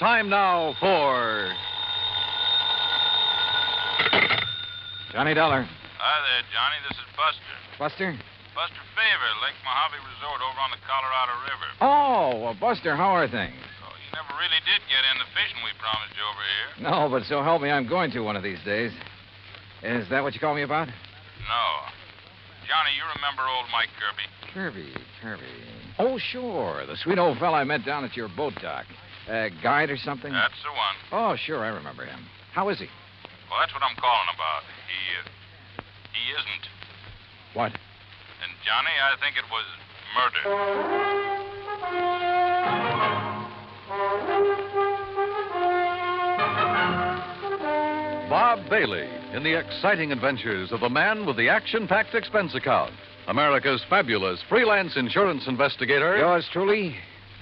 time now for... Johnny Dollar. Hi there, Johnny. This is Buster. Buster? Buster Favor, Lake Mojave Resort over on the Colorado River. Oh, well, Buster, how are things? Oh, you never really did get in the fishing we promised you over here. No, but so help me, I'm going to one of these days. Is that what you called me about? No. Johnny, you remember old Mike Kirby? Kirby. Oh, sure. The sweet old fella I met down at your boat dock. Guide or something? That's the one. Oh, sure, I remember him. How is he? Well, that's what I'm calling about. He isn't. What? And, Johnny, I think it was murder. Bob Bailey in the exciting adventures of the man with the action-packed expense account. America's fabulous freelance insurance investigator. Yours truly,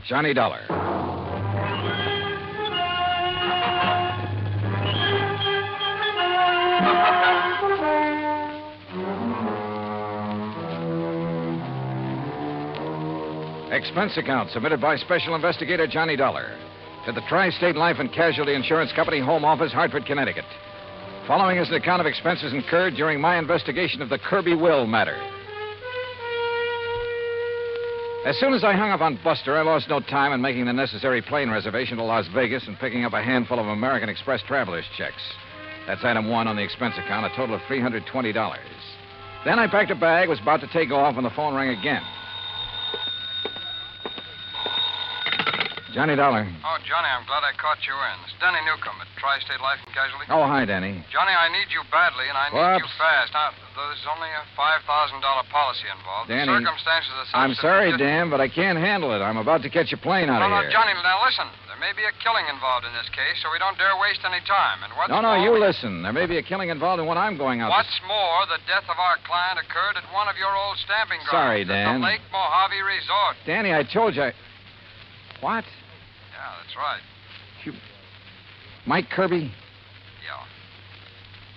Johnny Dollar. Expense account submitted by Special Investigator Johnny Dollar to the Tri-State Life and Casualty Insurance Company, Home Office, Hartford, Connecticut. Following is an account of expenses incurred during my investigation of the Kirby will matter. As soon as I hung up on Buster, I lost no time in making the necessary plane reservation to Las Vegas and picking up a handful of American Express traveler's checks. That's item one on the expense account, a total of $320. Then I packed a bag, was about to take off when the phone rang again. Johnny Dollar. Oh, Johnny, I'm glad I caught you in. It's Denny Newcomb at Tri-State Life and Casualty. Oh, hi, Danny. Johnny, I need you badly, and I need you fast. Now, there's only a $5,000 policy involved. Danny, the circumstances are such I'm sorry, Dan, but I can't handle it. I'm about to catch a plane out of here. No, Johnny, now listen. There may be a killing involved in this case, so we don't dare waste any time. And what's No, more, you listen. There may be a killing involved in what I'm going out What's more, the death of our client occurred at one of your old stamping grounds. Sorry, Dan. At the Lake Mojave Resort. Danny, I told you What? Yeah, that's right. Mike Kirby?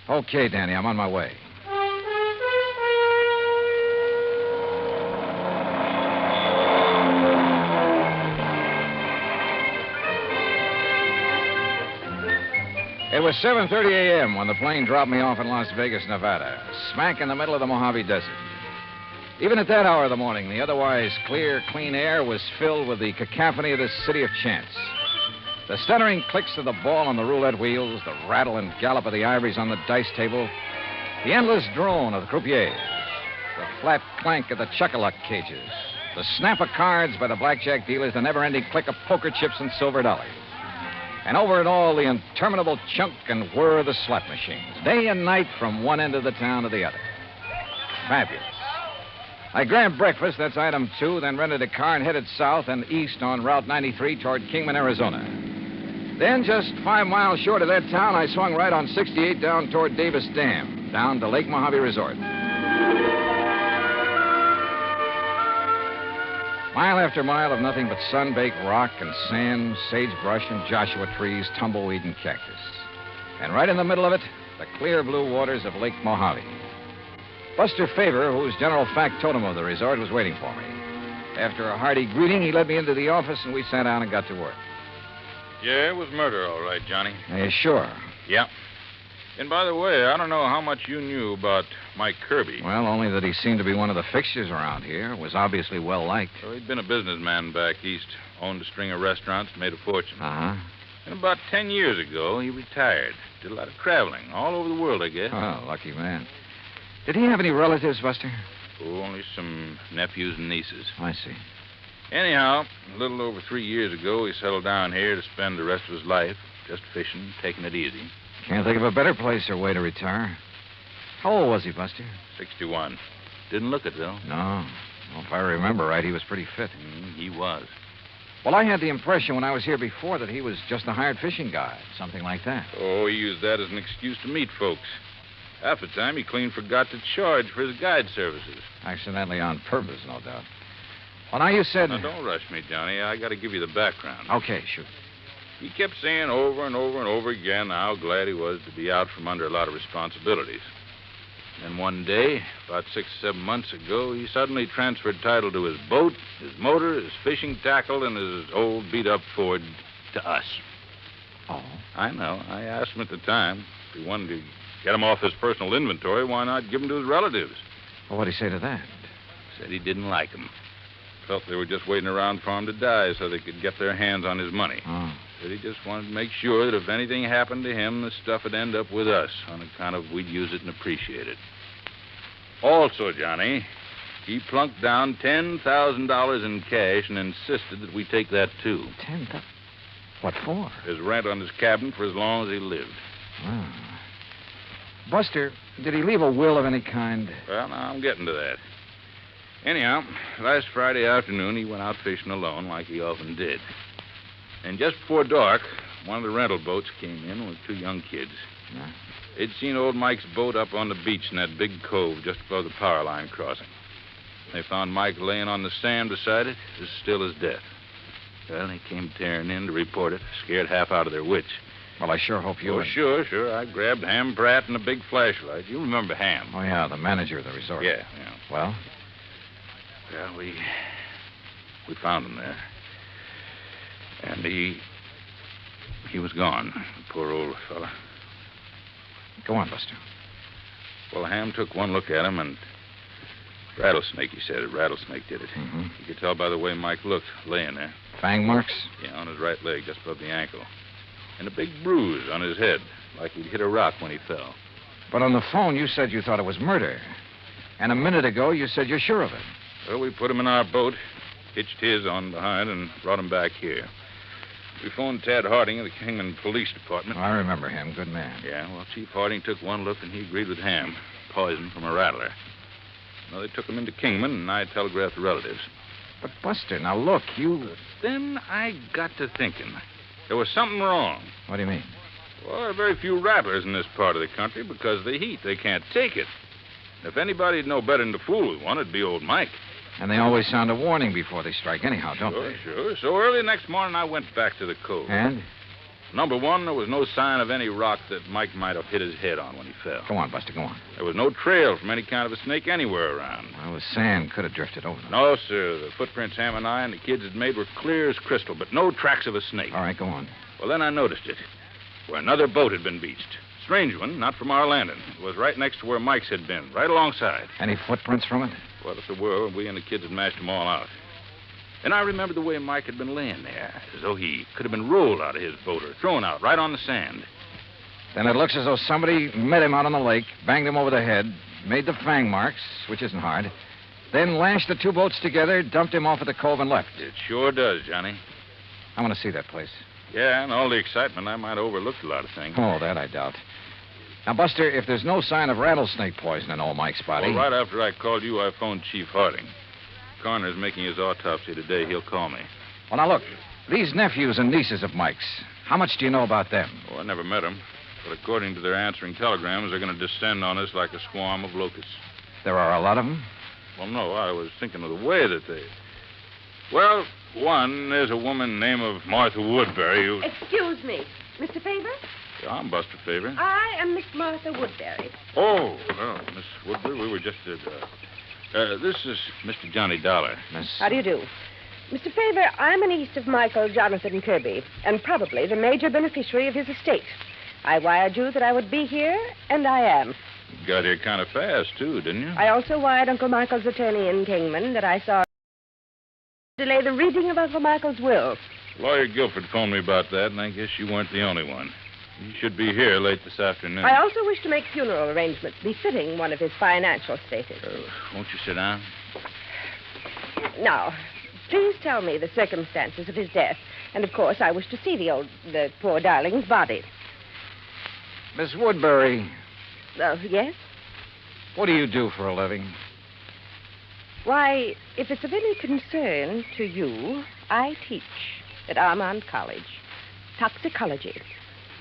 Yeah. Okay, Danny, I'm on my way. It was 7:30 a.m. when the plane dropped me off in Las Vegas, Nevada, smack in the middle of the Mojave Desert. Even at that hour of the morning, the otherwise clear, clean air was filled with the cacophony of this city of chance. The stuttering clicks of the ball on the roulette wheels, the rattle and gallop of the ivories on the dice table, the endless drone of the croupiers, the flat clank of the chuck-a-luck cages, the snap of cards by the blackjack dealers, the never-ending click of poker chips and silver dollars. And over it all, the interminable chunk and whir of the slot machines, day and night from one end of the town to the other. Fabulous. I grabbed breakfast, that's item 2, then rented a car and headed south and east on Route 93 toward Kingman, Arizona. Then, just 5 miles short of that town, I swung right on 68 down toward Davis Dam, down to Lake Mojave Resort. Mile after mile of nothing but sun-baked rock and sand, sagebrush and Joshua trees, tumbleweed and cactus. And right in the middle of it, the clear blue waters of Lake Mojave. Buster Favor, who's general factotum of the resort, was waiting for me. After a hearty greeting, he led me into the office, and we sat down and got to work. Yeah, it was murder, all right, Johnny. Sure. Yeah. And by the way, I don't know how much you knew about Mike Kirby. Well, only that he seemed to be one of the fixtures around here. Was obviously well-liked. So he'd been a businessman back east, owned a string of restaurants, made a fortune. Uh-huh. And about 10 years ago, he retired. Did a lot of traveling, all over the world, I guess. Oh, lucky man. Did he have any relatives, Buster? Oh, only some nephews and nieces. I see. Anyhow, a little over 3 years ago, he settled down here to spend the rest of his life just fishing, taking it easy. Can't think of a better place or way to retire. How old was he, Buster? 61. Didn't look it, though. No. Well, if I remember right, he was pretty fit. He was. Well, I had the impression when I was here before that he was just a hired fishing guide, something like that. Oh, he used that as an excuse to meet folks. Half the time, he clean forgot to charge for his guide services. Accidentally on purpose, no doubt. Well, now you said... Now, don't rush me, Johnny. I got to give you the background. Okay, shoot. He kept saying over and over and over again how glad he was to be out from under a lot of responsibilities. Then one day, about 6 or 7 months ago, he suddenly transferred title to his boat, his motor, his fishing tackle, and his old beat-up Ford to us. Oh? I know. I asked him at the time if he wanted to get him off his personal inventory, why not give him to his relatives? Well, what'd he say to that? Said he didn't like him. Felt they were just waiting around for him to die so they could get their hands on his money. Oh. Said he just wanted to make sure that if anything happened to him, the stuff would end up with us on account of we'd use it and appreciate it. Also, Johnny, he plunked down $10,000 in cash and insisted that we take that, too. $10,000? What for? His rent on his cabin for as long as he lived. Oh. Buster, did he leave a will of any kind? Well, now I'm getting to that. Anyhow, last Friday afternoon, he went out fishing alone like he often did. And just before dark, one of the rental boats came in with two young kids. Yeah. They'd seen old Mike's boat up on the beach in that big cove just above the power line crossing. They found Mike laying on the sand beside it, as still as death. Well, they came tearing in to report it, scared half out of their wits. Well, I sure hope you... Oh, sure. I grabbed Ham Pratt and a big flashlight. You remember Ham. Oh, yeah, the manager of the resort. Yeah. Well? Well, we found him there. And he was gone, poor old fella. Go on, Buster. Well, Ham took one look at him, and rattlesnake, he said it. Rattlesnake did it. Mm-hmm. You could tell by the way Mike looked, laying there. Fang marks? Yeah, on his right leg, just above the ankle. And a big bruise on his head, like he'd hit a rock when he fell. But on the phone, you said you thought it was murder. And a minute ago, you said you're sure of it. Well, we put him in our boat, hitched his on behind, and brought him back here. We phoned Tad Harding of the Kingman Police Department. I remember him. Good man. Yeah, well, Chief Harding took one look, and he agreed with Ham. Poison from a rattler. Well, they took him into Kingman, and I telegraphed the relatives. But, Buster, now look, you... Then I got to thinking. There was something wrong. What do you mean? Well, there are very few rattlers in this part of the country because of the heat. They can't take it. If anybody'd know better than to fool with one, it'd be old Mike. And they always sound a warning before they strike anyhow, don't they? Sure. So early next morning, I went back to the cove. And? Number one, there was no sign of any rock that Mike might have hit his head on when he fell. Go on, Buster, go on. There was no trail from any kind of a snake anywhere around. Well, the sand could have drifted over them. No, sir. The footprints Ham and I and the kids had made were clear as crystal, but no tracks of a snake. All right, go on. Well, then I noticed it, where another boat had been beached. Strange one, not from our landing. It was right next to where Mike's had been, right alongside. Any footprints from it? Well, if there were, we and the kids had mashed them all out. Then I remembered the way Mike had been laying there, as though he could have been rolled out of his boat or thrown out right on the sand. Then it looks as though somebody met him out on the lake, banged him over the head, made the fang marks, which isn't hard, then lashed the two boats together, dumped him off at the cove, and left. It sure does, Johnny. I want to see that place. Yeah, and all the excitement, I might have overlooked a lot of things. Oh, that I doubt. Now, Buster, if there's no sign of rattlesnake poison in old Mike's body... Well, right after I called you, I phoned Chief Harding. Coroner's making his autopsy today. He'll call me. Well, now, look. These nephews and nieces of Mike's, how much do you know about them? Oh, I never met them. But according to their answering telegrams, they're going to descend on us like a swarm of locusts. There are a lot of them? Well, no, I was thinking of the way that they... Well, one, there's a woman named of Martha Woodbury who... Excuse me. Mr. Faber? Yeah, I'm Buster Faber. I am Miss Martha Woodbury. Oh, well, Miss Woodbury, we were just at... this is Mr. Johnny Dollar. Miss... How do you do? Mr. Faber, I'm a niece of Michael Jonathan Kirby, and probably the major beneficiary of his estate. I wired you that I would be here, and I am. You got here kind of fast, too, didn't you? I also wired Uncle Michael's attorney in Kingman that I saw delay the reading of Uncle Michael's will. Lawyer Guilford phoned me about that, and I guess you weren't the only one. You should be here late this afternoon. I also wish to make funeral arrangements befitting one of his financial status. Won't you sit down? Now, please tell me the circumstances of his death. And, of course, I wish to see the poor darling's body. Miss Woodbury, Yes? what do you do for a living? Why, if it's of any concern to you, I teach at Armand College. Toxicology.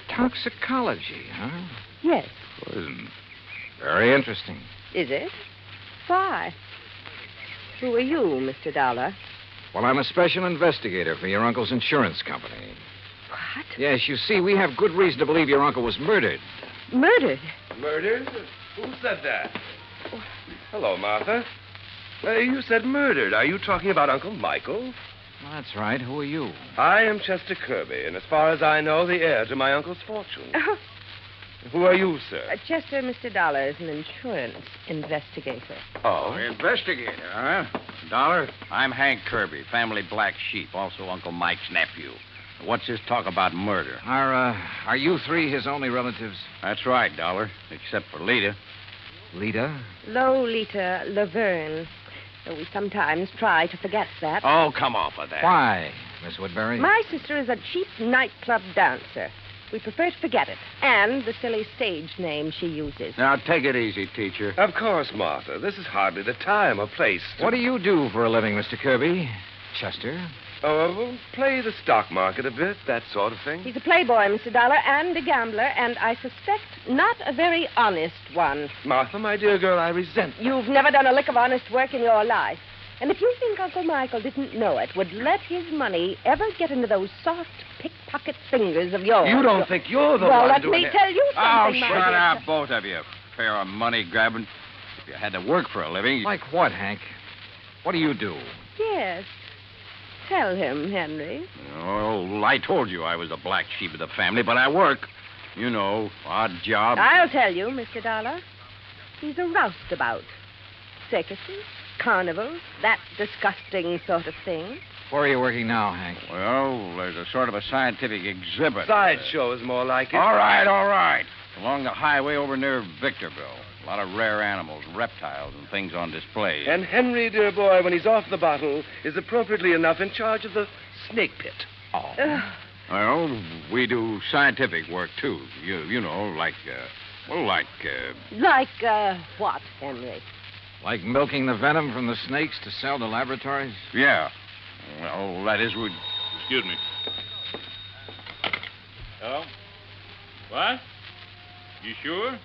Toxicology, huh? Yes. Poison. Very interesting. Is it? Why? Who are you, Mr. Dollar? Well, I'm a special investigator for your uncle's insurance company. What? Yes, you see, we have good reason to believe your uncle was murdered. Murdered? Murdered? Who said that? Hello, Martha. You said murdered. Are you talking about Uncle Michael? Well, that's right. Who are you? I am Chester Kirby, and as far as I know, the heir to my uncle's fortune. Who are you, sir? Chester, Mr. Dollar is an insurance investigator. Oh. Investigator, huh? Dollar, I'm Hank Kirby, family black sheep, also Uncle Mike's nephew. What's this talk about murder? Are you three his only relatives? That's right, Dollar, except for Lita. Lita? Lolita Laverne. Though we sometimes try to forget that. Oh, come off of that. Why, Miss Woodbury? My sister is a cheap nightclub dancer. We prefer to forget it. And the silly stage name she uses. Now, take it easy, teacher. Of course, Martha. This is hardly the time or place to... What do you do for a living, Mr. Kirby? Chester? Oh, play the stock market a bit, that sort of thing. He's a playboy, Mr. Dollar, and a gambler, and I suspect not a very honest one. Martha, my dear girl, I resent... You've never done a lick of honest work in your life. And if you think Uncle Michael didn't know it, would let his money ever get into those soft pickpocket fingers of yours... You don't think you're the well, one let doing me it. tell you Oh, something, my shut dear. up, both of you. Pair of money grabbing. If you had to work for a living... Like what, Hank? What do you do? Yes. Tell him, Henry. Oh, I told you I was the black sheep of the family, but I work. You know, odd job. I'll tell you, Mr. Dollar. He's a roustabout. Circuses, carnivals, that disgusting sort of thing. Where are you working now, Hank? Well, there's a sort of a scientific exhibit. Sideshow is more like it. All right. Along the highway over near Victorville. A lot of rare animals, reptiles, and things on display. And Henry, dear boy, when he's off the bottle, is appropriately enough in charge of the snake pit. Oh. Well, we do scientific work, too. You know, like What, Henry? Like milking the venom from the snakes to sell to laboratories? Yeah. Well, that is, Excuse me. Hello? What? You sure?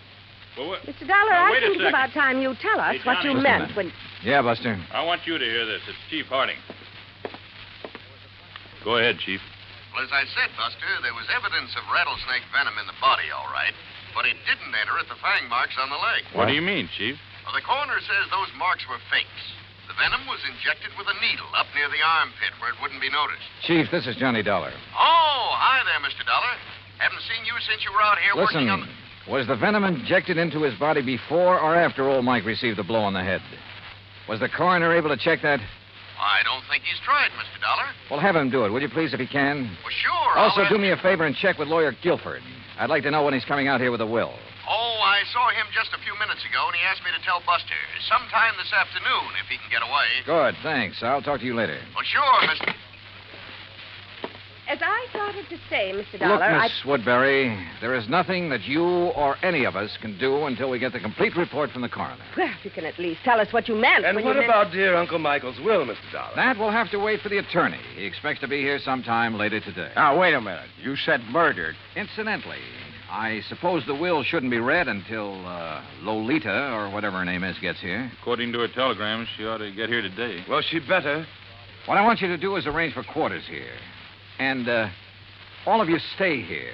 Well, what? Mr. Dollar, Now, I wait a think it's second. about time you tell us Hey, what Johnny, you listen meant a minute. when... Yeah, Buster. I want you to hear this. It's Chief Harding. Go ahead, Chief. Well, as I said, Buster, there was evidence of rattlesnake venom in the body, all right. But it didn't enter at the fang marks on the leg. What do you mean, Chief? Well, the coroner says those marks were fakes. The venom was injected with a needle up near the armpit where it wouldn't be noticed. Chief, this is Johnny Dollar. Oh, hi there, Mr. Dollar. Haven't seen you since you were out here working on Listen, the... was the venom injected into his body before or after old Mike received the blow on the head? Was the coroner able to check that? I don't think he's tried, Mr. Dollar. Well, have him do it, will you please, if he can? Well, sure. Also, I'll do me a favor and check with lawyer Guilford. I'd like to know when he's coming out here with a will. Oh, I saw him just a few minutes ago, and he asked me to tell Buster. Sometime this afternoon, if he can get away. Good, thanks. I'll talk to you later. Well, sure, Mr. As I started to say, Mr. Look, Dollar, Miss Woodbury, there is nothing that you or any of us can do until we get the complete report from the coroner. Well, you can at least tell us what you meant. And when what you meant... about dear Uncle Michael's will, Mr. Dollar? That will have to wait for the attorney. He expects to be here sometime later today. Now, wait a minute. You said murdered. Incidentally, I suppose the will shouldn't be read until Lolita, or whatever her name is, gets here. According to her telegram, she ought to get here today. Well, she better. What I want you to do is arrange for quarters here. And all of you stay here.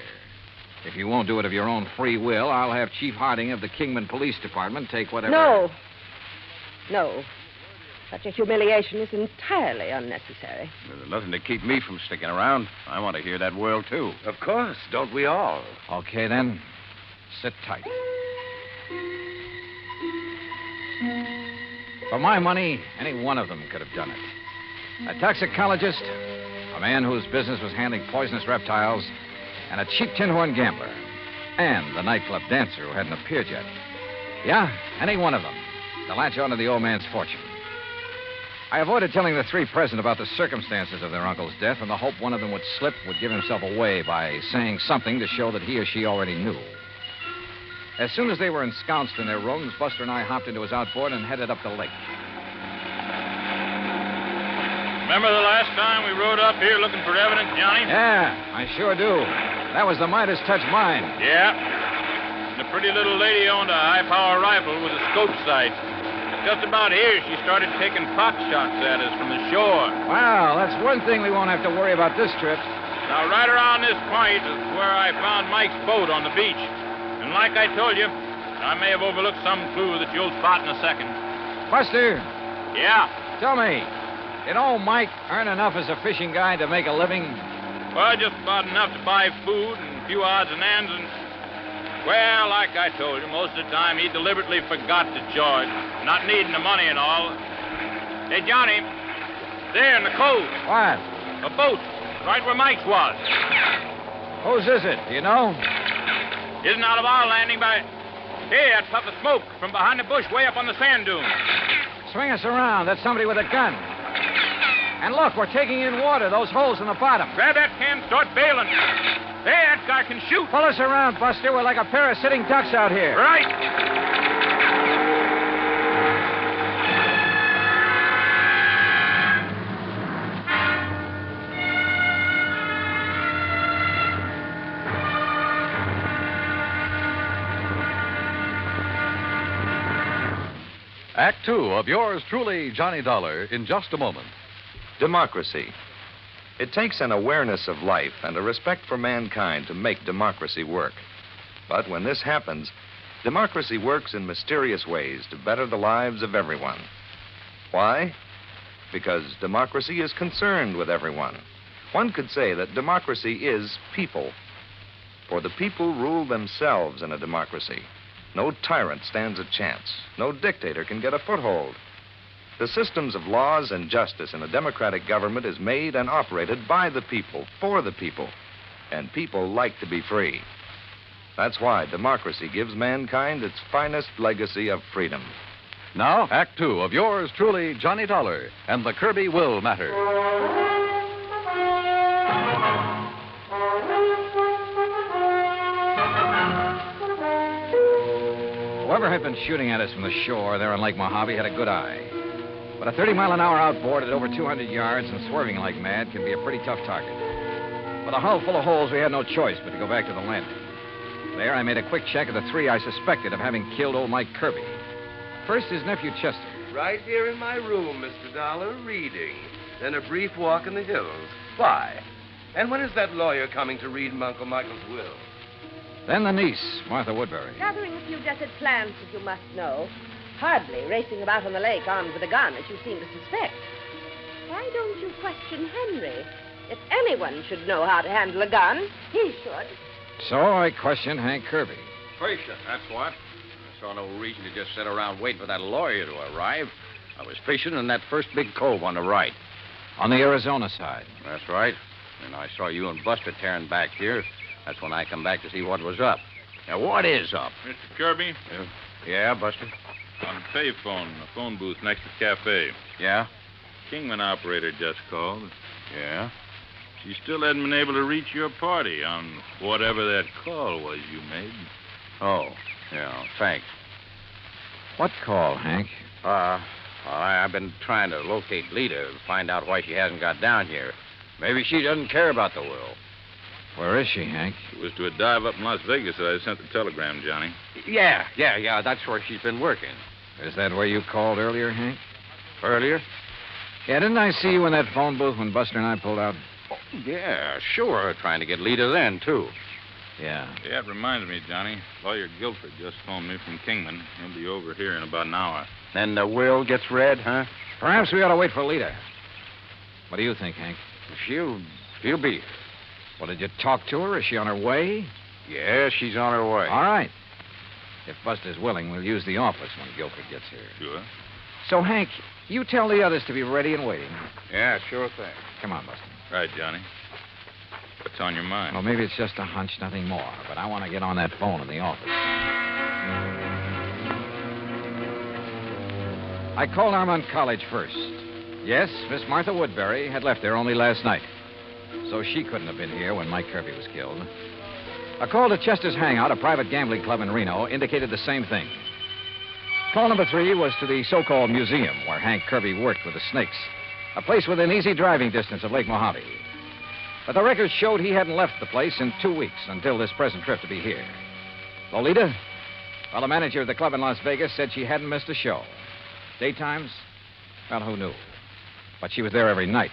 If you won't do it of your own free will, I'll have Chief Harding of the Kingman Police Department take whatever... No. Such a humiliation is entirely unnecessary. There's nothing to keep me from sticking around. I want to hear that will, too. Of course, don't we all? Okay, then. Sit tight. For my money, any one of them could have done it. A toxicologist, a man whose business was handling poisonous reptiles, and a cheap tin horn gambler, and the nightclub dancer who hadn't appeared yet. Yeah, any one of them to latch on to the old man's fortune. I avoided telling the three present about the circumstances of their uncle's death in the hope one of them would slip, would give himself away by saying something to show that he or she already knew. As soon as they were ensconced in their rooms, Buster and I hopped into his outboard and headed up the lake. Remember the last time we rode up here looking for evidence, Johnny? Yeah, I sure do. That was the Midas touch mine. Yeah. And the pretty little lady owned a high-power rifle with a scope sight. Just about here, she started taking pot shots at us from the shore. Wow, that's one thing we won't have to worry about this trip. Now, right around this point is where I found Mike's boat on the beach. And like I told you, I may have overlooked some clue that you'll spot in a second. Buster, Yeah. tell me, You know, Mike, earn enough as a fishing guide to make a living? Well, just about enough to buy food and a few odds and ends and... Well, like I told you, most of the time he deliberately forgot to charge, not needing the money and all. Hey, Johnny, there in the cove. What? A boat, right where Mike's was. Whose is it? Do you know? Isn't out of our landing by... Hey, that puff of smoke from behind the bush way up on the sand dune. Swing us around. That's somebody with a gun. And look, we're taking in water, those holes in the bottom. Grab that can, start bailing. Hey, that guy can shoot. Pull us around, Buster. We're like a pair of sitting ducks out here. Right. Act Two of yours truly, Johnny Dollar, in just a moment. Democracy. It takes an awareness of life and a respect for mankind to make democracy work. But when this happens, democracy works in mysterious ways to better the lives of everyone. Why? Because democracy is concerned with everyone. One could say that democracy is people. For the people rule themselves in a democracy. No tyrant stands a chance. No dictator can get a foothold. The systems of laws and justice in a democratic government is made and operated by the people, for the people. And people like to be free. That's why democracy gives mankind its finest legacy of freedom. Now, Act Two of yours truly, Johnny Dollar, and the Kirby Will Matter. Whoever had been shooting at us from the shore there on Lake Mojave had a good eye. But a 30-mile-an-hour outboard at over 200 yards and swerving like mad can be a pretty tough target. With a hull full of holes, we had no choice but to go back to the landing. There, I made a quick check of the three I suspected of having killed old Mike Kirby. First, his nephew, Chester. Right here in my room, Mr. Dollar, reading. Then a brief walk in the hills. Why? And when is that lawyer coming to read Uncle Michael's will? Then the niece, Martha Woodbury. Gathering a few desert plants, as you must know. Hardly racing about on the lake armed with a gun, as you seem to suspect. Why don't you question Henry? If anyone should know how to handle a gun, he should. So I questioned Hank Kirby. Fishing, that's what. I saw no reason to just sit around waiting for that lawyer to arrive. I was fishing in that first big cove on the right. On the Arizona side. That's right. And I saw you and Buster tearing back here. That's when I come back to see what was up. Now, what is up? Mr. Kirby? Yeah, Buster? On the payphone, the phone booth next to the cafe. Yeah? Kingman operator just called. Yeah? She still hadn't been able to reach your party on whatever that call was you made. Oh, yeah, thanks. What call, Hank? I've been trying to locate Lita to find out why she hasn't got down here. Maybe she doesn't care about the will. Where is she, Hank? It was to a dive up in Las Vegas that I sent the telegram, Johnny. Yeah, that's where she's been working. Is that where you called earlier, Hank? Earlier? Yeah, didn't I see you in that phone booth when Buster and I pulled out? Oh, yeah, sure. Trying to get Lita then, too. Yeah. Yeah, it reminds me, Johnny. Lawyer Guilford just phoned me from Kingman. He'll be over here in about an hour. Then the will gets read, huh? Perhaps we ought to wait for Lita. What do you think, Hank? She'll be here. Well, did you talk to her? Is she on her way? Yeah, she's on her way. All right. If Buster's willing, we'll use the office when Guilford gets here. Sure. So, Hank, you tell the others to be ready and waiting. Yeah, sure thing. Come on, Buster. Right, Johnny. What's on your mind? Well, maybe it's just a hunch, nothing more. But I want to get on that phone in the office. I called Armand College first. Yes, Miss Martha Woodbury had left there only last night. So she couldn't have been here when Mike Kirby was killed. A call to Chester's Hangout, a private gambling club in Reno, indicated the same thing. Call number 3 was to the so-called museum where Hank Kirby worked with the snakes, a place within easy driving distance of Lake Mojave. But the records showed he hadn't left the place in 2 weeks until this present trip to be here. Lolita? Well, the manager of the club in Las Vegas said she hadn't missed a show. Daytimes? Well, who knew? But she was there every night.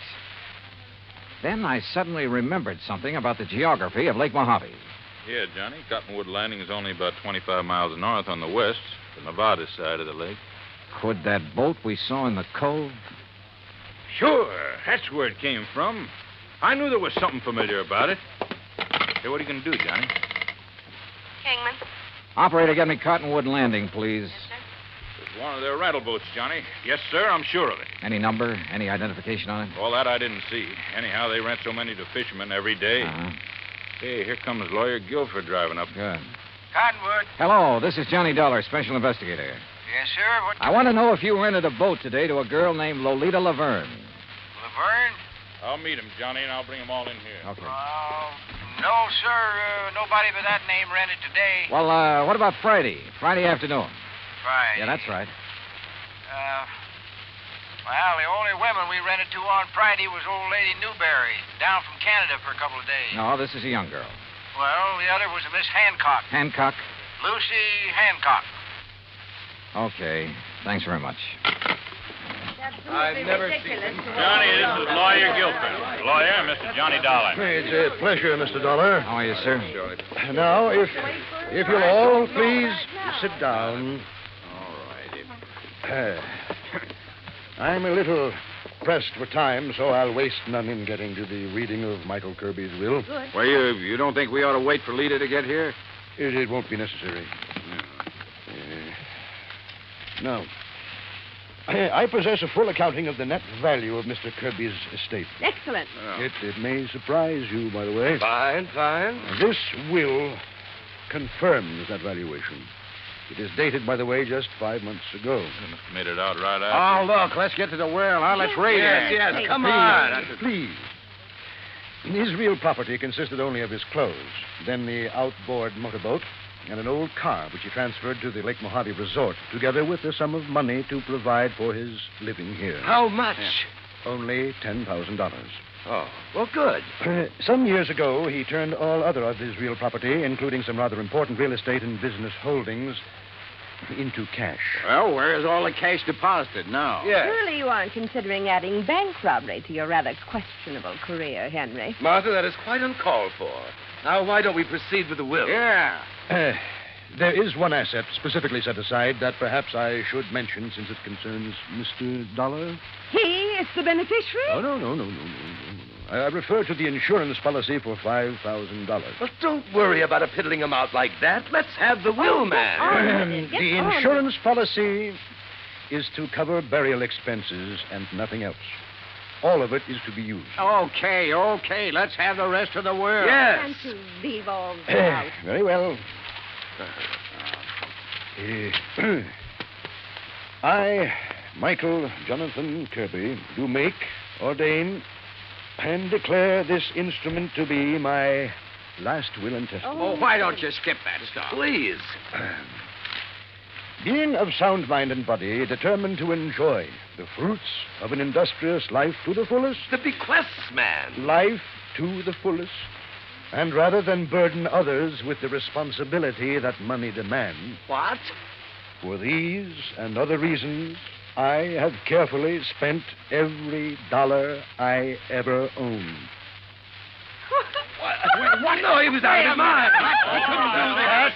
Then I suddenly remembered something about the geography of Lake Mojave. Yeah, Johnny. Cottonwood Landing is only about 25 miles north on the west, the Nevada side of the lake. Could that boat we saw in the cove? Sure, that's where it came from. I knew there was something familiar about it. Hey, what are you going to do, Johnny? Kingman. Operator, get me Cottonwood Landing, please. Yes, sir. It's one of their rental boats, Johnny. Yes, sir, I'm sure of it. Any number? Any identification on it? All that I didn't see. Anyhow, they rent so many to fishermen every day. Uh-huh. Hey, here comes Lawyer Guilford driving up. Good. Cottonwood. Hello, this is Johnny Dollar, special investigator. Yes, sir. What? I want to know if you rented a boat today to a girl named Lolita Laverne. Laverne? I'll meet him, Johnny, and I'll bring them all in here. Okay. No, sir. Nobody by that name rented today. Well, what about Friday? Friday afternoon. Friday. Yeah, that's right. Well, the only women we rented to on Friday was old lady Newberry, down from Canada for a couple of days. No, this is a young girl. Well, the other was a Miss Hancock. Hancock? Lucy Hancock. Okay. Thanks very much. I've never seen it. Johnny, this is Lawyer Guilford. Lawyer, Mr. Johnny Dollar. It's a pleasure, Mr. Dollar. How are you, sir? Now, if you'll all please sit down. All righty. I'm a little pressed for time, so I'll waste none in getting to the reading of Michael Kirby's will. Good. Well, you don't think we ought to wait for Lita to get here? It won't be necessary. Now, I possess a full accounting of the net value of Mr. Kirby's estate. Excellent. It may surprise you, by the way. Fine. This will confirms that valuation. It is dated, by the way, just 5 months ago. You must have made it out right Oh, after. look, let's get to the will. Now, let's read it. Yes, come on. Please. His real property consisted only of his clothes, then the outboard motorboat, and an old car which he transferred to the Lake Mojave Resort, together with a sum of money to provide for his living here. How much? Only $10,000. Oh, well, good. Some years ago, he turned all other of his real property, including some rather important real estate and business holdings, into cash. Well, where is all the cash deposited now? Yes. Surely you aren't considering adding bank robbery to your rather questionable career, Henry. Martha, that is quite uncalled for. Now, why don't we proceed with the will? Yeah. There is one asset specifically set aside that perhaps I should mention since it concerns Mr. Dollar. He is the beneficiary? Oh, no. I refer to the insurance policy for $5,000. Well, don't worry about a piddling amount like that. Let's have the will, man. The insurance policy is to cover burial expenses and nothing else. All of it is to be used. Okay. Let's have the rest of the will. Yes. Can't you leave all that out? Very well. I, Michael Jonathan Kirby, do make, ordain, and declare this instrument to be my last will and testament. Oh, why don't you skip that stuff? Please. Being of sound mind and body, determined to enjoy the fruits of an industrious life to the fullest. The bequests, man. Life to the fullest. And rather than burden others with the responsibility that money demands. What? For these and other reasons, I have carefully spent every dollar I ever owned. What? No, he was out of his mind. He couldn't do that.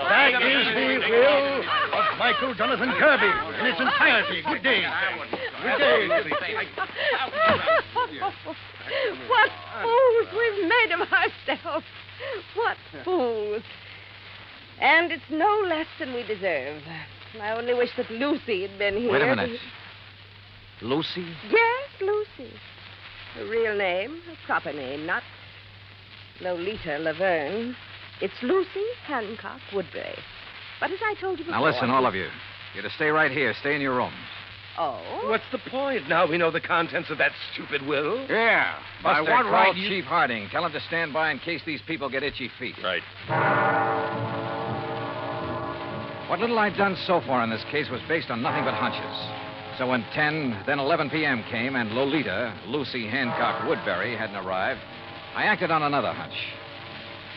That is the will of Michael Jonathan Kirby in its entirety. Good day. Good day. What fools we've made of ourselves. What fools. And it's no less than we deserve. I only wish that Lucy had been here. Wait a minute. Lucy? Yes, Lucy. Her real name, her proper name, not Lolita Laverne. It's Lucy Hancock Woodbury. But as I told you before... Now listen, all of you. You're to stay right here. Stay in your rooms. Oh? What's the point? Now we know the contents of that stupid will. Yeah. By Buster, what call right Chief Harding. Tell him to stand by in case these people get itchy feet. Right. What little I'd done so far in this case was based on nothing but hunches. So when 10, then 11 p.m. came and Lolita, Lucy Hancock Woodbury, hadn't arrived, I acted on another hunch.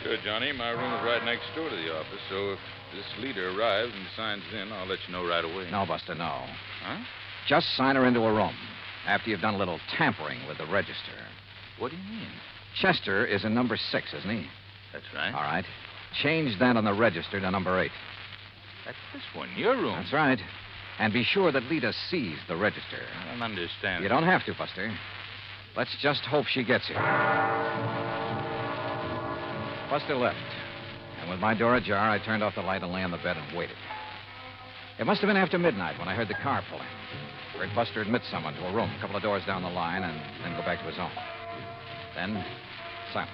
Sure, Johnny. My room is right next door to the office, so if this leader arrives and signs in, I'll let you know right away. No, Buster, no. Huh? Just sign her into a room after you've done a little tampering with the register. What do you mean? Chester is in number 6, isn't he? That's right. All right. Change that on the register to number 8. That's this one, your room. That's right. And be sure that Lita sees the register. I don't understand. You don't have to, Buster. Let's just hope she gets here. Buster left. And with my door ajar, I turned off the light and lay on the bed and waited. It must have been after midnight when I heard the car pull in. Heard Buster admit someone to a room a couple of doors down the line and then go back to his own. Then, silence.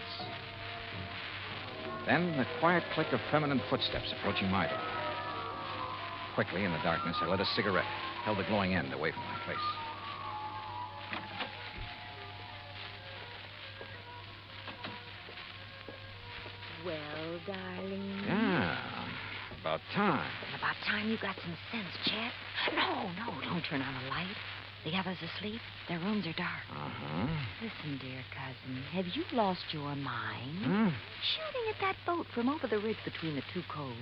Then the quiet click of feminine footsteps approaching my door. Quickly, in the darkness, I lit a cigarette, held the glowing end away from my face. Well, darling. Yeah, about time. About time you got some sense, Chet. No, don't turn on the light. The others asleep. Their rooms are dark. Uh-huh. Listen, dear cousin, have you lost your mind? Hmm? Shooting at that boat from over the ridge between the two coves.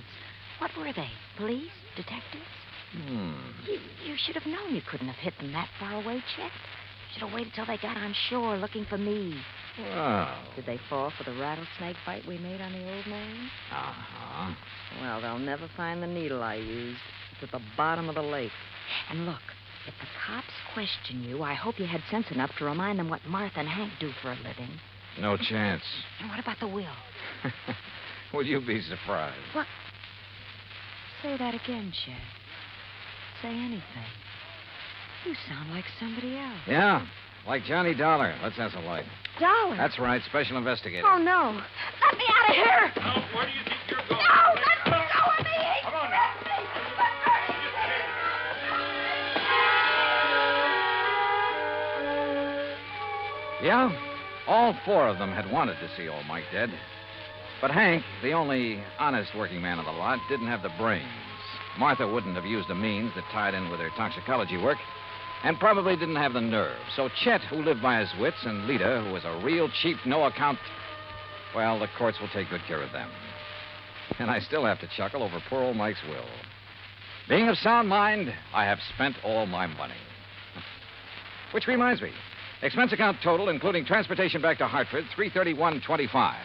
What were they? Police? Detectives? You should have known you couldn't have hit them that far away, Chet. You should have waited till they got on shore looking for me. Well. Did they fall for the rattlesnake bite we made on the old man? Uh-huh. Well, they'll never find the needle I used. It's at the bottom of the lake. And look, if the cops question you, I hope you had sense enough to remind them what Martha and Hank do for a living. No chance. And what about the will? Would you be surprised? What? Say that again, Chet. Say anything. You sound like somebody else. Yeah, like Johnny Dollar. Let's have some light. Dollar? That's right, special investigator. Oh, no. Let me out of here! Now, where do you think you're going? No, let me go with me! Come on now. Yeah, all four of them had wanted to see old Mike dead. But Hank, the only honest working man of the lot, didn't have the brains. Martha wouldn't have used the means that tied in with her toxicology work, and probably didn't have the nerve. So Chet, who lived by his wits, and Lita, who was a real cheap, no-account... Well, the courts will take good care of them. And I still have to chuckle over poor old Mike's will. Being of sound mind, I have spent all my money. Which reminds me, expense account total, including transportation back to Hartford, $331.25.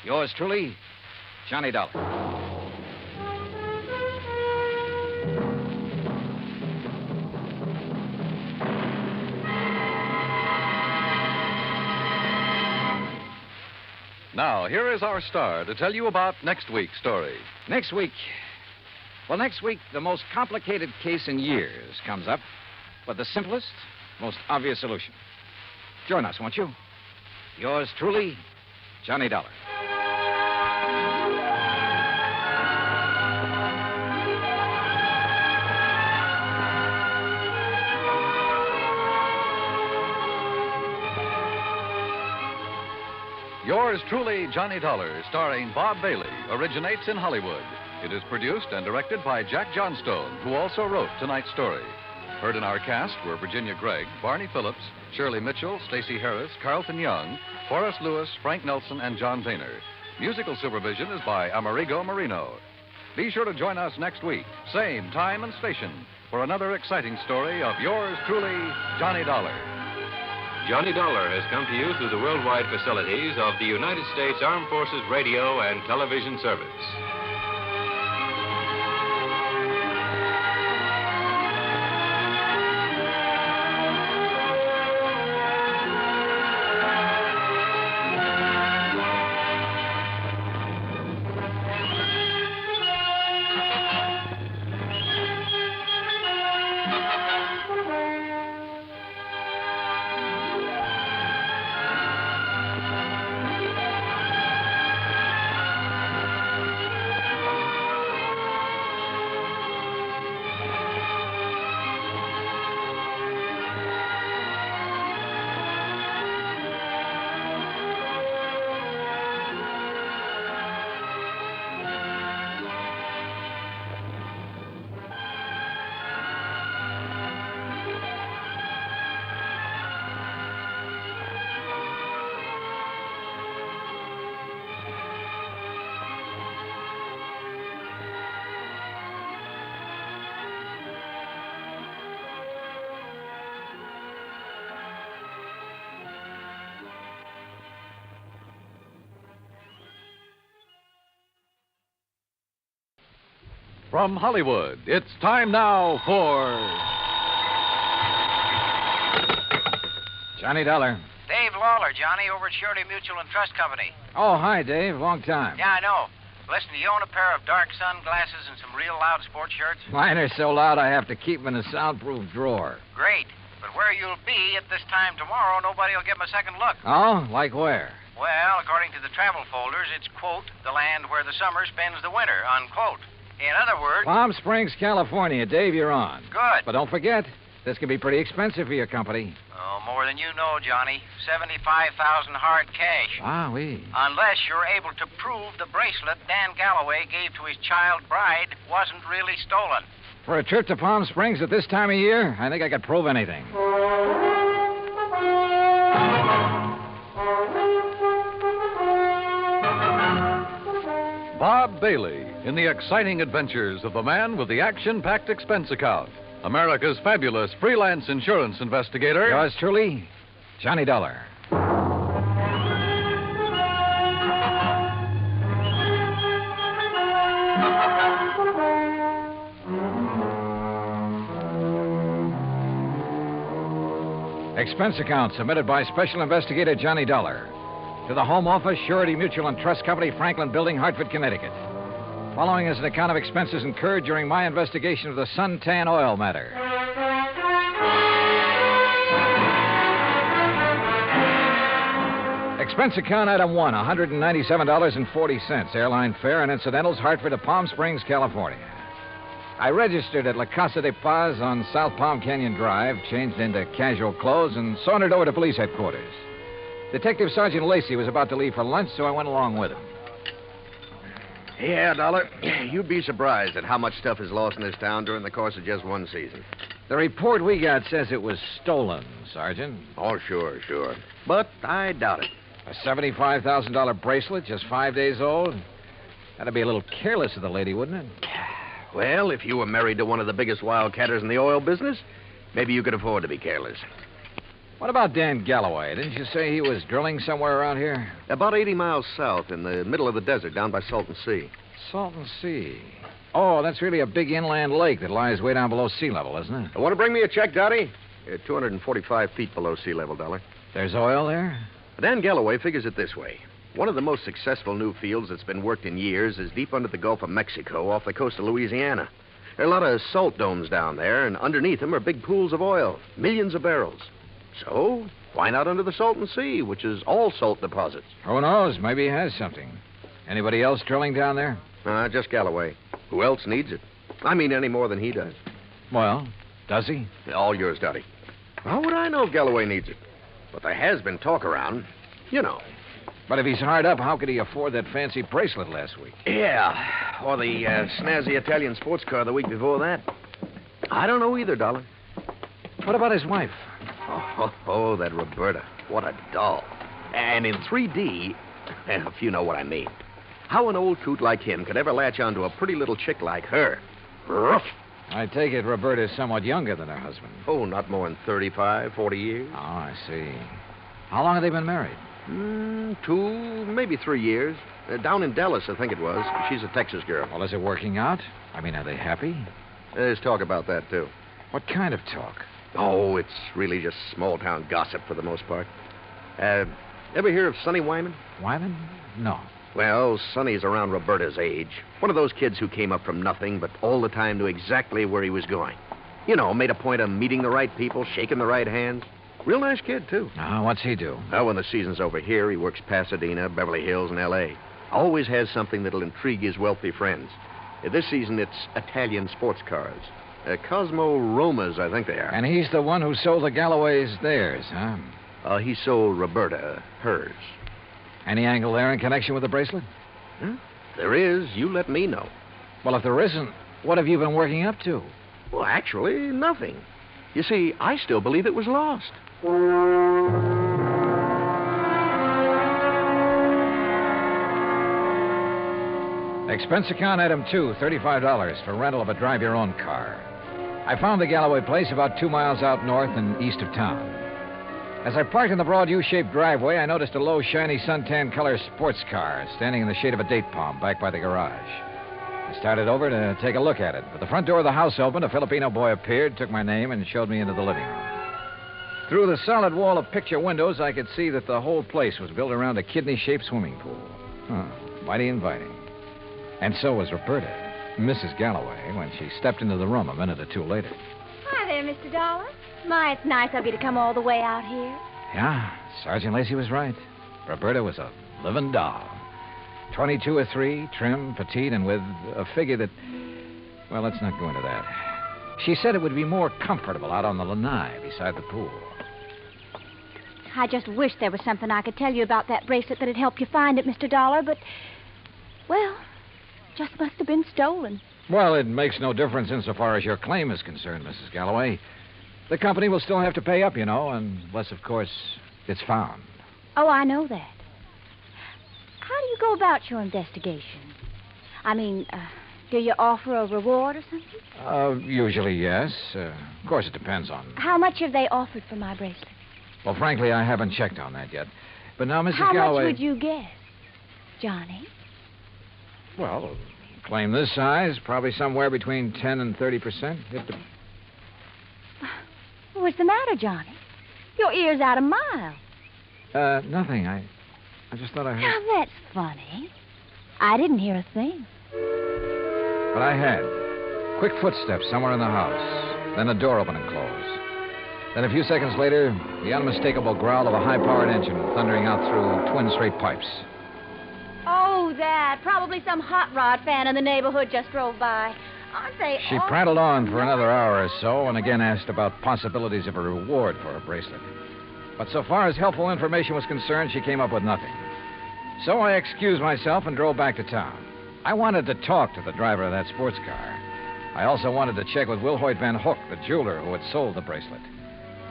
Yours truly, Johnny Dollar. Now, here is our star to tell you about next week's story. Next week, the most complicated case in years comes up, but the simplest, most obvious solution. Join us, won't you? Yours truly, Johnny Dollar. Yours truly, Johnny Dollar, starring Bob Bailey, originates in Hollywood. It is produced and directed by Jack Johnstone, who also wrote tonight's story. Heard in our cast were Virginia Gregg, Barney Phillips, Shirley Mitchell, Stacey Harris, Carlton Young, Forrest Lewis, Frank Nelson, and John Painter. Musical supervision is by Amerigo Marino. Be sure to join us next week, same time and station, for another exciting story of yours truly, Johnny Dollar. Johnny Dollar has come to you through the worldwide facilities of the United States Armed Forces Radio and Television Service. From Hollywood, it's time now for Johnny Dollar. Dave Lawler, Johnny, over at Surety Mutual and Trust Company. Oh, hi, Dave. Long time. Yeah, I know. Listen, do you own a pair of dark sunglasses and some real loud sports shirts? Mine are so loud I have to keep them in a soundproof drawer. Great. But where you'll be at this time tomorrow, nobody will give them a second look. Oh? Like where? Well, according to the travel folders, it's, quote, the land where the summer spends the winter, unquote. In other words... Palm Springs, California. Dave, you're on. Good. But don't forget, this can be pretty expensive for your company. Oh, more than you know, Johnny. $75,000 hard cash. Wowee. Unless you're able to prove the bracelet Dan Galloway gave to his child bride wasn't really stolen. For a trip to Palm Springs at this time of year, I think I could prove anything. Bob Bailey in the exciting adventures of the man with the action-packed expense account. America's fabulous freelance insurance investigator. Yours truly, Johnny Dollar. Expense account submitted by Special Investigator Johnny Dollar to the Home Office, Surety Mutual and Trust Company, Franklin Building, Hartford, Connecticut. Following is an account of expenses incurred during my investigation of the suntan oil matter. Expense account item 1, $197.40. Airline fare and incidentals, Hartford to Palm Springs, California. I registered at La Casa de Paz on South Palm Canyon Drive, changed into casual clothes, and sauntered over to police headquarters. Detective Sergeant Lacey was about to leave for lunch, so I went along with him. Yeah, Dollar. You'd be surprised at how much stuff is lost in this town during the course of just one season. The report we got says it was stolen, Sergeant. Oh, sure. But I doubt it. A $75,000 bracelet, just 5 days old? That'd be a little careless of the lady, wouldn't it? Well, if you were married to one of the biggest wildcatters in the oil business, maybe you could afford to be careless. What about Dan Galloway? Didn't you say he was drilling somewhere around here? About 80 miles south, in the middle of the desert, down by Salton Sea. Salton Sea. Oh, that's really a big inland lake that lies way down below sea level, isn't it? Want to bring me a check, Dottie? 245 feet below sea level, Dollar. There's oil there? Dan Galloway figures it this way. One of the most successful new fields that's been worked in years is deep under the Gulf of Mexico off the coast of Louisiana. There are a lot of salt domes down there, and underneath them are big pools of oil, millions of barrels. So, why not under the Salton Sea, which is all salt deposits? Who knows? Maybe he has something. Anybody else drilling down there? Just Galloway. Who else needs it? I mean, any more than he does. Well, does he? All yours, Dottie. How would I know if Galloway needs it? But there has been talk around. You know. But if he's hard up, how could he afford that fancy bracelet last week? Yeah, or the snazzy Italian sports car the week before that. I don't know either, Dollar. What about his wife? Oh, that Roberta. What a doll. And in 3D, if you know what I mean. How an old coot like him could ever latch onto a pretty little chick like her? Ruff. I take it Roberta's somewhat younger than her husband. Oh, not more than 35, 40 years. Oh, I see. How long have they been married? 2, maybe 3 years. Down in Dallas, I think it was. She's a Texas girl. Well, is it working out? I mean, are they happy? There's talk about that, too. What kind of talk? Oh, it's really just small-town gossip for the most part. Ever hear of Sonny Wyman? Wyman? No. Well, Sonny's around Roberta's age. One of those kids who came up from nothing, but all the time knew exactly where he was going. You know, made a point of meeting the right people, shaking the right hands. Real nice kid, too. What's he do? Well, when the season's over here, he works Pasadena, Beverly Hills, and L.A. Always has something that'll intrigue his wealthy friends. This season, it's Italian sports cars. Cosmo Romas, I think they are. And he's the one who sold the Galloways theirs, huh? He sold Roberta hers. Any angle there in connection with the bracelet? There is. You let me know. Well, if there isn't, what have you been working up to? Well, actually, nothing. You see, I still believe it was lost. Expense account item 2, $35 for rental of a drive-your-own car. I found the Galloway place about 2 miles out north and east of town. As I parked in the broad U-shaped driveway, I noticed a low, shiny suntan color sports car standing in the shade of a date palm back by the garage. I started over to take a look at it, but the front door of the house opened, a Filipino boy appeared, took my name, and showed me into the living room. Through the solid wall of picture windows, I could see that the whole place was built around a kidney-shaped swimming pool. Mighty inviting. And so was Roberta, Mrs. Galloway, when she stepped into the room a minute or two later. Hi there, Mr. Dollar. My, it's nice of you to come all the way out here. Yeah, Sergeant Lacey was right. Roberta was a living doll. 22 or 3, trim, petite, and with a figure that... Well, let's not go into that. She said it would be more comfortable out on the lanai beside the pool. I just wish there was something I could tell you about that bracelet that'd help you find it, Mr. Dollar, but... Well, just must have been stolen. Well, it makes no difference insofar as your claim is concerned, Mrs. Galloway. The company will still have to pay up, you know, unless, of course, it's found. Oh, I know that. How do you go about your investigation? I mean, do you offer a reward or something? Usually, yes. Of course, it depends on... How much have they offered for my bracelet? Well, frankly, I haven't checked on that yet. But now, Mrs. How Galloway... much would you guess, Johnny? Well, claim this size, probably somewhere between 10 and 30%. What's the matter, Johnny? Your ear's out a mile. Nothing. I just thought I heard... Now, that's funny. I didn't hear a thing. But I had. Quick footsteps somewhere in the house. Then a door opened and closed. Then a few seconds later, the unmistakable growl of a high-powered engine thundering out through twin straight pipes. Oh, that. Probably some hot rod fan in the neighborhood just drove by. Aren't they She prattled on for another hour or so and again asked about possibilities of a reward for her bracelet. But so far as helpful information was concerned, she came up with nothing. So I excused myself and drove back to town. I wanted to talk to the driver of that sports car. I also wanted to check with Wilhoit Van Hook, the jeweler who had sold the bracelet.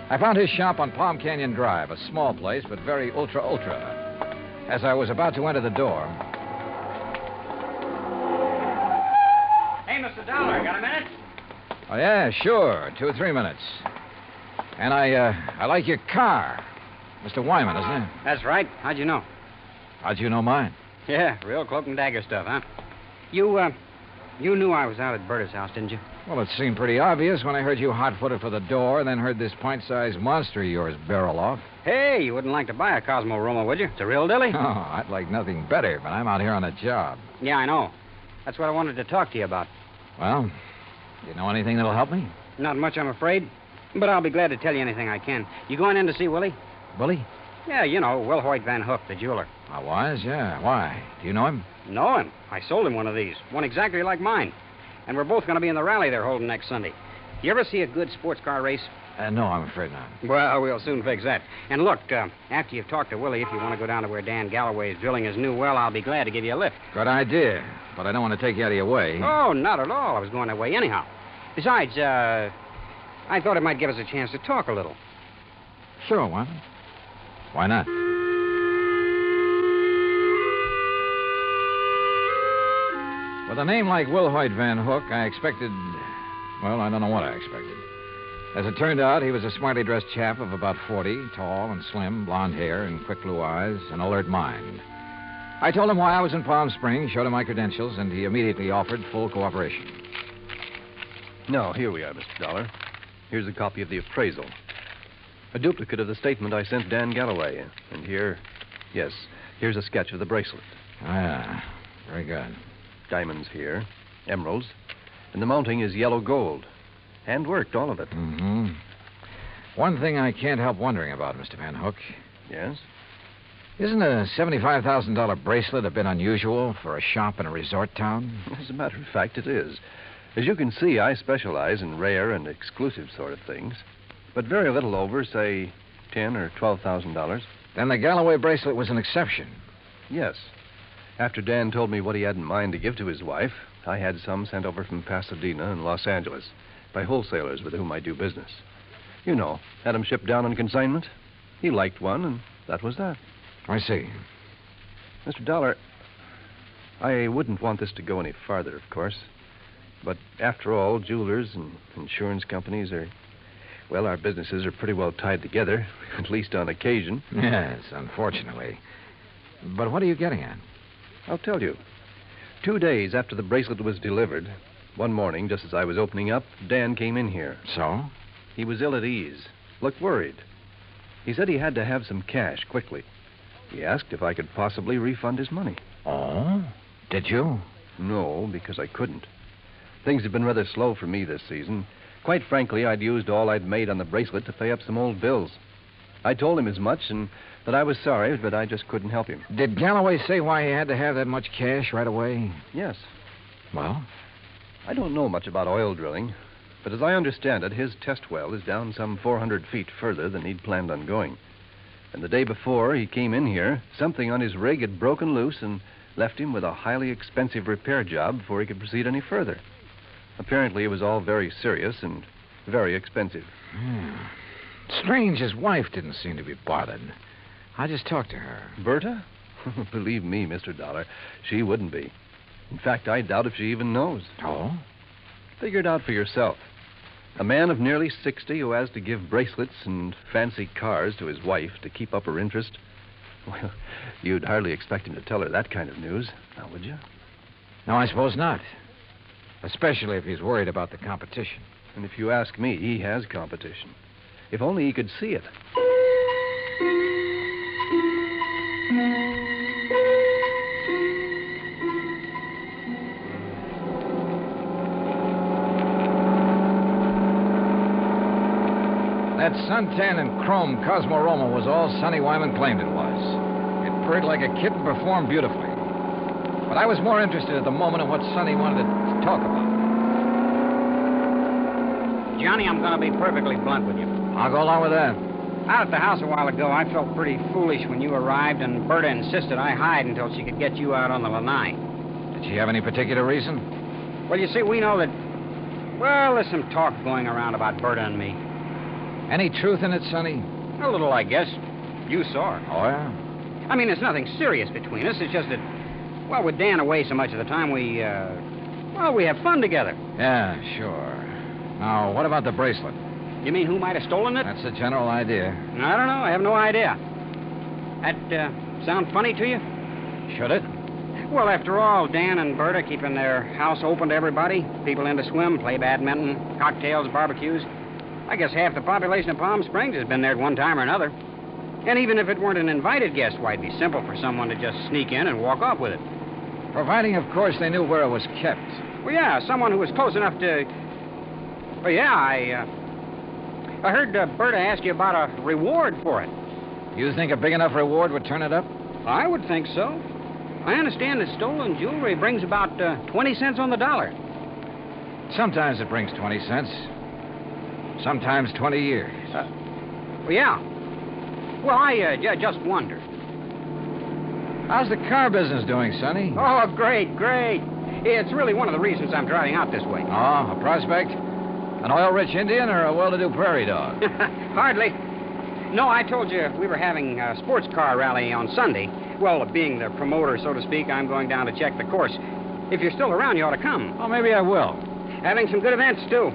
I found his shop on Palm Canyon Drive, a small place, but very ultra. As I was about to enter the door... Hey, Mr. Dollar, got a minute? Oh, yeah, sure. 2 or 3 minutes. And I like your car. Mr. Wyman, isn't it? That's right. How'd you know? How'd you know mine? Yeah, real cloak and dagger stuff, huh? You knew I was out at Berta's house, didn't you? Well, it seemed pretty obvious when I heard you hot-footed for the door, then heard this pint-sized monster of yours barrel off. Hey, you wouldn't like to buy a Cosmo Roma, would you? It's a real dilly. Oh, I'd like nothing better, but I'm out here on a job. Yeah, I know. That's what I wanted to talk to you about. Well, do you know anything that'll help me? Not much, I'm afraid. But I'll be glad to tell you anything I can. You going in to see Willie? Willie? Yeah, you know, Wilhoit Van Hook, the jeweler. I was, yeah. Why? Do you know him? Know him? I sold him one of these. One exactly like mine. And we're both going to be in the rally they're holding next Sunday. You ever see a good sports car race? No, I'm afraid not. Well, we'll soon fix that. And look, after you've talked to Willie, if you want to go down to where Dan Galloway is drilling his new well, I'll be glad to give you a lift. Good idea. But I don't want to take you out of your way. Oh, not at all. I was going that way anyhow. Besides, I thought it might give us a chance to talk a little. Sure, why not? Why not? With a name like Wilhoit Van Hook, I expected... Well, I don't know what I expected. As it turned out, he was a smartly dressed chap of about 40, tall and slim, blonde hair and quick blue eyes, an alert mind. I told him why I was in Palm Springs, showed him my credentials, and he immediately offered full cooperation. Now, here we are, Mr. Dollar. Here's a copy of the appraisal. A duplicate of the statement I sent Dan Galloway. And here's a sketch of the bracelet. Ah, very good. Diamonds here, emeralds, and the mounting is yellow gold. Hand-worked, all of it. Mm-hmm. One thing I can't help wondering about, Mr. Van Hook. Yes? Isn't a $75,000 bracelet a bit unusual for a shop in a resort town? As a matter of fact, it is. As you can see, I specialize in rare and exclusive sort of things. But very little over, say, $10,000 or $12,000. Then the Galloway bracelet was an exception. Yes. After Dan told me what he had in mind to give to his wife, I had some sent over from Pasadena and Los Angeles by wholesalers with whom I do business. You know, had them shipped down on consignment. He liked one, and that was that. I see. Mr. Dollar, I wouldn't want this to go any farther, of course. But after all, jewelers and insurance companies are... Well, our businesses are pretty well tied together, at least on occasion. Yes, unfortunately. But what are you getting at? I'll tell you. 2 days after the bracelet was delivered, one morning, just as I was opening up, Dan came in here. So? He was ill at ease, looked worried. He said he had to have some cash quickly. He asked if I could possibly refund his money. Oh? Did you? No, because I couldn't. Things have been rather slow for me this season. Quite frankly, I'd used all I'd made on the bracelet to pay up some old bills. I told him as much and that I was sorry, but I just couldn't help him. Did Galloway say why he had to have that much cash right away? Yes. Well? I don't know much about oil drilling, but as I understand it, his test well is down some 400 feet further than he'd planned on going. And the day before he came in here, something on his rig had broken loose and left him with a highly expensive repair job before he could proceed any further. Apparently, it was all very serious and very expensive. Strange his wife didn't seem to be bothered. I just talked to her. Berta? Believe me, Mr. Dollar, she wouldn't be. In fact, I doubt if she even knows. Oh? Figure it out for yourself. A man of nearly 60 who has to give bracelets and fancy cars to his wife to keep up her interest. Well, you'd hardly expect him to tell her that kind of news, now would you? No, I suppose not. Especially if he's worried about the competition. And if you ask me, he has competition. If only he could see it. That suntan and chrome Cosmorama was all Sonny Wyman claimed it was. It purred like a kitten, performed beautifully. But I was more interested at the moment in what Sonny wanted to talk about. Johnny, I'm going to be perfectly blunt with you. I'll go along with that. Out at the house a while ago, I felt pretty foolish when you arrived, and Berta insisted I hide until she could get you out on the lanai. Did she have any particular reason? Well, you see, we know that... Well, there's some talk going around about Berta and me. Any truth in it, Sonny? A little, I guess. You saw her. Oh, yeah? I mean, there's nothing serious between us. It's just that, well, with Dan away so much of the time, we have fun together. Yeah, sure. Now, what about the bracelet? You mean who might have stolen it? That's the general idea. I don't know. I have no idea. That sound funny to you? Should it? Well, after all, Dan and Berta keeping their house open to everybody. People in to swim, play badminton, cocktails, barbecues. I guess half the population of Palm Springs has been there at one time or another. And even if it weren't an invited guest, why, it'd be simple for someone to just sneak in and walk off with it. Providing, of course, they knew where it was kept. Well, yeah, someone who was close enough to... Well, yeah, I heard Berta ask you about a reward for it. You think a big enough reward would turn it up? I would think so. I understand that stolen jewelry brings about 20 cents on the dollar. Sometimes it brings 20 cents. Sometimes 20 years. Well, yeah. Well, I just wondered. How's the car business doing, Sonny? Oh, great, great. It's really one of the reasons I'm driving out this way. Oh, a prospect? An oil-rich Indian or a well-to-do prairie dog? Hardly. No, I told you we were having a sports car rally on Sunday. Well, being the promoter, so to speak, I'm going down to check the course. If you're still around, you ought to come. Oh, maybe I will. Having some good events, too.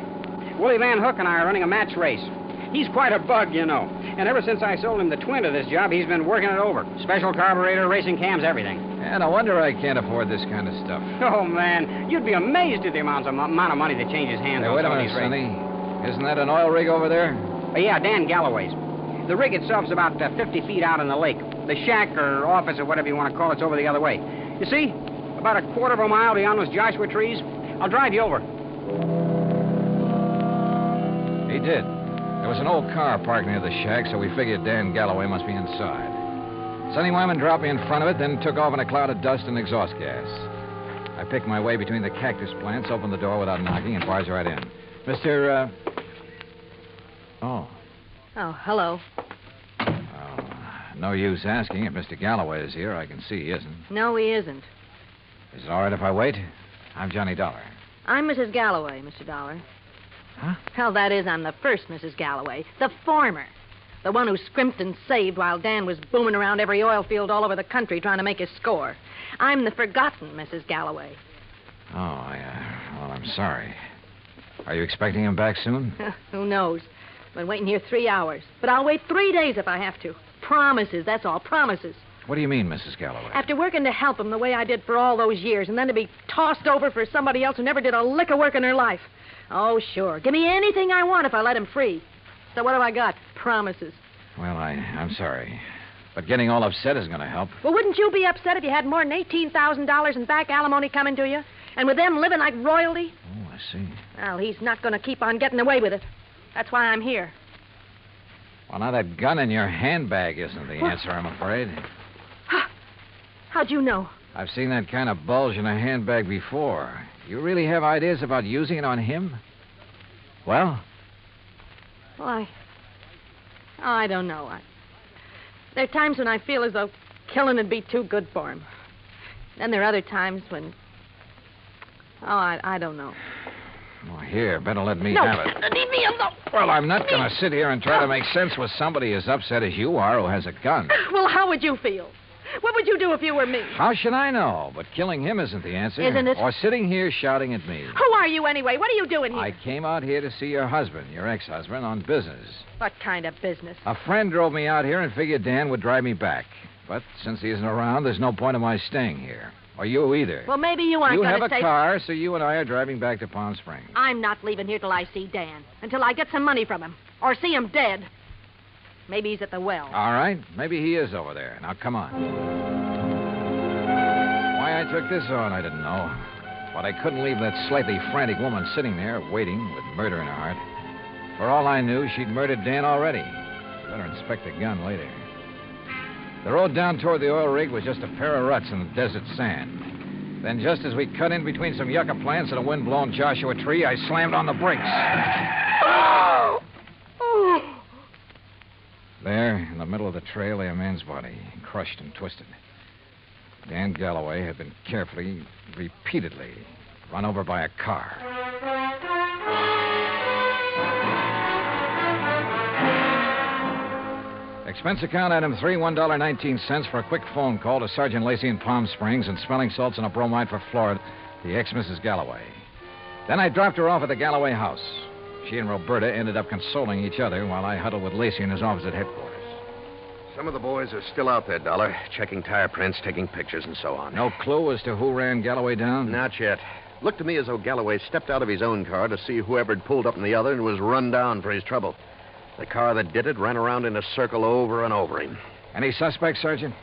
Willie Van Hook and I are running a match race. He's quite a bug, you know. And ever since I sold him the twin to this job, he's been working it over. Special carburetor, racing cams, everything. And no wonder I can't afford this kind of stuff. Oh, man. You'd be amazed at the amount of money that changes hands hey, on wait a some of minute, these races. Sonny. Isn't that an oil rig over there? Yeah, Dan Galloway's. The rig itself's about 50 feet out in the lake. The shack or office or whatever you want to call it's over the other way. You see? About a quarter of a mile beyond those Joshua trees. I'll drive you over. He did. There was an old car parked near the shack, so we figured Dan Galloway must be inside. Sonny Wyman dropped me in front of it, then took off in a cloud of dust and exhaust gas. I picked my way between the cactus plants, opened the door without knocking, and barged right in. Mr. Oh. Oh, hello. Oh, no use asking if Mr. Galloway is here. I can see he isn't. No, he isn't. Is it all right if I wait? I'm Johnny Dollar. I'm Mrs. Galloway, Mr. Dollar. Huh? Well, that is, I'm the first Mrs. Galloway. The former. The one who scrimped and saved while Dan was booming around every oil field all over the country trying to make his score. I'm the forgotten Mrs. Galloway. Oh, yeah. Well, I'm sorry. Are you expecting him back soon? Who knows? I've been waiting here 3 hours. But I'll wait 3 days if I have to. Promises, that's all, promises. What do you mean, Mrs. Galloway? After working to help him the way I did for all those years, and then to be tossed over for somebody else who never did a lick of work in her life. Oh, sure. Give me anything I want if I let him free. So what have I got? Promises. Well, I'm sorry. But getting all upset isn't going to help. Well, wouldn't you be upset if you had more than $18,000 in back alimony coming to you? And with them living like royalty? Oh, I see. Well, he's not going to keep on getting away with it. That's why I'm here. Well, now that gun in your handbag isn't the answer, I'm afraid. How'd you know? I've seen that kind of bulge in a handbag before. You really have ideas about using it on him? Well? Well, I don't know. There are times when I feel as though killing would be too good for him. Then there are other times when... I don't know. Well, here, better let me No, have it. leave me alone. Well, I'm not going to sit here and try to make sense with somebody as upset as you are who has a gun. Well, how would you feel? What would you do if you were me? How should I know? But killing him isn't the answer. Isn't it? Or sitting here shouting at me. Who are you anyway? What are you doing here? I came out here to see your husband, your ex-husband, on business. What kind of business? A friend drove me out here and figured Dan would drive me back. But since he isn't around, there's no point in my staying here. Or you either. Well, maybe you aren't You going have to a stay... car, so you and I are driving back to Palm Springs. I'm not leaving here till I see Dan. Until I get some money from him. Or see him dead. Maybe he's at the well. All right. Maybe he is over there. Now, come on. Why I took this on, I didn't know. But I couldn't leave that slightly frantic woman sitting there, waiting, with murder in her heart. For all I knew, she'd murdered Dan already. Better inspect the gun later. The road down toward the oil rig was just a pair of ruts in the desert sand. Then, just as we cut in between some yucca plants and a wind-blown Joshua tree, I slammed on the brakes. Oh! There, in the middle of the trail, lay a man's body, crushed and twisted. Dan Galloway had been carefully, repeatedly, run over by a car. Expense account item 3, $1.19 for a quick phone call to Sergeant Lacey in Palm Springs and smelling salts and a bromide for Florida, the ex-Mrs. Galloway. Then I dropped her off at the Galloway house. She and Roberta ended up consoling each other while I huddled with Lacey in his office at headquarters. Some of the boys are still out there, Dollar, checking tire prints, taking pictures, and so on. No clue as to who ran Galloway down? Not yet. Looked to me as though Galloway stepped out of his own car to see whoever had pulled up in the other and was run down for his trouble. The car that did it ran around in a circle over and over him. Any suspects, Sergeant?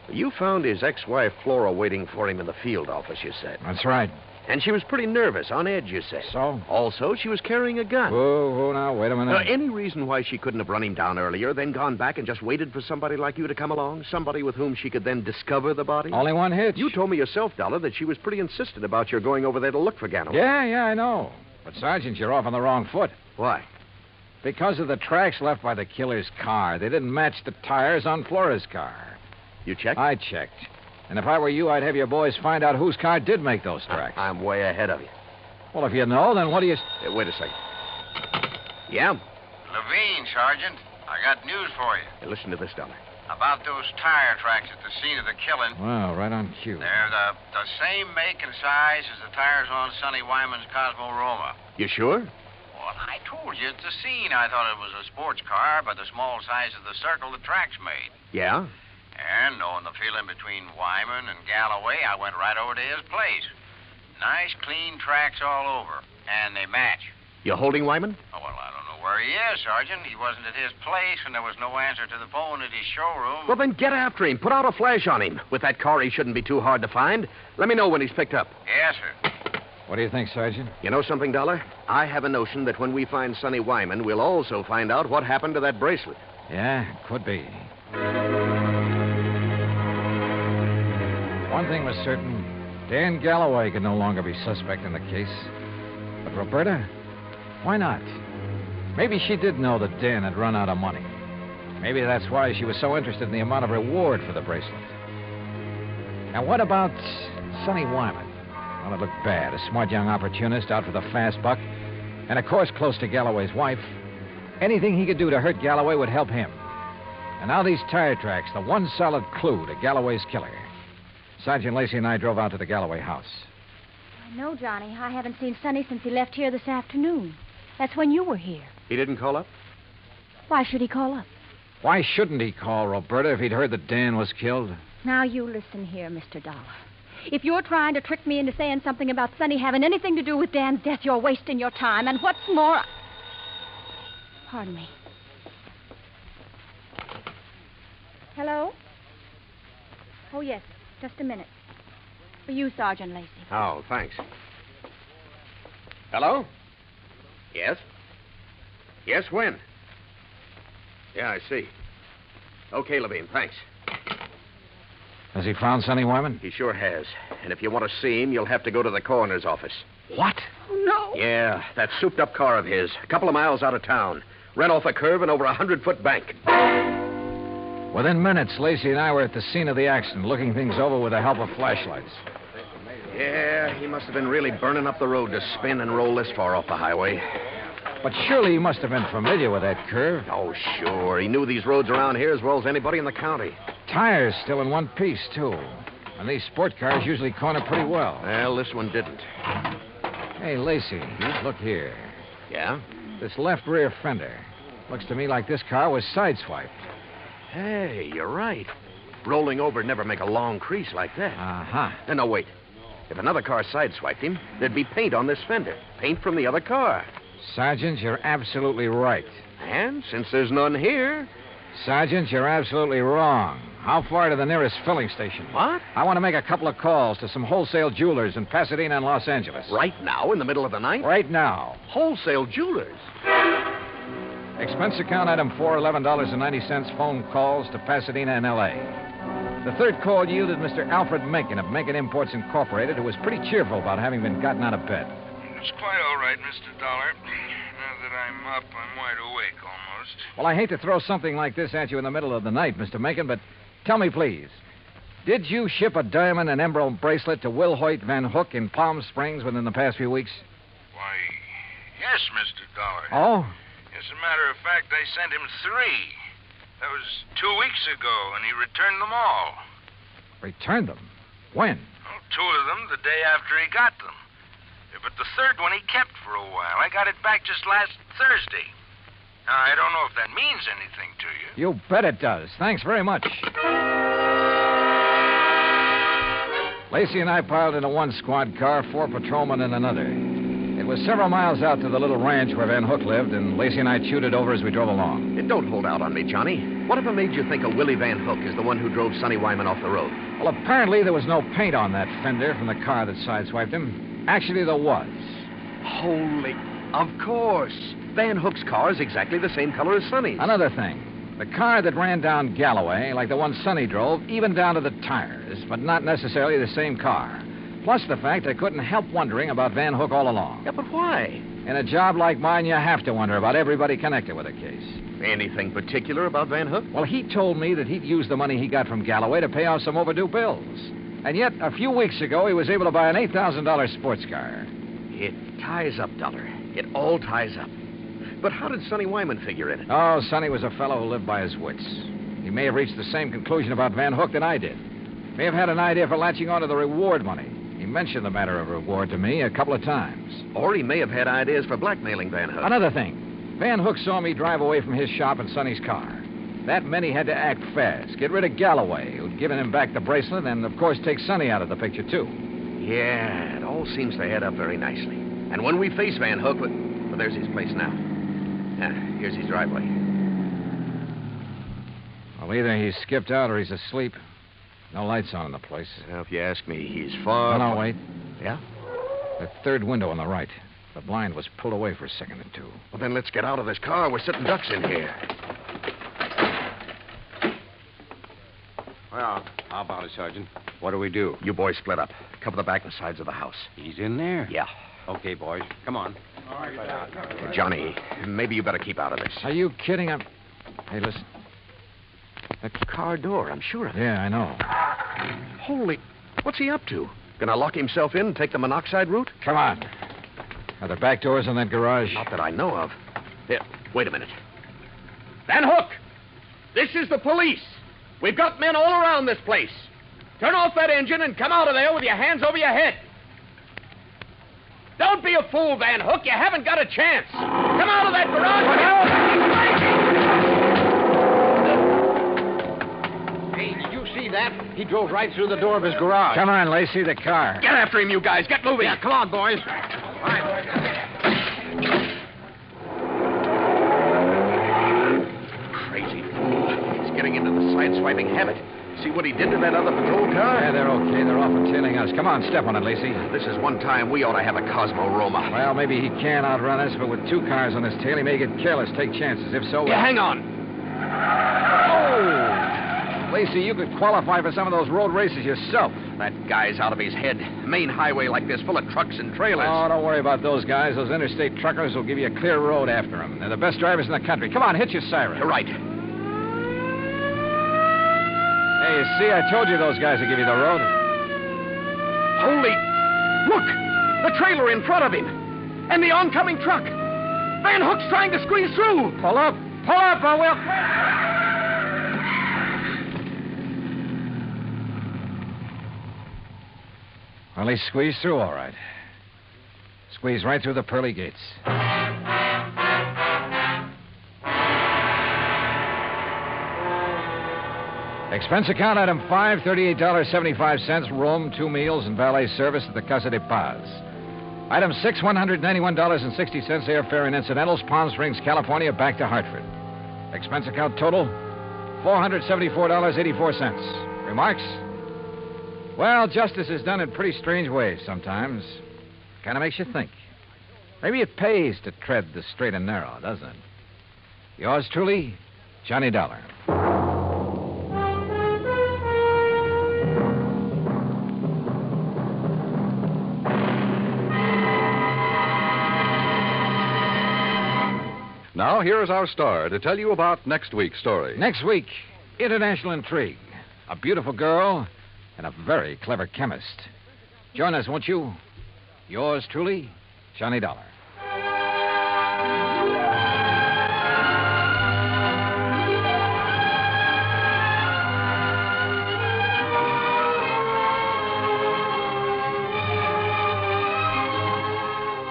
You found his ex-wife, Flora, waiting for him in the field office, you said. That's right. And she was pretty nervous, on edge, you said. So? Also, she was carrying a gun. Whoa, now, wait a minute. Any reason why she couldn't have run him down earlier, then gone back and just waited for somebody like you to come along? Somebody with whom she could then discover the body? Only one hitch. You told me yourself, Dollar, that she was pretty insistent about your going over there to look for Galloway. Yeah, I know. But, Sergeant, you're off on the wrong foot. Why? Because of the tracks left by the killer's car. They didn't match the tires on Flora's car. You checked? I checked. And if I were you, I'd have your boys find out whose car did make those tracks. I'm way ahead of you. Well, if you know, then what do you... Wait a second. Yeah? Levine, Sergeant. I got news for you. Hey, listen to this, Dollar. About those tire tracks at the scene of the killing. Well, right on cue. They're the same make and size as the tires on Sonny Wyman's Cosmo Roma. You sure? Well, I told you at the scene I thought it was a sports car by the small size of the circle the tracks made. Yeah? And knowing the feeling between Wyman and Galloway, I went right over to his place. Nice, clean tracks all over. And they match. You holding Wyman? Oh, well, I don't know where he is, Sergeant. He wasn't at his place, and there was no answer to the phone at his showroom. Well, then get after him. Put out a flash on him. With that car, he shouldn't be too hard to find. Let me know when he's picked up. Yes, sir. What do you think, Sergeant? You know something, Dollar? I have a notion that when we find Sonny Wyman, we'll also find out what happened to that bracelet. Yeah, could be. One thing was certain. Dan Galloway could no longer be suspect in the case. But Roberta? Why not? Maybe she did know that Dan had run out of money. Maybe that's why she was so interested in the amount of reward for the bracelet. And what about Sonny Wyman? Well, it looked bad. A smart young opportunist out for the fast buck. And, of course, close to Galloway's wife. Anything he could do to hurt Galloway would help him. And now these tire tracks, the one solid clue to Galloway's killer. Sergeant Lacey and I drove out to the Galloway house. No, Johnny. I haven't seen Sonny since he left here this afternoon. That's when you were here. He didn't call up? Why should he call up? Why shouldn't he call, Roberta, if he'd heard that Dan was killed? Now, you listen here, Mr. Dollar. If you're trying to trick me into saying something about Sonny having anything to do with Dan's death, you're wasting your time. And what's more... Pardon me. Hello? Oh, yes. Just a minute. For you, Sergeant Lacey. Oh, thanks. Hello? Yes? Yes, when? Yeah, I see. Okay, Levine, thanks. Has he found Sonny Wyman? He sure has. And if you want to see him, you'll have to go to the coroner's office. What? Oh, no. Yeah, that souped-up car of his, a couple of miles out of town. Ran off a curve and over a 100-foot bank. Within minutes, Lacey and I were at the scene of the accident, looking things over with the help of flashlights. Yeah, he must have been really burning up the road to spin and roll this far off the highway. But surely he must have been familiar with that curve. Oh, sure. He knew these roads around here as well as anybody in the county. Tires still in one piece, too. And these sport cars usually corner pretty well. Well, this one didn't. Hey, Lacey, look here. Yeah? This left rear fender. Looks to me like this car was sideswiped. Hey, you're right. Rolling over would never make a long crease like that. Uh-huh. No, wait. If another car sideswiped him, there'd be paint on this fender. Paint from the other car. Sergeant, you're absolutely right. And since there's none here... Sergeant, you're absolutely wrong. How far to the nearest filling station? What? I want to make a couple of calls to some wholesale jewelers in Pasadena and Los Angeles. Right now, in the middle of the night? Right now. Wholesale jewelers? Expense account item 4, $11.90, phone calls to Pasadena and L.A. The third call yielded Mr. Alfred Mencken of Mencken Imports Incorporated, who was pretty cheerful about having been gotten out of bed. It's quite all right, Mr. Dollar. Now that I'm up, I'm wide awake almost. Well, I hate to throw something like this at you in the middle of the night, Mr. Mencken, but tell me, please, did you ship a diamond and emerald bracelet to Will Hoyt Van Hook in Palm Springs within the past few weeks? Why, yes, Mr. Dollar. Oh? As a matter of fact, I sent him 3. That was 2 weeks ago, and he returned them all. Returned them? When? Well, 2 of them the day after he got them. But the third one he kept for a while. I got it back just last Thursday. Now, I don't know if that means anything to you. You bet it does. Thanks very much. Lacey and I piled into one squad car, 4 patrolmen in another. It was several miles out to the little ranch where Van Hook lived, and Lacey and I chewed it over as we drove along. Don't hold out on me, Johnny. Whatever made you think of Willie Van Hook is the one who drove Sonny Wyman off the road? Well, apparently there was no paint on that fender from the car that sideswiped him. Actually, there was. Holy... Of course. Van Hook's car is exactly the same color as Sonny's. Another thing. The car that ran down Galloway, like the one Sonny drove, even down to the tires, but not necessarily the same car. Plus the fact I couldn't help wondering about Van Hook all along. Yeah, but why? In a job like mine, you have to wonder about everybody connected with a case. Anything particular about Van Hook? Well, he told me that he'd used the money he got from Galloway to pay off some overdue bills. And yet, a few weeks ago, he was able to buy an $8,000 sports car. It ties up, Dollar. It all ties up. But how did Sonny Wyman figure in it? Oh, Sonny was a fellow who lived by his wits. He may have reached the same conclusion about Van Hook that I did. May have had an idea for latching onto the reward money. He mentioned the matter of reward to me a couple of times. Or he may have had ideas for blackmailing Van Hook. Another thing. Van Hook saw me drive away from his shop in Sonny's car. That meant he had to act fast, get rid of Galloway, who'd given him back the bracelet, and, of course, take Sonny out of the picture, too. Yeah, it all seems to add up very nicely. And when we face Van Hook, well, there's his place now. Here's his driveway. Well, either he's skipped out or he's asleep. No lights on in the place. Well, if you ask me, he's far... No, wait. Yeah? The third window on the right. The blind was pulled away for a second or two. Well, then let's get out of this car. We're sitting ducks in here. Well, how about it, Sergeant? What do we do? You boys split up. Cover the back and sides of the house. He's in there? Yeah. Okay, boys. Come on. Johnny, maybe you better keep out of this. Are you kidding? Hey, listen. The car door, I'm sure of it. Yeah, I know. Holy... What's he up to? Gonna lock himself in and take the monoxide route? Come on. Are there back doors in that garage? Not that I know of. Here, wait a minute. Van Hook! This is the police. We've got men all around this place. Turn off that engine and come out of there with your hands over your head. Don't be a fool, Van Hook. You haven't got a chance. Come out of that garage. that? He drove right through the door of his garage. Come on, Lacey, the car. Get after him, you guys. Get moving. Yeah, come on, boys. Crazy fool. He's getting into the side-swiping habit. See what he did to that other patrol car? Yeah, they're okay. They're often tailing us. Come on, step on it, Lacey. This is one time we ought to have a Cosmo Roma. Well, maybe he can outrun us, but with 2 cars on his tail, he may get careless, take chances. If so... Yeah, hang on. Oh! Lacey, you could qualify for some of those road races yourself. That guy's out of his head. Main highway like this, full of trucks and trailers. Oh, don't worry about those guys. Those interstate truckers will give you a clear road after them. They're the best drivers in the country. Come on, hit your siren. You're right. Hey, you see, I told you those guys would give you the road. Holy... Look! The trailer in front of him. And the oncoming truck. Van Hook's trying to squeeze through. Pull up. Pull up, or we'll... Well, he squeezed through all right. Squeezed right through the pearly gates. Expense account item 5, $38.75, room, 2 meals, and valet service at the Casa de Paz. Item 6, $191.60, airfare and incidentals, Palm Springs, California, back to Hartford. Expense account total, $474.84. Remarks? Well, justice is done in pretty strange ways sometimes. Kind of makes you think. Maybe it pays to tread the straight and narrow, doesn't it? Yours truly, Johnny Dollar. Now, here is our star to tell you about next week's story. Next week, International Intrigue. A beautiful girl and a very clever chemist. Join us, won't you? Yours truly, Johnny Dollar.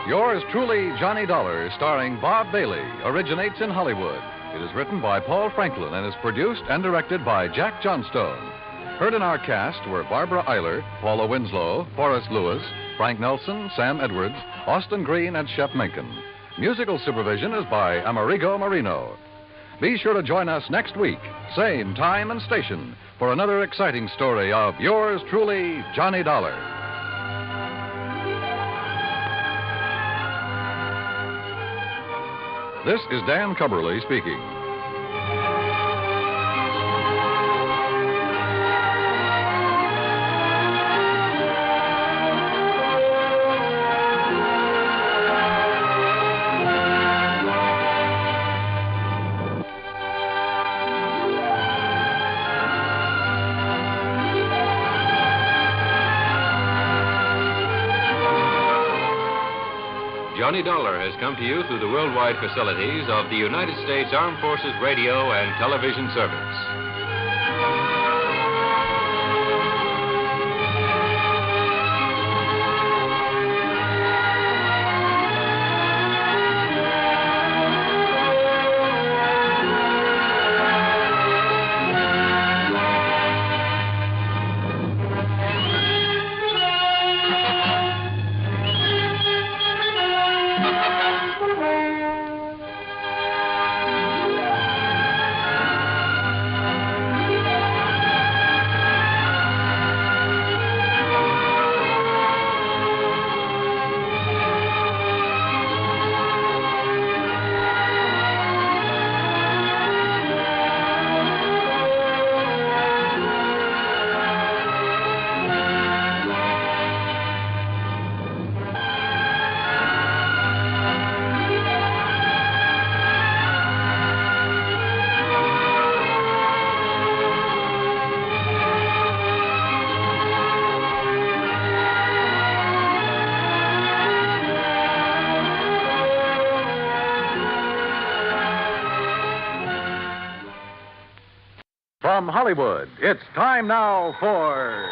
Yours truly, Johnny Dollar, starring Bob Bailey, originates in Hollywood. It is written by Paul Franklin and is produced and directed by Jack Johnstone. Heard in our cast were Barbara Eiler, Paula Winslow, Forrest Lewis, Frank Nelson, Sam Edwards, Austin Green, and Shep Menken. Musical supervision is by Amerigo Marino. Be sure to join us next week, same time and station, for another exciting story of yours truly, Johnny Dollar. This is Dan Cubberly speaking. Johnny Dollar has come to you through the worldwide facilities of the United States Armed Forces Radio and Television Service. From Hollywood, it's time now for...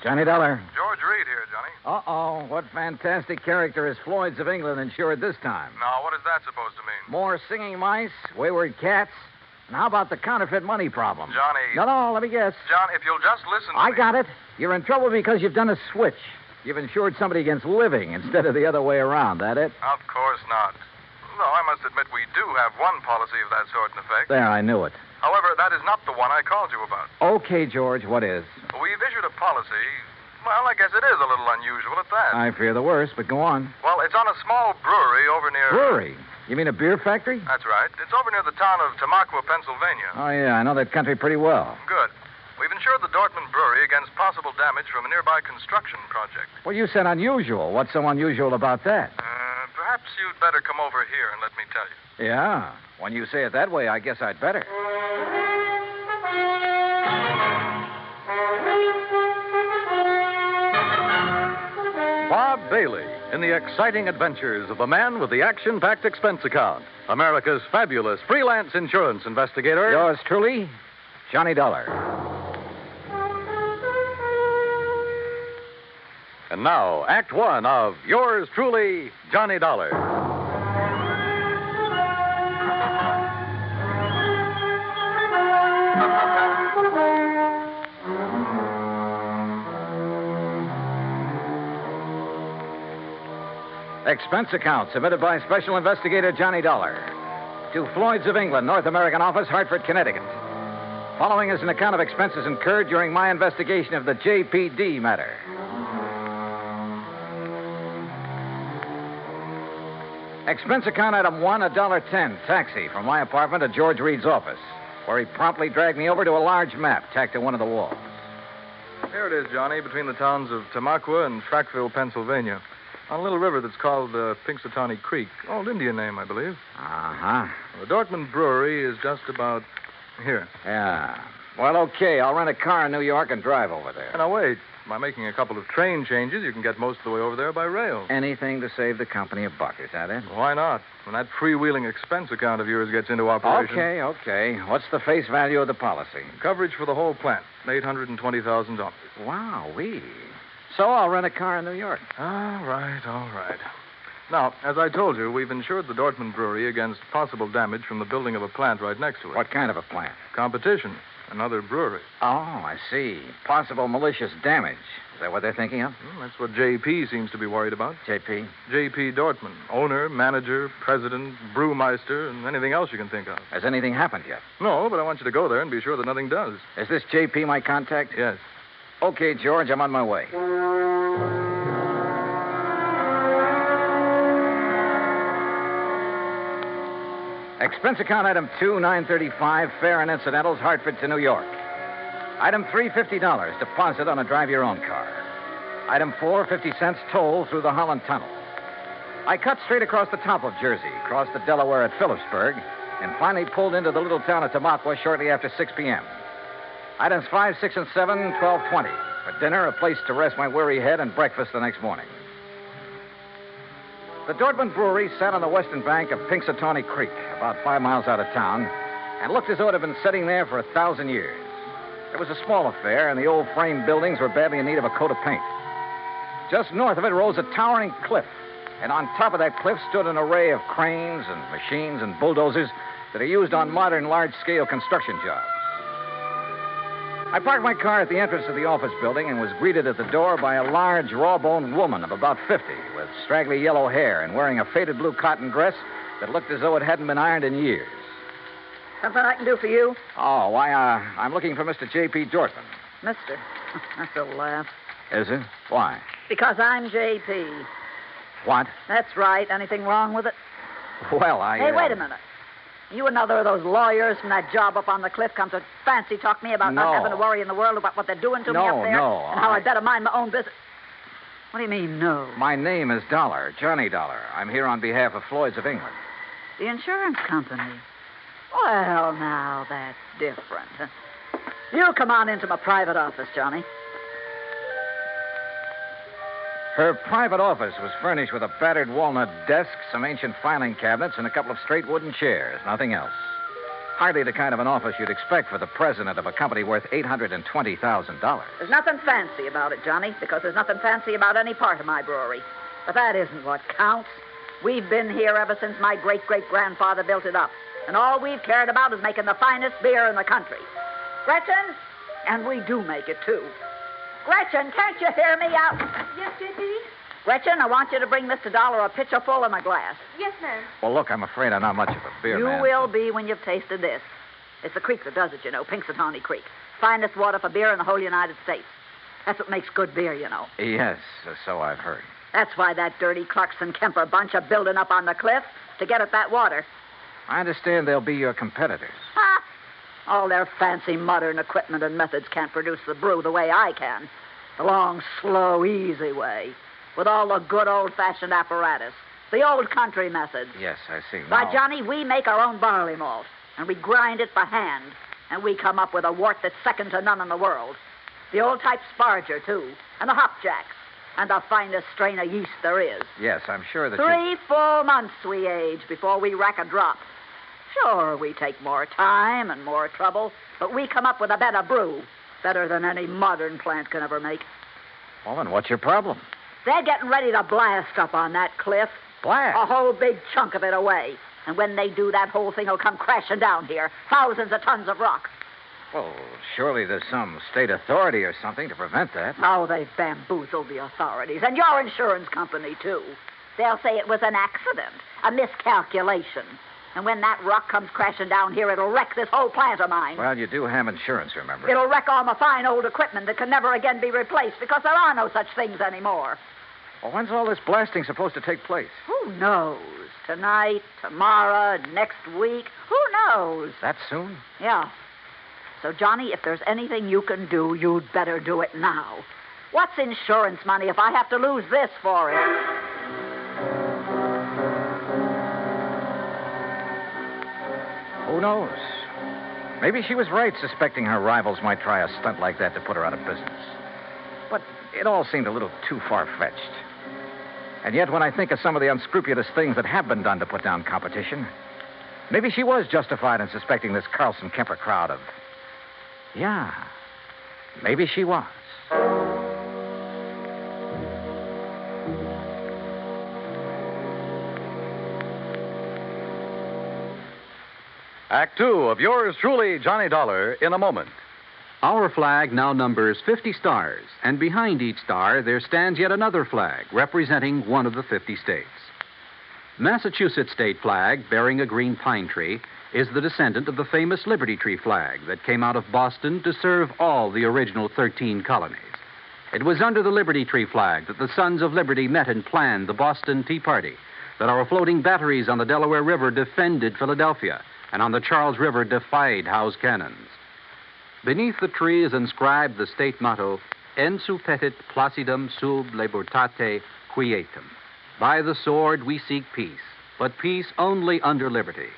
Johnny Dollar. George Reed here, Johnny. Uh-oh. What fantastic character is Floyd's of England insured this time? Now, what is that supposed to mean? More singing mice, wayward cats, And how about the counterfeit money problem? Johnny. No, let me guess. John, if you'll just listen to I me. got it. You're in trouble because you've done a switch. You've insured somebody against living instead of the other way around, that it? Of course not. Though I must admit we do have one policy of that sort in effect. There, I knew it. However, that is not the one I called you about. Okay, George, what is? We've issued a policy. Well, I guess it is a little unusual at that. I fear the worst, but go on. Well, it's on a small brewery over near... Brewery? You mean a beer factory? That's right. It's over near the town of Tamaqua, Pennsylvania. Oh, yeah, I know that country pretty well. Good. We've insured the Dortmund Brewery against possible damage from a nearby construction project. Well, you said unusual. What's so unusual about that? Perhaps you'd better come over here and let me tell you. Yeah. When you say it that way, I guess I'd better. Bob Bailey in the exciting adventures of the man with the action-packed expense account. America's fabulous freelance insurance investigator. Yours truly, Johnny Dollar. And now, Act One of yours truly, Johnny Dollar. Expense account submitted by Special Investigator Johnny Dollar to Floyd's of England, North American Office, Hartford, Connecticut. Following is an account of expenses incurred during my investigation of the JPD matter. Expense account item 1, $1.10, taxi from my apartment to George Reed's office, where he promptly dragged me over to a large map tacked to one of the walls. Here it is, Johnny, between the towns of Tamaqua and Frackville, Pennsylvania. On a little river that's called Pinxatawney Creek. Old Indian name, I believe. Uh-huh. The Dortmund Brewery is just about here. Yeah. Well, okay. I'll rent a car in New York and drive over there. Now, wait. By making a couple of train changes, you can get most of the way over there by rail. Anything to save the company a buck, is that it? Why not? When that freewheeling expense account of yours gets into operation. Okay. What's the face value of the policy? Coverage for the whole plant, $820,000. Wow-wee. So I'll rent a car in New York. All right. Now, as I told you, we've insured the Dortmund Brewery against possible damage from the building of a plant right next to it. What kind of a plant? Competition. Another brewery. Oh, I see. Possible malicious damage. Is that what they're thinking of? That's what JP seems to be worried about. JP? JP Dortmund. Owner, manager, president, brewmeister, and anything else you can think of. Has anything happened yet? No, but I want you to go there and be sure that nothing does. Is this JP my contact? Yes. Okay, George, I'm on my way. Expense account item 2, $935, fare and incidentals, Hartford to New York. Item 3, $50, deposit on a drive-your-own car. Item 4, 50 cents toll through the Holland Tunnel. I cut straight across the top of Jersey, crossed the Delaware at Phillipsburg, and finally pulled into the little town of Tamaqua shortly after 6 p.m. Items 5, 6, and 7, $12.20. For dinner, a place to rest my weary head, and breakfast the next morning. The Dortmund Brewery sat on the western bank of Pinxatawney Creek, about 5 miles out of town, and looked as though it had been sitting there for 1,000 years. It was a small affair, and the old frame buildings were badly in need of a coat of paint. Just north of it rose a towering cliff, and on top of that cliff stood an array of cranes and machines and bulldozers that are used on modern large-scale construction jobs. I parked my car at the entrance of the office building and was greeted at the door by a large, raw-boned woman of about 50 with straggly yellow hair and wearing a faded blue cotton dress that looked as though it hadn't been ironed in years. Something I can do for you? Oh, why, I'm looking for Mr. J.P. Dortmund. Mister. That's a laugh. Is it? Why? Because I'm J.P. What? That's right. Anything wrong with it? Well, Hey, wait a minute. You another of those lawyers from that job up on the cliff come to fancy talk me about not having to worry in the world about what they're doing to me up there? No, and how I better mind my own business. What do you mean, no? My name is Dollar, Johnny Dollar. I'm here on behalf of Floyd's of England. The insurance company? Well, now, that's different. You come on into my private office, Johnny. Her private office was furnished with a battered walnut desk, some ancient filing cabinets, and a couple of straight wooden chairs. Nothing else. Hardly the kind of an office you'd expect for the president of a company worth $820,000. There's nothing fancy about it, Johnny, because there's nothing fancy about any part of my brewery. But that isn't what counts. We've been here ever since my great-great-grandfather built it up. And all we've cared about is making the finest beer in the country. Gretchen? And we do make it, too. Gretchen, can't you hear me out? Yes, J.P.? Gretchen, I want you to bring Mr. Dollar a pitcher full and a glass. Yes, ma'am. Well, look, I'm afraid I'm not much of a beer You man. will be when you've tasted this. It's the creek that does it, you know, Pinxatawny Creek. Finest water for beer in the whole United States. That's what makes good beer, you know. Yes, so I've heard. That's why that dirty Clarkson Kemper bunch are building up on the cliff to get at that water. I understand they'll be your competitors. Ha! All their fancy modern equipment and methods can't produce the brew the way I can. The long, slow, easy way. With all the good old-fashioned apparatus. The old country methods. Yes, I see. Why, Johnny, we make our own barley malt, and we grind it by hand, and we come up with a wort that's second to none in the world. The old-type Sparger, too, and the hopjacks, and the finest strain of yeast there is. Yes, I'm sure that 3 full months we age before we rack a drop. Sure, we take more time and more trouble, but we come up with a better brew, better than any modern plant can ever make. Well, then what's your problem? They're getting ready to blast up on that cliff. Blast? A whole big chunk of it away. And when they do, that whole thing will come crashing down here. Thousands of tons of rock. Well, surely there's some state authority or something to prevent that. Oh, they've bamboozled the authorities. And your insurance company, too. They'll say it was an accident, a miscalculation. And when that rock comes crashing down here, it'll wreck this whole plant of mine. Well, you do have insurance, remember? It'll wreck all my fine old equipment that can never again be replaced because there are no such things anymore. Well, when's all this blasting supposed to take place? Who knows? Tonight, tomorrow, next week. Who knows? That soon? Yeah. So, Johnny, if there's anything you can do, you'd better do it now. What's insurance money if I have to lose this for it? Who knows? Maybe she was right suspecting her rivals might try a stunt like that to put her out of business. But it all seemed a little too far-fetched. And yet, when I think of some of the unscrupulous things that have been done to put down competition, maybe she was justified in suspecting this Carlson Kemper crowd of... Yeah, maybe she was. Act 2 of yours truly, Johnny Dollar, in a moment. Our flag now numbers 50 stars, and behind each star there stands yet another flag representing one of the 50 states. Massachusetts state flag, bearing a green pine tree, is the descendant of the famous Liberty Tree flag that came out of Boston to serve all the original 13 colonies. It was under the Liberty Tree flag that the Sons of Liberty met and planned the Boston Tea Party, that our floating batteries on the Delaware River defended Philadelphia, and on the Charles River defied Howe's cannons. Beneath the tree is inscribed the state motto, Ensu petit placidum sub libertate quietum. By the sword we seek peace, but peace only under liberty.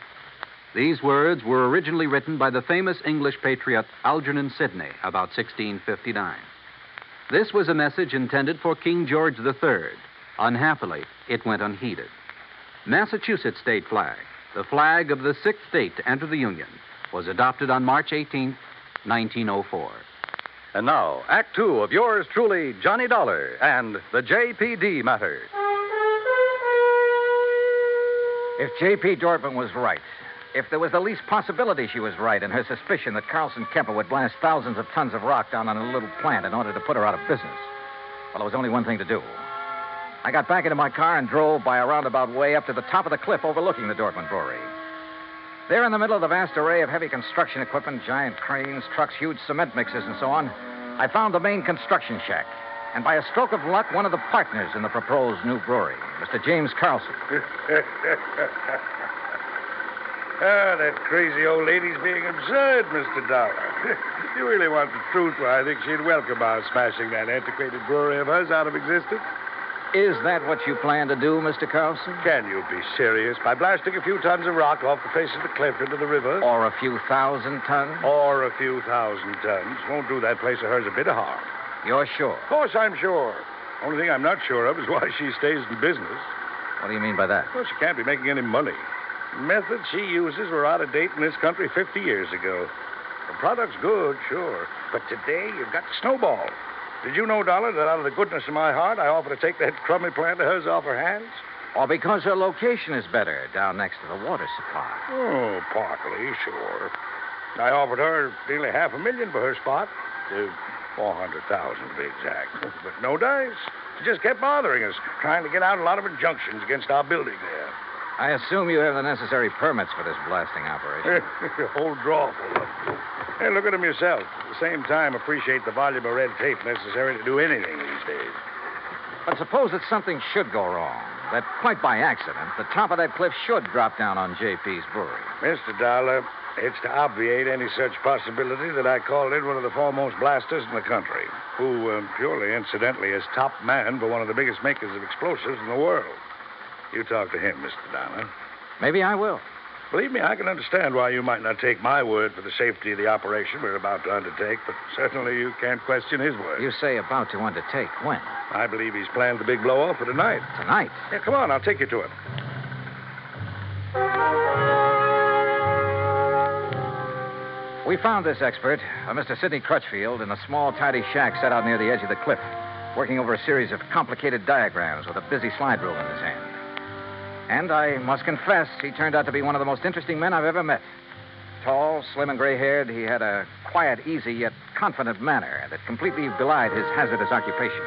These words were originally written by the famous English patriot Algernon Sidney about 1659. This was a message intended for King George III. Unhappily, it went unheeded. Massachusetts state flag, the flag of the sixth state to enter the Union, was adopted on March 18th, 1904. And now, Act 2 of yours truly, Johnny Dollar, and the JPD matter. If J.P. Dortmund was right, if there was the least possibility she was right in her suspicion that Carlson Kemper would blast thousands of tons of rock down on a little plant in order to put her out of business, well, there was only one thing to do. I got back into my car and drove by a roundabout way up to the top of the cliff overlooking the Dortmund Brewery. There in the middle of the vast array of heavy construction equipment, giant cranes, trucks, huge cement mixers, and so on, I found the main construction shack. And by a stroke of luck, one of the partners in the proposed new brewery, Mr. James Carlson. That crazy old lady's being absurd, Mr. Dollar. If you really want the truth, well, I think she'd welcome our smashing that antiquated brewery of hers out of existence. Is that what you plan to do, Mr. Carlson? Can you be serious? By blasting a few tons of rock off the face of the cliff into the river? Or a few thousand tons? Or a few thousand tons. Won't do that place of hers a bit of harm. You're sure? Of course I'm sure. Only thing I'm not sure of is why she stays in business. What do you mean by that? Well, she can't be making any money. The methods she uses were out of date in this country 50 years ago. The product's good, sure. But today, you've got to snowball. Did you know, Dollar, that out of the goodness of my heart, I offer to take that crummy plant of hers off her hands? Or because her location is better down next to the water supply? Oh, partly, sure. I offered her nearly $500,000 for her spot. 400,000 to be exact. But no dice. She just kept bothering us, trying to get out a lot of injunctions against our building there. I assume you have the necessary permits for this blasting operation. A whole drawer full of them. Hey, look at them yourself. At the same time, appreciate the volume of red tape necessary to do anything these days. But suppose that something should go wrong, that quite by accident, the top of that cliff should drop down on JP's brewery. Mr. Dollar, it's to obviate any such possibility that I called in one of the foremost blasters in the country, who, purely incidentally, is top man for one of the biggest makers of explosives in the world. You talk to him, Mr. Dollar. Maybe I will. Believe me, I can understand why you might not take my word for the safety of the operation we're about to undertake, but certainly you can't question his word. You say about to undertake. When? I believe he's planned the big blow-off for tonight. Tonight? Yeah, come on, I'll take you to him. We found this expert, Mr. Sidney Crutchfield, in a small, tidy shack set out near the edge of the cliff, working over a series of complicated diagrams with a busy slide rule in his hand. And I must confess, he turned out to be one of the most interesting men I've ever met. Tall, slim, and gray-haired, he had a quiet, easy, yet confident manner that completely belied his hazardous occupation.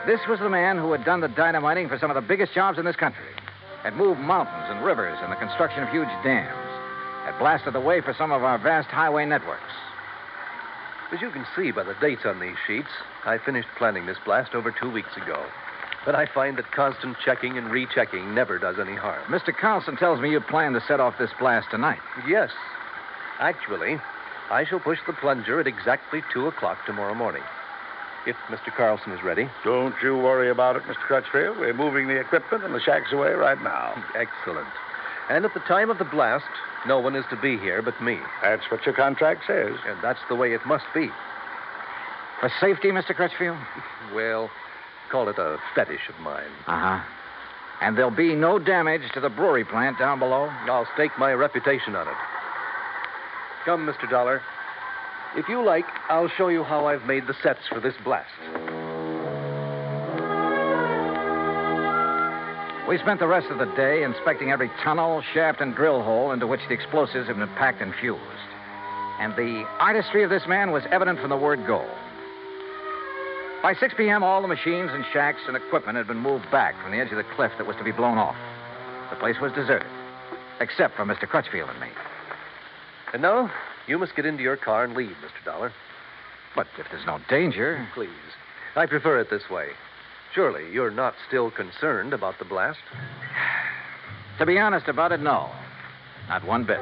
This was the man who had done the dynamiting for some of the biggest jobs in this country, had moved mountains and rivers in the construction of huge dams, had blasted the way for some of our vast highway networks. As you can see by the dates on these sheets, I finished planning this blast over 2 weeks ago. But I find that constant checking and rechecking never does any harm. Mr. Carlson tells me you plan to set off this blast tonight. Yes. Actually, I shall push the plunger at exactly 2 o'clock tomorrow morning. If Mr. Carlson is ready. Don't you worry about it, Mr. Crutchfield. We're moving the equipment and the shack's away right now. Excellent. And at the time of the blast, no one is to be here but me. That's what your contract says. And that's the way it must be. For safety, Mr. Crutchfield? Well, call it a fetish of mine. Uh-huh. And there'll be no damage to the brewery plant down below? I'll stake my reputation on it. Come, Mr. Dollar. If you like, I'll show you how I've made the sets for this blast. We spent the rest of the day inspecting every tunnel, shaft, and drill hole into which the explosives had been packed and fused. And the artistry of this man was evident from the word go. By 6 p.m., all the machines and shacks and equipment had been moved back from the edge of the cliff that was to be blown off. The place was deserted, except for Mr. Crutchfield and me. And now, you must get into your car and leave, Mr. Dollar. But if there's no danger... Please. I prefer it this way. Surely you're not still concerned about the blast? To be honest about it, no. Not one bit.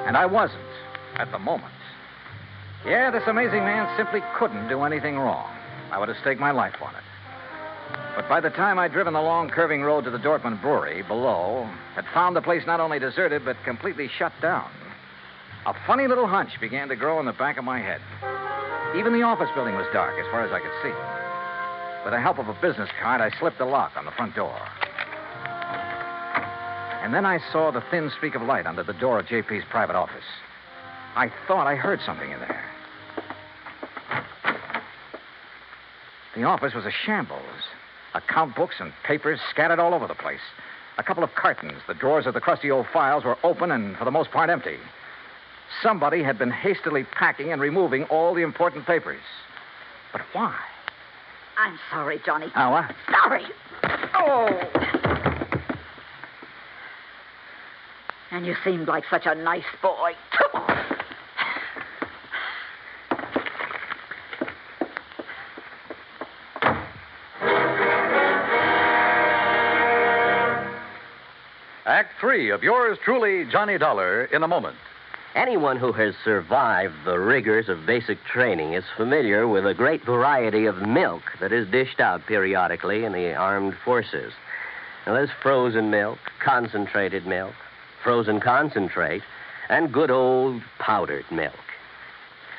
And I wasn't, at the moment. Yeah, this amazing man simply couldn't do anything wrong. I would have staked my life on it. But by the time I'd driven the long, curving road to the Dortmund Brewery below, had found the place not only deserted, but completely shut down, a funny little hunch began to grow in the back of my head. Even the office building was dark as far as I could see. With the help of a business card, I slipped the lock on the front door. And then I saw the thin streak of light under the door of JP's private office. I thought I heard something in there. The office was a shambles. Account books and papers scattered all over the place. A couple of cartons. The drawers of the crusty old files were open and, for the most part, empty. Somebody had been hastily packing and removing all the important papers. But why? I'm sorry, Johnny. Oh, what? Sorry. Oh. And you seemed like such a nice boy. Act 3 of yours truly, Johnny Dollar, in a moment. Anyone who has survived the rigors of basic training is familiar with a great variety of milk that is dished out periodically in the armed forces. Now, there's frozen milk, concentrated milk, frozen concentrate, and good old powdered milk.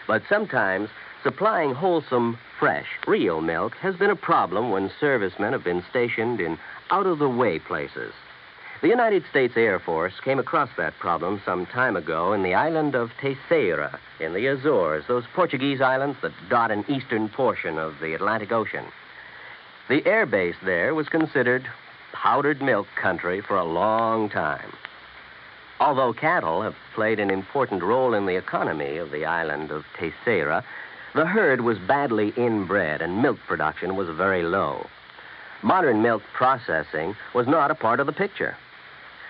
But sometimes supplying wholesome, fresh, real milk has been a problem when servicemen have been stationed in out-of-the-way places. The United States Air Force came across that problem some time ago in the island of Terceira in the Azores, those Portuguese islands that dot an eastern portion of the Atlantic Ocean. The air base there was considered powdered milk country for a long time. Although cattle have played an important role in the economy of the island of Terceira, the herd was badly inbred and milk production was very low. Modern milk processing was not a part of the picture.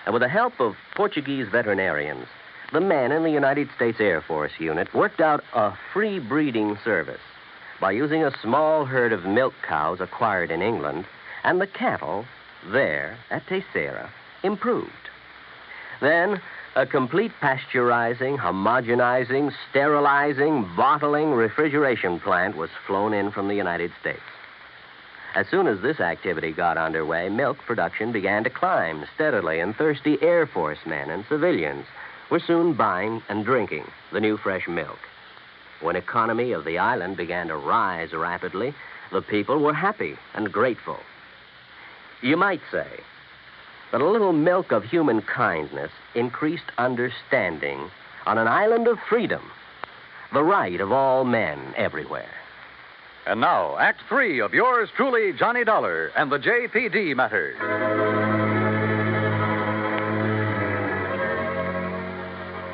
And with the help of Portuguese veterinarians, the men in the United States Air Force unit worked out a free breeding service by using a small herd of milk cows acquired in England and the cattle there at Terceira improved. Then, a complete pasteurizing, homogenizing, sterilizing, bottling, refrigeration plant was flown in from the United States. As soon as this activity got underway, milk production began to climb steadily, and thirsty Air Force men and civilians were soon buying and drinking the new fresh milk. When economy of the island began to rise rapidly, the people were happy and grateful. You might say that a little milk of human kindness increased understanding on an island of freedom, the right of all men everywhere. And now, Act 3 of yours truly, Johnny Dollar, and the JPD matter.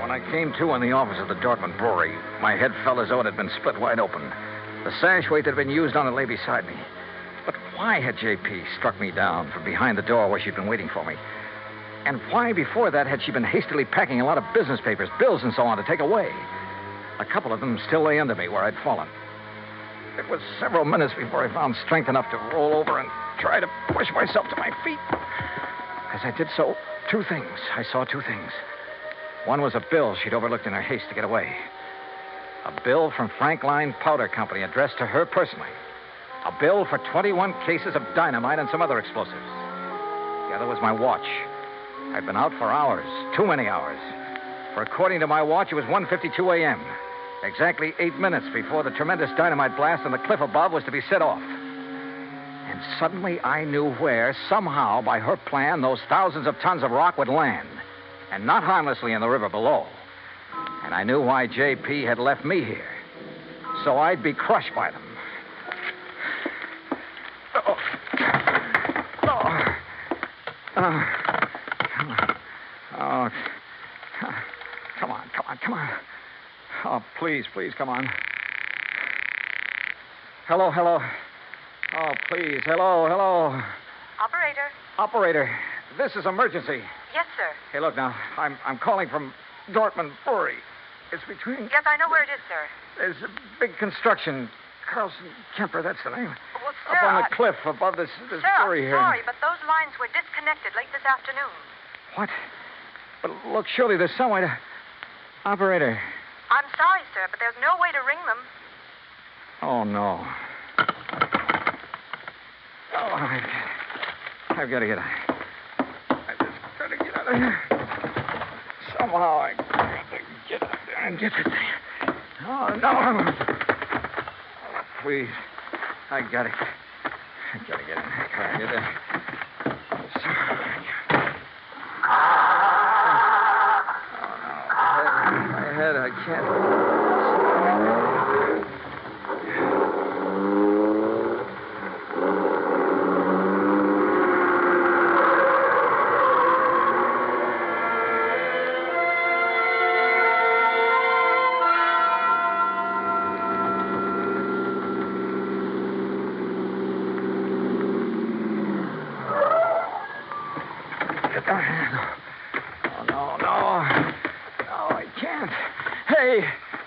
When I came to in the office of the Dortmund Brewery, my head felt as though it had been split wide open. The sash weight that had been used on it lay beside me. But why had J.P. struck me down from behind the door where she'd been waiting for me? And why, before that, had she been hastily packing a lot of business papers, bills, and so on to take away? A couple of them still lay under me where I'd fallen. It was several minutes before I found strength enough to roll over and try to push myself to my feet. As I did so, I saw two things. One was a bill she'd overlooked in her haste to get away. A bill from Frankline Powder Company addressed to her personally. A bill for 21 cases of dynamite and some other explosives. The other was my watch. I'd been out for hours, too many hours. For according to my watch, it was 1:52 a.m., exactly 8 minutes before the tremendous dynamite blast on the cliff above was to be set off. And suddenly I knew where, somehow, by her plan, those thousands of tons of rock would land, and not harmlessly in the river below. And I knew why J.P. had left me here, so I'd be crushed by them. Come on. Oh, please, come on. Hello. Oh, please, hello. Operator, this is emergency. Yes, sir. Hey, look now, I'm calling from Dortmund Brewery. It's between... Yes, I know where it is, sir. There's a big construction. Carlson Kemper, that's the name. Well, sir, up on the cliff above this sir, brewery here. I'm sorry, but those lines were disconnected late this afternoon. What? But look, surely there's some way to... Operator. I'm sorry, sir, but there's no way to ring them. Oh, no. Oh, I've got to get out. I just got to get out of here. Somehow I got to get out there and get it. Oh, no. Please. I got to get in. Get in. My head, I can't.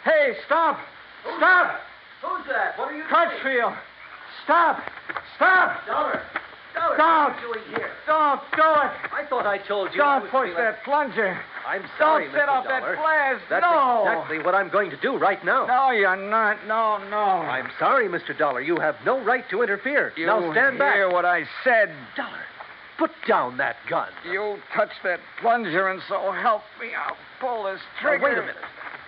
Hey, stop! Stop! Who's that? What are you Crutchfield! Stop! Stop! Dollar, Don't! what are you doing here? Don't do it! I thought I told you. Don't push that plunger. I'm sorry, Don't set Mr. off that Dollar. blast. That's no! exactly what I'm going to do right now. No, you're not. No. I'm sorry, Mr. Dollar. You have no right to interfere. You now stand back. hear what I said. Dollar, put down that gun. You touch that plunger, and so help me, I'll pull this trigger. Now, wait a minute.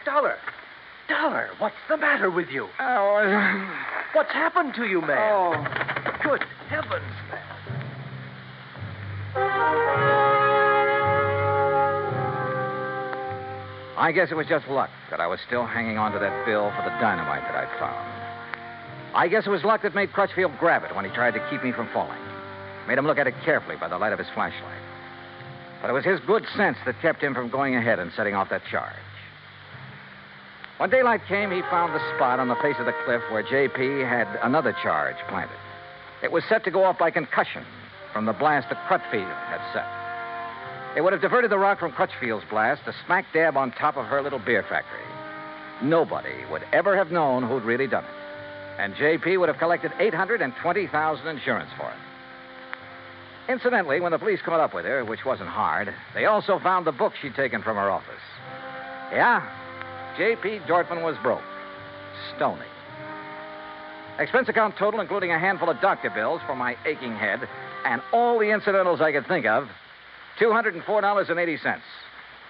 Dollar, what's the matter with you? Oh, what's happened to you, man? Oh. Good heavens, man. I guess it was just luck that I was still hanging on to that bill for the dynamite that I'd found. I guess it was luck that made Crutchfield grab it when he tried to keep me from falling. Made him look at it carefully by the light of his flashlight. But it was his good sense that kept him from going ahead and setting off that charge. When daylight came, he found the spot on the face of the cliff where J.P. had another charge planted. It was set to go off by concussion from the blast that Crutchfield had set. It would have diverted the rock from Crutchfield's blast to smack dab on top of her little beer factory. Nobody would ever have known who'd really done it. And J.P. would have collected $820,000 insurance for it. Incidentally, when the police caught up with her, which wasn't hard, they also found the book she'd taken from her office. Yeah, J.P. Dortmund was broke. Stony. Expense account total, including a handful of doctor bills for my aching head and all the incidentals I could think of, $204.80.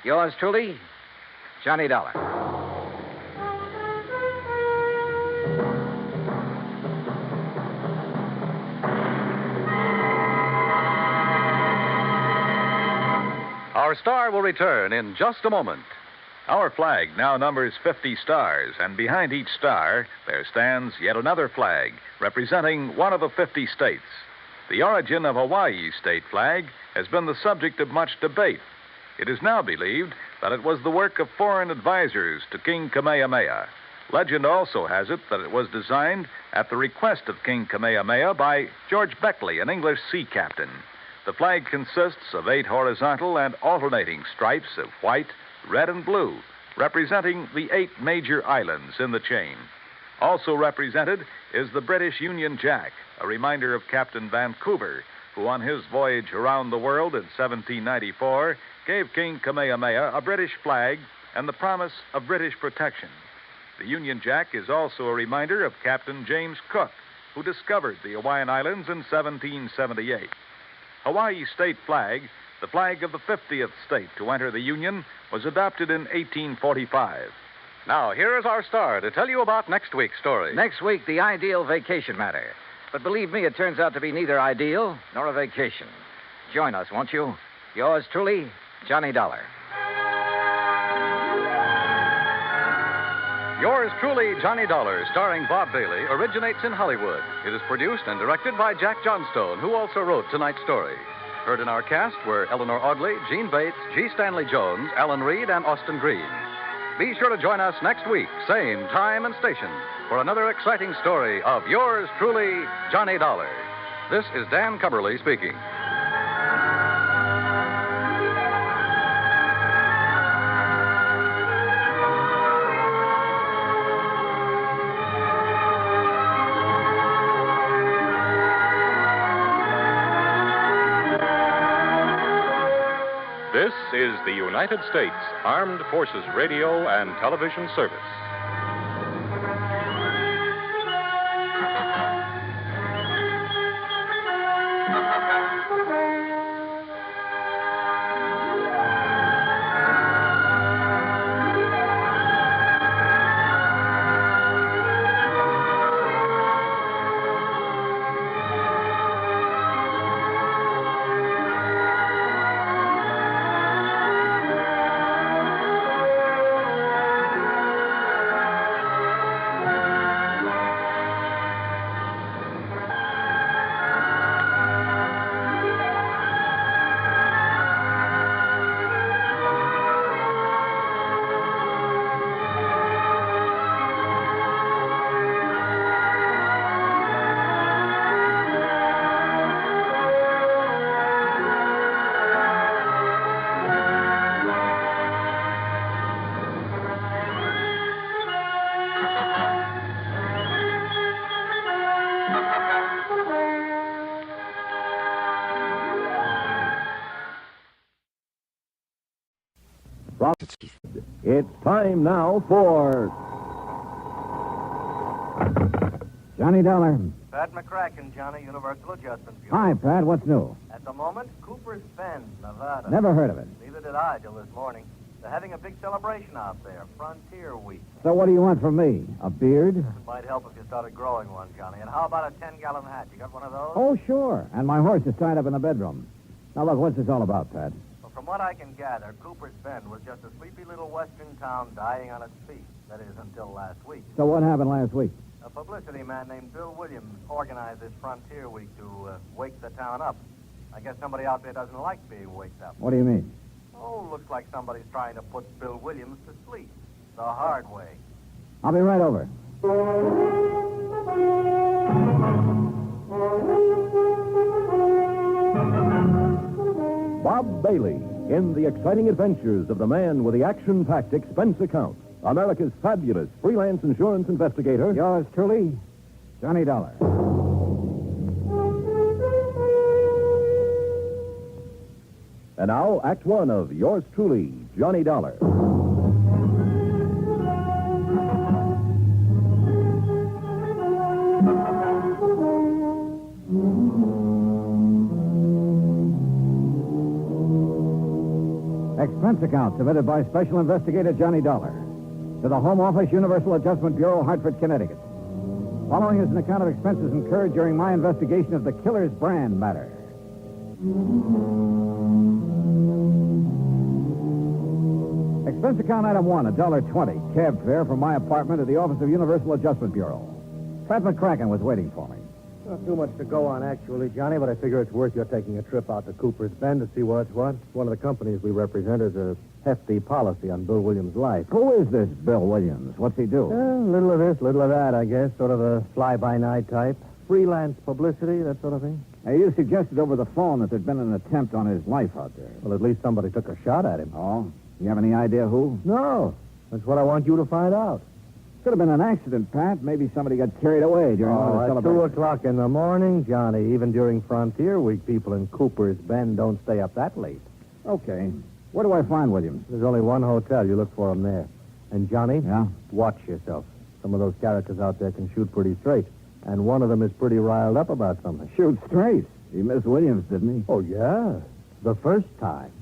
Yours truly, Johnny Dollar. Our star will return in just a moment. Our flag now numbers 50 stars, and behind each star there stands yet another flag representing one of the 50 states. The origin of Hawaii's state flag has been the subject of much debate. It is now believed that it was the work of foreign advisors to King Kamehameha. Legend also has it that it was designed at the request of King Kamehameha by George Beckley, an English sea captain. The flag consists of 8 horizontal and alternating stripes of white, red, and blue, representing the 8 major islands in the chain. Also represented is the British Union Jack, a reminder of Captain Vancouver, who on his voyage around the world in 1794 gave King Kamehameha a British flag and the promise of British protection. The Union Jack is also a reminder of Captain James Cook, who discovered the Hawaiian Islands in 1778. Hawaii's state flag, the flag of the 50th state to enter the Union, was adopted in 1845. Now, here is our star to tell you about next week's story. Next week, the ideal vacation matter. But believe me, it turns out to be neither ideal nor a vacation. Join us, won't you? Yours truly, Johnny Dollar. Yours truly, Johnny Dollar, starring Bob Bailey, originates in Hollywood. It is produced and directed by Jack Johnstone, who also wrote tonight's story. Heard in our cast were Eleanor Audley, Gene Bates, G. Stanley Jones, Alan Reed, and Austin Green. Be sure to join us next week, same time and station, for another exciting story of yours truly, Johnny Dollar. This is Dan Cumberly speaking. This is the United States Armed Forces Radio and Television Service. It's time now for Johnny Dollar. Pat McCracken, Johnny, Universal Adjustment Bureau. Hi, Pat. What's new? At the moment, Cooper's Bend, Nevada. Never heard of it. Neither did I till this morning. They're having a big celebration out there, Frontier Week. So what do you want from me? A beard? It might help if you started growing one, Johnny. And how about a 10-gallon hat? You got one of those? Oh, sure. And my horse is tied up in the bedroom. Now, look, what's this all about, Pat? Well, from what I can gather, Cooper's Bend was just a sleepy little western town dying on its feet. That is, until last week. So what happened last week? A publicity man named Bill Williams organized this Frontier Week to wake the town up. I guess somebody out there doesn't like being waked up. What do you mean? Oh, looks like somebody's trying to put Bill Williams to sleep. The hard way. I'll be right over. Bob Bailey in the exciting adventures of the man with the action-packed expense account. America's fabulous freelance insurance investigator. Yours truly, Johnny Dollar. And now, Act One of yours truly, Johnny Dollar. Expense account submitted by Special Investigator Johnny Dollar to the Home Office, Universal Adjustment Bureau, Hartford, Connecticut. Following is an account of expenses incurred during my investigation of the killer's brand matter. Expense account item one, $1.20, cab fare from my apartment to the office of Universal Adjustment Bureau. Pat McCracken was waiting for me. Not too much to go on, actually, Johnny, but I figure it's worth your taking a trip out to Cooper's Bend to see what's what. One of the companies we represent has a hefty policy on Bill Williams' life. Who is this Bill Williams? What's he do? Little of this, little of that, I guess. Sort of a fly-by-night type. Freelance publicity, that sort of thing. Hey, you suggested over the phone that there'd been an attempt on his life out there. Well, at least somebody took a shot at him. Oh? You have any idea who? No. That's what I want you to find out. Could have been an accident, Pat. Maybe somebody got carried away during one of the at celebrations. 2 o'clock in the morning, Johnny. Even during Frontier Week, people in Cooper's Bend don't stay up that late. Okay. Where do I find Williams? There's only one hotel. You look for him there. And, Johnny? Yeah? Watch yourself. Some of those characters out there can shoot pretty straight. And one of them is pretty riled up about something. Shoot straight. He missed Williams, didn't he? Oh, yeah. The first time.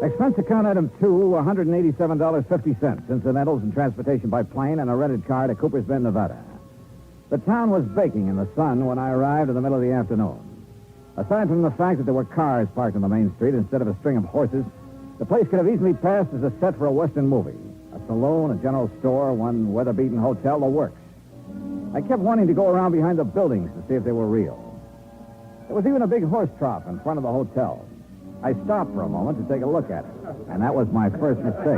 Expense account item 2, $187.50. Incidentals and transportation by plane and a rented car to Cooper's Bend, Nevada. The town was baking in the sun when I arrived in the middle of the afternoon. Aside from the fact that there were cars parked on the main street instead of a string of horses, the place could have easily passed as a set for a Western movie. A saloon, a general store, one weather-beaten hotel, the works. I kept wanting to go around behind the buildings to see if they were real. There was even a big horse trough in front of the hotel. I stopped for a moment to take a look at it, and that was my first mistake.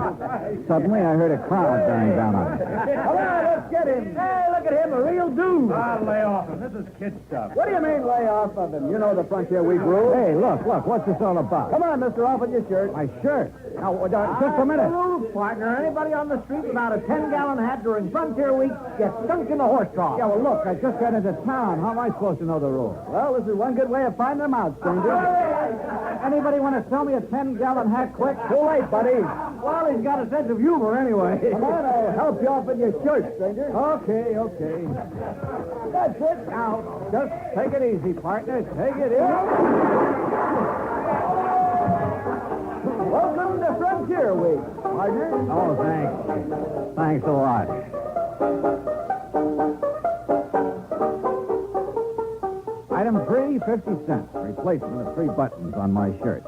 Suddenly, I heard a crowd bearing down on me. All right, let's get him. Hey, look at him, a real dude. I'll lay off him. This is kid stuff. What do you mean, lay off of him? You know the Frontier Week rule. Hey, look, what's this all about? Come on, mister, off with your shirt. My shirt? Now, just a minute. The rules, partner. Anybody on the street without a 10-gallon hat during Frontier Week gets sunk in the horse trough. Yeah, well, look, I just got into town. How am I supposed to know the rules? Well, this is one good way of finding them out, stranger. Anybody want to sell me a 10-gallon hat quick? Too late, buddy. Well, he's got a sense of humor anyway. Come on, I'll help you off with your shirt, stranger. Okay. That's it. Now, just take it easy, partner. Take it easy. Welcome to Frontier Week, partner. Oh, thanks. Thanks a lot. Item 3, 50 cents. Replacement of 3 buttons on my shirt.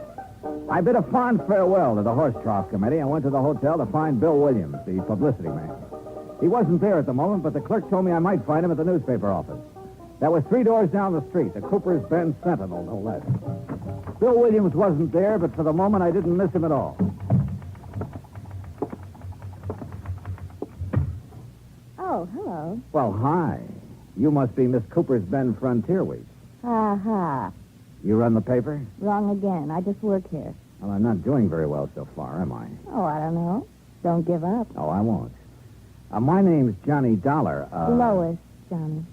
I bid a fond farewell to the horse trough committee and went to the hotel to find Bill Williams, the publicity man. He wasn't there at the moment, but the clerk told me I might find him at the newspaper office. That was 3 doors down the street, the Cooper's Bend Sentinel, no less. Bill Williams wasn't there, but for the moment I didn't miss him at all. Oh, hello. Well, hi. You must be Miss Cooper's Bend Frontier Week. Ha. You run the paper? Wrong again. I just work here. Well, I'm not doing very well so far, am I? Oh, I don't know. Don't give up. Oh, I won't. My name's Johnny Dollar. Lois, Johnny.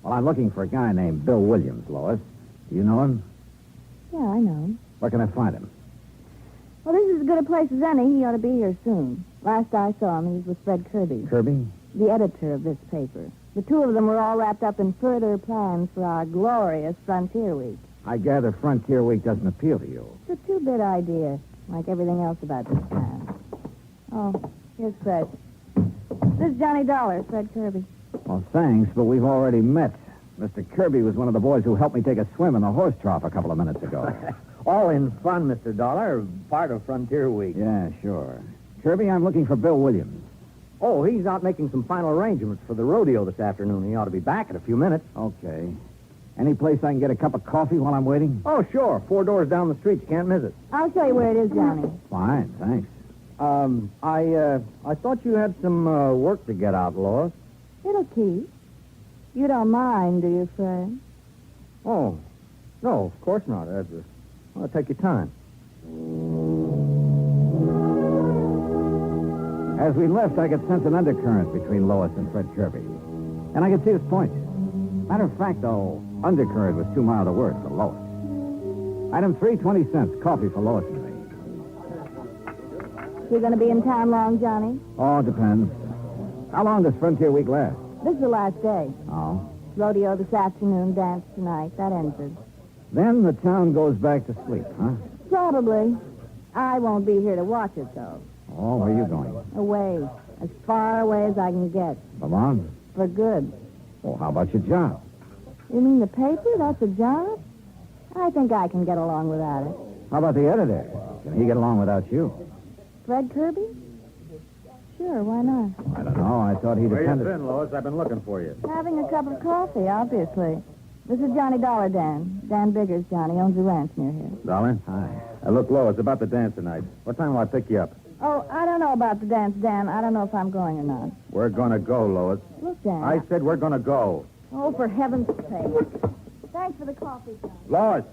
Well, I'm looking for a guy named Bill Williams, Lois. Do you know him? Yeah, I know him. Where can I find him? Well, this is as good a place as any. He ought to be here soon. Last I saw him, he was with Fred Kirby. Kirby? The editor of this paper. The two of them were all wrapped up in further plans for our glorious Frontier Week. I gather Frontier Week doesn't appeal to you. It's a two-bit idea, like everything else about this town. Oh, here's Fred. This is Johnny Dollar, Fred Kirby. Well, thanks, but we've already met. Mr. Kirby was one of the boys who helped me take a swim in the horse trough a couple of minutes ago. All in fun, Mr. Dollar. Part of Frontier Week. Yeah, sure. Kirby, I'm looking for Bill Williams. Oh, he's out making some final arrangements for the rodeo this afternoon. He ought to be back in a few minutes. Okay. Any place I can get a cup of coffee while I'm waiting? Oh, sure. 4 doors down the street. You can't miss it. I'll show you where it is, Johnny. Fine, thanks. I thought you had some work to get out, Lois. It'll keep. You don't mind, do you, Fred? Oh, no, of course not. Well, take your time. As we left, I could sense an undercurrent between Lois and Fred Kirby. And I could see his point. Matter of fact, though, undercurrent was too mild a word for Lois. Item 3, 20 cents. Coffee for Lois and me. You going to be in town long, Johnny? Oh, it depends. How long does Frontier Week last? This is the last day. Oh. Rodeo this afternoon, dance tonight. That ends it. Then the town goes back to sleep, huh? Probably. I won't be here to watch it, though. Oh, where are you going? Away. As far away as I can get. For long? For good. Well, how about your job? You mean the paper? That's a job? I think I can get along without it. How about the editor? Can he get along without you? Fred Kirby? Sure, why not? I don't know. I thought he depended... Where you been, Lois? I've been looking for you. Having a cup of coffee, obviously. This is Johnny Dollar, Dan. Dan Biggers, Johnny, owns a ranch near here. Dollar? Hi. Look, Lois, about the dance tonight. What time will I pick you up? Oh, I don't know about the dance, Dan. I don't know if I'm going or not. We're gonna go, Lois. Look, Dan. I said we're gonna go. Oh, for heaven's sake. Thanks for the coffee, Johnny. Lois!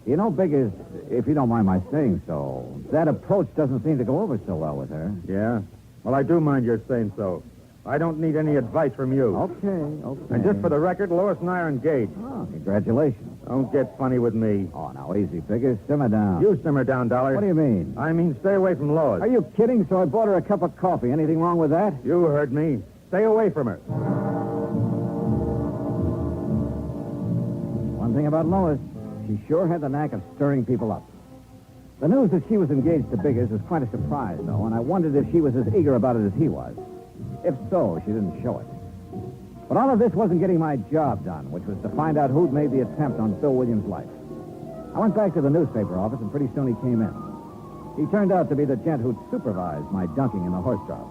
You know, Biggers, if you don't mind my saying so, that approach doesn't seem to go over so well with her. Yeah? Well, I do mind your saying so. I don't need any advice from you. Okay. And just for the record, Lois and I are engaged. Oh, congratulations. Don't get funny with me. Oh, now, easy, Biggers. Simmer down. You simmer down, Dollar. What do you mean? I mean, stay away from Lois. Are you kidding? So I bought her a cup of coffee. Anything wrong with that? You heard me. Stay away from her. One thing about Lois, she sure had the knack of stirring people up. The news that she was engaged to Biggers was quite a surprise, though, and I wondered if she was as eager about it as he was. If so, she didn't show it. But all of this wasn't getting my job done, which was to find out who'd made the attempt on Bill Williams' life. I went back to the newspaper office, and pretty soon he came in. He turned out to be the gent who'd supervised my dunking in the horse trough.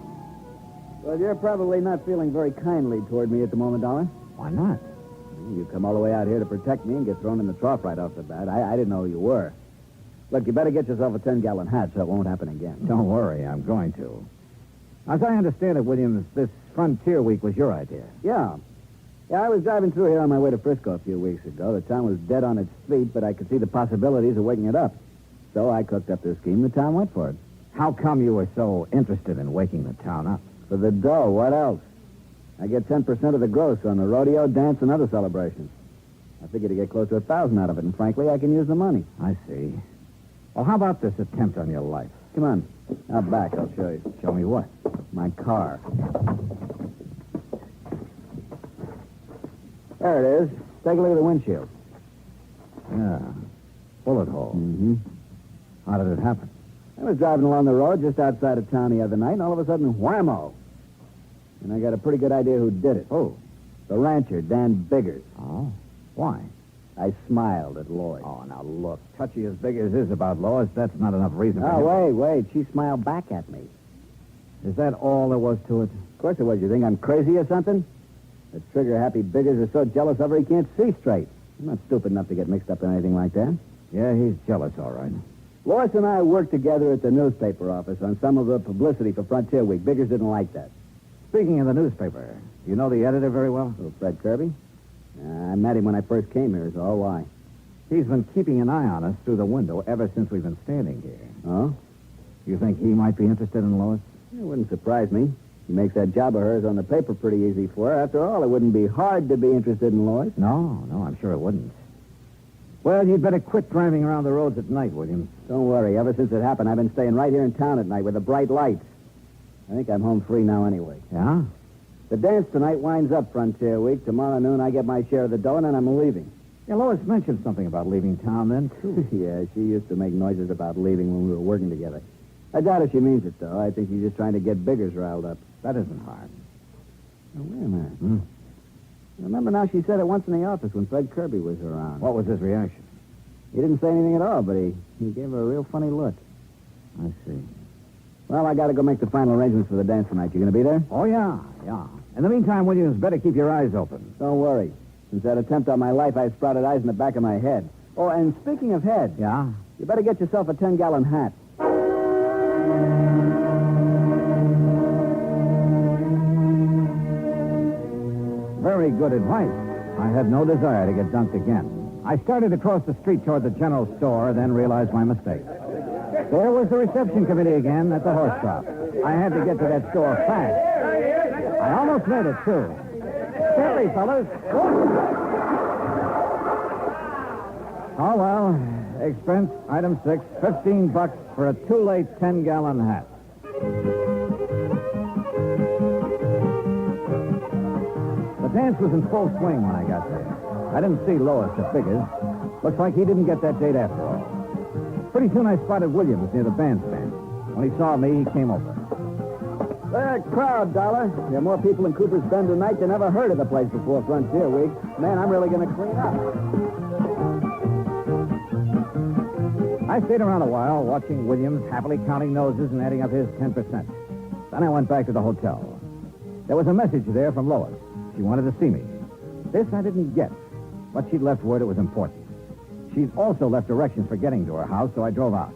Well, you're probably not feeling very kindly toward me at the moment, Dollar. Why not? You come all the way out here to protect me and get thrown in the trough right off the bat. I didn't know who you were. Look, you better get yourself a 10-gallon hat so it won't happen again. Don't worry, I'm going to. As I understand it, Williams, this Frontier Week was your idea. Yeah. I was driving through here on my way to Frisco a few weeks ago. The town was dead on its feet, but I could see the possibilities of waking it up. So I cooked up this scheme. The town went for it. How come you were so interested in waking the town up? For the dough. What else? I get 10% of the gross on the rodeo, dance, and other celebrations. I figured to get close to 1,000 out of it, and frankly, I can use the money. I see. Well, how about this attempt on your life? Come on. Out back, I'll show you. Show me what? My car. There it is. Take a look at the windshield. Yeah. Bullet hole. Mm-hmm. How did it happen? I was driving along the road just outside of town the other night, and all of a sudden, whammo. And I got a pretty good idea who did it. Who? The rancher, Dan Biggers. Oh? Why? I smiled at Lois. Oh, now look, touchy as big as is about Lois, that's not enough reason for Oh, him. wait. She smiled back at me. Is that all there was to it? Of course it was. You think I'm crazy or something? The trigger-happy Biggers is so jealous of her he can't see straight. I'm not stupid enough to get mixed up in anything like that. Yeah, he's jealous, all right. Lois and I worked together at the newspaper office on some of the publicity for Frontier Week. Biggers didn't like that. Speaking of the newspaper, do you know the editor very well? Oh, Fred Kirby? I met him when I first came here, is all. Why? He's been keeping an eye on us through the window ever since we've been standing here. Oh? You think he might be interested in Lois? It wouldn't surprise me. He makes that job of hers on the paper pretty easy for her. After all, it wouldn't be hard to be interested in Lois. No, I'm sure it wouldn't. Well, you'd better quit driving around the roads at night, Williams. Don't worry. Ever since it happened, I've been staying right here in town at night with the bright lights. I think I'm home free now anyway. Yeah? The dance tonight winds up Frontier Week. Tomorrow noon, I get my share of the dough, and then I'm leaving. Yeah, Lois mentioned something about leaving town then, too. Yeah, she used to make noises about leaving when we were working together. I doubt if she means it, though. I think she's just trying to get Biggers riled up. That isn't hard. Now, wait a minute. Remember now, she said it once in the office when Fred Kirby was around. What was his reaction? He didn't say anything at all, but he gave her a real funny look. I see. Well, I got to go make the final arrangements for the dance tonight. You going to be there? Oh, yeah. In the meantime, Williams, better keep your eyes open. Don't worry. Since that attempt on my life, I sprouted eyes in the back of my head. Oh, and speaking of head... Yeah? You better get yourself a 10-gallon hat. Very good advice. I had no desire to get dunked again. I started across the street toward the general store, then realized my mistake. There was the reception committee again at the horse shop. I had to get to that store fast. I almost made it, too. Steady, fellas. Oh, well. Expense, item 6, $15 for a too-late 10-gallon hat. The dance was in full swing when I got there. I didn't see Lois, the figures. Looks like he didn't get that date after all. Pretty soon I spotted Williams near the bandstand. When he saw me, he came over. They're a crowd, Dollar. There are more people in Cooper's Bend tonight than ever heard of the place before Frontier Week. Man, I'm really going to clean up. I stayed around a while, watching Williams happily counting noses and adding up his 10%. Then I went back to the hotel. There was a message there from Lois. She wanted to see me. This I didn't get, but she'd left word it was important. She'd also left directions for getting to her house, so I drove out.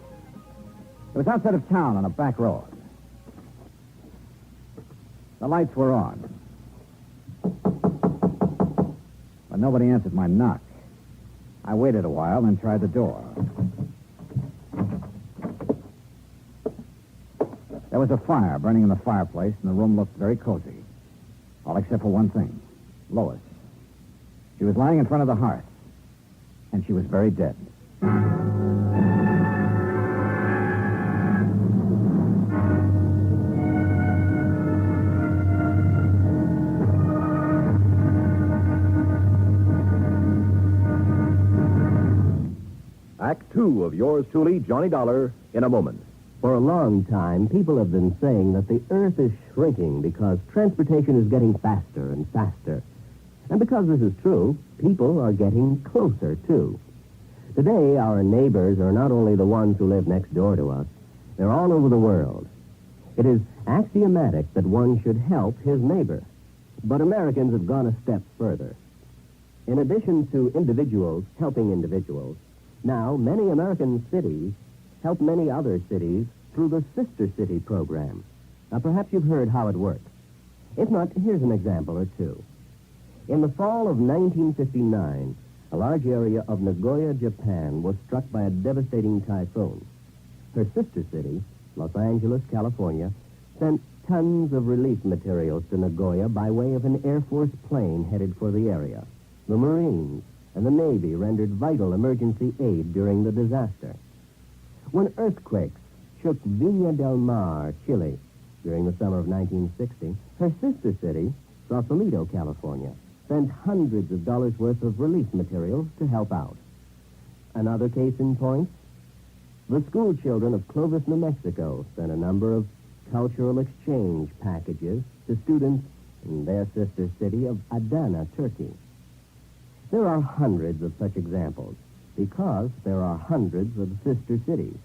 It was outside of town on a back road. The lights were on. But nobody answered my knock. I waited a while, then tried the door. There was a fire burning in the fireplace, and the room looked very cozy. All except for one thing. Lois. She was lying in front of the hearth, and she was very dead. Act 2 of yours truly, Johnny Dollar, in a moment. For a long time, people have been saying that the Earth is shrinking because transportation is getting faster and faster. And because this is true, people are getting closer, too. Today, our neighbors are not only the ones who live next door to us, they're all over the world. It is axiomatic that one should help his neighbor. But Americans have gone a step further. In addition to individuals helping individuals, now many American cities help many other cities through the Sister City program. Now, perhaps you've heard how it works. If not, here's an example or two. In the fall of 1959, a large area of Nagoya, Japan, was struck by a devastating typhoon. Her sister city, Los Angeles, California, sent tons of relief materials to Nagoya by way of an Air Force plane headed for the area. The Marines and the Navy rendered vital emergency aid during the disaster. When earthquakes shook Villa del Mar, Chile, during the summer of 1960, her sister city, Sausalito, California, sent hundreds of dollars worth of relief materials to help out. Another case in point, the school children of Clovis, New Mexico, sent a number of cultural exchange packages to students in their sister city of Adana, Turkey. There are hundreds of such examples because there are hundreds of sister cities.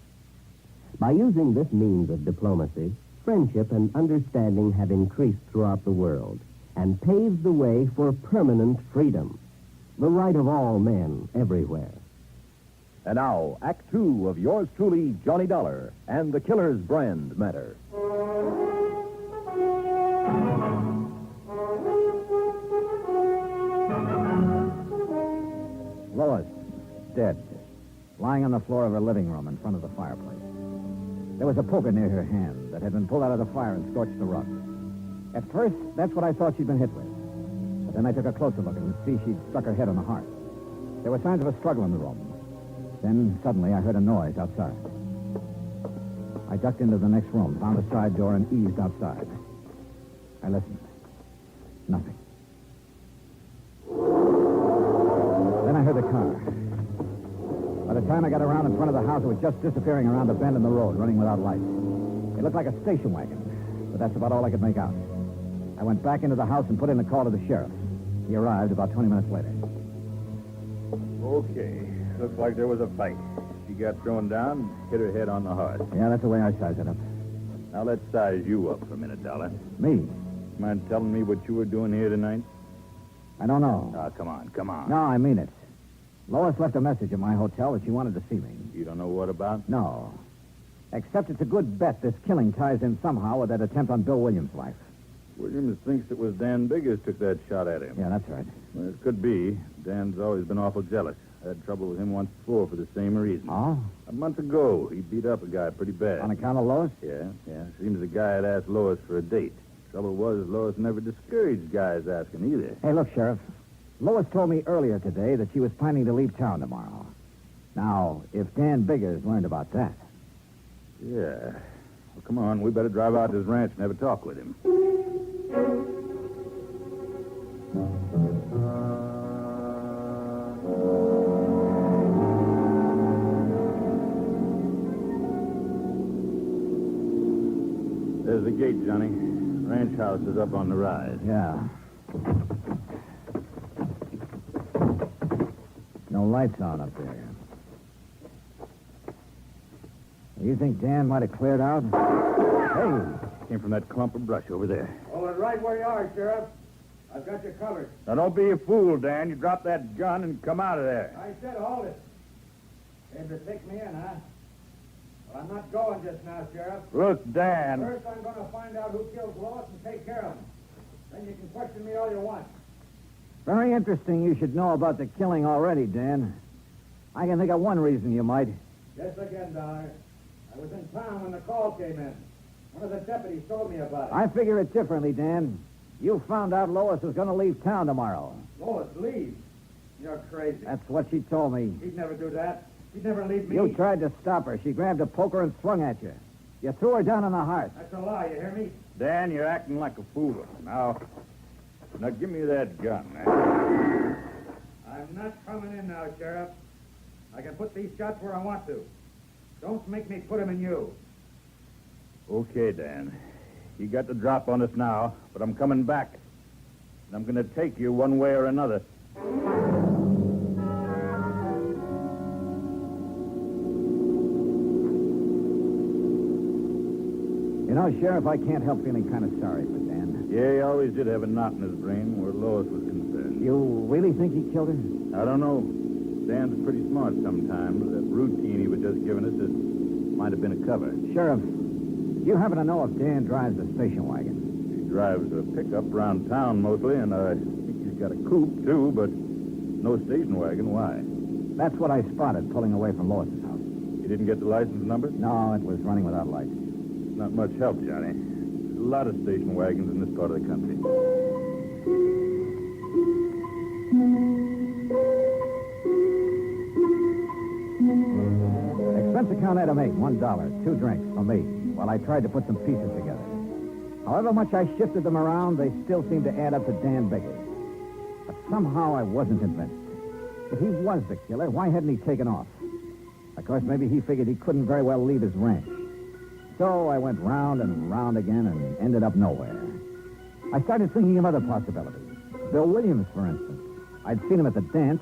By using this means of diplomacy, friendship and understanding have increased throughout the world and paved the way for permanent freedom, the right of all men everywhere. And now, Act 2 of yours truly, Johnny Dollar, and the Killer's Brand matter. Lois, dead, lying on the floor of her living room in front of the fireplace. There was a poker near her hand that had been pulled out of the fire and scorched the rug. At first, that's what I thought she'd been hit with. But then I took a closer look and could see she'd struck her head on the hearth. There were signs of a struggle in the room. Then, suddenly, I heard a noise outside. I ducked into the next room, found a side door, and eased outside. I listened. Nothing. Then I heard the car. By the time I got around in front of the house, it was just disappearing around a bend in the road, running without lights. It looked like a station wagon, but that's about all I could make out. I went back into the house and put in a call to the sheriff. He arrived about 20 minutes later. Okay. Looks like there was a fight. She got thrown down, hit her head on the hearth. Yeah, that's the way I sized it up. Now, let's size you up for a minute, Dollar. Me? Mind telling me what you were doing here tonight? I don't know. Oh, come on. No, I mean it. Lois left a message at my hotel that she wanted to see me. You don't know what about? No. Except it's a good bet this killing ties in somehow with that attempt on Bill Williams' life. Williams thinks it was Dan Biggers took that shot at him. Yeah, that's right. Well, it could be. Dan's always been awful jealous. I had trouble with him once before for the same reason. Oh? A month ago, he beat up a guy pretty bad. On account of Lois? Yeah. Seems the guy had asked Lois for a date. Trouble was, Lois never discouraged guys asking either. Hey, look, Sheriff. Lois told me earlier today that she was planning to leave town tomorrow. Now, if Dan Biggers learned about that. Yeah. Well, come on. We better drive out to his ranch and have a talk with him. There's the gate, Johnny. Ranch house is up on the rise. Yeah. No lights on up there. You think Dan might have cleared out? Hey, came from that clump of brush over there. Hold it right where you are, Sheriff. I've got you covered. Now, don't be a fool, Dan. You drop that gun and come out of there. I said hold it. Came to take me in, huh? Well, I'm not going just now, Sheriff. Look, Dan. First, I'm going to find out who killed Lois and take care of him. Then you can question me all you want. Very interesting you should know about the killing already, Dan. I can think of one reason you might. Guess again, Dollar. I was in town when the call came in. One of the deputies told me about it. I figure it differently, Dan. You found out Lois was going to leave town tomorrow. Lois, leave? You're crazy. That's what she told me. She'd never do that. She'd never leave me. You tried to stop her. She grabbed a poker and swung at you. You threw her down on the hearth. That's a lie, you hear me? Dan, you're acting like a fool. Now give me that gun. I'm not coming in now, Sheriff. I can put these shots where I want to. Don't make me put them in you. Okay, Dan. You got the drop on us now, but I'm coming back. And I'm going to take you one way or another. You know, Sheriff, I can't help feeling kind of sorry for Dan. Yeah, he always did have a knot in his brain where Lois was concerned. You really think he killed her? I don't know. Dan's pretty smart sometimes. That routine he was just giving us, it might have been a cover. Sheriff, you happen to know if Dan drives the station wagon? He drives a pickup around town mostly, and I think he's got a coupe, too, but no station wagon. Why? That's what I spotted pulling away from Lois's house. You didn't get the license number? No, it was running without lights. Not much help, Johnny. There's a lot of station wagons in this part of the country. Expense account item 8, $1, 2 drinks for me, while I tried to put some pieces together. However much I shifted them around, they still seemed to add up to Dan Biggers. But somehow I wasn't convinced. If he was the killer, why hadn't he taken off? Of course, maybe he figured he couldn't very well leave his ranch. So I went round and round again and ended up nowhere. I started thinking of other possibilities. Bill Williams, for instance. I'd seen him at the dance,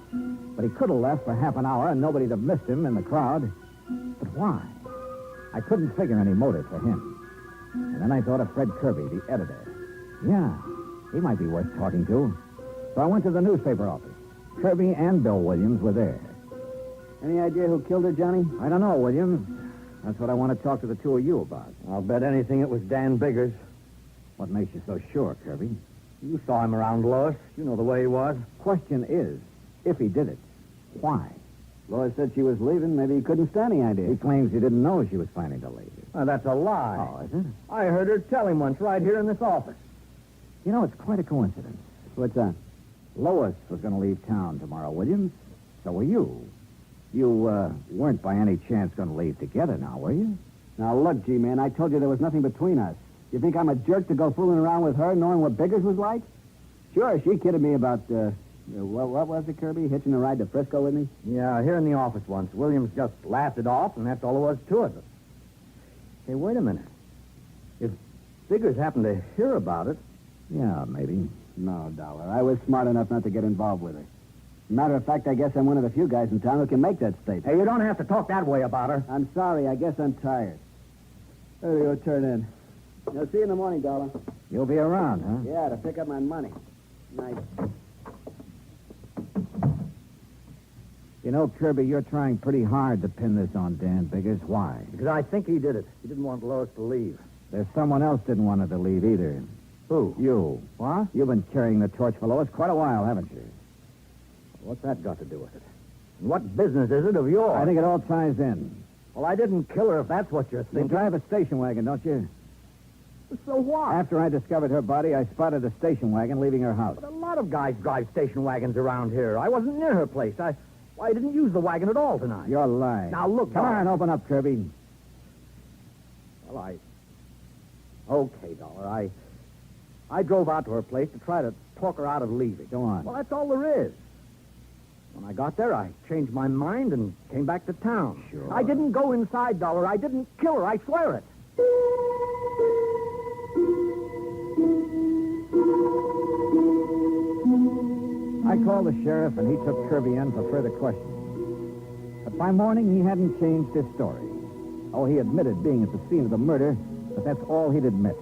but he could have left for half an hour and nobody'd have missed him in the crowd. But why? I couldn't figure any motive for him. And then I thought of Fred Kirby, the editor. Yeah, he might be worth talking to. So I went to the newspaper office. Kirby and Bill Williams were there. Any idea who killed her, Johnny? I don't know, Williams. That's what I want to talk to the two of you about. I'll bet anything it was Dan Biggers. What makes you so sure, Kirby? You saw him around Lois. You know the way he was. Question is, if he did it, why? Lois said she was leaving. Maybe he couldn't stand the idea. He claims he didn't know she was planning to leave. That's a lie. Oh, is it? I heard her tell him once right here in this office. You know, it's quite a coincidence. What's that? Lois was going to leave town tomorrow, Williams. So were you. You weren't by any chance going to leave together now, were you? Now, look, G-Man, I told you there was nothing between us. You think I'm a jerk to go fooling around with her knowing what Biggers was like? Sure, she kidded me about, what was it, Kirby? Hitching a ride to Frisco with me? Yeah, here in the office once. Williams just laughed it off, and that's all there was to it. Hey, wait a minute. If Biggers happened to hear about it... Yeah, maybe. No, Dollar. I was smart enough not to get involved with her. Matter of fact, I guess I'm one of the few guys in town who can make that statement. Hey, you don't have to talk that way about her. I'm sorry. I guess I'm tired. There you go, turn in. I'll see you in the morning, Dollar. You'll be around, huh? Yeah, to pick up my money. Night. You know, Kirby, you're trying pretty hard to pin this on Dan Biggers. Why? Because I think he did it. He didn't want Lois to leave. There's someone else didn't want her to leave either. Who? You. What? You've been carrying the torch for Lois quite a while, haven't you? What's that got to do with it? And what business is it of yours? I think it all ties in. Well, I didn't kill her if that's what you're You thinking. drive a station wagon, don't you? So what? After I discovered her body, I spotted a station wagon leaving her house. But a lot of guys drive station wagons around here. I wasn't near her place. I didn't use the wagon at all tonight. You're lying. Now, look, Come Dollar. on, open up, Kirby. Well, Okay, Dollar. I drove out to her place to try to talk her out of leaving. Go on. Well, that's all there is. When I got there, I changed my mind and came back to town. Sure. I didn't go inside, Dollar. I didn't kill her. I swear it. I called the sheriff, and he took Kirby in for further questioning. But by morning, he hadn't changed his story. Oh, he admitted being at the scene of the murder, but that's all he'd admit.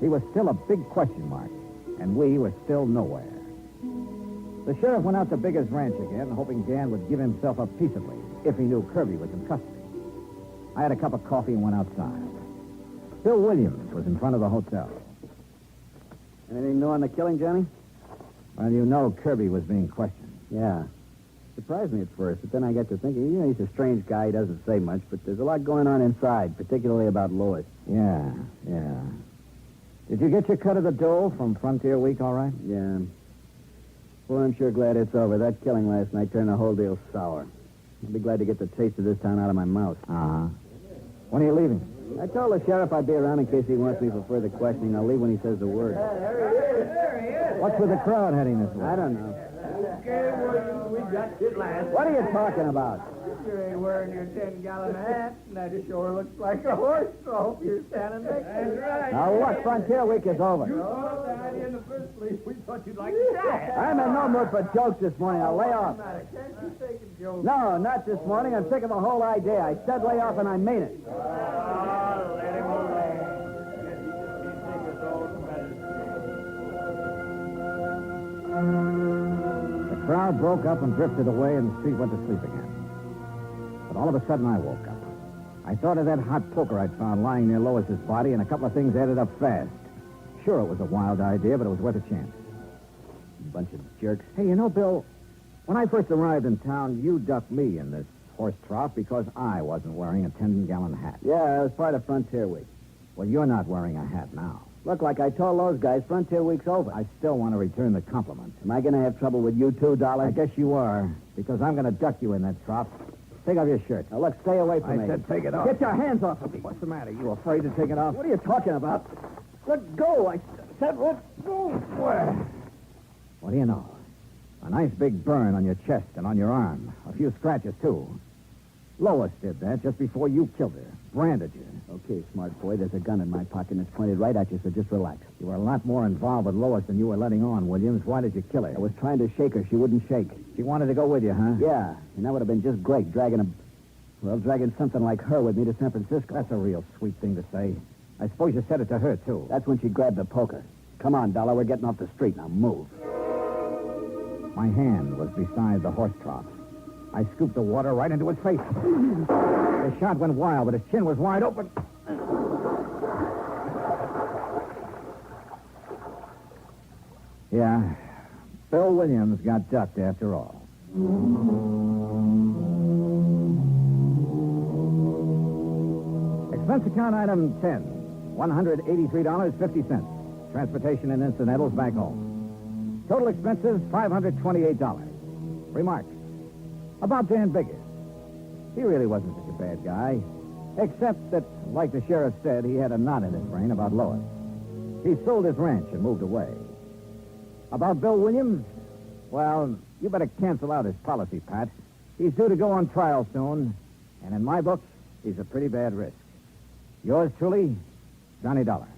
He was still a big question mark, and we were still nowhere. The sheriff went out to Biggers Ranch again, hoping Dan would give himself up peaceably if he knew Kirby was in custody. I had a cup of coffee and went outside. Bill Williams was in front of the hotel. Anything new on the killing, Johnny? Well, you know Kirby was being questioned. Yeah. Surprised me at first, but then I got to thinking, he's a strange guy. He doesn't say much, but there's a lot going on inside, particularly about Lois. Yeah. Did you get your cut of the dough from Frontier Week all right? Yeah. Well, I'm sure glad it's over. That killing last night turned the whole deal sour. I'll be glad to get the taste of this town out of my mouth. Uh-huh. When are you leaving? I told the sheriff I'd be around in case he wants me for further questioning. I'll leave when he says the word. There he is. What's with the crowd heading this way? I don't know. Okay, Williams, we got you at last. What are you talking about? You ain't wearing your 10-gallon hat, and that sure looks like a horse trough you're standing next to. That's right. Now, look, Frontier Week is over. You thought the idea in the first place. We thought you'd like to die. I'm in no mood for jokes this morning. I'll lay off. Can't you take a joke? No, not this morning. I'm sick of the whole idea. I said lay off, and I mean it. Let him away. The crowd broke up and drifted away, and the street went to sleep again. But all of a sudden, I woke up. I thought of that hot poker I'd found lying near Lois's body, and a couple of things added up fast. Sure, it was a wild idea, but it was worth a chance. Bunch of jerks. Hey, you know, Bill, when I first arrived in town, you ducked me in this horse trough because I wasn't wearing a 10-gallon hat. Yeah, it was part of Frontier Week. Well, you're not wearing a hat now. Look, like I told those guys, Frontier Week's over. I still want to return the compliment. Am I going to have trouble with you too, Dollar? I guess you are, because I'm going to duck you in that trough. Take off your shirt. Now, look, stay away from me. I said take it off. Get your hands off of me. What's the matter? You afraid to take it off? What are you talking about? Let go. I said let go. Where? What do you know? A nice big burn on your chest and on your arm. A few scratches, too. Lois did that just before you killed her. Branded you. Okay, smart boy. There's a gun in my pocket and it's pointed right at you, so just relax. You were a lot more involved with Lois than you were letting on, Williams. Why did you kill her? I was trying to shake her. She wouldn't shake. She wanted to go with you, huh? Yeah, and that would have been just great, dragging something like her with me to San Francisco. That's a real sweet thing to say. I suppose you said it to her, too. That's when she grabbed the poker. Come on, Dollar, we're getting off the street. Now move. My hand was beside the horse trough. I scooped the water right into his face. The shot went wild, but his chin was wide open. Yeah, Bill Williams got ducked after all. Expense account item 10, $183.50. Transportation and incidentals back home. Total expenses, $528. Remarks. About Dan Biggers. He really wasn't such a bad guy, except that, like the sheriff said, he had a knot in his brain about Lois. He sold his ranch and moved away. About Bill Williams, well, you better cancel out his policy, Pat. He's due to go on trial soon, and in my book, he's a pretty bad risk. Yours truly, Johnny Dollar.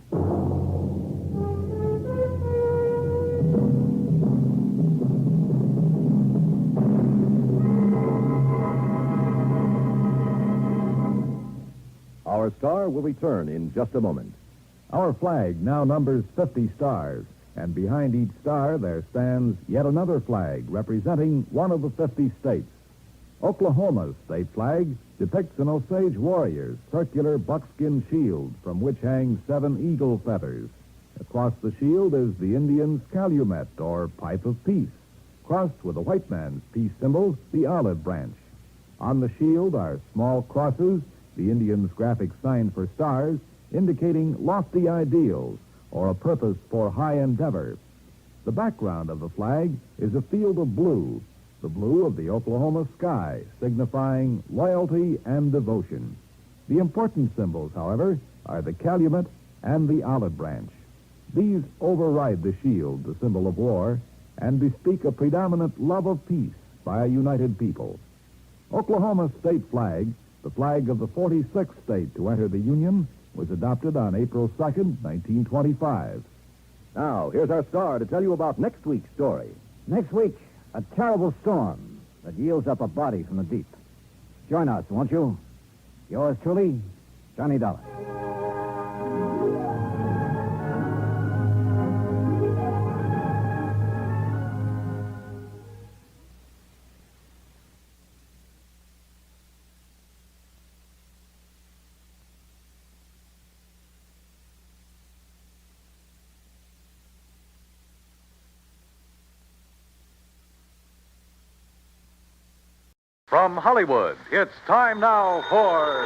Our star will return in just a moment. Our flag now numbers 50 stars, and behind each star there stands yet another flag representing one of the 50 states. Oklahoma's state flag depicts an Osage warrior's circular buckskin shield from which hang 7 eagle feathers. Across the shield is the Indian's calumet, or pipe of peace, crossed with the white man's peace symbol, the olive branch. On the shield are small crosses, the Indian's graphic sign for stars, indicating lofty ideals or a purpose for high endeavor. The background of the flag is a field of blue, the blue of the Oklahoma sky, signifying loyalty and devotion. The important symbols, however, are the calumet and the olive branch. These override the shield, the symbol of war, and bespeak a predominant love of peace by a united people. Oklahoma's state flag, the flag of the 46th state to enter the Union, was adopted on April 2nd, 1925. Now, here's our star to tell you about next week's story. Next week, a terrible storm that yields up a body from the deep. Join us, won't you? Yours truly, Johnny Dollar. From Hollywood, it's time now for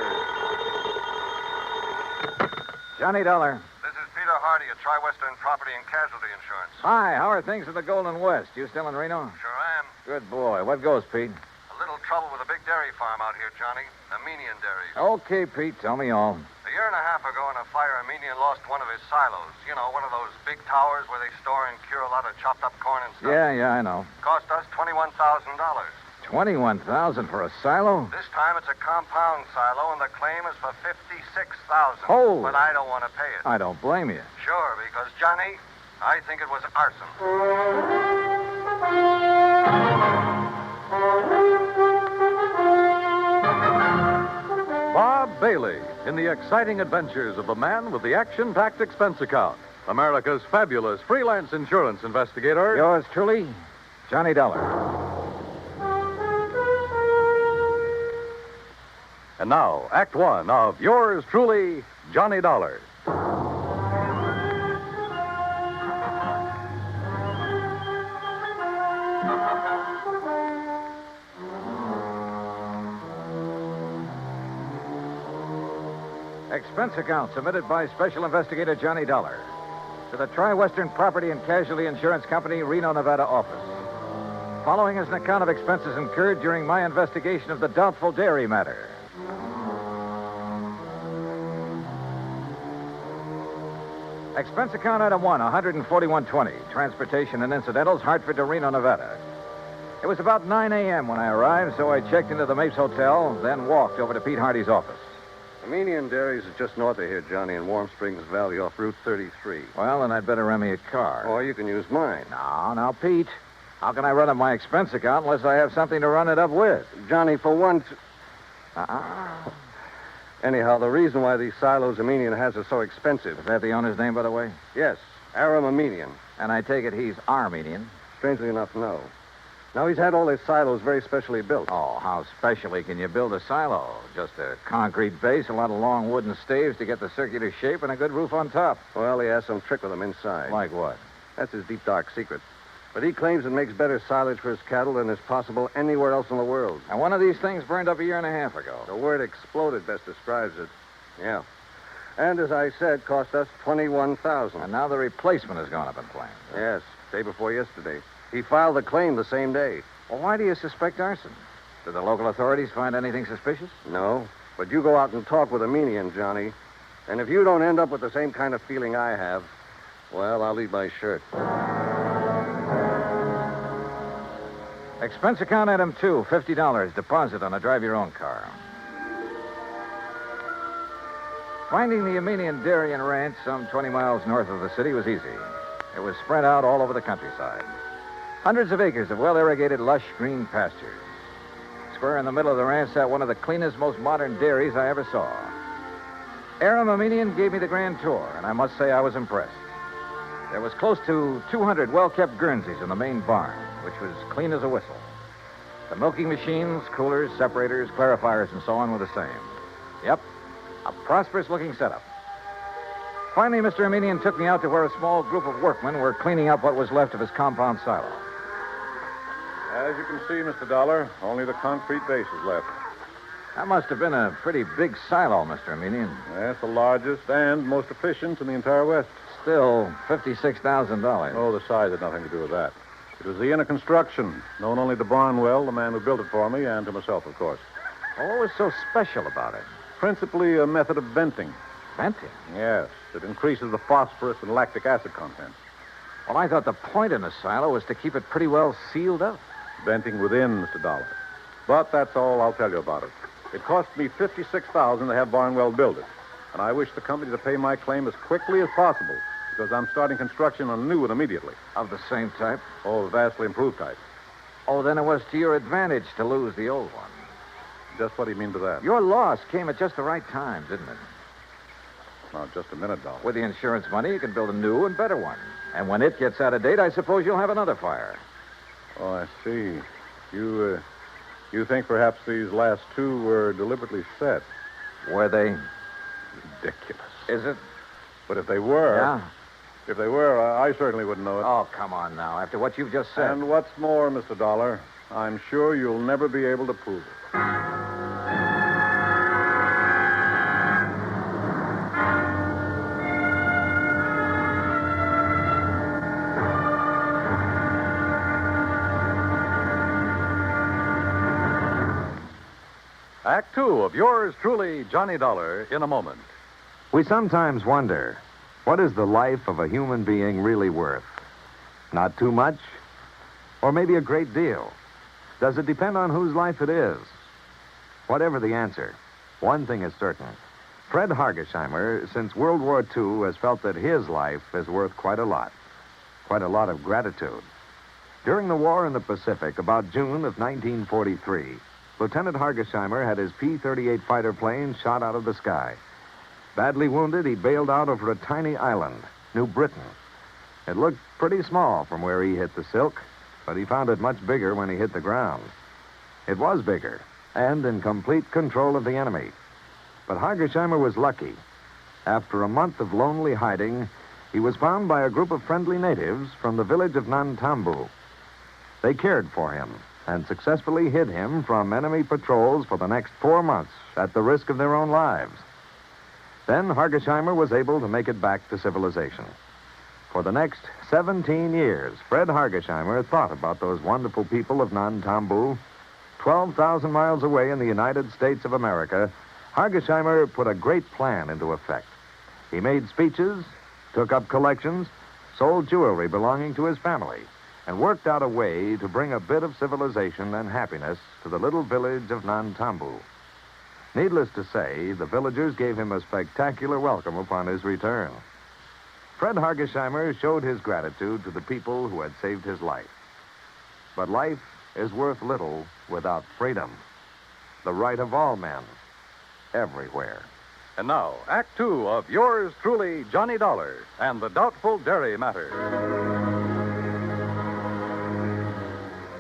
Johnny Dollar. This is Peter Hardy at Tri-Western Property and Casualty Insurance. Hi, how are things in the Golden West? You still in Reno? Sure am. Good boy. What goes, Pete? A little trouble with a big dairy farm out here, Johnny. Armenian Dairies. Okay, Pete, tell me all. A year and a half ago in a fire, Armenian lost one of his silos. You know, one of those big towers where they store and cure a lot of chopped up corn and stuff. Yeah, I know. Cost us $21,000. $21,000 for a silo? This time it's a compound silo, and the claim is for $56,000. Oh. But I don't want to pay it. I don't blame you. Sure, because, Johnny, I think it was arson. Bob Bailey in the exciting adventures of the man with the action-packed expense account. America's fabulous freelance insurance investigator. Yours truly, Johnny Dollar. And now, Act One of yours truly, Johnny Dollar. Expense account submitted by Special Investigator Johnny Dollar to the Tri-Western Property and Casualty Insurance Company, Reno, Nevada office. Following is an account of expenses incurred during my investigation of the doubtful dairy matter. Expense account item 1, $141.20. Transportation and incidentals, Hartford to Reno, Nevada. It was about 9 a.m. when I arrived, so I checked into the Mapes Hotel, then walked over to Pete Hardy's office. Armenian Dairies is just north of here, Johnny, in Warm Springs Valley off Route 33. Well, then I'd better rent me a car. Or you can use mine. Now, Pete. How can I run up my expense account unless I have something to run it up with? Johnny, for once... Uh-uh. Anyhow, the reason why these silos Armenian has are so expensive... Is that the owner's name, by the way? Yes, Aram Armenian. And I take it he's Armenian? Strangely enough, no. Now, he's had all his silos very specially built. Oh, how specially can you build a silo? Just a concrete base, a lot of long wooden staves to get the circular shape, and a good roof on top. Well, he has some trick with them inside. Like what? That's his deep, dark secret. But he claims it makes better silage for his cattle than is possible anywhere else in the world. And one of these things burned up a year and a half ago. The word exploded best describes it. Yeah. And as I said, cost us $21,000. And now the replacement has gone up in flames. Yes, day before yesterday. He filed the claim the same day. Well, why do you suspect arson? Did the local authorities find anything suspicious? No. But you go out and talk with Armenian, Johnny. And if you don't end up with the same kind of feeling I have, well, I'll leave my shirt. Expense account item 2, $50. Deposit on a drive-your-own car. Finding the Armenian Dairy and Ranch some 20 miles north of the city was easy. It was spread out all over the countryside. Hundreds of acres of well-irrigated, lush green pastures. Square in the middle of the ranch sat one of the cleanest, most modern dairies I ever saw. Aram Aminian gave me the grand tour, and I must say I was impressed. There was close to 200 well-kept Guernseys in the main barn, which was clean as a whistle. The milking machines, coolers, separators, clarifiers, and so on were the same. Yep, a prosperous-looking setup. Finally, Mr. Aminian took me out to where a small group of workmen were cleaning up what was left of his compound silo. As you can see, Mr. Dollar, only the concrete base is left. That must have been a pretty big silo, Mr. Aminian. Yes, the largest and most efficient in the entire West. Still, $56,000. Oh, the size had nothing to do with that. It was the inner construction, known only to Barnwell, the man who built it for me, and to myself, of course. Well, what was so special about it? Principally a method of venting. Venting? Yes. It increases the phosphorus and lactic acid content. Well, I thought the point in the silo was to keep it pretty well sealed up. Venting within, Mr. Dollar. But that's all I'll tell you about it. It cost me $56,000 to have Barnwell build it. And I wish the company to pay my claim as quickly as possible, because I'm starting construction on a new one immediately. Of the same type? Oh, vastly improved type. Oh, then it was to your advantage to lose the old one. Just what do you mean by that? Your loss came at just the right time, didn't it? Now, just a minute, Dollar. With the insurance money, you can build a new and better one. And when it gets out of date, I suppose you'll have another fire. Oh, I see. You think perhaps these last two were deliberately set? Were they? Ridiculous. Is it? But if they were... Yeah? If they were, I certainly wouldn't know it. Oh, come on now. After what you've just said. And what's more, Mr. Dollar, I'm sure you'll never be able to prove it. Act two of yours truly, Johnny Dollar, in a moment. We sometimes wonder, what is the life of a human being really worth? Not too much? Or maybe a great deal? Does it depend on whose life it is? Whatever the answer, one thing is certain. Fred Hargesheimer, since World War II, has felt that his life is worth quite a lot of gratitude. During the war in the Pacific, about June of 1943, Lieutenant Hargesheimer had his P-38 fighter plane shot out of the sky. Badly wounded, he bailed out over a tiny island, New Britain. It looked pretty small from where he hit the silk, but he found it much bigger when he hit the ground. It was bigger, and in complete control of the enemy. But Hargesheimer was lucky. After a month of lonely hiding, he was found by a group of friendly natives from the village of Nantambu. They cared for him and successfully hid him from enemy patrols for the next 4 months at the risk of their own lives. Then Hargesheimer was able to make it back to civilization. For the next 17 years, Fred Hargesheimer thought about those wonderful people of Nantambu. 12,000 miles away in the United States of America, Hargesheimer put a great plan into effect. He made speeches, took up collections, sold jewelry belonging to his family, and worked out a way to bring a bit of civilization and happiness to the little village of Nantambu. Needless to say, the villagers gave him a spectacular welcome upon his return. Fred Hargesheimer showed his gratitude to the people who had saved his life. But life is worth little without freedom, the right of all men, everywhere. And now, Act two of yours truly, Johnny Dollar, and the doubtful dairy matter.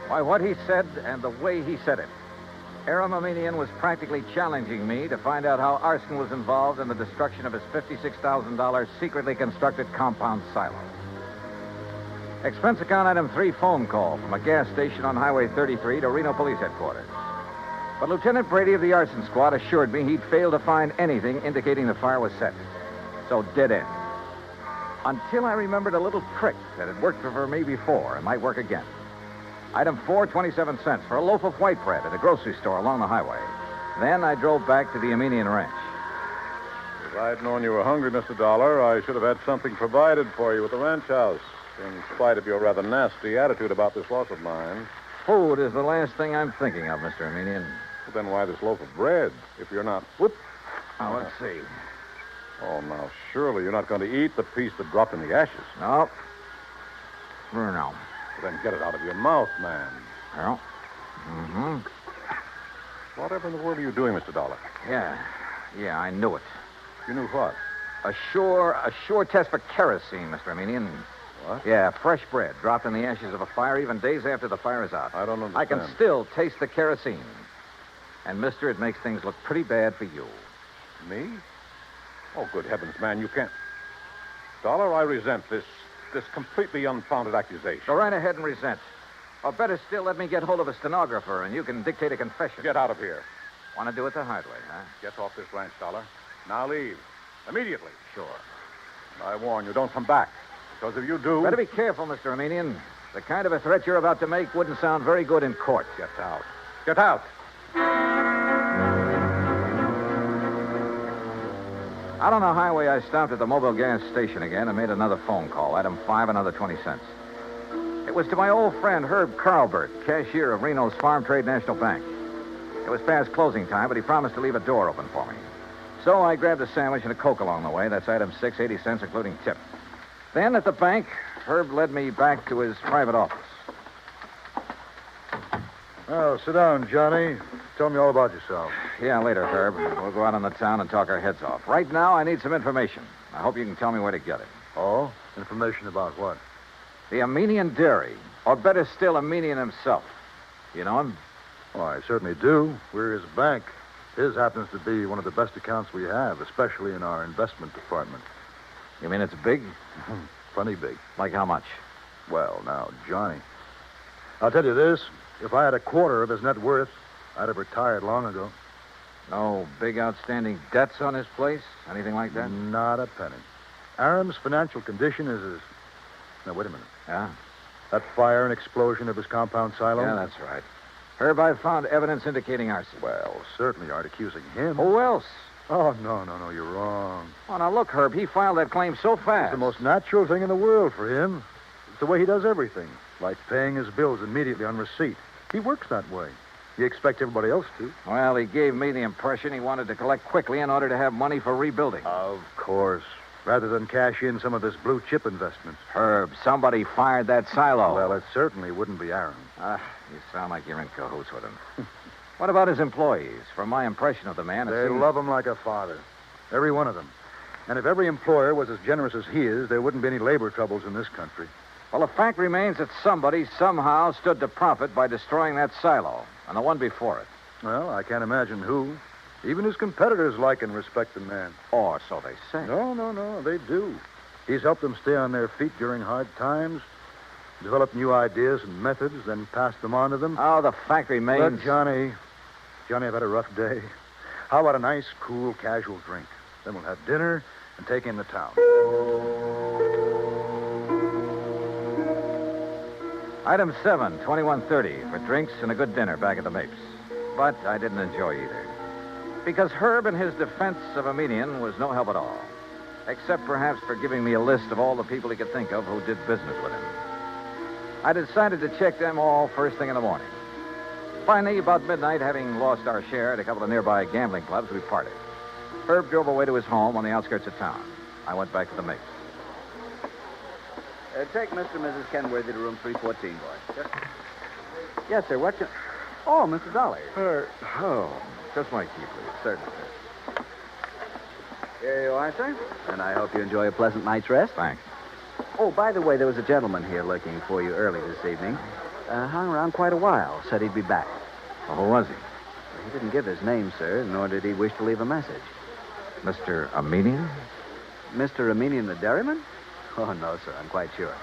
Why, what he said and the way he said it. Aram Aminian was practically challenging me to find out how arson was involved in the destruction of his $56,000 secretly constructed compound silo. Expense account item 3 phone call from a gas station on Highway 33 to Reno Police Headquarters. But Lieutenant Brady of the arson squad assured me he'd failed to find anything indicating the fire was set. So dead end. Until I remembered a little trick that had worked for me before and might work again. Item 4, 27 cents for a loaf of white bread at a grocery store along the highway. Then I drove back to the Aminian Ranch. If I'd known you were hungry, Mr. Dollar, I should have had something provided for you at the ranch house, in spite of your rather nasty attitude about this loss of mine. Food is the last thing I'm thinking of, Mr. Aminian. Well, then why this loaf of bread, if you're not... Whoop. Now, let's see. Oh, now, surely you're not going to eat the piece that dropped in the ashes. No. For now. Well, then get it out of your mouth, man. Well, Whatever in the world are you doing, Mr. Dollar? Yeah, I knew it. You knew what? A sure test for kerosene, Mr. Armenian. What? Yeah, fresh bread dropped in the ashes of a fire even days after the fire is out. I don't understand. I can still taste the kerosene. And, mister, it makes things look pretty bad for you. Me? Oh, good heavens, man, you can't... Dollar, I resent this completely unfounded accusation. Go right ahead and resent. Or better still, let me get hold of a stenographer and you can dictate a confession. Get out of here. Want to do it the hard way, huh? Get off this ranch, Dollar. Now leave. Immediately. Sure. I warn you, don't come back. Because if you do... Better be careful, Mr. Armenian. The kind of a threat you're about to make wouldn't sound very good in court. Get out. Get out. Out on the highway, I stopped at the mobile gas station again and made another phone call. Item 5, another 20 cents. It was to my old friend Herb Carlbert, cashier of Reno's Farm Trade National Bank. It was past closing time, but he promised to leave a door open for me. So I grabbed a sandwich and a Coke along the way. That's item 6, 80 cents, including tip. Then at the bank, Herb led me back to his private office. Oh, sit down, Johnny. Tell me all about yourself. Yeah, later, Herb. We'll go out on the town and talk our heads off. Right now, I need some information. I hope you can tell me where to get it. Oh? Information about what? The Armenian Dairy. Or better still, Armenian himself. You know him? Oh, I certainly do. We're his bank. His happens to be one of the best accounts we have, especially in our investment department. You mean it's big? Plenty big. Like how much? Well, now, Johnny, I'll tell you this. If I had a quarter of his net worth, I'd have retired long ago. No big outstanding debts on his place? Anything like that? Not a penny. Aram's financial condition is as... Now, wait a minute. Yeah? That fire and explosion of his compound silo? Yeah, that's right. Herb, I've found evidence indicating arson. Well, certainly aren't accusing him. Who else? Oh, no, you're wrong. Oh, now look, Herb, he filed that claim so fast. It's the most natural thing in the world for him. It's the way he does everything. Like paying his bills immediately on receipt. He works that way. You expect everybody else to. Well, he gave me the impression he wanted to collect quickly in order to have money for rebuilding. Of course. Rather than cash in some of this blue chip investment. Herb, somebody fired that silo. Well, it certainly wouldn't be Aram. You sound like you're in cahoots with him. What about his employees? From my impression of the man, They love him like a father. Every one of them. And if every employer was as generous as he is, there wouldn't be any labor troubles in this country. Well, the fact remains that somebody somehow stood to profit by destroying that silo, and the one before it. Well, I can't imagine who. Even his competitors like and respect the man. Or so they say. No, they do. He's helped them stay on their feet during hard times, developed new ideas and methods, then passed them on to them. Oh, the fact remains... But, Johnny, I've had a rough day. How about a nice, cool, casual drink? Then we'll have dinner and take in the town. Item 7, 2130, for drinks and a good dinner back at the Mapes. But I didn't enjoy either. Because Herb in his defense of Armenian was no help at all. Except perhaps for giving me a list of all the people he could think of who did business with him. I decided to check them all first thing in the morning. Finally, about midnight, having lost our share at a couple of nearby gambling clubs, we parted. Herb drove away to his home on the outskirts of town. I went back to the Mapes. Take Mr. and Mrs. Kenworthy to room 314, boy. Yes, sir. What's your... Oh, Mr. Dollar. Just my key, please. Certainly, sir. Here you are, sir. And I hope you enjoy a pleasant night's rest. Thanks. Oh, by the way, there was a gentleman here looking for you early this evening. Hung around quite a while. Said he'd be back. Well, who was he? He didn't give his name, sir, nor did he wish to leave a message. Mr. Armenian? Mr. Armenian the dairyman? Oh, no, sir. I'm quite sure.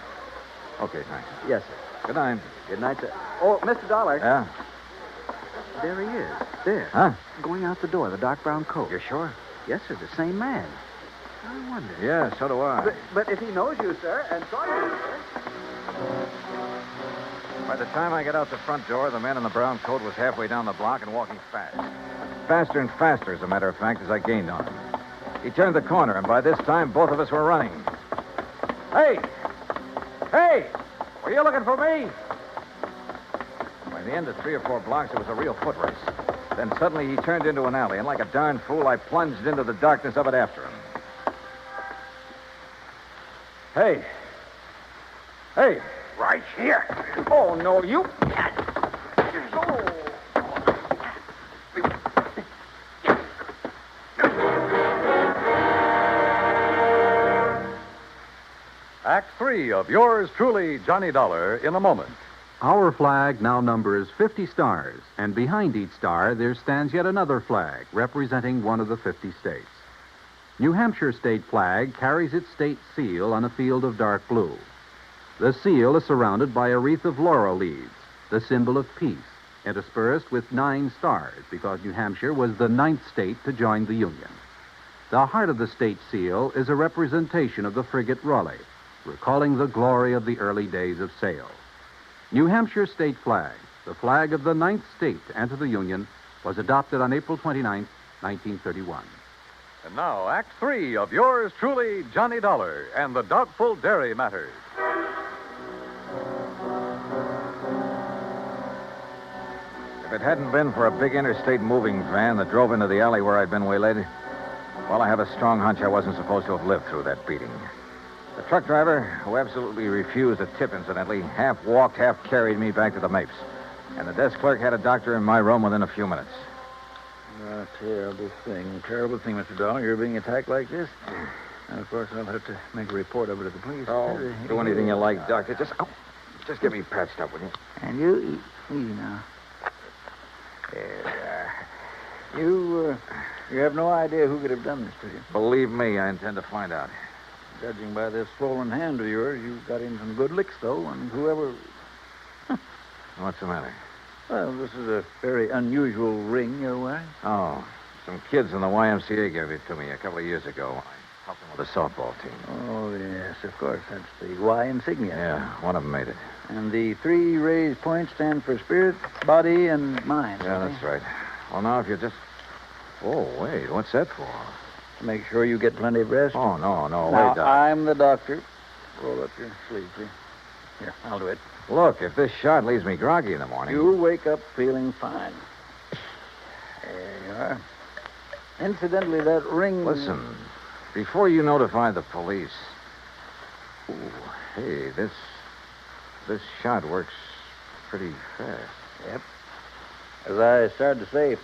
Okay, thanks. Yes, sir. Good night. Good night, sir. Oh, Mr. Dollar. Yeah? There he is. There. Huh? Going out the door, the dark brown coat. You're sure? Yes, sir. The same man. I wonder. Yeah, so do I. But if he knows you, sir, and saw you, sir... By the time I got out the front door, the man in the brown coat was halfway down the block and walking fast. Faster and faster, as a matter of fact, as I gained on him. He turned the corner, and by this time, both of us were running. Hey! Hey! Were you looking for me? By the end of 3 or 4 blocks, it was a real foot race. Then suddenly he turned into an alley, and like a darn fool, I plunged into the darkness of it after him. Hey! Hey! Right here. Oh, no, you... Act 3 of yours truly, Johnny Dollar, in a moment. Our flag now numbers 50 stars, and behind each star there stands yet another flag representing one of the 50 states. New Hampshire state flag carries its state seal on a field of dark blue. The seal is surrounded by a wreath of laurel leaves, the symbol of peace, interspersed with 9 stars because New Hampshire was the 9th state to join the Union. The heart of the state seal is a representation of the frigate Raleigh, recalling the glory of the early days of sail. New Hampshire state flag, the flag of the 9th state to enter the Union, was adopted on April 29, 1931. And now, Act 3 of yours truly, Johnny Dollar, and the doubtful dairy matters. If it hadn't been for a big interstate moving van that drove into the alley where I'd been waylaid, well, I have a strong hunch I wasn't supposed to have lived through that beating. The truck driver, who absolutely refused a tip, incidentally, half walked, half carried me back to the Mapes. And the desk clerk had a doctor in my room within a few minutes. A terrible thing, Mr. Dollar. You're being attacked like this. And, of course, I'll have to make a report of it to the police. Oh, do anything you like, Doctor. Just get me patched up, will you? And you, easy now. You have no idea who could have done this to you. Believe me, I intend to find out. Judging by this swollen hand of yours, you got in some good licks, though, and whoever... What's the matter? Well, this is a very unusual ring you're wearing. Oh, some kids in the YMCA gave it to me a couple of years ago. I helped them with the softball team. Oh, yes, of course. That's the Y insignia. Yeah, one of them made it. And the 3 raised points stand for spirit, body, and mind. Yeah, that's right. Well, now, if you just... Oh, wait, what's that for? To make sure you get plenty of rest. Oh, no, now, wait, Doc. I'm the doctor. Roll up your sleeve, please. Here, I'll do it. Look, if this shot leaves me groggy in the morning... You'll wake up feeling fine. There you are. Incidentally, that ring... Listen, before you notify the police... Ooh, hey, this shot works pretty fast. Yep. As I started to say,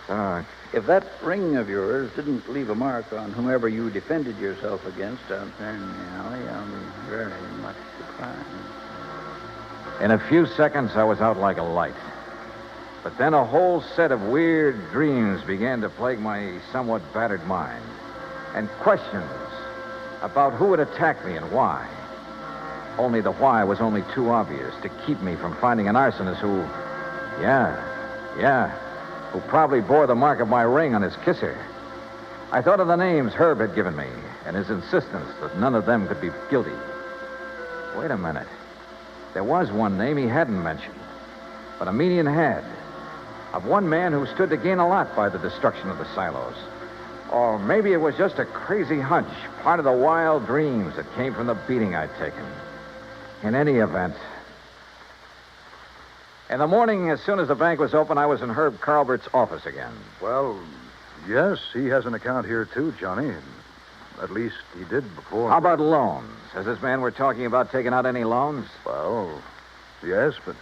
if that ring of yours didn't leave a mark on whomever you defended yourself against out there in the alley, I'll be very much surprised. In a few seconds, I was out like a light. But then a whole set of weird dreams began to plague my somewhat battered mind. And questions about who had attacked me and why. Only the why was only too obvious to keep me from finding an arsonist who... Yeah, who probably bore the mark of my ring on his kisser. I thought of the names Herb had given me and his insistence that none of them could be guilty. Wait a minute. There was one name he hadn't mentioned, but a median had, of one man who stood to gain a lot by the destruction of the silos. Or maybe it was just a crazy hunch, part of the wild dreams that came from the beating I'd taken. In any event... In the morning, as soon as the bank was open, I was in Herb Carlbert's office again. Well, yes, he has an account here, too, Johnny. At least he did before. How about loans? Has this man we're talking about taken out any loans? Well, yes, but,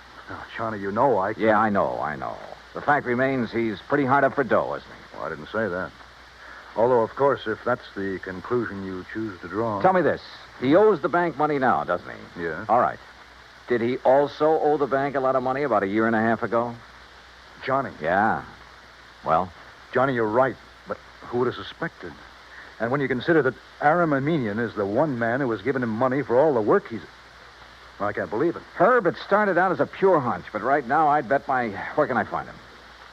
Johnny, you know I can't... Yeah, I know. The fact remains he's pretty hard up for dough, isn't he? Well, I didn't say that. Although, of course, if that's the conclusion you choose to draw... Tell me this. He owes the bank money now, doesn't he? Yes. All right. Did he also owe the bank a lot of money about a year and a half ago? Johnny. Yeah. Well? Johnny, you're right, but who would have suspected? And when you consider that Aram Aminian is the one man who has given him money for all the work he's... I can't believe it. Herb, it started out as a pure hunch, but right now I'd bet my... Where can I find him?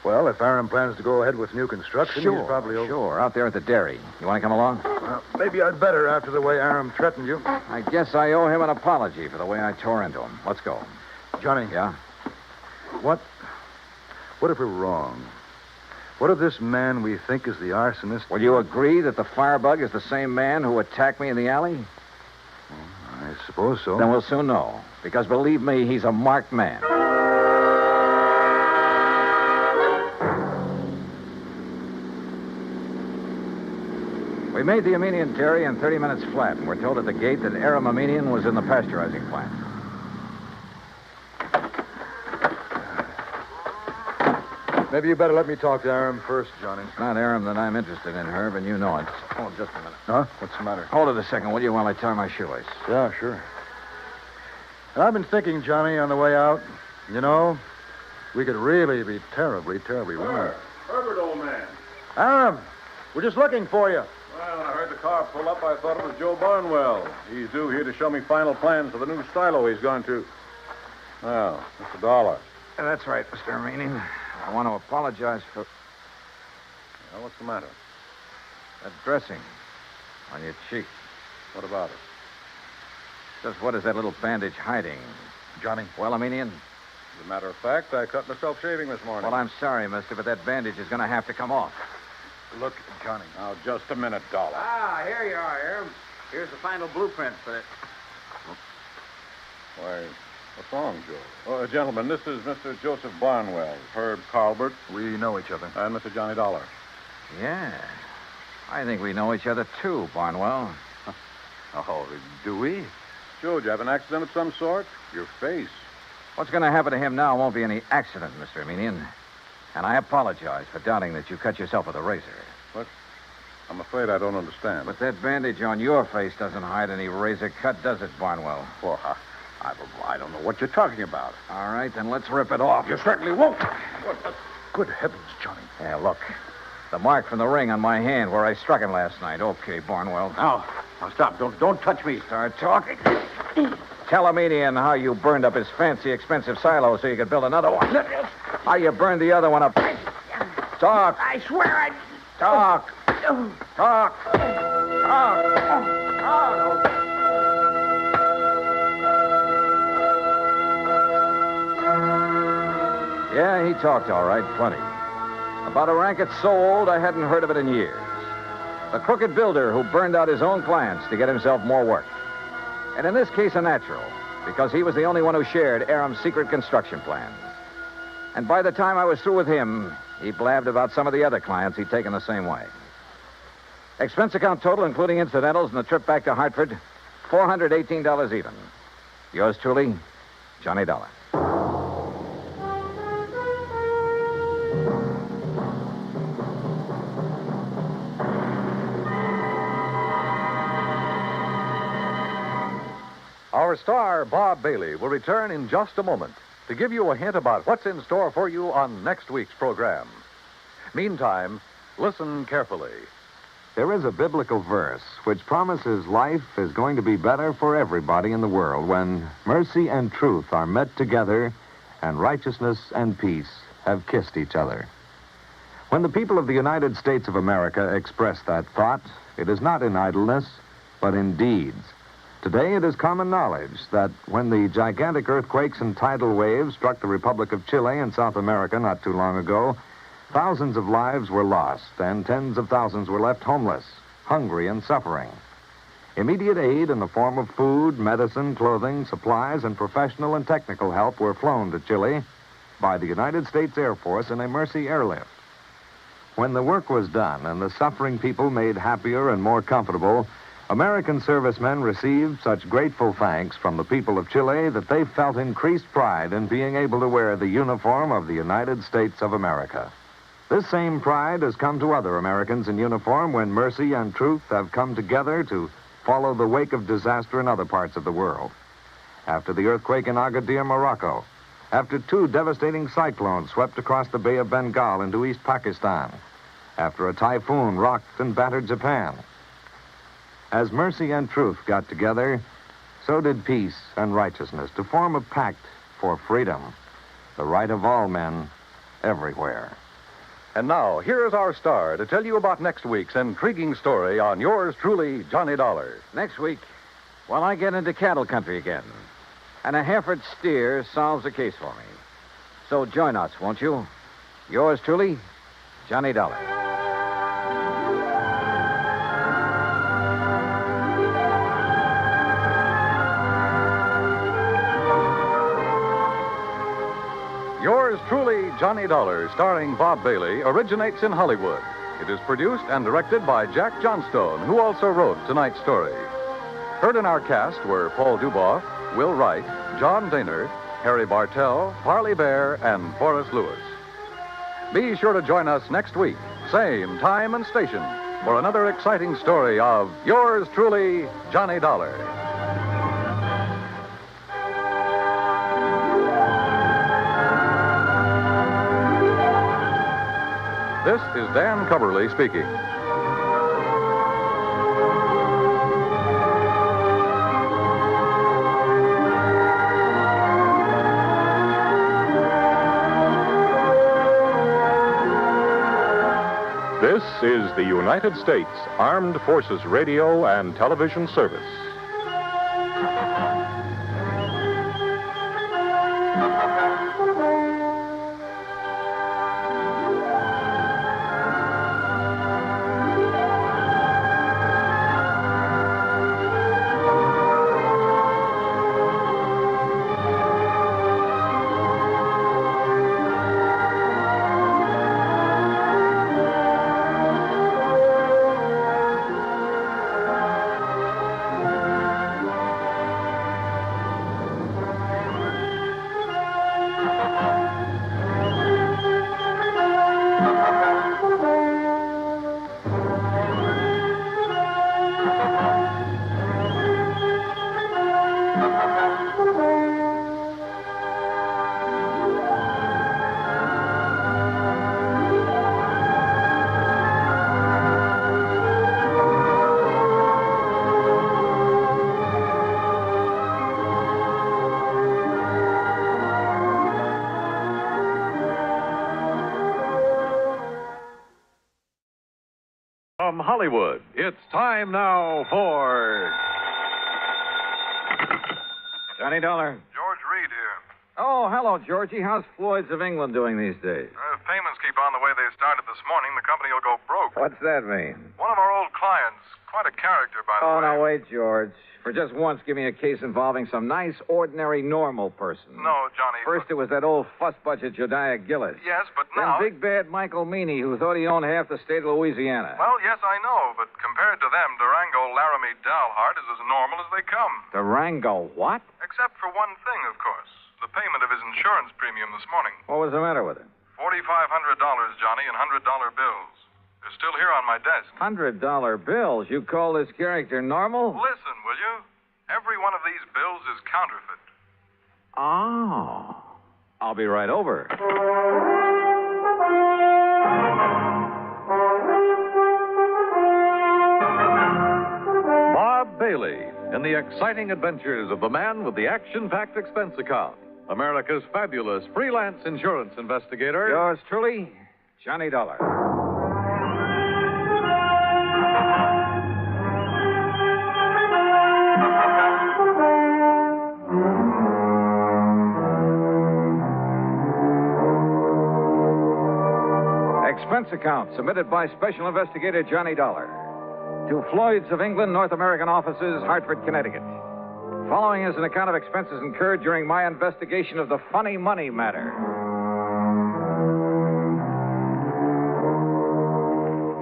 Well, if Aram plans to go ahead with new construction, he's probably... Sure, out there at the dairy. You want to come along? Well, maybe I'd better after the way Aram threatened you. I guess I owe him an apology for the way I tore into him. Let's go. Johnny. Yeah? What if we're wrong? What if this man we think is the arsonist... Will you agree that the firebug is the same man who attacked me in the alley? Well, I suppose so. Then we'll soon know. Because believe me, he's a marked man. We made the Aminian dairy in 30 minutes flat, and we're told at the gate that Aram Aminian was in the pasteurizing plant. Maybe you better let me talk to Aram first, Johnny. It's not Aram that I'm interested in, Herb, and you know it. Hold just a minute. Huh? What's the matter? Hold it a second, will you, while I tie my shoelace? Yeah, sure. And I've been thinking, Johnny, on the way out, you know, we could really be terribly, terribly wrong. Herbert, old man. Aram, we're just looking for you. Well, when I heard the car pull up, I thought it was Joe Barnwell. He's due here to show me final plans for the new stylo he's going to. Well, Mr. Dollar. That's right, Mr. Armenian. I want to apologize for Well, what's the matter? that dressing on your cheek. What about it? Just what is that little bandage hiding? Johnny? Well, Armenian? As a matter of fact, I cut myself shaving this morning. Well, I'm sorry, mister, but that bandage is going to have to come off. Look, Johnny. Now, just a minute, Dollar. Ah, here you are, Herb. Here's the final blueprint for it. Why, what's wrong, Joe? Oh, gentlemen, this is Mr. Joseph Barnwell, Herb Carlbert. We know each other. And Mr. Johnny Dollar. Yeah. I think we know each other, too, Barnwell. Oh, do we? Joe, did you have an accident of some sort? Your face. What's going to happen to him now won't be any accident, Mr. Armenian. And I apologize for doubting that you cut yourself with a razor. What? I'm afraid I don't understand. But that bandage on your face doesn't hide any razor cut, does it, Barnwell? Well, I don't know what you're talking about. All right, then let's rip it off. You certainly won't. What? Good heavens, Johnny. Yeah, look. The mark from the ring on my hand where I struck him last night. Okay, Barnwell. Now stop. Don't touch me. Start talking. Tell Armenian how you burned up his fancy, expensive silo so you could build another one. How you burned the other one up. Talk. I swear I... Talk. Talk. Talk. Yeah, he talked all right, plenty. About a racket so old I hadn't heard of it in years. The crooked builder who burned out his own clients to get himself more work. And in this case, a natural, because he was the only one who shared Aram's secret construction plans. And by the time I was through with him, he blabbed about some of the other clients he'd taken the same way. Expense account total, including incidentals and the trip back to Hartford, $418 even. Yours truly, Johnny Dollar. Our star, Bob Bailey, will return in just a moment to give you a hint about what's in store for you on next week's program. Meantime, listen carefully. There is a biblical verse which promises life is going to be better for everybody in the world when mercy and truth are met together and righteousness and peace have kissed each other. When the people of the United States of America express that thought, it is not in idleness, but in deeds. Today, it is common knowledge that when the gigantic earthquakes and tidal waves struck the Republic of Chile in South America not too long ago, thousands of lives were lost and tens of thousands were left homeless, hungry, and suffering. Immediate aid in the form of food, medicine, clothing, supplies, and professional and technical help were flown to Chile by the United States Air Force in a Mercy airlift. When the work was done and the suffering people made happier and more comfortable, American servicemen received such grateful thanks from the people of Chile that they felt increased pride in being able to wear the uniform of the United States of America. This same pride has come to other Americans in uniform when mercy and truth have come together to follow the wake of disaster in other parts of the world. After the earthquake in Agadir, Morocco, after 2 devastating cyclones swept across the Bay of Bengal into East Pakistan, after a typhoon rocked and battered Japan. As mercy and truth got together, so did peace and righteousness to form a pact for freedom, the right of all men everywhere. And now, here's our star to tell you about next week's intriguing story on yours truly, Johnny Dollar. Next week, well, I get into cattle country again. And a Hereford steer solves the case for me. So join us, won't you? Yours truly, Johnny Dollar. Yours truly, Johnny Dollar, starring Bob Bailey, originates in Hollywood. It is produced and directed by Jack Johnstone, who also wrote tonight's story. Heard in our cast were Paul Duboff, Will Wright, John Daner, Harry Bartell, Parley Bear, and Forrest Lewis. Be sure to join us next week, same time and station, for another exciting story of yours truly, Johnny Dollar. This is Dan Coverly speaking. This is the United States Armed Forces Radio and Television Service. From Hollywood, it's time now for Johnny Dollar. George Reed here. Oh, hello, Georgie. How's Floyd's of England doing these days? If payments keep on the way they started this morning, the company will go broke. What's that mean? One of our old clients, quite a character, by the way. Oh, now wait, George. For just once, give me a case involving some nice, ordinary, normal person. No, Johnny. First, it was that old fuss-budget Jediah Gillis. Yes, but then now... big bad Michael Meany, who thought he owned half the state of Louisiana. Well, yes, I know, but compared to them, Durango Laramie Dalhart is as normal as they come. Durango what? Except for one thing, of course. The payment of his insurance premium this morning. What was the matter with it? $4,500, Johnny, in $100 bills. They're still here on my desk. $100 bills? You call this character normal? Listen, will you? Every one of these bills is counterfeit. Oh. I'll be right over. Bob Bailey in the exciting adventures of the man with the action-packed expense account. America's fabulous freelance insurance investigator. Yours truly, Johnny Dollar. Expense account submitted by Special Investigator Johnny Dollar to Floyd's of England, North American offices, Hartford, Connecticut. Following is an account of expenses incurred during my investigation of the funny money matter.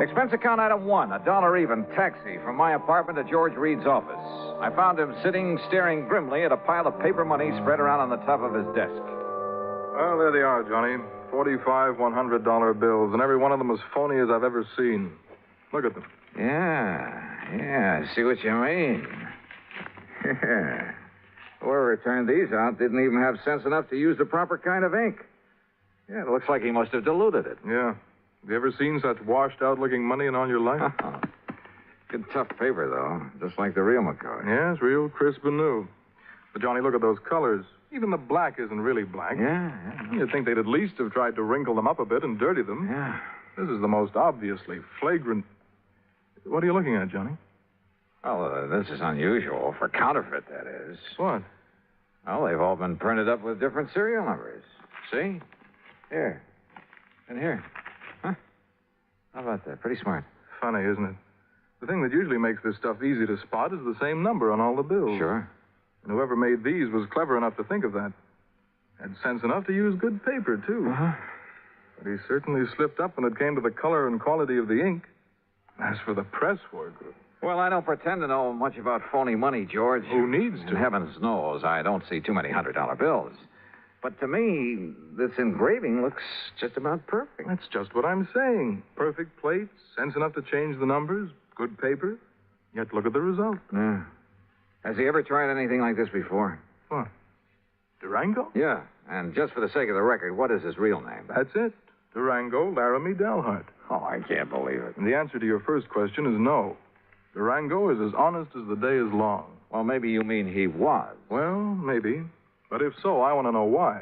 Expense account item 1, $1 even, taxi from my apartment to George Reed's office. I found him sitting, staring grimly at a pile of paper money spread around on the top of his desk. Well, there they are, Johnny. 45 $100 bills, and every one of them as phony as I've ever seen. Look at them. Yeah, I see what you mean. Whoever turned these out didn't even have sense enough to use the proper kind of ink. Yeah, it looks like he must have diluted it. Yeah. Have you ever seen such washed-out-looking money in all your life? Good tough paper, though, just like the real McCoy. Yes, real crisp and new. But, Johnny, look at those colors. Even the black isn't really black. Yeah. You'd think they'd at least have tried to wrinkle them up a bit and dirty them. Yeah. This is the most obviously flagrant... What are you looking at, Johnny? Well, this is unusual. For counterfeit, that is. What? Well, they've all been printed up with different serial numbers. See? Here. And here. Huh? How about that? Pretty smart. Funny, isn't it? The thing that usually makes this stuff easy to spot is the same number on all the bills. Sure. And whoever made these was clever enough to think of that. Had sense enough to use good paper, too. Uh-huh. But he certainly slipped up when it came to the color and quality of the ink. As for the press work... Well, I don't pretend to know much about phony money, George. Who needs to? And heavens knows I don't see too many $100 bills. But to me, this engraving looks just about perfect. That's just what I'm saying. Perfect plates, sense enough to change the numbers, good paper. Yet look at the result. Yeah. Has he ever tried anything like this before? What? Durango? Yeah. And just for the sake of the record, what is his real name? That's it. Durango Laramie Dalhart. Oh, I can't believe it. And the answer to your first question is no. Durango is as honest as the day is long. Well, maybe you mean he was. Well, maybe. But if so, I want to know why.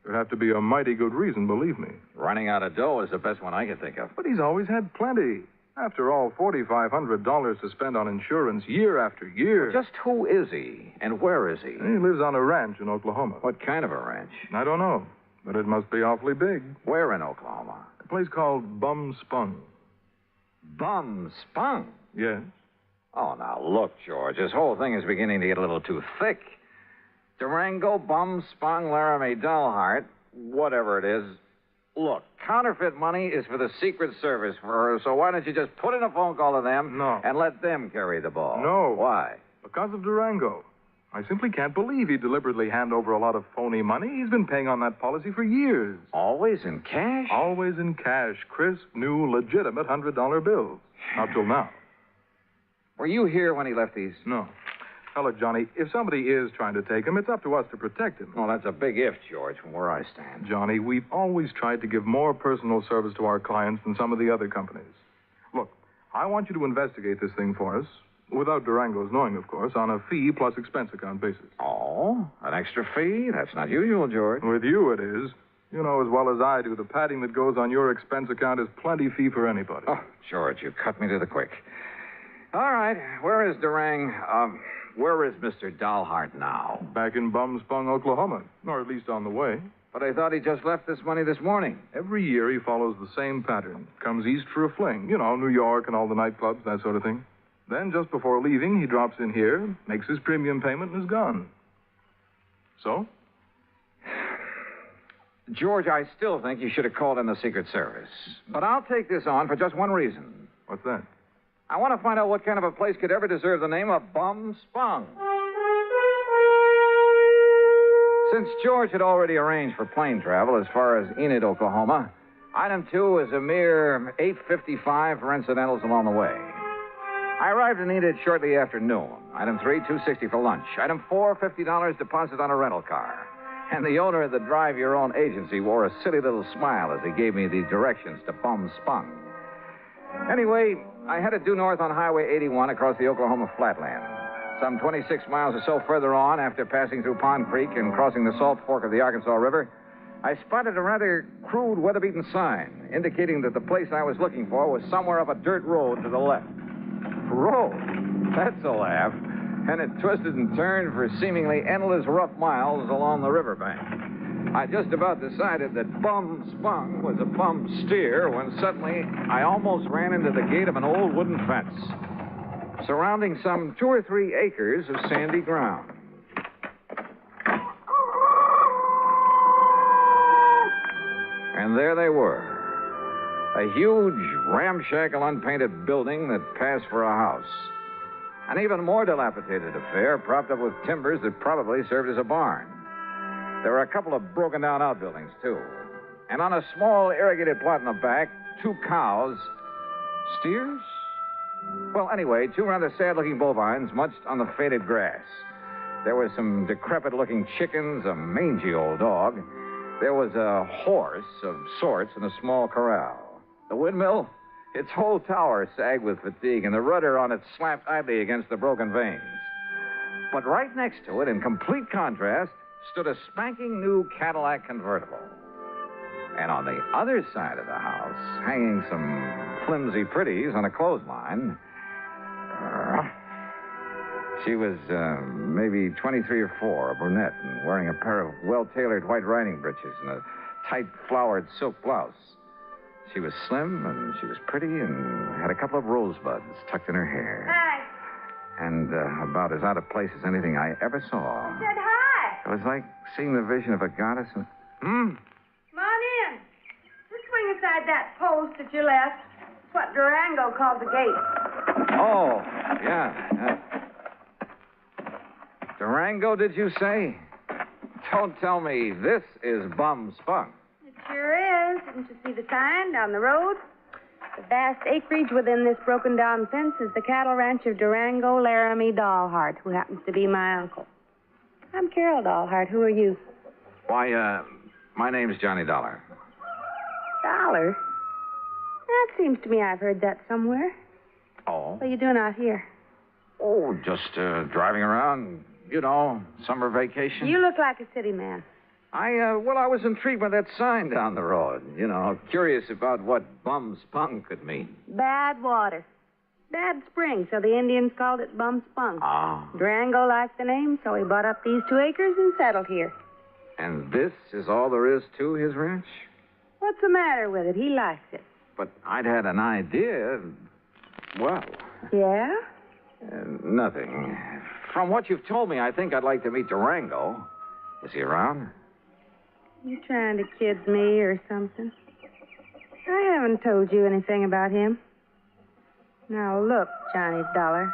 There'd have to be a mighty good reason, believe me. Running out of dough is the best one I can think of. But he's always had plenty. After all, $4,500 to spend on insurance year after year. Well, just who is he? And where is he? He lives on a ranch in Oklahoma. What kind of a ranch? I don't know. But it must be awfully big. Where in Oklahoma? A place called Bum Spung. Bum Spung? Yes. Oh, now, look, George. This whole thing is beginning to get a little too thick. Durango, Bum Spung, Laramie, Dalhart, whatever it is. Look, counterfeit money is for the Secret Service, so why don't you just put in a phone call to them and let them carry the ball? No. Why? Because of Durango. I simply can't believe he'd deliberately hand over a lot of phony money. He's been paying on that policy for years. Always in cash? Always in cash. Crisp, new, legitimate $100 bills. Up till now. Were you here when he left these? No. Now, look, Johnny, if somebody is trying to take him, it's up to us to protect him. Well, that's a big if, George, from where I stand. Johnny, we've always tried to give more personal service to our clients than some of the other companies. Look, I want you to investigate this thing for us, without Durango's knowing, of course, on a fee plus expense account basis. Oh, an extra fee? That's not usual, George. With you, it is. You know as well as I do, the padding that goes on your expense account is plenty fee for anybody. Oh, George, you cut me to the quick. All right, where is where is Mr. Dalhart now? Back in Bum Spung, Oklahoma, or at least on the way. But I thought he just left this money this morning. Every year he follows the same pattern. Comes east for a fling. You know, New York and all the nightclubs, that sort of thing. Then, just before leaving, he drops in here, makes his premium payment, and is gone. So? George, I still think you should have called in the Secret Service. But I'll take this on for just one reason. What's that? I want to find out what kind of a place could ever deserve the name of Bum Spung. Since George had already arranged for plane travel as far as Enid, Oklahoma, item 2 is a mere $8.55 for incidentals along the way. I arrived in Enid shortly after noon. Item 3, $2.60 for lunch. Item 4, $50 deposit on a rental car. And the owner of the Drive Your Own agency wore a silly little smile as he gave me the directions to Bum Spung. Anyway, I headed due north on Highway 81 across the Oklahoma flatland. Some 26 miles or so further on, after passing through Pond Creek and crossing the Salt Fork of the Arkansas River, I spotted a rather crude, weather-beaten sign indicating that the place I was looking for was somewhere up a dirt road to the left. Road? That's a laugh. And it twisted and turned for seemingly endless rough miles along the riverbank. I just about decided that Bum Spung was a bum steer when suddenly I almost ran into the gate of an old wooden fence, surrounding some 2 or 3 acres of sandy ground. And there they were. A huge, ramshackle, unpainted building that passed for a house. An even more dilapidated affair, propped up with timbers that probably served as a barn. There were a couple of broken-down outbuildings, too. And on a small irrigated plot in the back, 2 cows. Steers? Well, anyway, 2 rather sad-looking bovines munched on the faded grass. There were some decrepit-looking chickens, a mangy old dog. There was a horse of sorts in a small corral. The windmill? Its whole tower sagged with fatigue, and the rudder on it slapped idly against the broken vanes. But right next to it, in complete contrast, stood a spanking new Cadillac convertible. And on the other side of the house, hanging some flimsy pretties on a clothesline, she was maybe 23 or 4, a brunette, and wearing a pair of well-tailored white riding breeches and a tight flowered silk blouse. She was slim, and she was pretty, and had a couple of rosebuds tucked in her hair. Hi. And about as out of place as anything I ever saw. I said hi. It was like seeing the vision of a goddess. Come on in. Just swing aside that post at your left. It's what Durango called the gate. Oh, yeah. Durango, did you say? Don't tell me this is Bum Spung. It sure is. Didn't you see the sign down the road? The vast acreage within this broken-down fence is the cattle ranch of Durango Laramie Dalhart, who happens to be my uncle. I'm Carol Dalhart. Who are you? Why, my name's Johnny Dollar. Dollar? That seems to me I've heard that somewhere. Oh? What are you doing out here? Oh, just driving around, summer vacation. You look like a city man. I was intrigued by that sign down the road. Curious about what bum spunk could mean. Bad water. Bad spring, so the Indians called it Bum Spunk. Ah. Durango liked the name, so he bought up these 2 acres and settled here. And this is all there is to his ranch? What's the matter with it? He likes it. But I'd had an idea. Well. Yeah? Nothing. From what you've told me, I think I'd like to meet Durango. Is he around? You trying to kid me or something? I haven't told you anything about him. Now look, Johnny Dollar.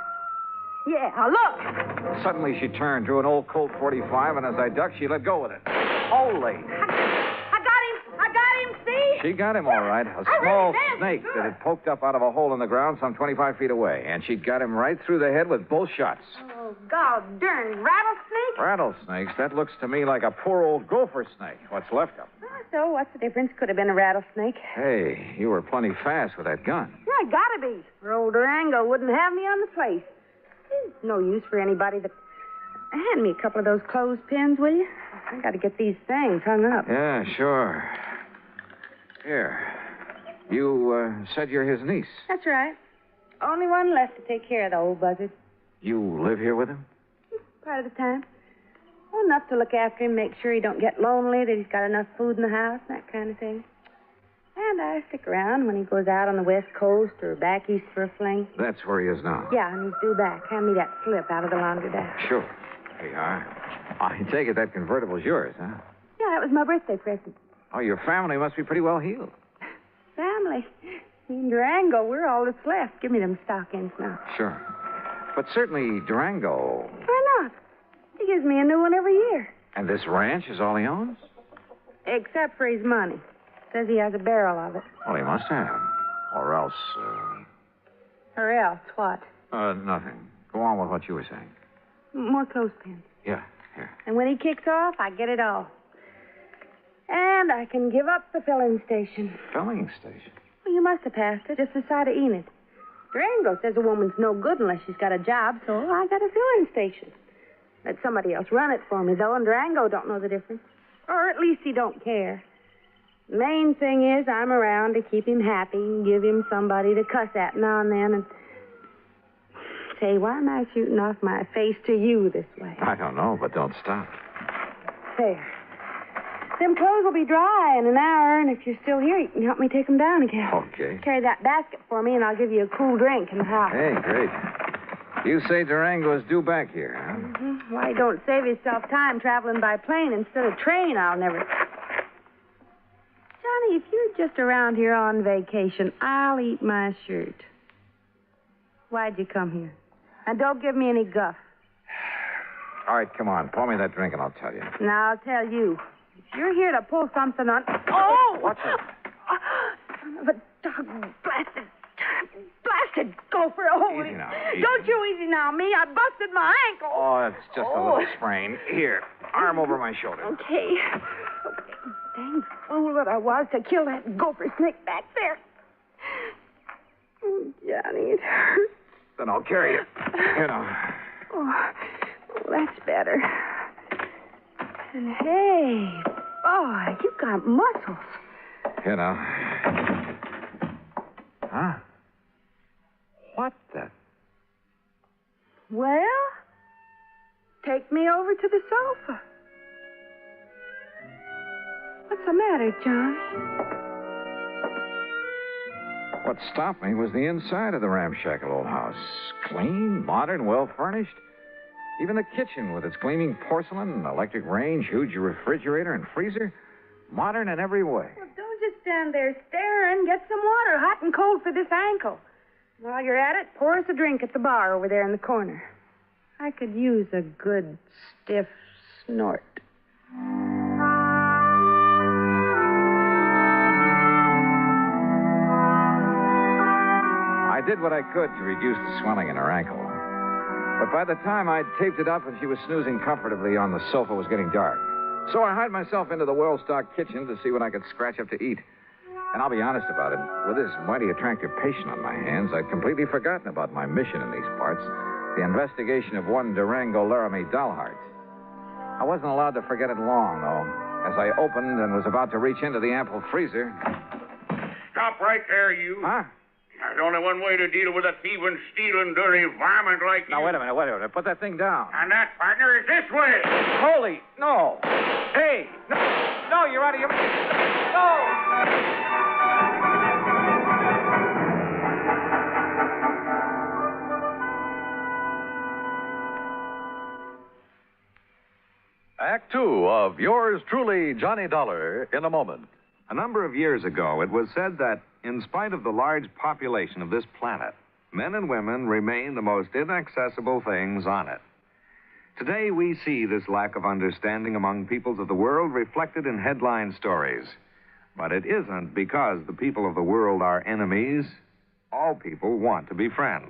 Yeah, look! Suddenly she turned, drew an old Colt 45, and as I ducked, she let go with it. Holy! I got him, see? She got him all right. A small snake that had poked up out of a hole in the ground some 25 feet away. And she'd got him right through the head with both shots. Oh, God darn rattlesnake? Rattlesnakes? That looks to me like a poor old gopher snake. What's left of him. So what's the difference? Could have been a rattlesnake. Hey, you were plenty fast with that gun. Yeah, gotta be. Or old Durango wouldn't have me on the place. It's no use for anybody that... Hand me a couple of those clothespins, will you? I gotta get these things hung up. Yeah, sure. Here. You said you're his niece. That's right. Only one left to take care of the old buzzard. You live here with him? Part of the time. Well, enough to look after him, make sure he don't get lonely, that he's got enough food in the house, that kind of thing. And I stick around when he goes out on the West Coast or back east for a fling. That's where he is now. Yeah, and he's due back. Hand me that slip out of the laundromat. Sure. Here you are. I take it that convertible's yours, huh? Yeah, that was my birthday present. Oh, your family must be pretty well heeled. Family? Me and Durango, we're all that's left. Give me them stockings now. Sure. But certainly Durango... Why not? He gives me a new one every year. And this ranch is all he owns? Except for his money. Says he has a barrel of it. Well, he must have. Or else, Or else, what? Nothing. Go on with what you were saying. More clothespins. Yeah, here. And when he kicks off, I get it all. And I can give up the filling station. Filling station? Well, you must have passed it, just the side of Enid. Durango says a woman's no good unless she's got a job, so I got a filling station. Let somebody else run it for me, though, and Durango don't know the difference. Or at least he don't care. The main thing is I'm around to keep him happy and give him somebody to cuss at now and then. And say, why am I shooting off my face to you this way? I don't know, but don't stop. There. Them clothes will be dry in an hour, and if you're still here, you can help me take them down again. Okay. Carry that basket for me, and I'll give you a cool drink in the house. Hey, great. You say Durango's due back here, huh? Mm-hmm. Why, don't save yourself time traveling by plane instead of train, I'll never... Johnny, if you're just around here on vacation, I'll eat my shirt. Why'd you come here? And don't give me any guff. All right, come on. Pour me that drink and I'll tell you. Now, I'll tell you. If you're here to pull something on... Oh! Watch it. Son of a dog. Blasted gopher. Oh, Easy now. Easy. Don't you easy now, me. I busted my ankle. Oh, it's just a little sprain. Here, arm over my shoulder. Okay. Dang fool that I was to kill that gopher snake back there. Oh, Johnny, it hurts. Then I'll carry you. You know. Oh, that's better. And hey, boy, you got muscles. You know. Huh? What the? Well, take me over to the sofa. What's the matter, John? What stopped me was the inside of the ramshackle old house. Clean, modern, well-furnished. Even the kitchen with its gleaming porcelain, electric range, huge refrigerator, and freezer. Modern in every way. Well, don't just stand there staring. Get some water, hot and cold for this ankle. While you're at it, pour us a drink at the bar over there in the corner. I could use a good, stiff snort. I did what I could to reduce the swelling in her ankle. But by the time I'd taped it up and she was snoozing comfortably on the sofa, it was getting dark. So I hied myself into the well-stocked kitchen to see what I could scratch up to eat. And I'll be honest about it. With this mighty attractive patient on my hands, I'd completely forgotten about my mission in these parts, the investigation of one Durango Laramie Dollhart. I wasn't allowed to forget it long, though. As I opened and was about to reach into the ample freezer... Stop right there, you. Huh? There's only one way to deal with a thieving, stealing, dirty varmint like you. Now, wait a minute. Put that thing down. And that, partner, is this way. Holy, no. Hey, no, you're out of your... No! Act Two of yours truly, Johnny Dollar, in a moment. A number of years ago, it was said that, in spite of the large population of this planet, men and women remain the most inaccessible things on it. Today, we see this lack of understanding among peoples of the world reflected in headline stories. But it isn't because the people of the world are enemies. All people want to be friends.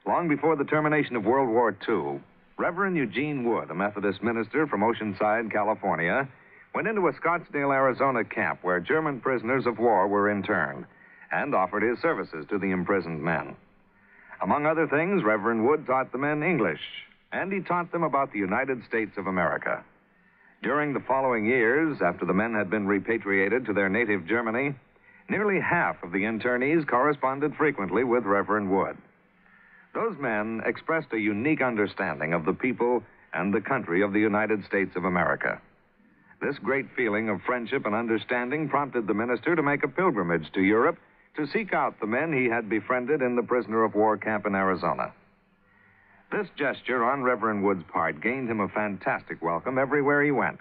Long before the termination of World War II, Reverend Eugene Wood, a Methodist minister from Oceanside, California, went into a Scottsdale, Arizona camp where German prisoners of war were interned and offered his services to the imprisoned men. Among other things, Reverend Wood taught the men English, and he taught them about the United States of America. During the following years, after the men had been repatriated to their native Germany, nearly half of the internees corresponded frequently with Reverend Wood. Those men expressed a unique understanding of the people and the country of the United States of America. This great feeling of friendship and understanding prompted the minister to make a pilgrimage to Europe to seek out the men he had befriended in the prisoner of war camp in Arizona. This gesture on Reverend Wood's part gained him a fantastic welcome everywhere he went.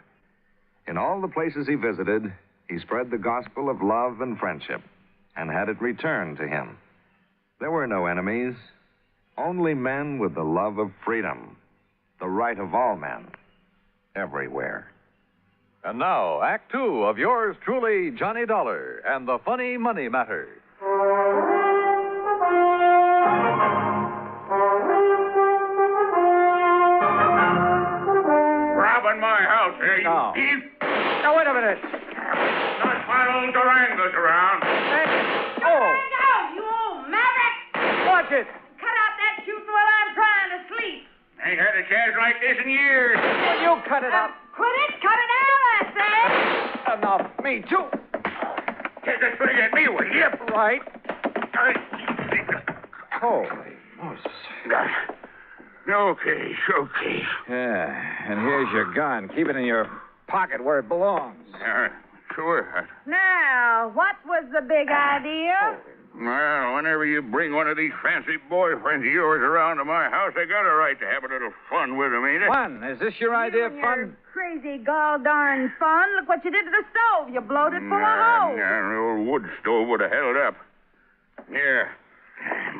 In all the places he visited, he spread the gospel of love and friendship and had it returned to him. There were no enemies. Only men with the love of freedom, the right of all men, everywhere. And now, Act Two of yours truly, Johnny Dollar, and the funny money matter. Robbing my house, eh, you thief? Now, wait a minute. Not my old Durango's around. Durango, you old maverick! Watch it. Shooting while I'm trying to sleep. Ain't had a chance like this in years. Will you cut it out? Quit it! Cut it out, I say! Enough. Me, too. Take a swing at me, will you? Right. Holy Moses. Okay. Yeah, and here's your gun. Keep it in your pocket where it belongs. Sure. Now, what was the big idea? Well, whenever you bring one of these fancy boyfriends of yours around to my house, I got a right to have a little fun with them, ain't it? Fun? Is this your idea of fun? Crazy gall darn fun. Look what you did to the stove. You blowed it full of holes. The old wood stove would have held up. Here,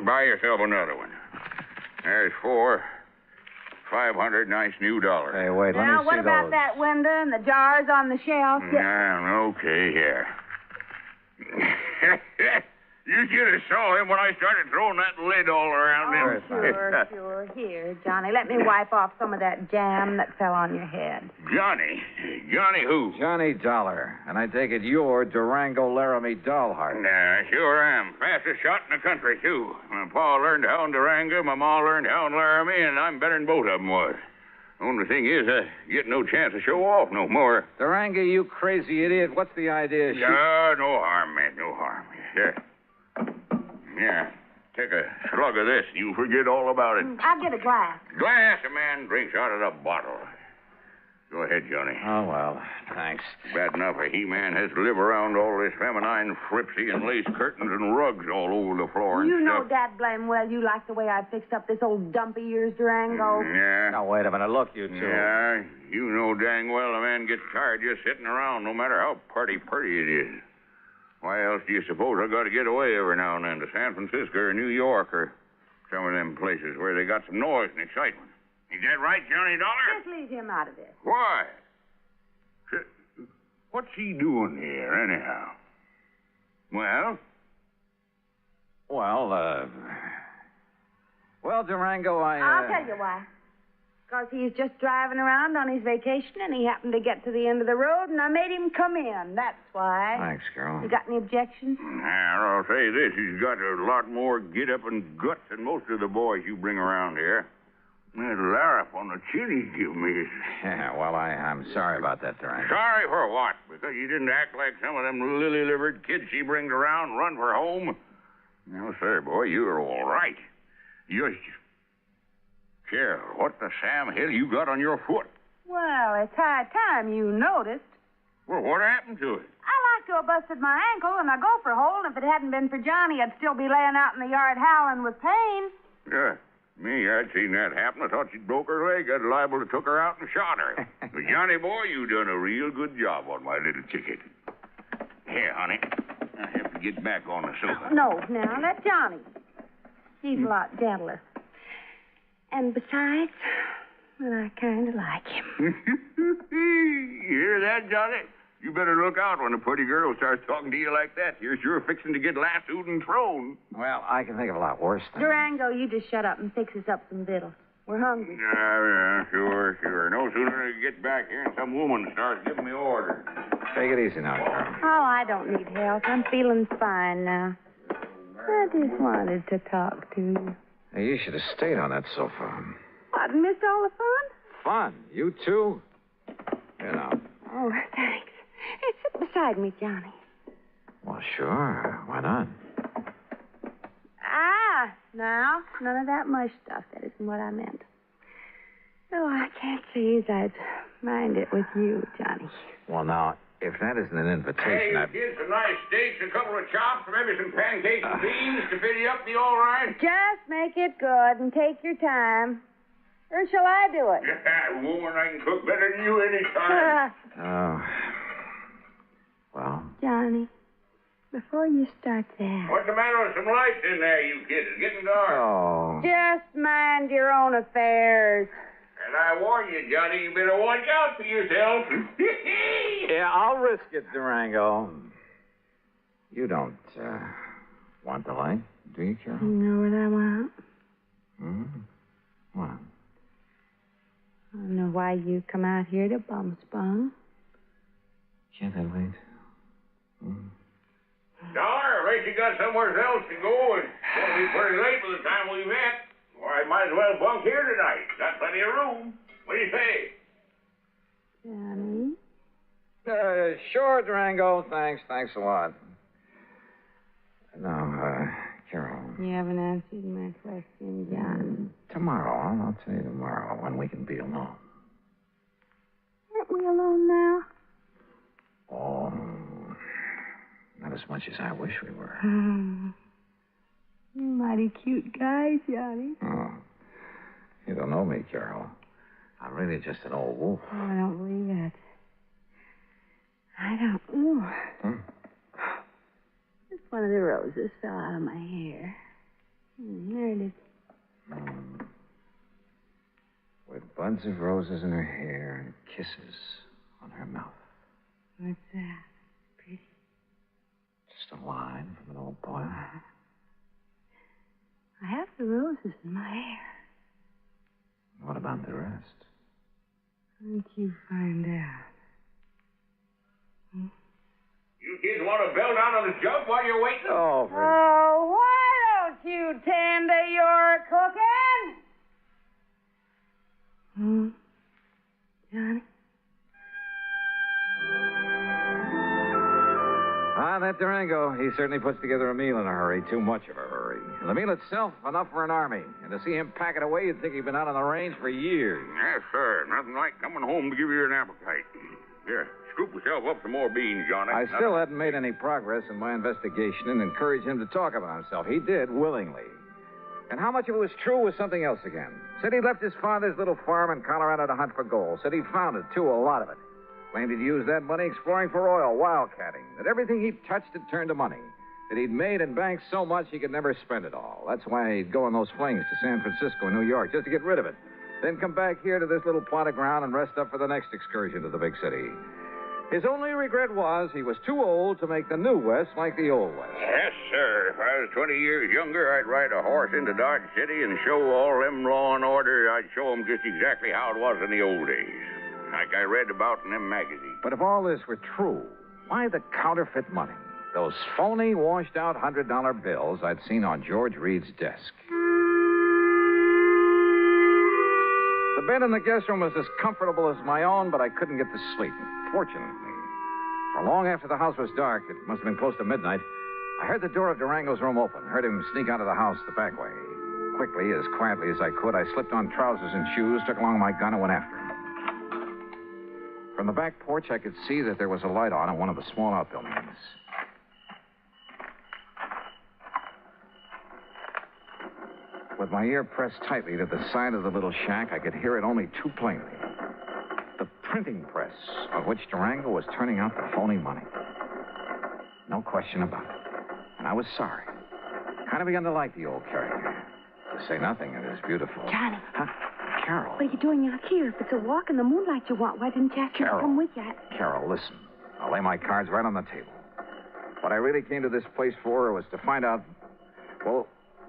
buy yourself another one. There's $500 nice new dollars. Hey, wait, let me see Now, what about those. that window and the jars on the shelf? Okay, here. You should have saw him when I started throwing that lid all around him. Sure. Here, Johnny, let me wipe off some of that jam that fell on your head. Johnny? Johnny who? Johnny Dollar. And I take it you're Durango Laramie Dollhart. Nah, sure am. Fastest shot in the country, too. My pa learned how in Durango, my ma learned how in Laramie, and I'm better than both of them was. Only thing is, I get no chance to show off no more. Durango, you crazy idiot. What's the idea? No harm, man, no harm. Yeah, take a slug of this. You forget all about it. I'll get a glass. Glass, a man drinks out of the bottle. Go ahead, Johnny. Oh, well, thanks. Bad enough a he-man has to live around all this feminine fripsy and lace curtains and rugs all over the floor and You know, stuff. Dad, blame well, you like the way I fixed up this old dumpy ears Durango. Yeah. Now, wait a minute. Look, you two. Yeah, you know dang well a man gets tired just sitting around, no matter how pretty it is. Why else do you suppose I got to get away every now and then to San Francisco or New York or some of them places where they got some noise and excitement? Is that right, Johnny Dollar? Just leave him out of this. Why? What's he doing here, anyhow? Well? Well, Durango, I'll tell you why. Because he's just driving around on his vacation, and he happened to get to the end of the road, and I made him come in. That's why. Thanks, Carol. You got any objections? Now, I'll say this. He's got a lot more get-up and guts than most of the boys you bring around here. That larrup on the chin he give me is... Yeah, well, I'm sorry about that, Durango. Sorry for what? Because you didn't act like some of them lily-livered kids she brings around and run for home? No, sir, boy, you're all right. You're... Carol, what the Sam Hill you got on your foot? Well, it's high time you noticed. Well, what happened to it? I like to have busted my ankle in a gopher hole, and if it hadn't been for Johnny, I'd still be laying out in the yard howling with pain. Yeah, me, I'd seen that happen. I thought she'd broke her leg. I'd liable to took her out and shot her. But Johnny boy, you done a real good job on my little ticket. Here, honey, I have to get back on the sofa. No, now, let Johnny. He's a lot gentler. And besides, well, I kind of like him. You hear that, Johnny? You better look out when a pretty girl starts talking to you like that. You're sure fixing to get lassoed and thrown. Well, I can think of a lot worse than... Durango, you just shut up and fix us up some victuals. We're hungry. Yeah, sure. No sooner than I get back here and some woman starts giving me orders. Take it easy now, Carol. Oh, I don't need help. I'm feeling fine now. I just wanted to talk to you. Hey, you should have stayed on that sofa. What, missed all the fun? Fun? You too? You know. Oh, thanks. Hey, sit beside me, Johnny. Well, sure. Why not? Now, none of that mush stuff. That isn't what I meant. Oh, I can't say as I'd mind it with you, Johnny. Well, now, if that isn't an invitation, Hey, kids, some nice steaks, a couple of chops, maybe some pancakes and beans to fill you up, be all right? Just make it good and take your time. Or shall I do it? Yeah, woman, I can cook better than you any time. Oh. Well? Johnny, before you start that... What's the matter with some lights in there, you kids? It's getting dark. Oh. Just mind your own affairs. And I warn you, Johnny, you better watch out for yourself. Yeah, I'll risk it, Durango. You don't, want the light, do you, Carol? You know what I want? What? I don't know why you come out here to bum spun. Can't I wait? Dollar, I bet you got somewhere else to go. It's going to be pretty late by the time we met. Or I might as well bunk here tonight. Got plenty of room. What do you say? Johnny? Sure, Durango. Thanks a lot. No, Carol. You haven't answered my question, John. Tomorrow. I'll tell you tomorrow when we can be alone. Aren't we alone now? Oh, not as much as I wish we were. You're a mighty cute guy, Johnny. Oh, you don't know me, Carol. I'm really just an old wolf. Oh, I don't believe it. I don't know. Just one of the roses fell out of my hair. There it is. With buds of roses in her hair and kisses on her mouth. What's that? Pretty? Just a line from an old poem. I have the roses in my hair. What about the rest? Why don't you find out? You kids want to bell down on the jug while you're waiting? Oh, why don't you tend to your cooking? Johnny? That Durango, he certainly puts together a meal in a hurry. Too much of a hurry. And the meal itself, enough for an army. And to see him pack it away, you'd think he'd been out on the range for years. Yes, sir. Nothing like coming home to give you an appetite. Here, scoop yourself up some more beans, Johnny. I still hadn't made any progress in my investigation and encouraged him to talk about himself. He did, willingly. And how much of it was true was something else again. Said he left his father's little farm in Colorado to hunt for gold. Said he found it, too, a lot of it. Claimed he'd used that money exploring for oil, wildcatting. That everything he touched had turned to money. That he'd made and banked so much he could never spend it all. That's why he'd go on those flings to San Francisco and New York, just to get rid of it. Then come back here to this little plot of ground and rest up for the next excursion to the big city. His only regret was he was too old to make the new West like the old West. Yes, sir. If I was 20 years younger, I'd ride a horse into Dodge City and show all them law and order. I'd show them just exactly how it was in the old days, like I read about in them magazines. But if all this were true, why the counterfeit money? Those phony, washed-out $100 bills I'd seen on George Reed's desk. The bed in the guest room was as comfortable as my own, but I couldn't get to sleep. Fortunately, for long after the house was dark, it must have been close to midnight, I heard the door of Durango's room open, heard him sneak out of the house the back way. Quickly, as quietly as I could, I slipped on trousers and shoes, took along my gun, and went after him. From the back porch, I could see that there was a light on in one of the small outbuildings. With my ear pressed tightly to the side of the little shack, I could hear it only too plainly. The printing press on which Durango was turning out the phony money. No question about it. And I was sorry. Kind of begun to like the old character. To say nothing of his beautiful... Johnny. Huh? Carol. What are you doing out here? If it's a walk in the moonlight you want, why didn't you ask me to come with you? Carol, listen. I'll lay my cards right on the table. What I really came to this place for was to find out... Well,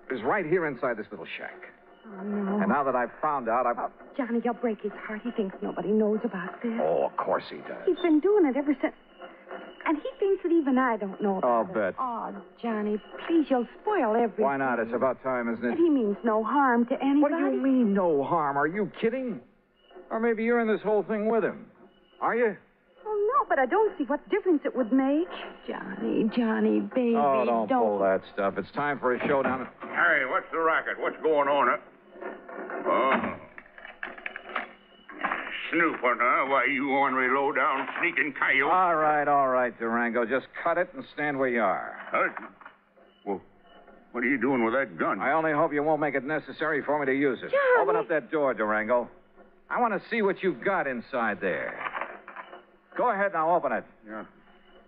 it was right here inside this little shack. Oh, no. And now that I've found out, I've... Johnny, you'll break his heart. He thinks nobody knows about this. Oh, of course he does. He's been doing it ever since... And he thinks that even I don't know about I'll bet. Oh, Johnny, please, you'll spoil everything. Why not? It's about time, isn't it? And he means no harm to anybody. What do you mean, no harm? Are you kidding? Or maybe you're in this whole thing with him. Are you? Oh, no, but I don't see what difference it would make. Johnny, baby, Oh, don't pull that stuff. It's time for a showdown. Hey, what's the racket? What's going on? Oh. Snooping, huh? Why, you ornery, low-down, sneaking coyote. All right, Durango. Just cut it and stand where you are. Well, what are you doing with that gun? I only hope you won't make it necessary for me to use it. Johnny. Open up that door, Durango. I want to see what you've got inside there. Go ahead now, open it. Yeah.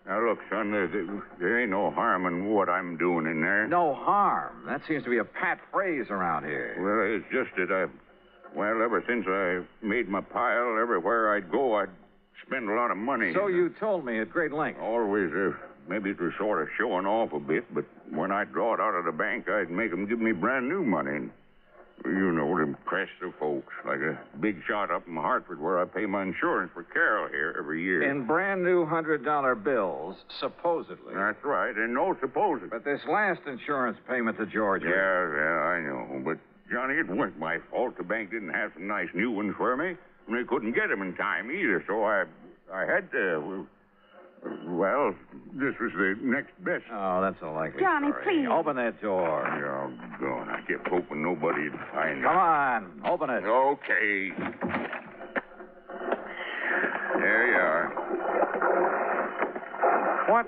Now, look, son, there ain't no harm in what I'm doing in there. No harm? That seems to be a pat phrase around here. Well, it's just that well, ever since I made my pile, everywhere I'd go, I'd spend a lot of money. So you told me at great length. Always, maybe it was sort of showing off a bit, but when I draw it out of the bank, I'd make them give me brand new money. And, you know, to impress the folks, like a big shot up in Hartford where I pay my insurance for Carol here every year. In brand new $100 bills, supposedly. That's right, and no supposedly. But this last insurance payment to Georgia. Yeah, I know, but... Johnny, it wasn't my fault. The bank didn't have some nice new ones for me, and they couldn't get them in time either, so I had to... Well, this was the next best. Oh, that's a likely Johnny, story. please. Open that door. Oh, God, I kept hoping nobody'd find it. Come on, open it. Okay. There you are. What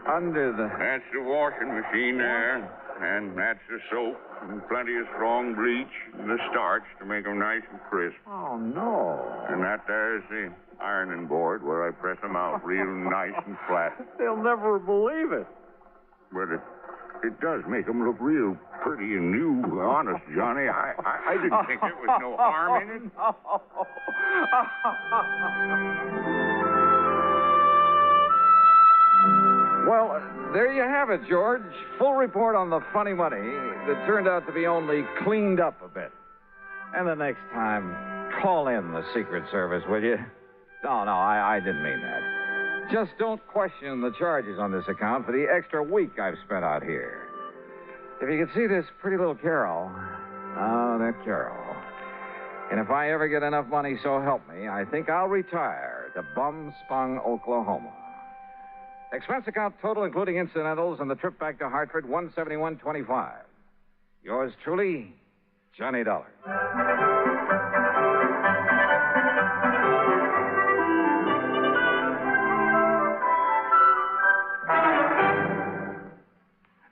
under the... That's the washing machine there, and that's the soap. And plenty of strong bleach and the starch to make them nice and crisp. Oh, no. And that there's the ironing board where I press them out real nice and flat. They'll never believe it. But it does make them look real pretty and new. Honest, Johnny, I didn't think there was no harm in it. Well, there you have it, George. Full report on the funny money that turned out to be only cleaned up a bit. And the next time, call in the Secret Service, will you? No, I didn't mean that. Just don't question the charges on this account for the extra week I've spent out here. If you could see this pretty little Carol. Oh, that Carol. And if I ever get enough money, so help me, I think I'll retire to Bum-Spung, Oklahoma. Expense account total, including incidentals, and the trip back to Hartford, $171.25. Yours truly, Johnny Dollar.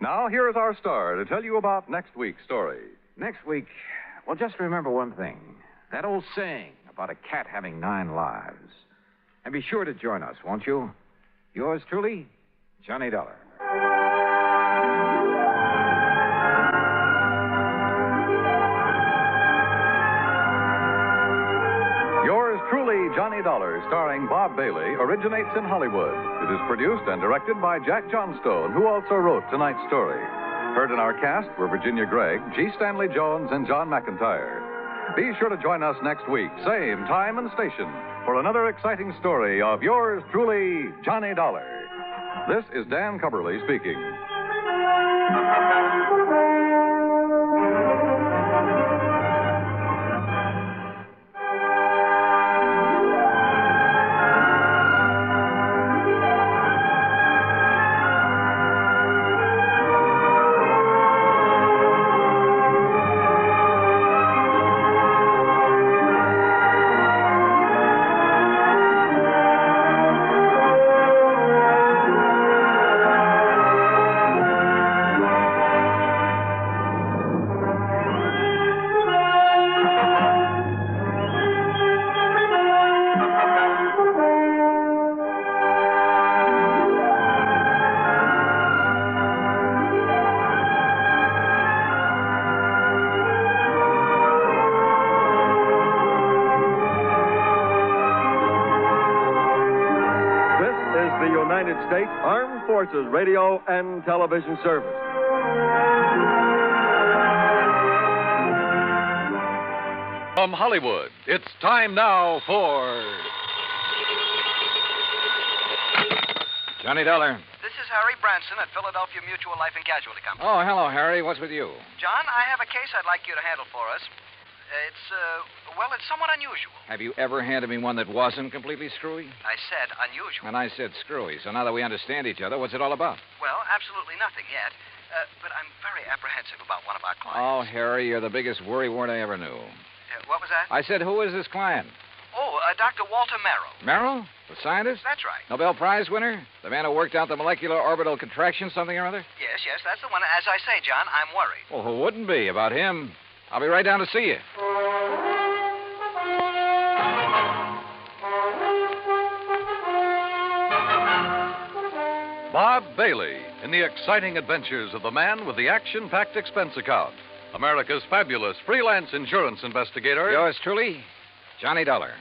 Now, here is our star to tell you about next week's story. Next week, well, just remember one thing. That old saying about a cat having 9 lives. And be sure to join us, won't you? Yours truly, Johnny Dollar. Yours truly, Johnny Johnny Dollar, starring Bob Bailey, originates in Hollywood. It is produced and directed by Jack Johnstone, who also wrote tonight's story. Heard in our cast were Virginia Gregg, G. Stanley Jones, and John McIntyre. Be sure to join us next week, same time and station, for another exciting story of yours truly, Johnny Dollar. This is Dan Cubberly speaking. United States Armed Forces Radio and Television Service. From Hollywood, it's time now for Johnny Dollar. This is Harry Branson at Philadelphia Mutual Life and Casualty Company. Oh, hello, Harry. What's with you? John, I have a case I'd like you to handle for us. It's somewhat unusual. Have you ever handed me one that wasn't completely screwy? I said unusual. And I said screwy. So now that we understand each other, what's it all about? Well, absolutely nothing yet. But I'm very apprehensive about one of our clients. Oh, Harry, you're the biggest worrywart I ever knew. What was that? I said, who is this client? Oh, Dr. Walter Merrill. Merrill? The scientist? That's right. Nobel Prize winner? The man who worked out the molecular orbital contraction something or other? Yes, that's the one. As I say, John, I'm worried. Well, who wouldn't be about him? I'll be right down to see you. Bob Bailey in the exciting adventures of the man with the action-packed expense account. America's fabulous freelance insurance investigator. Yours truly, Johnny Dollar.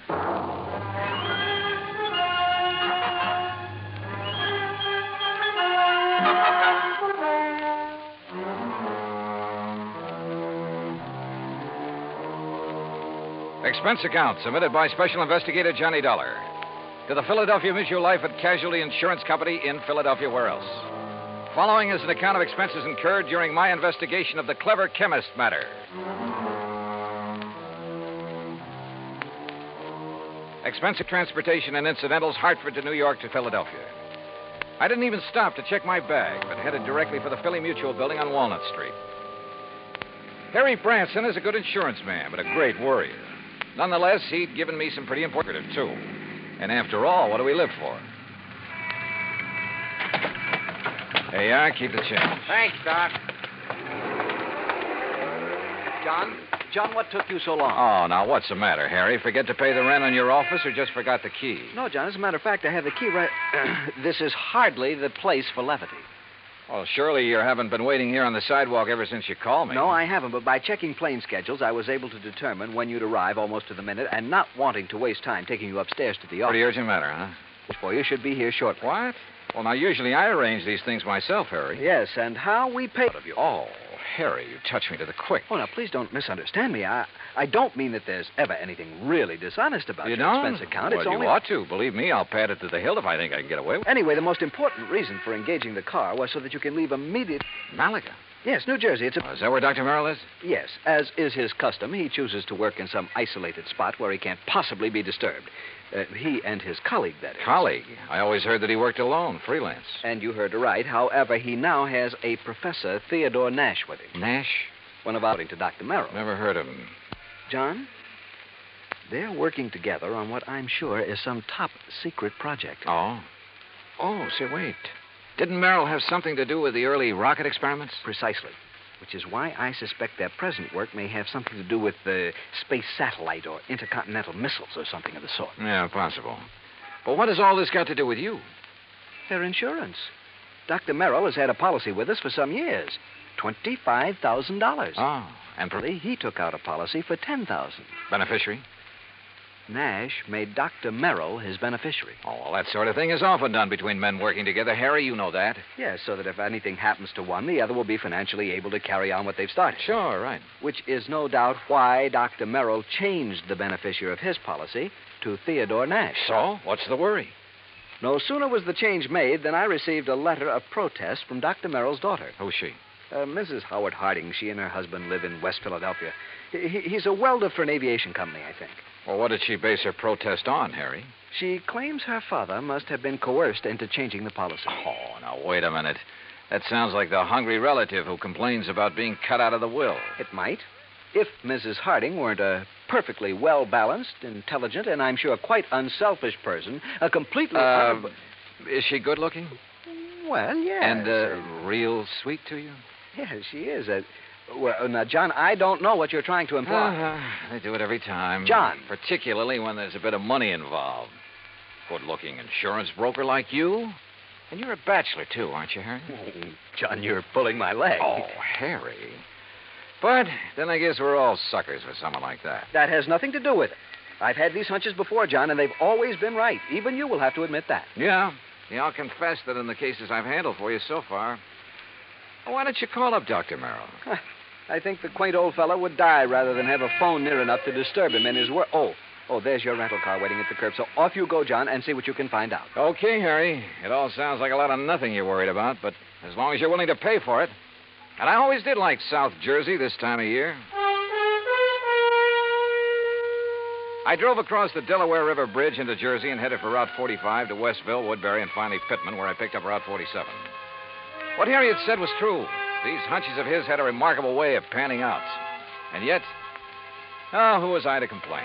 Expense account submitted by Special Investigator Johnny Dollar to the Philadelphia Mutual Life and Casualty Insurance Company in Philadelphia. Where else? Following is an account of expenses incurred during my investigation of the clever chemist matter. Expense of transportation and incidentals, Hartford to New York to Philadelphia. I didn't even stop to check my bag, but headed directly for the Philly Mutual building on Walnut Street. Harry Branson is a good insurance man, but a great worrier. Nonetheless, he'd given me some pretty important, too. And after all, what do we live for? There you are. Keep the change. Thanks, Doc. John, what took you so long? Oh, now, what's the matter, Harry? Forget to pay the rent on your office or just forgot the key? No, John, as a matter of fact, I have the key right... This is hardly the place for levity. Well, surely you haven't been waiting here on the sidewalk ever since you called me. No, I haven't, but by checking plane schedules, I was able to determine when you'd arrive almost to the minute, and not wanting to waste time taking you upstairs to the office. Pretty urgent matter, huh? Well, you should be here shortly. What? Well, now, usually I arrange these things myself, Harry. Yes, and how we pay of you. Oh, Harry, you touch me to the quick. Oh, now, please don't misunderstand me. I don't mean that there's ever anything really dishonest about you your don't? expense account. Well, It's only... you ought to. Believe me, I'll pad it to the hilt if I think I can get away with it. Anyway, the most important reason for engaging the car was so that you can leave immediate... Malaga? Yes, New Jersey. It's a... Is that where Dr. Merrill is? Yes. As is his custom, he chooses to work in some isolated spot where he can't possibly be disturbed. He and his colleague, that is. Colleague? I always heard that he worked alone, freelance. And you heard right. However, he now has a Professor Theodore Nash with him. Nash? One of according to Dr. Merrill. Never heard of him. John, they're working together on what I'm sure is some top secret project. Oh? Oh, say, wait. Didn't Merrill have something to do with the early rocket experiments? Precisely. Which is why I suspect their present work may have something to do with the space satellite or intercontinental missiles or something of the sort. Yeah, possible. But what has all this got to do with you? Their insurance. Dr. Merrill has had a policy with us for some years. $25,000. Oh, and he took out a policy for $10,000. Beneficiary? Nash made Dr. Merrill his beneficiary. Oh, well, that sort of thing is often done between men working together, Harry. You know that. Yes, so that if anything happens to one, the other will be financially able to carry on what they've started. Sure, right. Which is no doubt why Dr. Merrill changed the beneficiary of his policy to Theodore Nash. So, what's the worry? No sooner was the change made than I received a letter of protest from Dr. Merrill's daughter. Who's she? Mrs. Howard Harding. She and her husband live in West Philadelphia. He's a welder for an aviation company, I think. Well, what did she base her protest on, Harry? She claims her father must have been coerced into changing the policy. Oh, now, wait a minute. That sounds like the hungry relative who complains about being cut out of the will. It might. If Mrs. Harding weren't a perfectly well-balanced, intelligent, and I'm sure quite unselfish person, a completely... Is she good-looking? Well, yes. And real sweet to you? Yes, she is. Well, now, John, I don't know what you're trying to imply. They do it every time. John. Particularly when there's a bit of money involved. Good-looking insurance broker like you? And you're a bachelor, too, aren't you, Harry? Oh, John, you're pulling my leg. Oh, Harry. But then I guess we're all suckers for someone like that. That has nothing to do with it. I've had these hunches before, John, and they've always been right. Even you will have to admit that. Yeah, I'll confess that in the cases I've handled for you so far. Why don't you call up Dr. Merrill? I think the quaint old fellow would die rather than have a phone near enough to disturb him in his work. Oh, there's your rental car waiting at the curb. So off you go, John, and see what you can find out. Okay, Harry. It all sounds like a lot of nothing you're worried about, but as long as you're willing to pay for it. And I always did like South Jersey this time of year. I drove across the Delaware River Bridge into Jersey and headed for Route 45 to Westville, Woodbury, and finally Pittman, where I picked up Route 47. What Harry had said was true. These hunches of his had a remarkable way of panning out. And yet, who was I to complain?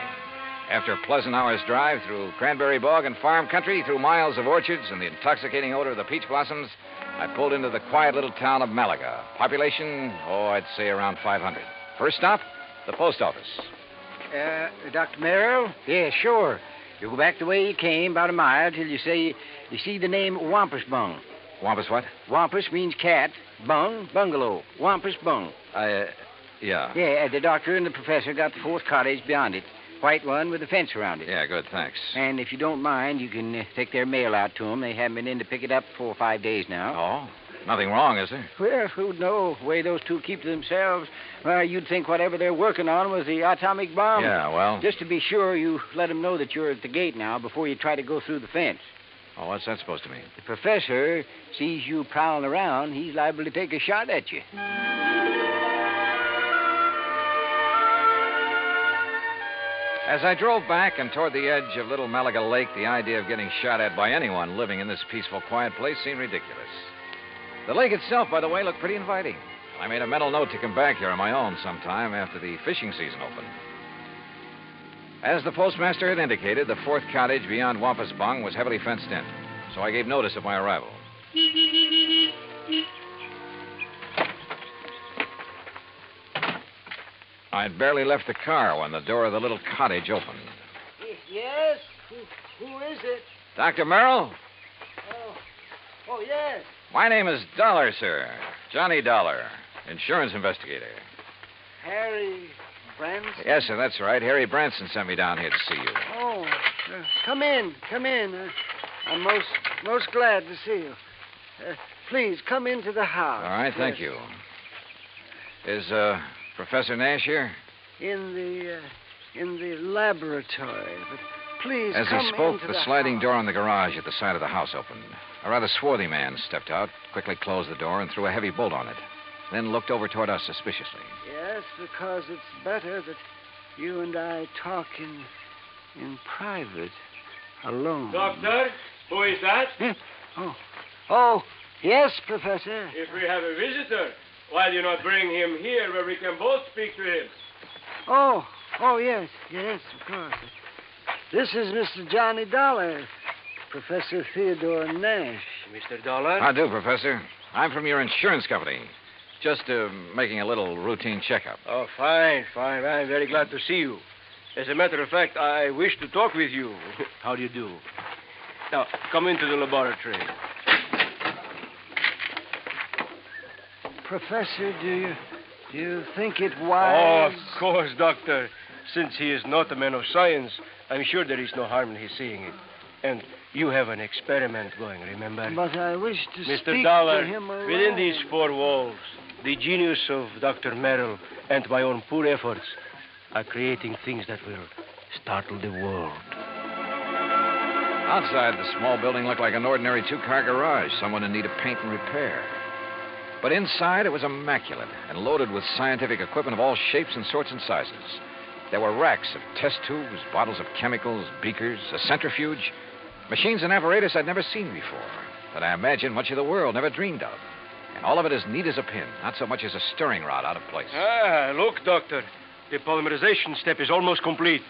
After a pleasant hour's drive through cranberry bog and farm country, through miles of orchards and the intoxicating odor of the peach blossoms, I pulled into the quiet little town of Malaga. Population, I'd say around 500. First stop, the post office. Dr. Merrill? Yeah, sure. You go back the way you came, about a mile, till you see the name Wampus Bung. Wampus what? Wampus means cat. Bung, bungalow. Wampus Bung. Yeah. Yeah, the doctor and the professor got the fourth cottage beyond it. White one with a fence around it. Yeah, good, thanks. And if you don't mind, you can take their mail out to them. They haven't been in to pick it up for 4 or 5 days now. Oh? Nothing wrong, is there? Well, who'd know? The way those two keep to themselves. Well, you'd think whatever they're working on was the atomic bomb. Yeah, well... Just to be sure, you let them know that you're at the gate now before you try to go through the fence. Oh, what's that supposed to mean? The professor sees you prowling around, he's liable to take a shot at you. As I drove back and toward the edge of Little Malaga Lake, the idea of getting shot at by anyone living in this peaceful, quiet place seemed ridiculous. The lake itself, by the way, looked pretty inviting. I made a mental note to come back here on my own sometime after the fishing season opened. As the postmaster had indicated, the fourth cottage beyond Wampus Bung was heavily fenced in, so I gave notice of my arrival. I'd barely left the car when the door of the little cottage opened. Yes? Who is it? Dr. Merrill? Oh, yes. My name is Dollar, sir. Johnny Dollar, insurance investigator. Harry Branson? Yes, sir, that's right. Harry Branson sent me down here to see you. Oh, come in. I'm most glad to see you. Please, come into the house. All right, thank you. Is, Professor Nash here? In the laboratory. But please, As come he spoke, into the sliding door on the garage at the side of the house opened. A rather swarthy man stepped out, quickly closed the door, and threw a heavy bolt on it. Then looked over toward us suspiciously. Yes, because it's better that you and I talk in private, alone. Doctor, who is that? Oh, yes, Professor. If we have a visitor, why do you not bring him here where we can both speak to him? Oh, yes, of course. This is Mr. Johnny Dollar, Professor Theodore Nash. Mr. Dollar? How do, Professor? I'm from your insurance company. Just making a little routine checkup. Oh, fine. I'm very glad to see you. As a matter of fact, I wish to talk with you. How do you do? Now, come into the laboratory. Professor, do you think it wise? Oh, of course, Doctor. since he is not a man of science, I'm sure there is no harm in his seeing it. And you have an experiment going, remember? But I wish to Mr. speak Dollar, to him alone. within these four walls, the genius of Dr. Merrill and my own poor efforts are creating things that will startle the world. Outside, the small building looked like an ordinary two-car garage, someone in need of paint and repair. But inside, it was immaculate and loaded with scientific equipment of all shapes and sorts and sizes. There were racks of test tubes, bottles of chemicals, beakers, a centrifuge, machines and apparatus I'd never seen before, that I imagine much of the world never dreamed of. And all of it as neat as a pin, not so much as a stirring rod out of place. Ah, look, Doctor. The polymerization step is almost complete.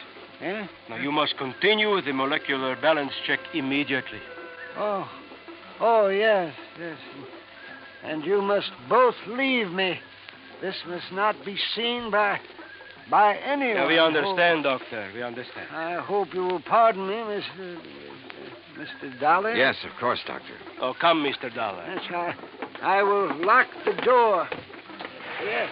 Eh? Now, you must continue the molecular balance check immediately. Oh, yes. And you must both leave me. This must not be seen by anyone. Yeah, we understand, Doctor. We understand. I hope you will pardon me, Mr. Dollar. Yes, of course, Doctor. Oh, come, Mr. Dollar. Yes, I will lock the door. Yes.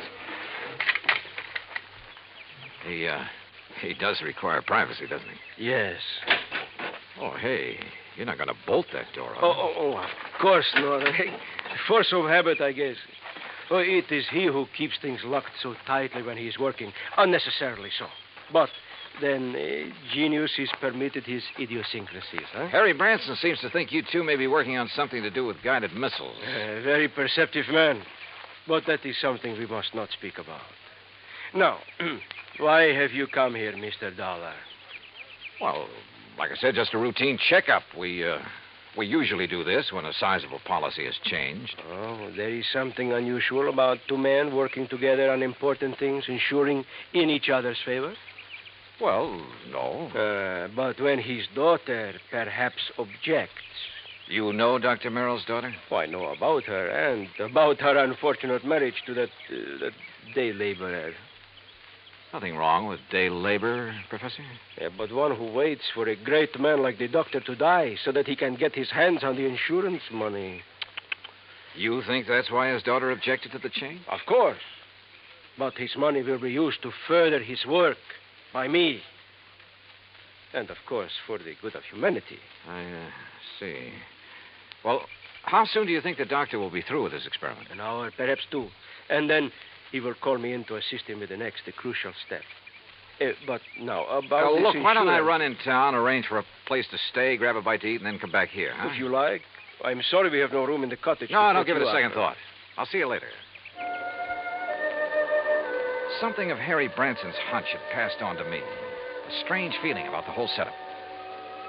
He does require privacy, doesn't he? Yes. Oh, hey, you're not going to bolt that door, are you? Oh, of course not. Force of habit, I guess. Oh, it is he who keeps things locked so tightly when he is working, unnecessarily so. But then genius is permitted his idiosyncrasies, huh? Harry Branson seems to think you two may be working on something to do with guided missiles. Very perceptive man. But that is something we must not speak about. Now, why have you come here, Mr. Dollar? Well, like I said, just a routine checkup. We usually do this when a sizable policy has changed. Oh, there is something unusual about two men working together on important things, ensuring in each other's favor? Well, no. But when his daughter perhaps objects. You know Dr. Merrill's daughter? Oh, I know about her, and about her unfortunate marriage to that day laborer. Nothing wrong with day labor, Professor? Yeah, but one who waits for a great man like the doctor to die so that he can get his hands on the insurance money. You think that's why his daughter objected to the change? Of course. But his money will be used to further his work by me. And, of course, for the good of humanity. I see. Well, how soon do you think the doctor will be through with his experiment? An hour, perhaps two. And then he will call me in to assist him with the next, the crucial step. But now, about this look, why don't I insurance- run in town, arrange for a place to stay, grab a bite to eat, and then come back here, huh? If you like. I'm sorry we have no room in the cottage. No, to don't put give it you a up. second thought. I'll see you later. Something of Harry Branson's hunch had passed on to me. A strange feeling about the whole setup.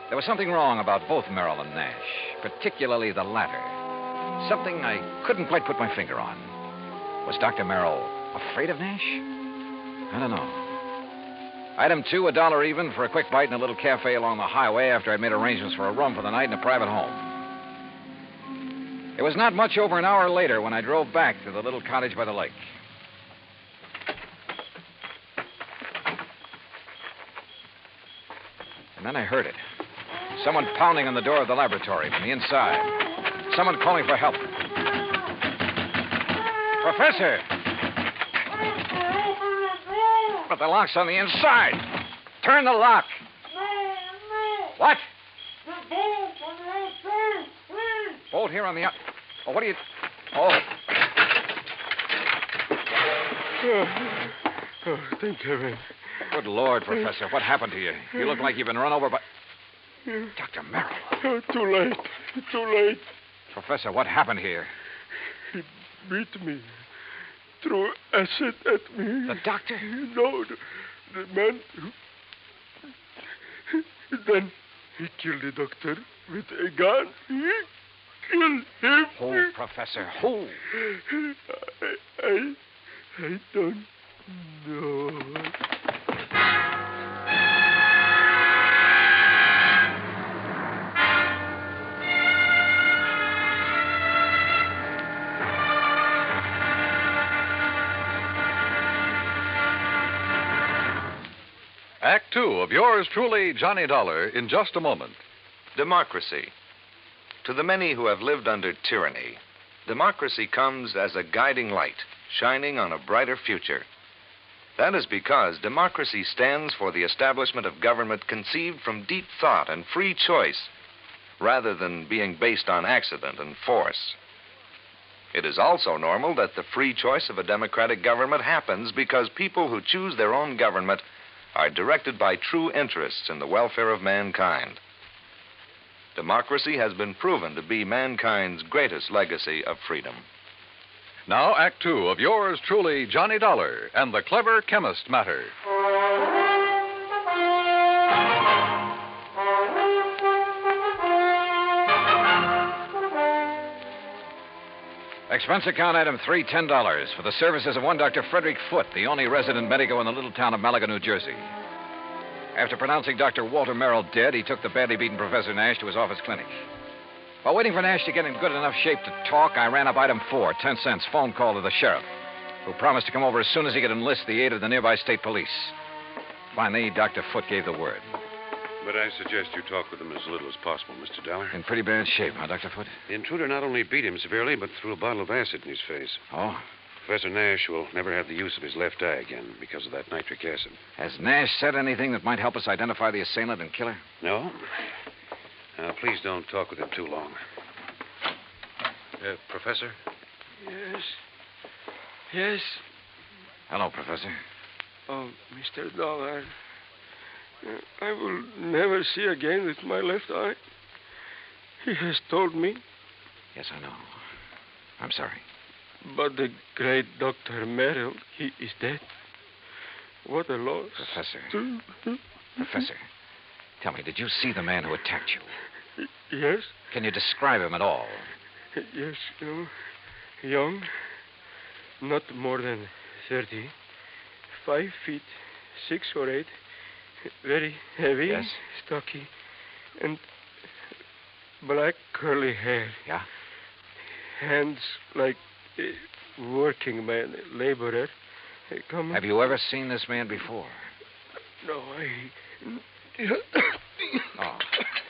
There was something wrong about both Merrill and Nash, particularly the latter. Something I couldn't quite put my finger on. Was Dr. Merrill afraid of Nash? I don't know. Item 2, $1 even for a quick bite in a little cafe along the highway after I'd made arrangements for a room for the night in a private home. It was not much over an hour later when I drove back to the little cottage by the lake. And then I heard it. Someone pounding on the door of the laboratory from the inside. Someone calling for help. Professor! But the lock's on the inside. Turn the lock. What? Bolt here on the... Oh, what are you... Oh. Oh, thank heaven. Good Lord, Professor. What happened to you? You look like you've been run over by... Dr. Merrill. Oh, too late. Too late. Professor, what happened here? He beat me. Threw acid at me. The doctor? No, the man who... Then he killed the doctor with a gun. He killed him. Who, Professor? Who? I don't know. Act 2 of yours truly, Johnny Dollar, in just a moment. Democracy. To the many who have lived under tyranny, democracy comes as a guiding light, shining on a brighter future. That is because democracy stands for the establishment of government conceived from deep thought and free choice, rather than being based on accident and force. It is also normal that the free choice of a democratic government happens because people who choose their own government are directed by true interests in the welfare of mankind. Democracy has been proven to be mankind's greatest legacy of freedom. Now, Act Two of yours truly, Johnny Dollar and the Clever Chemist Matter. Expense account item 3, $10 for the services of one Dr. Frederick Foote, the only resident medico in the little town of Malaga, New Jersey. After pronouncing Dr. Walter Merrill dead, he took the badly beaten Professor Nash to his office clinic. While waiting for Nash to get in good enough shape to talk, I ran up item 4, 10 cents, phone call to the sheriff, who promised to come over as soon as he could enlist the aid of the nearby state police. Finally, Dr. Foote gave the word. But I suggest you talk with him as little as possible, Mr. Dollar. In pretty bad shape, huh, Dr. Foote? The intruder not only beat him severely, but threw a bottle of acid in his face. Oh? Professor Nash will never have the use of his left eye again because of that nitric acid. Has Nash said anything that might help us identify the assailant and killer? No? Now, please don't talk with him too long. Professor? Yes. Yes. Hello, Professor. Oh, Mr. Dollar. I will never see again with my left eye. He has told me. Yes, I know. I'm sorry. But the great Dr. Merrill, he is dead. What a loss. Professor. Professor, tell me, did you see the man who attacked you? Yes. Can you describe him at all? Yes, young, not more than 30, 5 feet, 6 or 8, very heavy, yes, stocky, and black curly hair. Yeah? Hands like working man, laborer. Have you ever seen this man before? No, Oh,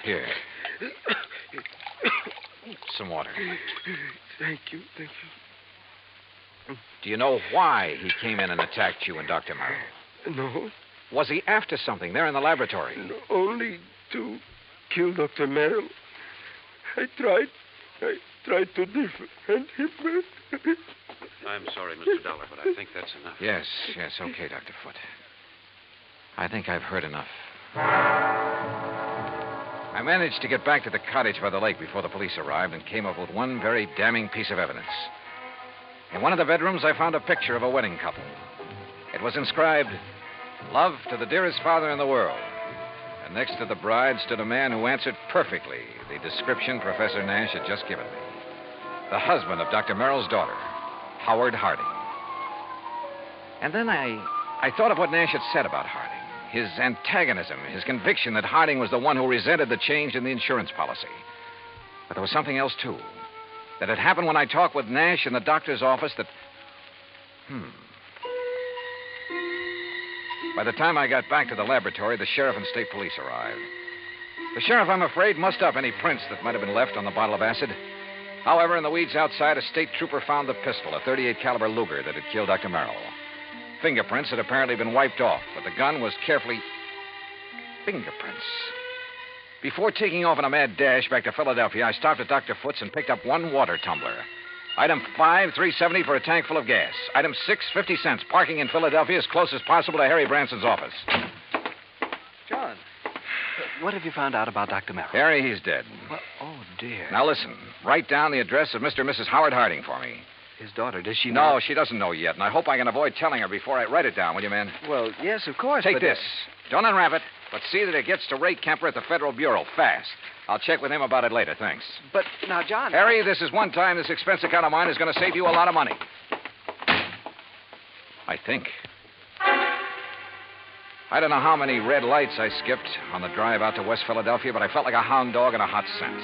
here. Some water. Thank you. Do you know why he came in and attacked you and Dr. Merrill? No. Was he after something there in the laboratory? No, only to kill Dr. Merrill. I tried to defend him. I'm sorry, Mr. Dollar, but I think that's enough. Yes, okay, Dr. Foote. I think I've heard enough. I managed to get back to the cottage by the lake before the police arrived and came up with one very damning piece of evidence. In one of the bedrooms, I found a picture of a wedding couple. It was inscribed, "Love to the dearest father in the world." And next to the bride stood a man who answered perfectly the description Professor Nash had just given me. The husband of Dr. Merrill's daughter, Howard Harding. And then I thought of what Nash had said about Harding. His antagonism, his conviction that Harding was the one who resented the change in the insurance policy. But there was something else, too. That had happened when I talked with Nash in the doctor's office that... By the time I got back to the laboratory, the sheriff and state police arrived. The sheriff, I'm afraid, mussed up any prints that might have been left on the bottle of acid. However, in the weeds outside, a state trooper found the pistol, a .38 caliber Luger that had killed Dr. Merrill. Fingerprints had apparently been wiped off, but the gun was carefully... Fingerprints. Before taking off on a mad dash back to Philadelphia, I stopped at Dr. Foote's and picked up one water tumbler. Item 5, $3.70 for a tank full of gas. Item 6, 50 cents. Parking in Philadelphia as close as possible to Harry Branson's office. John, what have you found out about Dr. Merrill? Harry, he's dead. Well, oh, dear. Now, listen. Write down the address of Mr. and Mrs. Howard Harding for me. His daughter, does she know? No, she doesn't know yet, and I hope I can avoid telling her before I write it down, will you, man? Well, yes, of course. Take this. Don't unwrap it, but see that it gets to Ray Kemper at the Federal Bureau fast. I'll check with him about it later, thanks. But now, John... Harry, this is one time this expense account of mine is going to save you a lot of money. I think. I don't know how many red lights I skipped on the drive out to West Philadelphia, but I felt like a hound dog in a hot scent.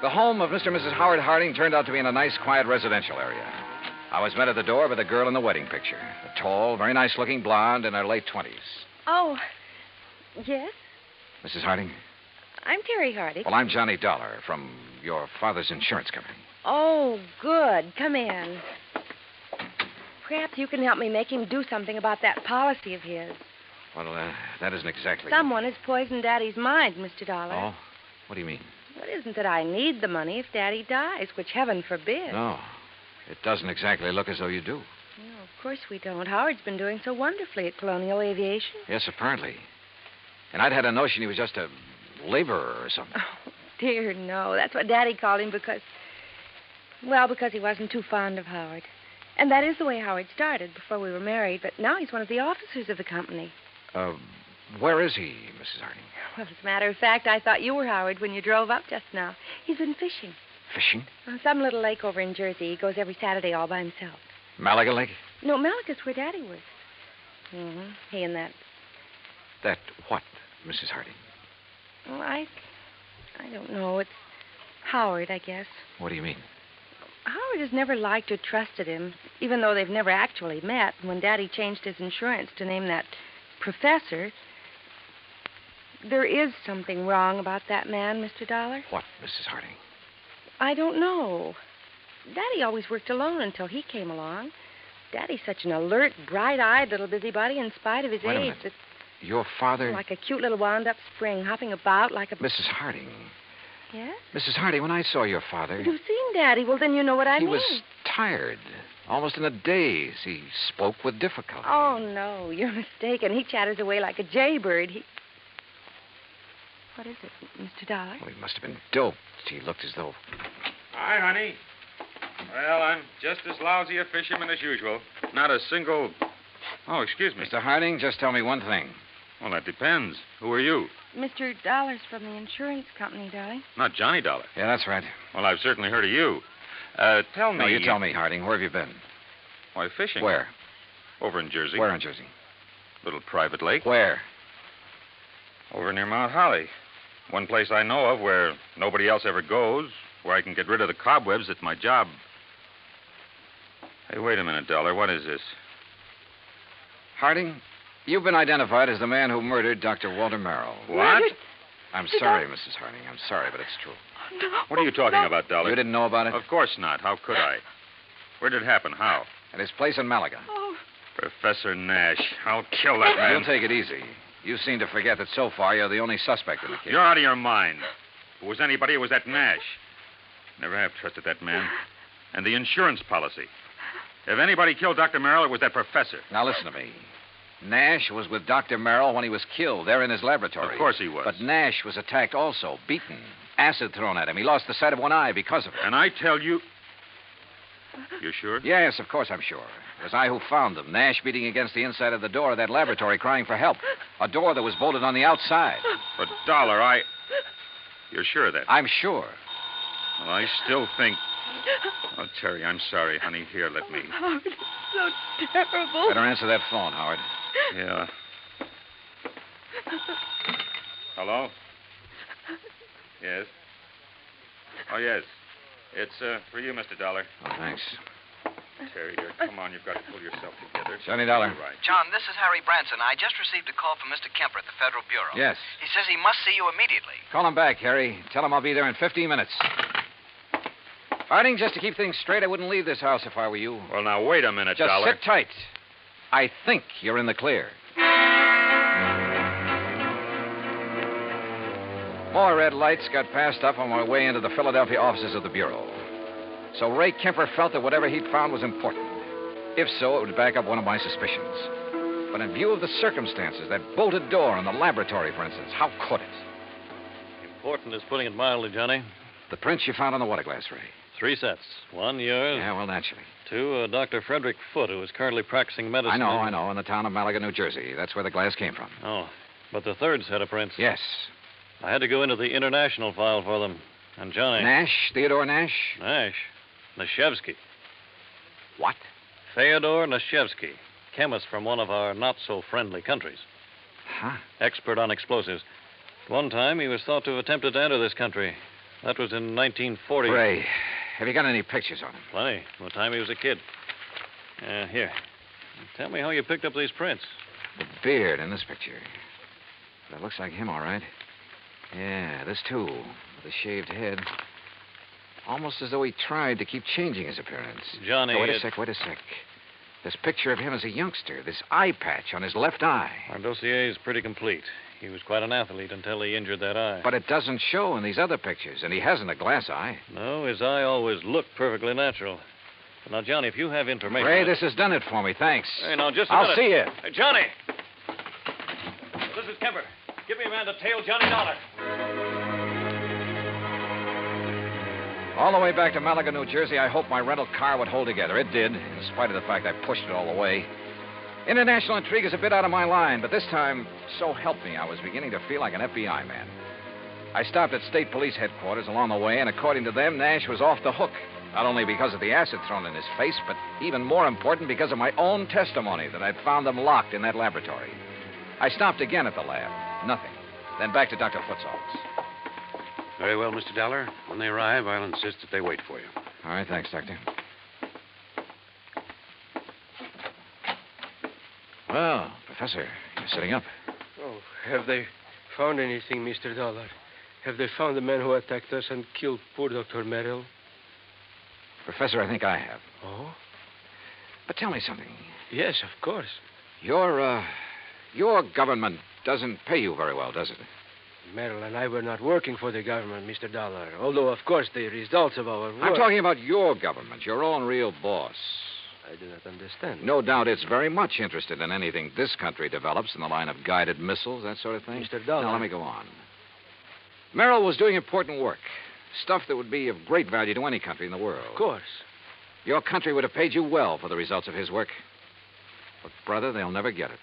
The home of Mr. and Mrs. Howard Harding turned out to be in a nice, quiet residential area. I was met at the door by the girl in the wedding picture. A tall, very nice-looking blonde in her late 20s. Oh, yes? Mrs. Harding? I'm Terry Harding. Well, I'm Johnny Dollar from your father's insurance company. Oh, good. Come in. Perhaps you can help me make him do something about that policy of his. Well, that isn't exactly... Someone has poisoned Daddy's mind, Mr. Dollar. Oh? What do you mean? Well, it isn't that I need the money if Daddy dies, which heaven forbid. No. It doesn't exactly look as though you do. No, of course we don't. Howard's been doing so wonderfully at Colonial Aviation. Yes, apparently. And I'd had a notion he was just a laborer or something. Oh, dear, no. That's what Daddy called him because he wasn't too fond of Howard. And that is the way Howard started before we were married, but now he's one of the officers of the company. Where is he, Mrs. Harding? Well, as a matter of fact, I thought you were Howard when you drove up just now. He's been fishing. Fishing? On some little lake over in Jersey. He goes every Saturday all by himself. Malaga Lake? No, Malaga's where Daddy was. Mm-hmm. He and that. That what, Mrs. Harding? Well, I don't know. It's Howard, I guess. What do you mean? Howard has never liked or trusted him, even though they've never actually met. When Daddy changed his insurance to name that professor, there is something wrong about that man, Mr. Dollar. What, Mrs. Harding? I don't know. Daddy always worked alone until he came along. Daddy's such an alert, bright-eyed little busybody in spite of his Wait a age. minute. Your father... Like a cute little wound-up spring, hopping about like a... Mrs. Harding. Yes? Mrs. Harding, when I saw your father... You've seen Daddy. Well, then you know what I mean. He was tired, almost in a daze. He spoke with difficulty. Oh, no, you're mistaken. He chatters away like a jaybird. What is it, Mr. Dollar? Well, he must have been doped. He looked as though... Hi, honey. Well, I'm just as lousy a fisherman as usual. Not a single... Oh, excuse me. Mr. Harding, just tell me one thing. Well, that depends. Who are you? Mr. Dollar's from the insurance company, darling. Not Johnny Dollar. Yeah, that's right. Well, I've certainly heard of you. Tell me... No, you tell me, Harding. Where have you been? Why, fishing. Where? Over in Jersey. Where in Jersey? Little private lake. Where? Over near Mount Holly. One place I know of where nobody else ever goes, where I can get rid of the cobwebs at my job. Hey, wait a minute, Dollar. What is this? Harding, you've been identified as the man who murdered Dr. Walter Merrill. What? I'm sorry, Mrs. Harding. I'm sorry, but it's true. No, what are you talking about, Dollar? You didn't know about it? Of course not. How could I? Where did it happen? How? At his place in Malaga. Oh. Professor Nash. I'll kill that man. You'll take it easy. You seem to forget that so far you're the only suspect in the case. You're out of your mind. If it was anybody, it was that Nash. Never have trusted that man. And the insurance policy. If anybody killed Dr. Merrill, it was that professor. Now, listen to me. Nash was with Dr. Merrill when he was killed, there in his laboratory. Of course he was. But Nash was attacked also, beaten, acid thrown at him. He lost the sight of one eye because of it. And I tell you... You're sure? Yes, of course I'm sure. It was I who found them. Nash beating against the inside of the door of that laboratory, crying for help. A door that was bolted on the outside. But, Dollar, You're sure of that? I'm sure. Well, I still think... Oh, Terry, I'm sorry, honey. Here, let me... Howard, it's so terrible. Better answer that phone, Howard. Yeah. Hello? Yes? Oh, yes. It's for you, Mr. Dollar. Oh, thanks. Terry, dear, come on. You've got to pull yourself together. Johnny Dollar. Right. John, this is Harry Branson. I just received a call from Mr. Kemper at the Federal Bureau. Yes. He says he must see you immediately. Call him back, Harry. Tell him I'll be there in 15 minutes. Harding, just to keep things straight, I wouldn't leave this house if I were you. Well, now, wait a minute, Just Dollar. sit tight. I think you're in the clear. More red lights got passed up on my way into the Philadelphia offices of the Bureau. So Ray Kemper felt that whatever he'd found was important. If so, it would back up one of my suspicions. But in view of the circumstances, that bolted door in the laboratory, for instance, how could it? Important is putting it mildly, Johnny. The prints you found on the water glass, Ray. 3 sets. 1, yours. Yeah, well, naturally. 2, Dr. Frederick Foote, who is currently practicing medicine. I know, in the town of Malaga, New Jersey. That's where the glass came from. Oh, but the 3rd set of prints. Yes. I had to go into the international file for them. And Johnny... Nash? Theodore Nash? Nash. Nashevsky. What? Theodore Nashevsky. Chemist from one of our not-so-friendly countries. Huh? Expert on explosives. At one time, he was thought to have attempted to enter this country. That was in 1940. Ray, have you got any pictures on him? Plenty. From the time he was a kid. Here. Tell me how you picked up these prints. The beard in this picture. That looks like him, all right. Yeah, this too, with a shaved head. Almost as though he tried to keep changing his appearance. Johnny... Oh, wait a sec. This picture of him as a youngster, this eye patch on his left eye. Our dossier is pretty complete. He was quite an athlete until he injured that eye. But it doesn't show in these other pictures, and he hasn't a glass eye. No, his eye always looked perfectly natural. Now, Johnny, if you have information... Ray, this has done it for me. Thanks. Hey, now, just a I'll minute. see you. Hey, Johnny! This is Kemper. Give me a man to tail Johnny Dollar. All the way back to Malaga, New Jersey, I hoped my rental car would hold together. It did, in spite of the fact I pushed it all the way. International intrigue is a bit out of my line, but this time, so help me, I was beginning to feel like an FBI man. I stopped at state police headquarters along the way, and according to them, Nash was off the hook. Not only because of the acid thrown in his face, but even more important, because of my own testimony that I'd found them locked in that laboratory. I stopped again at the lab. Nothing. Then back to Dr. Foot's office. Very well, Mr. Dollar. When they arrive, I'll insist that they wait for you. All right, thanks, Doctor. Well, Professor, you're sitting up. Oh, have they found anything, Mr. Dollar? Have they found the man who attacked us and killed poor Dr. Merrill? Professor, I think I have. Oh? But tell me something. Yes, of course. Your government doesn't pay you very well, does it? Merrill and I were not working for the government, Mr. Dollar. Although, of course, the results of our work... I'm talking about your government, your own real boss. I do not understand. No doubt it's very much interested in anything this country develops in the line of guided missiles, that sort of thing. Mr. Dollar... Now, let me go on. Merrill was doing important work. Stuff that would be of great value to any country in the world. Of course. Your country would have paid you well for the results of his work. But, brother, they'll never get it.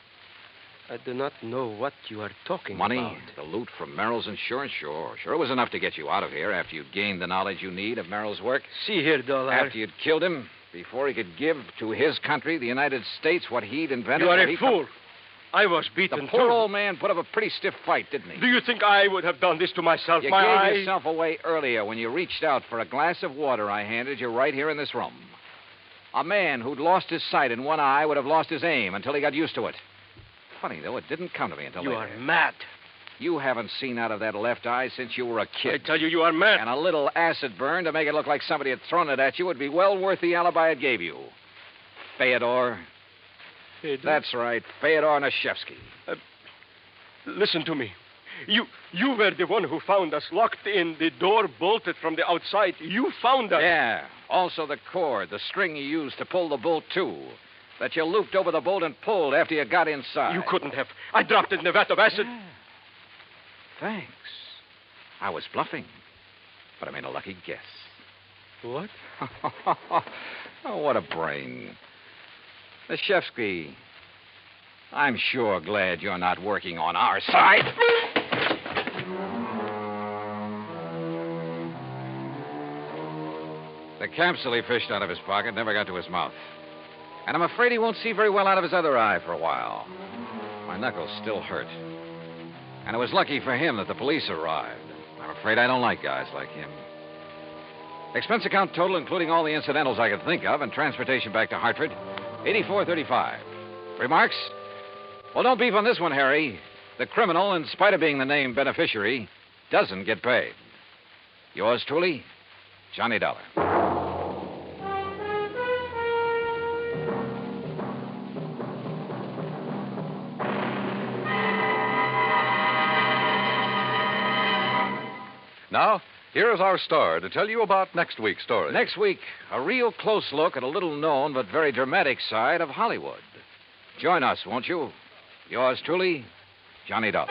I do not know what you are talking Money, about. the loot from Merrill's insurance, sure. Sure, it was enough to get you out of here after you'd gained the knowledge you need of Merrill's work. See here, Dollar. After you'd killed him, before he could give to his country, the United States, what he'd invented. You are a fool. I was beaten, The poor old man put up a pretty stiff fight, didn't he? Do you think I would have done this to myself? You My gave eye... yourself away earlier when you reached out for a glass of water I handed you right here in this room. A man who'd lost his sight in one eye would have lost his aim until he got used to it. Funny, though, it didn't come to me until You later. are mad. You haven't seen out of that left eye since you were a kid. I tell you, you are mad. And a little acid burn to make it look like somebody had thrown it at you would be well worth the alibi it gave you. Fyodor. That's right, Fyodor Nashevsky. Listen to me. You were the one who found us locked in, the door bolted from the outside. You found us. Yeah. Also the cord, the string you used to pull the bolt to. That you looped over the bolt and pulled after you got inside. You couldn't have. I dropped it in the vat of acid. Yeah. Thanks. I was bluffing. But I made a lucky guess. What? Oh, what a brain. Nashevsky, I'm sure glad you're not working on our side. The capsule he fished out of his pocket never got to his mouth. And I'm afraid he won't see very well out of his other eye for a while. My knuckles still hurt. And it was lucky for him that the police arrived. I'm afraid I don't like guys like him. Expense account total, including all the incidentals I could think of, and transportation back to Hartford, $84.35. Remarks? Well, don't beef on this one, Harry. The criminal, in spite of being the named beneficiary, doesn't get paid. Yours truly, Johnny Dollar. Now, here is our star to tell you about next week's story. Next week, a real close look at a little-known but very dramatic side of Hollywood. Join us, won't you? Yours truly, Johnny Dollar.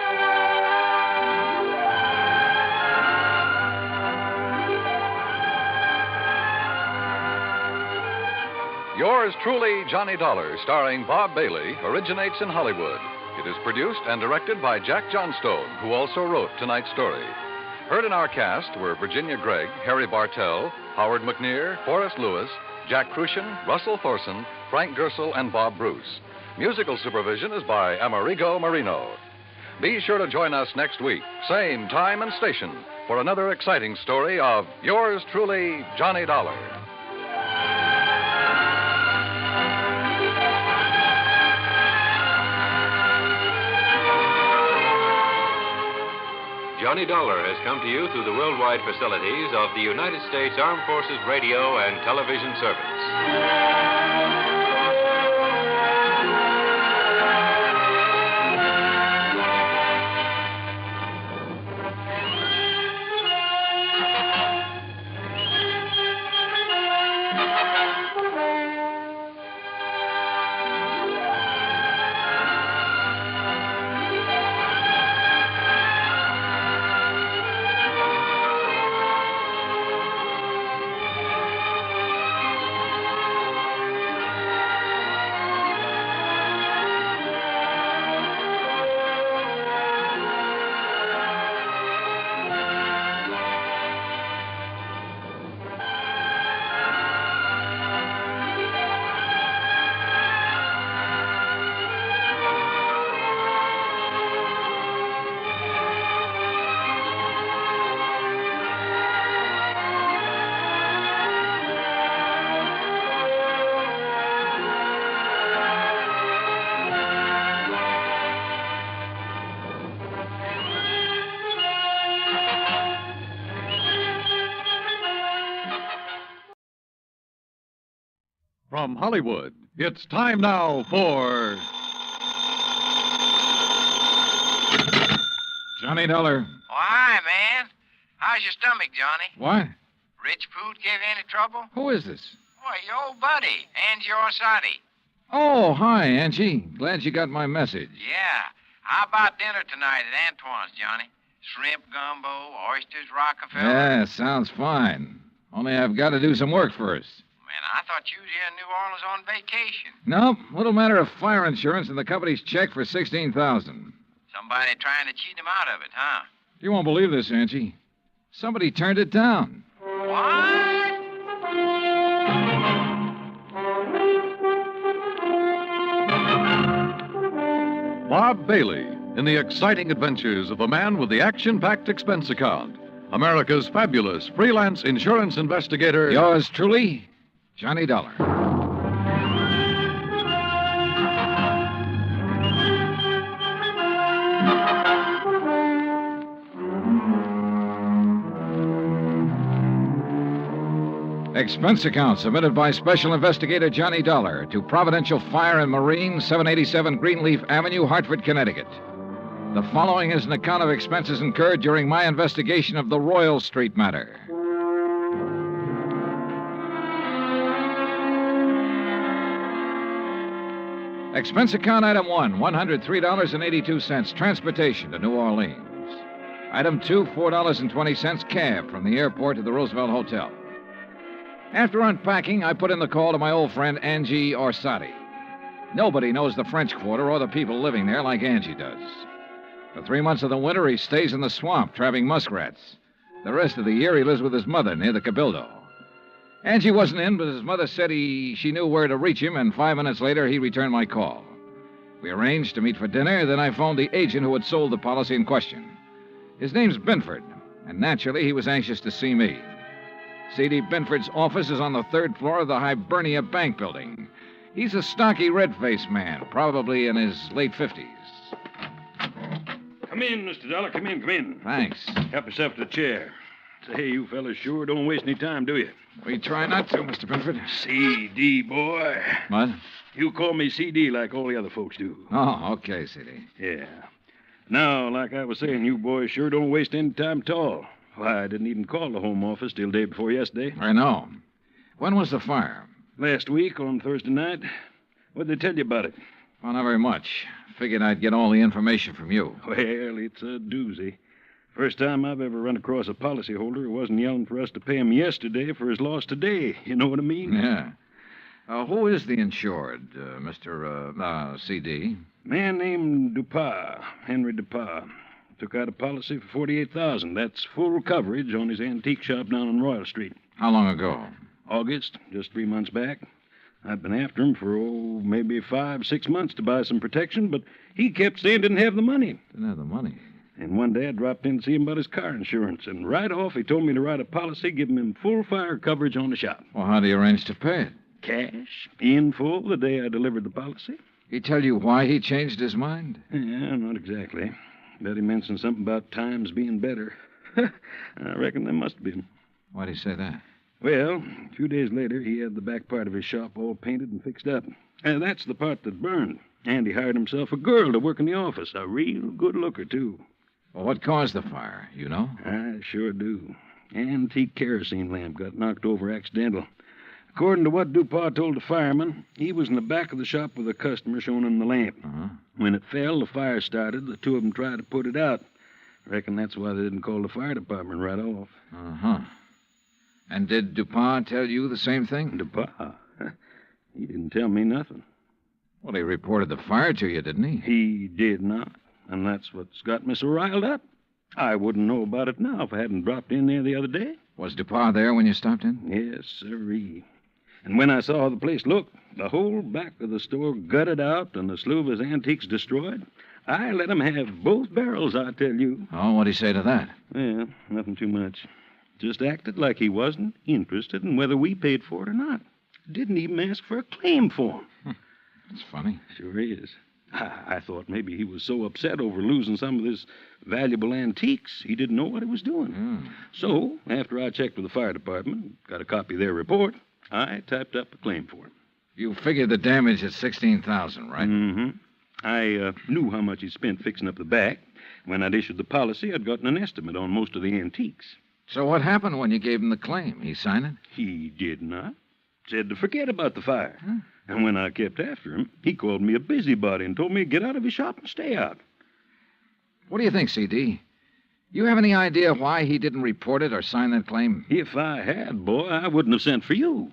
Yours truly, Johnny Dollar, starring Bob Bailey, originates in Hollywood. It is produced and directed by Jack Johnstone, who also wrote tonight's story. Heard in our cast were Virginia Gregg, Harry Bartell, Howard McNear, Forrest Lewis, Jack Crucian, Russell Thorson, Frank Gersel, and Bob Bruce. Musical supervision is by Amerigo Marino. Be sure to join us next week, same time and station, for another exciting story of yours truly, Johnny Dollar. Johnny Dollar has come to you through the worldwide facilities of the United States Armed Forces Radio and Television Service. From Hollywood, it's time now for Johnny Dollar. Oh, hi, man. How's your stomach, Johnny? What? Rich food give you any trouble? Who is this? Why, your old buddy, Angie Orsatti. Oh, hi, Angie. Glad you got my message. Yeah. How about dinner tonight at Antoine's, Johnny? Shrimp gumbo, oysters, Rockefeller. Yeah, sounds fine. Only I've got to do some work first. Man, I thought you was here in New Orleans on vacation. Nope, little matter of fire insurance and the company's check for $16,000. Somebody trying to cheat him out of it, huh? You won't believe this, Angie. Somebody turned it down. What? Bob Bailey in the exciting adventures of the man with the action-packed expense account. America's fabulous freelance insurance investigator. Yours truly, Johnny Dollar. Expense account submitted by Special Investigator Johnny Dollar to Providential Fire and Marine, 787 Greenleaf Avenue, Hartford, Connecticut. The following is an account of expenses incurred during my investigation of the Royal Street matter. Expense account item 1, $103.82, transportation to New Orleans. Item 2, $4.20, cab from the airport to the Roosevelt Hotel. After unpacking, I put in the call to my old friend Angie Orsatti. Nobody knows the French Quarter or the people living there like Angie does. For 3 months of the winter, he stays in the swamp, trapping muskrats. The rest of the year, he lives with his mother near the Cabildo. Angie wasn't in, but his mother said she knew where to reach him, and 5 minutes later, he returned my call. We arranged to meet for dinner, then I phoned the agent who had sold the policy in question. His name's Binford, and naturally, he was anxious to see me. C.D. Binford's office is on the 3rd floor of the Hibernia Bank building. He's a stocky, red-faced man, probably in his late 50s. Come in, Mr. Dollar. Come in. Thanks. Help yourself to the chair. Say, you fellas sure don't waste any time, do you? We try not to, Mr. Binford. C.D., boy. What? You call me C.D. like all the other folks do. Oh, okay, C.D. Yeah. Now, like I was saying, you boys sure don't waste any time at all. Why, I didn't even call the home office till day before yesterday. I know. When was the fire? Last week on Thursday night. What'd they tell you about it? Well, not very much. Figured I'd get all the information from you. Well, it's a doozy. First time I've ever run across a policyholder who wasn't yelling for us to pay him yesterday for his loss today. You know what I mean? Yeah. Who is the insured, Mr. C.D.? Man named Dupas, Henry Dupas. Took out a policy for $48,000. That's full coverage on his antique shop down on Royal Street. How long ago? August, just 3 months back. I'd been after him for, maybe 5-6 months to buy some protection, but he kept saying didn't have the money. Didn't have the money? And one day I dropped in to see him about his car insurance, and right off he told me to write a policy giving him full fire coverage on the shop. Well, how do you arrange to pay it? Cash, in full, the day I delivered the policy. He tell you why he changed his mind? Yeah, not exactly. Bet he mentioned something about times being better. I reckon there must have been. Why'd he say that? Well, a few days later, he had the back part of his shop all painted and fixed up. That's the part that burned. And he hired himself a girl to work in the office. A real good looker, too. Well, what caused the fire? You know? I sure do. Antique kerosene lamp got knocked over accidental. According to what Dupas told the fireman, he was in the back of the shop with a customer showing him the lamp. Uh-huh. When it fell, the fire started. The two of them tried to put it out. Reckon that's why they didn't call the fire department right off. Uh-huh. And did Dupas tell you the same thing? Dupas? He didn't tell me nothing. Well, he reported the fire to you, didn't he? He did not. And that's what's got me so riled up. I wouldn't know about it now if I hadn't dropped in there the other day. Was Dupas there when you stopped in? Yes, sirree. And when I saw how the place looked, the whole back of the store gutted out and the slew of his antiques destroyed, I let him have both barrels, I tell you. Oh, what'd he say to that? Yeah, nothing too much. Just acted like he wasn't interested in whether we paid for it or not. Didn't even ask for a claim form. That's funny. Sure is. I thought maybe he was so upset over losing some of his valuable antiques, he didn't know what he was doing. So, after I checked with the fire department, got a copy of their report, I typed up a claim for him. You figured the damage at $16,000, right? Mm-hmm. I knew how much he spent fixing up the back. When I'd issued the policy, I'd gotten an estimate on most of the antiques. So what happened when you gave him the claim? He signed it? He did not. Said to forget about the fire. Huh? And when I kept after him, he called me a busybody and told me to get out of his shop and stay out. What do you think, C.D.? You have any idea why he didn't report it or sign that claim? If I had, boy, I wouldn't have sent for you.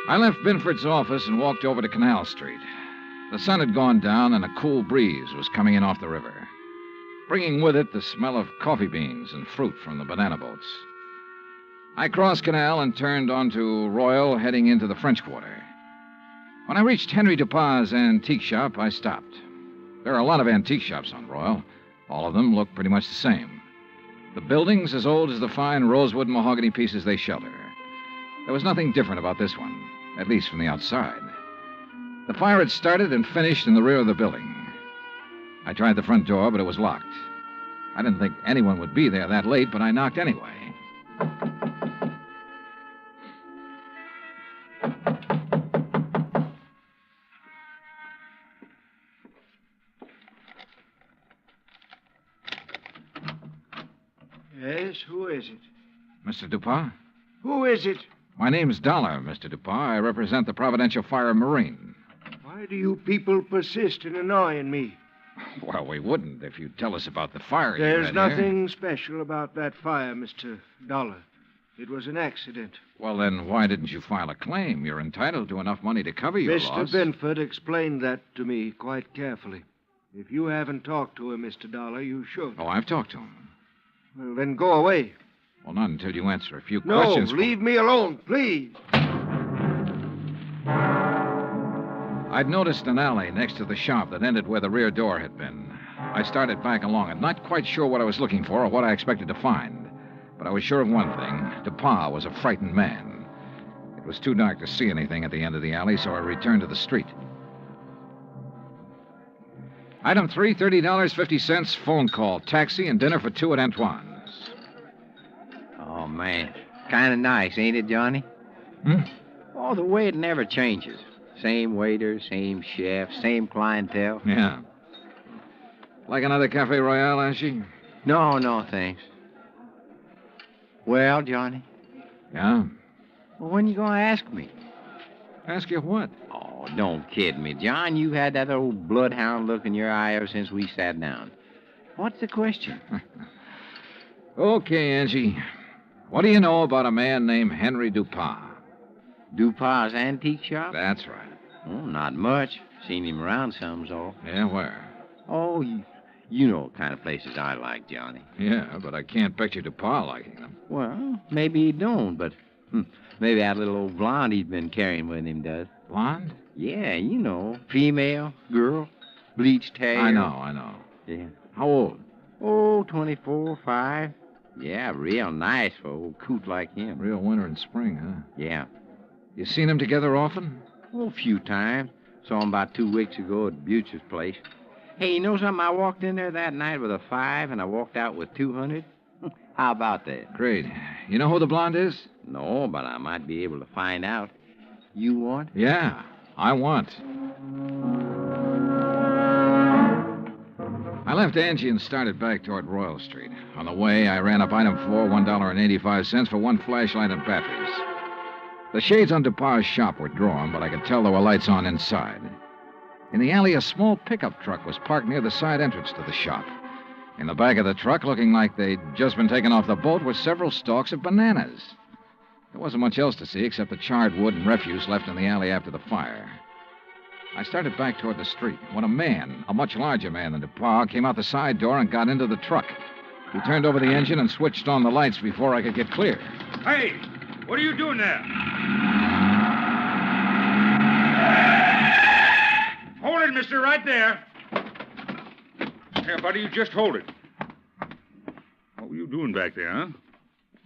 I left Binford's office and walked over to Canal Street. The sun had gone down and a cool breeze was coming in off the river, bringing with it the smell of coffee beans and fruit from the banana boats. I crossed Canal and turned onto Royal, heading into the French Quarter. When I reached Henry Dupin's antique shop, I stopped. There are a lot of antique shops on Royal. All of them look pretty much the same. The building's as old as the fine rosewood and mahogany pieces they shelter. There was nothing different about this one, at least from the outside. The fire had started and finished in the rear of the building. I tried the front door, but it was locked. I didn't think anyone would be there that late, but I knocked anyway. Yes, who is it? Mr. Dupin? Who is it? My name's Dollar, Mr. Dupin. I represent the Providential Fire and Marine. Why do you people persist in annoying me? Well, we wouldn't if you'd tell us about the fire you There's had nothing special about that fire, Mr. Dollar. It was an accident. Well, then why didn't you file a claim? You're entitled to enough money to cover your loss. Mr. Binford explained that to me quite carefully. If you haven't talked to him, Mr. Dollar, you should. Oh, I've talked to him. Well, then go away. Well, not until you answer a few questions. No, leave me alone, please. I'd noticed an alley next to the shop that ended where the rear door had been. I started back along it, not quite sure what I was looking for or what I expected to find. But I was sure of one thing. Dupin was a frightened man. It was too dark to see anything at the end of the alley, so I returned to the street. Item 3, $30.50, phone call, taxi, and dinner for two at Antoine's. Oh, man. Kind of nice, ain't it, Johnny? Oh, the way it never changes. Same waiter, same chef, same clientele. Yeah. Like another Cafe Royale, Ashy? No, thanks. Well, Johnny? Yeah? Well, when you gonna ask me? Ask you what? Oh, don't kid me, John. You had that old bloodhound look in your eye ever since we sat down. What's the question? Okay, Angie. What do you know about a man named Henry Dupin? Dupin's antique shop? That's right. Oh, not much. Seen him around some's all. Yeah, where? Oh, you know what kind of places I like, Johnny. Yeah, but I can't picture Dupin liking them. Well, maybe he don't, but maybe that little old blonde he's been carrying with him does. Blonde? Yeah, you know. Female, girl, bleached hair. I know. Yeah. How old? Oh, 24, 5. Yeah, real nice for an old coot like him. Real winter and spring, huh? Yeah. You seen them together often? Oh, a few times. Saw him about 2 weeks ago at Butz's place. Hey, you know something? I walked in there that night with a 5, and I walked out with 200. How about that? Great. You know who the blonde is? No, but I might be able to find out. You want? Yeah, I want. I left Angie and started back toward Royal Street. On the way, I ran up item 4, $1.85 for one flashlight and batteries. The shades on Dupin's shop were drawn, but I could tell there were lights on inside. In the alley, a small pickup truck was parked near the side entrance to the shop. In the back of the truck, looking like they'd just been taken off the boat, were several stalks of bananas. There wasn't much else to see except the charred wood and refuse left in the alley after the fire. I started back toward the street when a man, a much larger man than Dupin, came out the side door and got into the truck. He turned over the engine and switched on the lights before I could get clear. Hey, what are you doing there? Hold it, mister, right there. Here, buddy, you just hold it. What were you doing back there, huh?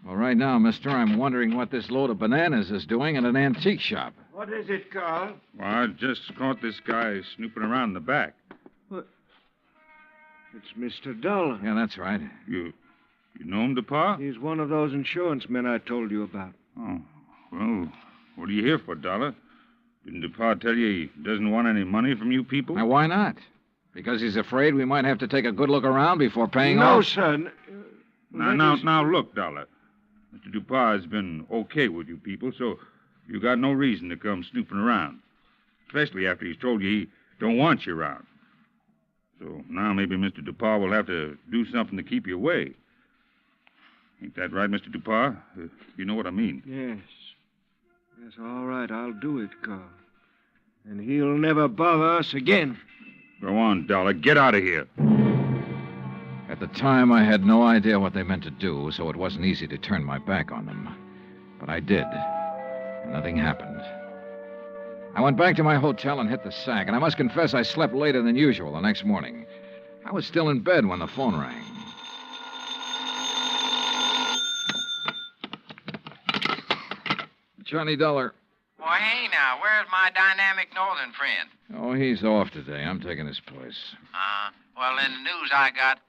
Well, right now, mister, I'm wondering what this load of bananas is doing at an antique shop. What is it, Carl? Well, I just caught this guy snooping around in the back. What? It's Mr. Dollar. Yeah, that's right. You know him, Dupin? He's one of those insurance men I told you about. Oh, well, What are you here for, Dollar? Didn't DuPont tell you he doesn't want any money from you people? Now, why not? Because he's afraid we might have to take a good look around before paying No, off? son. Now, look, Dollar. Mr. DuPont has been okay with you people, so you got no reason to come snooping around. Especially after he's told you he don't want you around. So now maybe Mr. DuPont will have to do something to keep you away. Ain't that right, Mr. DuPont? You know what I mean. Yes. Yes, all right, I'll do it, Carl. And he'll never bother us again. Go on, Dollar. Get out of here. At the time, I had no idea what they meant to do, so it wasn't easy to turn my back on them. But I did. And nothing happened. I went back to my hotel and hit the sack, and I must confess I slept later than usual the next morning. I was still in bed when the phone rang. Johnny Dollar. Well, hey, now, where's my dynamic northern friend? Oh, he's off today. I'm taking his place. Well, in the news I got,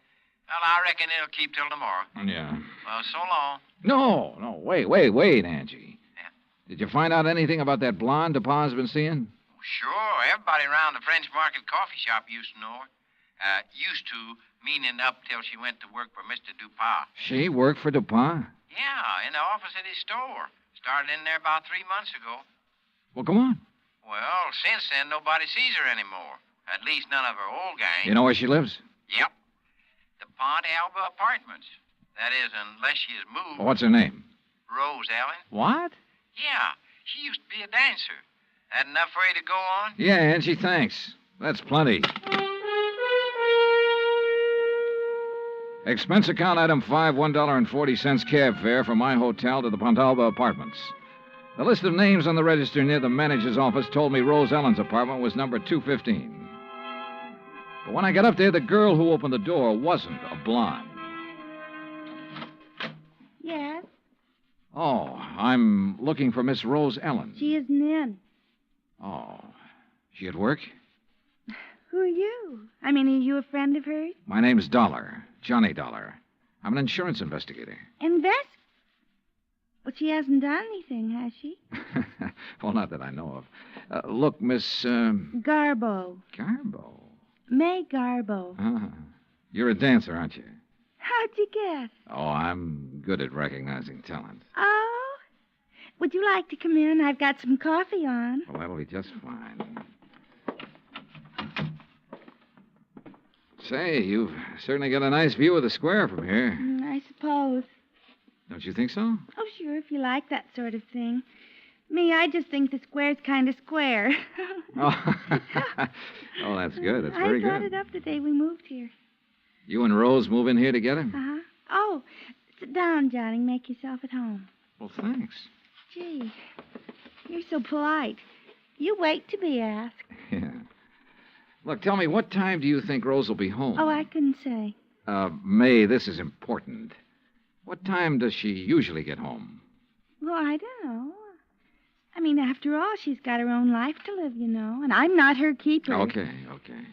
well, I reckon it'll keep till tomorrow. Yeah. Well, so long. No, wait, Angie. Yeah? Did you find out anything about that blonde DuPont's been seeing? Sure, everybody around the French Market coffee shop used to know her. Used to, meaning up till she went to work for Mr. DuPont. She worked for DuPont? Yeah, in the office at his store. Started in there about 3 months ago. Well, come on. Well, since then, nobody sees her anymore. At least none of her old gang. You know where she lives? Yep. The Pont Alba Apartments. That is, unless she has moved. What's her name? Rose Ellen. What? Yeah, she used to be a dancer. That enough for you to go on? Yeah, Angie, thanks. That's plenty. Expense account item 5, $1.40 cab fare from my hotel to the Pontalba Apartments. The list of names on the register near the manager's office told me Rose Ellen's apartment was number 215. But when I got up there, the girl who opened the door wasn't a blonde. Yes? Oh, I'm looking for Miss Rose Ellen. She isn't in. Oh, she at work? Who are you? I mean, are you a friend of hers? My name's Dollar, Johnny Dollar. I'm an insurance investigator. Well, she hasn't done anything, has she? Well, not that I know of. Look, Miss... Garbo. Garbo? May Garbo. You're a dancer, aren't you? How'd you guess? Oh, I'm good at recognizing talent. Oh? Would you like to come in? I've got some coffee on. Well, that'll be just fine. Say, you've certainly got a nice view of the square from here. I suppose. Don't you think so? Oh, sure, if you like that sort of thing. Me, I just think the square's kind of square. Oh, that's good. That's very I brought good. it up the day we moved here. You and Rose move in here together? Uh-huh. Oh, sit down, Johnny. Make yourself at home. Well, thanks. Gee, you're so polite. You wait to be asked. Yeah. Look, tell me, what time do you think Rose will be home? Oh, I couldn't say. May, this is important. What time does she usually get home? Well, I don't know. I mean, after all, she's got her own life to live, you know, and I'm not her keeper. Okay.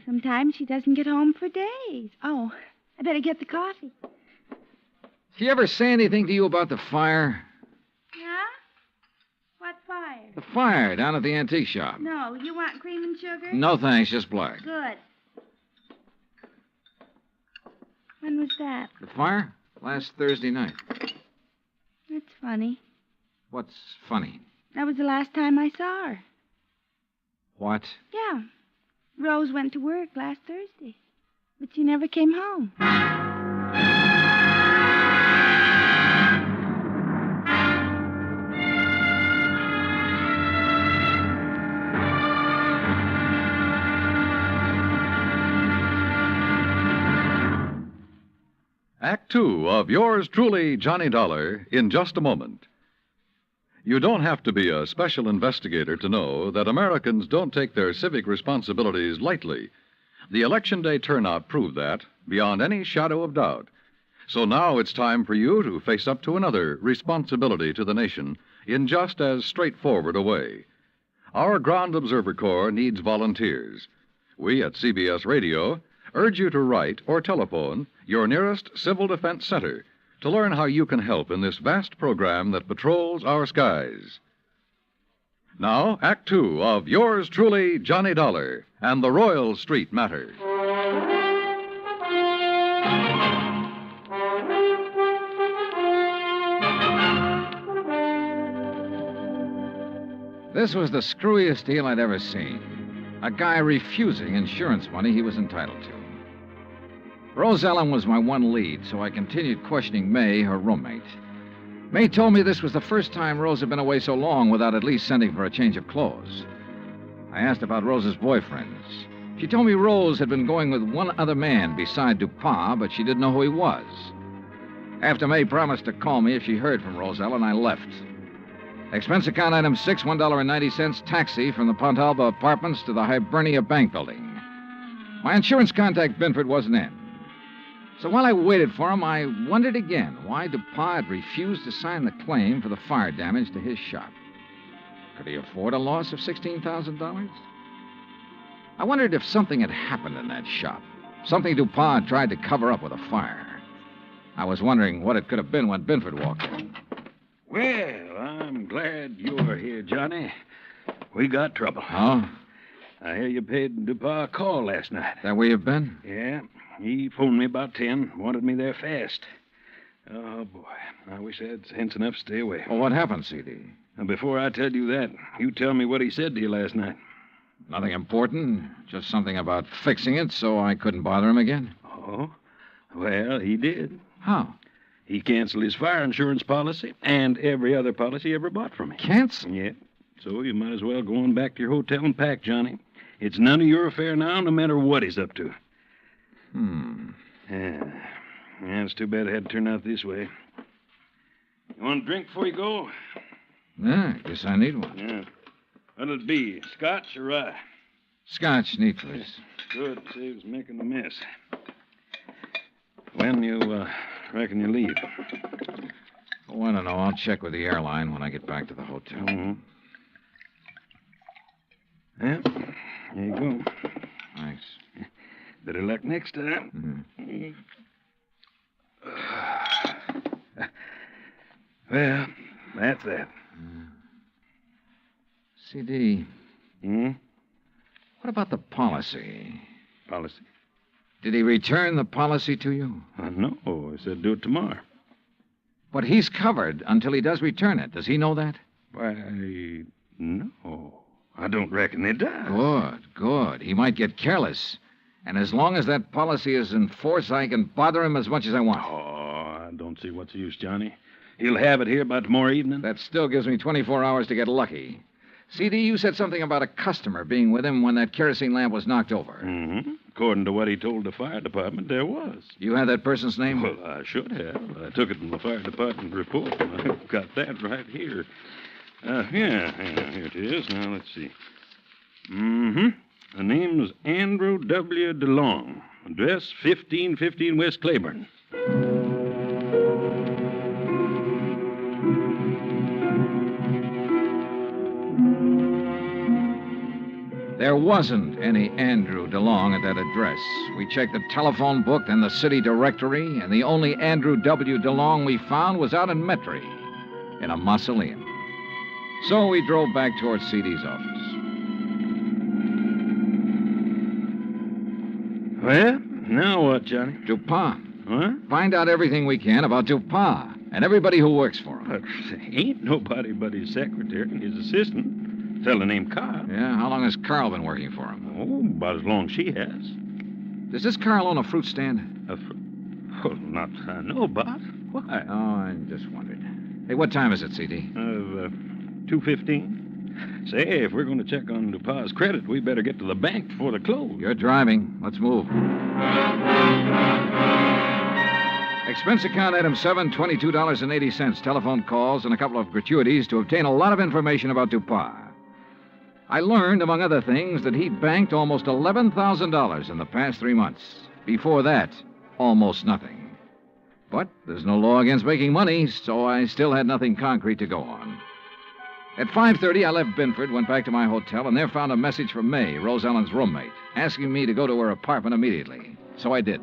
Sometimes she doesn't get home for days. Oh, I better get the coffee. She ever say anything to you about the fire? Yeah? What fire? The fire down at the antique shop. No, you want cream and sugar? No, thanks, just black. Good. When was that? The fire? Last Thursday night. That's funny. What's funny? That was the last time I saw her. What? Yeah. Rose went to work last Thursday, but she never came home. Act Two of yours truly, Johnny Dollar, in just a moment. You don't have to be a special investigator to know that Americans don't take their civic responsibilities lightly. The Election Day turnout proved that, beyond any shadow of doubt. So now it's time for you to face up to another responsibility to the nation in just as straightforward a way. Our Ground Observer Corps needs volunteers. We at CBS Radio urge you to write or telephone your nearest Civil Defense Center to learn how you can help in this vast program that patrols our skies. Now, Act Two of yours truly, Johnny Dollar, and the Royal Street Matter. This was the screwiest deal I'd ever seen. A guy refusing insurance money he was entitled to. Rose Ellen was my one lead, so I continued questioning May, her roommate. May told me this was the first time Rose had been away so long without at least sending for a change of clothes. I asked about Rose's boyfriends. She told me Rose had been going with one other man beside Dupont, but she didn't know who he was. After May promised to call me if she heard from Rose Ellen, I left. Expense account item 6, $1.90, taxi from the Pontalba Apartments to the Hibernia Bank Building. My insurance contact, Binford, wasn't in. So while I waited for him, I wondered again why Dupont had refused to sign the claim for the fire damage to his shop. Could he afford a loss of $16,000? I wondered if something had happened in that shop, something Dupont had tried to cover up with a fire. I was wondering what it could have been when Binford walked in. Well, I'm glad you're here, Johnny. We got trouble. Oh? I hear you paid Dupont a call last night. That where you've been? Yeah. He phoned me about 10, wanted me there fast. Oh, boy. I wish I had sense enough to stay away. Well, what happened, C.D.? Now, before I tell you that, you tell me what he said to you last night. Nothing important. Just something about fixing it so I couldn't bother him again. Oh? Well, he did. How? He canceled his fire insurance policy and every other policy he ever bought from me. Cancel? Yeah. So you might as well go on back to your hotel and pack, Johnny. It's none of your affair now, no matter what he's up to. Yeah, it's too bad it had to turn out this way. You want a drink before you go? Yeah, I guess I need one. Yeah. What'll it be, scotch or rye? Scotch, neat, please. Good, saves making a mess. When you reckon you leave? Oh, I don't know. I'll check with the airline when I get back to the hotel. Mm-hmm. Yeah, there you go. Thanks. Better luck next time. Mm-hmm. Well, that's that. C.D. Hmm? What about the policy? Policy? Did he return the policy to you? No, he said do it tomorrow. But he's covered until he does return it. Does he know that? Why, no. I don't reckon he does. Good. He might get careless. And as long as that policy is in force, I can bother him as much as I want. Oh, I don't see what's the use, Johnny. He'll have it here by tomorrow evening. That still gives me 24 hours to get lucky. C.D., you said something about a customer being with him when that kerosene lamp was knocked over. Mm-hmm. According to what he told the fire department, there was. You have that person's name? Well, I should have. I took it from the fire department report. I've got that right here. Here it is. Now, let's see. Mm-hmm. The name was Andrew W. DeLong. Address 1515 West Claiborne. There wasn't any Andrew DeLong at that address. We checked the telephone book and the city directory, and the only Andrew W. DeLong we found was out in Metairie, in a mausoleum. So we drove back towards C.D.'s office. Well, now what, Johnny? Dupont. What? Find out everything we can about Dupont and everybody who works for him. But ain't nobody but his secretary and his assistant. Fellow named Carl. Yeah, how long has Carl been working for him? Oh, about as long as she has. Does this Carl own a fruit stand? Well, not I know about. Why? Oh, I just wondered. Hey, what time is it, C.D.? 2:15. Say, if we're going to check on Dupont's credit, we better get to the bank before they close. You're driving. Let's move. Expense account item 7, $22.80. Telephone calls and a couple of gratuities to obtain a lot of information about Dupont. I learned, among other things, that he'd banked almost $11,000 in the past 3 months. Before that, almost nothing. But there's no law against making money, so I still had nothing concrete to go on. At 5:30, I left Binford, went back to my hotel, and there found a message from May, Rose Ellen's roommate, asking me to go to her apartment immediately. So I did.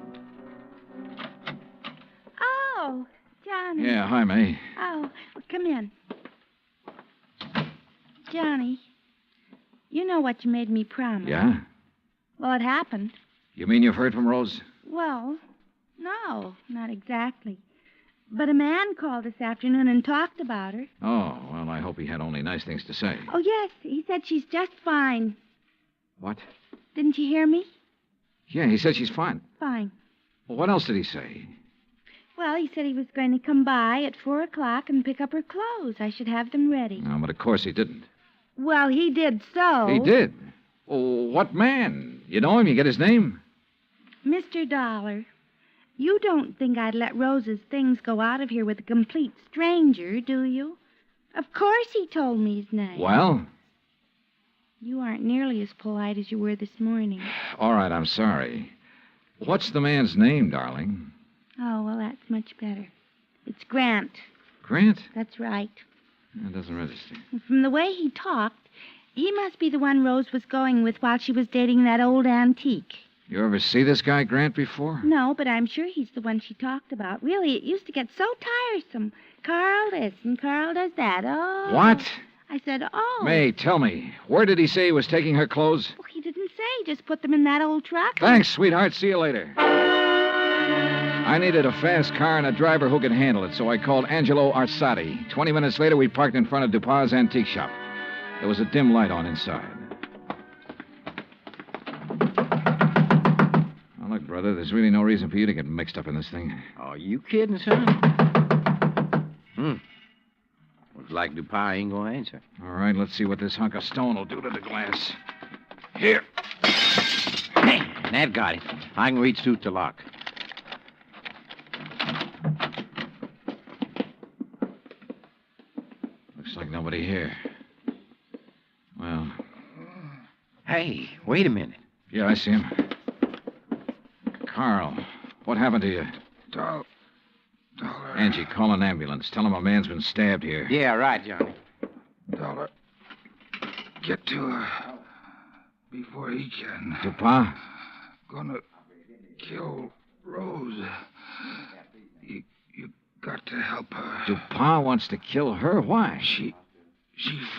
Oh, Johnny. Yeah, hi, May. Oh, well, come in. Johnny, you know what you made me promise. Yeah? Well, it happened. You mean you've heard from Rose? Well, no, not exactly. But a man called this afternoon and talked about her. Oh, well, I hope he had only nice things to say. Oh, yes, he said she's just fine. What? Didn't you hear me? Yeah, he said she's fine. Fine. Well, what else did he say? Well, he said he was going to come by at 4 o'clock and pick up her clothes. I should have them ready. No, but of course he didn't. Well, he did so. He did? Oh, what man? You know him? You get his name? Mr. Dollar, you don't think I'd let Rose's things go out of here with a complete stranger, do you? Of course he told me his name. Well? You aren't nearly as polite as you were this morning. All right, I'm sorry. What's the man's name, darling? Oh, well, that's much better. It's Grant. Grant? That's right. That doesn't register. From the way he talked, he must be the one Rose was going with while she was dating that old antique. You ever see this guy, Grant, before? No, but I'm sure he's the one she talked about. Really, it used to get so tiresome. Carl this and Carl does that. Oh. What? I said, oh. May, tell me, where did he say he was taking her clothes? Well, he didn't say. He just put them in that old truck. Thanks, sweetheart. See you later. I needed a fast car and a driver who could handle it, so I called Angelo Arsati. 20 minutes later, we parked in front of Dupas' antique shop. There was a dim light on inside. Now, look, brother, there's really no reason for you to get mixed up in this thing. Oh, you kidding, son? Looks like Dupas ain't gonna answer. All right, let's see what this hunk of stone will do to the glass. Here. Hey, that got it. I can reach through the lock. Looks like nobody here. Well. Hey, wait a minute. Yeah, I see him. Carl, what happened to you? Dollar. Angie, call an ambulance. Tell him a man's been stabbed here. Yeah, right, Johnny. Dollar. Get to her before he can. Dupas? Gonna kill Rose. You got to help her. Dupas wants to kill her? Why? She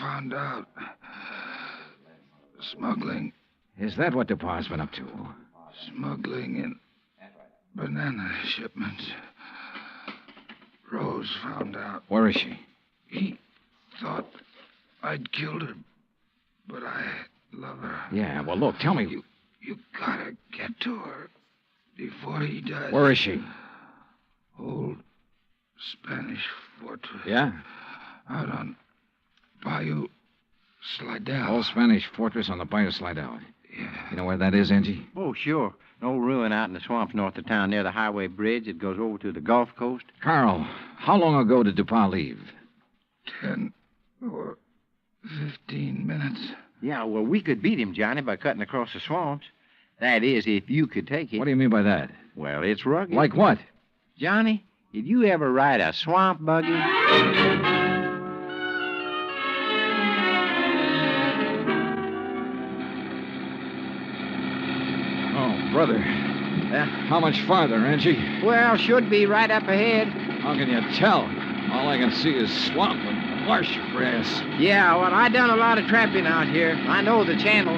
found out. Smuggling. Is that what Dupas been up to? Smuggling in banana shipments. Rose found out. Where is she? He thought I'd killed her, but I love her. Yeah, well, look, tell me. You gotta get to her before he does. Where is she? Old Spanish fortress. Yeah? Out on Bayou Slidell. Old Spanish fortress on the Bayou Slidell. Yeah. You know where that is, Angie? Oh, sure. An old ruin out in the swamps north of town near the highway bridge that goes over to the Gulf Coast. Carl, how long ago did Dupas leave? 10 or 15 minutes. Yeah, well, we could beat him, Johnny, by cutting across the swamps. That is, if you could take it. What do you mean by that? Well, it's rugged. Like what? Johnny, did you ever ride a swamp buggy? Oh, brother. How much farther, Angie? Well, should be right up ahead. How can you tell? All I can see is swamp and marsh grass. Yeah, well, I done a lot of trapping out here. I know the channel.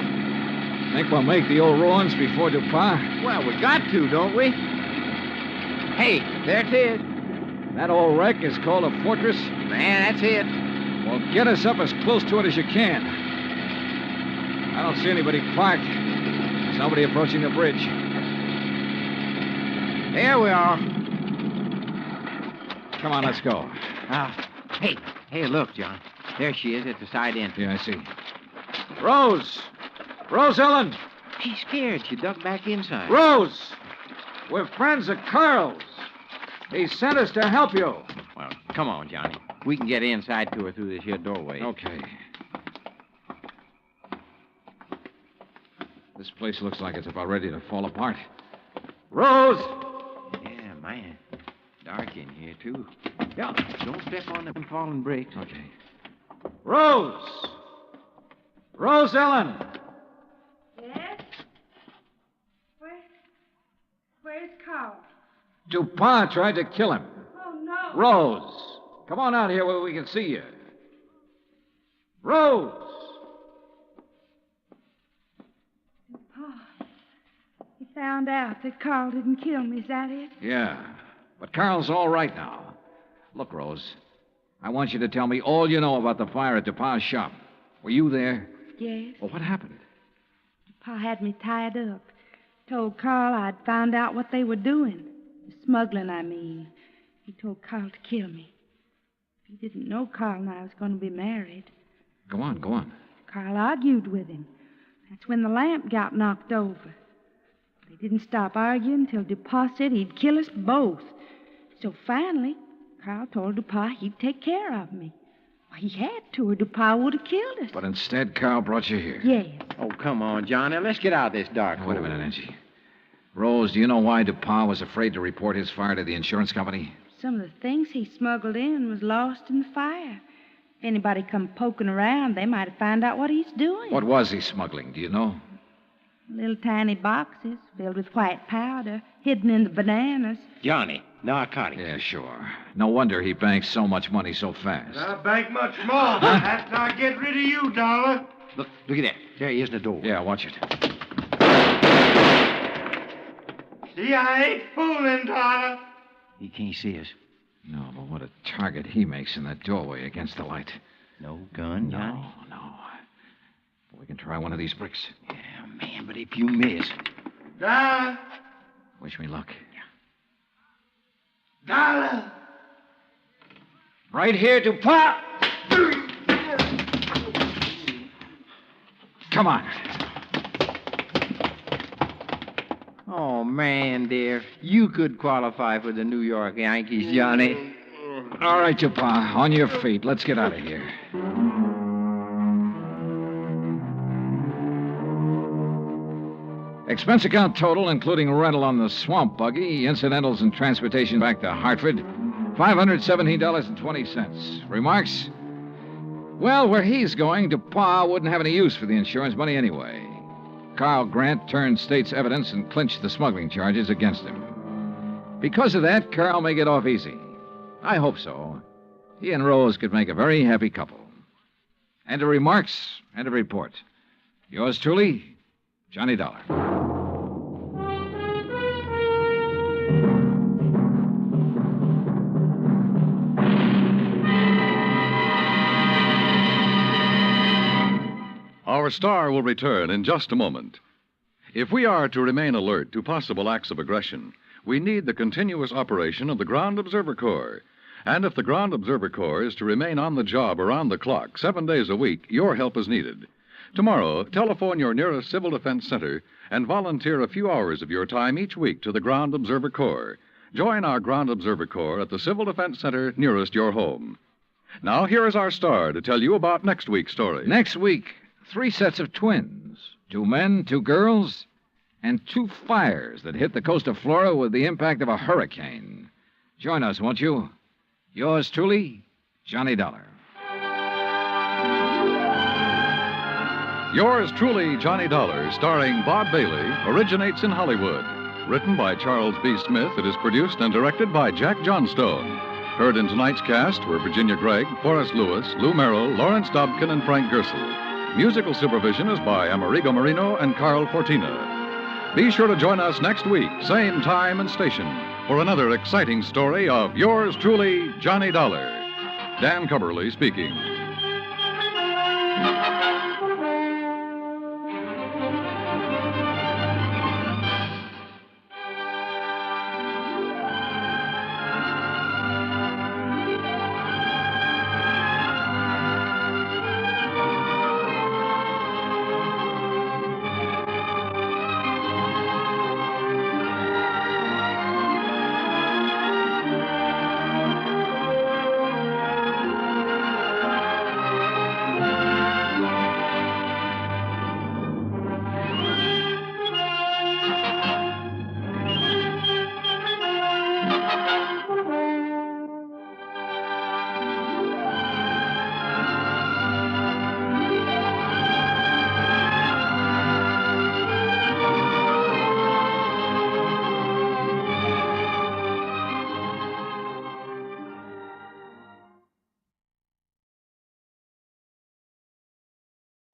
Think we'll make the old ruins before Dupas? Well, we got to, don't we? Hey, there it is. That old wreck is called a fortress? Man, that's it. Well, get us up as close to it as you can. I don't see anybody parked. There's nobody approaching the bridge. There we are. Come on, let's go. Hey, look, John. There she is at the side entrance. Yeah, I see. Rose! Rose Ellen! She's scared. She ducked back inside. Rose! We're friends of Carl's. He sent us to help you. Well, come on, Johnny. We can get inside to her through this here doorway. Okay. This place looks like it's about ready to fall apart. Rose! Yeah, man. Dark in here, too. Yeah, don't step on them falling bricks. Okay. Rose! Rose Ellen! Yes? Where's Carl? Dupas tried to kill him. Oh, no. Rose! Come on out here where we can see you. Rose! found out that Carl didn't kill me. Is that it? Yeah. But Carl's all right now. Look, Rose, I want you to tell me all you know about the fire at DuPa's shop. Were you there? Yes. Well, what happened? Pa had me tied up. Told Carl I'd found out what they were doing. Smuggling, I mean. He told Carl to kill me. He didn't know Carl and I was going to be married. Go on, go on. Carl argued with him. That's when the lamp got knocked over. They didn't stop arguing until DuPas said he'd kill us both. So finally, Carl told DuPas he'd take care of me. Well, he had to, or DuPas would have killed us. But instead, Carl brought you here. Yes. Oh, come on, Johnny. Let's get out of this dark hole. Wait a minute, Angie. Rose, do you know why DuPas was afraid to report his fire to the insurance company? Some of the things he smuggled in was lost in the fire. If anybody come poking around, they might have found out what he's doing. What was he smuggling, do you know? Little tiny boxes filled with white powder, hidden in the bananas. Johnny, narcotics. Yeah, sure. No wonder he banks so much money so fast. I'll bank much more after I get rid of you, Dollar. Look at that. There he is in the door. Yeah, watch it. See, I ain't fooling, Dollar. He can't see us. No, but what a target he makes in that doorway against the light. No gun, Johnny? No. We can try one of these bricks. Yeah, man, but if you miss... Dollar. Wish me luck. Dollar. Right here to pop. Come on. Oh, man, dear. You could qualify for the New York Yankees, Johnny. All right, DuPas. On your feet. Let's get out of here. Expense account total, including rental on the swamp buggy, incidentals and transportation back to Hartford, $517.20. Remarks? Well, where he's going, DuPas wouldn't have any use for the insurance money anyway. Carl Grant turned state's evidence and clinched the smuggling charges against him. Because of that, Carl may get off easy. I hope so. He and Rose could make a very happy couple. And to remarks and to report. Yours truly, Johnny Dollar. Our star will return in just a moment. If we are to remain alert to possible acts of aggression, we need the continuous operation of the Ground Observer Corps. And if the Ground Observer Corps is to remain on the job around the clock, 7 days a week, your help is needed. Tomorrow, telephone your nearest Civil Defense Center and volunteer a few hours of your time each week to the Ground Observer Corps. Join our Ground Observer Corps at the Civil Defense Center nearest your home. Now, here is our star to tell you about next week's story. Next week, 3 sets of twins. 2 men, 2 girls, and 2 fires that hit the coast of Florida with the impact of a hurricane. Join us, won't you? Yours truly, Johnny Dollar. Yours truly, Johnny Dollar, starring Bob Bailey, originates in Hollywood. Written by Charles B. Smith, it is produced and directed by Jack Johnstone. Heard in tonight's cast were Virginia Gregg, Forrest Lewis, Lou Merrill, Lawrence Dobkin, and Frank Gersel. Musical supervision is by Amerigo Marino and Carl Fortina. Be sure to join us next week, same time and station, for another exciting story of yours truly, Johnny Dollar. Dan Cubberly speaking.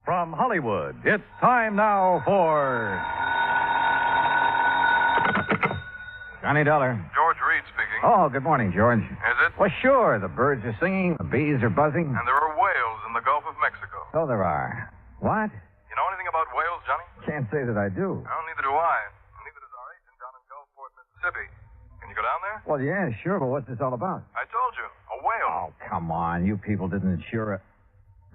From Hollywood, it's time now for Johnny Dollar. George Reed speaking. Oh, good morning, George. Is it? Well, sure. The birds are singing, the bees are buzzing. And there are whales in the Gulf of Mexico. So there are. What? You know anything about whales, Johnny? Can't say that I do. Well, neither do I. Neither does our agent down in Gulfport, Mississippi. Can you go down there? Well, yeah, sure, but what's this all about? I told you. A whale. Oh, come on. You people didn't insure it.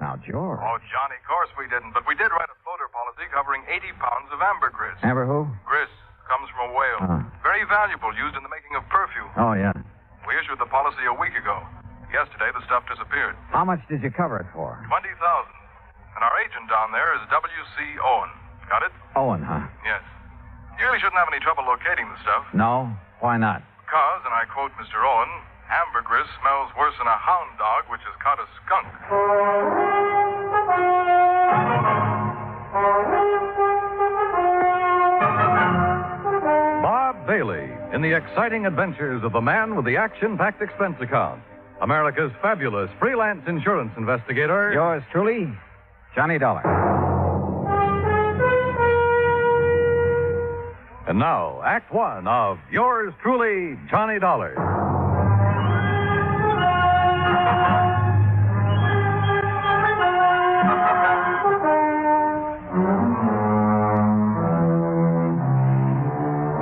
Now, George. Oh, Johnny, of course we didn't. But we did write a floater policy covering 80 pounds of ambergris. Amber who? Gris comes from a whale. Very valuable, used in the making of perfume. Oh, yeah. We issued the policy a week ago. Yesterday, the stuff disappeared. How much did you cover it for? $20,000. And our agent down there is W.C. Owen. Got it? Owen, huh? Yes. You really shouldn't have any trouble locating the stuff. No? Why not? Because, and I quote Mr. Owen, ambergris smells worse than a hound dog which has caught a skunk. Bob Bailey in the exciting adventures of the man with the action-packed expense account. America's fabulous freelance insurance investigator. Yours truly, Johnny Dollar. And now, Act One of yours truly, Johnny Dollar.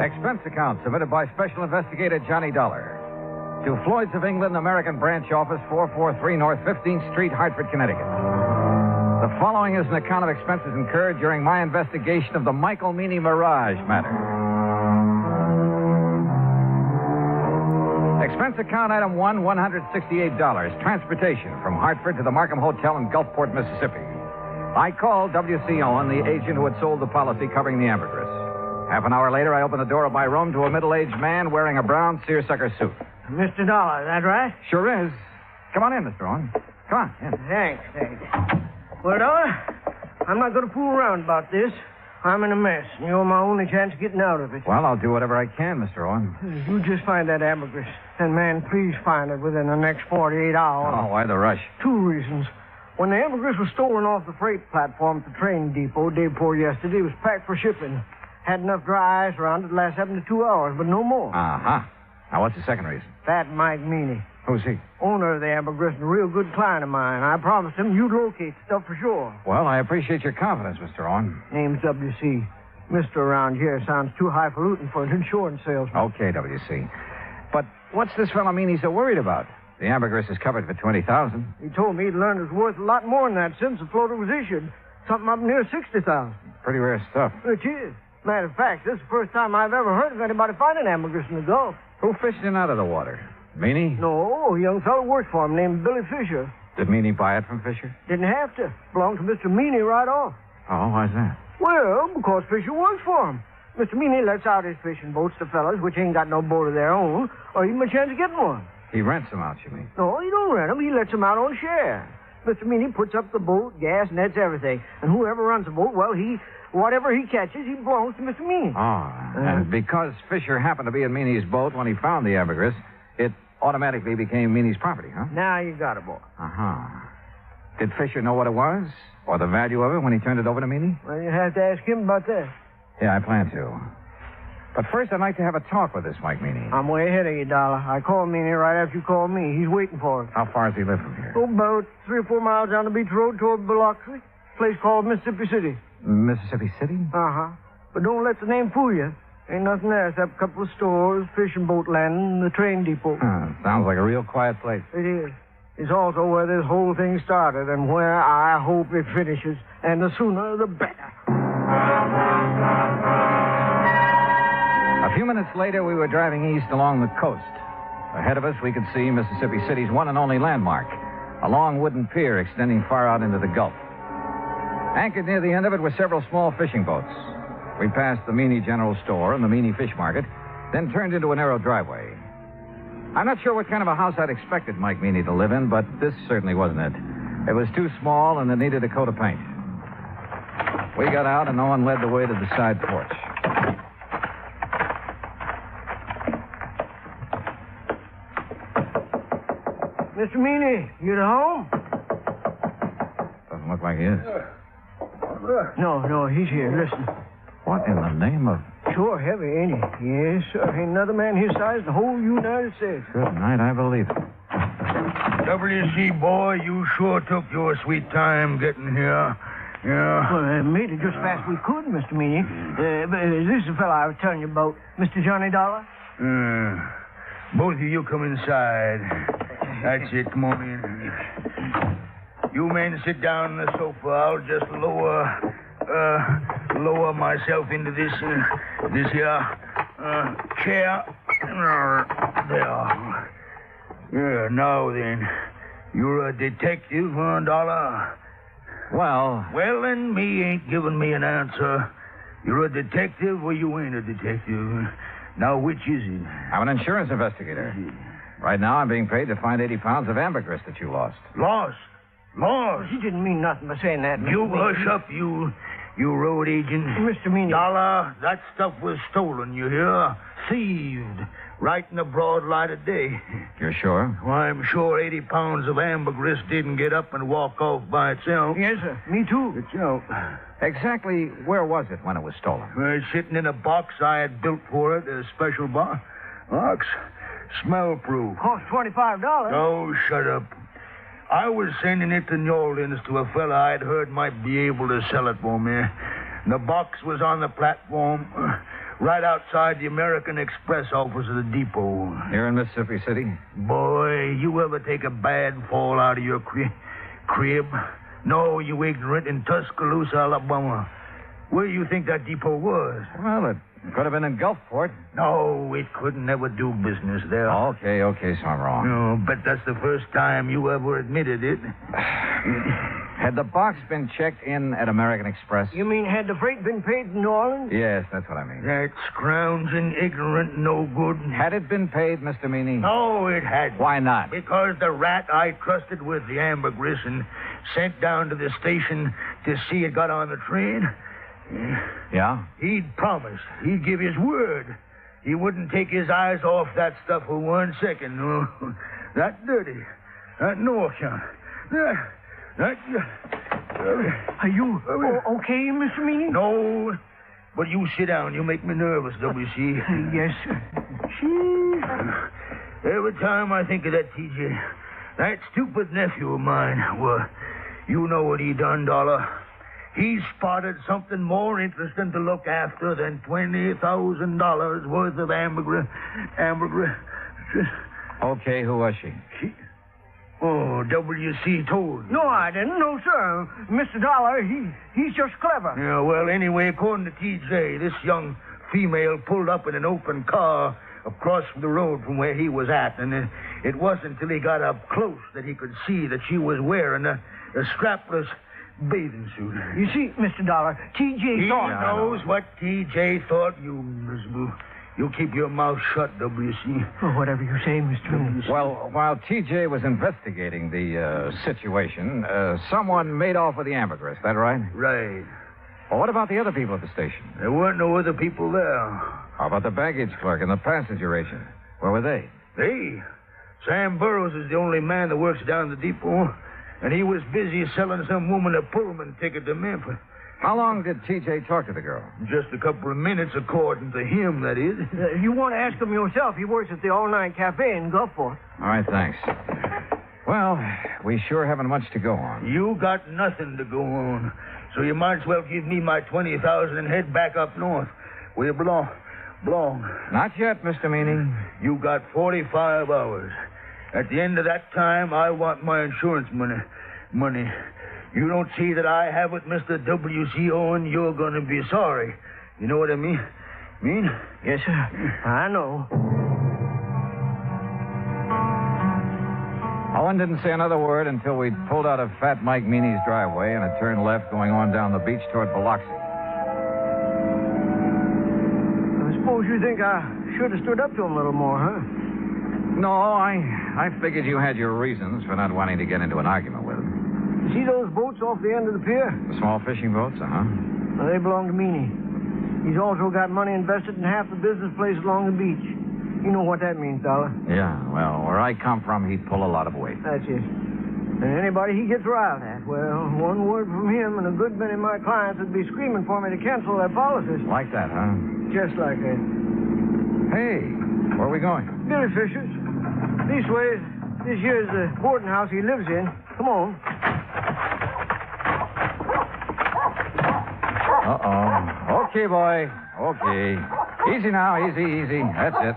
Expense account submitted by Special Investigator Johnny Dollar to Floyd's of England, American Branch Office, 443 North 15th Street, Hartford, Connecticut. The following is an account of expenses incurred during my investigation of the Michael Meany Mirage matter. Expense account item 1, $168. Transportation from Hartford to the Markham Hotel in Gulfport, Mississippi. I called W.C. Owen, the agent who had sold the policy covering the ambergris. Half an hour later, I opened the door of my room to a middle-aged man wearing a brown seersucker suit. Mr. Dollar, that right? Sure is. Come on in, Mr. Owen. Come on. In. Thanks. Well, Dollar, I'm not going to fool around about this. I'm in a mess, and you're my only chance of getting out of it. Well, I'll do whatever I can, Mr. Owen. You just find that ambergris. And, man, please find it within the next 48 hours. Oh, why the rush? 2 reasons. When the ambergris was stolen off the freight platform at the train depot day before yesterday, it was packed for shipping. Had enough dry ice around it to last 72 hours, but no more. Uh-huh. Now, what's the second reason? That Mike Meany. Who's he? Owner of the ambergris and a real good client of mine. I promised him you'd locate the stuff for sure. Well, I appreciate your confidence, Mr. Owen. Name's W.C. Mr. around here sounds too highfalutin for an insurance salesman. Okay, W.C. But what's this fellow Meany so worried about? The ambergris is covered for $20,000. He told me he'd learned it was worth a lot more than that since the floater was issued. Something up near $60,000. Pretty rare stuff. Which is. Matter of fact, this is the first time I've ever heard of anybody finding ambergris in the Gulf. Who fished it out of the water? Meany? No, a young fellow worked for him named Billy Fisher. Did Meany buy it from Fisher? Didn't have to. Belonged to Mr. Meany right off. Oh, why's that? Well, because Fisher works for him. Mr. Meany lets out his fishing boats to fellas which ain't got no boat of their own, or even a chance of getting one. He rents them out, you mean? No, he don't rent them. He lets them out on share. Mr. Meany puts up the boat, gas, nets, everything. And whoever runs the boat, well, whatever he catches, he belongs to Mr. Meany. Oh, and because Fisher happened to be in Meany's boat when he found the ambergris, it automatically became Meany's property, huh? Now you got it, boy. Uh-huh. Did Fisher know what it was? Or the value of it when he turned it over to Meany? Well, you have to ask him about that. Yeah, I plan to. But first, I'd like to have a talk with this Mike Meany. I'm way ahead of you, Dollar. I called Meany right after you called me. He's waiting for us. How far does he live from here? Oh, about 3 or 4 miles down the beach road toward Biloxi. Place called Mississippi City. Mississippi City? Uh-huh. But don't let the name fool you. Ain't nothing there except a couple of stores, fishing boat landing, and the train depot. Sounds like a real quiet place. It is. It's also where this whole thing started and where I hope it finishes. And the sooner, the better. A few minutes later, we were driving east along the coast. Ahead of us, we could see Mississippi City's one and only landmark, a long wooden pier extending far out into the Gulf. Anchored near the end of it were several small fishing boats. We passed the Meany General Store and the Meany Fish Market, then turned into a narrow driveway. I'm not sure what kind of a house I'd expected Mike Meany to live in, but this certainly wasn't it. It was too small and it needed a coat of paint. We got out and Owen led the way to the side porch. Mr. Meany, you at home? Doesn't look like he is. No, he's here. Listen. What in the name of Sure heavy, ain't he? Yes, sir. Ain't another man his size in the whole United States. Good night, I believe it. W.C. boy, you sure took your sweet time getting here. Yeah. Well, made it just fast we could, Mr. Meany. This is the fellow I was telling you about, Mr. Johnny Dollar. Both of you come inside. That's it. Come on in. You men sit down on the sofa. I'll just lower myself into this here chair. There. Yeah, now then. You're a detective, huh, Dollar? Well, then, me ain't giving me an answer. You're a detective or you ain't a detective. Now, which is it? I'm an insurance investigator. Right now, I'm being paid to find 80 pounds of ambergris that you lost. Lost? He didn't mean nothing by saying that, Mr. You Meany. hush up, you road agent. Mr. Meany. Dollar, that stuff was stolen, you hear? Thieved. Right in the broad light of day. You're sure? Why, I'm sure 80 pounds of ambergris didn't get up and walk off by itself. Yes, sir. Me too. Itself. Exactly where was it when it was stolen? Sitting in a box I had built for it, a special box. Smell-proof. Cost $25. Oh, shut up. I was sending it to New Orleans to a fella I'd heard might be able to sell it for me. The box was on the platform right outside the American Express office of the depot. Here in Mississippi City? Boy, you ever take a bad fall out of your crib? No, you ignorant, in Tuscaloosa, Alabama. Where do you think that depot was? Well, it could have been in Gulfport. No, it couldn't never do business there. Okay, so I'm wrong. No, but that's the first time you ever admitted it. Had the box been checked in at American Express? You mean had the freight been paid in New Orleans? Yes, that's what I mean. That scrounging, ignorant, no good. Had it been paid, Mr. Meany? No, it hadn't. Why not? Because the rat I trusted with the ambergris and sent down to the station to see it got on the train. Yeah? He'd promised. He'd give his word. He wouldn't take his eyes off that stuff for 1 second. No. That dirty. That no account. Are you okay, Mr. Meany? No. But you sit down. You make me nervous, W.C. Yes, sir. Every time I think of that T.J., that stupid nephew of mine, well, you know what he done, Dollar. He spotted something more interesting to look after than $20,000 worth of ambergris. Okay, who was she? Oh, W.C. told. No, I didn't. No, sir. Mr. Dollar, he's just clever. Yeah, well, anyway, according to T.J., this young female pulled up in an open car across the road from where he was at, and it wasn't until he got up close that he could see that she was wearing a strapless bathing suit. You see, Mr. Dollar, T.J. thought... He knows what T.J. thought, you miserable. You keep your mouth shut, W.C. Oh, whatever you say, Mr. Meany. Well, while T.J. was investigating the situation, someone made off with the ambergris. That right? Right. Well, what about the other people at the station? There weren't no other people there. How about the baggage clerk and the passenger agent? Where were they? Sam Burroughs is the only man that works down the depot, and he was busy selling some woman a Pullman ticket to Memphis. How long did T.J. talk to the girl? Just a couple of minutes, according to him, that is. You want to ask him yourself. He works at the all-night cafe in Gulfport. All right, thanks. Well, we sure haven't much to go on. You got nothing to go on. So you might as well give me my $20,000 and head back up north, where you belong. Not yet, Mr. Meany. You got 45 hours. At the end of that time, I want my insurance money. You don't see that I have it, Mr. W.C. Owen, you're going to be sorry. You know what I mean? Yes, sir. I know. Owen didn't say another word until we'd pulled out of Fat Mike Meany's driveway and had turned left going on down the beach toward Biloxi. I suppose you think I should have stood up to him a little more, huh? No, I figured you had your reasons for not wanting to get into an argument with him. You see those boats off the end of the pier? The small fishing boats, uh-huh. Well, they belong to Meany. He's also got money invested in half the business places along the beach. You know what that means, Dollar. Yeah, well, where I come from, he'd pull a lot of weight. That's it. And anybody he gets riled at, well, one word from him and a good many of my clients would be screaming for me to cancel their policies. Like that, huh? Just like that. Hey, where are we going? Billy Fisher's. This way. This here's the boarding house he lives in. Come on. Uh-oh. Okay, boy. Okay. Easy now, easy. That's it.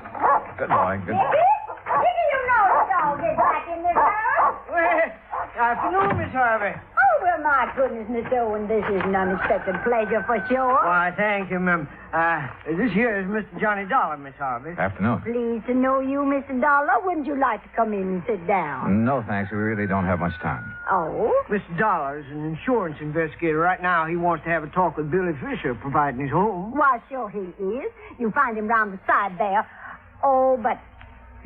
Good boy, good boy. Did you know the dog is back in this house? Well, afternoon, Miss Harvey. Oh, well, my goodness, Mr. Owen, this is an unexpected pleasure for sure. Why, thank you, ma'am. This here is Mr. Johnny Dollar, Miss Harvey. Afternoon. Pleased to know you, Mr. Dollar. Wouldn't you like to come in and sit down? No, thanks. We really don't have much time. Oh? Mr. Dollar is an insurance investigator. Right now, he wants to have a talk with Billy Fisher, providing his home. Why, sure he is. You find him round the side there. Oh, but...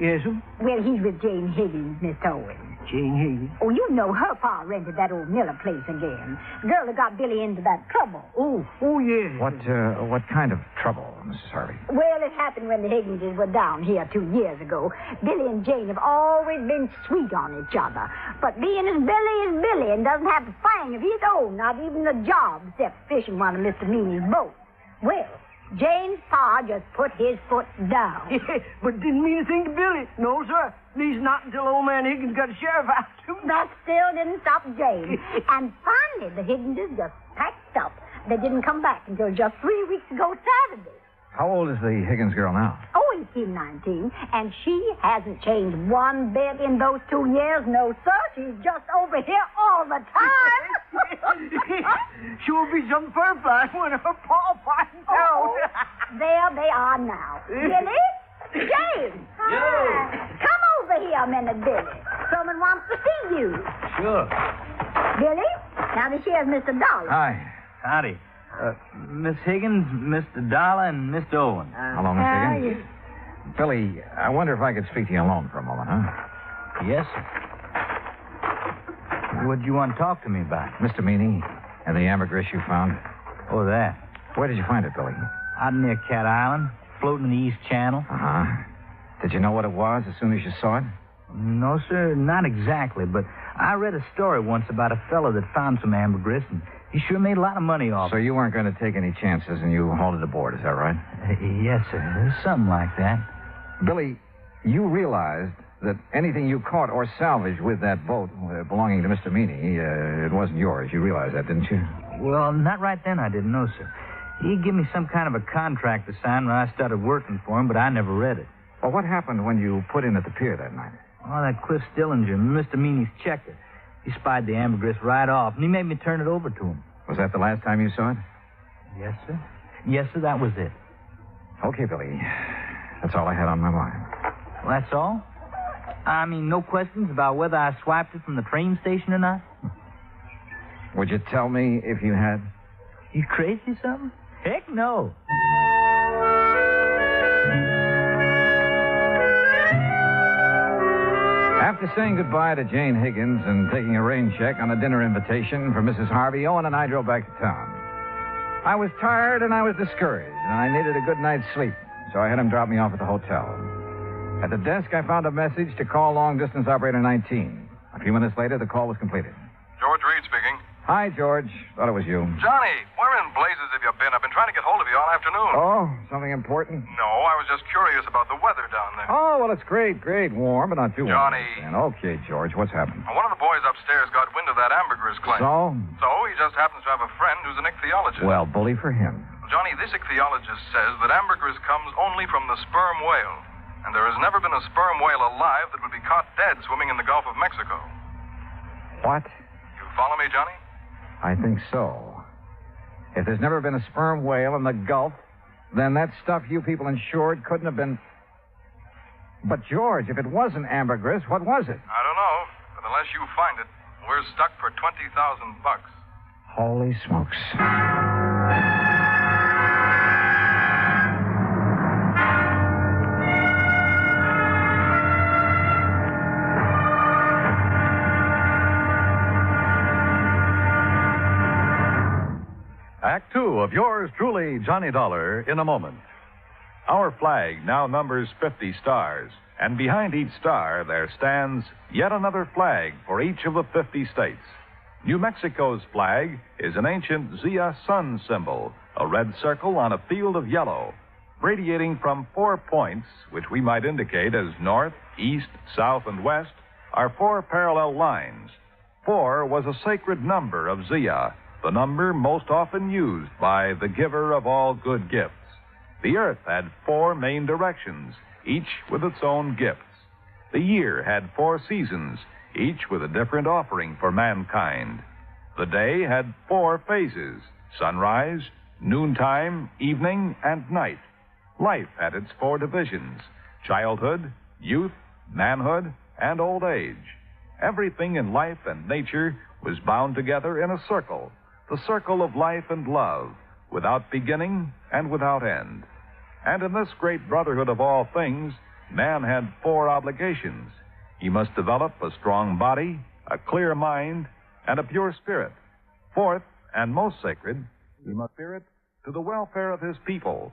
Yes, sir? Well, he's with Jane Higgins, Mr. Owen. Jane Higgins? Oh, you know her pa rented that old Miller place again. Girl that got Billy into that trouble. Oh, yes. What kind of trouble, Mrs. Harvey? Well, it happened when the Higginses were down here 2 years ago. Billy and Jane have always been sweet on each other. But being as Billy is Billy and doesn't have a thing of his own, not even a job, except fishing one of Mr. Meany's boats. Well, Jane's pa just put his foot down. But didn't mean a thing to Billy. No, sir. At least not until old man Higgins got a sheriff out to him. That still didn't stop Jane. And finally, the Higginses just packed up. They didn't come back until just 3 weeks ago Saturday. How old is the Higgins girl now? Oh, 19, and she hasn't changed one bit in those 2 years. No, sir. She's just over here all the time. Sure be some fur fly when her paw finds out. There they are now. Billy? Jane! Hi. Come over here a minute, Billy. Someone wants to see you. Sure. Billy? Now, this here's Mr. Dollar. Hi. Howdy. Miss Higgins, Mr. Dollar, and Mr. Owen. Hello, Miss Higgins. Billy, I wonder if I could speak to you alone for a moment, huh? Yes, sir. What do you want to talk to me about? Mr. Meany and the ambergris you found. Oh, that. Where did you find it, Billy? Out near Cat Island, floating in the East Channel. Uh-huh. Did you know what it was as soon as you saw it? No, sir, not exactly, but I read a story once about a fellow that found some ambergris, and he sure made a lot of money off it. So you weren't going to take any chances, and you hauled it aboard, is that right? Yes, sir. Something like that. Billy, you realized that anything you caught or salvaged with that boat belonging to Mr. Meany, it wasn't yours. You realized that, didn't you? Well, not right then, I didn't know, sir. He gave me some kind of a contract to sign when I started working for him, but I never read it. Well, what happened when you put in at the pier that night? Oh, that Cliff Stillinger, Mr. Meany's checker. He spied the ambergris right off, and he made me turn it over to him. Was that the last time you saw it? Yes, sir. Yes, sir, that was it. Okay, Billy. That's all I had on my mind. Well, that's all? I mean, no questions about whether I swiped it from the train station or not? Would you tell me if you had? You crazy or something? Heck no. After saying goodbye to Jane Higgins and taking a rain check on a dinner invitation for Mrs. Harvey, Owen and I drove back to town. I was tired and I was discouraged, and I needed a good night's sleep, so I had him drop me off at the hotel. At the desk, I found a message to call long-distance operator 19. A few minutes later, the call was completed. George Reed speaking. Hi, George. Thought it was you. Johnny, where in blazes have you been? I've been trying to get hold of you all afternoon. Oh, something important? No, I was just curious about the weather down there. Oh, well, it's great. Warm, but not too warm. Johnny. Okay, George, what's happened? One of the boys upstairs got wind of that ambergris claim. So? So he just happens to have a friend who's an ichthyologist. Well, bully for him. Johnny, this ichthyologist says that ambergris comes only from the sperm whale. And there has never been a sperm whale alive that would be caught dead swimming in the Gulf of Mexico. What? You follow me, Johnny? I think so. If there's never been a sperm whale in the Gulf, then that stuff you people insured couldn't have been... But, George, if it wasn't ambergris, what was it? I don't know. But unless you find it, we're stuck for $20,000. Holy smokes. Act two of yours truly, Johnny Dollar, in a moment. Our flag now numbers 50 stars, and behind each star there stands yet another flag for each of the 50 states. New Mexico's flag is an ancient Zia sun symbol, a red circle on a field of yellow, radiating from 4 points, which we might indicate as north, east, south, and west, are 4 parallel lines. 4 was a sacred number of Zia, the number most often used by the giver of all good gifts. The earth had 4 main directions, each with its own gifts. The year had 4 seasons, each with a different offering for mankind. The day had 4 phases: sunrise, noontime, evening, and night. Life had its 4 divisions: childhood, youth, manhood, and old age. Everything in life and nature was bound together in a circle, the circle of life and love, without beginning and without end. And in this great brotherhood of all things, man had 4 obligations. He must develop a strong body, a clear mind, and a pure spirit. 4th, and most sacred, he must spirit to the welfare of his people.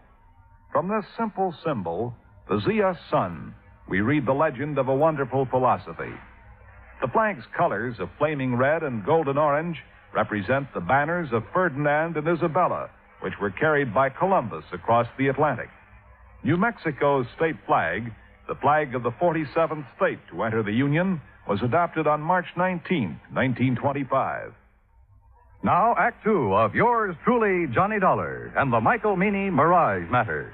From this simple symbol, the Zia sun, we read the legend of a wonderful philosophy. The flag's colors of flaming red and golden orange represent the banners of Ferdinand and Isabella, which were carried by Columbus across the Atlantic. New Mexico's state flag, the flag of the 47th state to enter the Union, was adopted on March 19, 1925. Now, Act Two of yours truly, Johnny Dollar, and the Michael Meany Mirage Matter.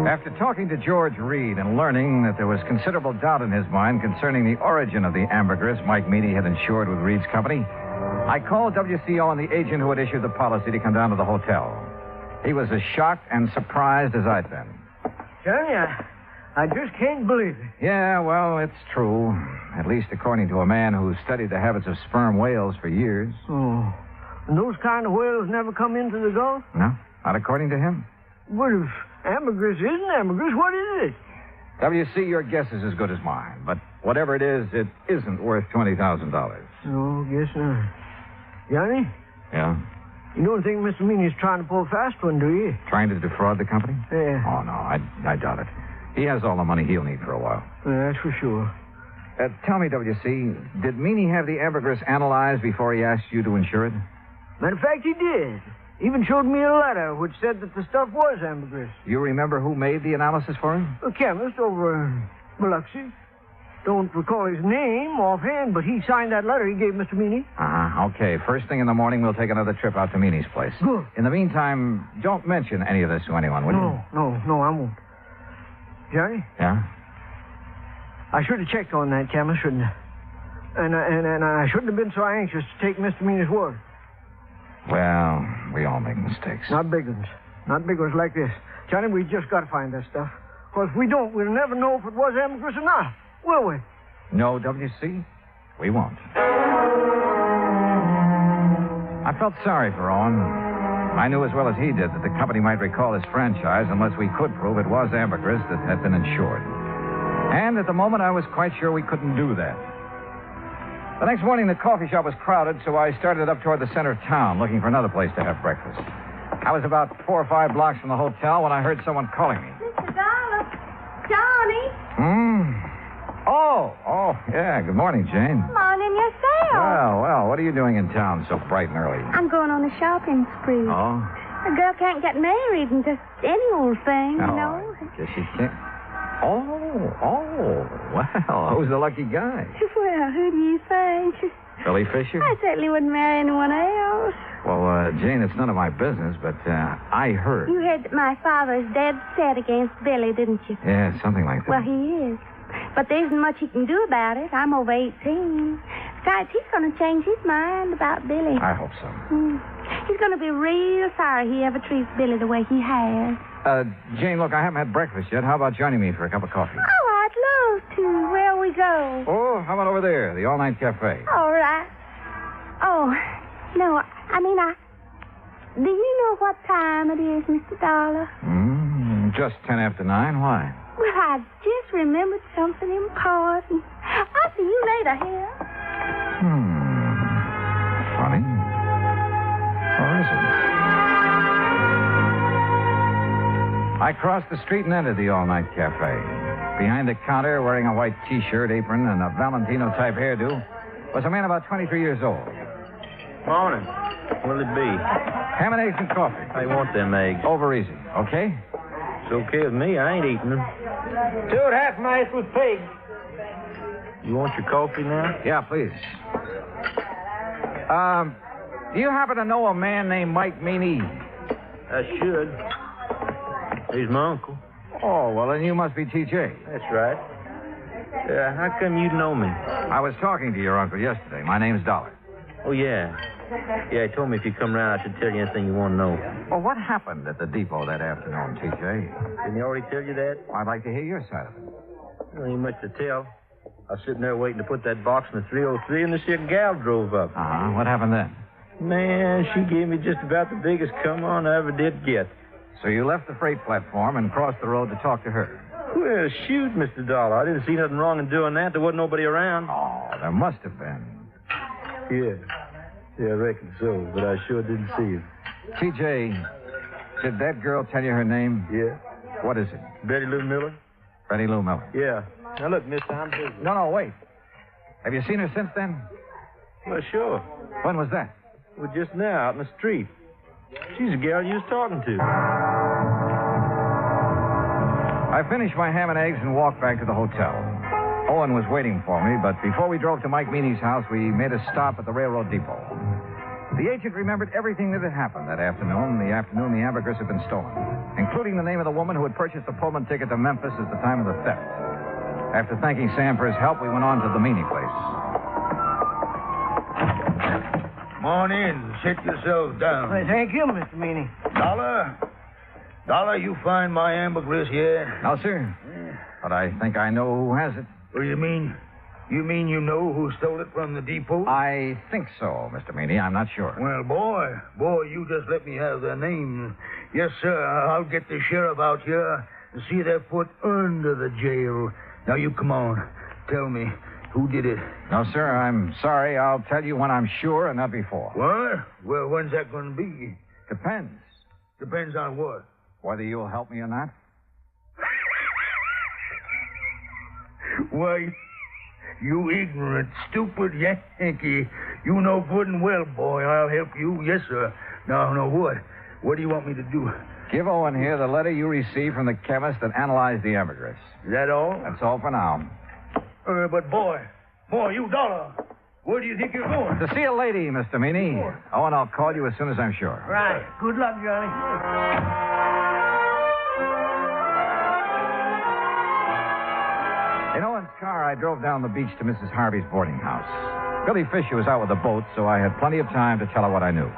After talking to George Reed and learning that there was considerable doubt in his mind concerning the origin of the ambergris Mike Meany had insured with Reed's company, I called WCO and the agent who had issued the policy to come down to the hotel. He was as shocked and surprised as I'd been. Johnny, I just can't believe it. Yeah, well, it's true. At least according to a man who studied the habits of sperm whales for years. Oh, and those kind of whales never come into the Gulf? No, not according to him. What if ambergris isn't ambergris? What is it? WC, your guess is as good as mine. But whatever it isn't worth $20,000. No, guess not. Johnny? Yeah? You don't think Mr. Meany's trying to pull a fast one, do you? Trying to defraud the company? Yeah. Oh, no, I doubt it. He has all the money he'll need for a while. Yeah, that's for sure. Tell me, WC, did Meany have the ambergris analyzed before he asked you to insure it? Matter of fact, he did. Even showed me a letter which said that the stuff was ambergris. You remember who made the analysis for him? A chemist over in Biloxi. Don't recall his name offhand, but he signed that letter he gave Mr. Meany. Okay. First thing in the morning, we'll take another trip out to Meany's place. Good. In the meantime, don't mention any of this to anyone, will you? No, I won't. Johnny? Yeah? I should have checked on that chemist, shouldn't I? And I shouldn't have been so anxious to take Mr. Meany's word. Well, we all make mistakes. Not big ones. Not big ones like this. Johnny, we just got to find that stuff. Because if we don't, we'll never know if it was ambergris or not. Will we? No, WC, we won't. I felt sorry for Owen. I knew as well as he did that the company might recall his franchise unless we could prove it was ambergris that had been insured. And at the moment, I was quite sure we couldn't do that. The next morning, the coffee shop was crowded, so I started up toward the center of town, looking for another place to have breakfast. I was about 4 or 5 blocks from the hotel when I heard someone calling me. Mr. Dollar. Johnny. Oh, yeah. Good morning, Jane. Come on in yourself. Well, what are you doing in town so bright and early? I'm going on a shopping spree. Oh? A girl can't get married and just any old thing, you know. I guess she can't. Oh, well, who's the lucky guy? Well, who do you think? Billy Fisher? I certainly wouldn't marry anyone else. Well, Jane, it's none of my business, but I heard. You heard that my father is dead set against Billy, didn't you? Yeah, something like that. Well, he is. But there isn't much he can do about it. I'm over 18. Besides, he's going to change his mind about Billy. I hope so. He's going to be real sorry he ever treats Billy the way he has. Jane, look, I haven't had breakfast yet. How about joining me for a cup of coffee? Oh, I'd love to. Where we go? Oh, how about over there, the all-night cafe? All right. Oh, no, do you know what time it is, Mr. Dollar? Just 10 after 9. Why? Well, I just remembered something important. I'll see you later, here. Funny. Or is it? I crossed the street and entered the all-night cafe. Behind the counter, wearing a white T-shirt, apron, and a Valentino-type hairdo, was a man about 23 years old. Morning. What'll it be? Ham and eggs and coffee. I want them eggs. Over easy, okay? It's okay with me. I ain't eating them. 2.5 mice with pigs. You want your coffee now? Yeah, please. Do you happen to know a man named Mike Meany? I should. He's my uncle. Oh, well, then you must be T.J. That's right. How come you know me? I was talking to your uncle yesterday. My name's Dollar. Oh, yeah. Yeah, he told me if you come around, I should tell you anything you want to know. Well, what happened at the depot that afternoon, T.J.? Didn't he already tell you that? I'd like to hear your side of it. There ain't much to tell. I was sitting there waiting to put that box in the 303, and this here gal drove up. Uh-huh. What happened then? Man, she gave me just about the biggest come on I ever did get. So you left the freight platform and crossed the road to talk to her? Well, shoot, Mr. Dollar. I didn't see nothing wrong in doing that. There wasn't nobody around. Oh, there must have been. Yeah, I reckon so, but I sure didn't see her. T.J., did that girl tell you her name? Yeah. What is it? Betty Lou Miller. Betty Lou Miller. Yeah. Now, look, mister, I'm busy. No, wait. Have you seen her since then? Well, sure. When was that? Well, just now, out in the street. She's the gal you was talking to. I finished my ham and eggs and walked back to the hotel. Owen was waiting for me, but before we drove to Mike Meany's house, we made a stop at the railroad depot. The agent remembered everything that had happened that afternoon, the ambergris had been stolen, including the name of the woman who had purchased the Pullman ticket to Memphis at the time of the theft. After thanking Sam for his help, we went on to the Meany place. Come on in. Sit yourselves down. Well, thank you, Mr. Meany. Dollar, you find my ambergris yet? No, sir. But I think I know who has it. What do you mean? You mean you know who stole it from the depot? I think so, Mr. Meany. I'm not sure. Well, boy, you just let me have their name. Yes, sir, I'll get the sheriff out here and see they're put under the jail. Now, you come on. Tell me, who did it? No, sir, I'm sorry. I'll tell you when I'm sure and not before. What? Well, when's that going to be? Depends. Depends on what? Whether you'll help me or not. Why, you ignorant, stupid Yankee. You know good and well, boy, I'll help you. Yes, sir. Now, what? What do you want me to do? Give Owen here the letter you received from the chemist that analyzed the ambergris. Is that all? That's all for now. But, boy, you Dollar, where do you think you're going? To see a lady, Mr. Meany. Owen, I'll call you as soon as I'm sure. Right. Good luck, Johnny. In Owen's car, I drove down the beach to Mrs. Harvey's boarding house. Billy Fisher was out with the boat, so I had plenty of time to tell her what I knew.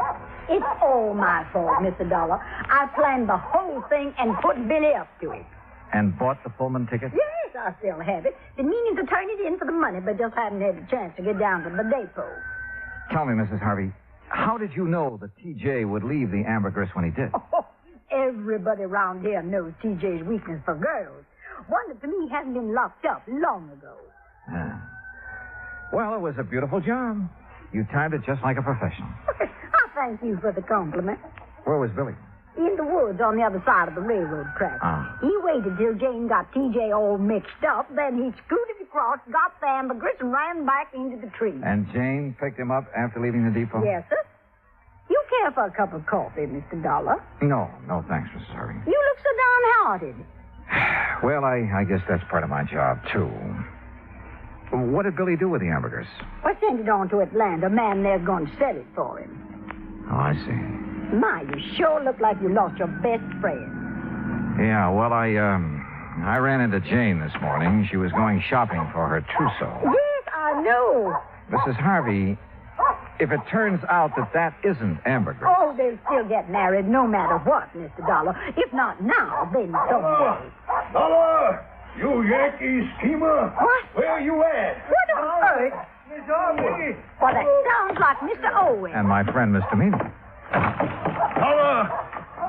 It's all my fault, Mr. Dollar. I planned the whole thing and put Billy up to it. And bought the Pullman ticket? Yes, I still have it. Been meaning to turn it in for the money, but just haven't had a chance to get down to the depot. Tell me, Mrs. Harvey, how did you know that T.J. would leave the ambergris when he did? Oh, everybody around here knows T.J.'s weakness for girls. Wonder to me he hasn't been locked up long ago. Well, it was a beautiful job. You timed it just like a professional. I thank you for the compliment. Where was Billy? In the woods on the other side of the railroad track. He waited till Jane got T.J. all mixed up, then he scooted across, got the ambergris, and ran back into the tree. And Jane picked him up after leaving the depot? Yes, sir. You care for a cup of coffee, Mr. Dollar? No, thanks, Mrs. Harvey. You look so downhearted. Well, I guess that's part of my job, too. What did Billy do with the ambergris? I sent it on to Atlanta. A man there's going to sell it for him. Oh, I see. My, you sure look like you lost your best friend. Yeah, well, I ran into Jane this morning. She was going shopping for her trousseau. Yes, I know. Mrs. Harvey, if it turns out that isn't ambergris... Oh, they'll still get married no matter what, Mr. Dollar. If not now, then someday. Dollar! You Yankee schemer! What? Where you at? What on earth? Miss Harvey! Well, that sounds like Mr. Owen. And my friend, Mr. Meany. Dollar!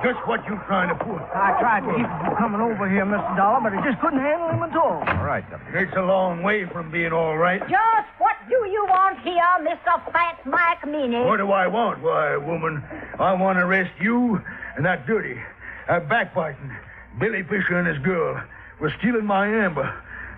Just what you trying to pull? I tried to keep him from coming over here, Mr. Dollar, but I just couldn't handle him at all. All right, W. It's a long way from being all right. Just what do you want here, Mr. Fat Mike Meany? What do I want? Why, woman, I want to arrest you and that dirty, backbiting, Billy Fisher and his girl. for stealing my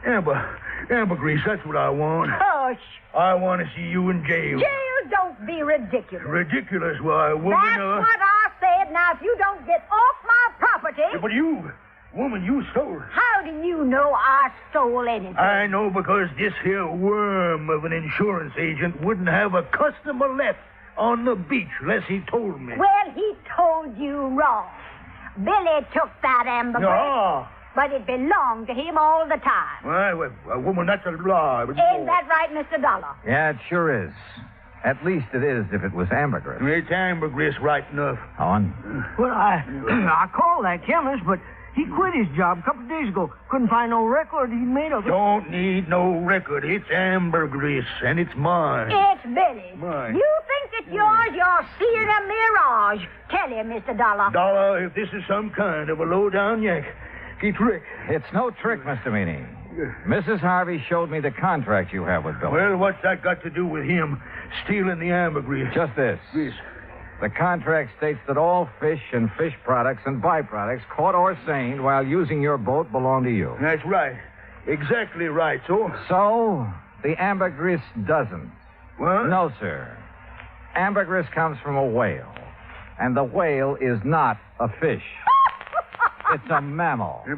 ambergris. That's what I want. Hush. I want to see you in jail. Jail, don't be ridiculous. Ridiculous, why, woman? That's what I said. Now, if you don't get off my property... Yeah, but you, woman, you stole it. How do you know I stole anything? I know because this here worm of an insurance agent wouldn't have a customer left on the beach unless he told me. Well, he told you wrong. Billy took that ambergris. No. But it belonged to him all the time. Well, woman, that's a lie. But Ain't that right, Mr. Dollar? Yeah, it sure is. At least it is if it was ambergris. It's ambergris right enough. On. Well, I called that chemist, but he quit his job a couple of days ago. Couldn't find no record he made of it. Don't need no record. It's ambergris, and it's mine. It's Billy. Mine. You think it's yours? You're seeing a mirage. Tell him, Mr. Dollar. Dollar, if this is some kind of a low-down yank, trick. It's no trick, Mr. Meany. Mrs. Harvey showed me the contract you have with Billy. Well, what's that got to do with him stealing the ambergris? Just this. Yes. The contract states that all fish and fish products and byproducts caught or seined while using your boat belong to you. That's right. Exactly right, so? So, the ambergris doesn't. What? No, sir. Ambergris comes from a whale, and the whale is not a fish. It's a mammal. But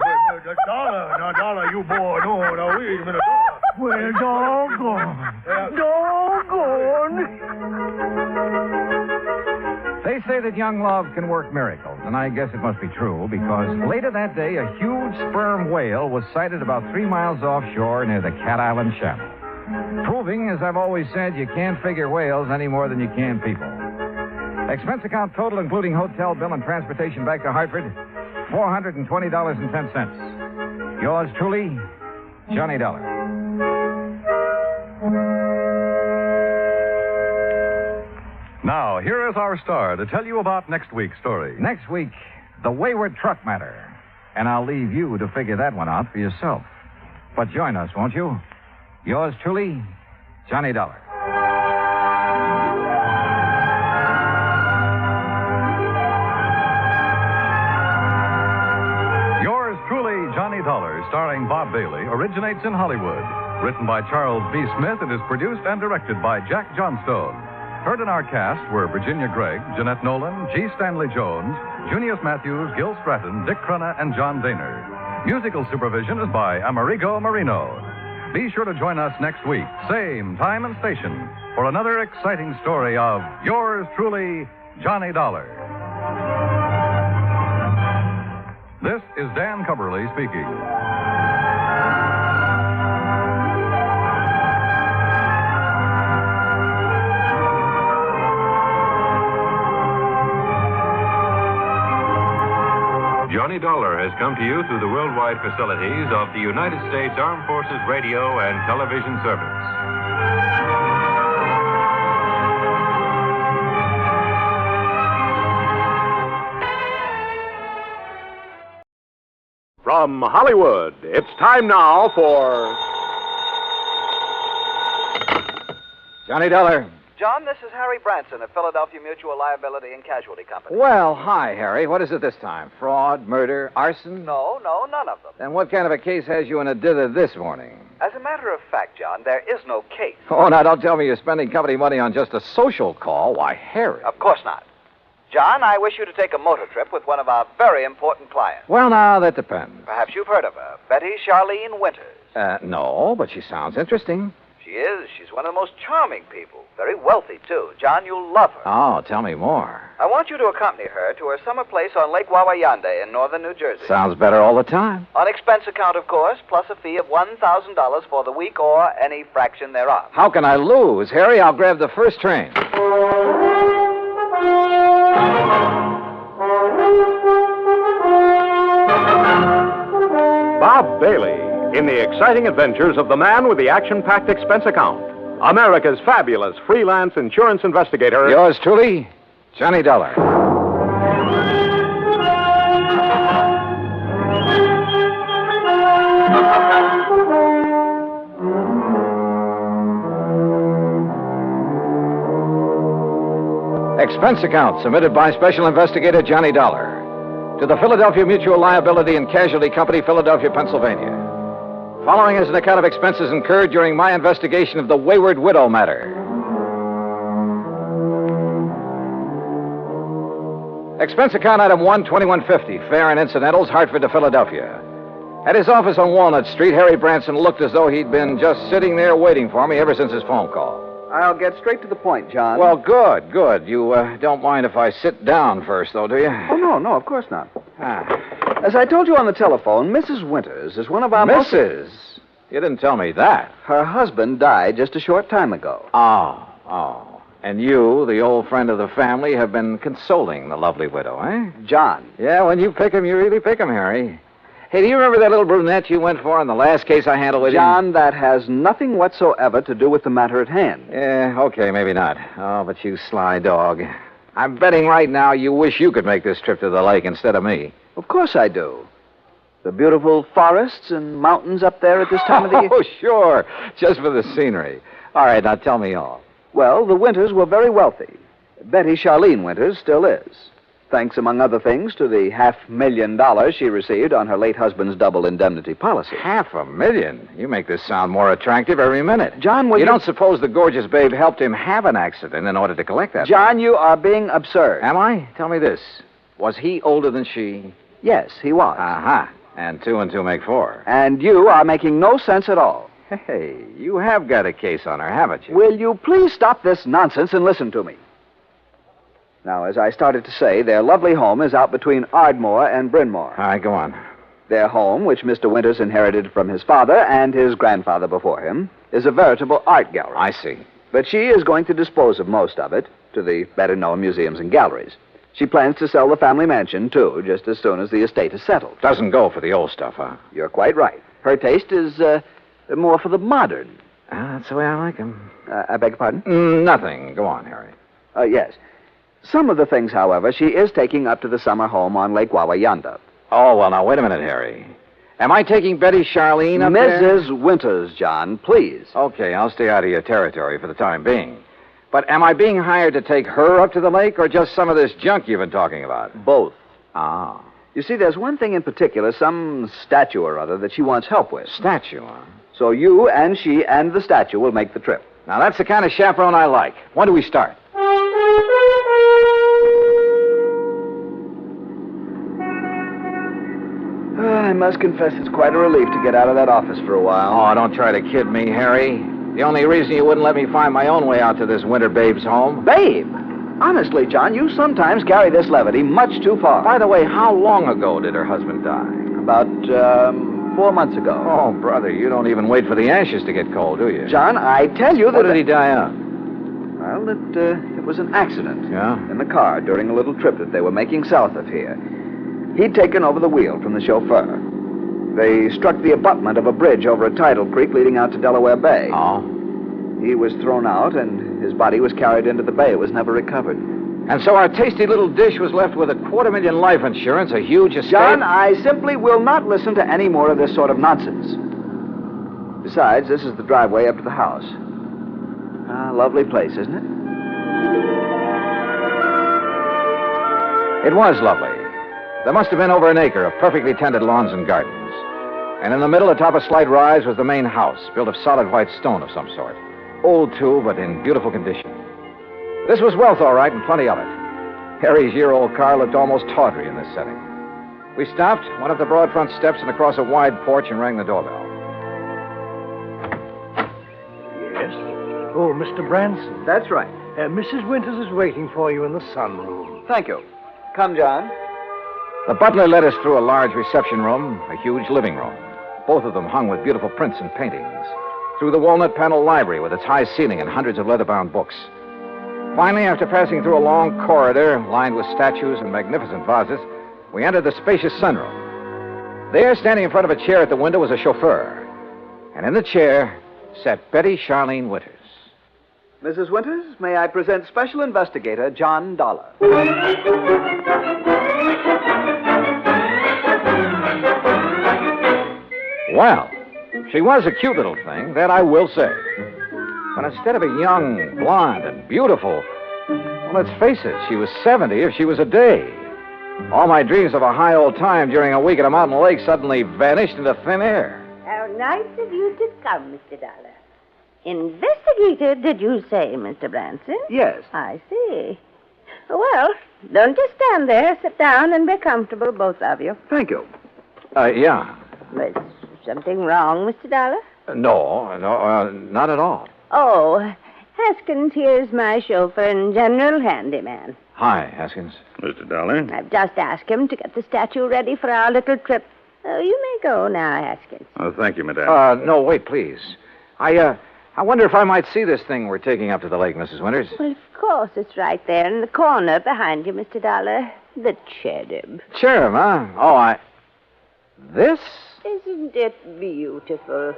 Dollar, you boy. No, wait a minute, Dollar. Well, doggone. They say that young love can work miracles, and I guess it must be true, because later that day, a huge sperm whale was sighted about 3 miles offshore near the Cat Island Channel. Proving, as I've always said, you can't figure whales any more than you can people. Expense account total, including hotel bill and transportation back to Hartford, $420.10. Yours truly, Johnny Dollar. Now, here is our star to tell you about next week's story. Next week, the wayward truck matter. And I'll leave you to figure that one out for yourself. But join us, won't you? Yours truly, Johnny Dollar. Johnny Dollar, starring Bob Bailey, originates in Hollywood. Written by Charles B. Smith, it is produced and directed by Jack Johnstone. Heard in our cast were Virginia Gregg, Jeanette Nolan, G. Stanley Jones, Junius Matthews, Gil Stratton, Dick Crenna, and John Daner. Musical supervision is by Amerigo Marino. Be sure to join us next week, same time and station, for another exciting story of yours truly, Johnny Dollar. This is Dan Cumberly speaking. Johnny Dollar has come to you through the worldwide facilities of the United States Armed Forces Radio and Television Service. From Hollywood, it's time now for Johnny Dollar. John, this is Harry Branson of Philadelphia Mutual Liability and Casualty Company. Well, hi, Harry. What is it this time? Fraud, murder, arson? No, none of them. Then what kind of a case has you in a dither this morning? As a matter of fact, John, there is no case. Oh, now don't tell me you're spending company money on just a social call. Why, Harry. Of course not. John, I wish you to take a motor trip with one of our very important clients. Well, now, that depends. Perhaps you've heard of her, Betty Charlene Winters. No, but she sounds interesting. She is. She's one of the most charming people. Very wealthy, too. John, you'll love her. Oh, tell me more. I want you to accompany her to her summer place on Lake Wawayanda in northern New Jersey. Sounds better all the time. On expense account, of course, plus a fee of $1,000 for the week or any fraction thereof. How can I lose? Harry, I'll grab the first train. Bob Bailey in the exciting adventures of the man with the action-packed expense account. America's fabulous freelance insurance investigator. Yours truly, Johnny Dollar. Expense account submitted by Special Investigator Johnny Dollar. to the Philadelphia Mutual Liability and Casualty Company, Philadelphia, Pennsylvania. Following is an account of expenses incurred during my investigation of the Wayward Widow matter. Expense account item 1, $21.50, fare and incidentals, Hartford to Philadelphia. At his office on Walnut Street, Harry Branson looked as though he'd been just sitting there waiting for me ever since his phone call. I'll get straight to the point, John. Well, good, good. You don't mind if I sit down first, though, do you? Oh, no, of course not. As I told you on the telephone, Mrs. Winters is one of our Mrs.? You didn't tell me that. Her husband died just a short time ago. Oh. And you, the old friend of the family, have been consoling the lovely widow, eh? John. Yeah, when you pick 'em, you really pick 'em, Harry. Hey, do you remember that little brunette you went for in the last case I handled with you? John, that has nothing whatsoever to do with the matter at hand. Yeah, okay, maybe not. Oh, but you sly dog. I'm betting right now you wish you could make this trip to the lake instead of me. Of course I do. The beautiful forests and mountains up there at this time of the year. Oh, sure. Just for the scenery. All right, now tell me all. Well, the Winters were very wealthy. Betty Charlene Winters still is. Thanks, among other things, to the $500,000 she received on her late husband's double indemnity policy. $500,000? You make this sound more attractive every minute. John, you don't suppose the gorgeous babe helped him have an accident in order to collect that? John, you are being absurd. Am I? Tell me this. Was he older than she? Yes, he was. Uh-huh. And 2 and 2 make 4. And you are making no sense at all. Hey, you have got a case on her, haven't you? Will you please stop this nonsense and listen to me? Now, as I started to say, their lovely home is out between Ardmore and Bryn Mawr. All right, go on. Their home, which Mr. Winters inherited from his father and his grandfather before him, is a veritable art gallery. I see. But she is going to dispose of most of it to the better-known museums and galleries. She plans to sell the family mansion, too, just as soon as the estate is settled. Doesn't go for the old stuff, huh? You're quite right. Her taste is more for the modern. That's the way I like 'em. I beg your pardon? Nothing. Go on, Harry. Yes. Some of the things, however, she is taking up to the summer home on Lake Wawayanda. Oh, well, now, wait a minute, Harry. Am I taking Betty Charlene up there? Mrs. Winters, John, please. Okay, I'll stay out of your territory for the time being. But am I being hired to take her up to the lake or just some of this junk you've been talking about? Both. Ah. You see, there's one thing in particular, some statue or other that she wants help with. Statue, huh? So you and she and the statue will make the trip. Now, that's the kind of chaperone I like. When do we start? I must confess it's quite a relief to get out of that office for a while. Oh, don't try to kid me, Harry. The only reason you wouldn't let me find my own way out to this winter babe's home. Babe? Honestly, John, you sometimes carry this levity much too far. By the way, how long ago did her husband die? About 4 months ago. Oh, brother, you don't even wait for the ashes to get cold, do you? John, I tell you that... What did he die of? Well, it was an accident. Yeah? In the car during a little trip that they were making south of here. He'd taken over the wheel from the chauffeur. They struck the abutment of a bridge over a tidal creek leading out to Delaware Bay. Oh? He was thrown out, and his body was carried into the bay. It was never recovered. And so our tasty little dish was left with $250,000 life insurance, a huge estate... John, I simply will not listen to any more of this sort of nonsense. Besides, this is the driveway up to the house. Lovely place, isn't it? It was lovely. There must have been over an acre of perfectly tended lawns and gardens. And in the middle, atop a slight rise, was the main house, built of solid white stone of some sort. Old, too, but in beautiful condition. This was wealth, all right, and plenty of it. Harry's year-old car looked almost tawdry in this setting. We stopped, went up the broad front steps and across a wide porch and rang the doorbell. Yes? Oh, Mr. Branson. That's right. Mrs. Winters is waiting for you in the sunroom. Thank you. Come, John. The butler led us through a large reception room, a huge living room, both of them hung with beautiful prints and paintings, through the walnut panel library with its high ceiling and hundreds of leather-bound books. Finally, after passing through a long corridor lined with statues and magnificent vases, we entered the spacious sunroom. There, standing in front of a chair at the window, was a chauffeur. And in the chair sat Betty Charlene Winters. Mrs. Winters, may I present Special Investigator John Dollar. Well, she was a cute little thing, that I will say. But instead of a young, blonde, and beautiful, well, let's face it, she was 70 if she was a day. All my dreams of a high old time during a week at a mountain lake suddenly vanished into thin air. How nice of you to come, Mr. Dollar. Investigator, did you say, Mr. Branson? Yes. I see. Well, don't just stand there. Sit down and be comfortable, both of you. Thank you. Yeah. Is something wrong, Mr. Dollar? No, not at all. Oh, Haskins here's my chauffeur and general handyman. Hi, Haskins. Mr. Dollar? I've just asked him to get the statue ready for our little trip. You may go now, Haskins. Oh, thank you, madame. No, wait, please. I wonder if I might see this thing we're taking up to the lake, Mrs. Winters. Well, of course, it's right there in the corner behind you, Mr. Dollar. The cherub. Cherub, huh? Oh, This? Isn't it beautiful?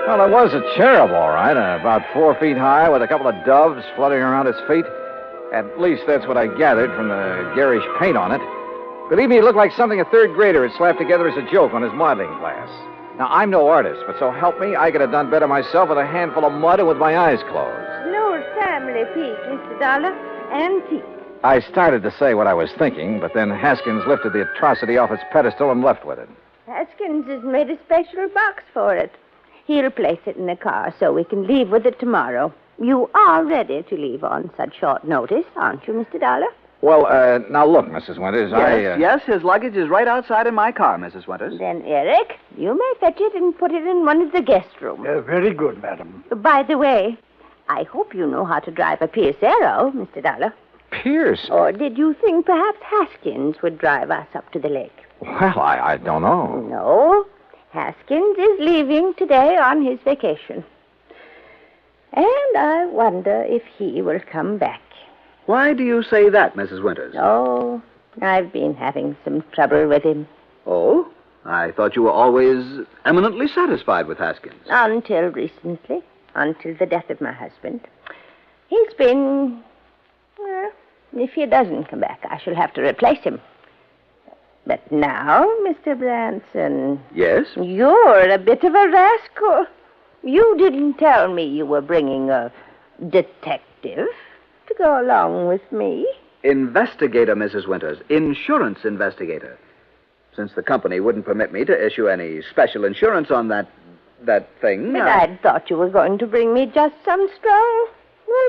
Well, it was a cherub, all right, about 4 feet high with a couple of doves fluttering around its feet. At least that's what I gathered from the garish paint on it. Believe me, it looked like something a third grader had slapped together as a joke on his modeling class. Now, I'm no artist, but so help me, I could have done better myself with a handful of mud and with my eyes closed. An old family piece, Mr. Dollar. Antique. I started to say what I was thinking, but then Haskins lifted the atrocity off its pedestal and left with it. Haskins has made a special box for it. He'll place it in the car so we can leave with it tomorrow. You are ready to leave on such short notice, aren't you, Mr. Dollar? Well, now look, Mrs. Winters, Yes, his luggage is right outside in my car, Mrs. Winters. Then, Eric, you may fetch it and put it in one of the guest rooms. Very good, madam. By the way, I hope you know how to drive a Pierce Arrow, Mr. Dollar. Pierce? Or did you think perhaps Haskins would drive us up to the lake? Well, I don't know. No. Haskins is leaving today on his vacation. And I wonder if he will come back. Why do you say that, Mrs. Winters? Oh, I've been having some trouble with him. Oh? I thought you were always eminently satisfied with Haskins. Until recently. Until the death of my husband. He's been... Well, if he doesn't come back, I shall have to replace him. But now, Mr. Branson... Yes? You're a bit of a rascal. You didn't tell me you were bringing a detective to go along with me. Investigator, Mrs. Winters. Insurance investigator. Since the company wouldn't permit me to issue any special insurance on that thing... But I'd thought you were going to bring me just some strong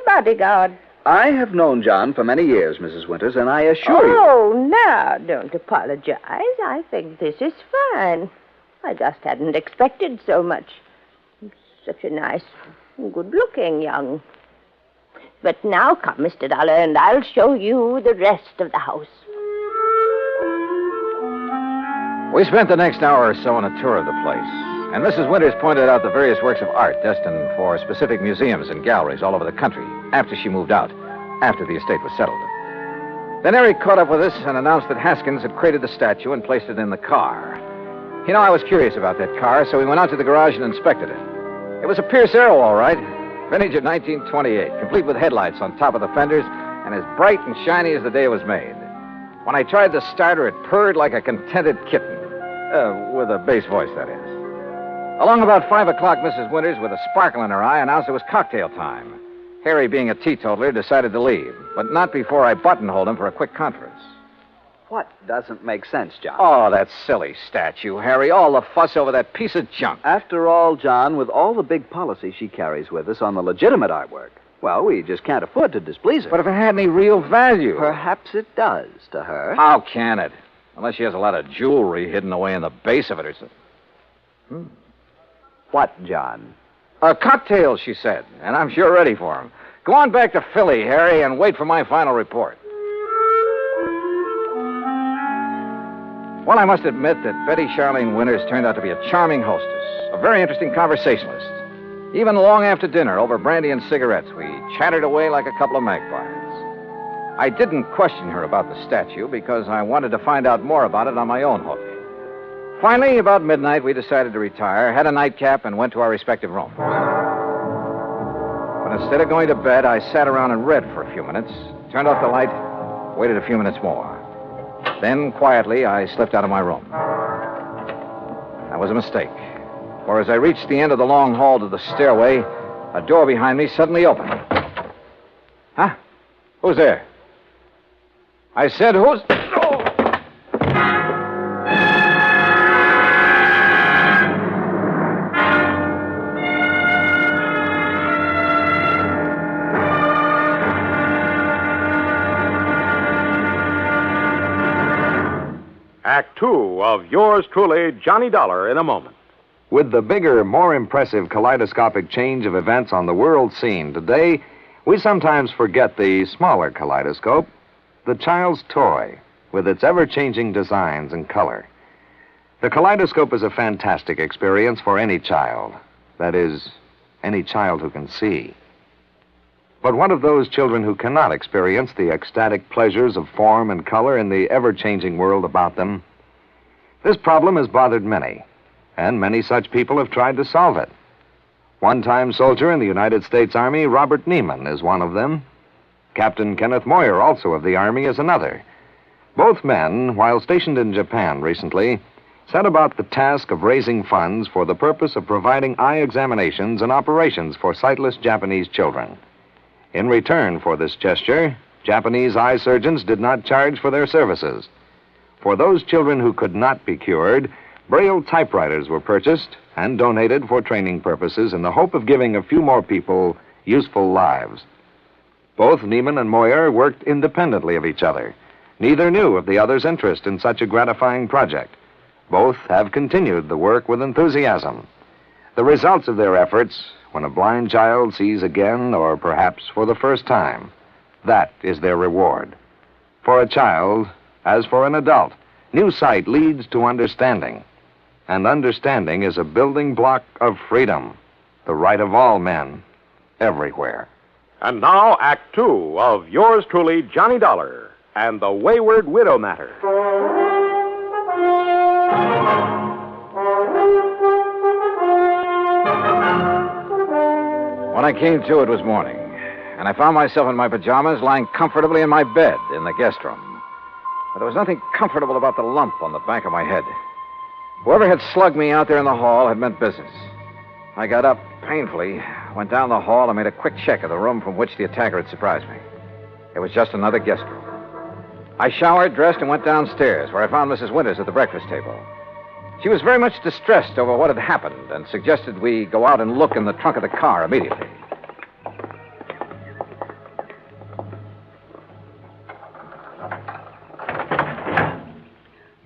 bodyguard. I have known John for many years, Mrs. Winters, and I assure you... Oh, now, don't apologize. I think this is fine. I just hadn't expected so much. Such a nice, good-looking young... But now come, Mr. Dollar, and I'll show you the rest of the house. We spent the next hour or so on a tour of the place, and Mrs. Winters pointed out the various works of art destined for specific museums and galleries all over the country after she moved out, after the estate was settled. Then Eric caught up with us and announced that Haskins had created the statue and placed it in the car. You know, I was curious about that car, so we went out to the garage and inspected it. It was a Pierce Arrow, all right. Vintage of 1928, complete with headlights on top of the fenders and as bright and shiny as the day it was made. When I tried to start her, it purred like a contented kitten. With a bass voice, that is. Along about 5 o'clock, Mrs. Winters, with a sparkle in her eye, announced it was cocktail time. Harry, being a teetotaler, decided to leave, but not before I buttonholed him for a quick conference. What doesn't make sense, John? Oh, that silly statue, Harry. All the fuss over that piece of junk. After all, John, with all the big policy she carries with us on the legitimate artwork, well, we just can't afford to displease her. But if it had any real value... Perhaps it does to her. How can it? Unless she has a lot of jewelry hidden away in the base of it or something. What, John? Cocktails, she said, and I'm sure ready for them. Go on back to Philly, Harry, and wait for my final report. Well, I must admit that Betty Charlene Winters turned out to be a charming hostess, a very interesting conversationalist. Even long after dinner, over brandy and cigarettes, we chattered away like a couple of magpies. I didn't question her about the statue because I wanted to find out more about it on my own hook. Finally, about midnight, we decided to retire, had a nightcap, and went to our respective rooms. But instead of going to bed, I sat around and read for a few minutes, turned off the light, waited a few minutes more. Then, quietly, I slipped out of my room. That was a mistake, for as I reached the end of the long hall to the stairway, a door behind me suddenly opened. Huh? Who's there? I said, who's... Oh! Act Two of yours truly, Johnny Dollar, in a moment. With the bigger, more impressive kaleidoscopic change of events on the world scene today, we sometimes forget the smaller kaleidoscope, the child's toy, with its ever-changing designs and color. The kaleidoscope is a fantastic experience for any child. That is, any child who can see. But what of those children who cannot experience the ecstatic pleasures of form and color in the ever-changing world about them? This problem has bothered many, and many such people have tried to solve it. One-time soldier in the United States Army, Robert Neiman, is one of them. Captain Kenneth Moyer, also of the Army, is another. Both men, while stationed in Japan recently, set about the task of raising funds for the purpose of providing eye examinations and operations for sightless Japanese children. In return for this gesture, Japanese eye surgeons did not charge for their services. For those children who could not be cured, Braille typewriters were purchased and donated for training purposes in the hope of giving a few more people useful lives. Both Neiman and Moyer worked independently of each other. Neither knew of the other's interest in such a gratifying project. Both have continued the work with enthusiasm. The results of their efforts, when a blind child sees again, or perhaps for the first time, that is their reward. For a child, as for an adult, new sight leads to understanding. And understanding is a building block of freedom, the right of all men, everywhere. And now, Act Two of yours truly, Johnny Dollar, and the Wayward Widow Matter. When I came to, it was morning, and I found myself in my pajamas lying comfortably in my bed in the guest room. But there was nothing comfortable about the lump on the back of my head. Whoever had slugged me out there in the hall had meant business. I got up painfully, went down the hall, and made a quick check of the room from which the attacker had surprised me. It was just another guest room. I showered, dressed, and went downstairs, where I found Mrs. Winters at the breakfast table. She was very much distressed over what had happened and suggested we go out and look in the trunk of the car immediately.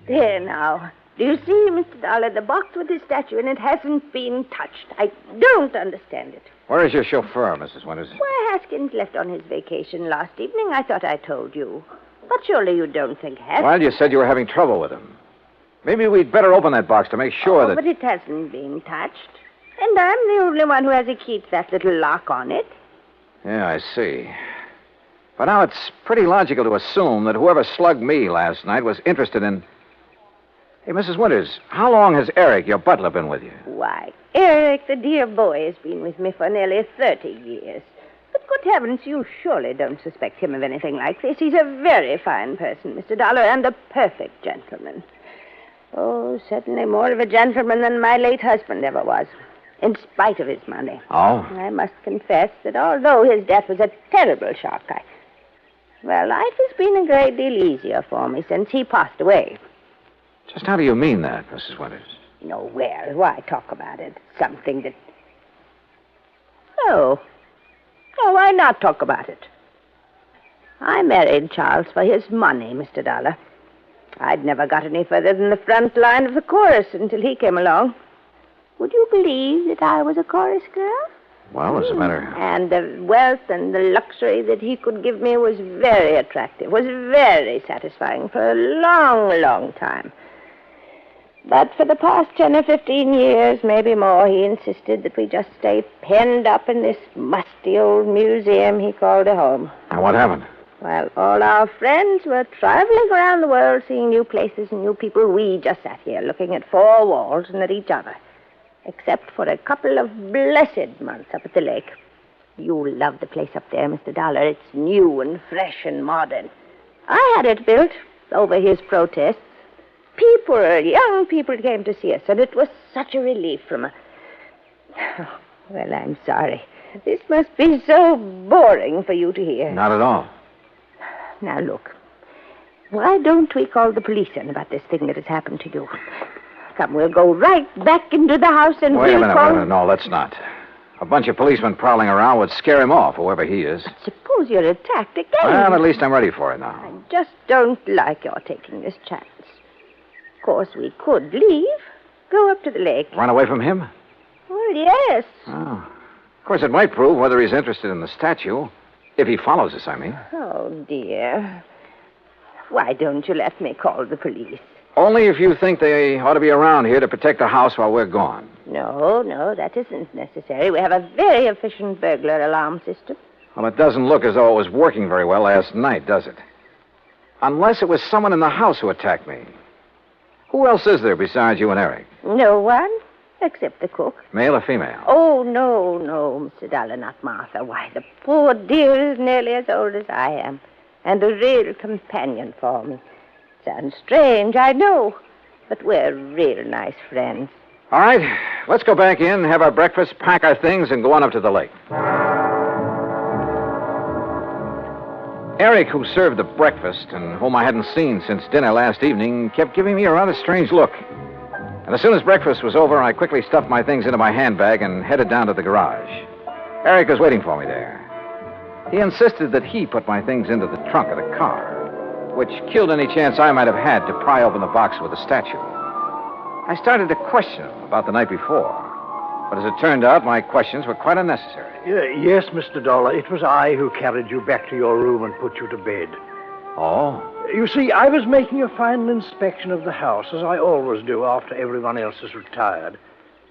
There now. Do you see, Mr. Dollar, the box with the statue in it hasn't been touched. I don't understand it. Where is your chauffeur, Mrs. Winters? Why, Haskins left on his vacation last evening. I thought I told you. But surely you don't think Haskins... Well, you said you were having trouble with him. Maybe we'd better open that box to make sure that... But it hasn't been touched. And I'm the only one who has a key to that little lock on it. Yeah, I see. But now it's pretty logical to assume that whoever slugged me last night was interested in... Hey, Mrs. Winters, how long has Eric, your butler, been with you? Why, Eric, the dear boy, has been with me for nearly 30 years. But good heavens, you surely don't suspect him of anything like this. He's a very fine person, Mr. Dollar, and a perfect gentleman. Oh, certainly more of a gentleman than my late husband ever was, in spite of his money. Oh? I must confess that although his death was a terrible shock, life has been a great deal easier for me since he passed away. Just how do you mean that, Mrs. Winters? No, well, why talk about it? Something that... Oh, why not talk about it? I married Charles for his money, Mr. Dollar. I'd never got any further than the front line of the chorus until he came along. Would you believe that I was a chorus girl? Well, as a matter... And the wealth and the luxury that he could give me was very attractive, was very satisfying for a long, long time. But for the past 10 or 15 years, maybe more, he insisted that we just stay penned up in this musty old museum he called a home. And what happened? Well, all our friends were traveling around the world, seeing new places and new people. We just sat here looking at four walls and at each other, except for a couple of blessed months up at the lake. You'll love the place up there, Mr. Dollar. It's new and fresh and modern. I had it built over his protests. Young people came to see us, and it was such a relief from a... Oh, well, I'm sorry. This must be so boring for you to hear. Not at all. Now, look. Why don't we call the police in about this thing that has happened to you? Come, we'll go right back into the house and Wait a minute. No, let's not. A bunch of policemen prowling around would scare him off, whoever he is. Suppose you're attacked again. Well, at least I'm ready for it now. I just don't like your taking this chance. Of course, we could leave. Go up to the lake. Run away from him? Well, yes. Oh. Of course, it might prove whether he's interested in the statue. If he follows us, I mean. Oh, dear. Why don't you let me call the police? Only if you think they ought to be around here to protect the house while we're gone. No, that isn't necessary. We have a very efficient burglar alarm system. Well, it doesn't look as though it was working very well last night, does it? Unless it was someone in the house who attacked me. Who else is there besides you and Eric? No one, except the cook. Male or female? Oh, no, Mr. Dollar, not Martha. Why, the poor dear is nearly as old as I am, and a real companion for me. Sounds strange, I know, but we're real nice friends. All right, let's go back in, have our breakfast, pack our things, and go on up to the lake. Eric, who served the breakfast and whom I hadn't seen since dinner last evening, kept giving me a rather strange look. And as soon as breakfast was over, I quickly stuffed my things into my handbag and headed down to the garage. Eric was waiting for me there. He insisted that he put my things into the trunk of the car, which killed any chance I might have had to pry open the box with the statue. I started to question him about the night before, but as it turned out, my questions were quite unnecessary. Yes, Mr. Dollar, it was I who carried you back to your room and put you to bed. Oh? You see, I was making a final inspection of the house, as I always do after everyone else has retired.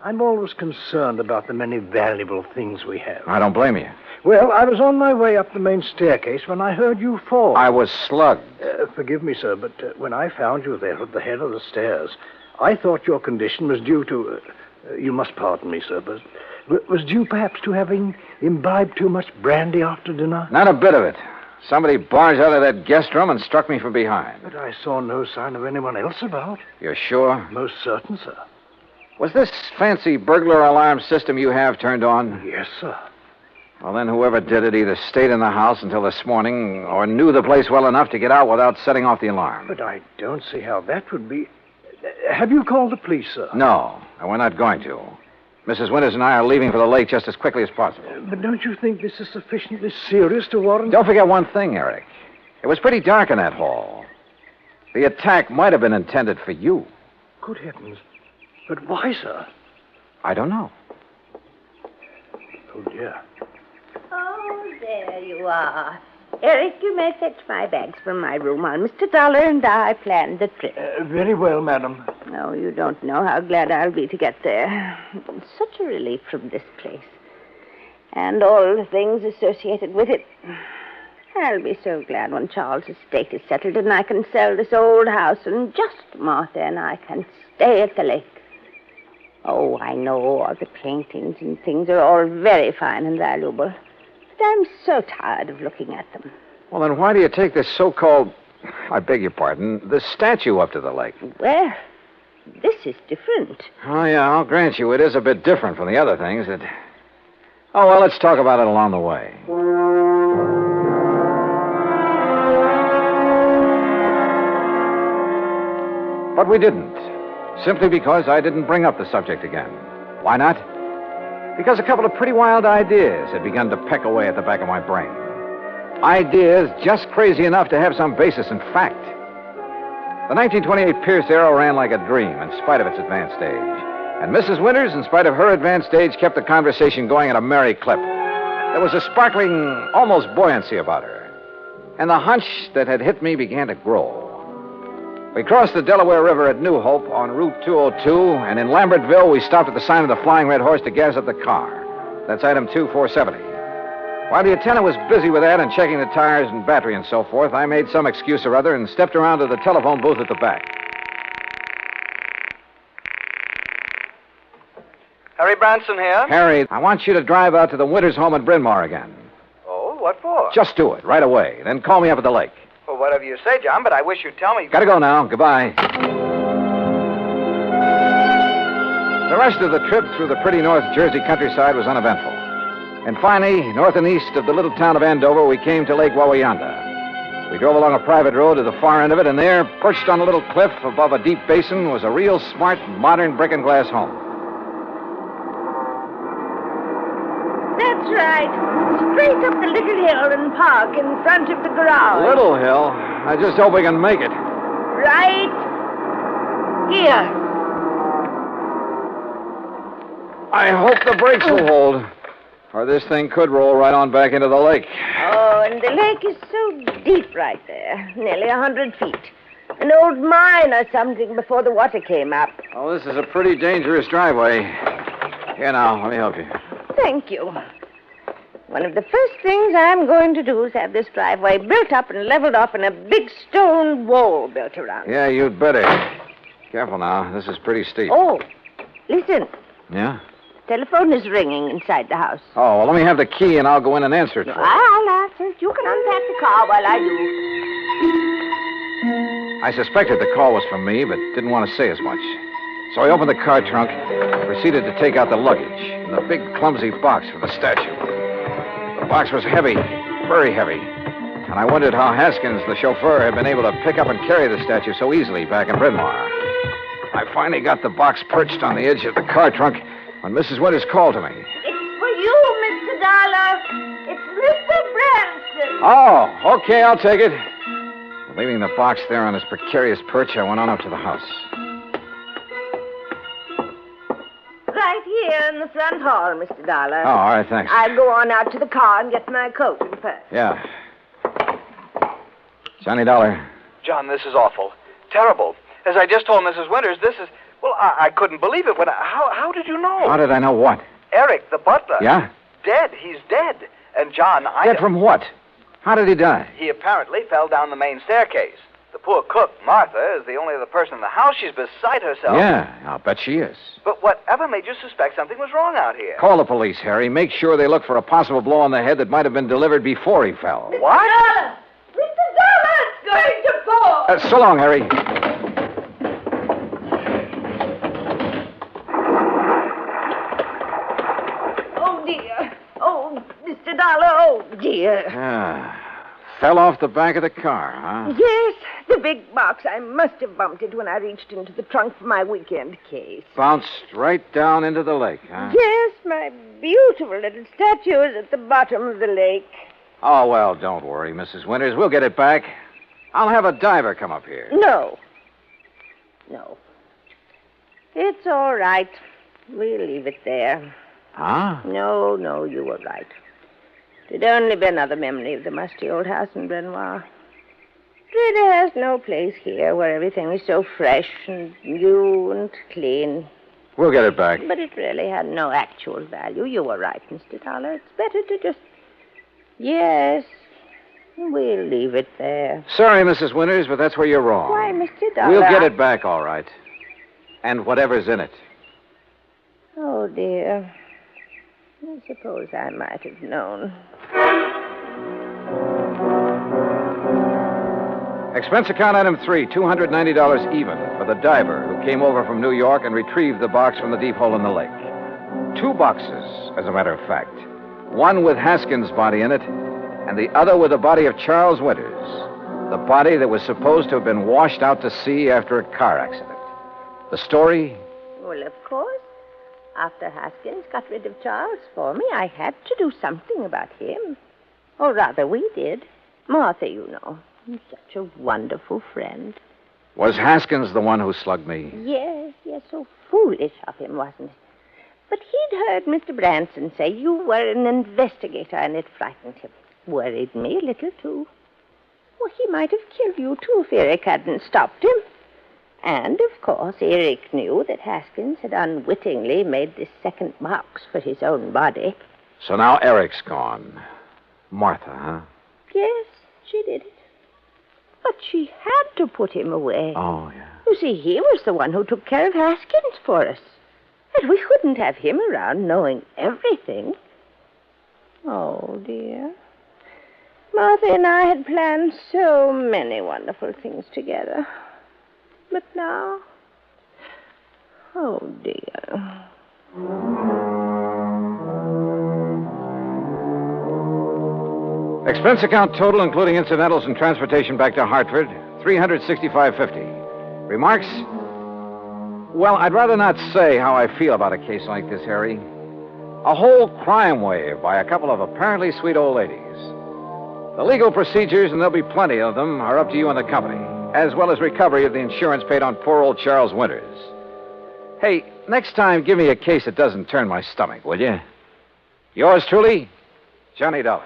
I'm always concerned about the many valuable things we have. I don't blame you. Well, I was on my way up the main staircase when I heard you fall. I was slugged. Forgive me, sir, but when I found you there at the head of the stairs, I thought your condition was due to... you must pardon me, sir, but was due perhaps to having imbibed too much brandy after dinner? Not a bit of it. Somebody barged out of that guest room and struck me from behind. But I saw no sign of anyone else about. You're sure? Most certain, sir. Was this fancy burglar alarm system you have turned on? Yes, sir. Well, then whoever did it either stayed in the house until this morning or knew the place well enough to get out without setting off the alarm. But I don't see how that would be... Have you called the police, sir? No, and we're not going to. Mrs. Winters and I are leaving for the lake just as quickly as possible. But don't you think this is sufficiently serious to warrant... Don't forget one thing, Eric. It was pretty dark in that hall. The attack might have been intended for you. Good heavens. But why, sir? I don't know. Oh, dear. Oh, there you are. Eric, you may fetch my bags from my room while Mr. Dollar and I planned the trip. Very well, madam. Oh, you don't know how glad I'll be to get there. Such a relief from this place. And all the things associated with it. I'll be so glad when Charles' estate is settled and I can sell this old house and just Martha and I can stay at the lake. Oh, I know all the paintings and things are all very fine and valuable. But I'm so tired of looking at them. Well, then why do you take this so-called, I beg your pardon, the statue up to the lake? Well, this is different. Oh, yeah, I'll grant you it is a bit different from the other things that... Oh, well, let's talk about it along the way. But we didn't. Simply because I didn't bring up the subject again. Why not? Because a couple of pretty wild ideas had begun to peck away at the back of my brain. Ideas just crazy enough to have some basis in fact. The 1928 Pierce Arrow ran like a dream in spite of its advanced age. And Mrs. Winters, in spite of her advanced age, kept the conversation going at a merry clip. There was a sparkling, almost buoyancy about her. And the hunch that had hit me began to grow. We crossed the Delaware River at New Hope on Route 202, and in Lambertville, we stopped at the sign of the Flying Red Horse to gas up the car. That's item 2470. While the attendant was busy with that and checking the tires and battery and so forth, I made some excuse or other and stepped around to the telephone booth at the back. Harry Branson here. Harry, I want you to drive out to the Winters home in Bryn Mawr again. Oh, what for? Just do it, right away. Then call me up at the lake. Well, whatever you say, John, but I wish you'd tell me... Gotta go now. Goodbye. The rest of the trip through the pretty North Jersey countryside was uneventful. And finally, north and east of the little town of Andover, we came to Lake Wawayanda. We drove along a private road to the far end of it, and there, perched on a little cliff above a deep basin, was a real smart, modern brick and glass home. That's right. Straight up the little hill and park in front of the garage. Little hill? I just hope we can make it. Right here. I hope the brakes will hold, or this thing could roll right on back into the lake. Oh, and the lake is so deep right there, nearly 100 feet. An old mine or something before the water came up. Oh, this is a pretty dangerous driveway. Here now, let me help you. Thank you. One of the first things I'm going to do is have this driveway built up and leveled off and a big stone wall built around it. Yeah, you'd better. Careful now, this is pretty steep. Oh, listen. Yeah? Telephone is ringing inside the house. Oh, well, let me have the key and I'll go in and answer it for you. I'll answer it. You can unpack the car while I do. I suspected the call was from me, but didn't want to say as much. So I opened the car trunk and proceeded to take out the luggage and the big, clumsy box for the statue. The box was heavy, very heavy. And I wondered how Haskins, the chauffeur, had been able to pick up and carry the statue so easily back in Bryn Mawr. I finally got the box perched on the edge of the car trunk when Mrs. Winters called to me. It's for you, Mr. Dollar. It's Mr. Branson. Oh, okay, I'll take it. Leaving the box there on his precarious perch, I went on up to the house. Right here in the front hall, Mr. Dollar. Oh, all right, thanks. I'll go on out to the car and get my coat and purse. Yeah. Johnny Dollar. John, this is awful. Terrible. As I just told Mrs. Winters, this is... Well, I couldn't believe it. How did you know? How did I know what? Eric, the butler. Yeah? Dead. He's dead. And John, Dead from what? How did he die? He apparently fell down the main staircase. The poor cook, Martha, is the only other person in the house. She's beside herself. Yeah, I'll bet she is. But whatever made you suspect something was wrong out here? Call the police, Harry. Make sure they look for a possible blow on the head that might have been delivered before he fell. What? Mr. Dollar's going to fall. So long, Harry. Mr. Dollar, oh, dear. Fell off the back of the car, huh? Yes, the big box. I must have bumped it when I reached into the trunk for my weekend case. Bounced right down into the lake, huh? Yes, my beautiful little statue is at the bottom of the lake. Oh, well, don't worry, Mrs. Winters. We'll get it back. I'll have a diver come up here. No. It's all right. We'll leave it there. Huh? No, you were right. It'd only be another memory of the musty old house in Bryn Mawr. It really has no place here where everything is so fresh and new and clean. We'll get it back. But it really had no actual value. You were right, Mr. Dollar. It's better to just... Yes, we'll leave it there. Sorry, Mrs. Winters, but that's where you're wrong. Why, Mr. Dollar... We'll get it back, all right. And whatever's in it. Oh, dear. I suppose I might have known. Expense account item 3, $290 even for the diver who came over from New York and retrieved the box from the deep hole in the lake. 2 boxes, as a matter of fact. One with Haskins' body in it, and the other with the body of Charles Winters, the body that was supposed to have been washed out to sea after a car accident. The story? Well, of course. After Haskins got rid of Charles for me, I had to do something about him. Or rather, we did. Martha, you know. Such a wonderful friend. Was Haskins the one who slugged me? Yes, so foolish of him, wasn't it? But he'd heard Mr. Branson say you were an investigator, and it frightened him. Worried me a little, too. Well, he might have killed you, too, if Eric hadn't stopped him. And, of course, Eric knew that Haskins had unwittingly made this second box for his own body. So now Eric's gone. Martha, huh? Yes, she did it. But she had to put him away. Oh, yeah. You see, he was the one who took care of Haskins for us. And we couldn't have him around knowing everything. Oh, dear. Martha and I had planned so many wonderful things together. But now... Oh, dear. Expense account total, including incidentals and transportation back to Hartford, $365.50. Remarks? Well, I'd rather not say how I feel about a case like this, Harry. A whole crime wave by a couple of apparently sweet old ladies. The legal procedures, and there'll be plenty of them, are up to you and the company, as well as recovery of the insurance paid on poor old Charles Winters. Hey, next time, give me a case that doesn't turn my stomach, will you? Yours truly, Johnny Dollar.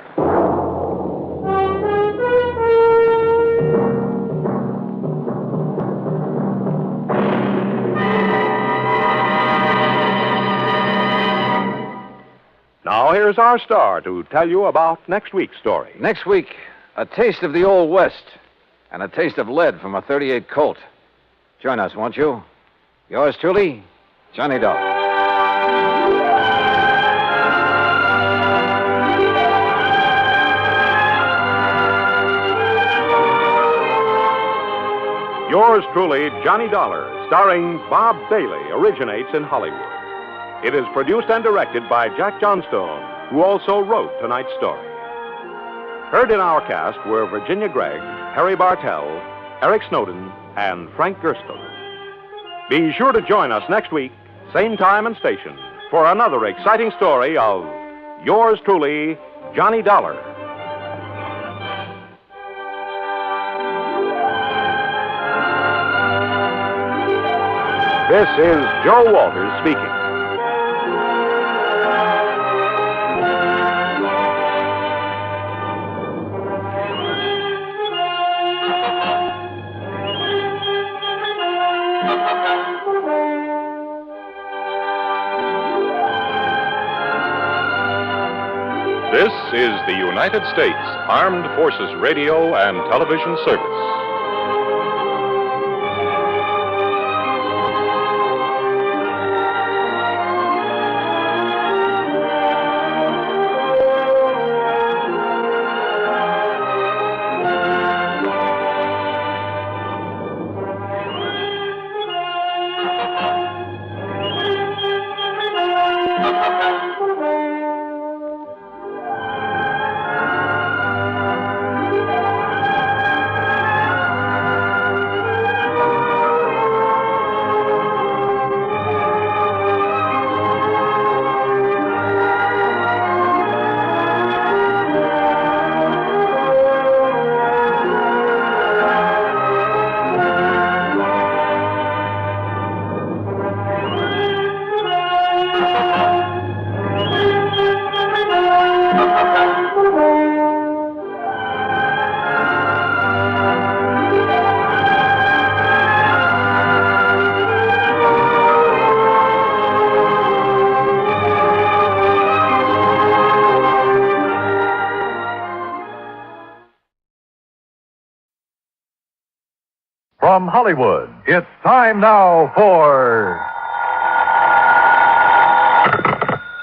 Now, here's our star to tell you about next week's story. Next week, a taste of the Old West and a taste of lead from a .38 Colt. Join us, won't you? Yours truly, Johnny Dollar. Yours truly, Johnny Dollar, starring Bob Bailey, originates in Hollywood. It is produced and directed by Jack Johnstone, who also wrote tonight's story. Heard in our cast were Virginia Gregg, Harry Bartell, Eric Snowden, and Frank Gerstl. Be sure to join us next week, same time and station, for another exciting story of Yours truly, Johnny Dollar. This is Joe Walters speaking. This is the United States Armed Forces Radio and Television Service. From Hollywood, it's time now for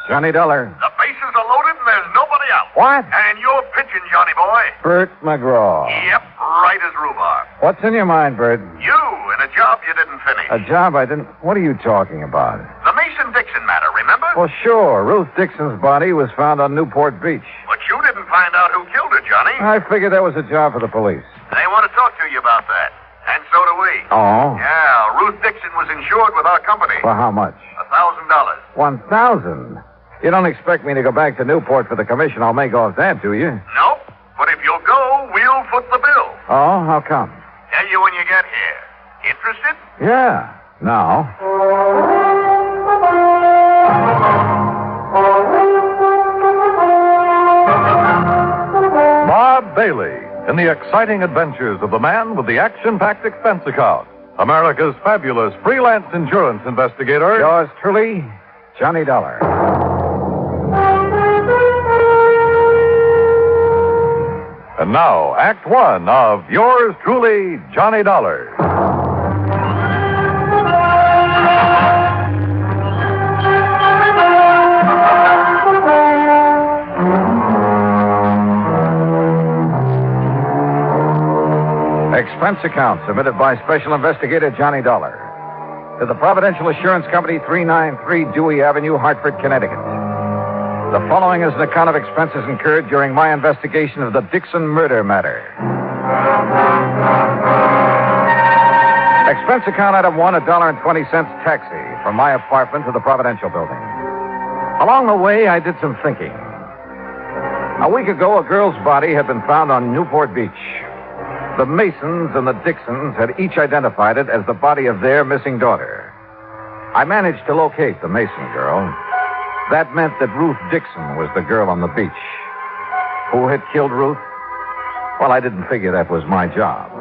Johnny Dollar. The bases are loaded and there's nobody out. What? And you're pitching, Johnny boy. Bert McGraw. Yep, right as rhubarb. What's in your mind, Bert? You and a job you didn't finish. A job I didn't... What are you talking about? The Mason-Dixon matter, remember? Well, sure. Ruth Dixon's body was found on Newport Beach. But you didn't find out who killed her, Johnny. I figured that was a job for the police. They want to talk to you about that. And so do we. Oh? Yeah, Ruth Dixon was insured with our company. For how much? $1,000. 1,000? You don't expect me to go back to Newport for the commission I'll make off that, do you? Nope. But if you'll go, we'll foot the bill. Oh, how come? Tell you when you get here. Interested? Yeah. Now. Bob Bailey in the exciting adventures of the man with the action-packed expense account, America's fabulous freelance insurance investigator. Yours truly, Johnny Dollar. And now, Act One of Yours truly, Johnny Dollar. Expense account submitted by Special Investigator Johnny Dollar to the Providential Assurance Company, 393 Dewey Avenue, Hartford, Connecticut. The following is an account of expenses incurred during my investigation of the Dixon murder matter. Expense account item 1, $1.20 taxi from my apartment to the Providential building. Along the way, I did some thinking. A week ago, a girl's body had been found on Newport Beach. The Masons and the Dixons had each identified it as the body of their missing daughter. I managed to locate the Mason girl. That meant that Ruth Dixon was the girl on the beach. Who had killed Ruth? Well, I didn't figure that was my job.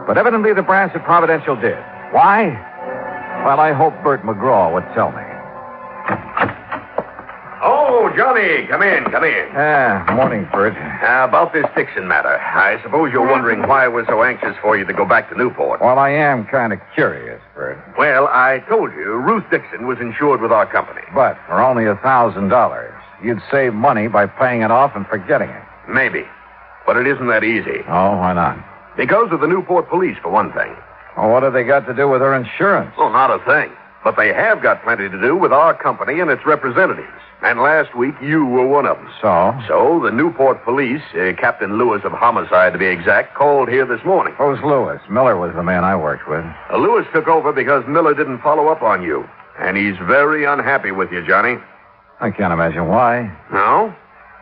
But evidently the brass at Providential did. Why? Well, I hope Bert McGraw would tell me. Oh, Johnny, come in. Morning, Bert. About this Dixon matter. I suppose you're wondering why I was so anxious for you to go back to Newport. Well, I am kind of curious, Bert. Well, I told you, Ruth Dixon was insured with our company. But for only $1,000, you'd save money by paying it off and forgetting it. Maybe. But it isn't that easy. Oh, why not? Because of the Newport police, for one thing. Well, what have they got to do with her insurance? Oh, not a thing. But they have got plenty to do with our company and its representatives. And last week, you were one of them. So, the Newport police, Captain Lewis of Homicide to be exact, called here this morning. Who's Lewis? Miller was the man I worked with. Lewis took over because Miller didn't follow up on you. And he's very unhappy with you, Johnny. I can't imagine why. No?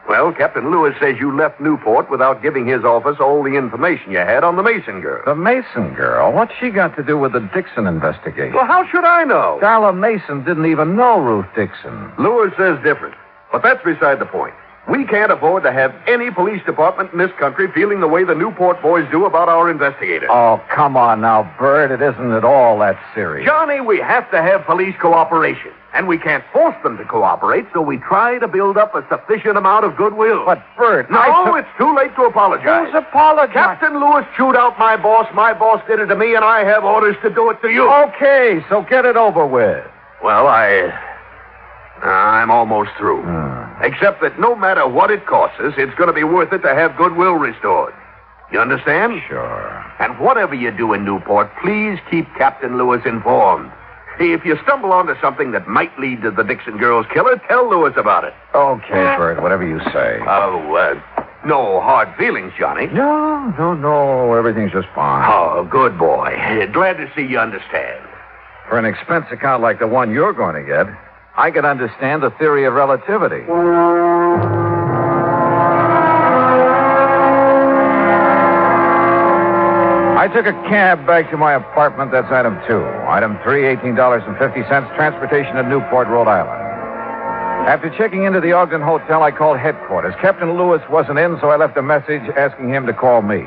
Well, Captain Lewis says you left Newport without giving his office all the information you had on the Mason girl. The Mason girl? What's she got to do with the Dixon investigation? Well, how should I know? Darla Mason didn't even know Ruth Dixon. Lewis says different. But that's beside the point. We can't afford to have any police department in this country feeling the way the Newport boys do about our investigator. Oh, come on now, Bert. It isn't at all that serious. Johnny, we have to have police cooperation. And we can't force them to cooperate, so we try to build up a sufficient amount of goodwill. But, Bert, No, it's too late to apologize. Who's apologizing? Captain Lewis chewed out my boss. My boss did it to me, and I have orders to do it to you. Okay, so get it over with. Well, I'm almost through. Except that no matter what it costs us, it's going to be worth it to have goodwill restored. You understand? Sure. And whatever you do in Newport, please keep Captain Lewis informed. If you stumble onto something that might lead to the Dixon girl's killer, tell Lewis about it. Okay, Bert, whatever you say. No hard feelings, Johnny. No. Everything's just fine. Oh, good boy. Glad to see you understand. For an expense account like the one you're going to get, I can understand the theory of relativity. I took a cab back to my apartment. That's item 2. Item 3, $18.50, transportation to Newport, Rhode Island. After checking into the Ogden Hotel, I called headquarters. Captain Lewis wasn't in, so I left a message asking him to call me.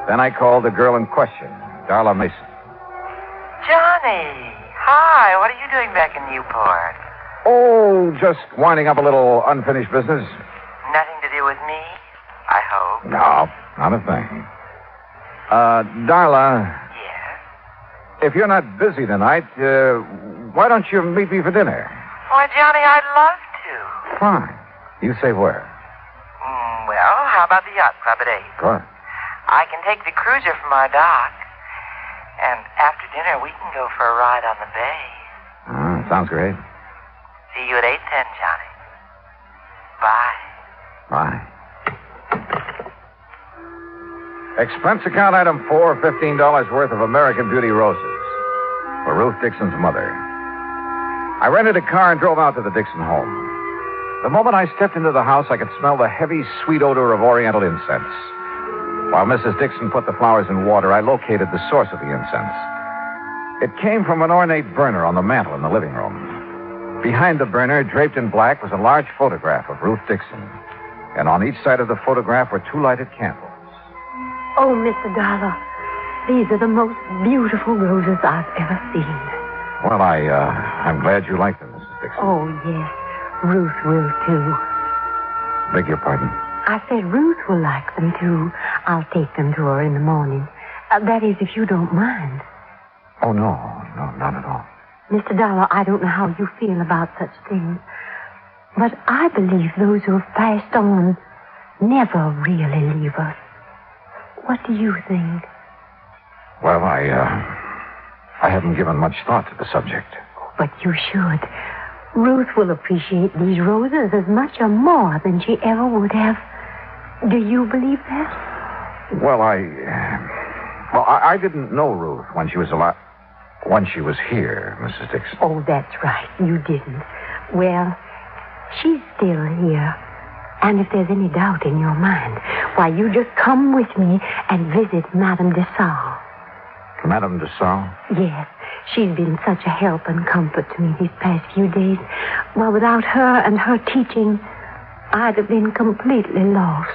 Then I called the girl in question, Darla Mason. Johnny, hi. What are you doing back in Newport? Oh, just winding up a little unfinished business. Nothing to do with me, I hope. No, not a thing. Darla. Yes? If you're not busy tonight, why don't you meet me for dinner? Why, Johnny, I'd love to. Fine. You say where? Well, how about the yacht club at 8? Good. I can take the cruiser from our dock. And after dinner, we can go for a ride on the bay. Sounds great. See you at 8:10, Johnny. Bye. Bye. Expense account item 4, $15 worth of American Beauty roses for Ruth Dixon's mother. I rented a car and drove out to the Dixon home. The moment I stepped into the house, I could smell the heavy, sweet odor of oriental incense. While Mrs. Dixon put the flowers in water, I located the source of the incense. It came from an ornate burner on the mantel in the living room. Behind the burner, draped in black, was a large photograph of Ruth Dixon. And on each side of the photograph were 2 lighted candles. Oh, Mr. Dollar, these are the most beautiful roses I've ever seen. Well, I'm glad you like them, Mrs. Dixon. Oh, yes. Ruth will, too. Beg your pardon? I said Ruth will like them, too. I'll take them to her in the morning. That is, if you don't mind. Oh, no, not at all. Mr. Dollar, I don't know how you feel about such things, but I believe those who have passed on never really leave us. What do you think? Well, I haven't given much thought to the subject. But you should. Ruth will appreciate these roses as much or more than she ever would have. Do you believe that? Well, I didn't know Ruth when she was alive. When she was here, Mrs. Dixon. Oh, that's right. You didn't. Well, she's still here. And if there's any doubt in your mind, why, you just come with me and visit Madame de Salle. Madame de Salle? Yes. She's been such a help and comfort to me these past few days. Well, without her and her teaching, I'd have been completely lost.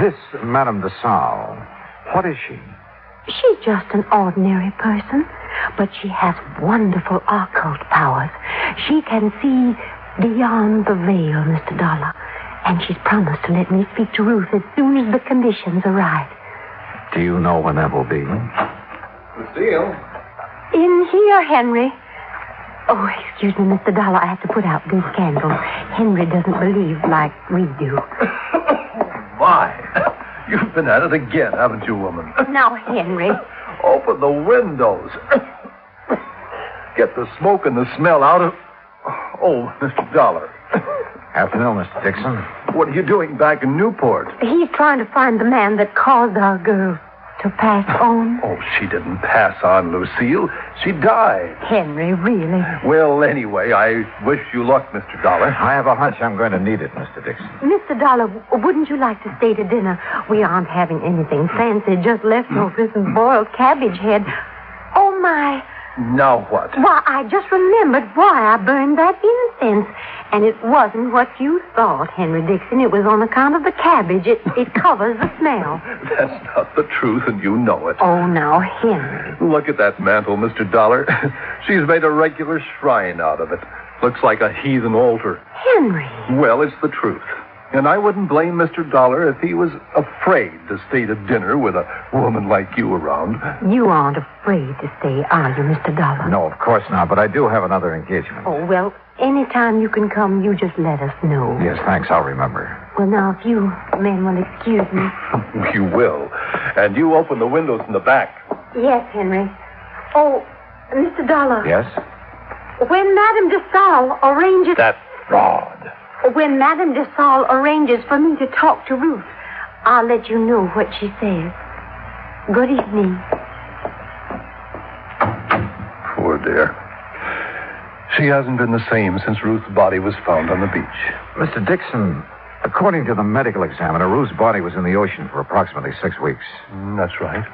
This Madame de Salle, what is she? She's just an ordinary person, but she has wonderful occult powers. She can see beyond the veil, Mr. Dollar, and she's promised to let me speak to Ruth as soon as the conditions are right. Do you know when that will be? Lucille? In here, Henry. Oh, excuse me, Mr. Dollar. I have to put out these candles. Henry doesn't believe like we do. My, you've been at it again, haven't you, woman? Now, Henry. Open the windows. Get the smoke and the smell out of... Oh, Mr. Dollar. Afternoon, Mr. Dixon. What are you doing back in Newport? He's trying to find the man that caused our girl to pass on. Oh, she didn't pass on, Lucille. She died. Henry, really? Well, anyway, I wish you luck, Mr. Dollar. I have a hunch I'm going to need it, Mr. Dixon. Mr. Dollar, wouldn't you like to stay to dinner? We aren't having anything fancy, just leftovers and boiled cabbage head. Oh, my. Now what? Why, I just remembered why I burned that incense. And it wasn't what you thought, Henry Dixon. It was on account of the cabbage. It covers the smell. That's not the truth, and you know it. Oh, now, Henry. Look at that mantle, Mr. Dollar. She's made a regular shrine out of it. Looks like a heathen altar. Henry. Well, it's the truth. And I wouldn't blame Mr. Dollar if he was afraid to stay to dinner with a woman like you around. You aren't afraid to stay, are you, Mr. Dollar? No, of course not, but I do have another engagement. Oh, well, anytime you can come, you just let us know. Yes, thanks, I'll remember. Well, now, if you men will excuse me. You will. And you open the windows in the back. Yes, Henry. Oh, Mr. Dollar. Yes? When Madame de Salle arranges... That fraud. When Madame de Salle arranges for me to talk to Ruth, I'll let you know what she says. Good evening. Poor dear. She hasn't been the same since Ruth's body was found on the beach. Mr. Dixon, according to the medical examiner, Ruth's body was in the ocean for approximately 6 weeks. That's right.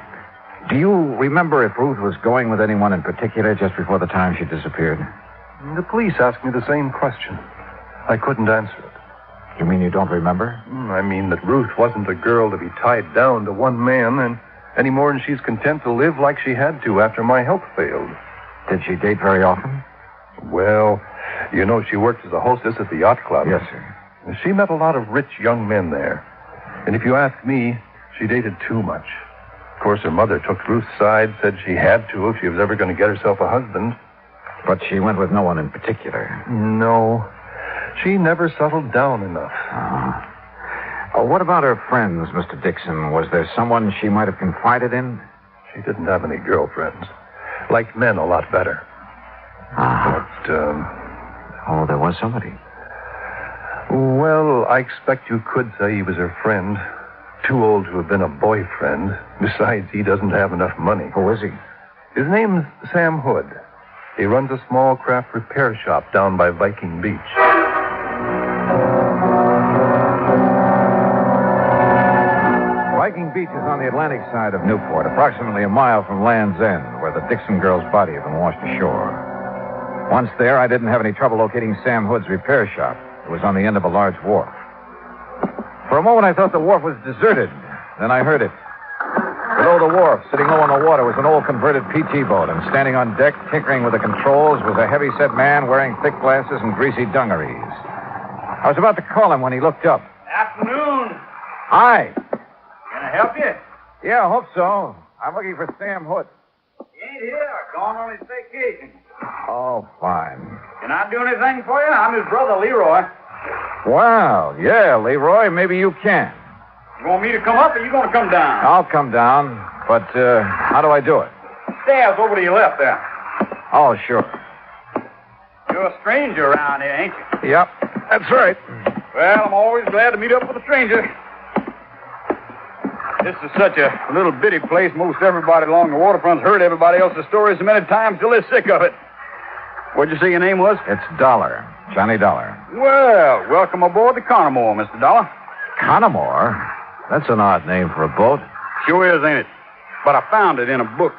Do you remember if Ruth was going with anyone in particular just before the time she disappeared? The police asked me the same question. I couldn't answer it. You mean you don't remember? I mean that Ruth wasn't a girl to be tied down to one man and any more than she's content to live like she had to after my help failed. Did she date very often? Well, you know, she worked as a hostess at the yacht club. Yes, sir. She met a lot of rich young men there. And if you ask me, she dated too much. Of course, her mother took Ruth's side, said she had to if she was ever going to get herself a husband. But she went with no one in particular. No. She never settled down enough. What about her friends, Mr. Dixon? Was there someone she might have confided in? She didn't have any girlfriends. Liked men a lot better. But, Oh, there was somebody. Well, I expect you could say he was her friend. Too old to have been a boyfriend. Besides, he doesn't have enough money. Who is he? His name's Sam Hood. He runs a small craft repair shop down by Viking Beach. Viking Beach is on the Atlantic side of Newport, approximately a mile from Land's End, where the Dixon girl's body had been washed ashore. Once there, I didn't have any trouble locating Sam Hood's repair shop. It was on the end of a large wharf. For a moment, I thought the wharf was deserted. Then I heard it. Below the wharf, sitting low on the water, was an old converted PT boat, and standing on deck, tinkering with the controls, was a heavy-set man wearing thick glasses and greasy dungarees. I was about to call him when he looked up. Afternoon. Hi. Can I help you? Yeah, I hope so. I'm looking for Sam Hood. He ain't here. Gone on his vacation. Oh, fine. Can I do anything for you? I'm his brother, Leroy. Wow, yeah, Leroy, maybe you can. You want me to come up or you going to come down? I'll come down, but how do I do it? Stairs over to your left there. Oh, sure. You're a stranger around here, ain't you? Yep, that's right. Well, I'm always glad to meet up with a stranger. This is such a little bitty place. Most everybody along the waterfront's heard everybody else's stories so many times till they're sick of it. What'd you say your name was? It's Dollar. Johnny Dollar. Well, welcome aboard the Connemore, Mr. Dollar. Connemore? That's an odd name for a boat. Sure is, ain't it? But I found it in a book.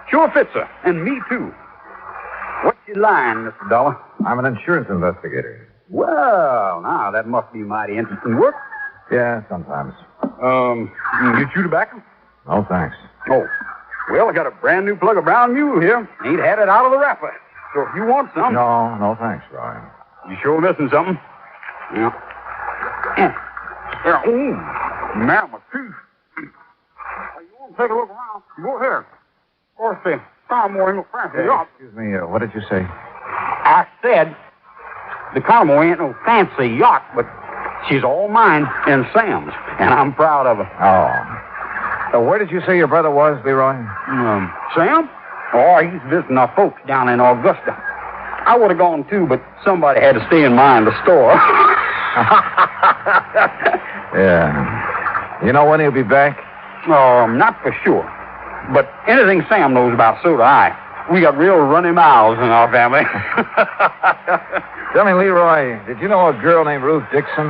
Sure fits her, and me too. What's your line, Mr. Dollar? I'm an insurance investigator. Well, now, that must be mighty interesting work. Yeah, sometimes. You chew tobacco? No, thanks. Oh. Well, I got a brand new plug of brown mule here. Ain't had it out of the wrapper. So if you want some... No, thanks, Roy. You sure missing something? Yeah. Yeah. Oh, man, my tooth. You want to take a look around? Go ahead. Of course, the Connemore ain't no fancy yacht. Excuse me, what did you say? I said the Connemore ain't no fancy yacht, but she's all mine and Sam's, and I'm proud of her. Oh. So where did you say your brother was, Leroy? Sam? Oh, he's visiting our folks down in Augusta. I would have gone too, but somebody had to stay in mind the store. Yeah. You know when he'll be back? Not for sure. But anything Sam knows about, so do I. We got real runny mouths in our family. Tell me, Leroy, did you know a girl named Ruth Dixon?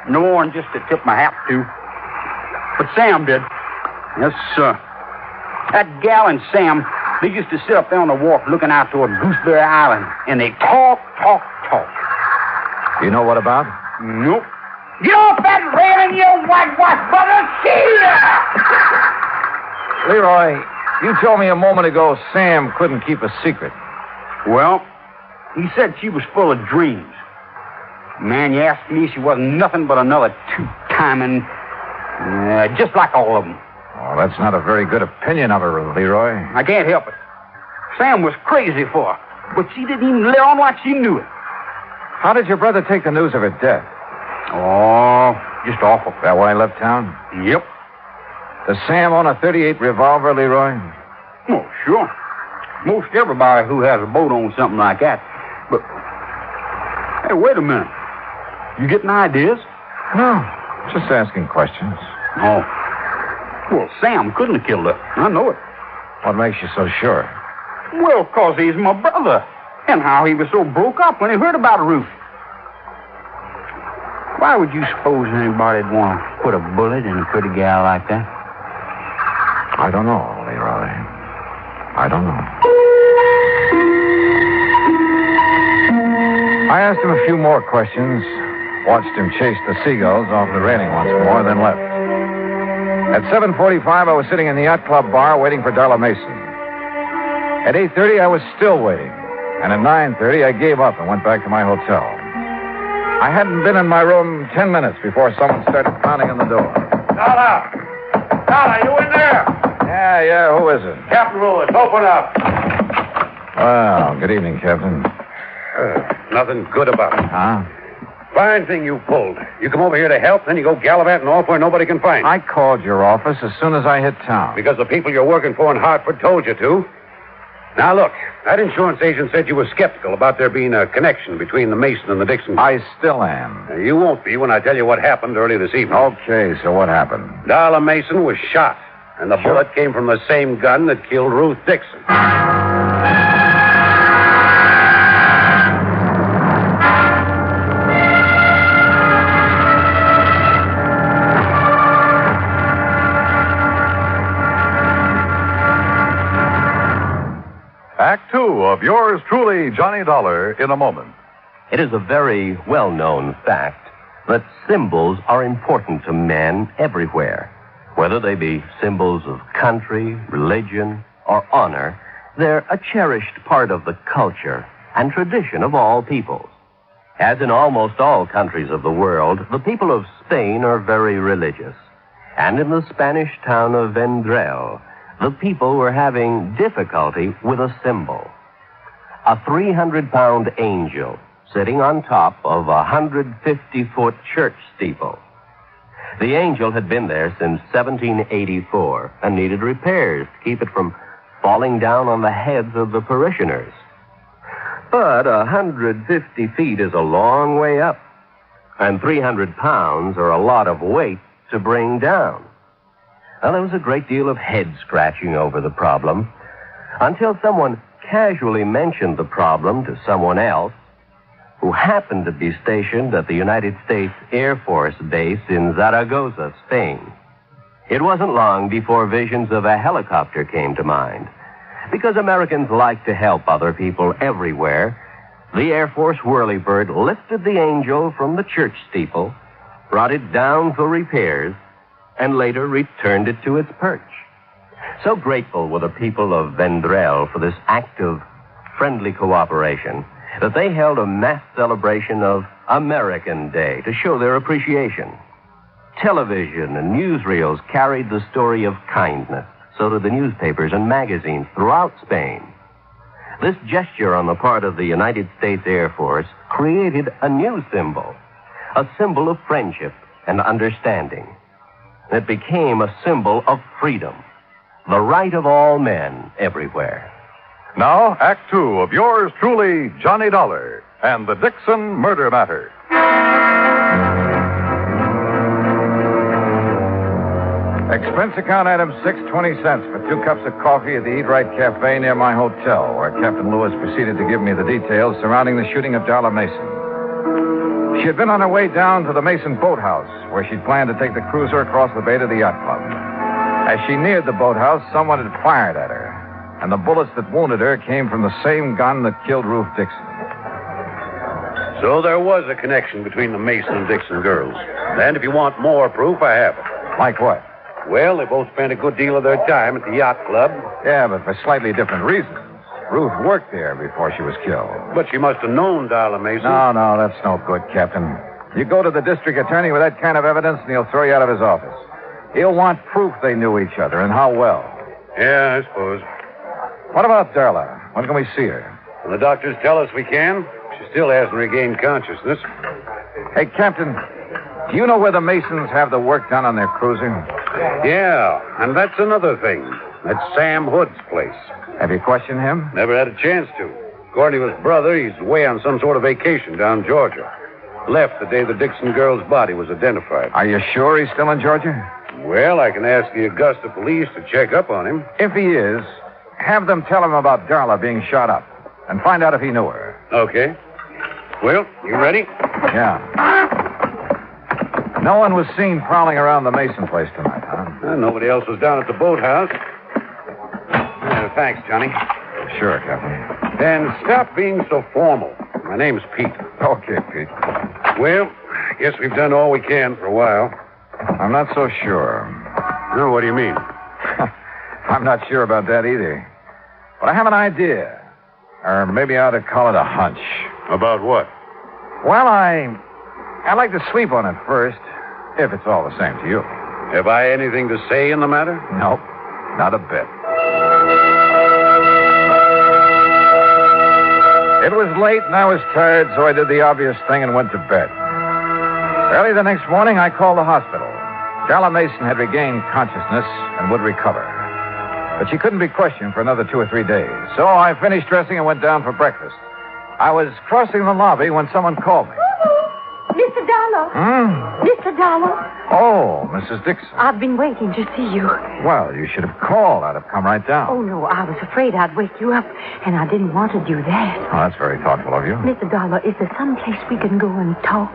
No more than just to tip my hat to. But Sam did. Yes, sir. That gal and Sam, they used to sit up there on the wharf looking out toward Gooseberry Island, and they talk. You know what about? Nope. Get off that railing, you whitewash brother! See ya! Leroy, you told me a moment ago Sam couldn't keep a secret. Well, he said she was full of dreams. Man, you asked me, she wasn't nothing but another two-timing, just like all of them. Oh, that's not a very good opinion of her, Leroy. I can't help it. Sam was crazy for her, but she didn't even let on like she knew it. How did your brother take the news of her death? Oh, just awful. That why he left town? Yep. Does Sam own a .38 revolver, Leroy? Oh, sure. Most everybody who has a boat owns something like that. But, hey, wait a minute. You getting ideas? No, just asking questions. Oh. Well, Sam couldn't have killed her. I know it. What makes you so sure? Well, 'cause he's my brother. And how he was so broke up when he heard about Ruth. Why would you suppose anybody'd want to put a bullet in a pretty gal like that? I don't know, Leroy. I don't know. I asked him a few more questions, watched him chase the seagulls off the railing once more, then left. At 7:45, I was sitting in the yacht club bar waiting for Darla Mason. At 8:30, I was still waiting. And at 9:30, I gave up and went back to my hotel. I hadn't been in my room 10 minutes before someone started pounding on the door. Dollar, you in there? Yeah, who is it? Captain Lewis, open up. Well, good evening, Captain. Nothing good about it. Huh? Fine thing you pulled. You come over here to help, then you go gallivanting off where nobody can find you. I called your office as soon as I hit town. Because the people you're working for in Hartford told you to. Now, look, that insurance agent said you were skeptical about there being a connection between the Mason and the Dixon. I still am. You won't be when I tell you what happened early this evening. Okay, so what happened? Darla Mason was shot, and the bullet came from the same gun that killed Ruth Dixon. Act Two of yours truly, Johnny Dollar, in a moment. It is a very well-known fact that symbols are important to men everywhere. Whether they be symbols of country, religion, or honor, they're a cherished part of the culture and tradition of all peoples. As in almost all countries of the world, the people of Spain are very religious. And in the Spanish town of Vendrell, the people were having difficulty with a symbol. A 300-pound angel sitting on top of a 150-foot church steeple. The angel had been there since 1784 and needed repairs to keep it from falling down on the heads of the parishioners. But 150 feet is a long way up, and 300 pounds are a lot of weight to bring down. Now, there was a great deal of head scratching over the problem until someone casually mentioned the problem to someone else who happened to be stationed at the United States Air Force Base in Zaragoza, Spain. It wasn't long before visions of a helicopter came to mind. Because Americans like to help other people everywhere, the Air Force Whirlybird lifted the Angel from the church steeple, brought it down for repairs, and later returned it to its perch. So grateful were the people of Vendrell for this act of friendly cooperation that they held a mass celebration of American Day to show their appreciation. Television and newsreels carried the story of kindness. So did the newspapers and magazines throughout Spain. This gesture on the part of the United States Air Force created a new symbol, a symbol of friendship and understanding. It became a symbol of freedom, the right of all men everywhere. Now, Act Two of yours truly, Johnny Dollar, and the Dixon Murder Matter. Expense account item 6.20 for 2 cups of coffee at the Eat Right Cafe near my hotel, where Captain Lewis proceeded to give me the details surrounding the shooting of Darla Mason. She had been on her way down to the Mason boathouse, where she'd planned to take the cruiser across the bay to the yacht club. As she neared the boathouse, someone had fired at her, and the bullets that wounded her came from the same gun that killed Ruth Dixon. So there was a connection between the Mason and Dixon girls. And if you want more proof, I have it. Like what? Well, they both spent a good deal of their time at the yacht club. Yeah, but for slightly different reasons. Ruth worked there before she was killed. But she must have known Darla Mason. No, that's no good, Captain. You go to the district attorney with that kind of evidence, and he'll throw you out of his office. He'll want proof they knew each other, and how well. Yeah, I suppose. What about Darla? When can we see her? Well, the doctors tell us we can. She still hasn't regained consciousness. Hey, Captain, do you know where the Masons have the work done on their cruiser? Yeah, and that's another thing. That's Sam Hood's place. Have you questioned him? Never had a chance to. According to his brother, he's away on some sort of vacation down Georgia. Left the day the Dixon girl's body was identified. Are you sure he's still in Georgia? Well, I can ask the Augusta police to check up on him. If he is, have them tell him about Darla being shot up and find out if he knew her. Okay. Well, you ready? Yeah. No one was seen prowling around the Mason place tonight, huh? Nobody else was down at the boathouse. Thanks, Johnny. Sure, Captain. And stop being so formal. My name's Pete. Okay, Pete. Well, I guess we've done all we can for a while. I'm not so sure. No, what do you mean? I'm not sure about that either. But I have an idea. Or maybe I ought to call it a hunch. About what? Well, I'd like to sleep on it first, if it's all the same to you. Have I anything to say in the matter? Nope, not a bit. It was late and I was tired, so I did the obvious thing and went to bed. Early the next morning, I called the hospital. Darla Mason had regained consciousness and would recover. But she couldn't be questioned for another 2 or 3 days. So I finished dressing and went down for breakfast. I was crossing the lobby when someone called me. Mr. Dollar. Mr. Dollar. Oh, Mrs. Dixon. I've been waiting to see you. Well, you should have called. I'd have come right down. Oh, no, I was afraid I'd wake you up, and I didn't want to do that. Oh, that's very thoughtful of you. Mr. Dollar, is there some place we can go and talk?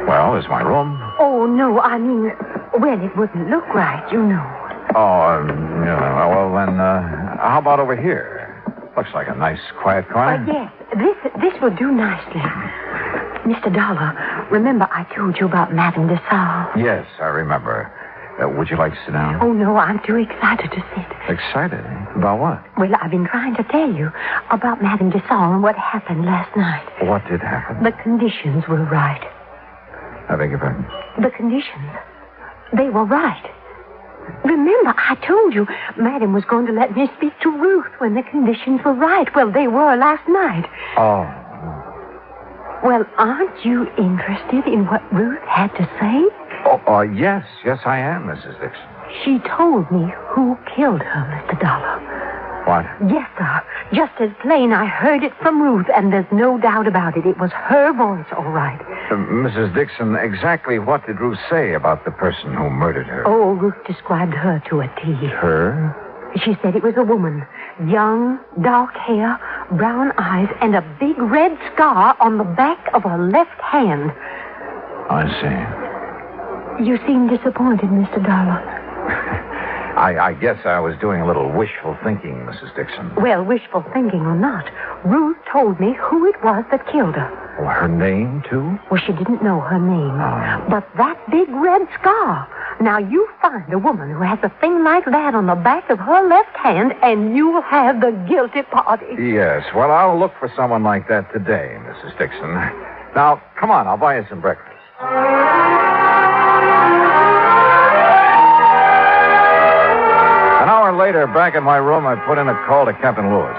Well, there's my room. Oh, no, I mean, well, it wouldn't look right, you know. Oh, yeah, well, then, how about over here? Looks like a nice, quiet corner. Yes, this will do nicely. Mr. Dollar, remember I told you about Madame de Salle? Yes, I remember. Would you like to sit down? Oh, no, I'm too excited to sit. Excited? About what? Well, I've been trying to tell you about Madame de Salle and what happened last night. What did happen? The conditions were right. I beg your pardon? The conditions. They were right. Remember, I told you Madame was going to let me speak to Ruth when the conditions were right. Well, they were last night. Oh. Well, aren't you interested in what Ruth had to say? Oh, yes, I am, Mrs. Dixon. She told me who killed her, Mr. Dollar. What? Yes, sir. Just as plain, I heard it from Ruth, and there's no doubt about it. It was her voice, all right. Mrs. Dixon, exactly what did Ruth say about the person who murdered her? Oh, Ruth described her to a T. Her? She said it was a woman. Young, dark hair, brown eyes, and a big red scar on the back of her left hand. I see. You seem disappointed, Mr. Dollar. I guess I was doing a little wishful thinking, Mrs. Dixon. Well, wishful thinking or not, Ruth told me who it was that killed her. Well, her name, too? Well, she didn't know her name. Oh. But that big red scar. Now, you find a woman who has a thing like that on the back of her left hand, and you'll have the guilty party. Yes, well, I'll look for someone like that today, Mrs. Dixon. Now, come on, I'll buy you some breakfast. An hour later, back in my room, I put in a call to Captain Lewis.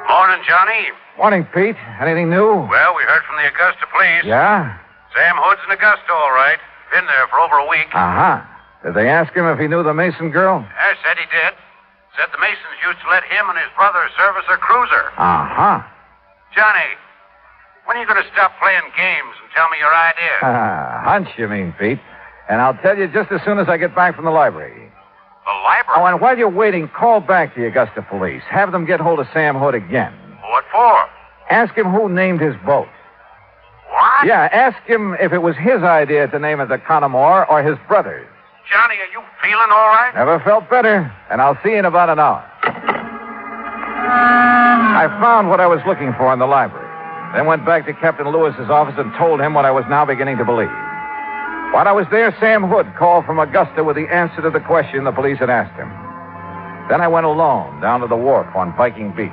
Morning, Johnny. Morning, Pete. Anything new? Well, we heard from the Augusta police. Yeah? Sam Hood's in Augusta, all right. Been there for over a week. Uh-huh. Did they ask him if he knew the Mason girl? I said he did. Said the Masons used to let him and his brother service a cruiser. Uh-huh. Johnny, when are you going to stop playing games and tell me your ideas? Hunch, you mean, Pete. And I'll tell you just as soon as I get back from the library. The library? Oh, and while you're waiting, call back the Augusta police. Have them get hold of Sam Hood again. What for? Ask him who named his boat. What? Yeah, ask him if it was his idea to name it the Connemore or his brother's. Johnny, are you feeling all right? Never felt better. And I'll see you in about an hour. I found what I was looking for in the library. Then went back to Captain Lewis's office and told him what I was now beginning to believe. While I was there, Sam Hood called from Augusta with the answer to the question the police had asked him. Then I went alone down to the wharf on Viking Beach.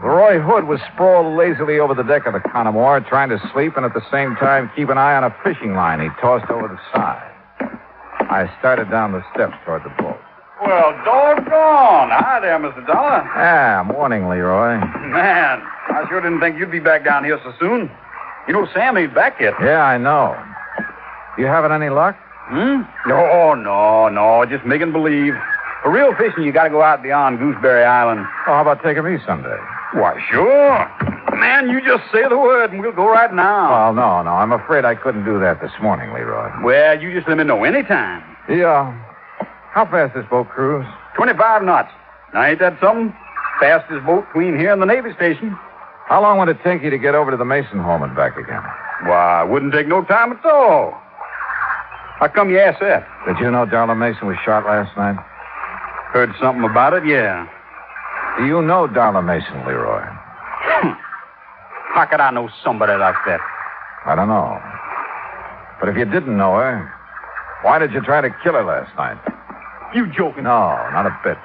Roy Hood was sprawled lazily over the deck of the Connemore, trying to sleep and at the same time keep an eye on a fishing line he tossed over the side. I started down the steps toward the boat. Well, doggone. Hi there, Mr. Dollar. Morning, Leroy. Man, I sure didn't think you'd be back down here so soon. You know, Sam ain't back yet. Yeah, I know. You having any luck? No, just making believe. For real fishing, you got to go out beyond Gooseberry Island. Oh, how about taking me someday? Why, sure. Man, you just say the word and we'll go right now. Well, no. I'm afraid I couldn't do that this morning, Leroy. Well, you just let me know anytime. Yeah. How fast this boat cruise? 25 knots. Now, ain't that something? Fastest boat between here and the Navy station. How long would it take you to get over to the Mason home and back again? Why, it wouldn't take no time at all. How come you asked that? Did you know Darla Mason was shot last night? Heard something about it, yeah. Do you know Darla Mason, Leroy? How could I know somebody like that? I don't know. But if you didn't know her, why did you try to kill her last night? You joking? No, not a bit.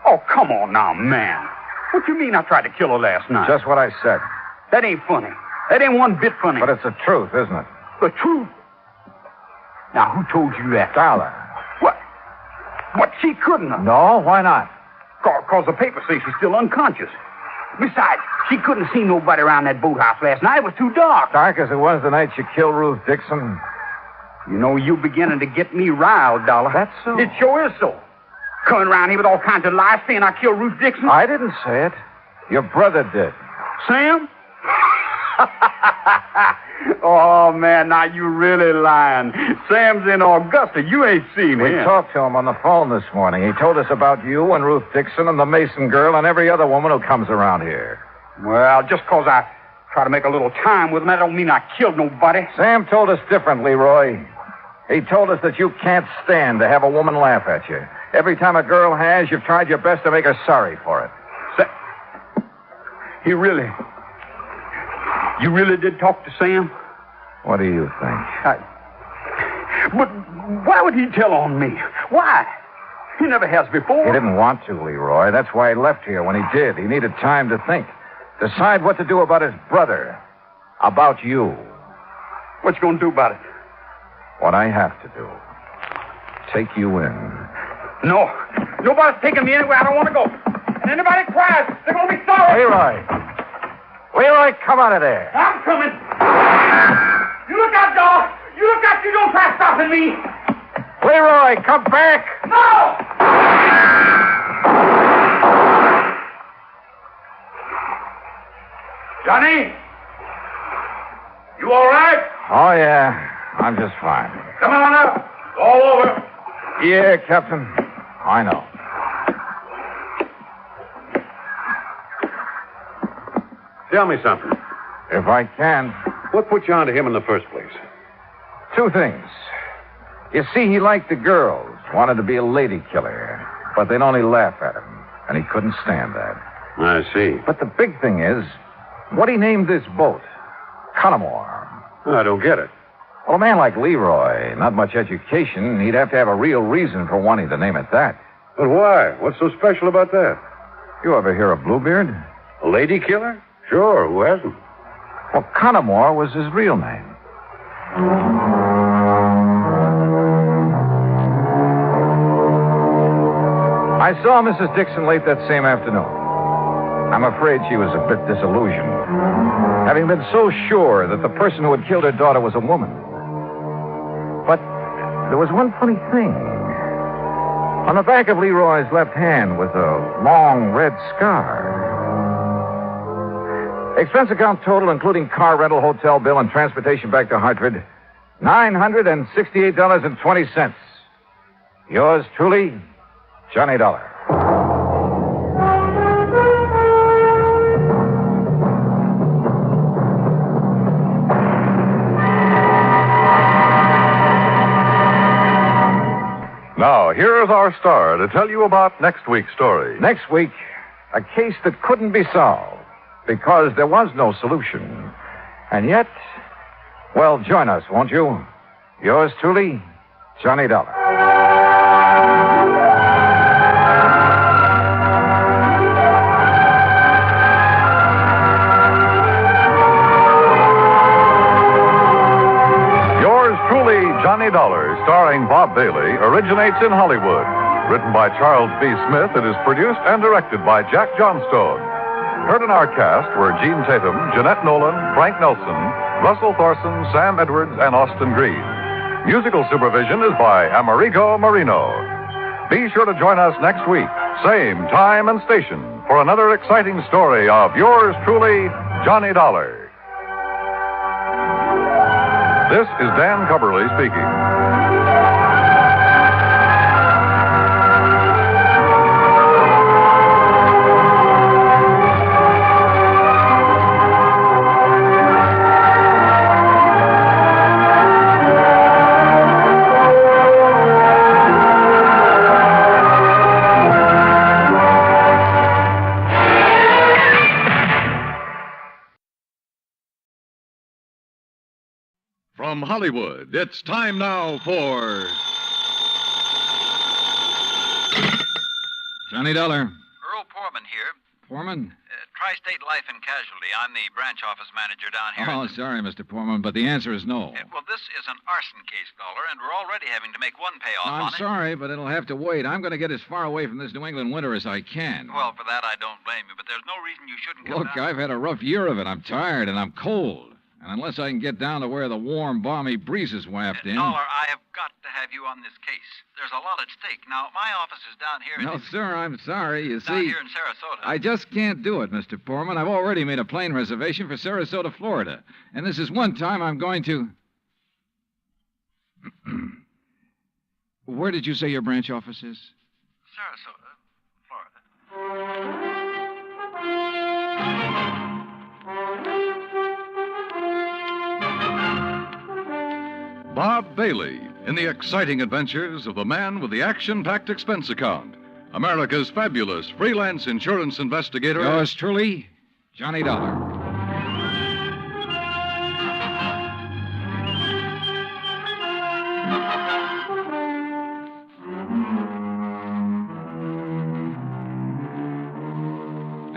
Oh, come on now, man. What you mean I tried to kill her last night? Just what I said. That ain't funny. That ain't one bit funny. But it's the truth, isn't it? The truth? Now, who told you that? Darla. What, she couldn't have? No, why not? Because the papers say she's still unconscious. Besides, she couldn't see nobody around that boathouse last night. It was too dark. Dark as it was the night you killed Ruth Dixon. You know, you're beginning to get me riled, Dollar. That's so. It sure is so. Coming around here with all kinds of lies saying I killed Ruth Dixon. I didn't say it. Your brother did. Sam? Oh, man, now you really lying. Sam's in Augusta. You ain't seen him. We talked to him on the phone this morning. He told us about you and Ruth Dixon and the Mason girl and every other woman who comes around here. Well, just because I try to make a little time with him, that don't mean I killed nobody. Sam told us different, Leroy. He told us that you can't stand to have a woman laugh at you. Every time a girl has, you've tried your best to make her sorry for it. You really did talk to Sam? What do you think? But why would he tell on me? Why? He never has before. He didn't want to, Leroy. That's why he left here when he did. He needed time to think. Decide what to do about his brother. About you. What you gonna do about it? What I have to do. Take you in. No. Nobody's taking me anywhere I don't want to go. And anybody cries, they're going to be sorry. Leroy, come out of there. I'm coming. You look out, dog. You look out. You don't try stopping me. Leroy, come back. No! Johnny? You all right? Oh, yeah. I'm just fine. Come on up. All over. Yeah, Captain. I know. Tell me something. If I can. What put you onto him in the first place? Two things. You see, he liked the girls, wanted to be a lady killer, but they'd only laugh at him, and he couldn't stand that. I see. But the big thing is, what he named this boat, Connemore. I don't get it. Well, a man like Leroy, not much education, he'd have to have a real reason for wanting to name it that. But why? What's so special about that? You ever hear of Bluebeard? A lady killer? Sure, who hasn't? Well, Connemore was his real name. I saw Mrs. Dixon late that same afternoon. I'm afraid she was a bit disillusioned, having been so sure that the person who had killed her daughter was a woman. But there was one funny thing. On the back of Leroy's left hand was a long red scar. Expense account total, including car rental, hotel bill, and transportation back to Hartford, $968.20. Yours truly, Johnny Dollar. Now, here is our star to tell you about next week's story. Next week, a case that couldn't be solved because there was no solution. And yet, well, join us, won't you? Yours truly, Johnny Dollar. Johnny Dollar, starring Bob Bailey, originates in Hollywood. Written by Charles B. Smith, it is produced and directed by Jack Johnstone. Heard in our cast were Gene Tatum, Jeanette Nolan, Frank Nelson, Russell Thorson, Sam Edwards, and Austin Green. Musical supervision is by Amerigo Marino. Be sure to join us next week, same time and station, for another exciting story of yours truly, Johnny Dollar. This is Dan Cubberly speaking. From Hollywood, it's time now for Johnny Dollar. Earl Poorman here. Poorman? Tri-State Life and Casualty. I'm the branch office manager down here. Oh, sorry, Mr. Poorman, but the answer is no. Well, this is an arson case, Dollar, and we're already having to make one payoff on I'm it. sorry, but it'll have to wait. I'm going to get as far away from this New England winter as I can. Well, for that, I don't blame you, but there's no reason you shouldn't come Look, down. I've had a rough year of it. I'm tired, and I'm cold. And unless I can get down to where the warm, balmy breezes waft in... Dollar, I have got to have you on this case. There's a lot at stake. Now, my office is down here... No, sir, I'm sorry. You down see... here in Sarasota. I just can't do it, Mr. Poorman. I've already made a plane reservation for Sarasota, Florida. And this is one time I'm going to... Where did you say your branch office is? Sarasota, Florida. Bob Bailey in the exciting adventures of the man with the action-packed expense account, America's fabulous freelance insurance investigator. Yours truly, Johnny Dollar.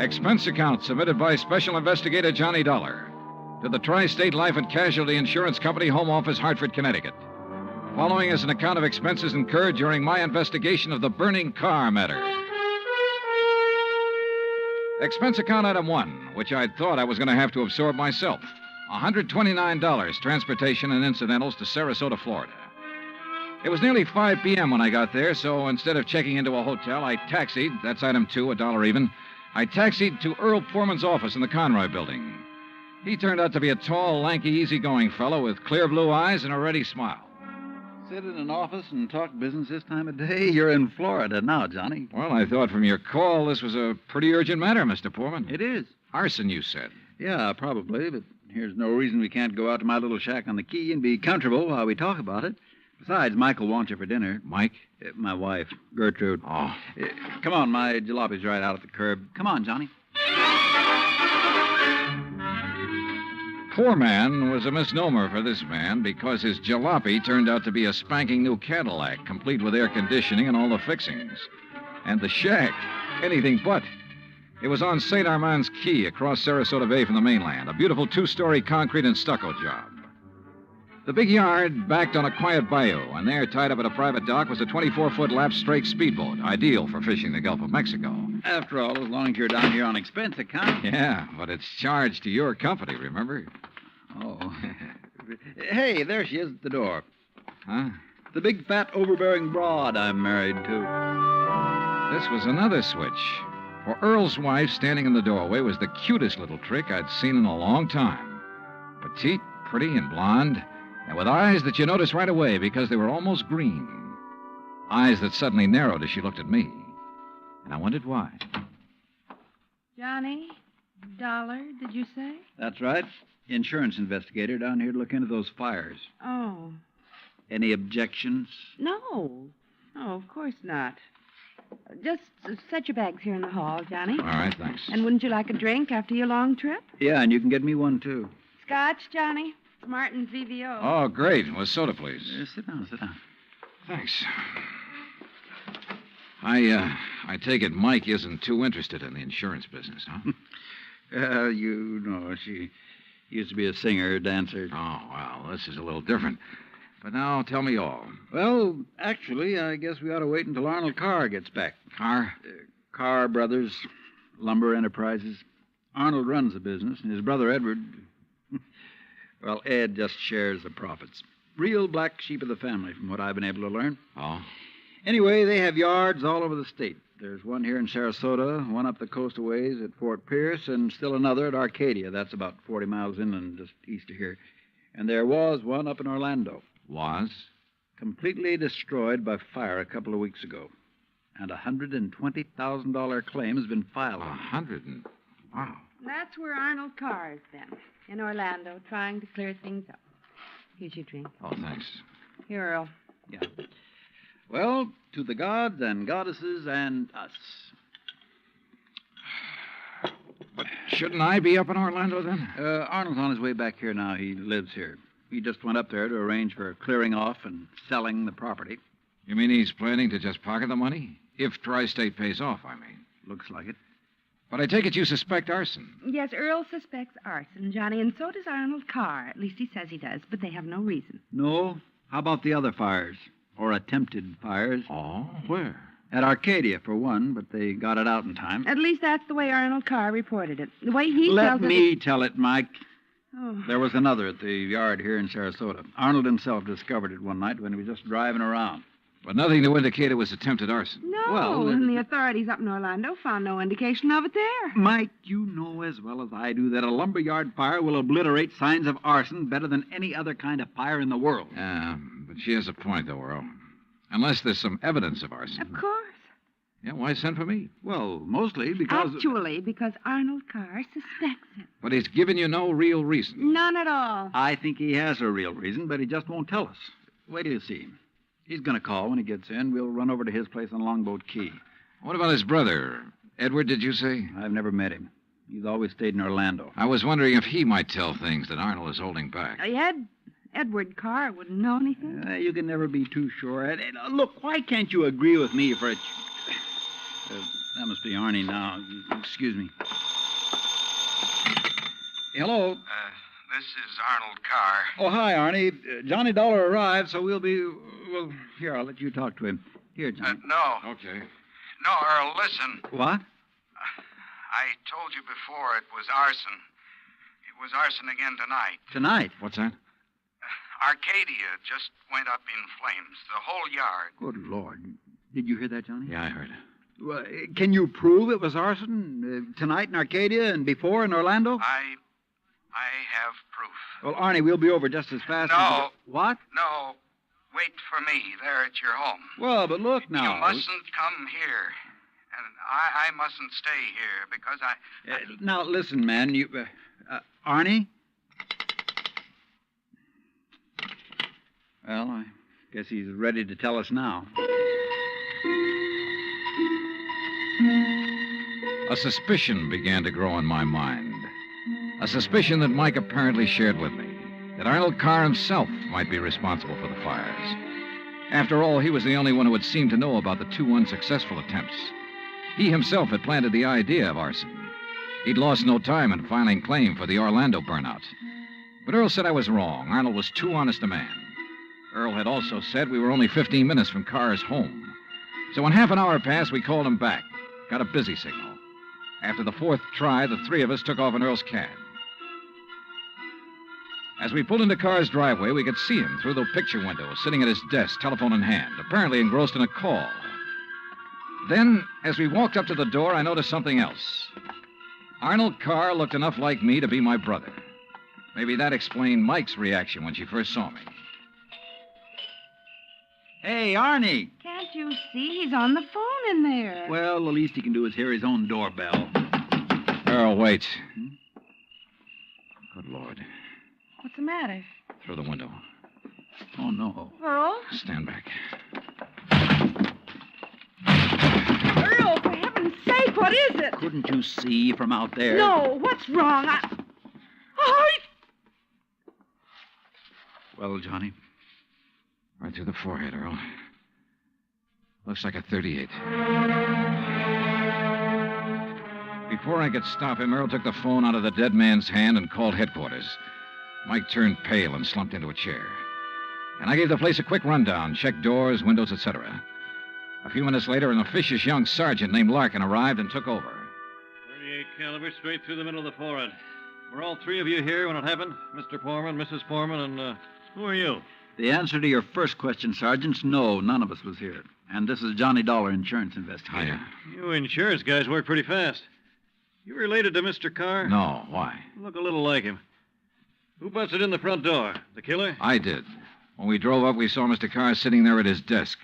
Expense account submitted by Special Investigator Johnny Dollar to the Tri-State Life and Casualty Insurance Company, Home Office, Hartford, Connecticut. Following is an account of expenses incurred during my investigation of the burning car matter. Expense account item 1, which I'd thought I was going to have to absorb myself. $129, transportation and incidentals to Sarasota, Florida. It was nearly 5 p.m. when I got there, so instead of checking into a hotel, I taxied, that's item 2, $1 even. I taxied to Earl Poorman's office in the Conroy building. He turned out to be a tall, lanky, easygoing fellow with clear blue eyes and a ready smile. Sit in an office and talk business this time of day? You're in Florida now, Johnny. Well, I thought from your call this was a pretty urgent matter, Mr. Poorman. It is. Arson, you said. Yeah, probably, but here's no reason we can't go out to my little shack on the quay and be comfortable while we talk about it. Besides, Michael wants you for dinner. Mike? My wife, Gertrude. Oh. Come on, my jalopy's right out at the curb. Come on, Johnny. Poor man was a misnomer for this man because his jalopy turned out to be a spanking new Cadillac, complete with air conditioning and all the fixings. And the shack, anything but. It was on St. Armand's Key across Sarasota Bay from the mainland, a beautiful two-story concrete and stucco job. The big yard backed on a quiet bayou, and there, tied up at a private dock, was a 24-foot lap strake speedboat, ideal for fishing the Gulf of Mexico. After all, as long as you're down here on expense account. Yeah, but it's charged to your company, remember? Oh. Hey, there she is at the door. Huh? The big, fat, overbearing broad I'm married to. This was another switch. For Earl's wife standing in the doorway was the cutest little trick I'd seen in a long time. Petite, pretty, and blonde, and with eyes that you noticed right away because they were almost green. Eyes that suddenly narrowed as she looked at me. And I wondered why. Johnny, dollar, did you say? That's right. Insurance investigator down here to look into those fires. Oh. Any objections? No. Oh, of course not. Just set your bags here in the hall, Johnny. All right, thanks. And wouldn't you like a drink after your long trip? Yeah, and you can get me one, too. Scotch, Johnny? Martin's VVO. Oh, great. With soda, please. Sit down, sit down. Thanks. I take it Mike isn't too interested in the insurance business, huh? You know, she used to be a singer, dancer. Oh, well, this is a little different. But now, tell me all. Well, actually, I guess we ought to wait until Arnold Carr gets back. Carr? Carr Brothers, Lumber Enterprises. Arnold runs the business, and his brother Edward... Well, Ed just shares the profits. Real black sheep of the family, from what I've been able to learn. Oh? Anyway, they have yards all over the state. There's one here in Sarasota, one up the coast a ways at Fort Pierce, and still another at Arcadia. That's about 40 miles inland, just east of here. And there was one up in Orlando. Was? Completely destroyed by fire a couple of weeks ago. And a $120,000 claim has been filed. Wow. That's where Arnold Carr is then, in Orlando, trying to clear things up. Here's your drink. Oh, thanks. Here, Earl. Yeah. Well, to the gods and goddesses and us. But shouldn't I be up in Orlando then? Arnold's on his way back here now. He lives here. He just went up there to arrange for clearing off and selling the property. You mean he's planning to just pocket the money? If Tri-State pays off, I mean. Looks like it. But I take it you suspect arson. Yes, Earl suspects arson, Johnny, and so does Arnold Carr. At least he says he does, but they have no reason. No? How about the other fires? Or attempted fires? Oh, where? At Arcadia, for one, but they got it out in time. At least that's the way Arnold Carr reported it. The way he tells Let it... me tell it, Mike. Oh. There was another at the yard here in Sarasota. Arnold himself discovered it one night when he was just driving around. But nothing to indicate it was attempted arson. No, Well, and the authorities up in Orlando found no indication of it there. Mike, you know as well as I do that a lumberyard fire will obliterate signs of arson better than any other kind of fire in the world. Yeah, but she has a point, though, Earl. Unless there's some evidence of arson. Of course. Yeah, why send for me? Well, mostly because... Actually, because Arnold Carr suspects it. But he's given you no real reason. None at all. I think he has a real reason, but he just won't tell us. Wait till you see him. He's going to call when he gets in. We'll run over to his place on Longboat Key. What about his brother? Edward, did you say? I've never met him. He's always stayed in Orlando. I was wondering if he might tell things that Arnold is holding back. Edward Carr wouldn't know anything. You can never be too sure. Look, why can't you agree with me for a... that must be Arnie now. Excuse me. Hello. This is Arnold Carr. Oh, hi, Arnie. Johnny Dollar arrived, so we'll be... Well, here, I'll let you talk to him. Here, Johnny. No. Okay. No, Earl, listen. What? I told you before it was arson. It was arson again tonight. Tonight? What's that? Arcadia just went up in flames. The whole yard. Good Lord. Did you hear that, Johnny? Yeah, I heard it. Well, can you prove it was arson tonight in Arcadia and before in Orlando? I have proof. Well, Arnie, we'll be over just as fast as... No. What? No. Wait for me there at your home. Well, but look now. You mustn't come here. And I mustn't stay here because I... Now, listen, man. You... Arnie? Well, I guess he's ready to tell us now. A suspicion began to grow in my mind. A suspicion that Mike apparently shared with me. That Arnold Carr himself might be responsible for the fires. After all, he was the only one who had seemed to know about the 2 unsuccessful attempts. He himself had planted the idea of arson. He'd lost no time in filing claim for the Orlando burnout. But Earl said I was wrong. Arnold was too honest a man. Earl had also said we were only 15 minutes from Carr's home. So when half an hour passed, we called him back. Got a busy signal. After the 4th try, the 3 of us took off in Earl's cab. As we pulled into Carr's driveway, we could see him through the picture window, sitting at his desk, telephone in hand, apparently engrossed in a call. Then, as we walked up to the door, I noticed something else. Arnold Carr looked enough like me to be my brother. Maybe that explained Mike's reaction when she first saw me. Hey, Arnie. Can't you see? He's on the phone in there. Well, the least he can do is hear his own doorbell. Earl, wait. Good Lord. What's the matter? Through the window. Oh, no. Earl? Stand back. Earl, for heaven's sake, what is it? Couldn't you see from out there? No, what's wrong? Oh! Well, Johnny? Right through the forehead, Earl. Looks like a .38. Before I could stop him, Earl took the phone out of the dead man's hand and called headquarters. Mike turned pale and slumped into a chair. And I gave the place a quick rundown, checked doors, windows, etc. A few minutes later, an officious young sergeant named Larkin arrived and took over. 38 caliber straight through the middle of the forehead. Were all 3 of you here when it happened? Mr. Foreman, Mrs. Foreman, and who are you? The answer to your first question, Sergeant, no, none of us was here. And this is Johnny Dollar, insurance investigator. Hiya. You insurance guys work pretty fast. You related to Mr. Carr? No, why? Look a little like him. Who busted in the front door? The killer? I did. When we drove up, we saw Mr. Carr sitting there at his desk.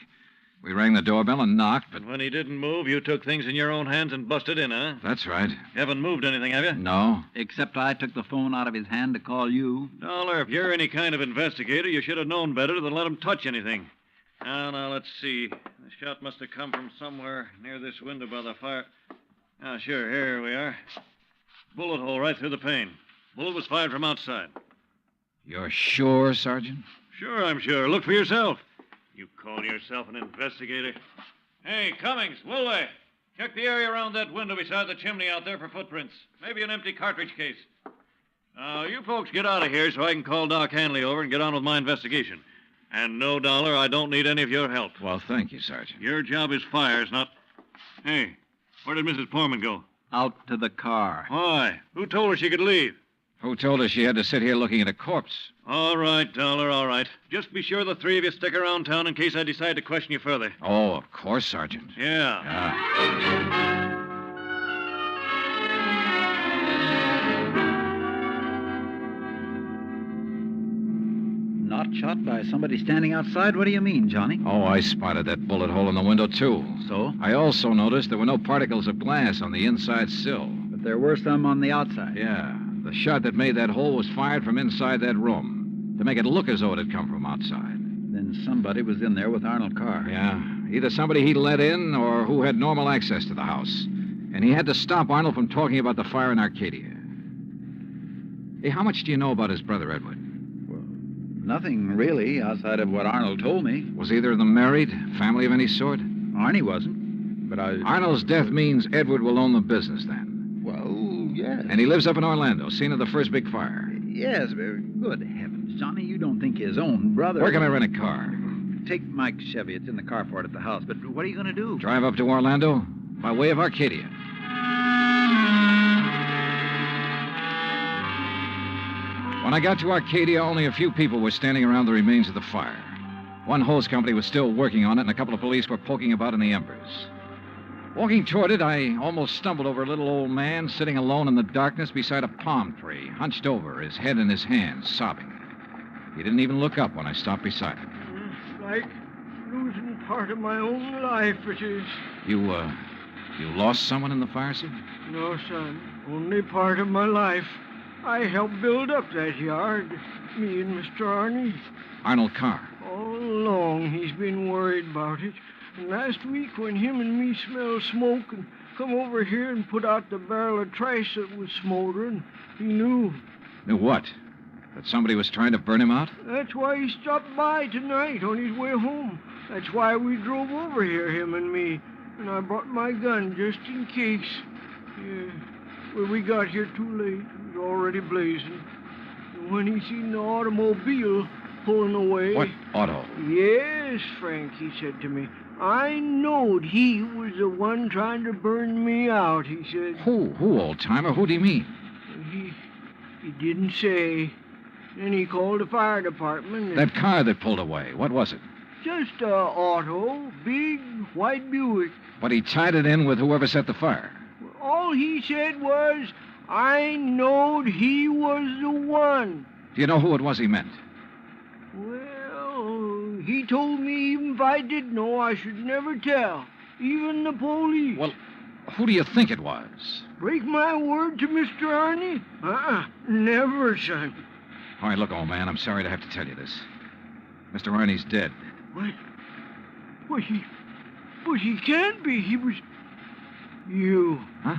We rang the doorbell and knocked, but... And when he didn't move, you took things in your own hands and busted in, huh? That's right. You haven't moved anything, have you? No. Except I took the phone out of his hand to call you. Dollar, if you're any kind of investigator, you should have known better than let him touch anything. Now, let's see. The shot must have come from somewhere near this window by the fire. Ah, sure, here we are. Bullet hole right through the pane. Bullet was fired from outside. You're sure, Sergeant? Sure, I'm sure. Look for yourself. You call yourself an investigator? Hey, Cummings, Woolway, check the area around that window beside the chimney out there for footprints. Maybe an empty cartridge case. Now, you folks get out of here so I can call Doc Hanley over and get on with my investigation. And no, Dollar, I don't need any of your help. Well, thank you, Sergeant. Your job is fires, not... Hey, where did Mrs. Foreman go? Out to the car. Why? Who told her she could leave? Who told her she had to sit here looking at a corpse? All right, Dollar, all right. Just be sure the 3 of you stick around town in case I decide to question you further. Oh, of course, Sergeant. Yeah. Not shot by somebody standing outside? What do you mean, Johnny? Oh, I spotted that bullet hole in the window, too. So? I also noticed there were no particles of glass on the inside sill. But there were some on the outside. Yeah. The shot that made that hole was fired from inside that room to make it look as though it had come from outside. Then somebody was in there with Arnold Carr. Yeah. Either somebody he let in or who had normal access to the house. And he had to stop Arnold from talking about the fire in Arcadia. Hey, how much do you know about his brother, Edward? Well, nothing really, outside of what Arnold told me. Was either of them married? Family of any sort? Arnie wasn't, but Arnold's death means Edward will own the business then. Well, yes. And he lives up in Orlando, scene of the first big fire. Yes, good heavens. Johnny, you don't think his own brother... Where can I rent a car? Take Mike's Chevy. It's in the carport at the house. But what are you going to do? Drive up to Orlando by way of Arcadia. When I got to Arcadia, only a few people were standing around the remains of the fire. One hose company was still working on it, and a couple of police were poking about in the embers. Walking toward it, I almost stumbled over a little old man sitting alone in the darkness beside a palm tree, hunched over, his head in his hands, sobbing. He didn't even look up when I stopped beside him. It's like losing part of my own life, it is. You lost someone in the fire, sir? No, son. Only part of my life. I helped build up that yard. Me and Mr. Arnie. Arnold Carr. All along, he's been worried about it. And last week, when him and me smelled smoke and come over here and put out the barrel of trash that was smoldering, he knew. Knew what? That somebody was trying to burn him out? That's why he stopped by tonight on his way home. That's why we drove over here, him and me. And I brought my gun just in case. Yeah. Well, we got here too late. It was already blazing. And when he seen the automobile pulling away... What auto? Yes, Frank, he said to me. I knowed he was the one trying to burn me out, he said. Who, old-timer? Who do you mean? He didn't say. Then he called the fire department. That car that pulled away, what was it? Just a auto, big white Buick. But he tied it in with whoever set the fire. All he said was, I knowed he was the one. Do you know who it was he meant? Well, he told me even if I did know, I should never tell. Even the police. Well, who do you think it was? Break my word to Mr. Arnie? Never, son. All right, look, old man, I'm sorry to have to tell you this. Mr. Arnie's dead. What? But he can't be. He was... You. Huh?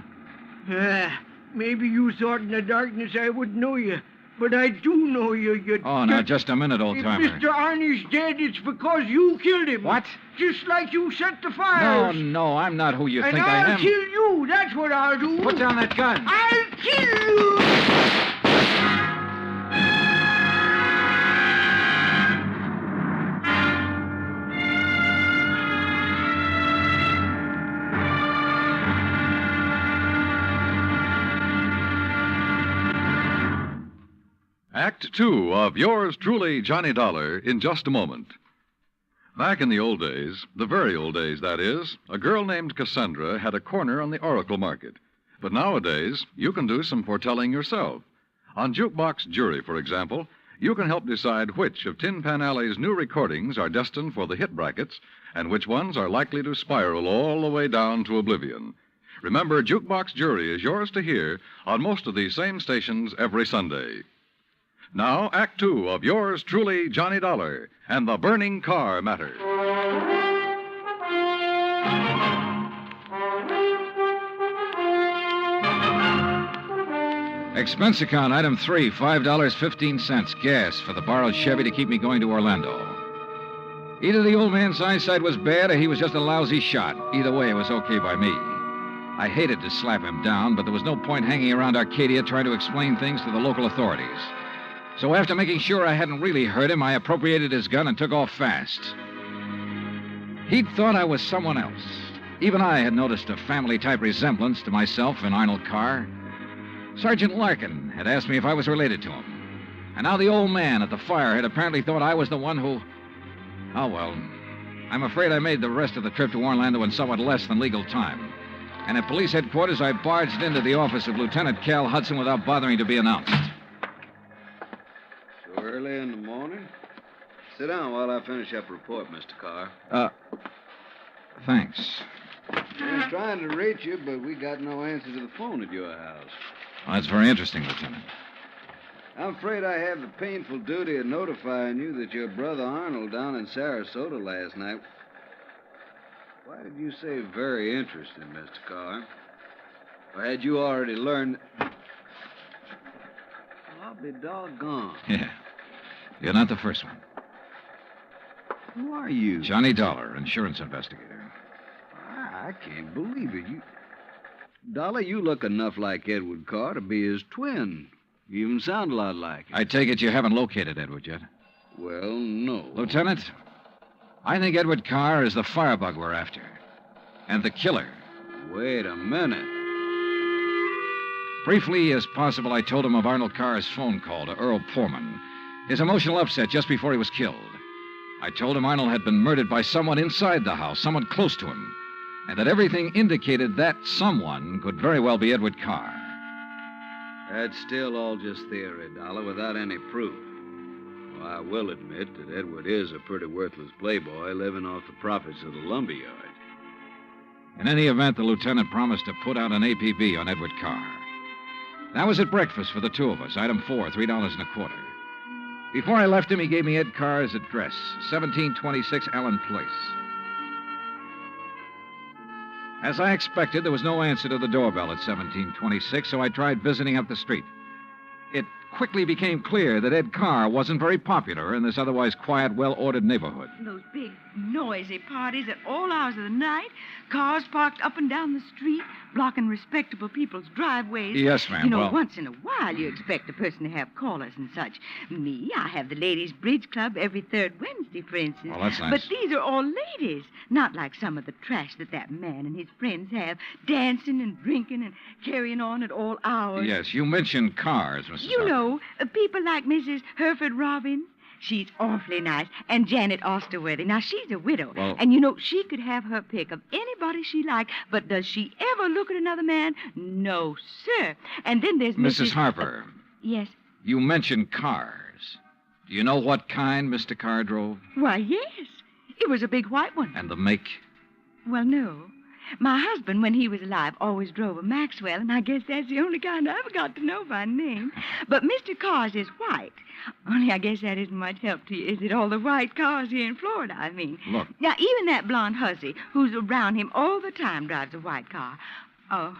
Maybe you thought in the darkness I wouldn't know you. But I do know you. Oh, now, just a minute, old-timer. If Mr. Arnie's dead, it's because you killed him. What? Just like you set the fires. No, I'm not who you think I am. And I'll kill you. That's what I'll do. Put down that gun. I'll kill you. Act two of yours truly, Johnny Dollar, in just a moment. Back in the old days, the very old days, that is, a girl named Cassandra had a corner on the oracle market. But nowadays, you can do some foretelling yourself. On Jukebox Jury, for example, you can help decide which of Tin Pan Alley's new recordings are destined for the hit brackets and which ones are likely to spiral all the way down to oblivion. Remember, Jukebox Jury is yours to hear on most of these same stations every Sunday. Now, Act Two of yours truly, Johnny Dollar, and the burning car matter. Expense account, item 3, $5.15, gas for the borrowed Chevy to keep me going to Orlando. Either the old man's eyesight was bad or he was just a lousy shot. Either way, it was okay by me. I hated to slap him down, but there was no point hanging around Arcadia trying to explain things to the local authorities. So after making sure I hadn't really hurt him, I appropriated his gun and took off fast. He'd thought I was someone else. Even I had noticed a family-type resemblance to myself and Arnold Carr. Sergeant Larkin had asked me if I was related to him. And now the old man at the fire had apparently thought I was the one who... Oh, well, I'm afraid I made the rest of the trip to Orlando in somewhat less than legal time. And at police headquarters, I barged into the office of Lieutenant Cal Hudson without bothering to be announced. Early in the morning? Sit down while I finish up a report, Mr. Carr. Thanks. I was trying to reach you, but we got no answer to the phone at your house. Well, that's very interesting, Lieutenant. I'm afraid I have the painful duty of notifying you that your brother Arnold down in Sarasota last night... Why did you say very interesting, Mr. Carr? Or had you already learned... I'll be doggone. Yeah. You're not the first one. Who are you? Johnny Dollar, insurance investigator. I can't believe it. Dollar, you look enough like Edward Carr to be his twin. You even sound a lot like him. I take it you haven't located Edward yet? Well, no. Lieutenant, I think Edward Carr is the firebug we're after. And the killer. Wait a minute. Briefly as possible, I told him of Arnold Carr's phone call to Earl Poorman, his emotional upset just before he was killed. I told him Arnold had been murdered by someone inside the house, someone close to him. and that everything indicated that someone could very well be Edward Carr. That's still all just theory, Dollar, without any proof. Well, I will admit that Edward is a pretty worthless playboy living off the profits of the lumberyard. In any event, the lieutenant promised to put out an APB on Edward Carr. That was at breakfast for the two of us, item 4, $3.25. Before I left him, he gave me Ed Carr's address, 1726 Allen Place. As I expected, there was no answer to the doorbell at 1726, so I tried visiting up the street. It quickly became clear that Ed Carr wasn't very popular in this otherwise quiet, well-ordered neighborhood. Those big, noisy parties at all hours of the night, cars parked up and down the street, blocking respectable people's driveways. Yes, ma'am. You know, well, once in a while you expect a person to have callers and such. Me, I have the ladies' bridge club every third Wednesday, for instance. Well, that's nice. But these are all ladies, not like some of the trash that man and his friends have, dancing and drinking and carrying on at all hours. yes, you mentioned cars, Mrs. You Harper. know, people like Mrs. Hereford Robbins. She's awfully nice. And Janet Osterworthy. Now, she's a widow. Well- And, you know, she could have her pick of anybody she liked. But does she ever look at another man? No, sir. And then there's Mrs. Harper, Yes. you mentioned cars. Do you know what kind Mr. Carr drove? Why, yes. It was a big white one. And the make? Well, no. My husband, when he was alive, always drove a Maxwell, and I guess that's the only kind I ever got to know by name. But Mr. Carr's is white. Only I guess that isn't much help to you, is it? All the white cars here in Florida, I mean. Look. Now, even that blonde hussy who's around him all the time drives a white car. Oh,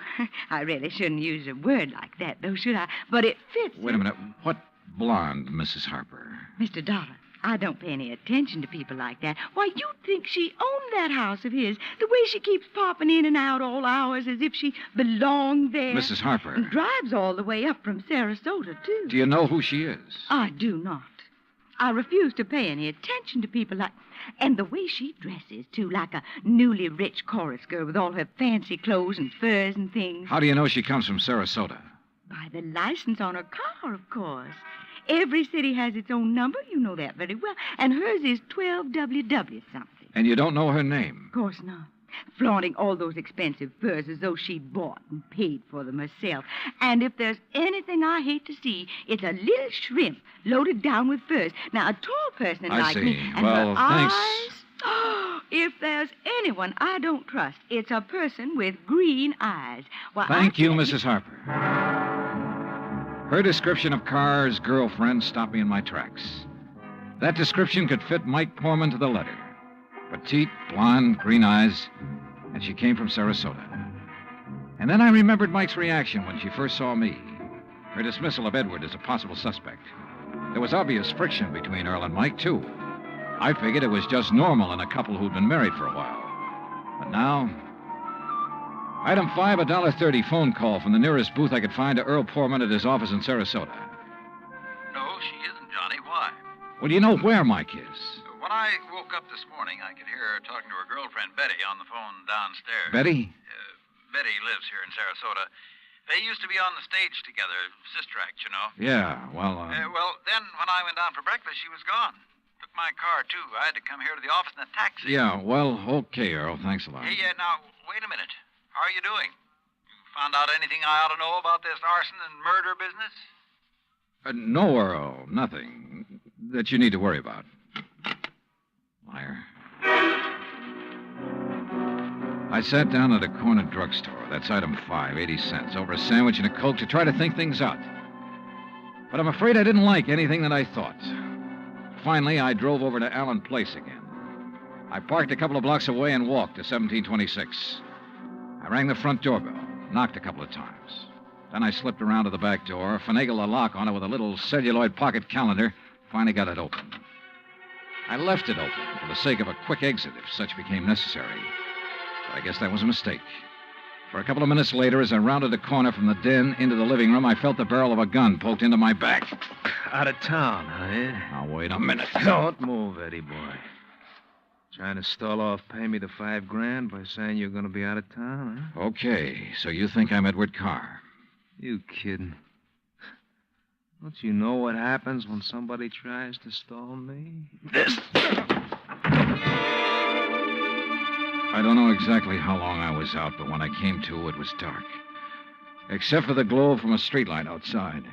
I really shouldn't use a word like that, though, should I? But it fits. Wait a minute. What blonde, Mrs. Harper? Mr. Dollar, I don't pay any attention to people like that. Why, you'd think she owned that house of his, the way she keeps popping in and out all hours as if she belonged there. Mrs. Harper. And drives all the way up from Sarasota, too. Do you know who she is? I do not. I refuse to pay any attention to people like... And the way she dresses, too, like a newly rich chorus girl with all her fancy clothes and furs and things. How do you know she comes from Sarasota? By the license on her car, of course. Every city has its own number. You know that very well. And hers is 12WW something. And you don't know her name? Of course not. Flaunting all those expensive furs as though she bought and paid for them herself. And if there's anything I hate to see, it's a little shrimp loaded down with furs. Now, a tall person I like see. me... And Well, her thanks. eyes... Oh, if there's anyone I don't trust, it's a person with green eyes. Why, Thank you, Mrs. Harper. Her description of Carr's girlfriend stopped me in my tracks. That description could fit Mike Portman to the letter. Petite, blonde, green eyes, and she came from Sarasota. And then I remembered Mike's reaction when she first saw me. Her dismissal of Edward as a possible suspect. There was obvious friction between Earl and Mike, too. I figured it was just normal in a couple who'd been married for a while. But now... Item 5, $1.30 phone call from the nearest booth I could find to Earl Portman at his office in Sarasota. No, she isn't, Johnny. Why? Well, do you know where Mike is? When I woke up this morning, I could hear her talking to her girlfriend, Betty, on the phone downstairs. Betty? Betty lives here in Sarasota. They used to be on the stage together, sister act, you know. Yeah, well, Well, then when I went down for breakfast, she was gone. Took my car, too. I had to come here to the office in a taxi. Yeah, well, okay, Earl. Thanks a lot. Hey, now, wait a minute. How are you doing? You found out anything I ought to know about this arson and murder business? No, Earl. Nothing that you need to worry about. Liar. I sat down at a corner drugstore. That's item 5, 80 cents, over a sandwich and a Coke to try to think things out. But I'm afraid I didn't like anything that I thought. Finally, I drove over to Allen Place again. I parked a couple of blocks away and walked to 1726. I rang the front doorbell, knocked a couple of times. Then I slipped around to the back door, finagled a lock on it with a little celluloid pocket calendar, finally got it open. I left it open for the sake of a quick exit if such became necessary. But I guess that was a mistake. For a couple of minutes later, as I rounded a corner from the den into the living room, I felt the barrel of a gun poked into my back. Out of town, huh? Now, wait a minute. Don't move, Eddie boy. Trying to stall off pay me the $5,000 by saying you're going to be out of town, huh? Okay, so you think I'm Edward Carr? You kidding? Don't you know what happens when somebody tries to stall me? This. I don't know exactly how long I was out, but when I came to, it was dark. Except for the glow from a streetlight outside.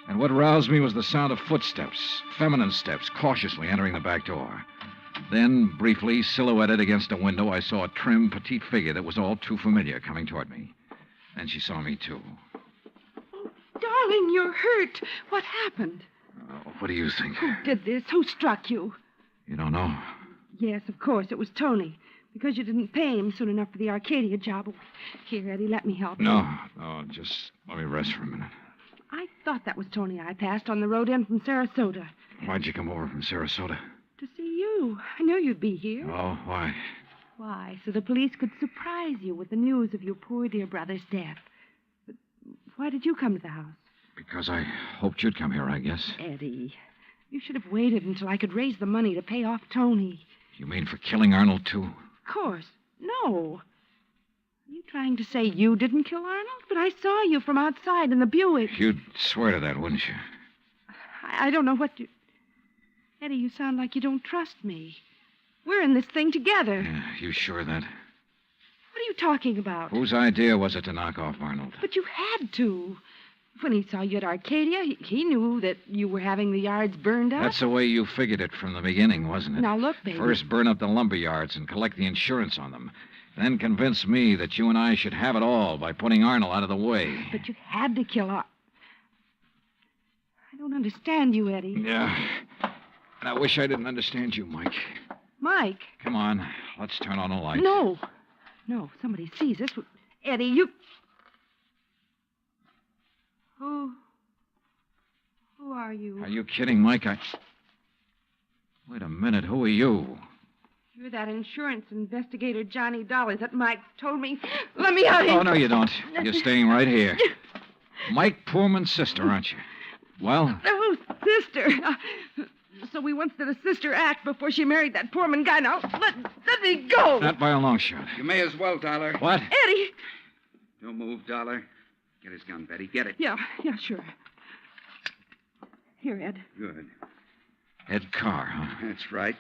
And what roused me was the sound of footsteps, feminine steps, cautiously entering the back door. Then, briefly, silhouetted against a window, I saw a trim, petite figure that was all too familiar coming toward me. Then she saw me, too. Darling, you're hurt. What happened? What do you think? Who did this? Who struck you? You don't know? Yes, of course. It was Tony. Because you didn't pay him soon enough for the Arcadia job. Here, Eddie, let me help you. No, just let me rest for a minute. I thought that was Tony I passed on the road in from Sarasota. Why'd you come over from Sarasota? To see you. I knew you'd be here. Oh, why? Why, so the police could surprise you with the news of your poor dear brother's death. But why did you come to the house? Because I hoped you'd come here, I guess. Eddie, you should have waited until I could raise the money to pay off Tony. You mean for killing Arnold, too? Of course. No. Are you trying to say you didn't kill Arnold? But I saw you from outside in the Buick. You'd swear to that, wouldn't you? I don't know what you... Eddie, you sound like you don't trust me. We're in this thing together. Yeah, you sure of that? What are you talking about? Whose idea was it to knock off Arnold? But you had to. When he saw you at Arcadia, he knew that you were having the yards burned up. That's the way you figured it from the beginning, wasn't it? Now, look, baby. First burn up the lumber yards and collect the insurance on them. Then convince me that you and I should have it all by putting Arnold out of the way. But you had to kill Arnold. I don't understand you, Eddie. Yeah. And I wish I didn't understand you, Mike. Mike? Come on. Let's turn on the light. No. No, if somebody sees us. Eddie, you... Who are you? Are you kidding, Mike? Wait a minute. Who are you? You're that insurance investigator, Johnny Dollars, that Mike told me. Let me out of here. Oh, no, you don't. You're staying right here. Mike Poorman's sister, aren't you? Well? Oh, sister. So we once did a sister act before she married that Poorman guy. Now, let me go. Not by a long shot. You may as well, Dollar. What? Eddie. Don't move, Dollar. Get his gun, Betty. Get it. Yeah, sure. Here, Ed. Good. Ed Carr, huh? That's right.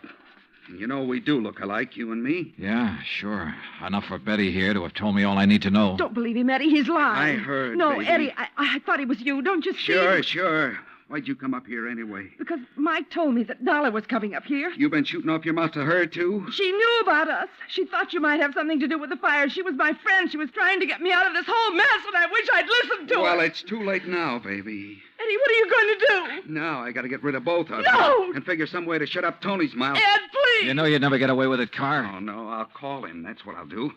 And you know we do look alike, you and me. Yeah, sure. Enough for Betty here to have told me all I need to know. Don't believe him, Eddie. He's lying. I heard, No, baby. Eddie, I thought it was you. Don't you see? Sure. Why'd you come up here anyway? Because Mike told me that Dollar was coming up here. You been shooting off your mouth to her, too? She knew about us. She thought you might have something to do with the fire. She was my friend. She was trying to get me out of this whole mess, and I wish I'd listened to her. Well, it's too late now, baby. Eddie, what are you going to do? Now I gotta get rid of both of No! them. And figure some way to shut up Tony's mouth. Ed, please! You know you'd never get away with it, Carr. Oh, no, I'll call him. That's what I'll do.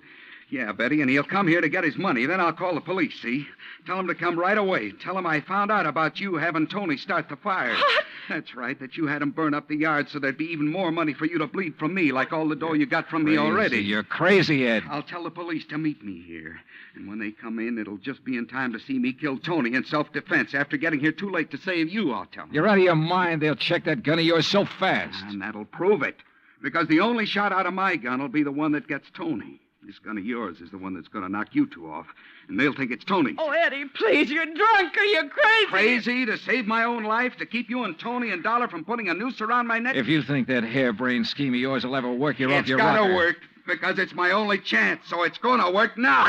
Yeah, Betty, and he'll come here to get his money. Then I'll call the police, see? Tell him to come right away. Tell him I found out about you having Tony start the fire. What? That's right, that you had him burn up the yard so there'd be even more money for you to bleed from me, like all the dough you got from me already. You're crazy, Ed. I'll tell the police to meet me here. And when they come in, it'll just be in time to see me kill Tony in self-defense. After getting here too late to save you, I'll tell them. You're out of your mind. They'll check that gun of yours so fast. And that'll prove it. Because the only shot out of my gun will be the one that gets Tony. This gun of yours is the one that's going to knock you two off. And they'll think it's Tony. Oh, Eddie, please, you're drunk. Are you crazy? Crazy? To save my own life? To keep you and Tony and Dollar from putting a noose around my neck? If you think that harebrained scheme of yours will ever work, you're off your rocker. It's got to work. Because it's my only chance. So it's going to work now.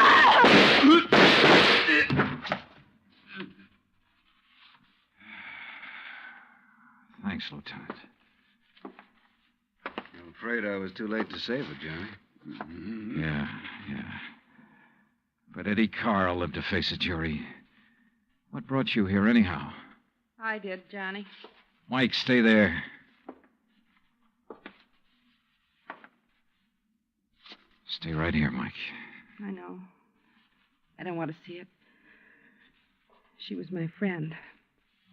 Thanks, Lieutenant. I'm afraid I was too late to save it, Johnny. Mm-hmm. Yeah. But Eddie Carr will live to face a jury. What brought you here, anyhow? I did, Johnny. Mike, stay there. Stay right here, Mike. I know. I don't want to see it. She was my friend.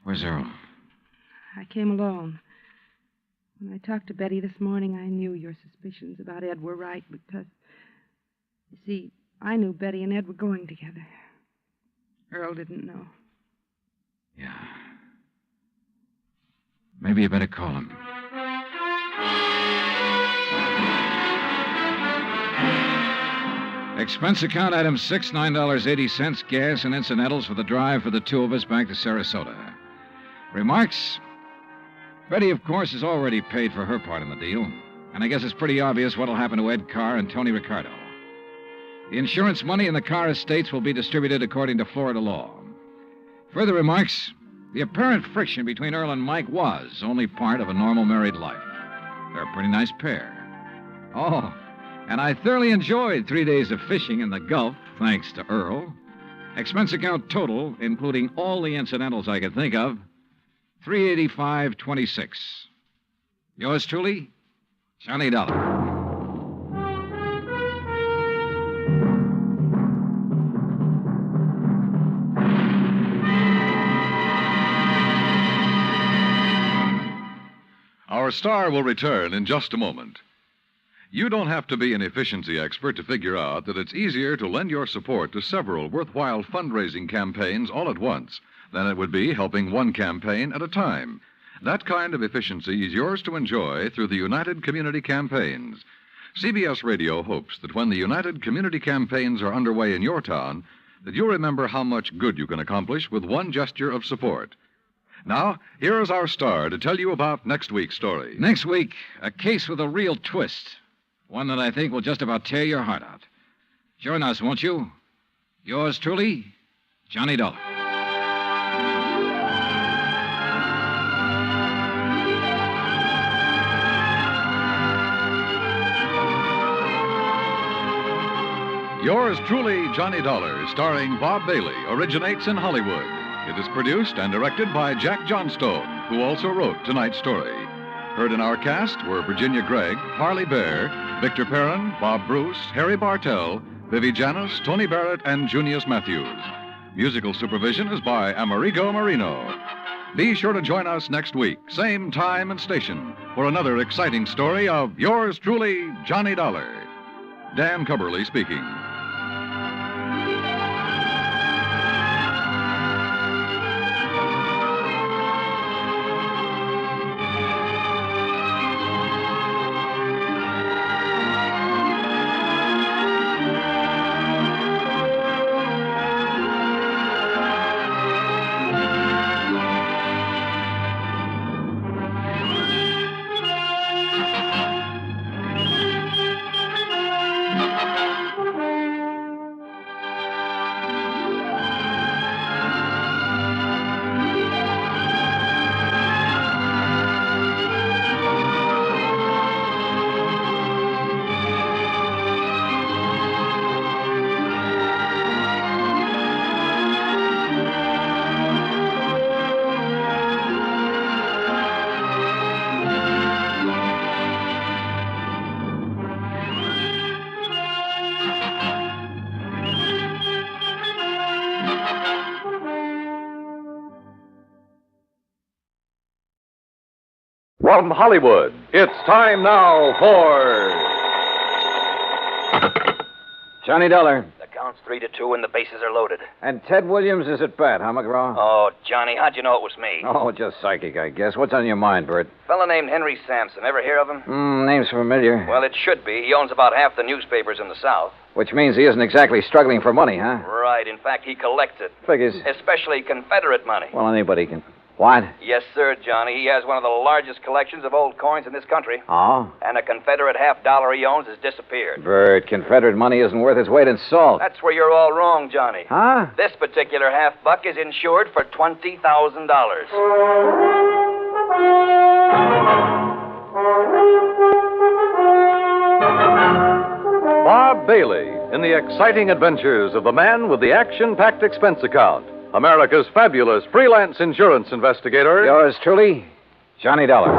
Where's Earl? I came alone. When I talked to Betty this morning, I knew your suspicions about Ed were right because, you see, I knew Betty and Ed were going together. Earl didn't know. Yeah. Maybe you better call him. Expense account item 6, $9.80, gas and incidentals for the drive for the two of us back to Sarasota. Remarks? Betty, of course, has already paid for her part in the deal. And And I guess it's pretty obvious what'll happen to Ed Carr and Tony Ricardo. The insurance money in the Carr estates will be distributed according to Florida law. Further remarks, the apparent friction between Earl and Mike was only part of a normal married life. They're a pretty nice pair. Oh, and I thoroughly enjoyed 3 days of fishing in the Gulf, thanks to Earl. Expense account total, including all the incidentals I could think of, $385.26. Yours truly, Johnny Dollar. Our star will return in just a moment. You don't have to be an efficiency expert to figure out that it's easier to lend your support to several worthwhile fundraising campaigns all at once than it would be helping one campaign at a time. That kind of efficiency is yours to enjoy through the United Community Campaigns. CBS Radio hopes that when the United Community Campaigns are underway in your town, that you'll remember how much good you can accomplish with one gesture of support. Now, here is our star to tell you about next week's story. Next week, a case with a real twist. One that I think will just about tear your heart out. Join us, won't you? Yours truly, Johnny Dollar. Yours truly, Johnny Dollar, starring Bob Bailey, originates in Hollywood. It is produced and directed by Jack Johnstone, who also wrote tonight's story. Heard in our cast were Virginia Gregg, Parley Bear, Victor Perrin, Bob Bruce, Harry Bartell, Vivi Janis, Tony Barrett, and Junius Matthews. Musical supervision is by Amerigo Marino. Be sure to join us next week, same time and station, for another exciting story of yours truly, Johnny Dollar. Dan Cubberly speaking. From Hollywood, it's time now for Johnny Dollar. The count's 3-2 and the bases are loaded. And Ted Williams is at bat, huh, McGraw? Oh, Johnny, how'd you know it was me? Oh, just psychic, I guess. What's on your mind, Bert? Fella named Henry Sampson. Ever hear of him? Name's familiar. Well, it should be. He owns about half the newspapers in the South. Which means he isn't exactly struggling for money, huh? Right. In fact, he collects it. Figures. Especially Confederate money. Well, anybody can. What? Yes, sir, Johnny. He has one of the largest collections of old coins in this country. Oh? And a Confederate $50 he owns has disappeared. Bert, Confederate money isn't worth its weight in salt. That's where you're all wrong, Johnny. Huh? This particular $50 is insured for $20,000. Bob Bailey in the exciting adventures of the man with the action-packed expense account. America's fabulous freelance insurance investigator. Yours truly, Johnny Dollar.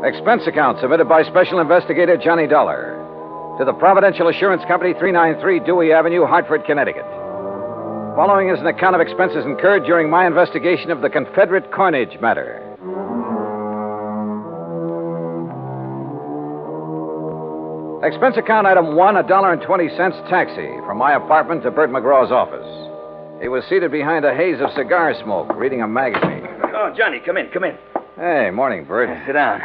Expense account submitted by Special Investigator Johnny Dollar to the Providential Assurance Company, 393 Dewey Avenue, Hartford, Connecticut. Following is an account of expenses incurred during my investigation of the Confederate coinage matter. Expense account item 1, $1.20 taxi from my apartment to Bert McGraw's office. He was seated behind a haze of cigar smoke, reading a magazine. Oh, Johnny, come in. Hey, morning, Bert. Sit down.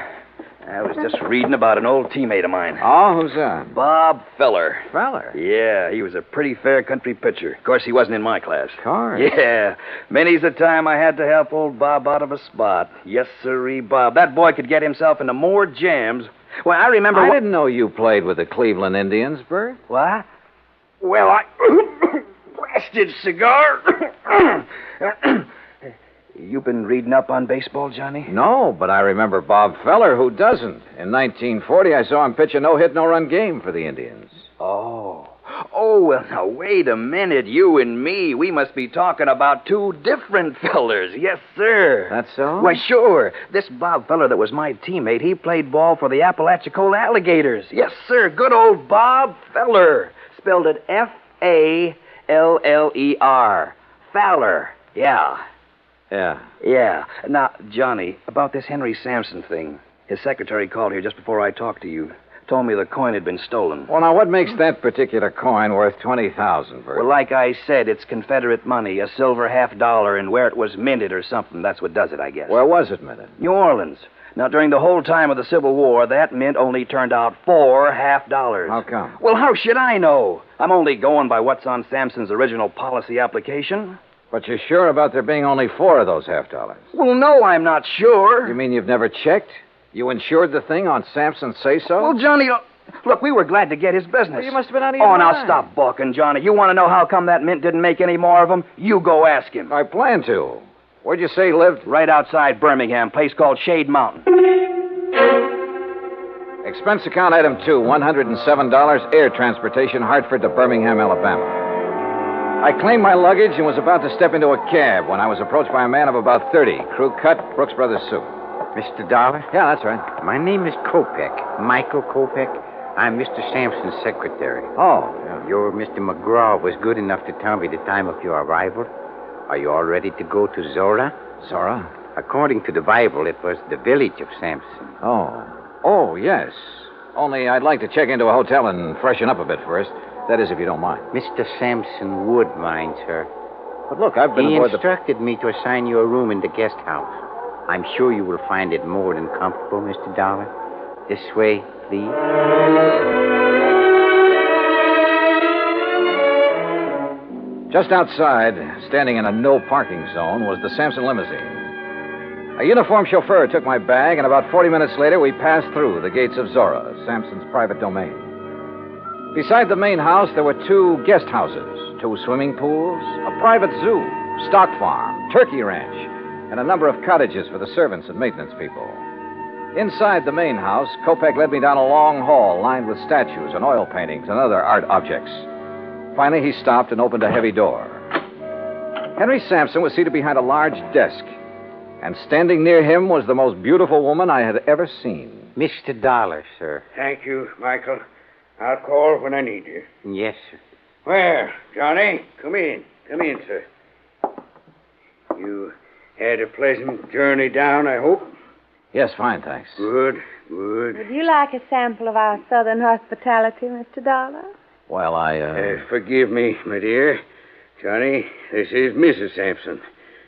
I was just reading about an old teammate of mine. Oh, who's that? Bob Feller. Feller? Yeah, he was a pretty fair country pitcher. Of course, he wasn't in my class. Of course. Yeah. Many's the time I had to help old Bob out of a spot. Yes, sirree, Bob. That boy could get himself into more jams. Well, I remember... I didn't know you played with the Cleveland Indians, Bert. What? Well, I... Blasted cigar. You been reading up on baseball, Johnny? No, but I remember Bob Feller. Who doesn't? In 1940, I saw him pitch a no-hit, no-run game for the Indians. Oh. Oh, well, now, wait a minute. You and me, we must be talking about two different fellers. Yes, sir. That's so? Why, sure. This Bob Feller that was my teammate, he played ball for the Apalachicola Alligators. Yes, sir. Good old Bob Feller. Spelled it F-A-L-L-E-R. Fowler. Yeah. Yeah. Yeah. Now, Johnny, about this Henry Sampson thing. His secretary called here just before I talked to you. Told me the coin had been stolen. Well, now, what makes that particular coin worth $20,000, Bert? Well, like I said, it's Confederate money, a silver $50, and where it was minted or something. That's what does it, I guess. Where was it minted? New Orleans. Now, during the whole time of the Civil War, that mint only turned out $4 $50. How come? Well, how should I know? I'm only going by what's on Sampson's original policy application. But you're sure about there being only 4 of those $50? Well, no, I'm not sure. You mean you've never checked? You insured the thing on Sampson's say-so? Well, Johnny, look, we were glad to get his business. Well, you must have been out of your mind. mind. Now stop balking, Johnny. You want to know how come that mint didn't make any more of them? You go ask him. I plan to. Where'd you say he lived? Right outside Birmingham, place called Shade Mountain. Expense account item 2, $107, air transportation, Hartford to Birmingham, Alabama. I claimed my luggage and was about to step into a cab when I was approached by a man of about 30, crew cut, Brooks Brothers suit. Mr. Dollar? Yeah, that's right. My name is Kopek, Michael Kopek. I'm Mr. Sampson's secretary. Oh, yeah. Your Mr. McGraw was good enough to tell me the time of your arrival. Are you all ready to go to Zora? Zora? According to the Bible, it was the village of Sampson. Oh, yes. Only I'd like to check into a hotel and freshen up a bit first. That is, if you don't mind. Mr. Sampson would mind, sir. But look, I've been He aboard instructed me to assign you a room in the guest house. I'm sure you will find it more than comfortable, Mr. Dollar. This way, please. Just outside, standing in a no-parking zone, was the Sampson limousine. A uniformed chauffeur took my bag, and about 40 minutes later, we passed through the gates of Zora, Sampson's private domain. Beside the main house, there were 2 guest houses, 2 swimming pools, a private zoo, stock farm, turkey ranch, and a number of cottages for the servants and maintenance people. Inside the main house, Kopek led me down a long hall lined with statues and oil paintings and other art objects. Finally, he stopped and opened a heavy door. Henry Sampson was seated behind a large desk, and standing near him was the most beautiful woman I had ever seen. Mr. Dollar, sir. Thank you, Michael. I'll call when I need you. Yes, sir. Well, Johnny, come in. Come in, sir. You had a pleasant journey down, I hope? Yes, fine, thanks. Good, good. Would you like a sample of our southern hospitality, Mr. Dollar? Well, Forgive me, my dear. Johnny, this is Mrs. Sampson.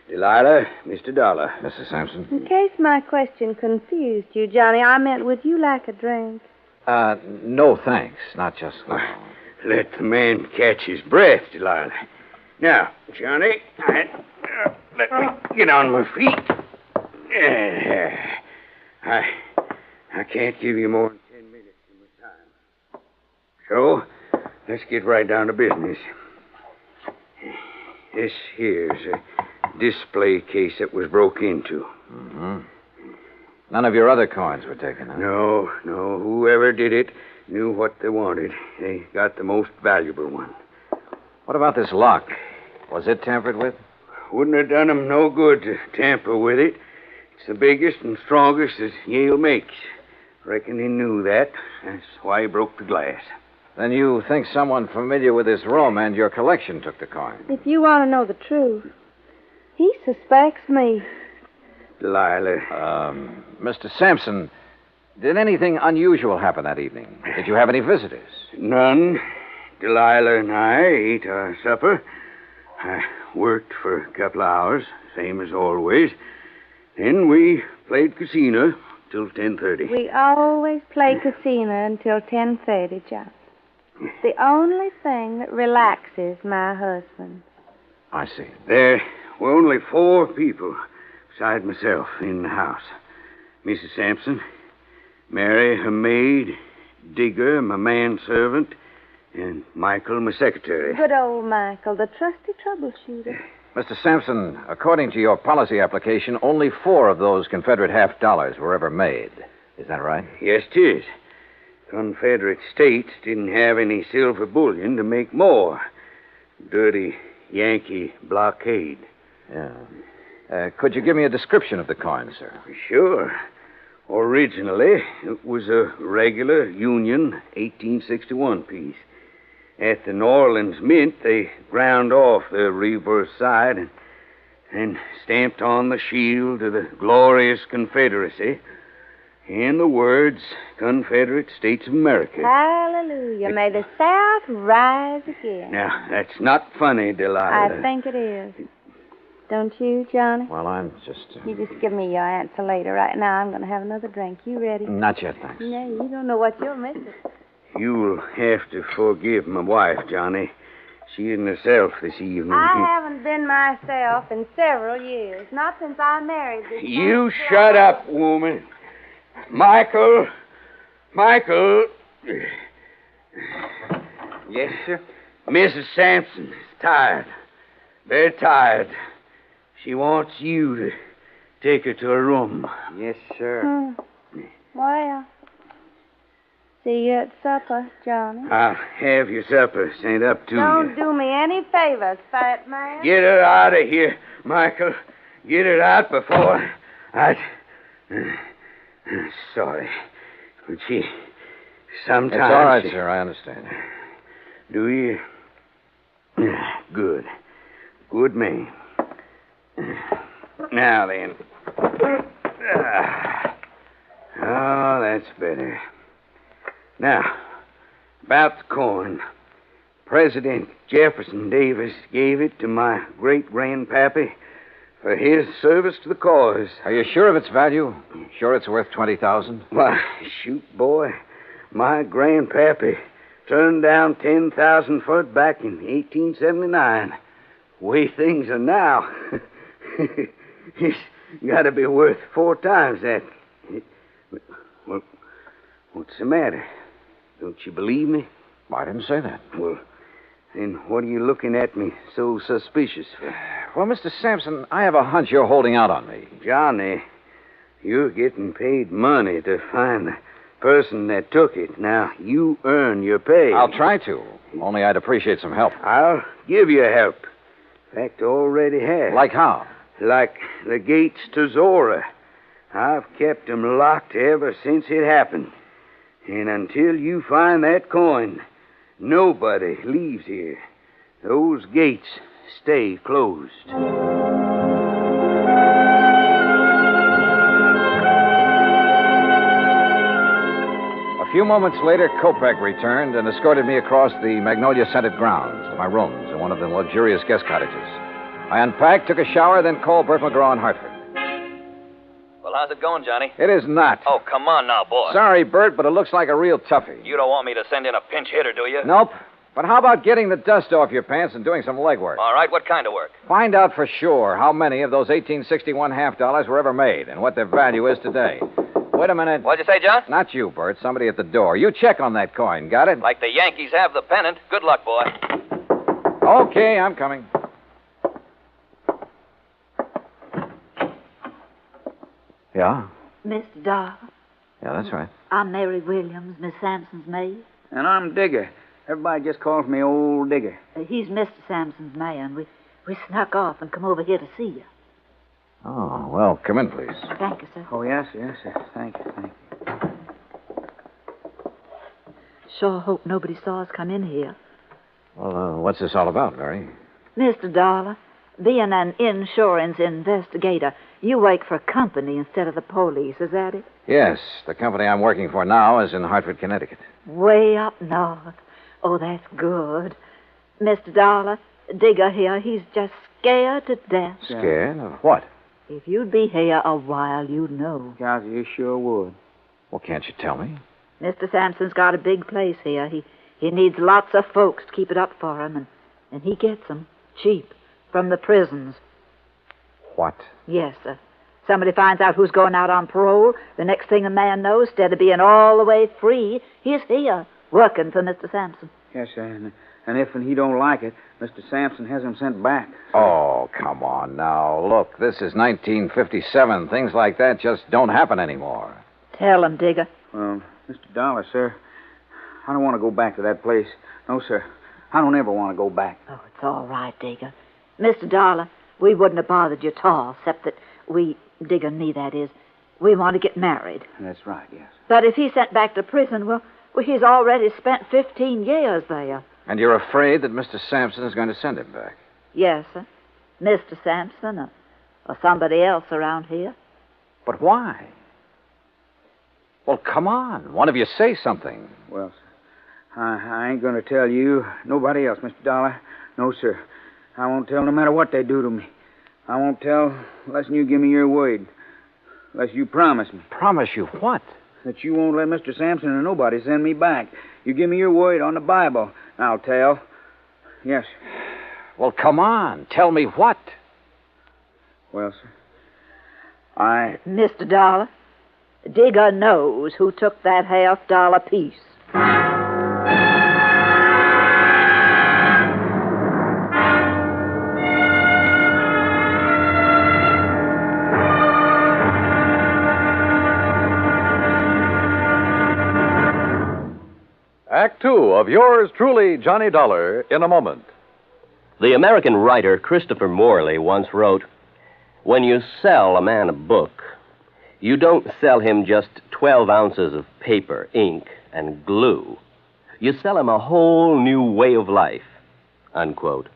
Delilah, Mr. Dollar. Mrs. Sampson? In case my question confused you, Johnny, I meant, would you like a drink? No, thanks. Not just now. Let the man catch his breath, Delilah. Now, Johnny, let me get on my feet. I can't give you more than 10 minutes of my time. So, let's get right down to business. This here's a display case that was broke into. Mm-hmm. None of your other coins were taken, huh? No. Whoever did it knew what they wanted. They got the most valuable one. What about this lock? Was it tampered with? Wouldn't have done him no good to tamper with it. It's the biggest and strongest that Yale makes. Reckon he knew that. That's why he broke the glass. Then you think someone familiar with this room and your collection took the coin? If you want to know the truth, he suspects me. Delilah. Mr. Sampson, did anything unusual happen that evening? Did you have any visitors? None. Delilah and I ate our supper. I worked for a couple of hours, same as always. Then we played casino till 10:30. We always play casino until 10:30, John. It's the only thing that relaxes my husband. I see. There were only 4 people besides myself in the house. Mrs. Sampson, Mary, her maid, Digger, my manservant, and Michael, my secretary. Good old Michael, the trusty troubleshooter. Mr. Sampson, according to your policy application, only 4 of those Confederate $half were ever made. Is that right? Yes, 'tis. Confederate states didn't have any silver bullion to make more. Dirty Yankee blockade. Yeah. Could you give me a description of the coin, sir? Sure. Originally, it was a regular Union 1861 piece. At the New Orleans Mint, they ground off the reverse side and stamped on the shield of the glorious Confederacy and the words Confederate States of America. Hallelujah. May the South rise again. Now, that's not funny, Delilah. I think it is. Don't you, Johnny? Well, I'm just... You just give me your answer later. Right now, I'm going to have another drink. You ready? Not yet, thanks. No, you don't know what you're missing. You'll have to forgive my wife, Johnny. She isn't herself this evening. I haven't been myself in several years. Not since I married this You shut up, woman. Michael. Yes, sir? Mrs. Sampson is tired. Very tired. She wants you to take her to her room. Yes, sir. Well, see you at supper, Johnny. I'll have your supper sent up to Don't you. do me any favors, fat man. Get her out of here, Michael. Get her out before I... Sorry. But she... Sometimes... It's all right, sir. I understand. Do you? Good. Good man. Now then. Oh, that's better. Now, about the coin. President Jefferson Davis gave it to my great-grandpappy for his service to the cause. Are you sure of its value? Sure it's worth $20,000? Why, shoot, boy. My grandpappy turned down 10,000 for it back in 1879. Way things are now. It's got to be worth 4 times that. Well, what's the matter? Don't you believe me? I didn't say that. Well, then what are you looking at me so suspicious for? Well, Mr. Sampson, I have a hunch you're holding out on me. Johnny, you're getting paid money to find the person that took it. Now, you earn your pay. I'll try to. Only I'd appreciate some help. I'll give you help. In fact, already have. Like how? Like the gates to Zora. I've kept them locked ever since it happened. And until you find that coin, nobody leaves here. Those gates stay closed. A few moments later, Kopek returned and escorted me across the magnolia-scented grounds to my rooms in one of the luxurious guest cottages. I unpacked, took a shower, then called Bert McGraw in Hartford. Well, how's it going, Johnny? It is not. Oh, come on now, boy. Sorry, Bert, but it looks like a real toughie. You don't want me to send in a pinch hitter, do you? Nope. But how about getting the dust off your pants and doing some legwork? All right, what kind of work? Find out for sure how many of those 1861 $half were ever made and what their value is today. Wait a minute. What'd you say, John? Not you, Bert. Somebody at the door. You check on that coin. Got it? Like the Yankees have the pennant. Good luck, boy. Okay, I'm coming. Yeah? Mr. Darr, Yeah, that's right. I'm Mary Williams, Miss Sampson's maid. And I'm Digger. Everybody just calls me Old Digger. He's Mr. Sampson's man. We snuck off and come over here to see you. Oh, well, come in, please. Thank you, sir. Oh, yes, yes, yes. Thank you. Sure hope nobody saw us come in here. Well, what's this all about, Mary? Mr. Dollar, being an insurance investigator, you work for a company instead of the police, is that it? Yes, the company I'm working for now is in Hartford, Connecticut. Way up north. Oh, that's good. Mr. Dollar, Digger here, he's just scared to death. Scared of what? If you'd be here a while, you'd know. Gosh, you sure would. Well, can't you tell me? Mr. Sampson's got a big place here. He needs lots of folks to keep it up for him, and he gets them cheap from the prisons. What? Yes, sir. Somebody finds out who's going out on parole. The next thing a man knows, instead of being all the way free, he's here, working for Mr. Sampson. Yes, sir. And if he don't like it, Mr. Sampson has him sent back. Oh, come on now. Look, this is 1957. Things like that just don't happen anymore. Tell him, Digger. Well, Mr. Dollar, sir, I don't want to go back to that place. No, sir. I don't ever want to go back. Oh, it's all right, Digger. Mr. Dollar, we wouldn't have bothered you at all, except that Digger and me, that is, we want to get married. That's right, yes. But if he's sent back to prison, well, he's already spent 15 years there. And you're afraid that Mr. Sampson is going to send him back? Yes, sir. Mr. Sampson or somebody else around here. But why? Well, come on. One of you say something. Well, sir, I ain't going to tell you, nobody else, Mr. Dollar. No, sir. I won't tell no matter what they do to me. I won't tell unless you give me your word. Unless you promise me. Promise you what? That you won't let Mr. Sampson or nobody send me back. You give me your word on the Bible. I'll tell. Yes. Well, come on. Tell me what. Well, sir, Mr. Dollar, Digger knows who took that $50 piece. Act Two of yours truly, Johnny Dollar, in a moment. The American writer Christopher Morley once wrote, "When you sell a man a book, you don't sell him just 12 ounces of paper, ink, and glue. You sell him a whole new way of life," unquote.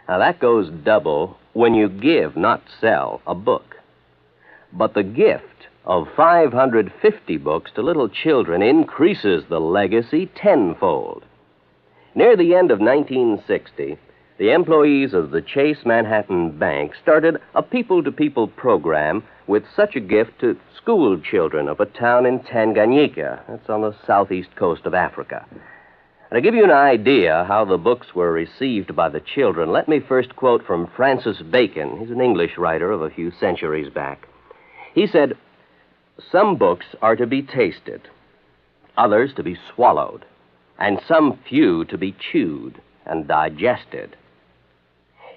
Now, that goes double when you give, not sell, a book. But the gift of 550 books to little children increases the legacy tenfold. Near the end of 1960, the employees of the Chase Manhattan Bank started a people-to-people program with such a gift to school children of a town in Tanganyika. That's on the southeast coast of Africa. And to give you an idea how the books were received by the children, let me first quote from Francis Bacon. He's an English writer of a few centuries back. He said, "Some books are to be tasted, others to be swallowed, and some few to be chewed and digested."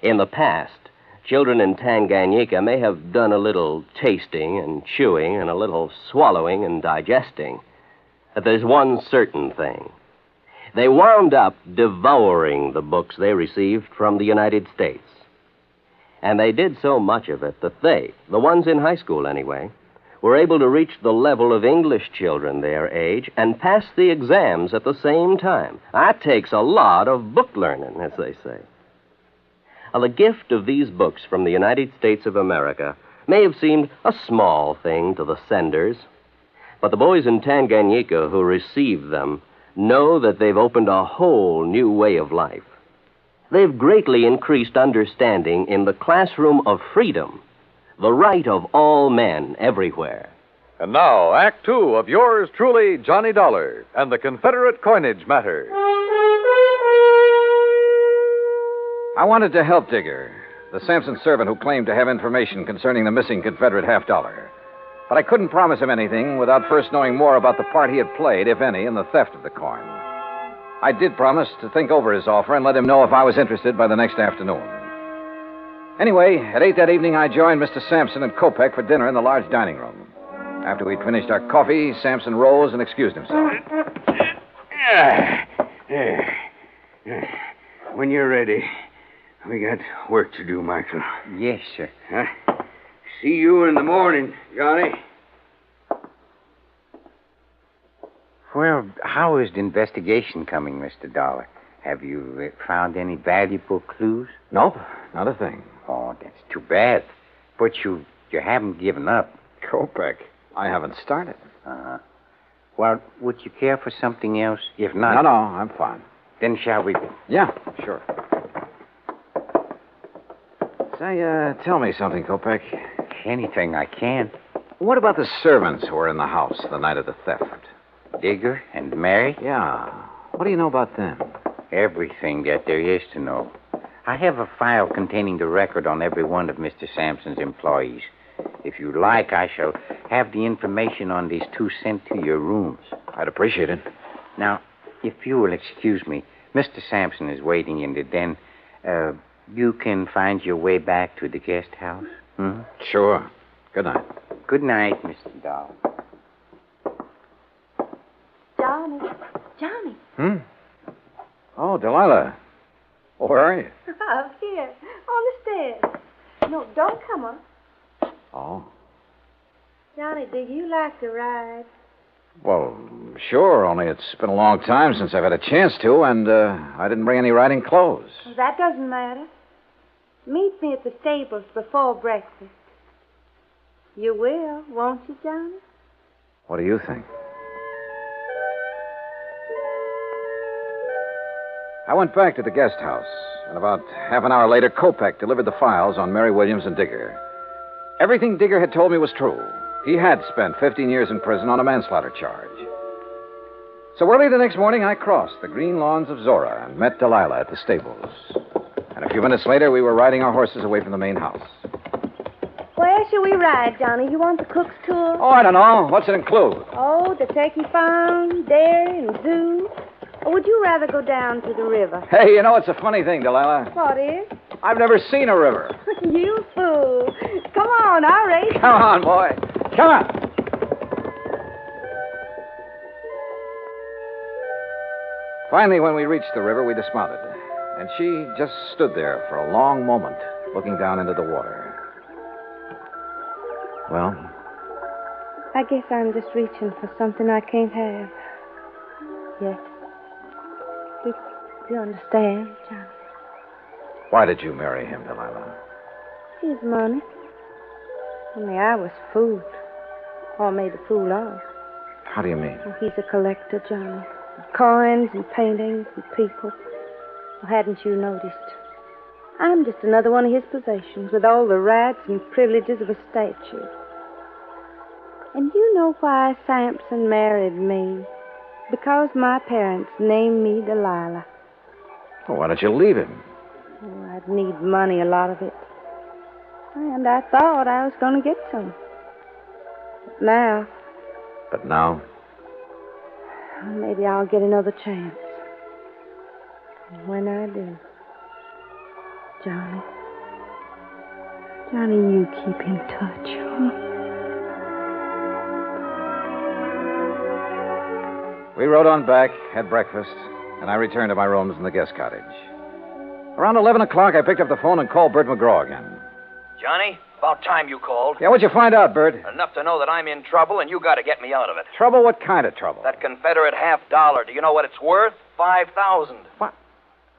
In the past, children in Tanganyika may have done a little tasting and chewing and a little swallowing and digesting. But there's one certain thing. They wound up devouring the books they received from the United States. And they did so much of it that they, the ones in high school anyway, were able to reach the level of English children their age and pass the exams at the same time. That takes a lot of book learning, as they say. Now, the gift of these books from the United States of America may have seemed a small thing to the senders, but the boys in Tanganyika who received them know that they've opened a whole new way of life. They've greatly increased understanding in the classroom of freedom, the right of all men everywhere. And now, Act Two of yours truly, Johnny Dollar, and the Confederate coinage matter. I wanted to help Digger, the Sampson servant who claimed to have information concerning the missing Confederate $50. But I couldn't promise him anything without first knowing more about the part he had played, if any, in the theft of the coin. I did promise to think over his offer and let him know if I was interested by the next afternoon. Anyway, at 8 that evening, I joined Mr. Sampson and Kopek for dinner in the large dining room. After we'd finished our coffee, Sampson rose and excused himself. When you're ready, we got work to do, Michael. Yes, sir. Huh? See you in the morning, Johnny. Well, how is the investigation coming, Mr. Dollar? Have you found any valuable clues? Nope, not a thing. Oh, that's too bad. But you haven't given up. Kopek, I haven't started. Well, would you care for something else? If not... No, I'm fine. Then shall we... Yeah, sure. Say, tell me something, Kopek. anything I can. What about the servants who were in the house the night of the theft? Digger and Mary? Yeah. What do you know about them? Everything that there is to know. I have a file containing the record on every one of Mr. Sampson's employees. If you like, I shall have the information on these two sent to your rooms. I'd appreciate it. Now, if you will excuse me, Mr. Sampson is waiting in the den. You can find your way back to the guest house? Hmm? Sure. Good night. Good night, Mr. Doll. Johnny. Hmm? Oh, Delilah. Oh, where are you? Up here, on the stairs. No, don't come up. Oh. Johnny, do you like to ride? Well, sure, only it's been a long time since I've had a chance to, and I didn't bring any riding clothes. Well, that doesn't matter. Meet me at the stables before breakfast. You will, won't you, Johnny? What do you think? I went back to the guest house, and about half an hour later, Kopek delivered the files on Mary Williams and Digger. Everything Digger had told me was true. He had spent 15 years in prison on a manslaughter charge. So early the next morning, I crossed the green lawns of Zora and met Delilah at the stables. And a few minutes later, we were riding our horses away from the main house. Where shall we ride, Johnny? You want the cook's tour? Oh, I don't know. What's it include? Oh, the turkey farm, dairy, and zoo. Or would you rather go down to the river? Hey, you know, it's a funny thing, Delilah. What is? I've never seen a river. You fool. Come on, I'll race. Come on, boy. Come on. Finally, when we reached the river, we dismounted. And she just stood there for a long moment, looking down into the water. Well? I guess I'm just reaching for something I can't have. Yes. Do you understand, John? Why did you marry him, Delilah? His money. Only I was fooled. Or made a fool of. How do you mean? Well, he's a collector, Johnny. Of coins and paintings and people. Well, hadn't you noticed? I'm just another one of his possessions with all the rights and privileges of a statue. And you know why Sampson married me? Because my parents named me Delilah. Well, why don't you leave him? Oh, I'd need money, a lot of it. And I thought I was going to get some. But now? Maybe I'll get another chance. And when I do, Johnny, you keep in touch, huh? We rode on back, had breakfast, and I returned to my rooms in the guest cottage. Around 11 o'clock, I picked up the phone and called Bert McGraw again. Johnny, about time you called. Yeah, what'd you find out, Bert? Enough to know that I'm in trouble, and you got to get me out of it. Trouble? What kind of trouble? That Confederate $50. Do you know what it's worth? $5,000. What?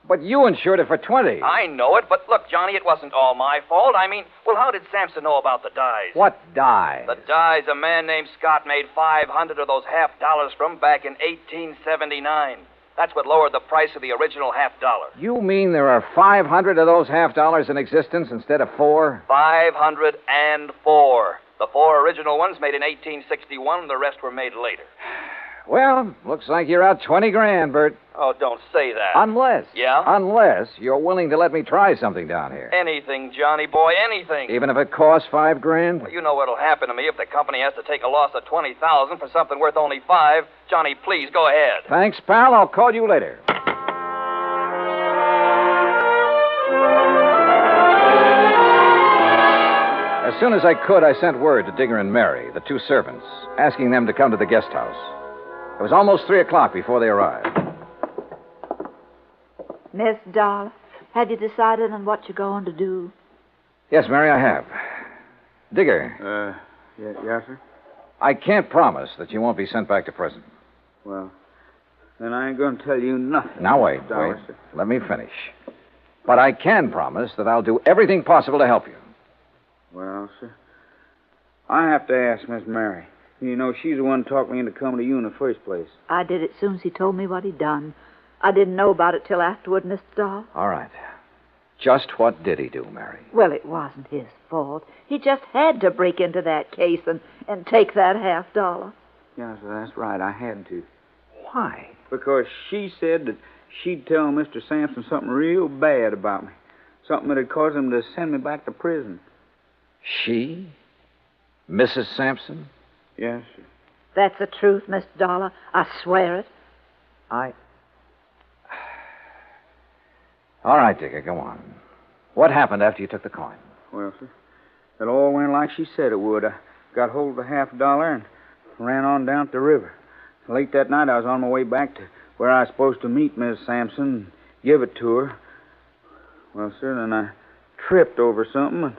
But you insured it for 20. I know it, but look, Johnny, it wasn't all my fault. I mean, well, how did Sampson know about the dies? What dies? The dies a man named Scott made 500 of those $50 from back in 1879. That's what lowered the price of the original $50. You mean there are 500 of those $50 in existence instead of 4? 504. The 4 original ones made in 1861, and the rest were made later. Well, looks like you're out 20 grand, Bert. Oh, don't say that. Unless. Yeah? Unless you're willing to let me try something down here. Anything, Johnny boy, anything. Even if it costs $5 grand? Well, you know what'll happen to me if the company has to take a loss of $20,000 for something worth only $5. Johnny, please, go ahead. Thanks, pal. I'll call you later. As soon as I could, I sent word to Digger and Mary, the 2 servants, asking them to come to the guest house. It was almost 3 o'clock before they arrived. Miss Doll, have you decided on what you're going to do? Yes, Mary, I have. Digger. Yes, sir? I can't promise that you won't be sent back to prison. Well, then I ain't going to tell you nothing. Now, wait. Sir. Let me finish. But I can promise that I'll do everything possible to help you. Well, sir, I have to ask Miss Mary. You know, she's the one who talked me into coming to you in the first place. I did as soon as he told me what he'd done. I didn't know about it till afterward, Mr. Doll. All right. Just what did he do, Mary? Well, it wasn't his fault. He just had to break into that case and take that $50. Yes, sir, that's right. I had to. Why? Because she said that she'd tell Mr. Sampson something real bad about me. Something that'd cause him to send me back to prison. She? Mrs. Sampson? Yes, sir. That's the truth, Mr. Dollar. I swear it. All right, Digger, go on. What happened after you took the coin? Well, sir, it all went like she said it would. I got hold of the $50 and ran on down to the river. Late that night, I was on my way back to where I was supposed to meet Miss Sampson and give it to her. Well, sir, then I tripped over something,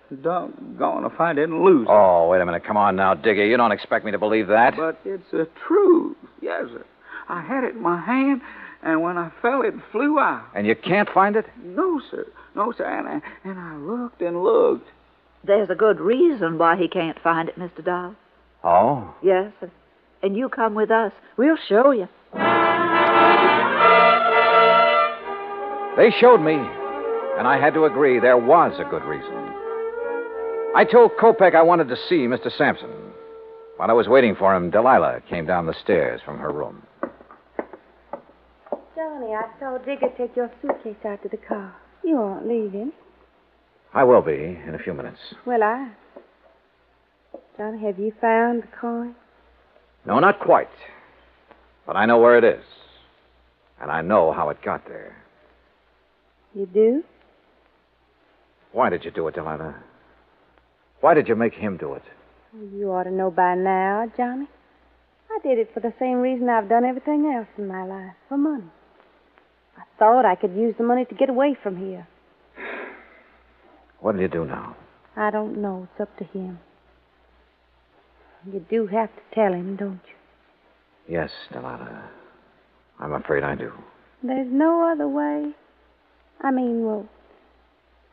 and doggone if I didn't lose it. Oh, wait a minute. Come on now, Digger. You don't expect me to believe that? But it's the truth. Yes, sir. I had it in my hand, and when I fell, it flew out. And you can't find it? No, sir. No, sir. And I looked and looked. There's a good reason why he can't find it, Mr. Dollar. Oh? Yes, and you come with us. We'll show you. They showed me, and I had to agree there was a good reason. I told Kopek I wanted to see Mr. Sampson. While I was waiting for him, Delilah came down the stairs from her room. Johnny, I saw Digger take your suitcase out to the car. You aren't leaving. I will be in a few minutes. Well, Johnny, have you found the coin? No, not quite. But I know where it is. And I know how it got there. You do? Why did you do it, Delilah? Why did you make him do it? You ought to know by now, Johnny. I did it for the same reason I've done everything else in my life, for money. I thought I could use the money to get away from here. What'll you do now? I don't know. It's up to him. You do have to tell him, don't you? Yes, Delilah. I'm afraid I do. There's no other way. I mean, well,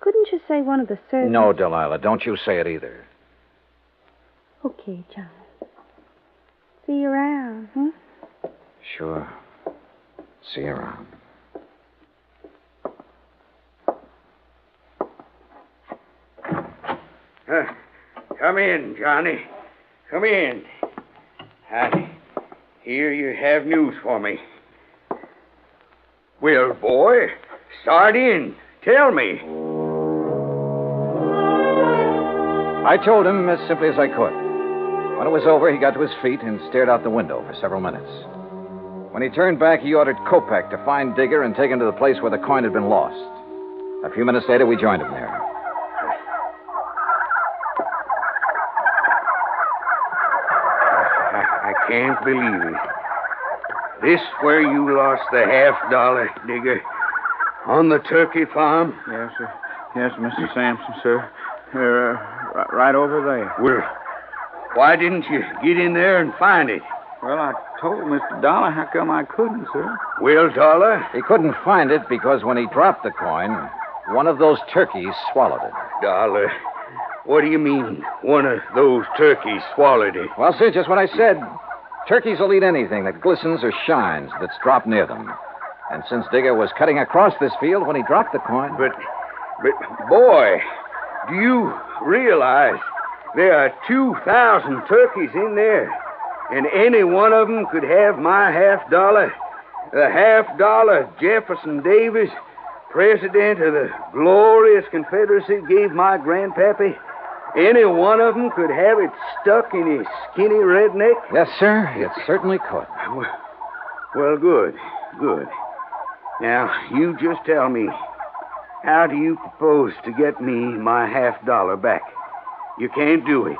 couldn't you say one of the servants? No, Delilah, don't you say it either. Okay, Johnny. See you around, huh? Sure. See you around. Come in, Johnny. Come in. I hear you have news for me. Well, boy, start in. Tell me. I told him as simply as I could. When it was over, he got to his feet and stared out the window for several minutes. When he turned back, he ordered Kopek to find Digger and take him to the place where the coin had been lost. A few minutes later, we joined him there. I can't believe it. This where you lost the $50, Digger? On the turkey farm? Yes, sir. Yes, Mr. Sampson, sir. Right over there. Well, why didn't you get in there and find it? Well, I told Mr. Dollar. How come I couldn't, sir? Well, Dollar? He couldn't find it because when he dropped the coin, one of those turkeys swallowed it. Dollar, what do you mean, one of those turkeys swallowed it? Well, sir, just what I said. Turkeys will eat anything that glistens or shines that's dropped near them. And since Digger was cutting across this field when he dropped the coin... But, boy, do you realize there are 2,000 turkeys in there, and any one of them could have my $50? The $50 Jefferson Davis, president of the glorious Confederacy, gave my grandpappy. Any one of them could have it stuck in his skinny redneck? Yes, sir, it certainly could. Well, good. Now, you just tell me, how do you propose to get me my $50 back? You can't do it.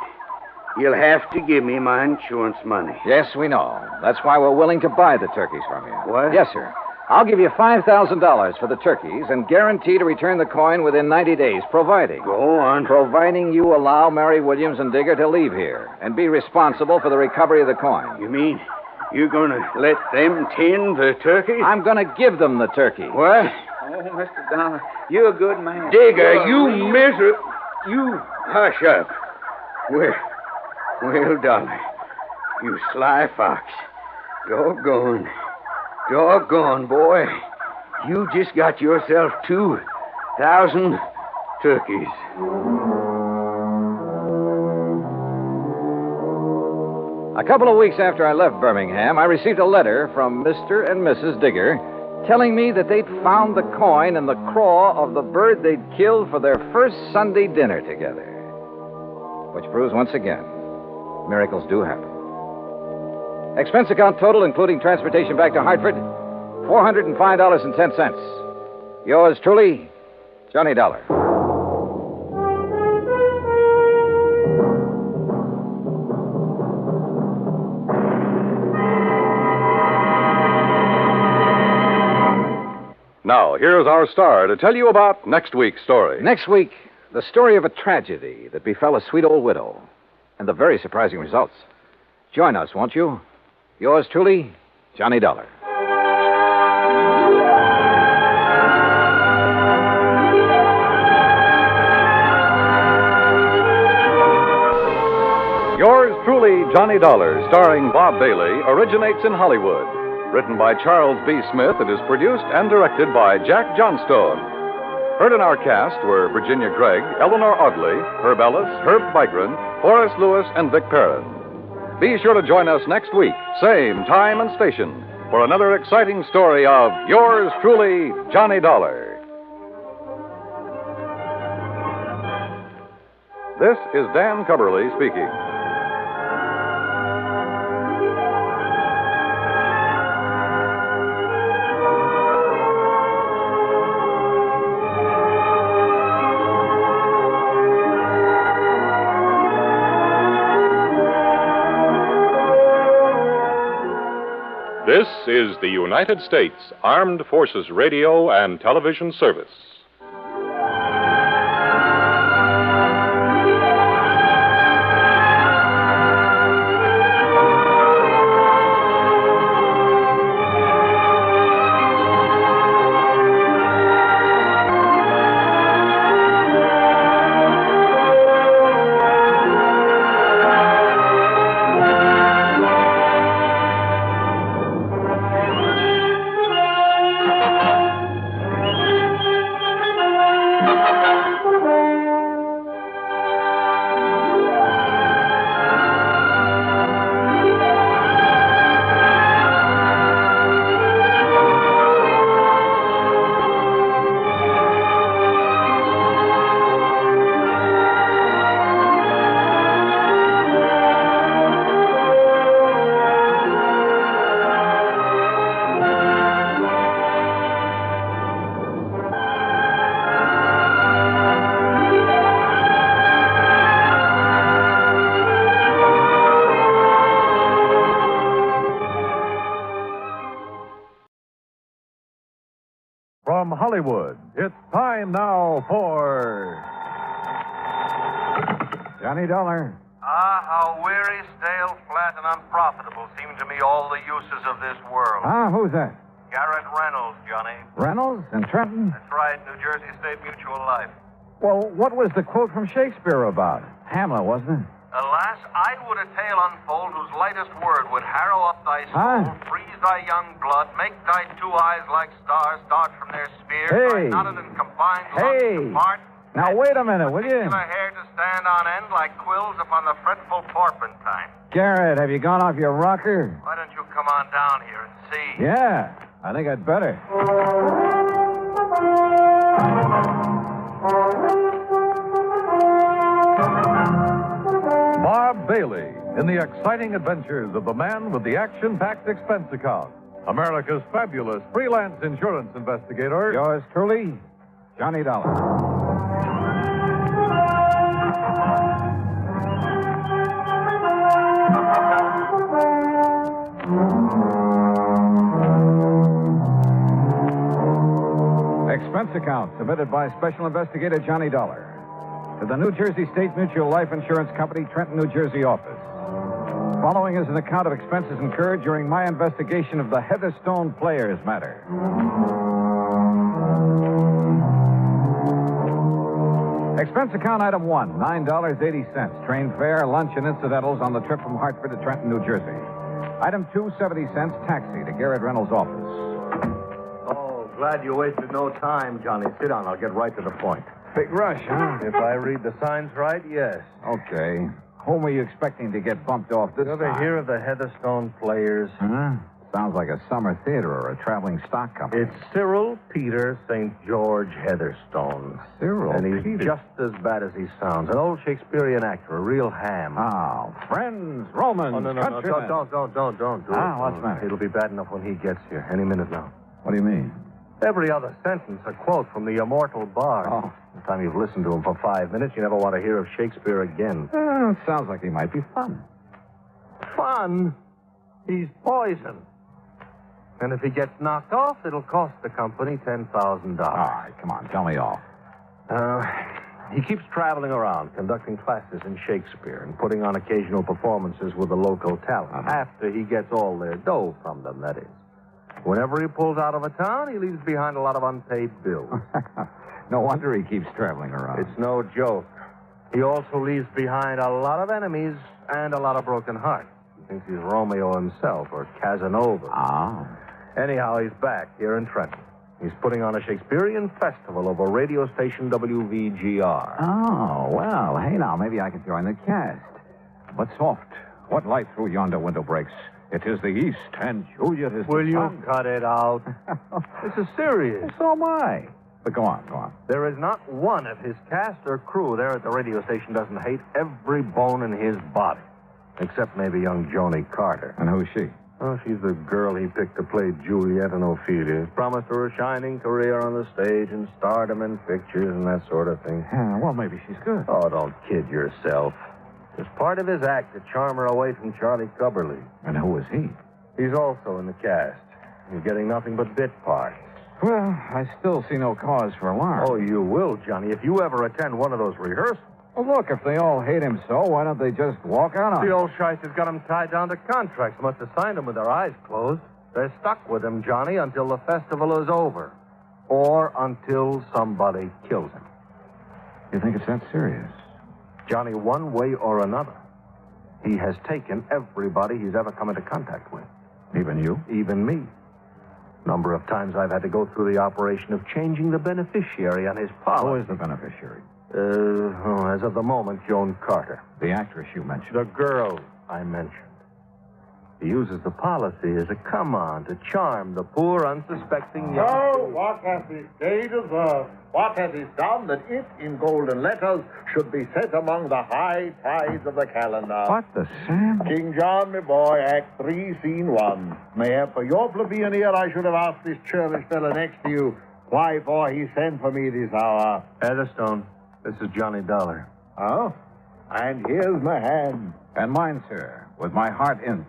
You'll have to give me my insurance money. Yes, we know. That's why we're willing to buy the turkeys from you. What? Yes, sir. I'll give you $5,000 for the turkeys and guarantee to return the coin within 90 days, providing... Go on. Providing you allow Mary Williams and Digger to leave here and be responsible for the recovery of the coin. You mean you're going to let them tend the turkeys? I'm going to give them the turkey. What? Oh, Mr. Dollar, you're a good man. Digger, you miserable... You hush up. Well, Dollar, you sly fox. Doggone, boy. You just got yourself two 1,000 turkeys. A couple of weeks after I left Birmingham, I received a letter from Mr. and Mrs. Digger telling me that they'd found the coin in the craw of the bird they'd killed for their first Sunday dinner together. Which proves once again, miracles do happen. Expense account total, including transportation back to Hartford, $405.10. Yours truly, Johnny Dollar. Now, here's our star to tell you about next week's story. Next week, the story of a tragedy that befell a sweet old widow, and the very surprising results. Join us, won't you? Yours truly, Johnny Dollar. Yours truly, Johnny Dollar, starring Bob Bailey, originates in Hollywood. Written by Charles B. Smith, it is produced and directed by Jack Johnstone. Heard in our cast were Virginia Gregg, Eleanor Audley, Herb Ellis, Herb Vigran, Horace Lewis, and Vic Perrin. Be sure to join us next week, same time and station, for another exciting story of Yours truly, Johnny Dollar. This is Dan Cubberly speaking. This is the United States Armed Forces Radio and Television Service. From Hollywood, it's time now for Johnny Dollar. Ah, how weary, stale, flat, and unprofitable seem to me all the uses of this world. Who's that? Garrett Reynolds, Johnny. Reynolds and Trenton? That's right, New Jersey State Mutual Life. Well, what was the quote from Shakespeare about? Hamlet, wasn't it? Alas, I would a tale unfold whose lightest word would harrow up thy soul, freeze thy young blood, make thy two eyes like stars dart from their spheres, Hey. thy knotted and confined Hey. lungs depart, Now, wait a minute, will you? particular hair to stand on end like quills upon the fretful porpentine. Garrett, have you gone off your rocker? Why don't you come on down here and see? Yeah, I think I'd better. Bob Bailey in the exciting adventures of the man with the action-packed expense account. America's fabulous freelance insurance investigator. Yours truly, Johnny Dollar. Expense account submitted by Special Investigator Johnny Dollar to the New Jersey State Mutual Life Insurance Company, Trenton, New Jersey office. Following is an account of expenses incurred during my investigation of the Heatherstone Players matter. Expense account item 1, $9.80. Train fare, lunch, and incidentals on the trip from Hartford to Trenton, New Jersey. Item 2, 70 cents. Taxi to Garrett Reynolds' office. Oh, glad you wasted no time, Johnny. Sit down. I'll get right to the point. Big rush, huh? If I read the signs right, yes. Okay. Whom are you expecting to get bumped off this You ever time? hear of the Heatherstone Players? Huh? Sounds like a summer theater or a traveling stock company. It's Cyril Peter St. George Heatherstone. Cyril And he's Peter. just as bad as he sounds. An old Shakespearean actor, a real ham. Oh, friends, Romans, Oh, no. countrymen. Don't do it. What's the matter? It'll be bad enough when he gets here. Any minute now. What do you mean? Every other sentence a quote from the immortal bard. Oh. By the time you've listened to him for 5 minutes, you never want to hear of Shakespeare again. Sounds like he might be fun. Fun? He's poison. And if he gets knocked off, it'll cost the company $10,000. All right, come on, tell me all. He keeps traveling around, conducting classes in Shakespeare and putting on occasional performances with the local talent. After he gets all their dough from them, that is. Whenever he pulls out of a town, he leaves behind a lot of unpaid bills. No wonder he keeps traveling around. It's no joke. He also leaves behind a lot of enemies and a lot of broken hearts. He thinks he's Romeo himself or Casanova. Anyhow, he's back here in Trenton. He's putting on a Shakespearean festival over radio station WVGR. Oh, well, hey, now, maybe I could join the cast. But soft, what light through yonder window breaks? It is the east, and Juliet is Will the you sun. cut it out? This is serious. So am I. But go on. There is not one of his cast or crew there at the radio station doesn't hate every bone in his body. Except maybe young Joni Carter. And who's she? Oh, she's the girl he picked to play Juliet and Ophelia. Promised her a shining career on the stage and stardom in pictures and that sort of thing. Yeah, well, maybe she's good. Oh, don't kid yourself. It's part of his act to charm her away from Charlie Cubberly. And who is he? He's also in the cast. He's getting nothing but bit parts. Well, I still see no cause for alarm. Oh, you will, Johnny, if you ever attend one of those rehearsals. Well, look, if they all hate him so, why don't they just walk out on The him? old shice has got him tied down to contracts. Must have signed them with their eyes closed. They're stuck with him, Johnny, until the festival is over. Or until somebody kills him. You think it's that serious? Johnny, one way or another, he has taken everybody he's ever come into contact with. Even you? Even me. Number of times I've had to go through the operation of changing the beneficiary on his policy. Who is the beneficiary? As of the moment, Joan Carter. The actress you mentioned. The girl I mentioned. He uses the policy as a come-on to charm the poor, unsuspecting young... Oh, what has this day deserved? What has it done that it, in golden letters, should be set among the high tides of the calendar? What the Sam? King John, my boy, Act 3, Scene 1. Mayhap for your plebeian ear, I should have asked this churlish fellow next to you why for he sent for me this hour. Heatherstone, this is Johnny Dollar. Oh? And here's my hand. And mine, sir, with my heart in.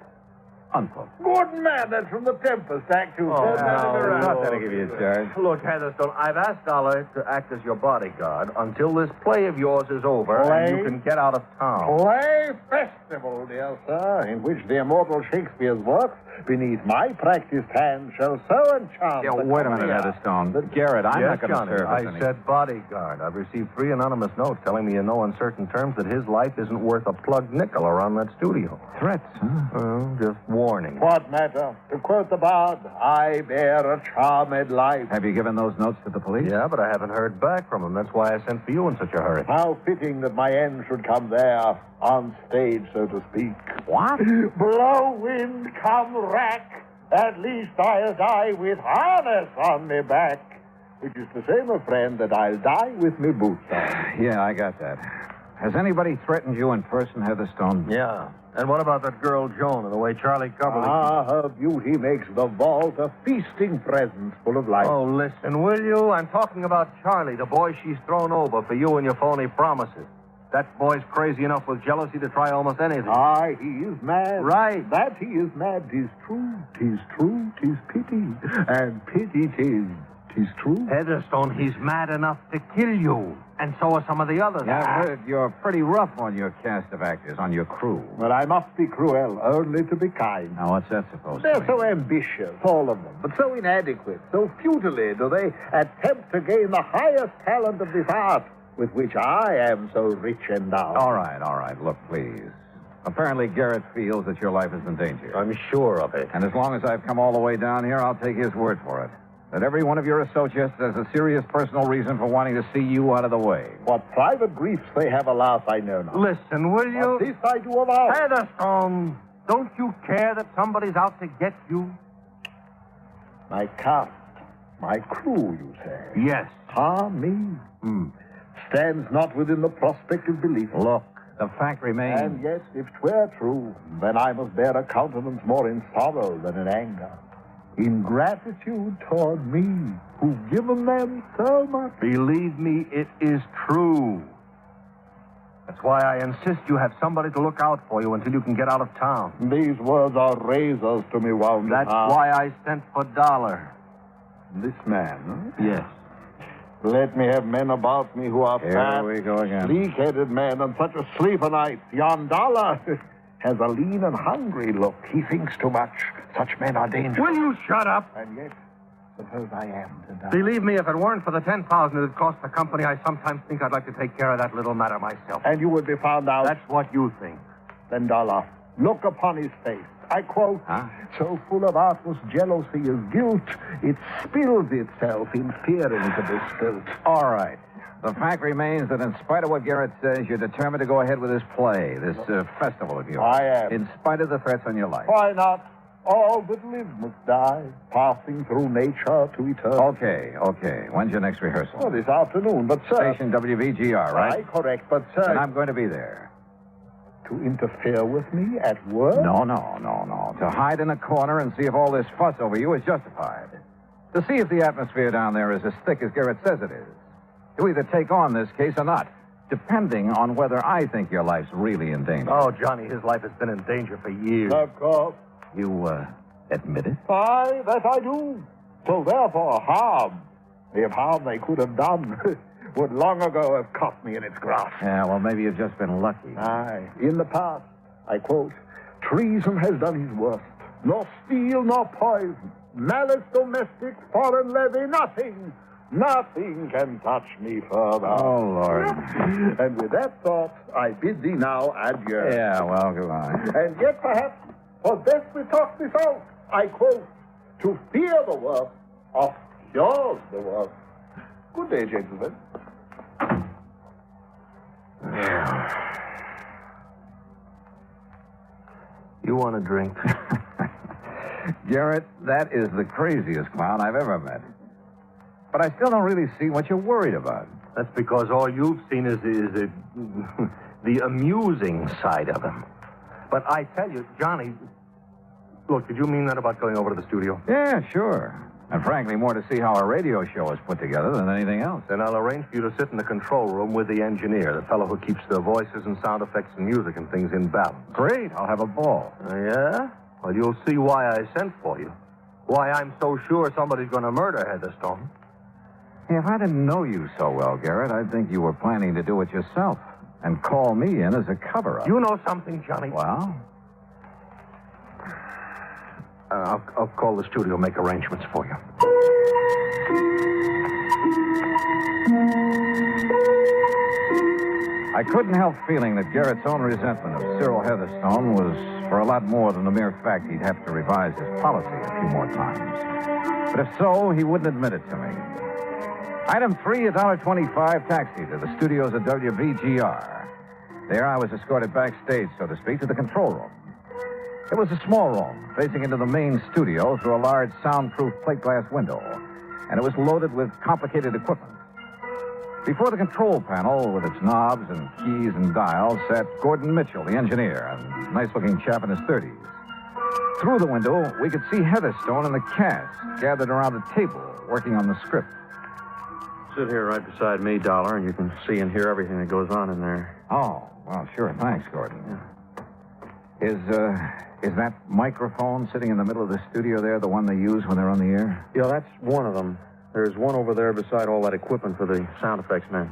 Uncle. Good man, that's from the Tempest, Act 2. Oh, no, not that I give you a charge. Look, Heatherstone, I've asked Dollar to act as your bodyguard until this play of yours is over and you can get out of town. Play festival, dear sir, in which the immortal Shakespeare's works, beneath my practiced hand, shall so enchant. Yeah, wait a minute, Heatherstone. Garrett, I'm not going to serve us I said bodyguard. I've received 3 anonymous notes telling me in no uncertain terms that his life isn't worth a plugged nickel around that studio. Threats, huh? Well, just warning. What matter? To quote the bard, I bear a charmed life. Have you given those notes to the police? Yeah, but I haven't heard back from him. That's why I sent for you in such a hurry. How fitting that my end should come there, on stage, so to speak. What? Blow wind, come rack. At least I'll die with harness on me back. Which is to say, my friend, that I'll die with me boots on. Yeah, I got that. Has anybody threatened you in person, Heatherstone? Yeah. And what about that girl, Joan, and the way Charlie Cubberly... Ah, her beauty makes the vault a feasting presence full of life. Oh, listen, will you? I'm talking about Charlie, the boy she's thrown over for you and your phony promises. That boy's crazy enough with jealousy to try almost anything. Aye, he is mad. Right. That he is mad, 'tis true. 'Tis true, 'tis pity. And pity 'tis. 'Tis true. Heatherstone, he's mad enough to kill you. And so are some of the others. Yeah, I've heard you're pretty rough on your cast of actors, on your crew. But I must be cruel, only to be kind. Now, what's that supposed to They're mean? so ambitious, all of them, but so inadequate, so futilely do they attempt to gain the highest talent of this art, with which I am so rich endowed. All right. Look, please. Apparently, Garrett feels that your life is in danger. I'm sure of it. And as long as I've come all the way down here, I'll take his word for it. that every one of your associates has a serious personal reason for wanting to see you out of the way. What private griefs they have, alas, I know not. Listen, will you? But this I do avow. Heatherstone, don't you care that somebody's out to get you? My cast, my crew, you say? Yes. Me? Stands not within the prospect of belief. Look, the fact remains... And yes, if 'twere true, then I must bear a countenance more in sorrow than in anger. In gratitude toward me, who've given them so much. Believe me, it is true. That's why I insist you have somebody to look out for you until you can get out of town. These words are razors to me, wound. That's why I sent for Dollar. This man, huh? Yes. Let me have men about me who are fat, Here we go again. sleek-headed men, and such a sleeper night. Yon Dollar has a lean and hungry look. He thinks too much. Such men are dangerous. Will you shut up? And yet, suppose I am to die. Believe me, if it weren't for the $10,000 it cost the company, I sometimes think I'd like to take care of that little matter myself. And you would be found out. That's what you think. Then, Dollar, look upon his face. I quote, so full of artless jealousy is guilt, it spills itself in fearing to be spilt. All right. The fact remains that in spite of what Garrett says, you're determined to go ahead with this play, this festival of yours. I am. In spite of the threats on your life. Why not? All that live must die, passing through nature to eternity. Okay. When's your next rehearsal? Well, this afternoon, but, sir... Station WVGR, right? Aye, correct, but, sir... And I'm going to be there. To interfere with me at work? No. To hide in a corner and see if all this fuss over you is justified. To see if the atmosphere down there is as thick as Garrett says it is. To either take on this case or not, depending on whether I think your life's really in danger. Oh, Johnny, his life has been in danger for years. Of course. You, admit it? Aye, that I do. So therefore, harm, if harm they could have done, would long ago have caught me in its grasp. Yeah, well, maybe you've just been lucky. Aye. In the past, I quote, treason has done his worst. Nor steel nor poison, malice domestic, foreign levy, nothing can touch me further. Oh, Lord. And with that thought, I bid thee now adieu. Yeah, well, goodbye. And yet, perhaps, for best we talk this out, I quote, to fear the worst, of yours the worst. Good day, gentlemen. You want a drink? Garrett, that is the craziest clown I've ever met. But I still don't really see what you're worried about. That's because all you've seen is the amusing side of him. But I tell you, Johnny, look, did you mean that about going over to the studio? Yeah, sure. And frankly, more to see how a radio show is put together than anything else. Then I'll arrange for you to sit in the control room with the engineer, the fellow who keeps the voices and sound effects and music and things in balance. Great. I'll have a ball. Yeah? Well, you'll see why I sent for you. Why I'm so sure somebody's going to murder Heatherstone. Hey, if I didn't know you so well, Garrett, I'd think you were planning to do it yourself and call me in as a cover-up. You know something, Johnny? Well? I'll call the studio, make arrangements for you. I couldn't help feeling that Garrett's own resentment of Cyril Heatherstone was for a lot more than the mere fact he'd have to revise his policy a few more times. But if so, he wouldn't admit it to me. Item 3, $1.25 taxi to the studios at WVGR. There I was escorted backstage, so to speak, to the control room. It was a small room, facing into the main studio through a large soundproof plate glass window, and it was loaded with complicated equipment. Before the control panel, with its knobs and keys and dials, sat Gordon Mitchell, the engineer, a nice-looking chap in his 30s. Through the window, we could see Heatherstone and the cast gathered around a table, working on the script. Sit here right beside me, Dollar, and you can see and hear everything that goes on in there. Oh, well, sure. Thanks, Gordon. Is that microphone sitting in the middle of the studio there the one they use when they're on the air? Yeah, that's one of them. There's one over there beside all that equipment for the sound effects men.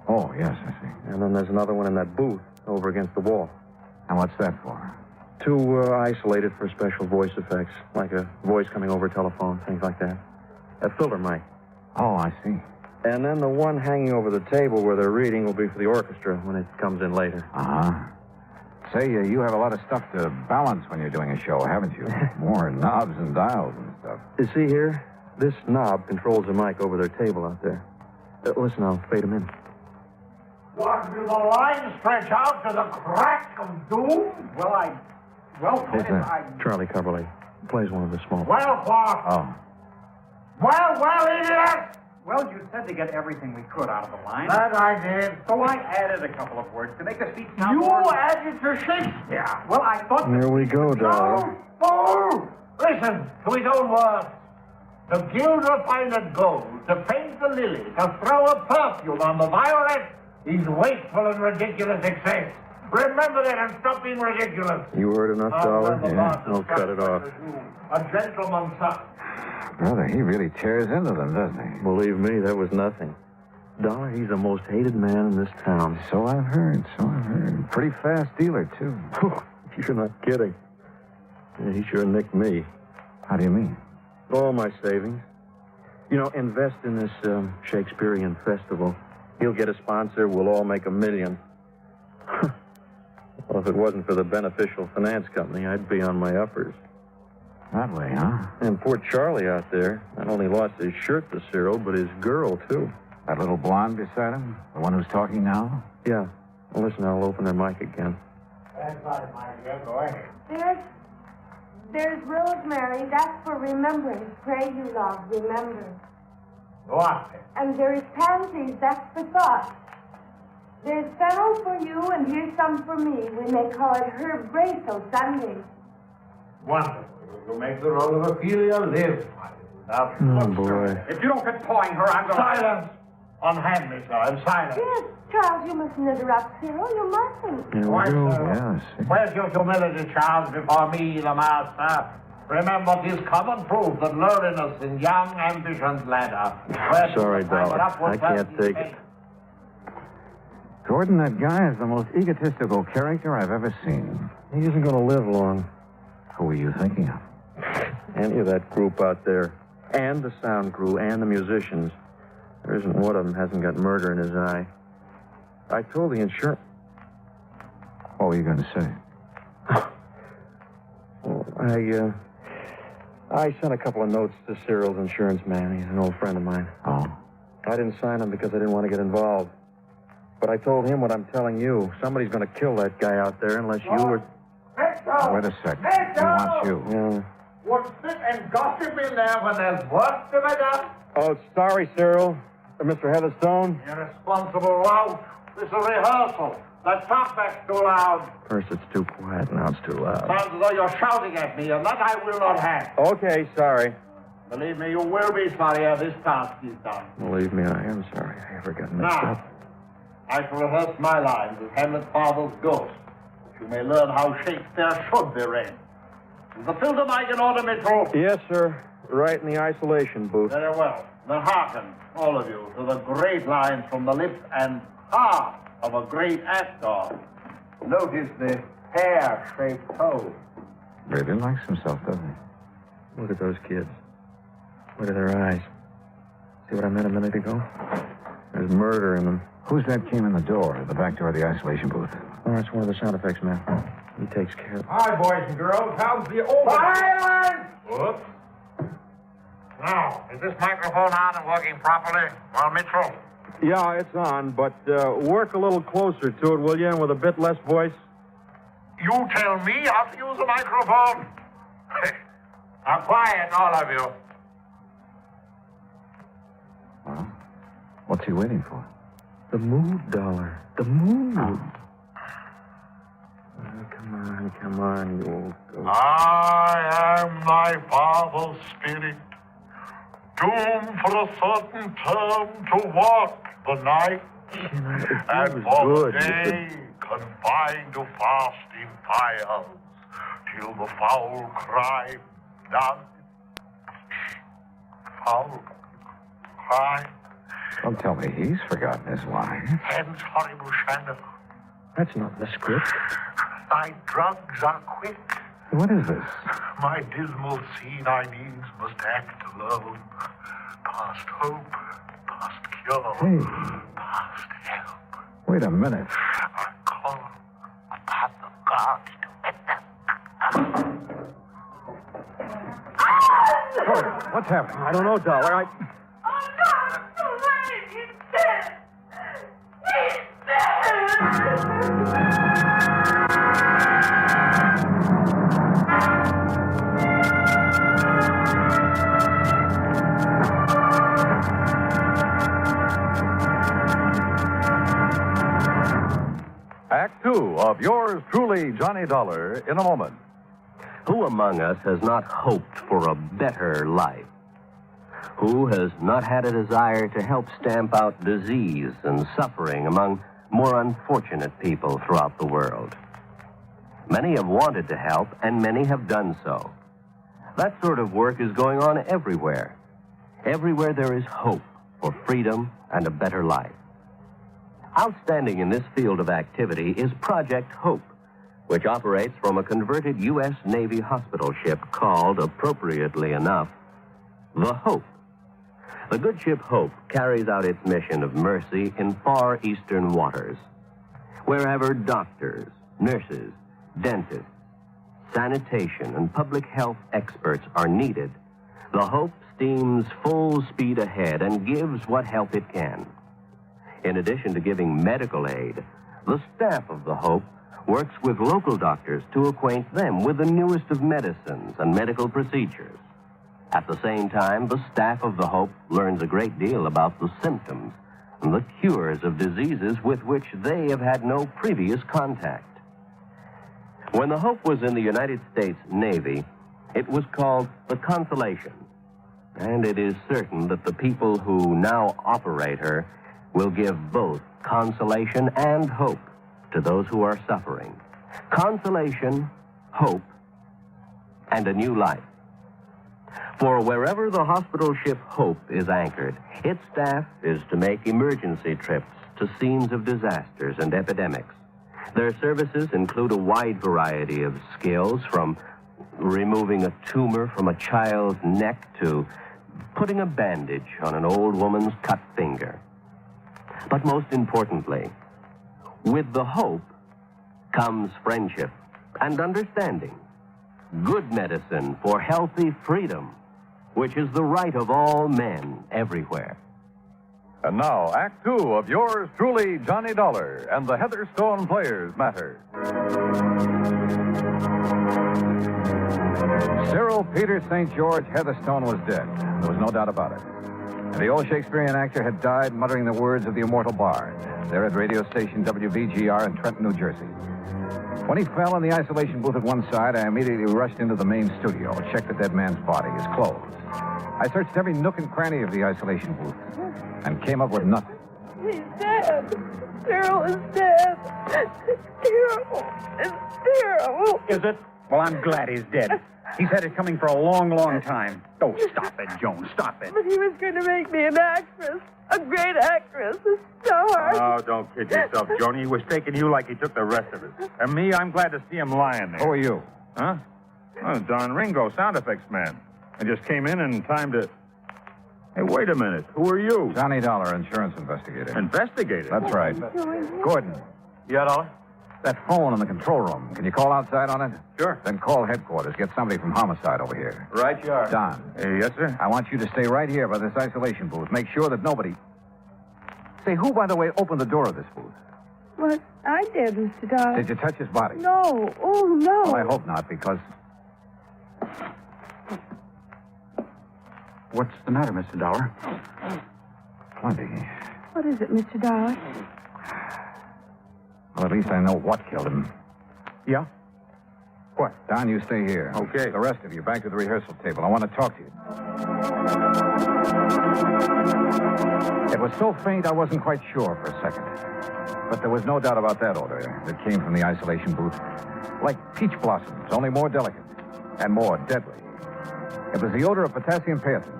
Oh, yes, I see. And then there's another one in that booth over against the wall. And what's that for? Two isolated for special voice effects, like a voice coming over telephone, things like that. A filter mic. Oh, I see. And then the one hanging over the table where they're reading will be for the orchestra when it comes in later. Uh-huh. Say, you have a lot of stuff to balance when you're doing a show, haven't you? More knobs and dials and stuff. You see here? This knob controls the mic over their table out there. Listen, I'll fade them in. What, will the line stretch out to the crack of doom? Who's that? Charlie Coverley. Plays one of the small. Well, what? Oh. Well, idiot! Well, you said to get everything we could out of the line. That I did. So I added a couple of words to make the speech sound You more... added to Shakespeare. Well, I thought... Here we go, Dollar. Fool! Listen to his own words. To gild refined gold, to paint the lily, to throw a perfume on the violet, is wasteful and ridiculous excess. Remember that and stop being ridiculous. You heard enough, Dollar? Yeah, I'll cut it off. A gentleman's son. Brother, he really tears into them, doesn't he? Believe me, that was nothing. Dollar, he's the most hated man in this town. So I've heard. Pretty fast dealer, too. You're not kidding. Yeah, he sure nicked me. How do you mean? All my savings. You know, invest in this Shakespearean festival. He'll get a sponsor. We'll all make $1 million. Well, if it wasn't for the beneficial finance company, I'd be on my uppers. That way, huh? And poor Charlie out there not only lost his shirt to Cyril, but his girl, too. That little blonde beside him? The one who's talking now? Yeah. Well, listen, I'll open their mic again. That's right, my dear. Go ahead. There's rosemary. That's for remembrance. Pray you, love, remember. What? And there is pansies. That's for thought. There's fennel for you, and here's some for me. We may call it herb bracelet Sunday. Wonderful. You'll make the role of Ophelia live. Oh, boy. If you don't quit pawing her, I'm going to... Silence! Unhand me, sir. I'm silent. Yes, Charles, you mustn't interrupt Cyril. You mustn't. Why, sir? Yes. Where's your humility, Charles, before me, the master? Remember, 'tis common proof that lowliness in young ambition's ladder. Sorry, Dollar. I can't take it. Gordon, that guy is the most egotistical character I've ever seen. He isn't going to live long. Who were you thinking of? Any of that group out there. And the sound crew and the musicians. There isn't one of them hasn't got murder in his eye. I told the insurance... What were you going to say? Well, I sent a couple of notes to Cyril's insurance man. He's an old friend of mine. Oh? I didn't sign them because I didn't want to get involved. But I told him what I'm telling you. Somebody's going to kill that guy out there unless you were... Wait a sec. He wants you. Yeah. Would sit and gossip in there when there's work to be done? Oh, sorry, Cyril. Mr. Heatherstone. Irresponsible lout. This is a rehearsal. That talkback's too loud. First it's too quiet, now it's too loud. Sounds as though you're shouting at me, and that I will not have. Okay, sorry. Believe me, you will be sorry ere this task is done. Believe me, I am sorry. I ever got mixed Now, up. I shall rehearse my lines as Hamlet's father's ghost, that you may learn how Shakespeare should be read. Is the filter mic in order, Mitchell? Yes, sir. Right in the isolation booth. Very well. Then hearken, all of you, to the great lines from the lips and heart of a great actor. Notice the hair-shaped toe. Really likes himself, doesn't he? Look at those kids. Look at their eyes. See what I meant a minute ago? There's murder in them. Who's that came in the door, the back door of the isolation booth? Oh, that's one of the sound effects men. He takes care of it. Hi, boys and girls. How's the old... Silence! Whoops. Now, is this microphone on and working properly? Well, Mitchell? Yeah, it's on, but work a little closer to it, will you, and with a bit less voice? You tell me how to use a microphone? Now, quiet, all of you. Well, what's he waiting for? The mood, Dollar. The mood. Oh. Come on, you old ghost. I am thy father's spirit, doomed for a certain term to walk the night, and for the day confined to fasting fires, till the foul crime done. Foul crime. Don't tell me he's forgotten his line. Hence, horrible shadow. That's not in the script. Thy drugs are quick. What is this? My dismal scene I needs must act alone. Past hope, past cure, Hey. past help. Wait a minute. I call upon the gods to What's happening? I don't know, Dollar. Act two of yours truly, Johnny Dollar, in a moment. Who among us has not hoped for a better life? Who has not had a desire to help stamp out disease and suffering among more unfortunate people throughout the world? Many have wanted to help, and many have done so. That sort of work is going on everywhere. Everywhere there is hope for freedom and a better life. Outstanding in this field of activity is Project Hope, which operates from a converted U.S. Navy hospital ship called, appropriately enough, the Hope. The good ship Hope carries out its mission of mercy in far eastern waters. Wherever doctors, nurses, dentists, sanitation, and public health experts are needed, the Hope steams full speed ahead and gives what help it can. In addition to giving medical aid, the staff of the Hope works with local doctors to acquaint them with the newest of medicines and medical procedures. At the same time, the staff of the Hope learns a great deal about the symptoms and the cures of diseases with which they have had no previous contact. When the Hope was in the United States Navy, it was called the Consolation, and it is certain that the people who now operate her will give both consolation and hope to those who are suffering. Consolation, hope, and a new life. For wherever the hospital ship Hope is anchored, its staff is to make emergency trips to scenes of disasters and epidemics. Their services include a wide variety of skills, from removing a tumor from a child's neck to putting a bandage on an old woman's cut finger. But most importantly, with the Hope comes friendship and understanding. Good medicine for healthy freedom, which is the right of all men everywhere. And now, Act two of yours truly, Johnny Dollar, and the Heatherstone Players Matter. Cyril Peter St. George Heatherstone was dead. There was no doubt about it. And the old Shakespearean actor had died muttering the words of the immortal bard there at radio station WVGR in Trenton, New Jersey. When he fell in the isolation booth at one side, I immediately rushed into the main studio, checked the dead man's body, his clothes. I searched every nook and cranny of the isolation booth and came up with nothing. He's dead. Cyril is dead. It's terrible. It's terrible. Is it? Well, I'm glad he's dead. He's had it coming for a long, long time. Oh, stop it, Joan. Stop it. But he was going to make me an actress. A great actress. A star. Oh, don't kid yourself, Joni. He was taking you like he took the rest of us. And me, I'm glad to see him lying there. Who are you? Huh? Oh, Don Ringo, sound effects man. I just came in time to... Hey, wait a minute. Who are you? Johnny Dollar, insurance investigator. Investigator? That's right. Gordon. Yeah, Dollar? That phone in the control room. Can you call outside on it? Sure. Then call headquarters. Get somebody from homicide over here. Right you are. Don. Yes, sir? I want you to stay right here by this isolation booth. Make sure that nobody... Say, who, by the way, opened the door of this booth? Well, I did, Mr. Dollar. Did you touch his body? No. Oh, no. Well, I hope not, because... What's the matter, Mr. Dollar? Plenty. What is it, Mr. Dollar? Well, at least I know what killed him. Yeah? What? Don, you stay here. Okay. The rest of you, back to the rehearsal table. I want to talk to you. It was so faint I wasn't quite sure for a second. But there was no doubt about that odor that came from the isolation booth. Like peach blossoms, only more delicate and more deadly. It was the odor of potassium pathine.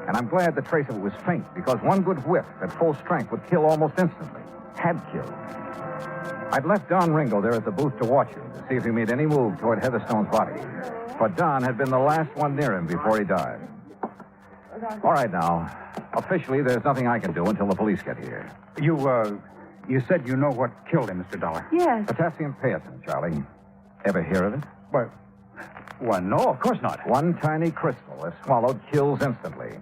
And I'm glad the trace of it was faint, because one good whiff at full strength would kill almost instantly. Had killed. I'd left Don Ringo there at the booth to watch him, to see if he made any move toward Heatherstone's body. But Don had been the last one near him before he died. All right, now. Officially, there's nothing I can do until the police get here. You said you know what killed him, Mr. Dollar. Yes. Potassium pathine, Charlie. Ever hear of it? Well, Well, no, of course not. One tiny crystal, if swallowed, kills instantly.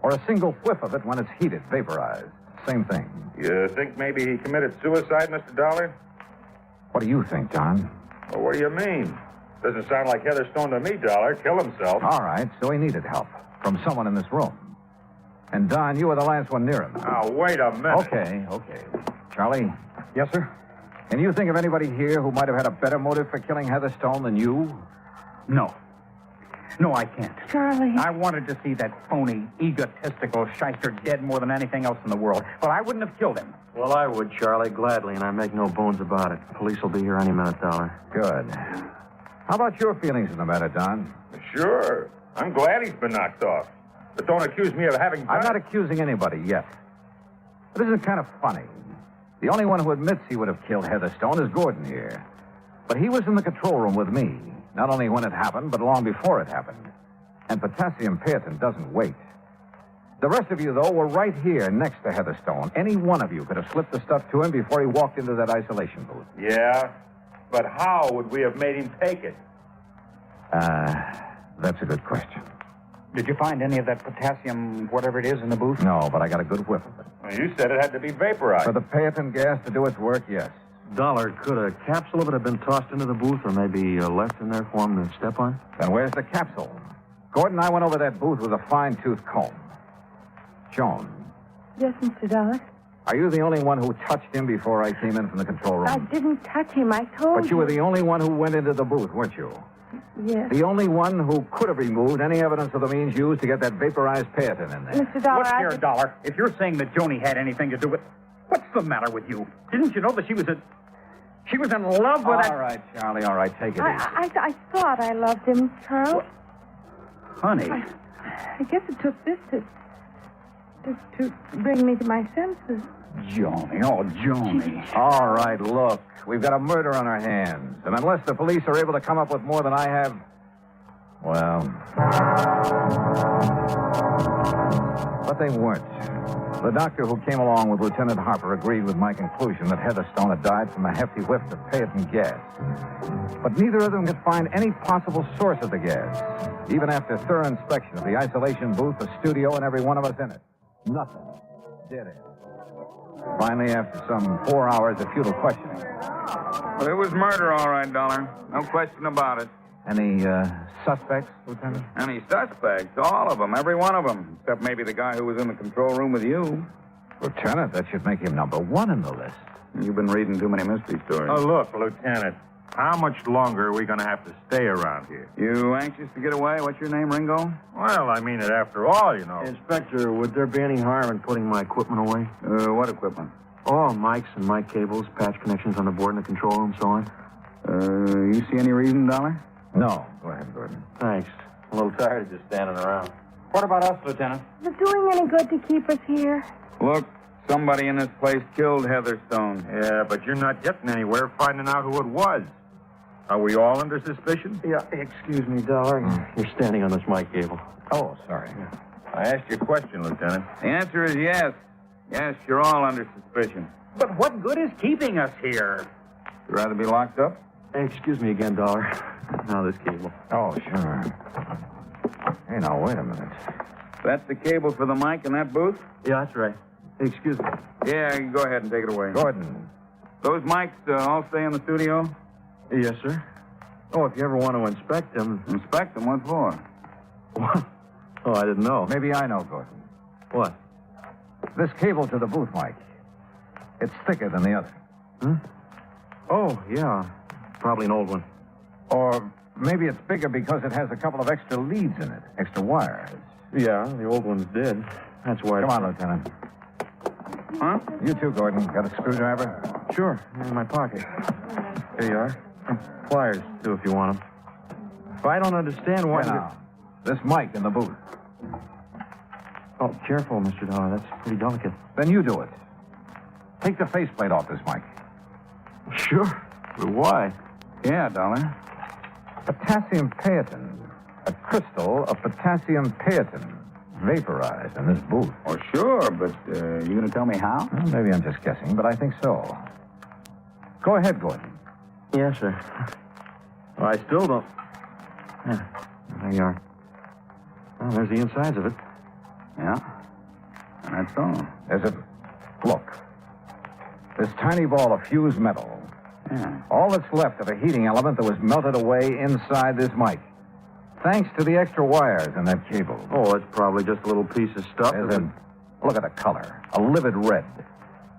Or a single whiff of it when it's heated, vaporized. Same thing. You think maybe he committed suicide, Mr. Dollar? What do you think, John? Well, what do you mean? Doesn't sound like Heatherstone to me, Dollar. Kill himself. All right, so he needed help from someone in this room. And, Don, you were the last one near him. Now, wait a minute. Okay. Charlie? Yes, sir? Can you think of anybody here who might have had a better motive for killing Heatherstone than you? No. No, I can't. Charlie. I wanted to see that phony, egotistical shyster dead more than anything else in the world. But I wouldn't have killed him. Well, I would, Charlie, gladly, and I make no bones about it. Police will be here any minute, Dollar. Good. How about your feelings in the matter, Don? Sure. I'm glad he's been knocked off. But don't accuse me of having... I'm not accusing anybody yet. But isn't it kind of funny? The only one who admits he would have killed Heatherstone is Gordon here. But he was in the control room with me, not only when it happened, but long before it happened. And potassium Pearton doesn't wait. The rest of you, though, were right here next to Heatherstone. Any one of you could have slipped the stuff to him before he walked into that isolation booth. Yeah? But how would we have made him take it? That's a good question. Did you find any of that potassium, whatever it is, in the booth? No, but I got a good whiff of it. Well, you said it had to be vaporized. For the Pearton gas to do its work, yes. Dollar, could a capsule of it have been tossed into the booth or maybe left in there for him to step on? Then where's the capsule? Gordon, I went over that booth with a fine-tooth comb. Joan. Yes, Mr. Dollar. Are you the only one who touched him before I came in from the control room? I didn't touch him. I told you. But you were the only one who went into the booth, weren't you? Yes. The only one who could have removed any evidence of the means used to get that vaporized Pearton in there. Mr. Dollar, Look here, Dollar. If you're saying that Joni had anything to do with... What's the matter with you? Didn't you know that she was in love with that... All right, Charlie, all right. Take it easy. I thought I loved him, Charles. Honey. I guess it took this to bring me to my senses. Joni, oh, Joni. All right, look. We've got a murder on our hands. And unless the police are able to come up with more than I have, well... But they weren't. The doctor who came along with Lieutenant Harper agreed with my conclusion that Heatherstone had died from a hefty whiff of Pearton gas. But neither of them could find any possible source of the gas, even after thorough inspection of the isolation booth, the studio, and every one of us in it. Nothing. Dead end. Finally, after some 4 hours of futile questioning. Well, it was murder, all right, Dollar. No question about it. Any suspects, Lieutenant? Any suspects? All of them, every one of them. Except maybe the guy who was in the control room with you. Lieutenant, that should make him number one in the list. You've been reading too many mystery stories. Oh, look, Lieutenant. How much longer are we going to have to stay around here? You anxious to get away? What's your name, Ringo? Well, I mean it after all, you know. Inspector, would there be any harm in putting my equipment away? What equipment? Oh, mics and mic cables, patch connections on the board in the control room, so on. You see any reason, Dollar? No. Go ahead, Gordon. Thanks. I'm a little tired of just standing around. What about us, Lieutenant? Is it doing any good to keep us here? Look, somebody in this place killed Heatherstone. Yeah, but you're not getting anywhere finding out who it was. Are we all under suspicion? Yeah, excuse me, Dollar. You're standing on this mic cable. Oh, sorry. I asked you a question, Lieutenant. The answer is yes. Yes, you're all under suspicion. But what good is keeping us here? You'd rather be locked up? Hey, excuse me again, Dollar. Now this cable. Oh, sure. Hey, now, wait a minute. That's the cable for the mic in that booth? Yeah, that's right. Hey, excuse me. Yeah, go ahead and take it away. Gordon. Those mics all stay in the studio? Yes, sir. Oh, if you ever want to inspect them... Inspect them? What for? What? Oh, I didn't know. Maybe I know, Gordon. What? This cable to the booth mic. It's thicker than the other. Hmm? Oh, yeah. Probably an old one. Or maybe it's bigger because it has a couple of extra leads in it, extra wires. Yeah, the old ones did. That's why... Come on, Lieutenant. Huh? You too, Gordon. Got a screwdriver? Sure. In my pocket. Here you are. Pliers, too, if you want them. But I don't understand why... Now, this mic in the booth. Oh, careful, Mr. Dollar. That's pretty delicate. Then you do it. Take the faceplate off this mic. Sure. But why? Yeah, Dollar. Potassium Pearton. A crystal of potassium Pearton. Vaporized in this booth. Oh, sure, but you going to tell me how? Well, maybe I'm just guessing, but I think so. Go ahead, Gordon. Yes, sir. Well, I still don't... Yeah, there you are. Well, there's the insides of it. Yeah? That's all. There's a... Look. This tiny ball of fused metal. Yeah. All that's left of a heating element that was melted away inside this mic. Thanks to the extra wires in that cable. Oh, it's probably just a little piece of stuff. Look at the color. A livid red.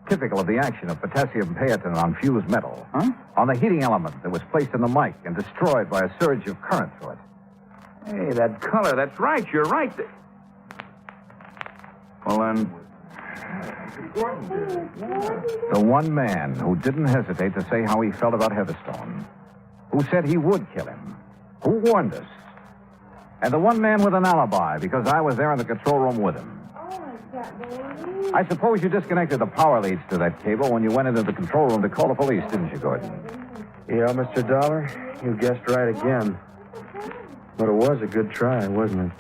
Typical of the action of potassium patent on fused metal. Huh? On the heating element that was placed in the mic and destroyed by a surge of current through it. Hey, that color, that's right. You're right. Well, then... The one man who didn't hesitate to say how he felt about Heatherstone. Who said he would kill him. Who warned us. And the one man with an alibi, because I was there in the control room with him. I suppose you disconnected the power leads to that cable when you went into the control room to call the police, didn't you, Gordon? Yeah, Mr. Dollar, you guessed right again. But it was a good try, wasn't it?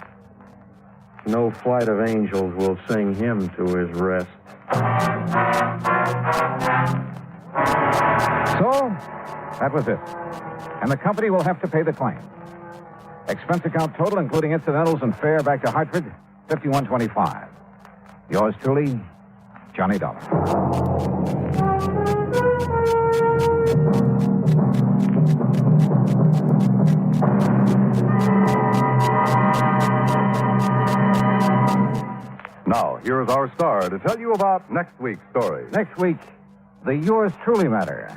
No flight of angels will sing him to his rest. So, that was it. And the company will have to pay the claim. Expense account total, including incidentals and fare back to Hartford, $51.25. Yours truly, Johnny Dollar. Now, here is our star to tell you about next week's story. Next week, the Yours Truly matter.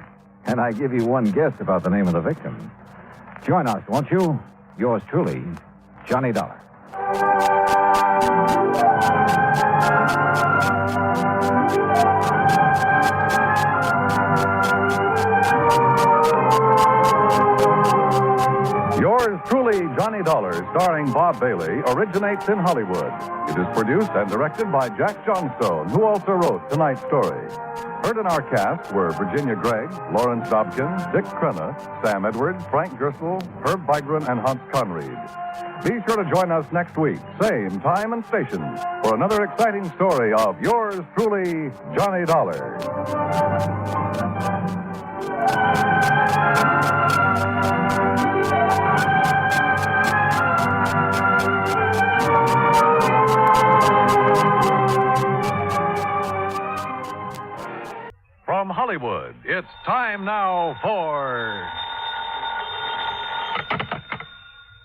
And I give you one guess about the name of the victim. Join us, won't you? Yours truly, Johnny Dollar. Yours truly, Johnny Dollar, starring Bob Bailey, originates in Hollywood. It is produced and directed by Jack Johnstone, who also wrote tonight's story. Heard in our cast were Virginia Gregg, Lawrence Dobkin, Dick Crenna, Sam Edwards, Frank Gerstle, Herb Vigran, and Hans Conried. Be sure to join us next week, same time and station, for another exciting story of Yours truly, Johnny Dollar. From Hollywood, it's time now for...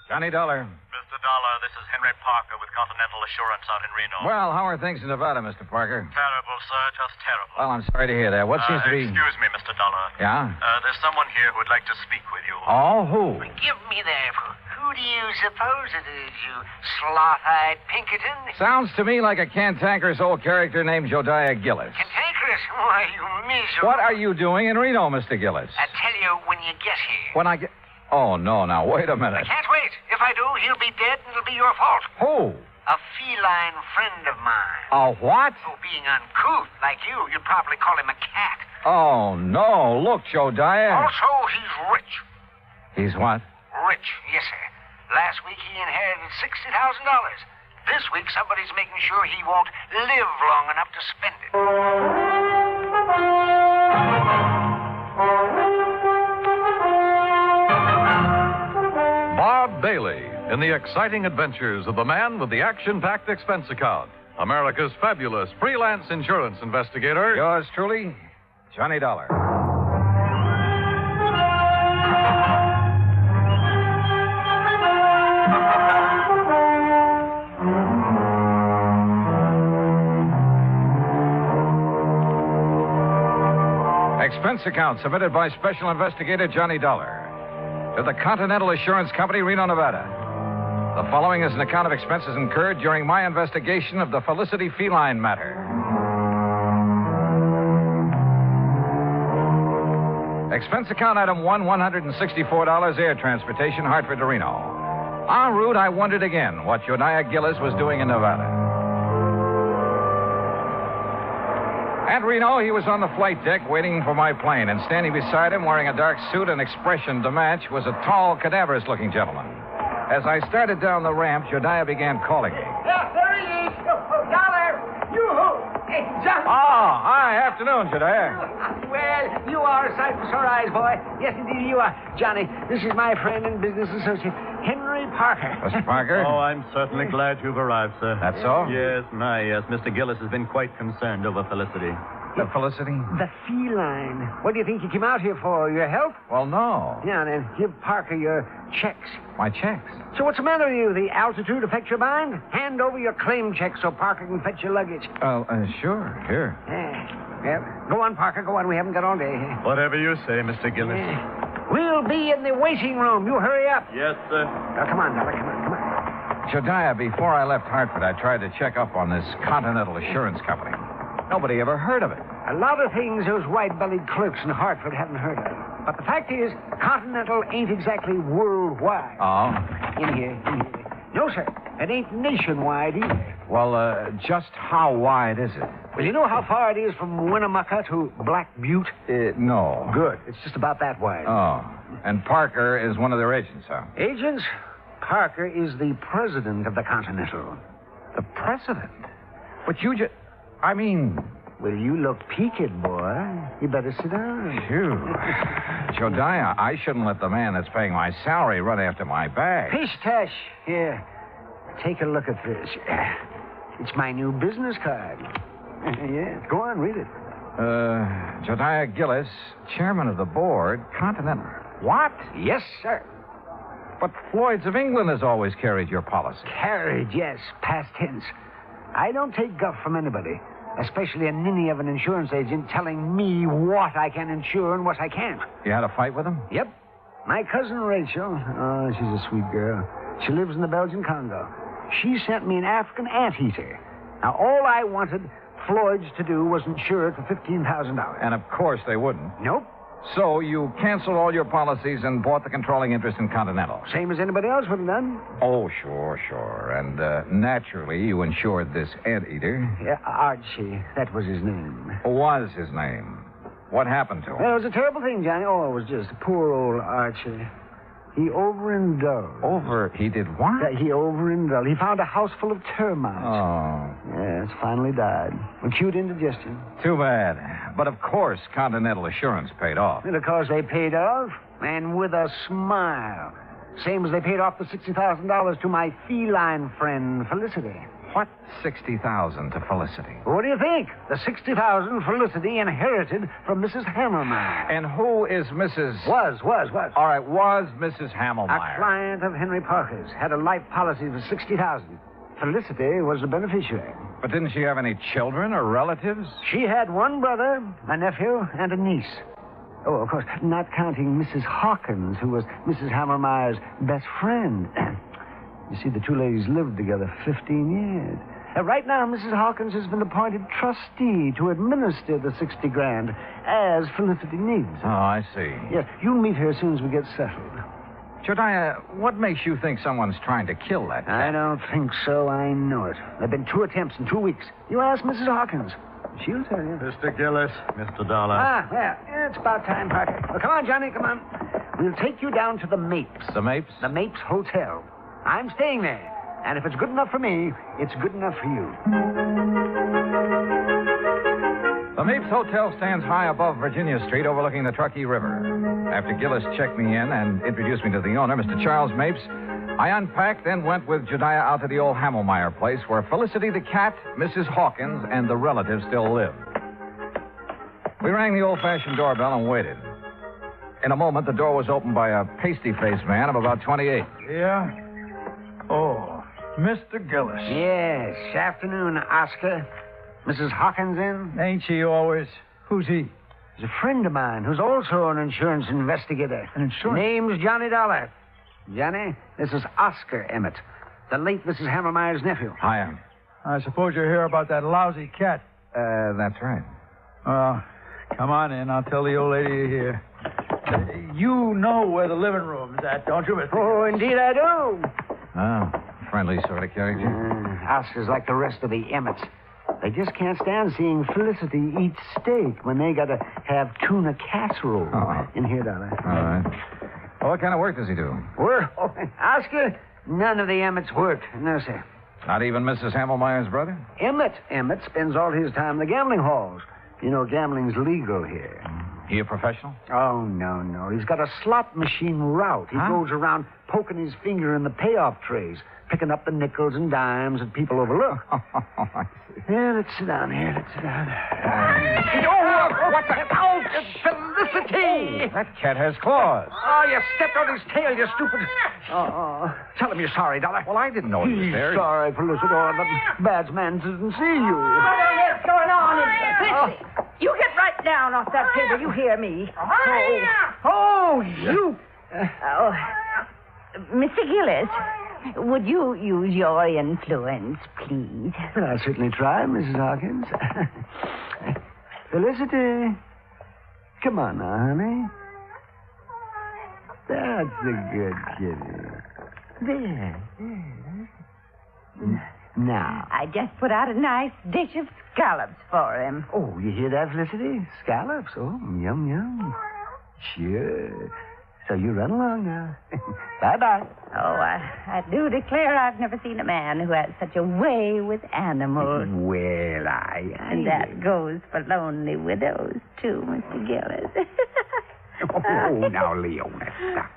Johnny Dollar. Mr. Dollar, this is Henry Parker with Continental Assurance out in Reno. Well, how are things in Nevada, Mr. Parker? Terrible, sir, just terrible. Well, I'm sorry to hear that. What seems to be... Excuse me, Mr. Dollar. Yeah? There's someone here who would like to speak with you. Oh, who? Give me that. Who do you suppose it is, you sloth-eyed Pinkerton? Sounds to me like a cantankerous old character named Josiah Gillis. Cantankerous? Why, you miserable... What are you doing in Reno, Mr. Gillis? I tell you when you get here. When I get... Oh, no, now, wait a minute. I can't wait. If I do, he'll be dead and it'll be your fault. Who? A feline friend of mine. A what? Oh, being uncouth like you'd probably call him a cat. Oh, no. Look, Josiah. Also, he's rich. He's what? Rich, yes, sir. Last week he inherited $60,000. This week somebody's making sure he won't live long enough to spend it. Bob Bailey in the exciting adventures of the man with the action-packed expense account. America's fabulous freelance insurance investigator. Yours truly, Johnny Dollar. Expense account submitted by Special Investigator Johnny Dollar to the Continental Assurance Company, Reno, Nevada. The following is an account of expenses incurred during my investigation of the Felicity feline matter. Expense account item 1, $164 air transportation, Hartford to Reno. En route, I wondered again what Josiah Gillis was doing in Nevada. At Reno, he was on the flight deck waiting for my plane, and standing beside him, wearing a dark suit and expression to match, was a tall, cadaverous-looking gentleman. As I started down the ramp, Josiah began calling me. Yeah, there he is. Dollar, you-hoo. Hey, Johnny. Oh, hi. Afternoon, Josiah. Well, Well, you are a sight for sore eyes, boy. Yes, indeed, you are. Johnny, this is my friend and business associate, Henry Parker. Mr. Parker? Oh, I'm certainly glad you've arrived, sir. That's so? Yes, yes. Mr. Gillis has been quite concerned over Felicity. The Felicity? The feline. What do you think you came out here for? Your health? Well, no. Yeah, then give Parker your checks. My checks? So what's the matter with you? The altitude affect your mind? Hand over your claim check so Parker can fetch your luggage. Sure. Here. Yeah. Go on, Parker. Go on. We haven't got all day. Whatever you say, Mr. Gillis. We'll be in the waiting room. You hurry up. Yes, sir. Now, come on, Dollar. Come on. Jediah, before I left Hartford, I tried to check up on this Continental Assurance Company. Nobody ever heard of it. A lot of things those white-bellied clerks in Hartford haven't heard of. But the fact is, Continental ain't exactly worldwide. Oh? In here. No, sir. It ain't nationwide either. Well, just how wide is it? Well, you know how far it is from Winnemucca to Black Butte? No. Good. It's just about that wide. Oh. And Parker is one of their agents, huh? Agents? Parker is the president of the Continental. The president? But you just... I mean... Well, you look peaked, boy. You better sit down. Phew. Jediah, I shouldn't let the man that's paying my salary run after my bag. Pish-tash. Here, take a look at this. It's my new business card. Yeah, go on, read it. Jediah Gillis, chairman of the board, Continental. What? Yes, sir. But Floyd's of England has always carried your policy. Carried, yes, past tense. I don't take guff from anybody, especially a ninny of an insurance agent telling me what I can insure and what I can't. You had a fight with him? Yep. My cousin Rachel, oh, she's a sweet girl. She lives in the Belgian Congo. She sent me an African anteater. Now, all I wanted Floyd's to do was insure it for $15,000. And of course they wouldn't. Nope. So you canceled all your policies and bought the controlling interest in Continental? Same as anybody else would have done. Oh, sure. And naturally, you insured this anteater. Yeah, Archie. That was his name. Was his name. What happened to him? Well, it was a terrible thing, Johnny. Oh, it was just poor old Archie. He overindulged. He did what? Yeah, he overindulged. He found a house full of termites. Oh. Yes, finally died. Acute indigestion. Too bad. But of course, Continental Assurance paid off. And of course they paid off, and with a smile. Same as they paid off the $60,000 to my feline friend, Felicity. What? $60,000 to Felicity? What do you think? The $60,000 Felicity inherited from Mrs. Hammermeyer. And who is Mrs... Was. All right, was Mrs. Hammermeyer. A client of Henry Parker's. Had a life policy for $60,000. Felicity was the beneficiary. But didn't she have any children or relatives? She had one brother, a nephew, and a niece. Oh, of course, not counting Mrs. Hawkins, who was Mrs. Hammermeyer's best friend. You see, the two ladies lived together 15 years. Right now, Mrs. Hawkins has been appointed trustee to administer the $60,000 as Felicity needs. Oh, I see. Yes, you'll meet her as soon as we get settled. Jediah, what makes you think someone's trying to kill that cat? I don't think so. I know it. There have been 2 attempts in 2 weeks. You ask Mrs. Hawkins. She'll tell you. Mr. Gillis, Mr. Dollar. Yeah, it's about time, Parker. Well, come on, Johnny, come on. We'll take you down to the Mapes. The Mapes? The Mapes Hotel. I'm staying there. And if it's good enough for me, it's good enough for you. The Mapes Hotel stands high above Virginia Street overlooking the Truckee River. After Gillis checked me in and introduced me to the owner, Mr. Charles Mapes, I unpacked, then went with Jediah out to the old Hammelmeyer place where Felicity the cat, Mrs. Hawkins, and the relatives still lived. We rang the old-fashioned doorbell and waited. In a moment, the door was opened by a pasty-faced man of about 28. Yeah? Oh, Mr. Gillis. Yes, afternoon, Oscar. Mrs. Hawkins in? Ain't she always? Who's he? He's a friend of mine who's also an insurance investigator. An insurance? Name's Johnny Dollar. Johnny, this is Oscar Emmett, the late Mrs. Hammermeyer's nephew. Hiya. I suppose you're here about that lousy cat. That's right. Come on in. I'll tell the old lady you're here. You know where the living room's at, don't you, Mr. Oh, indeed I do. Oh, friendly sort of character. Oscar's like the rest of the Emmets. They just can't stand seeing Felicity eat steak when they got to have tuna casserole. In here, Dollar. All right. Well, what kind of work does he do? Work? Oh, Oscar, none of the Emmets worked. No, sir. Not even Mrs. Hammelmeyer's brother? Emmett spends all his time in the gambling halls. You know, gambling's legal here. He a professional? Oh, no. He's got a slot machine route. He goes around poking his finger in the payoff trays, picking up the nickels and dimes that people overlook. I see. Yeah, let's sit down here. Let's sit down. What the? Ouch! Felicity! That cat has claws. Oh, you stepped on his tail, you stupid. Oh, tell him you're sorry, Dollar. Well, I didn't know he was there. Sorry, Felicity. The bad man didn't see you. What on earth's going on in here? Felicity, you get right down off that table. You hear me. You. Mr. Gillis, would you use your influence, please? Well, I'll certainly try, Mrs. Hawkins. Felicity. Come on now, honey. That's a good kitty. There. Now. I just put out a nice dish of scallops for him. Oh, you hear that, Felicity? Scallops. Oh, yum. Sure. So you run along now. Bye-bye. Oh, I do declare I've never seen a man who has such a way with animals. Well, And that goes for lonely widows, too, Mr. Gillis. Oh, now, Leona, stop.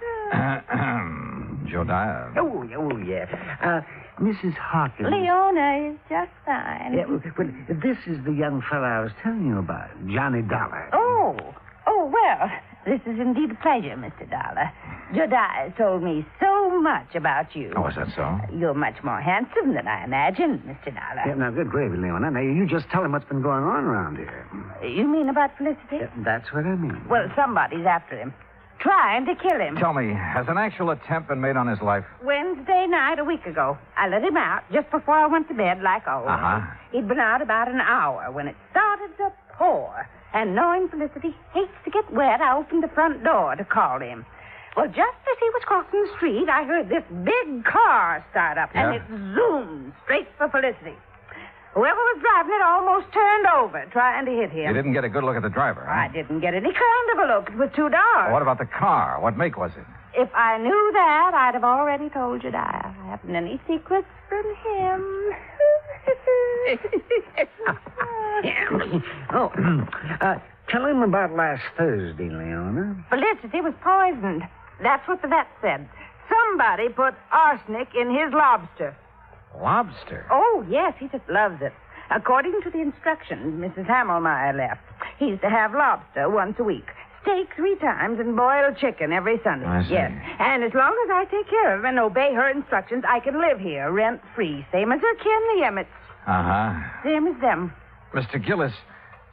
Jodiah. Oh, yeah. Mrs. Hawkins. Leona is just fine. Yeah, well, this is the young fellow I was telling you about, Johnny Dollar. Oh, well, this is indeed a pleasure, Mr. Dollar. Jodiah told me so much about you. Oh, is that so? You're much more handsome than I imagined, Mr. Dollar. Yeah, now, good gravy, Leona. Now, you just tell him what's been going on around here. You mean about Felicity? That's what I mean. Well, somebody's after him. Trying to kill him. Tell me, has an actual attempt been made on his life? Wednesday night a week ago. I let him out just before I went to bed, like always. Uh-huh. He'd been out about an hour when it started to pour. And knowing Felicity hates to get wet, I opened the front door to call him. Well, just as he was crossing the street, I heard this big car start up, and it zoomed straight for Felicity. Whoever was driving it almost turned over, trying to hit him. You didn't get a good look at the driver, huh? I didn't get any kind of a look. It was too dark. Well, what about the car? What make was it? If I knew that, I'd have already told you, Jodiah. I haven't any secrets from him. Tell him about last Thursday, Leona. Felicity was poisoned. That's what the vet said. Somebody put arsenic in his lobster. Lobster? Oh, yes, he just loves it. According to the instructions Mrs. Hammelmeyer left, he's to have lobster once a week, steak 3 times, and boiled chicken every Sunday. I see. Yes, and as long as I take care of him and obey her instructions, I can live here rent-free, same as her kin, the Emmets. Uh-huh. Same as them. Mr. Gillis,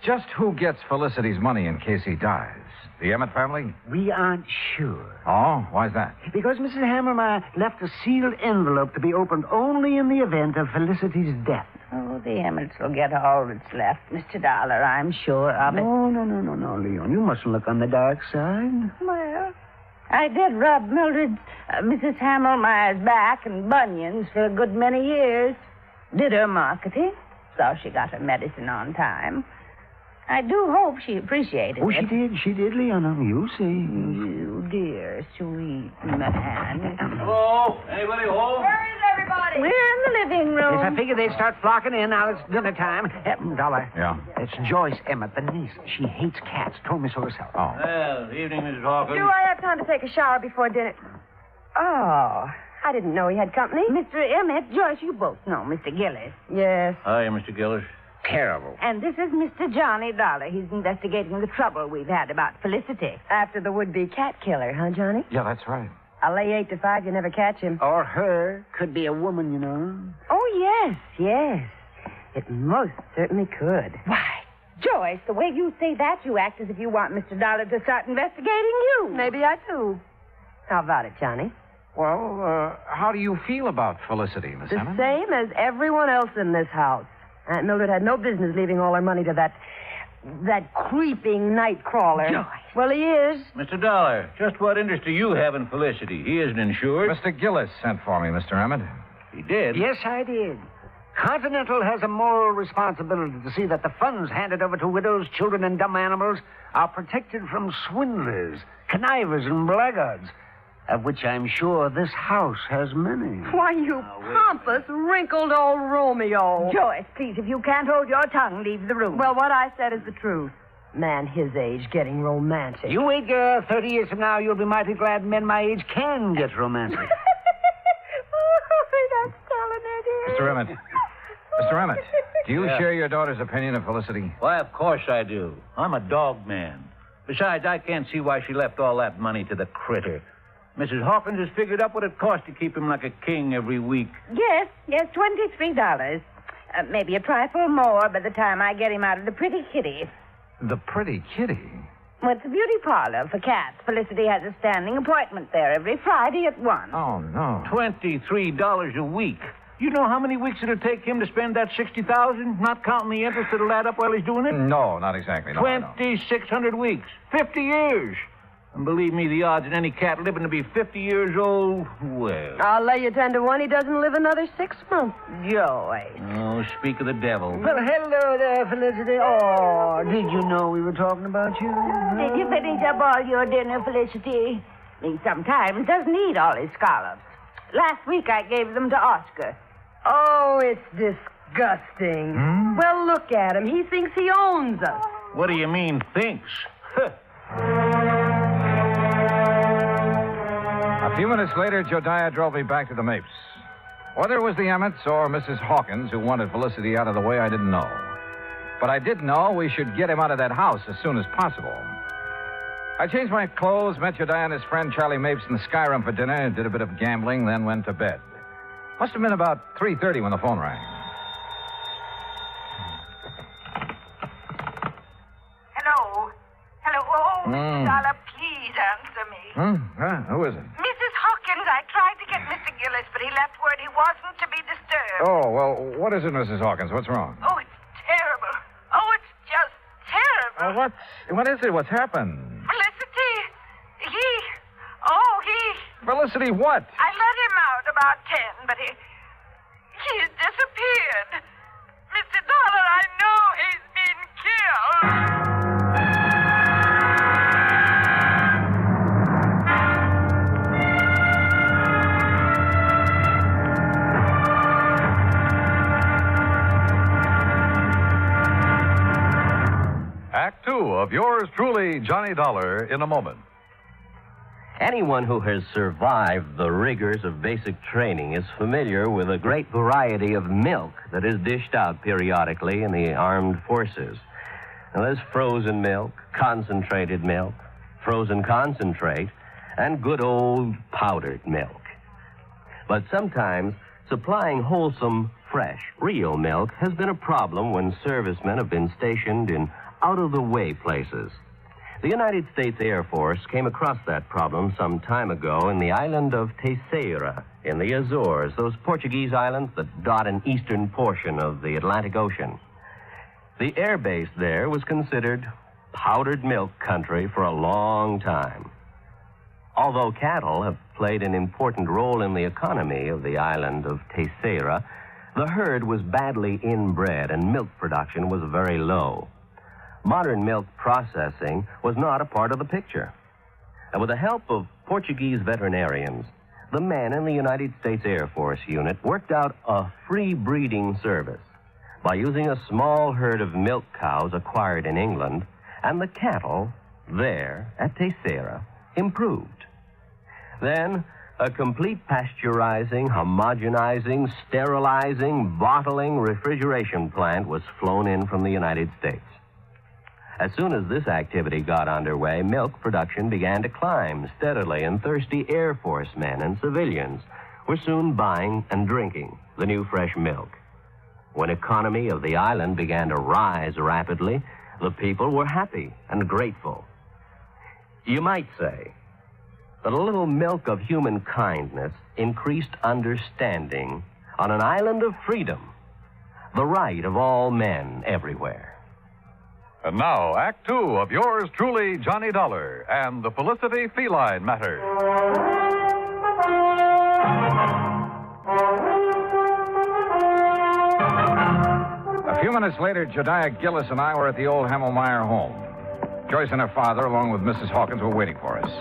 just who gets Felicity's money in case he dies? The Emmett family? We aren't sure. Oh, why's that? Because Mrs. Hammermeyer left a sealed envelope to be opened only in the event of Felicity's death. Oh, the Emmets will get all that's left, Mr. Dollar, I'm sure of it. No, Leon. You mustn't look on the dark side. Well, I did rub Mildred's, Mrs. Hammelmeyer's back and bunions for a good many years. Did her marketing, so she got her medicine on time. I do hope she appreciated it. She did, Leona. You see. You dear, sweet man. Hello? Anybody home? Where is everybody? We're in the living room. Yes, I figured they'd start flocking in. Now it's dinner time. Dollar. Yeah? It's Joyce Emmett, the niece. She hates cats. Told me so herself. Oh. Well, evening, Mrs. Hawkins. Do I have time to take a shower before dinner? Oh, I didn't know he had company. Mr. Emmett, Joyce, you both know Mr. Gillis. Yes. Hi, Mr. Gillis. Terrible. And this is Mr. Johnny Dollar. He's investigating the trouble we've had about Felicity. After the would-be cat killer, huh, Johnny? Yeah, that's right. I'll lay 8 to 5 you never catch him. Or her. Could be a woman, you know. Oh, yes. It most certainly could. Why, Joyce, the way you say that, you act as if you want Mr. Dollar to start investigating you. Maybe I do. How about it, Johnny? Well, how do you feel about Felicity, Miss The Emmett? same as everyone else in this house. Aunt Mildred had no business leaving all her money to that creeping night crawler. Joyce. Well, he is. Mr. Dollar, just what interest do you have in Felicity? He isn't insured. Mr. Gillis sent for me, Mr. Emmett. He did? Yes, I did. Continental has a moral responsibility to see that the funds handed over to widows, children, and dumb animals are protected from swindlers, connivers, and blackguards, of which I'm sure this house has many. Why, you pompous, wrinkled old Romeo. Joyce, please, if you can't hold your tongue, leave the room. Well, what I said is the truth. Man his age getting romantic. You wait, girl. 30 years from now, you'll be mighty glad men my age can get romantic. That's telling it. Mr. Emmett. Mr. Emmett, do you share your daughter's opinion of Felicity? Why, of course I do. I'm a dog man. Besides, I can't see why she left all that money to the critter. Mrs. Hawkins has figured up what it costs to keep him like a king every week. Yes, $23. Maybe a trifle more by the time I get him out of the pretty kitty. The pretty kitty? Well, it's a beauty parlor for cats. Felicity has a standing appointment there every Friday at 1. Oh, no. $23 a week. You know how many weeks it'll take him to spend that $60,000, not counting the interest that'll add up while he's doing it? No, not exactly. No, 2,600 weeks. 50 years. And believe me, the odds of any cat living to be 50 years old, well... I'll lay you 10 to 1 he doesn't live another 6 months. Joy. Oh, speak of the devil. Well, hello there, Felicity. Oh, did you know we were talking about you? Did you finish up all your dinner, Felicity? He sometimes doesn't eat all his scallops. Last week I gave them to Oscar. Oh, it's disgusting. Well, look at him. He thinks he owns us. What do you mean, thinks? A few minutes later, Josiah drove me back to the Mapes. Whether it was the Emmets or Mrs. Hawkins who wanted Felicity out of the way, I didn't know. But I did know we should get him out of that house as soon as possible. I changed my clothes, met Josiah and his friend Charlie Mapes in the Sky Room for dinner, did a bit of gambling, then went to bed. Must have been about 3:30 when the phone rang. Hello? Oh, Dollar, please answer me. Who is it? Mrs. Hawkins, I tried to get Mr. Gillis, but he left word he wasn't to be disturbed. Oh, well, what is it, Mrs. Hawkins? What's wrong? Oh, it's terrible. Oh, it's just terrible. What is it? What's happened? Felicity, he... Felicity, what? I let him out about 10, but he's disappeared. Mr. Dollar, I know he's been killed. Act Two of yours truly, Johnny Dollar, in a moment. Anyone who has survived the rigors of basic training is familiar with a great variety of milk that is dished out periodically in the armed forces. Now, there's frozen milk, concentrated milk, frozen concentrate, and good old powdered milk. But sometimes supplying wholesome, fresh, real milk has been a problem when servicemen have been stationed in out-of-the-way places. The United States Air Force came across that problem some time ago in the island of Terceira in the Azores, those Portuguese islands that dot an eastern portion of the Atlantic Ocean. The air base there was considered powdered milk country for a long time. Although cattle have played an important role in the economy of the island of Terceira, the herd was badly inbred and milk production was very low. Modern milk processing was not a part of the picture. And with the help of Portuguese veterinarians, the men in the United States Air Force unit worked out a free breeding service by using a small herd of milk cows acquired in England, and the cattle there at Terceira improved. Then a complete pasteurizing, homogenizing, sterilizing, bottling, refrigeration plant was flown in from the United States. As soon as this activity got underway, milk production began to climb steadily, and thirsty Air Force men and civilians were soon buying and drinking the new fresh milk. When economy of the island began to rise rapidly, the people were happy and grateful. You might say that a little milk of human kindness increased understanding on an island of freedom, the right of all men everywhere. And now, Act Two of yours truly, Johnny Dollar, and the Felicity Feline Matter. A few minutes later, Josiah Gillis and I were at the old Hammelmeyer home. Joyce and her father, along with Mrs. Hawkins, were waiting for us.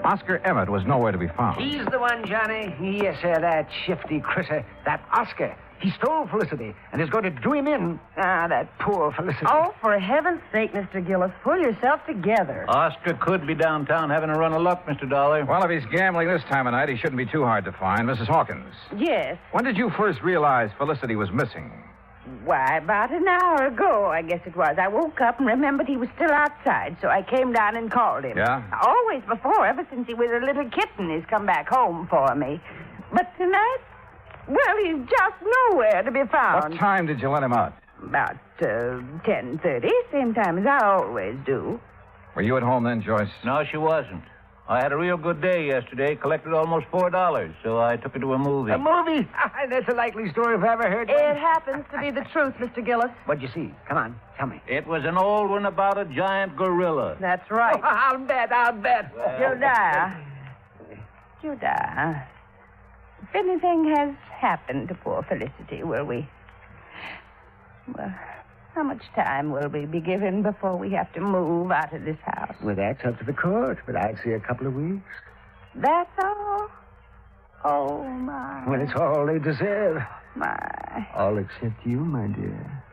Oscar Emmett was nowhere to be found. He's the one, Johnny. Yes, sir, that shifty critter. That Oscar. He stole Felicity and is going to do him in. Ah, that poor Felicity. Oh, for heaven's sake, Mr. Gillis, pull yourself together. Oscar could be downtown having a run of luck, Mr. Dollar. Well, if he's gambling this time of night, he shouldn't be too hard to find. Mrs. Hawkins. Yes. When did you first realize Felicity was missing? Why, about an hour ago, I guess it was. I woke up and remembered he was still outside, so I came down and called him. Yeah? Always before, ever since he was a little kitten, he's come back home for me. But tonight, well, he's just nowhere to be found. What time did you let him out? About 10:30, same time as I always do. Were you at home then, Joyce? No, she wasn't. I had a real good day yesterday, collected almost $4, so I took her to a movie. A movie? That's a likely story if I ever heard one. It happens to be the truth, Mr. Gillis. What'd you see? Come on, tell me. It was an old one about a giant gorilla. That's right. I'll bet. Judah, if anything has happened to poor Felicity, will we... Well, how much time will we be given before we have to move out of this house? Well, that's up to the court, but I'd say a couple of weeks. That's all? Oh, my. Well, it's all they deserve. My. All except you, my dear.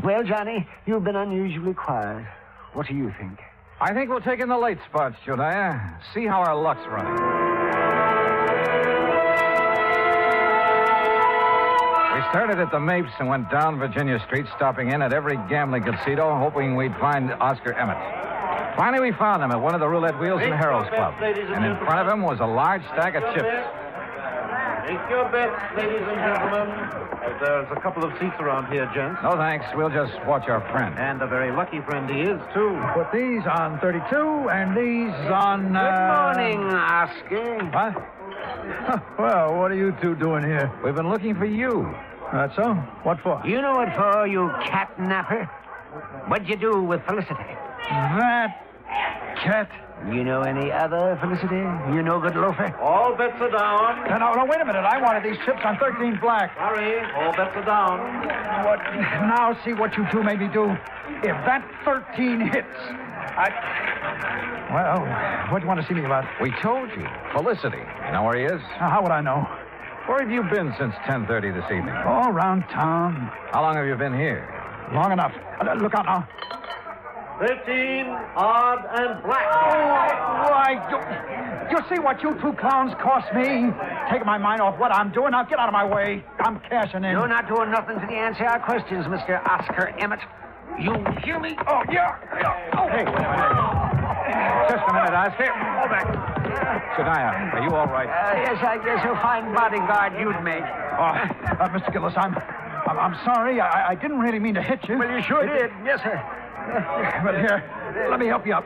Well, Johnny, you've been unusually quiet. What do you think? I think we'll take in the late spots, Jodiah. See how our luck's running. We started at the Mapes and went down Virginia Street, stopping in at every gambling casino, hoping we'd find Oscar Emmett. Finally, we found him at one of the roulette wheels in Harold's Club. And in front of him was a large stack of chips. Take your bets, ladies and gentlemen. There's a couple of seats around here, gents. No, thanks. We'll just watch our friend. And a very lucky friend he is, too. Put these on 32 and these on... Good morning, Oscar. What? Well, what are you two doing here? We've been looking for you. That's so? What for? You know what for, you catnapper? What'd you do with Felicity? That cat. You know any other Felicity? You no good loafer? All bets are down. No, wait a minute. I wanted these chips on 13 black. Sorry, all bets are down. What? Now see what you two made me do. If that 13 hits, Well, what do you want to see me about? We told you. Felicity. You know where he is? How would I know? Where have you been since 10:30 this evening? All around town. How long have you been here? Long enough. Look out now. 13, odd, and black. Oh, why, you see what you two clowns cost me? Taking my mind off what I'm doing. Now get out of my way. I'm cashing in. You're not doing nothing to answer our questions, Mr. Oscar Emmett. You hear me? Oh, yeah. Oh, hey. Just a minute, Oscar. Hold back. Jediah, are you all right? Yes, I guess a fine bodyguard you'd make. Oh, Mr. Gillis, I'm sorry. I didn't really mean to hit you. Well, you sure did. Yes, sir. But here, let me help you up.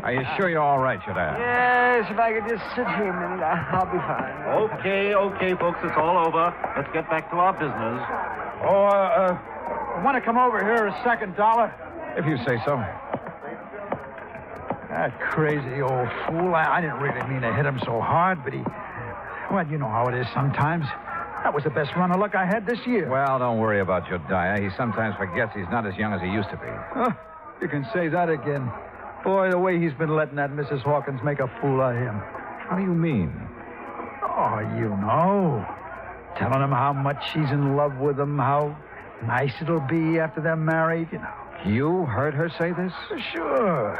Are you sure you're all right, Jediah? Yes, if I could just sit here a minute, I'll be fine. Okay, folks, it's all over. Let's get back to our business. I want to come over here a second, Dollar? If you say so. That crazy old fool. I didn't really mean to hit him so hard, but he... Well, you know how it is sometimes. That was the best run of luck I had this year. Well, don't worry about Jediah. He sometimes forgets he's not as young as he used to be. You can say that again. Boy, the way he's been letting that Mrs. Hawkins make a fool of him. How do you mean? Oh, you know. Telling him how much she's in love with him, how nice it'll be after they're married, you know. You heard her say this? Sure.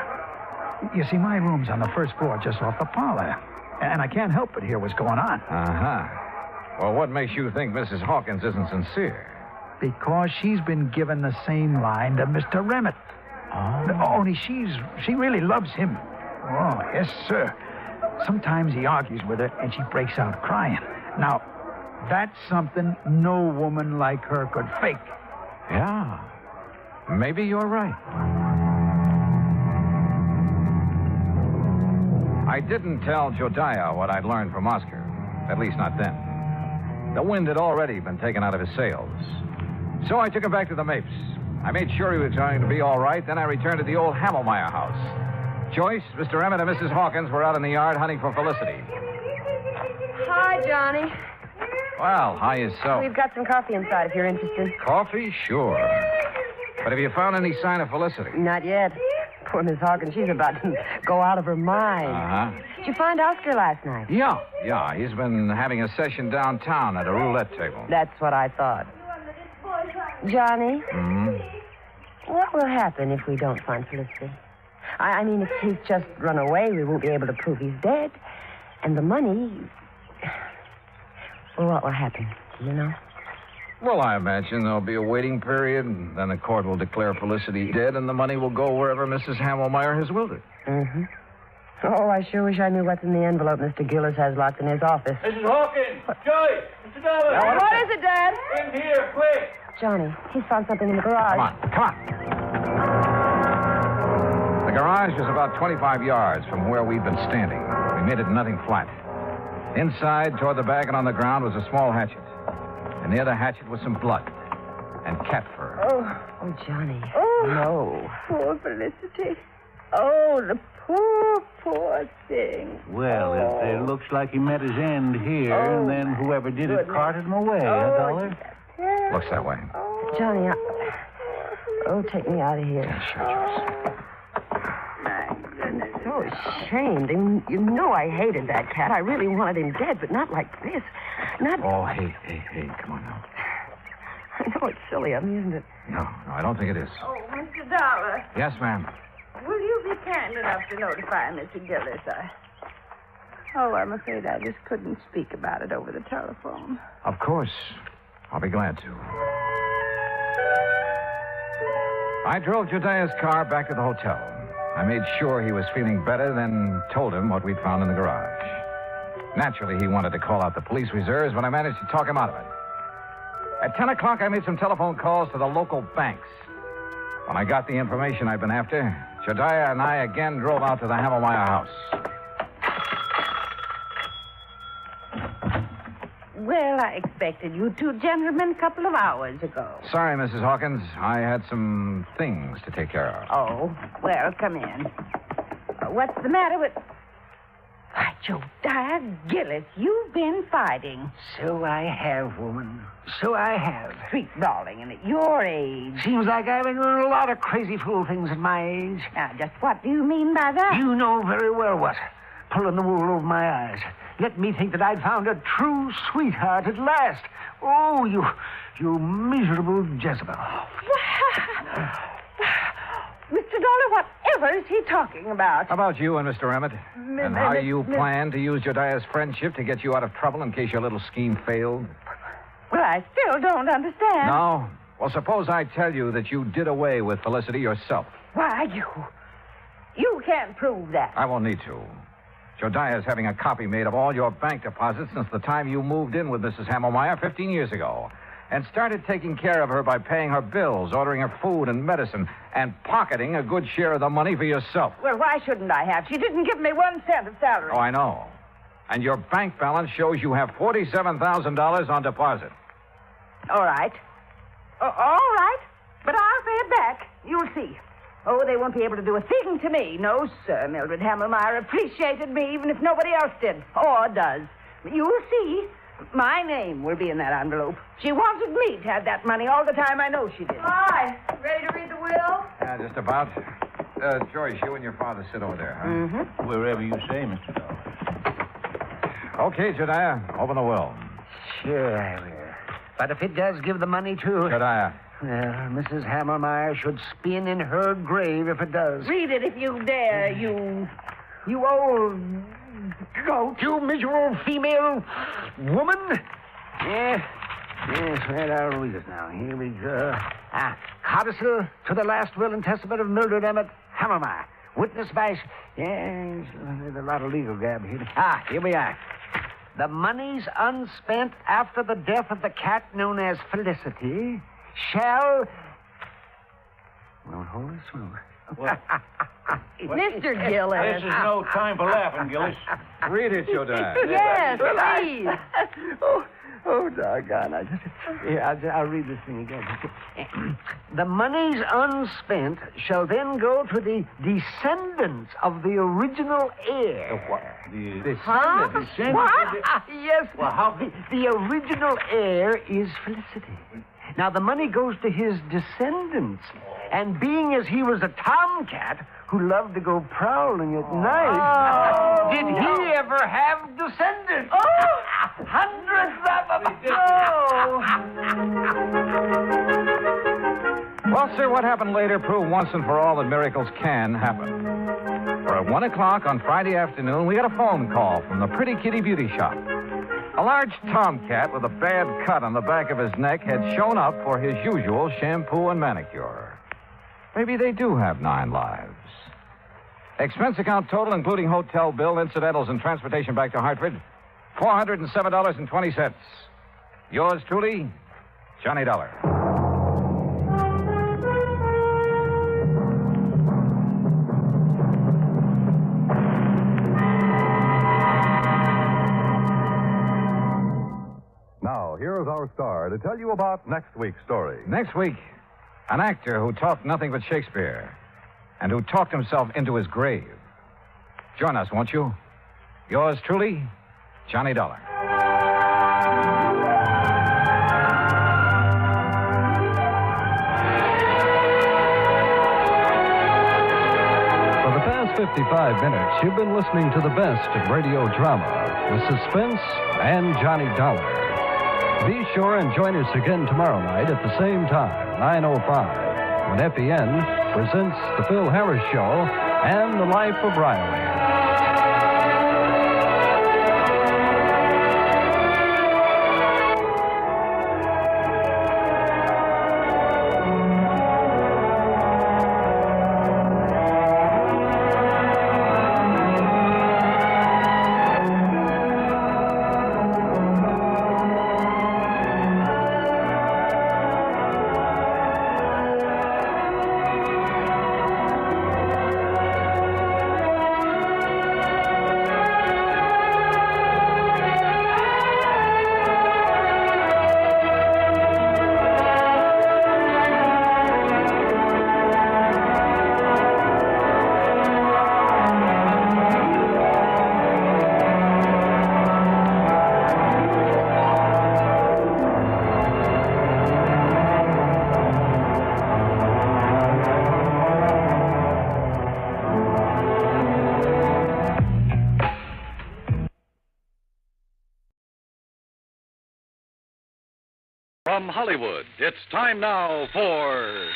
You see, my room's on the first floor just off the parlor. And I can't help but hear what's going on. Uh-huh. Well, what makes you think Mrs. Hawkins isn't sincere? Because she's been given the same line to Mr. Emmett. Oh. Only she really loves him. Oh, yes, sir. Sometimes he argues with her and she breaks out crying. Now, that's something no woman like her could fake. Yeah. Maybe you're right. I didn't tell Jediah what I'd learned from Oscar. At least not then. The wind had already been taken out of his sails. So I took him back to the Mapes. I made sure he was going to be all right. Then I returned to the old Hamelmeyer house. Joyce, Mr. Emmett, and Mrs. Hawkins were out in the yard hunting for Felicity. Hi, Johnny. Well, how is so? We've got some coffee inside if you're interested. Coffee? Sure. But have you found any sign of Felicity? Not yet. Poor Miss Hawkins, she's about to go out of her mind. Uh-huh. Did you find Oscar last night? Yeah. He's been having a session downtown at a roulette table. That's what I thought. Johnny, what will happen if we don't find Felicity? I mean, if he's just run away, we won't be able to prove he's dead. And the money... Well, what will happen? Do you know? Well, I imagine there'll be a waiting period, and then the court will declare Felicity dead, and the money will go wherever Mrs. Hamelmeyer has willed it. Mm-hmm. Oh, I sure wish I knew what's in the envelope Mr. Gillis has locked in his office. Mrs. Hawkins! Joey! Mr. Dollar! What is it, Dad? In here, quick! Johnny, he's found something in the garage. Come on. The garage is about 25 yards from where we've been standing. We made it nothing flat. Inside, toward the back and on the ground, was a small hatchet. And near the hatchet was some blood and cat fur. Oh, Johnny. Oh, no. Poor Felicity. Oh, the poor thing. Well, it looks like he met his end here, and then whoever did it carted him away, Dollar? Looks that way. Johnny, take me out of here. Yeah, sure, So ashamed. And you know I hated that cat. I really wanted him dead, but not like this. Not... Oh, hey, come on now. I know it's silly of me, isn't it? No, I don't think it is. Oh, Mr. Dollar, Yes, ma'am. will you be kind enough to notify Mr. Gillis? I'm afraid I just couldn't speak about it over the telephone. Of course. I'll be glad to. I drove Jediah's car back to the hotel. I made sure he was feeling better, then told him what we'd found in the garage. Naturally, he wanted to call out the police reserves, but I managed to talk him out of it. At 10 o'clock, I made some telephone calls to the local banks. When I got the information I'd been after, Jediah and I again drove out to the Hamelmeyer house. Well, I expected you two gentlemen a couple of hours ago. Sorry, Mrs. Hawkins. I had some things to take care of. Oh, well, come in. What's the matter with... Why, Jediah Gillis, you've been fighting. So I have, woman. So I have. Sweet darling, and at your age... Seems like I've been doing a lot of crazy fool things at my age. Now, just what do you mean by that? You know very well what. Pulling the wool over my eyes. Let me think that I'd found a true sweetheart at last. Oh, you miserable Jezebel. Mr. Dollar, whatever is he talking about? How about you and Mr. Emmett? And how you plan to use Jediah's friendship to get you out of trouble in case your little scheme failed? Well, I still don't understand. No? Well, suppose I tell you that you did away with Felicity yourself. Why, you can't prove that. I won't need to. Jediah's having a copy made of all your bank deposits since the time you moved in with Mrs. Hamelmeyer 15 years ago. And started taking care of her by paying her bills, ordering her food and medicine, and pocketing a good share of the money for yourself. Well, why shouldn't I have? She didn't give me 1 cent of salary. Oh, I know. And your bank balance shows you have $47,000 on deposit. All right. All right. But I'll pay it back. You'll see. Oh, they won't be able to do a thing to me. No, sir. Mildred Hamelmeyer appreciated me even if nobody else did. Or does. You'll see. My name will be in that envelope. She wanted me to have that money all the time. I know she did. Hi. Ready to read the will? Yeah, just about. Joyce, you and your father sit over there, huh? Mm-hmm. Wherever you say, Mr. Dollar. Okay, Jediah, open the will. Sure I will. But if it does give the money to... Jediah. Well, Mrs. Hamelmeyer should spin in her grave if it does. Read it if you dare, you old goat, you miserable female woman. Yes, well, I'll read it now. Here we go. Codicil to the last will and testament of Mildred Emmett Hamelmeyer. Witnessed by... Yes, there's a lot of legal gab here. Here we are. The monies unspent after the death of the cat known as Felicity shall... Well, hold it smooth. Mr. Gillis. This is no time for laughing, Gillis. Read it, Jediah. Yes, please. Oh, doggone. I'll read this thing again. The monies unspent shall then go to the descendants of the original heir. The what? Huh? The descendants? What? Yes. Well, how... The original heir is Felicity. Now, the money goes to his descendants. And being as he was a tomcat, who loved to go prowling at night. Oh, did he ever have descendants? Oh, hundreds of them. Well, sir, what happened later proved once and for all that miracles can happen. For at 1 o'clock on Friday afternoon, we got a phone call from the Pretty Kitty Beauty Shop. A large tomcat with a bad cut on the back of his neck had shown up for his usual shampoo and manicure. Maybe they do have 9 lives. Expense account total, including hotel bill, incidentals, and transportation back to Hartford, $407.20. Yours truly, Johnny Dollar. Now, here is our star to tell you about next week's story. Next week, an actor who talked nothing but Shakespeare and who talked himself into his grave. Join us, won't you? Yours truly, Johnny Dollar. For the past 55 minutes, you've been listening to the best of radio drama with Suspense and Johnny Dollar. Be sure and join us again tomorrow night at the same time, 9:05, when FEN presents The Phil Harris Show and The Life of Riley. From Hollywood, it's time now for...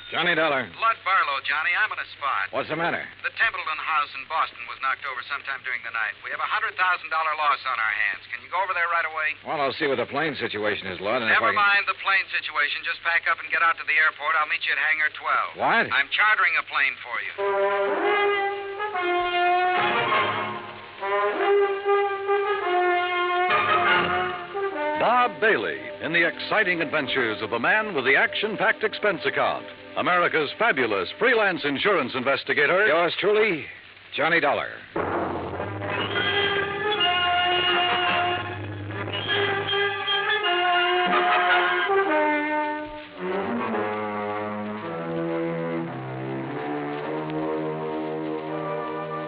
Johnny Dollar. Lud Barlow, Johnny. I'm on a spot. What's the matter? The Templeton house in Boston was knocked over sometime during the night. We have a $100,000 loss on our hands. Can you go over there right away? Well, I'll see what the plane situation is, Lud. And Never mind the plane situation. Just pack up and get out to the airport. I'll meet you at Hangar 12. What? I'm chartering a plane for you. Bob Bailey in the exciting adventures of the man with the action-packed expense account. America's fabulous freelance insurance investigator. Yours truly, Johnny Dollar.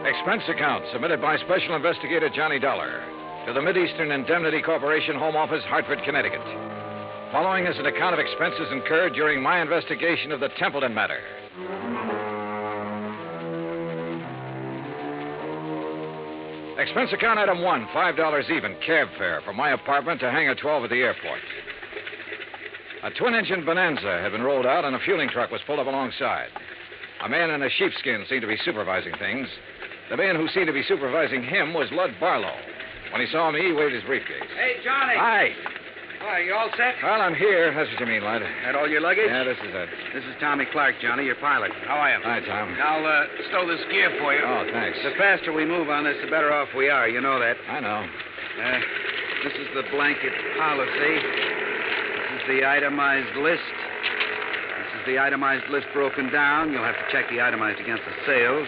Expense account submitted by Special Investigator Johnny Dollar to the Mideastern Indemnity Corporation, Home Office, Hartford, Connecticut. Following is an account of expenses incurred during my investigation of the Templeton matter. Expense account item 1, $5 even, cab fare from my apartment to Hangar 12 at the airport. A twin-engine Bonanza had been rolled out and a fueling truck was pulled up alongside. A man in a sheepskin seemed to be supervising things. The man who seemed to be supervising him was Lud Barlow. When he saw me, he waved his briefcase. Hey, Johnny. Hi. Why, you all set? Well, I'm here. That's what you mean, Lud. That all your luggage? Yeah, this is it. This is Tommy Clark, Johnny, your pilot. How are you? Hi, Tom. I'll stow this gear for you. Oh, thanks. The faster we move on this, the better off we are. You know that. I know. This is the blanket policy. This is the itemized list. This is the itemized list broken down. You'll have to check the itemized against the sales.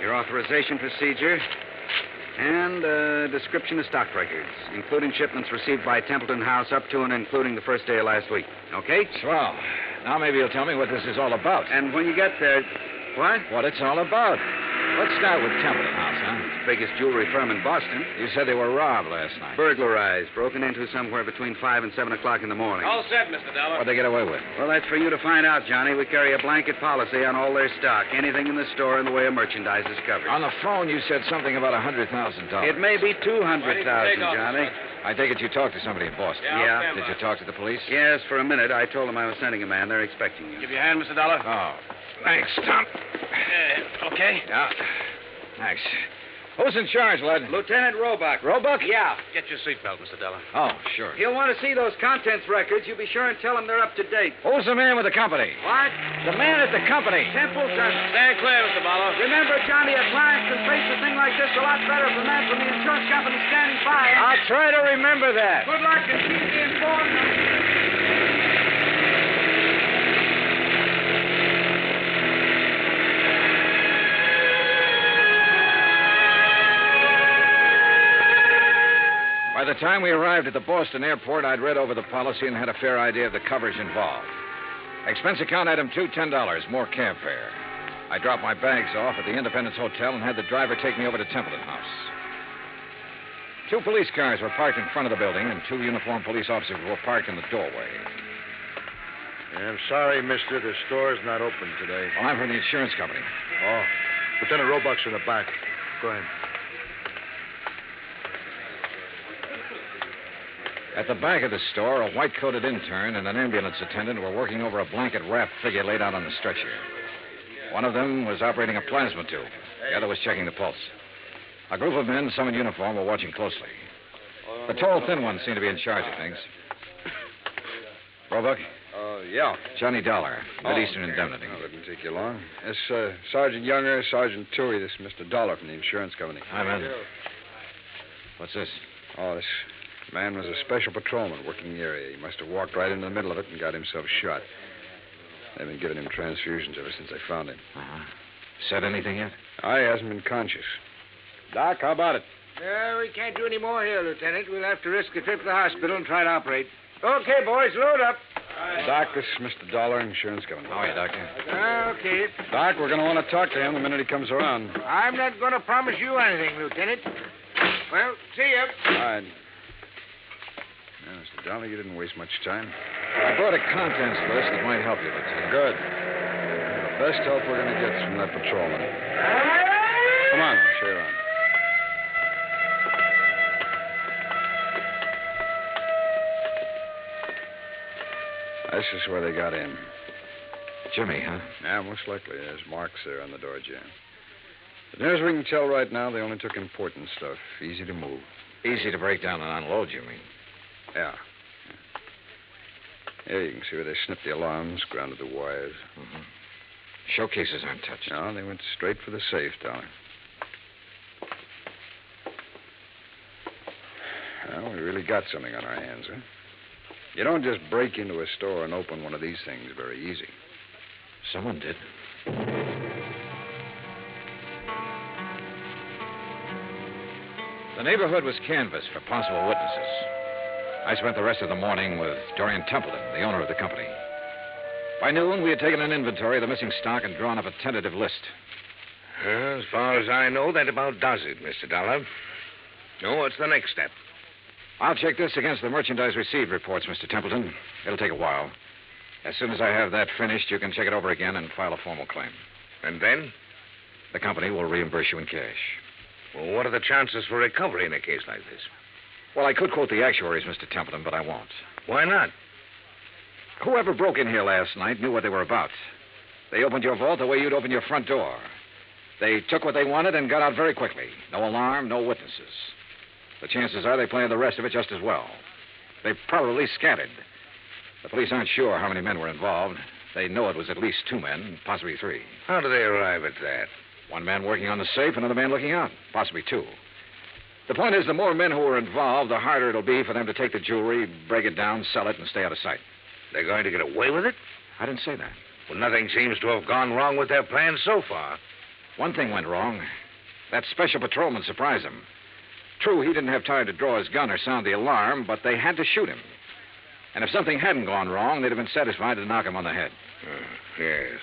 Your authorization procedure. And a description of stock records, including shipments received by Templeton House up to and including the first day of last week. Okay? Swell. Now maybe you'll tell me what this is all about. And when you get there... What? What it's all about. Let's start with Templeton House, huh? It's the biggest jewelry firm in Boston. You said they were robbed last night. Burglarized, broken into somewhere between 5 and 7 o'clock in the morning. All set, Mr. Dollar. What'd they get away with? Well, that's for you to find out, Johnny. We carry a blanket policy on all their stock. Anything in the store in the way of merchandise is covered. On the phone, you said something about $100,000. It may be 200,000, Johnny. I take it you talked to somebody in Boston. Yeah. Did you talk to the police? Yes, for a minute. I told them I was sending a man. They're expecting you. Give you a hand, Mr. Dollar. Oh, thanks, Tom. Okay? Yeah. Thanks. Who's in charge, lad? Lieutenant Roebuck. Roebuck? Yeah. Get your seatbelt, Mr. Dollar. Oh, sure. He'll want to see those contents records. You be sure and tell him they're up to date. Who's the man with the company? What? The man at the company. Templeton. Stand clear, Mr. Barlow. Remember, Johnny, a client can face a thing like this a lot better from that from the insurance company standing by. I'll try to remember that. Good luck and keep me informed. By the time we arrived at the Boston airport, I'd read over the policy and had a fair idea of the coverage involved. Expense account item 2, $10, more cab fare. I dropped my bags off at the Independence Hotel and had the driver take me over to Templeton House. 2 police cars were parked in front of the building, and 2 uniformed police officers were parked in the doorway. I'm sorry, mister. The store's not open today. Well, I'm from the insurance company. Oh. Lieutenant Roebuck's in the back. Go ahead. At the back of the store, a white-coated intern and an ambulance attendant were working over a blanket-wrapped figure laid out on the stretcher. One of them was operating a plasma tube. The other was checking the pulse. A group of men, some in uniform, were watching closely. The tall, thin one seemed to be in charge of things. Roebuck? Yeah. Johnny Dollar, Mid-Eastern Indemnity. Oh, that didn't take you long. This, Sergeant Younger, Sergeant Toohey. This is Mr. Dollar from the insurance company. Hi, man. What's this? Oh, this man was a special patrolman working the area. He must have walked right into the middle of it and got himself shot. They've been giving him transfusions ever since they found him. Uh-huh. Said anything yet? He hasn't been conscious. Doc, how about it? We can't do any more here, Lieutenant. We'll have to risk a trip to the hospital and try to operate. Okay, boys, load up. Doc, this is Mr. Dollar, insurance company. How are you, Doctor? Okay. Doc, we're going to want to talk to him the minute he comes around. I'm not going to promise you anything, Lieutenant. Well, see you. All right. Now, Mr. Dollar, you didn't waste much time. I brought a contents list that might help you, Lieutenant. Good. The best help we're going to get is from that patrolman. Come on, I'll show you around. This is where they got in. Jimmy, huh? Yeah, most likely. There's marks there on the door jamb. As near as we can tell right now, they only took important stuff. Easy to move. Easy to break down and unload, you mean? Yeah. Here you can see where they snipped the alarms, grounded the wires. Mm-hmm. Showcases aren't touched. No, they went straight for the safe, Dollar. Well, we really got something on our hands, huh? You don't just break into a store and open one of these things very easy. Someone did. The neighborhood was canvassed for possible witnesses. I spent the rest of the morning with Dorian Templeton, the owner of the company. By noon, we had taken an inventory of the missing stock and drawn up a tentative list. As far as I know, that about does it, Mr. Dollar. Now, what's the next step? I'll check this against the merchandise received reports, Mr. Templeton. It'll take a while. As soon as I have that finished, you can check it over again and file a formal claim. And then? The company will reimburse you in cash. Well, what are the chances for recovery in a case like this? Well, I could quote the actuaries, Mr. Templeton, but I won't. Why not? Whoever broke in here last night knew what they were about. They opened your vault the way you'd open your front door. They took what they wanted and got out very quickly. No alarm, no witnesses. The chances are they planned the rest of it just as well. They probably scattered. The police aren't sure how many men were involved. They know it was at least 2 men, possibly 3. How do they arrive at that? 1 man working on the safe, another man looking out, possibly 2. The point is, the more men who are involved, the harder it'll be for them to take the jewelry, break it down, sell it, and stay out of sight. They're going to get away with it? I didn't say that. Well, nothing seems to have gone wrong with their plans so far. One thing went wrong. That special patrolman surprised them. True, he didn't have time to draw his gun or sound the alarm, but they had to shoot him. And if something hadn't gone wrong, they'd have been satisfied to knock him on the head. Yes.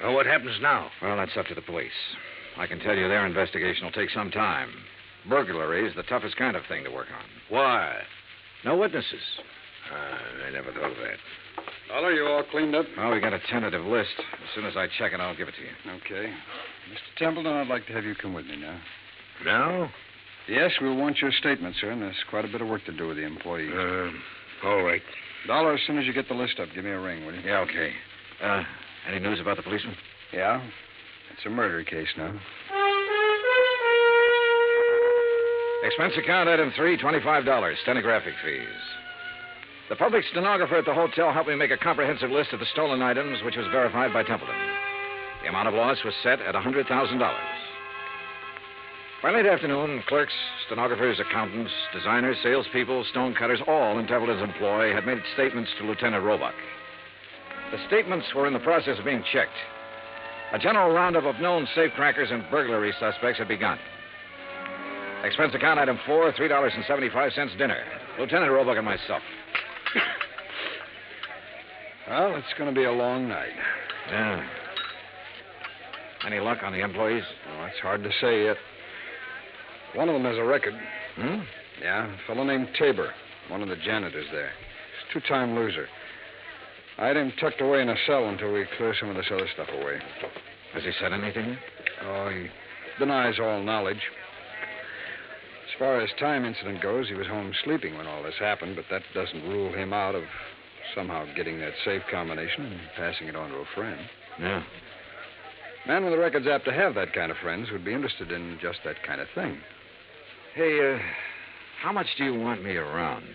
Well, what happens now? Well, that's up to the police. I can tell you their investigation will take some time. Burglary is the toughest kind of thing to work on. Why? No witnesses. I never thought of that. Dollar, you all cleaned up? Well, we got a tentative list. As soon as I check it, I'll give it to you. Okay. Mr. Templeton, I'd like to have you come with me now. Now? Yes, we'll want your statement, sir, and there's quite a bit of work to do with the employees. All right. Dollar, as soon as you get the list up, give me a ring, will you? Yeah, okay. Any news about the policeman? Yeah. It's a murder case now. Expense account item 3, $25, stenographic fees. The public stenographer at the hotel helped me make a comprehensive list of the stolen items, which was verified by Templeton. The amount of loss was set at $100,000. By late afternoon, clerks, stenographers, accountants, designers, salespeople, stonecutters, all in Templeton's employ had made statements to Lieutenant Roebuck. The statements were in the process of being checked. A general roundup of known safecrackers and burglary suspects had begun. Expense account item 4, $3.75 dinner. Lieutenant Roebuck and myself. Well, it's going to be a long night. Yeah. Any luck on the employees? Oh, it's hard to say yet. One of them has a record. Hmm? Yeah, a fellow named Tabor, one of the janitors there. He's a two-time loser. I had him tucked away in a cell until we clear some of this other stuff away. Has he said anything? Oh, he denies all knowledge. As far as time incident goes, he was home sleeping when all this happened, but that doesn't rule him out of somehow getting that safe combination and passing it on to a friend. Yeah. Man with a record's apt to have that kind of friends who'd be interested in just that kind of thing. Hey, how much do you want me around?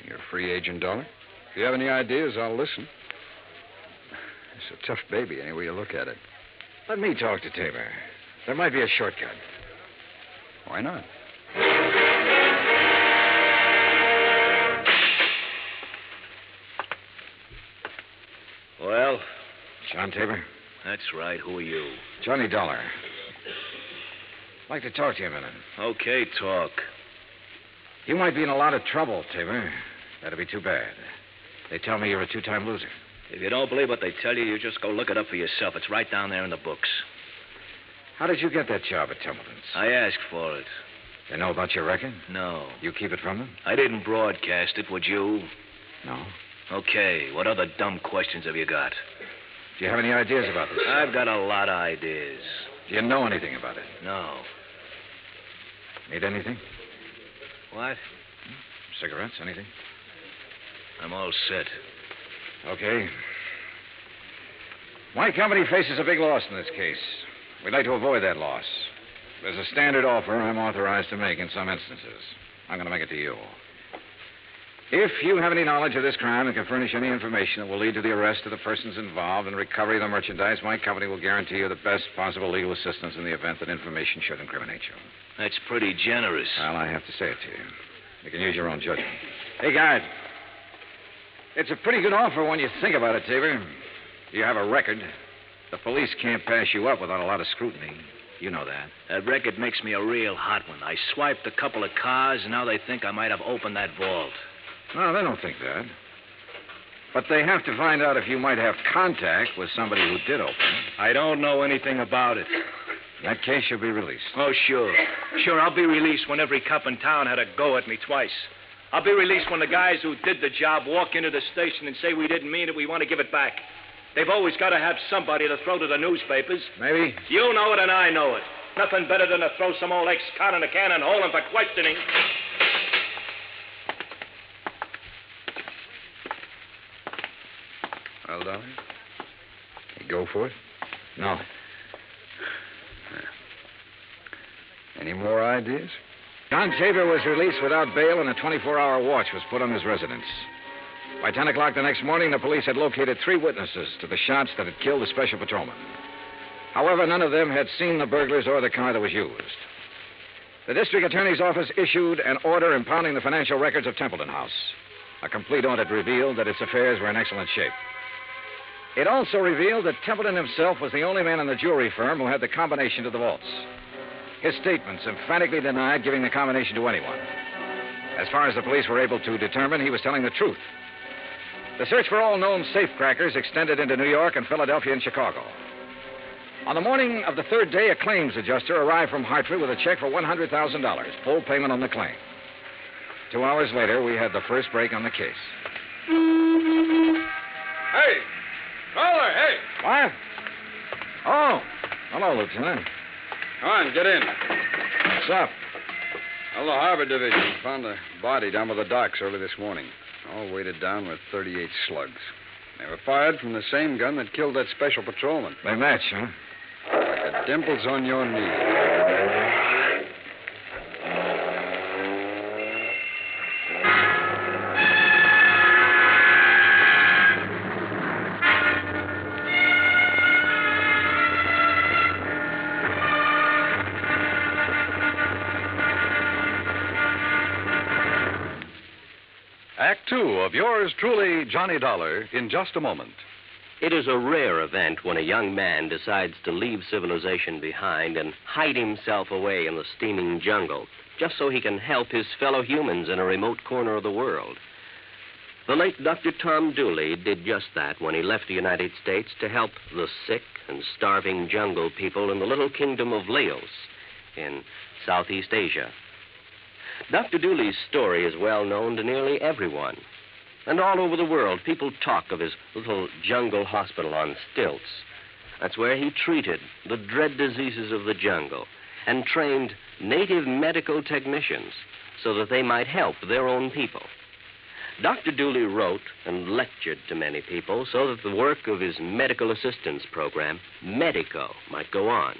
You're a free agent, Dollar. If you have any ideas, I'll listen. It's a tough baby, any way you look at it. Let me talk to Tabor. There might be a shortcut. Why not? Well? John Tabor? That's right. Who are you? Johnny Dollar. I'd like to talk to you a minute. Okay, talk. You might be in a lot of trouble, Tabor. That'd be too bad. They tell me you're a two-time loser. If you don't believe what they tell you, you just go look it up for yourself. It's right down there in the books. How did you get that job at Templeton's? I asked for it. They know about your record? No. You keep it from them? I didn't broadcast it, would you? No. Okay, what other dumb questions have you got? Do you have any ideas about this? I've got a lot of ideas. Do you know anything about it? No. Need anything? What? Cigarettes, anything? I'm all set. Okay. My company faces a big loss in this case. We'd like to avoid that loss. There's a standard offer I'm authorized to make in some instances. I'm going to make it to you. If you have any knowledge of this crime and can furnish any information that will lead to the arrest of the persons involved and recovery of the merchandise, my company will guarantee you the best possible legal assistance in the event that information should incriminate you. That's pretty generous. Well, I have to say it to you. You can use your own judgment. Hey, guard. It's a pretty good offer when you think about it, Tabor. You have a record. The police can't pass you up without a lot of scrutiny. You know that. That record makes me a real hot one. I swiped a couple of cars, and now they think I might have opened that vault. No, they don't think that. But they have to find out if you might have contact with somebody who did open it. I don't know anything about it. In that case, you'll be released. Oh, sure. Sure, I'll be released when every cop in town had a go at me twice. I'll be released when the guys who did the job walk into the station and say we didn't mean it, we want to give it back. They've always got to have somebody to throw to the newspapers. Maybe. You know it and I know it. Nothing better than to throw some old ex-con in a can and hold him for questioning. Well, Dollar? You go for it? No. Any more ideas? John Tabor was released without bail, and a 24-hour watch was put on his residence. By 10 o'clock the next morning, the police had located 3 witnesses to the shots that had killed the special patrolman. However, none of them had seen the burglars or the car that was used. The district attorney's office issued an order impounding the financial records of Templeton House. A complete audit revealed that its affairs were in excellent shape. It also revealed that Templeton himself was the only man in the jewelry firm who had the combination to the vaults. His statements emphatically denied giving the combination to anyone. As far as the police were able to determine, he was telling the truth. The search for all known safecrackers extended into New York and Philadelphia and Chicago. On the morning of the third day, a claims adjuster arrived from Hartford with a check for $100,000, full payment on the claim. 2 hours later, we had the first break on the case. Hey! Caller, hey! What? Oh, hello, Lieutenant. Come on, get in. What's up? Well, the Harbor Division found a body down by the docks early this morning, all weighted down with 38 slugs. They were fired from the same gun that killed that special patrolman. They match, huh? Like the dimples on your knee. Act Two of yours truly, Johnny Dollar, in just a moment. It is a rare event when a young man decides to leave civilization behind and hide himself away in the steaming jungle, just so he can help his fellow humans in a remote corner of the world. The late Dr. Tom Dooley did just that when he left the United States to help the sick and starving jungle people in the little kingdom of Laos in Southeast Asia. Dr. Dooley's story is well known to nearly everyone. And all over the world, people talk of his little jungle hospital on stilts. That's where he treated the dread diseases of the jungle and trained native medical technicians so that they might help their own people. Dr. Dooley wrote and lectured to many people so that the work of his medical assistance program, Medico, might go on.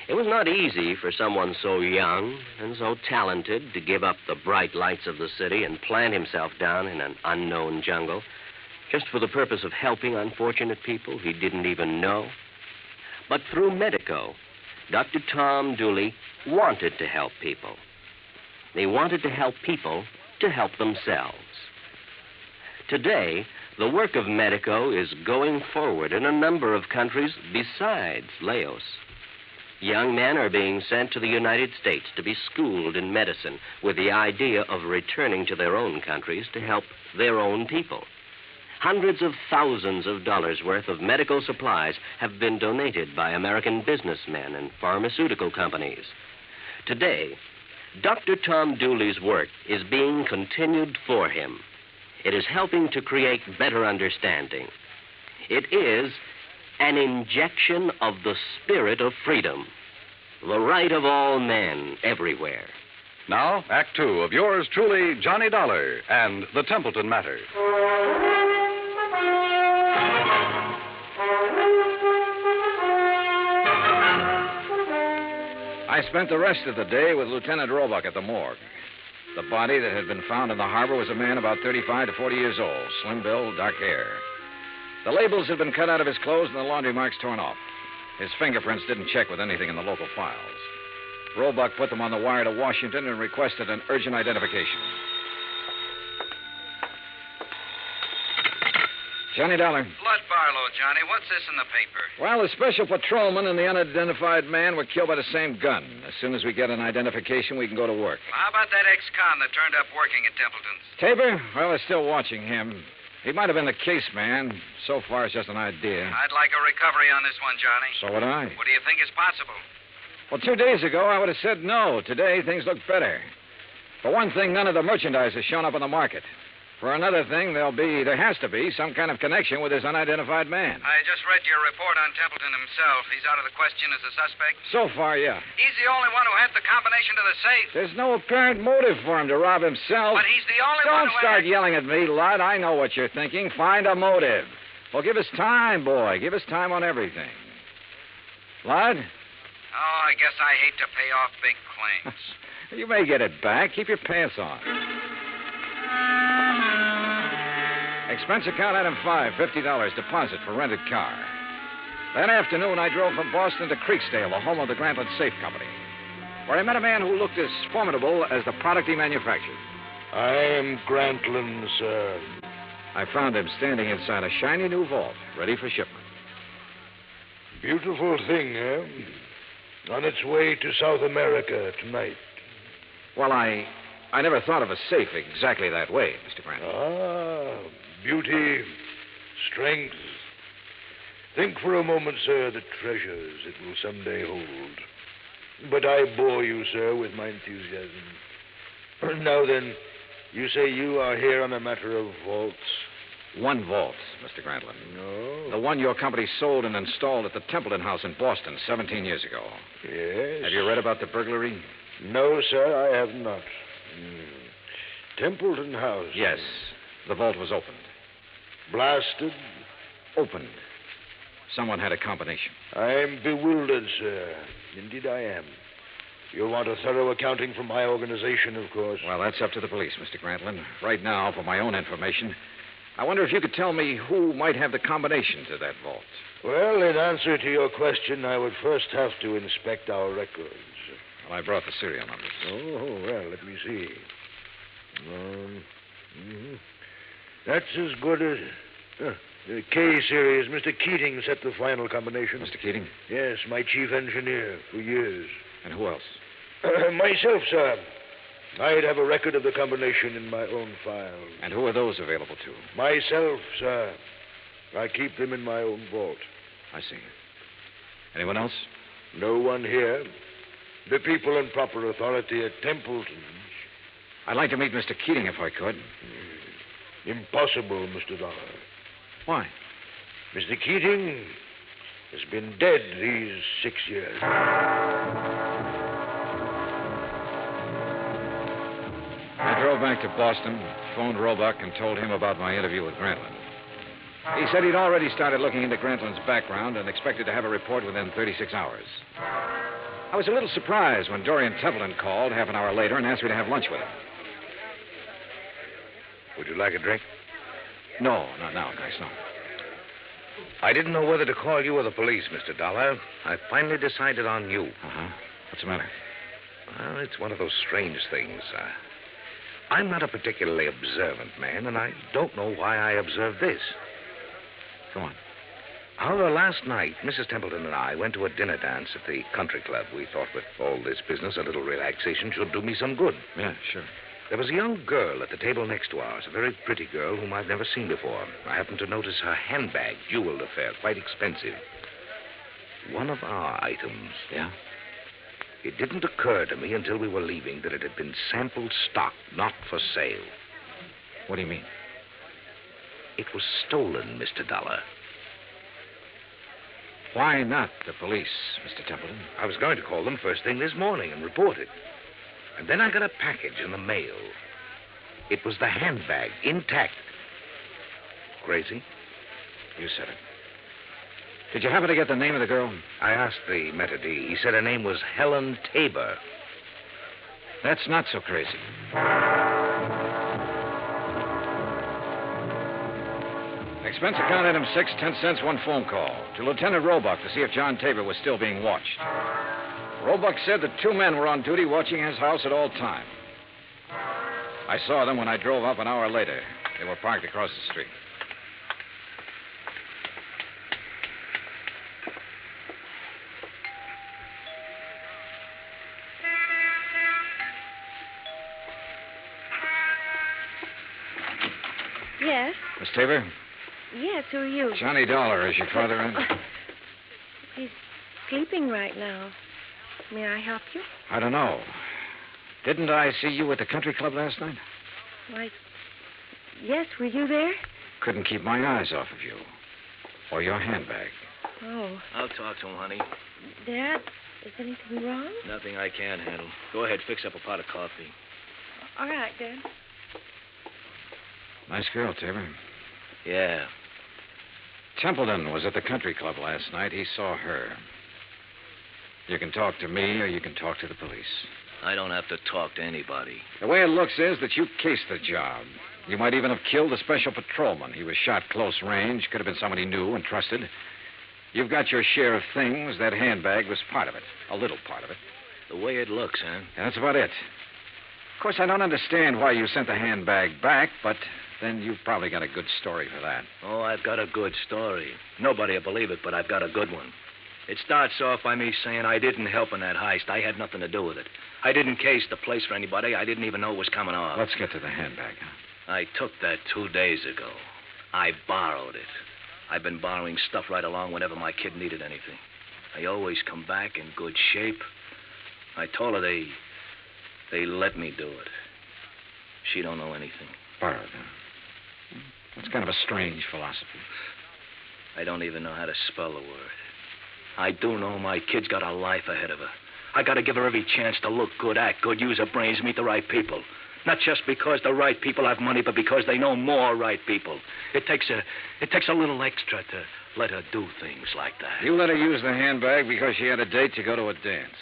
It was not easy for someone so young and so talented to give up the bright lights of the city and plant himself down in an unknown jungle just for the purpose of helping unfortunate people he didn't even know. But through Medico, Dr. Tom Dooley wanted to help people. He wanted to help people to help themselves. Today, the work of Medico is going forward in a number of countries besides Laos. Young men are being sent to the United States to be schooled in medicine with the idea of returning to their own countries to help their own people. Hundreds of thousands of dollars worth of medical supplies have been donated by American businessmen and pharmaceutical companies. Today, Dr. Tom Dooley's work is being continued for him. It is helping to create better understanding. It is an injection of the spirit of freedom, the right of all men everywhere. Now, Act Two of yours truly, Johnny Dollar and the Templeton Matter. I spent the rest of the day with Lieutenant Roebuck at the morgue. The body that had been found in the harbor was a man about 35 to 40 years old, slim build, dark hair. The labels had been cut out of his clothes and the laundry marks torn off. His fingerprints didn't check with anything in the local files. Roebuck put them on the wire to Washington and requested an urgent identification. Johnny Dollar. Blood Barlow, Johnny. What's this in the paper? Well, the special patrolman and the unidentified man were killed by the same gun. As soon as we get an identification, we can go to work. How about that ex-con that turned up working at Templeton's? Tabor? Well, they're still watching him. He might have been the case man. So far, it's just an idea. I'd like a recovery on this one, Johnny. So would I. What do you think is possible? Well, 2 days ago, I would have said no. Today, things look better. For one thing, none of the merchandise has shown up on the market. For another thing, there has to be some kind of connection with this unidentified man. I just read your report on Templeton himself. He's out of the question as a suspect? So far, yeah. He's the only one who had the combination to the safe. There's no apparent motive for him to rob himself. But he's the only one Don't who start yelling at me, Lud. I know what you're thinking. Find a motive. Well, give us time, boy. Give us time on everything. Lud? Oh, I guess I hate to pay off big claims. You may get it back. Keep your pants on. Expense account item 5, $50 deposit for rented car. That afternoon, I drove from Boston to Creeksdale, the home of the Grantland Safe Company, where I met a man who looked as formidable as the product he manufactured. I am Grantland, sir. I found him standing inside a shiny new vault, ready for shipment. Beautiful thing, eh? On its way to South America tonight. Well, I never thought of a safe exactly that way, Mr. Grant. Ah, beauty, strength. Think for a moment, sir, the treasures it will someday hold. But I bore you, sir, with my enthusiasm. Now then, you say you are here on a matter of vaults? One vault, Mr. Grantland. No. The one your company sold and installed at the Templeton house in Boston 17 years ago. Yes. Have you read about the burglary? No, sir, I have not. Templeton house? Yes. The vault was opened. Blasted? Opened. Someone had a combination. I'm bewildered, sir. Indeed I am. You'll want a thorough accounting from my organization, of course. Well, that's up to the police, Mr. Grantland. Right now, for my own information, I wonder if you could tell me who might have the combination to that vault. Well, in answer to your question, I would first have to inspect our records. Well, I brought the serial numbers. Oh, well, let me see. That's as good as... the K series. Mr. Keating set the final combination. Mr. Keating? Yes, my chief engineer for years. And who else? Myself, sir. I'd have a record of the combination in my own file. And who are those available to? Myself, sir. I keep them in my own vault. I see. Anyone else? No one here. The people in proper authority at Templeton's. I'd like to meet Mr. Keating if I could. Impossible, Mr. Dollar. Why? Mr. Keating has been dead these 6 years. I drove back to Boston, phoned Roebuck, and told him about my interview with Grantland. He said he'd already started looking into Grantland's background and expected to have a report within 36 hours. I was a little surprised when Dorian Templeton called half an hour later and asked me to have lunch with him. Would you like a drink? No, not now, thanks, no. I didn't know whether to call you or the police, Mr. Dollar. I finally decided on you. Uh-huh. What's the matter? Well, it's one of those strange things. I'm not a particularly observant man, and I don't know why I observed this. Go on. However, last night, Mrs. Templeton and I went to a dinner dance at the country club. We thought with all this business, a little relaxation should do me some good. Yeah, sure. There was a young girl at the table next to ours, a very pretty girl whom I've never seen before. I happened to notice her handbag, jeweled affair, quite expensive. One of our items. Yeah? It didn't occur to me until we were leaving that it had been sample stock, not for sale. What do you mean? It was stolen, Mr. Dollar. Why not the police, Mr. Templeton? I was going to call them first thing this morning and report it. And then I got a package in the mail. It was the handbag, intact. Crazy? You said it. Did you happen to get the name of the girl? I asked the maitre d'. He said her name was Helen Tabor. That's not so crazy. Expense account item 6, 10 cents, one phone call to Lieutenant Roebuck to see if John Tabor was still being watched. Roebuck said that 2 men were on duty watching his house at all times. I saw them when I drove up an hour later. They were parked across the street. Yes? Miss Tabor? Yes, who are you? Johnny Dollar. Is your father in? He's sleeping right now. May I help you? I don't know. Didn't I see you at the country club last night? Why, yes, were you there? Couldn't keep my eyes off of you. Or your handbag. Oh. I'll talk to him, honey. Dad, is anything wrong? Nothing I can't handle. Go ahead, fix up a pot of coffee. All right, Dad. Nice girl, Tabor. Yeah. Templeton was at the country club last night. He saw her. You can talk to me or you can talk to the police. I don't have to talk to anybody. The way it looks is that you cased the job. You might even have killed the special patrolman. He was shot close range. Could have been somebody new and trusted. You've got your share of things. That handbag was part of it. A little part of it. The way it looks, huh? That's about it. Of course, I don't understand why you sent the handbag back, but then you've probably got a good story for that. Oh, I've got a good story. Nobody will believe it, but I've got a good one. It starts off by me saying I didn't help in that heist. I had nothing to do with it. I didn't case the place for anybody. I didn't even know it was coming off. Let's get to the handbag, huh? I took that 2 days ago. I borrowed it. I've been borrowing stuff right along whenever my kid needed anything. I always come back in good shape. I told her they let me do it. She don't know anything. Borrowed, huh? That's kind of a strange philosophy. I don't even know how to spell the word. I do know my kid's got a life ahead of her. I got to give her every chance to look good, act good, use her brains, meet the right people. Not just because the right people have money, but because they know more right people. It takes a little extra to let her do things like that. You let her use the handbag because she had a date to go to a dance.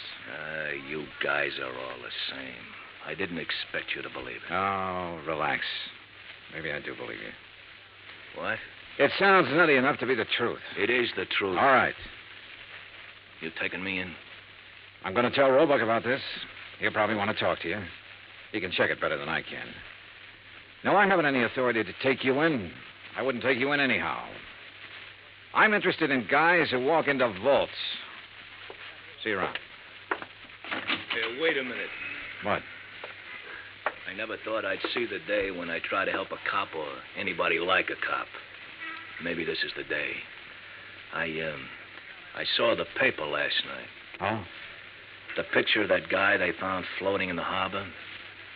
You guys are all the same. I didn't expect you to believe it. Oh, relax. Maybe I do believe you. What? It sounds nutty enough to be the truth. It is the truth. All right. You taking me in? I'm going to tell Roebuck about this. He'll probably want to talk to you. He can check it better than I can. No, I haven't any authority to take you in. I wouldn't take you in anyhow. I'm interested in guys who walk into vaults. See you around. Hey, wait a minute. What? I never thought I'd see the day when I try to help a cop or anybody like a cop. Maybe this is the day. I saw the paper last night. Oh? The picture of that guy they found floating in the harbor.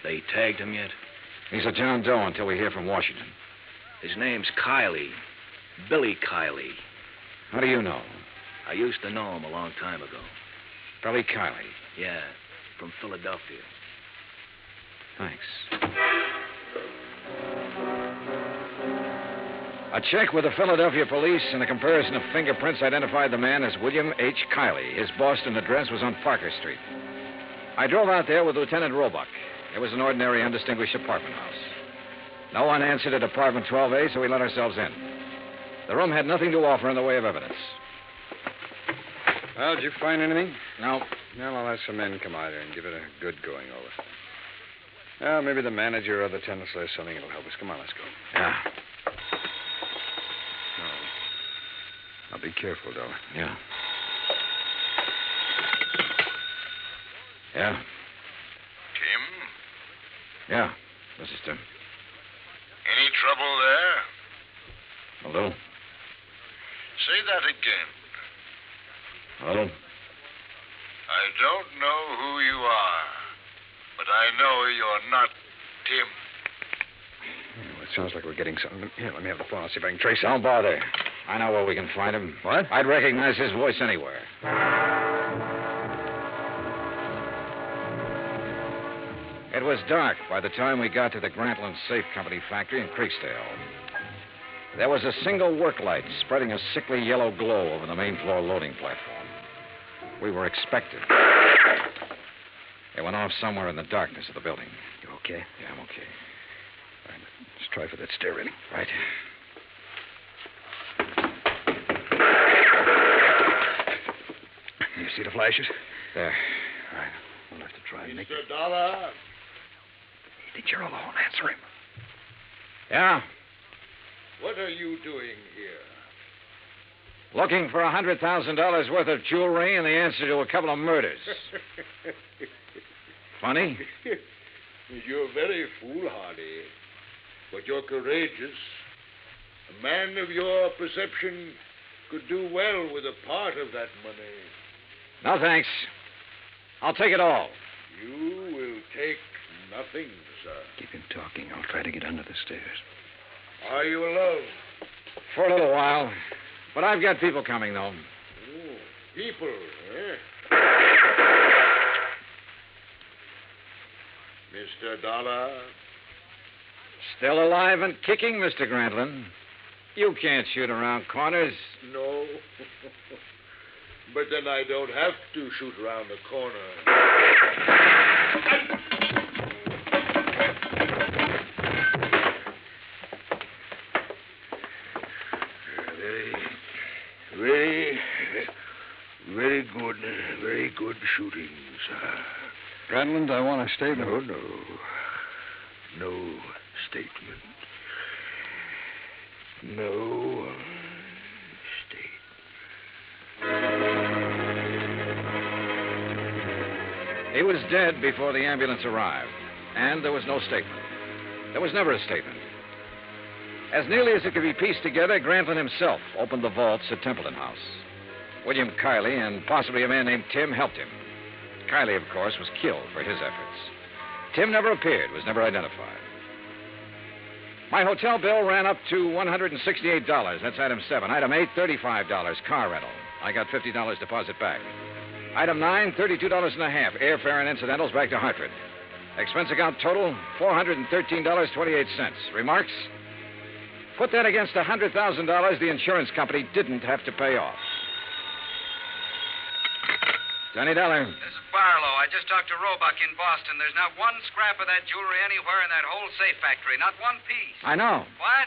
They tagged him yet? He's a John Doe until we hear from Washington. His name's Kiley. Billy Kiley. How do you know? I used to know him a long time ago. Billy Kiley? Yeah, from Philadelphia. Thanks. A check with the Philadelphia police and a comparison of fingerprints identified the man as William H. Kiley. His Boston address was on Parker Street. I drove out there with Lieutenant Roebuck. It was an ordinary, undistinguished apartment house. No one answered at apartment 12A, so we let ourselves in. The room had nothing to offer in the way of evidence. Well, did you find anything? No. Well, I'll have some men come out here and give it a good going over. Well, maybe the manager or the tenants will have something that'll help us. Come on, let's go. Yeah. Now, be careful, Dollar. Yeah. Yeah. Tim? Yeah, this is Tim. Any trouble there? A little. Say that again. A little. I don't know who you are, but I know you're not Tim. Well, it sounds like we're getting something. Here, let me have the phone. I'll see if I can trace him. Don't bother. I know where we can find him. What? I'd recognize his voice anywhere. It was dark by the time we got to the Grantland Safe Company factory in Creeksdale. There was a single work light spreading a sickly yellow glow over the main floor loading platform. We were expected. It went off somewhere in the darkness of the building. You okay? Yeah, I'm okay. All right, let's try for that stair railing. Right. You see the flashes? There. All right. We'll have to try and make it. Mr. Dollar? He thinks you're alone. Answer him. Yeah? What are you doing here? Looking for $100,000 worth of jewelry and the answer to a couple of murders. Funny? You're very foolhardy, but you're courageous. A man of your perception could do well with a part of that money. No, thanks. I'll take it all. You will take nothing, sir. Keep him talking. I'll try to get under the stairs. Are you alone? For a little while. But I've got people coming, though. Oh, people, eh? Mr. Dollar? Still alive and kicking, Mr. Grantland. You can't shoot around corners. No. But then I don't have to shoot around the corner. Very good shooting, sir. Grantland, I want a statement. No statement. No statement. He was dead before the ambulance arrived, and there was no statement. There was never a statement. As nearly as it could be pieced together, Grantlin himself opened the vaults at Templeton House. William Kiley and possibly a man named Tim helped him. Kiley, of course, was killed for his efforts. Tim never appeared, was never identified. My hotel bill ran up to $168. That's item 7. Item 8, $35, car rental. I got $50 deposit back. Item 9, $32.50, airfare and incidentals back to Hartford. Expense account total, $413.28. Remarks? Put that against $100,000 the insurance company didn't have to pay off. Johnny Dollar. This is Barlow. I just talked to Roebuck in Boston. There's not one scrap of that jewelry anywhere in that whole safe factory. Not one piece. I know. What?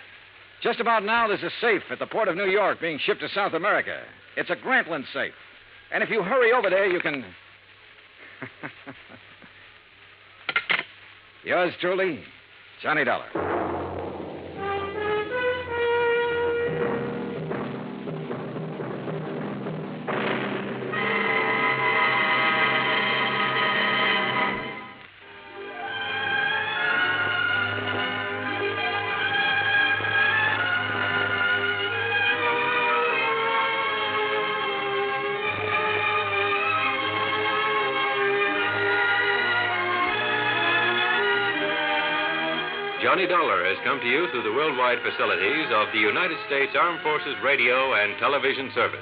Just about now, there's a safe at the port of New York being shipped to South America. It's a Grantlin safe. And if you hurry over there, you can... Yours truly, Johnny Dollar. Johnny Dollar has come to you through the worldwide facilities of the United States Armed Forces Radio and Television Service.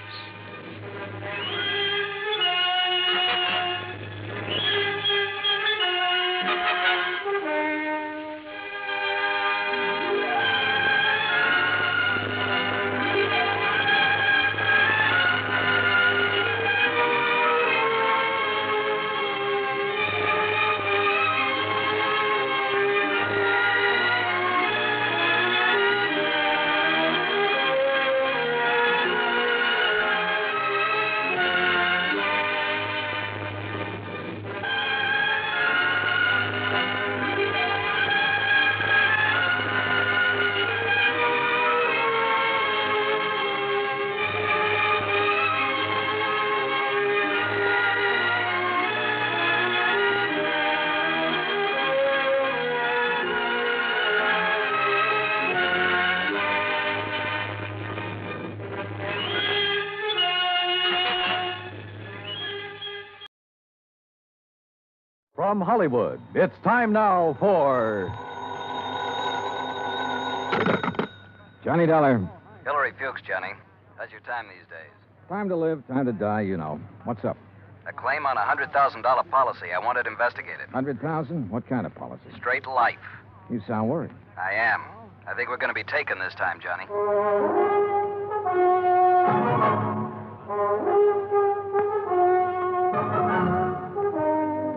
From Hollywood, it's time now for... Johnny Dollar. Hillary Fuchs, Johnny. How's your time these days? Time to live, time to die, you know. What's up? A claim on a $100,000 policy. I want it investigated. 100,000? What kind of policy? Straight life. You sound worried. I am. I think we're going to be taken this time, Johnny.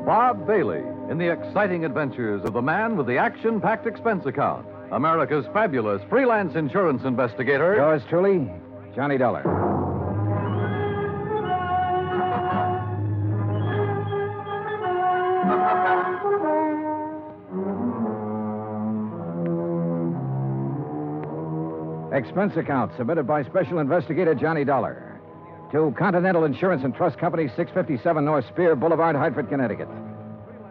Bob Bailey in the exciting adventures of the man with the action-packed expense account, America's fabulous freelance insurance investigator. Yours truly, Johnny Dollar. Expense account submitted by Special Investigator Johnny Dollar to Continental Insurance and Trust Company, 657 North Spear Boulevard, Hartford, Connecticut.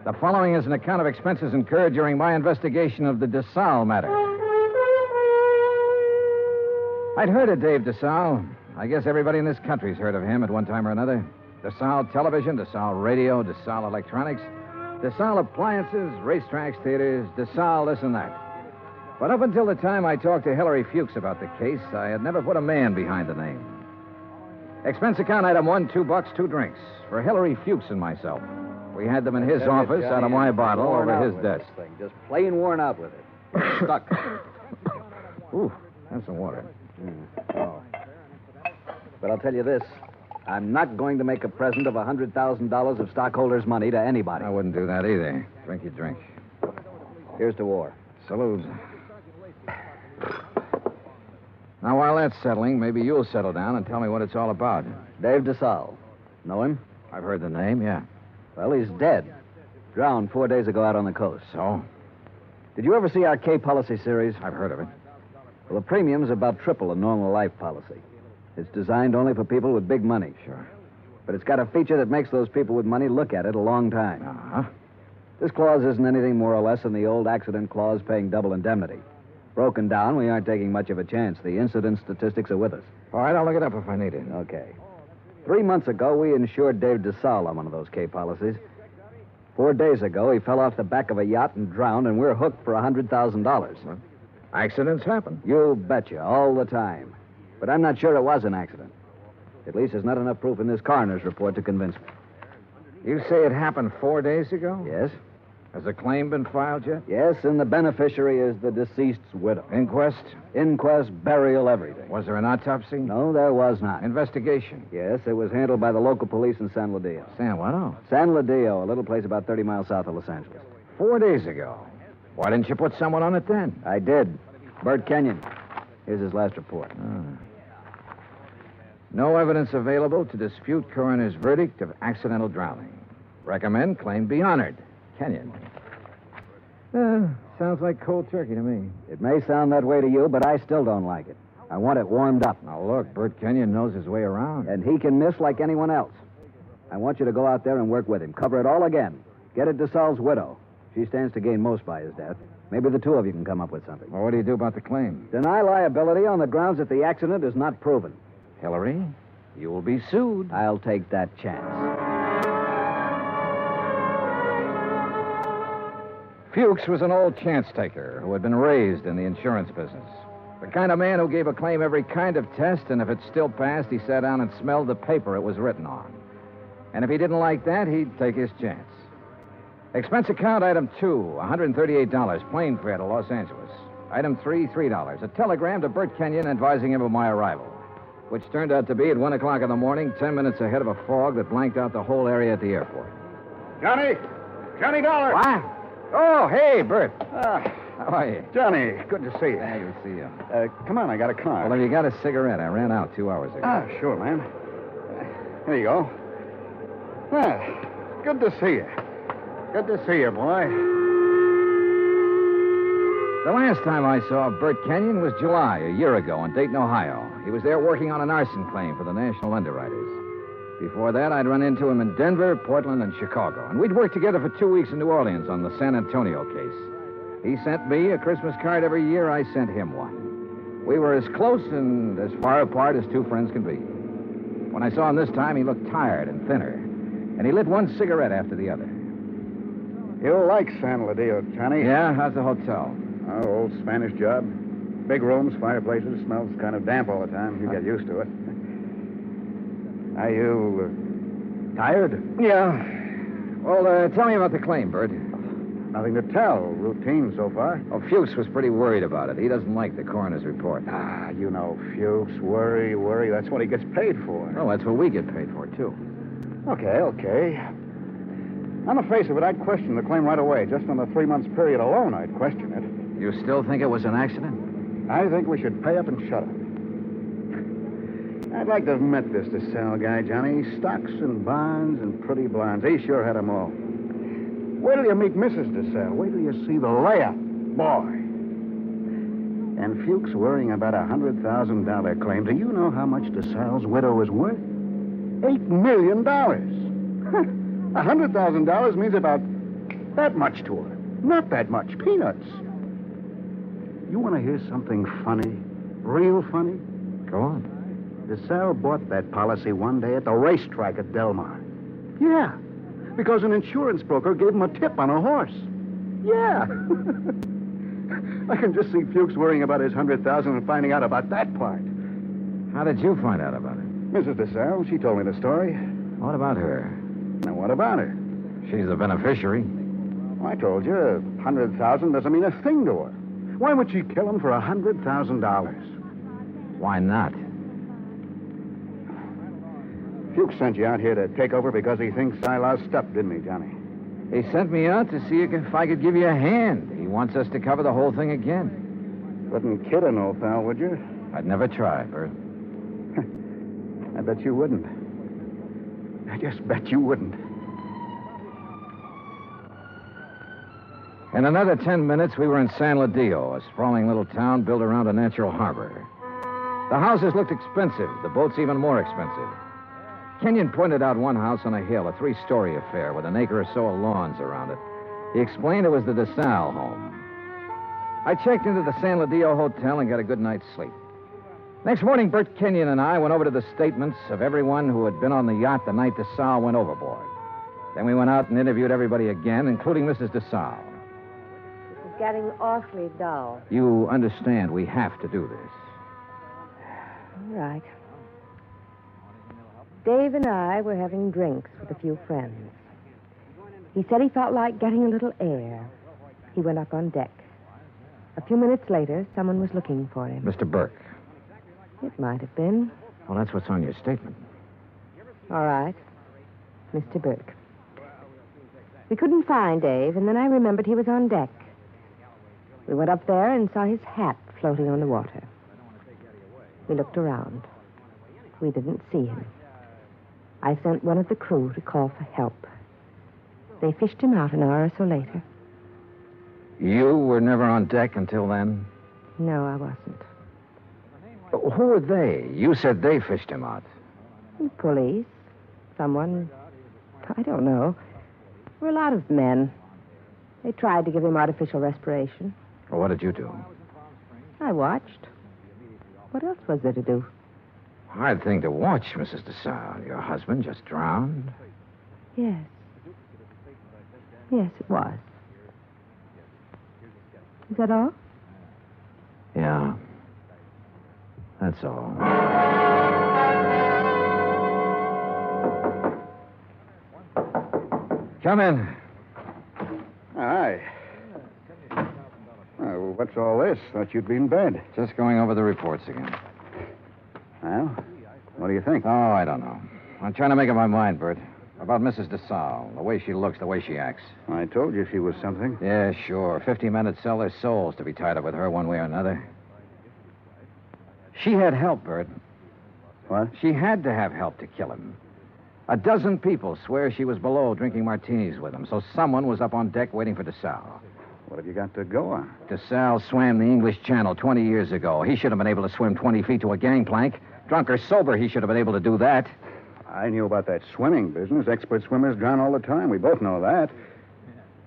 The following is an account of expenses incurred during my investigation of the DeSalle matter. I'd heard of Dave DeSalle. I guess everybody in this country's heard of him at one time or another. DeSalle Television, DeSalle Radio, DeSalle Electronics, DeSalle Appliances, racetracks, theaters, DeSalle this and that. But up until the time I talked to Hillary Fuchs about the case, I had never put a man behind the name. Expense account item 1, $2, 2 drinks for Hillary Fuchs and myself. We had them in his office out of my bottle over his desk. Just plain worn out with it. Stuck. Ooh, have some water. Oh. But I'll tell you this. I'm not going to make a present of $100,000 of stockholders' money to anybody. I wouldn't do that either. Drink your drink. Here's to war. Salute. Now, while that's settling, maybe you'll settle down and tell me what it's all about. Dave DeSalle. Know him? I've heard the name, yeah. Well, he's dead. Drowned 4 days ago out on the coast. So? Did you ever see our K policy series? I've heard of it. Well, the premium's about triple a normal life policy. It's designed only for people with big money. Sure. But it's got a feature that makes those people with money look at it a long time. Uh-huh. This clause isn't anything more or less than the old accident clause paying double indemnity. Broken down, we aren't taking much of a chance. The incident statistics are with us. All right, I'll look it up if I need it. Okay. 3 months ago, we insured Dave DeSalle on one of those K policies. 4 days ago, he fell off the back of a yacht and drowned, and we're hooked for $100,000. Accidents happen. You betcha, all the time. But I'm not sure it was an accident. At least there's not enough proof in this coroner's report to convince me. You say it happened 4 days ago? Yes? Has a claim been filed yet? Yes, and the beneficiary is the deceased's widow. Inquest? Inquest, burial, everything. Was there an autopsy? No, there was not. Investigation? Yes, it was handled by the local police in San Ladillo. San what? Oh. San Ladillo, a little place about 30 miles south of Los Angeles. 4 days ago. Why didn't you put someone on it then? I did. Bert Kenyon. Here's his last report. No evidence available to dispute coroner's verdict of accidental drowning. Recommend claim be honored. Kenyon. Sounds like cold turkey to me. It may sound that way to you, but I still don't like it. I want it warmed up. Now, look, Bert Kenyon knows his way around. And he can miss like anyone else. I want you to go out there and work with him. Cover it all again. Get at DeSalle's widow. She stands to gain most by his death. Maybe the two of you can come up with something. Well, what do you do about the claim? Deny liability on the grounds that the accident is not proven. Hillary, you will be sued. I'll take that chance. Fuchs was an old chance taker who had been raised in the insurance business. The kind of man who gave a claim every kind of test, and if it still passed, he sat down and smelled the paper it was written on. And if he didn't like that, he'd take his chance. Expense account item 2, $138, plane fare to Los Angeles. Item 3, $3. A telegram to Bert Kenyon advising him of my arrival, which turned out to be at 1 o'clock in the morning, 10 minutes ahead of a fog that blanked out the whole area at the airport. Johnny Dollar. What? Oh, hey, Bert. How are you? Johnny, good to see you. Yeah, good to see you. Come on, I got a car. Well, have you got a cigarette? I ran out 2 hours ago. Sure, man. Here you go. Good to see you. Good to see you, boy. The last time I saw Bert Kenyon was July, a year ago, in Dayton, Ohio. He was there working on an arson claim for the National Underwriters. Before that, I'd run into him in Denver, Portland, and Chicago. And we'd worked together for 2 weeks in New Orleans on the San Antonio case. He sent me a Christmas card every year. I sent him one. We were as close and as far apart as two friends can be. When I saw him this time, he looked tired and thinner. And he lit one cigarette after the other. You'll like San Ladillo, Johnny. Yeah? How's the hotel? Oh, old Spanish job. Big rooms, fireplaces, smells kind of damp all the time. You get used to it. Are you tired? Yeah. Well, tell me about the claim, Bert. Nothing to tell. Routine so far. Oh, Fuchs was pretty worried about it. He doesn't like the coroner's report. You know, Fuchs, worry. That's what he gets paid for. Oh, that's what we get paid for, too. Okay. On the face of it, I'd question the claim right away. Just on the 3 months period alone, I'd question it. You still think it was an accident? I think we should pay up and shut up. I'd like to have met this DeSalle guy, Johnny. Stocks and bonds and pretty blondes. He sure had them all. Wait till you meet Mrs. DeSalle. Wait till you see the layup. Boy. And Fuchs worrying about a $100,000 claim. Do you know how much DeSalle's widow is worth? $8 million. $100,000 means about that much to her. Not that much. Peanuts. You want to hear something funny? Real funny? Go on. DeSalle bought that policy one day at the racetrack at Del Mar. Yeah, because an insurance broker gave him a tip on a horse. Yeah. I can just see Fuchs worrying about his $100,000 and finding out about that part. How did you find out about it? Mrs. DeSalle, she told me the story. What about her? Now, what about her? She's the beneficiary. Well, I told you, $100,000 doesn't mean a thing to her. Why would she kill him for $100,000? Why not? Fuchs sent you out here to take over because he thinks I lost stuff, didn't he, Johnny? He sent me out to see if I could give you a hand. He wants us to cover the whole thing again. Wouldn't kid an old pal, would you? I'd never try, Bert. I bet you wouldn't. I just bet you wouldn't. In another 10 minutes, we were in San Ladillo, a sprawling little town built around a natural harbor. The houses looked expensive, the boats even more expensive. Kenyon pointed out one house on a hill, a 3-story affair with an acre or so of lawns around it. He explained it was the DeSalle home. I checked into the San Ladillo Hotel and got a good night's sleep. Next morning, Bert Kenyon and I went over to the statements of everyone who had been on the yacht the night DeSalle went overboard. Then we went out and interviewed everybody again, including Mrs. DeSalle. This is getting awfully dull. You understand we have to do this. All right. Dave and I were having drinks with a few friends. He said he felt like getting a little air. He went up on deck. A few minutes later, someone was looking for him. Mr. Burke. It might have been. Well, that's what's on your statement. All right. Mr. Burke. We couldn't find Dave, and then I remembered he was on deck. We went up there and saw his hat floating on the water. We looked around. We didn't see him. I sent one of the crew to call for help. They fished him out an hour or so later. You were never on deck until then? No, I wasn't. Who were they? You said they fished him out. The police. Someone. I don't know. We're a lot of men. They tried to give him artificial respiration. Well, what did you do? I watched. What else was there to do? Hard thing to watch, Mrs. DeSalle. Your husband just drowned. Yes. Yes, it was. Is that all? Yeah. That's all. Come in. Hi. What's all this? Thought you'd be in bed. Just going over the reports again. Well, what do you think? Oh, I don't know. I'm trying to make up my mind, Bert. About Mrs. DeSalle, the way she looks, the way she acts. I told you she was something. Yeah, sure. 50 men would sell their souls to be tied up with her one way or another. She had help, Bert. What? She had to have help to kill him. A dozen people swear she was below drinking martinis with him, so someone was up on deck waiting for DeSalle. What have you got to go on? DeSalle swam the English Channel 20 years ago. He should have been able to swim 20 feet to a gangplank. Drunk or sober, he should have been able to do that. I knew about that swimming business. Expert swimmers drown all the time. We both know that.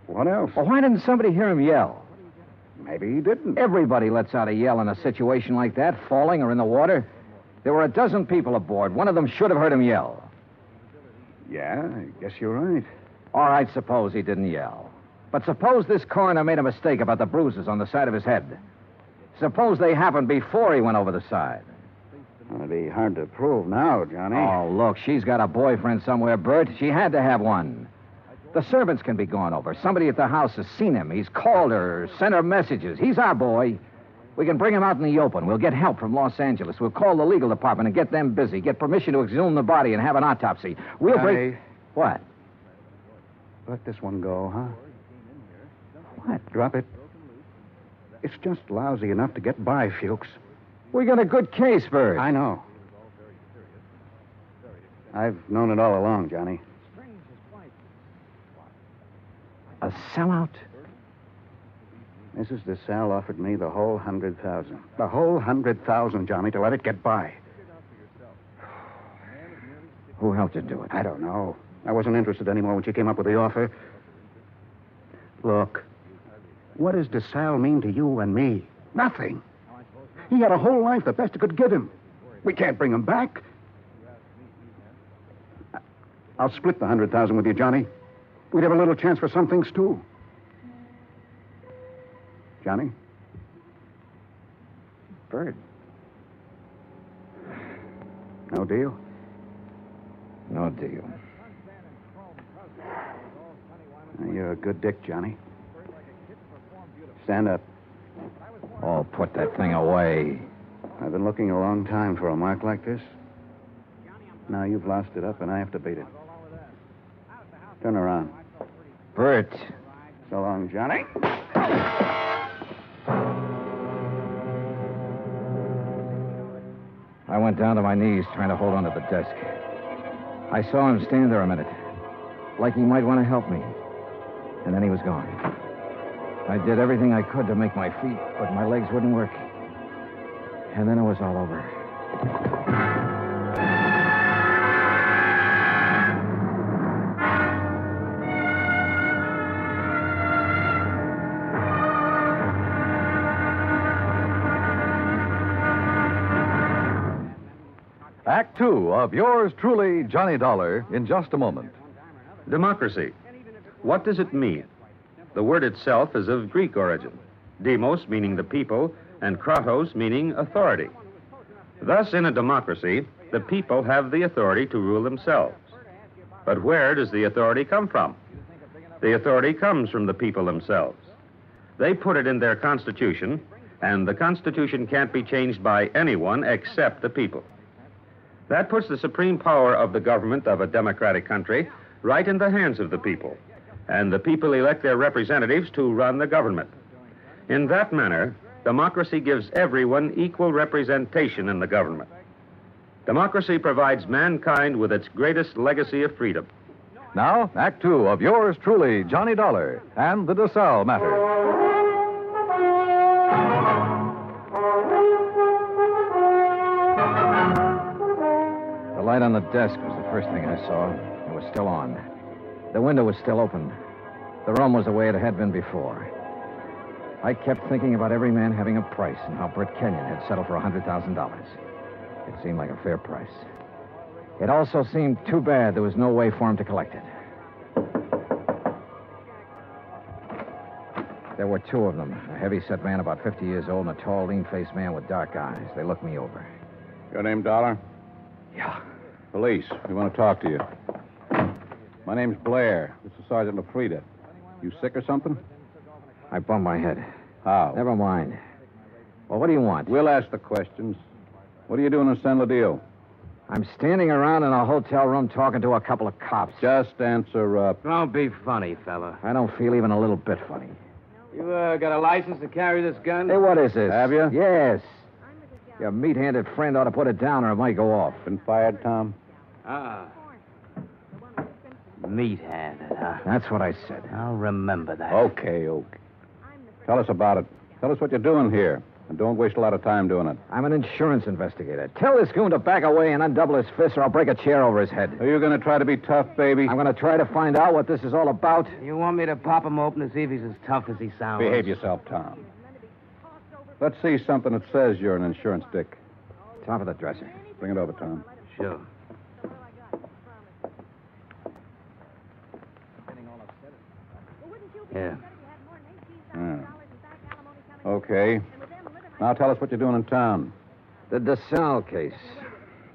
What else? Well, why didn't somebody hear him yell? Maybe he didn't. Everybody lets out a yell in a situation like that, falling or in the water. There were a dozen people aboard. One of them should have heard him yell. Yeah, I guess you're right. All right, suppose he didn't yell. But suppose this coroner made a mistake about the bruises on the side of his head. Suppose they happened before he went over the side. It'd be hard to prove now, Johnny. Oh, look, she's got a boyfriend somewhere, Bert. She had to have one. The servants can be gone over. Somebody at the house has seen him. He's called her, sent her messages. He's our boy. We can bring him out in the open. We'll get help from Los Angeles. We'll call the legal department and get them busy. Get permission to exhume the body and have an autopsy. We'll bring... What? Let this one go, huh? What? Drop it. It's just lousy enough to get by, Fuchs. We got a good case, Bert. I know. I've known it all along, Johnny. A sellout? Mrs. DeSalle offered me the whole 100,000. The whole 100,000, Johnny, to let it get by. Who helped you do it? I don't know. I wasn't interested anymore when she came up with the offer. Look, what does DeSalle mean to you and me? Nothing. He had a whole life, the best it could give him. We can't bring him back. I'll split the 100,000 with you, Johnny. We'd have a little chance for some things, too. Johnny? Bird. No deal? No deal. You're a good dick, Johnny. Stand up. Oh, put that thing away. I've been looking a long time for a mark like this. Now you've lost it up, and I have to beat it. Turn around. Bert. So long, Johnny. I went down to my knees trying to hold onto the desk. I saw him stand there a minute, like he might want to help me. And then he was gone. I did everything I could to make my feet, but my legs wouldn't work. And then it was all over. Act Two of yours truly, Johnny Dollar, in just a moment. Democracy. What does it mean? The word itself is of Greek origin. Demos meaning the people, and kratos meaning authority. Thus, in a democracy, the people have the authority to rule themselves. But where does the authority come from? The authority comes from the people themselves. They put it in their Constitution, and the Constitution can't be changed by anyone except the people. That puts the supreme power of the government of a democratic country right in the hands of the people, and the people elect their representatives to run the government. In that manner, democracy gives everyone equal representation in the government. Democracy provides mankind with its greatest legacy of freedom. Now, Act Two of yours truly, Johnny Dollar, and the DeSalle matter. The light on the desk was the first thing I saw. It was still on. The window was still open. The room was the way it had been before. I kept thinking about every man having a price and how Britt Kenyon had settled for $100,000. It seemed like a fair price. It also seemed too bad there was no way for him to collect it. There were two of them, a heavy-set man about 50 years old and a tall, lean-faced man with dark eyes. They looked me over. Your name, Dollar? Yeah. Police. We want to talk to you. My name's Blair. This is Sergeant LaFrida. You sick or something? I bumped my head. How? Never mind. Well, what do you want? We'll ask the questions. What are you doing in San Ladillo? I'm standing around in a hotel room talking to a couple of cops. Just answer up. Don't be funny, fella. I don't feel even a little bit funny. You got a license to carry this gun? Hey, what is this? Have you? Yes. Your meat-handed friend ought to put it down or it might go off. Been fired, Tom? Meat-handed, huh? That's what I said. I'll remember that. Okay. Tell us about it. Tell us what you're doing here. And don't waste a lot of time doing it. I'm an insurance investigator. Tell this goon to back away and undouble his fist or I'll break a chair over his head. Are you going to try to be tough, baby? I'm going to try to find out what this is all about. You want me to pop him open to see if he's as tough as he sounds? Behave yourself, Tom. Let's see something that says you're an insurance dick. Top of the dresser. Bring it over, Tom. Sure. Here. Okay. Now tell us what you're doing in town. The DeSalle case.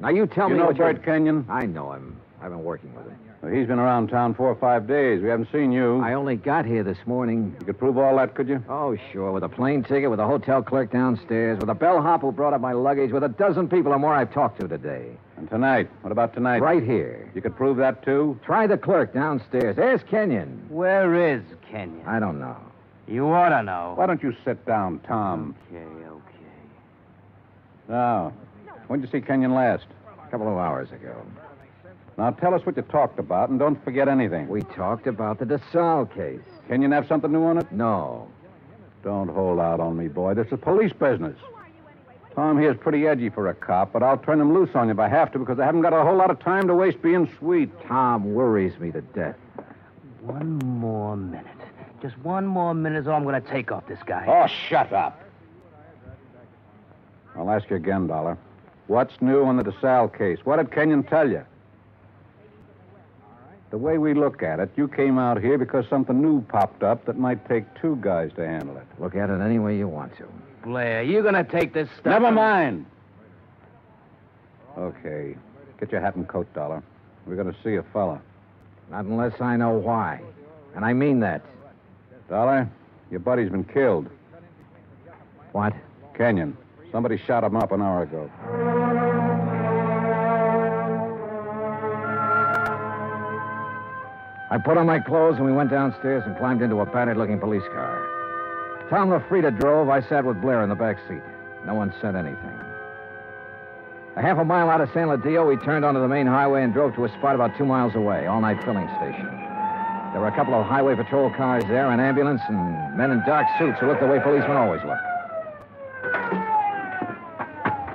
Now you tell me You know what Bert Kenyon? I know him. I've been working with him. Well, he's been around town 4 or 5 days. We haven't seen you. I only got here this morning. You could prove all that, could you? Oh, sure. With a plane ticket, with a hotel clerk downstairs, with a bellhop who brought up my luggage, with a dozen people or more I've talked to today. And tonight? What about tonight? Right here. You could prove that, too? Try the clerk downstairs. There's Kenyon. Where is Kenyon? I don't know. You ought to know. Why don't you sit down, Tom? Okay. Now, when did you see Kenyon last? A couple of hours ago. Now, tell us what you talked about, and don't forget anything. We talked about the DeSalle case. Kenyon have something new on it? No. Don't hold out on me, boy. This is police business. Tom here's pretty edgy for a cop, but I'll turn him loose on you if I have to because I haven't got a whole lot of time to waste being sweet. Tom worries me to death. One more minute. Just one more minute is all I'm going to take off this guy. Oh, shut up. I'll ask you again, Dollar. What's new on the DeSalle case? What did Kenyon tell you? The way we look at it, you came out here because something new popped up that might take 2 guys to handle it. Look at it any way you want to. Blair, you going to take this stuff? Never mind. Okay. Get your hat and coat, Dollar. We're going to see a fella. Not unless I know why. And I mean that. Dollar, your buddy's been killed. What? Kenyon. Somebody shot him up an hour ago. I put on my clothes and we went downstairs and climbed into a battered-looking police car. Tom LaFrida drove. I sat with Blair in the back seat. No one said anything. A half a mile out of San Ladillo, we turned onto the main highway and drove to a spot about 2 miles away, all-night filling station. There were a couple of highway patrol cars there, an ambulance, and men in dark suits who looked the way policemen always look.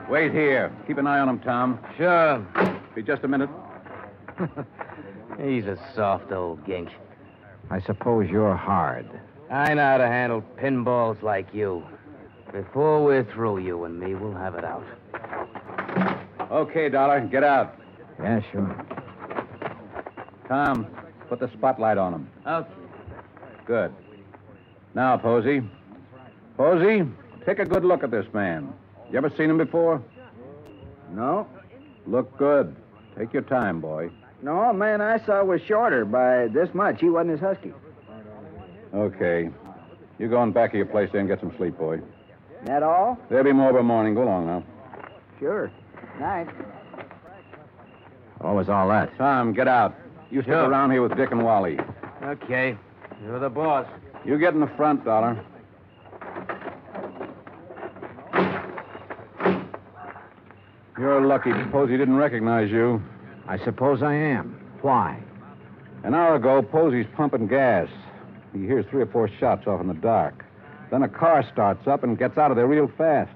Wait here. Keep an eye on him, Tom. Sure. Be just a minute. He's a soft old gink. I suppose you're hard. I know how to handle pinballs like you. Before we're through, you and me, we'll have it out. Okay, Dollar, get out. Yeah, sure. Tom, put the spotlight on him. Okay. Good. Now, Posey. Posey, take a good look at this man. You ever seen him before? No. Look good. Take your time, boy. No, man I saw was shorter by this much. He wasn't as husky. Okay. You go on back of your place there and get some sleep, boy. That all? There'll be more by morning. Go along now. Sure. Night. What was all that? Tom, get out. You stick Sure. around here with Dick and Wally. Okay. You're the boss. You get in the front, Dollar. You're lucky Posey didn't recognize you. I suppose I am. Why? An hour ago, Posey's pumping gas. He hears 3 or 4 shots off in the dark. Then a car starts up and gets out of there real fast.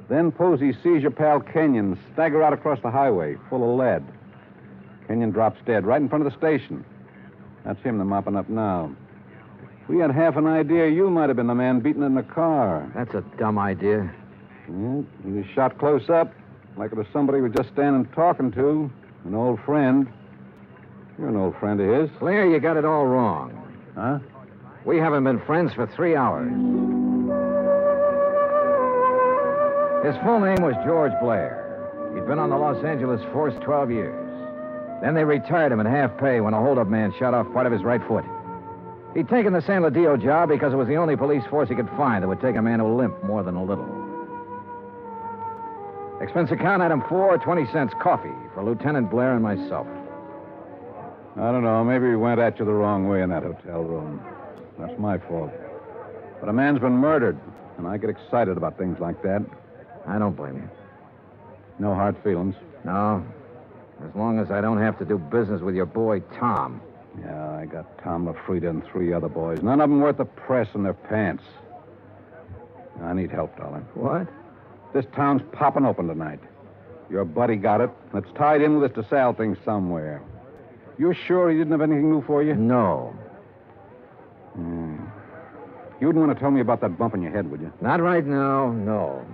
Then Posey sees your pal Kenyon stagger out across the highway, full of lead. Kenyon drops dead right in front of the station. That's him they're mopping up now. We had half an idea you might have been the man beaten in the car. That's a dumb idea. Yeah, he was shot close up, like it was somebody we were just standing talking to, an old friend. You're an old friend of his. Blair, you got it all wrong. Huh? We haven't been friends for 3 hours. His full name was George Blair. He'd been on the Los Angeles force 12 years. Then they retired him at half pay when a holdup man shot off part of his right foot. He'd taken the San Ladillo job because it was the only police force he could find that would take a man who limped more than a little. Expense account item 4, 20 cents coffee for Lieutenant Blair and myself. I don't know. Maybe we went at you the wrong way in that hotel room. That's my fault. But a man's been murdered, and I get excited about things like that. I don't blame you. No hard feelings. No. As long as I don't have to do business with your boy, Tom. Yeah, I got Tom LaFrida and 3 other boys. None of them worth the press in their pants. I need help, darling. What? This town's popping open tonight. Your buddy got it. It's tied in with this DeSalle thing somewhere. You're sure he didn't have anything new for you? No. You wouldn't want to tell me about that bump in your head, would you? Not right now, no.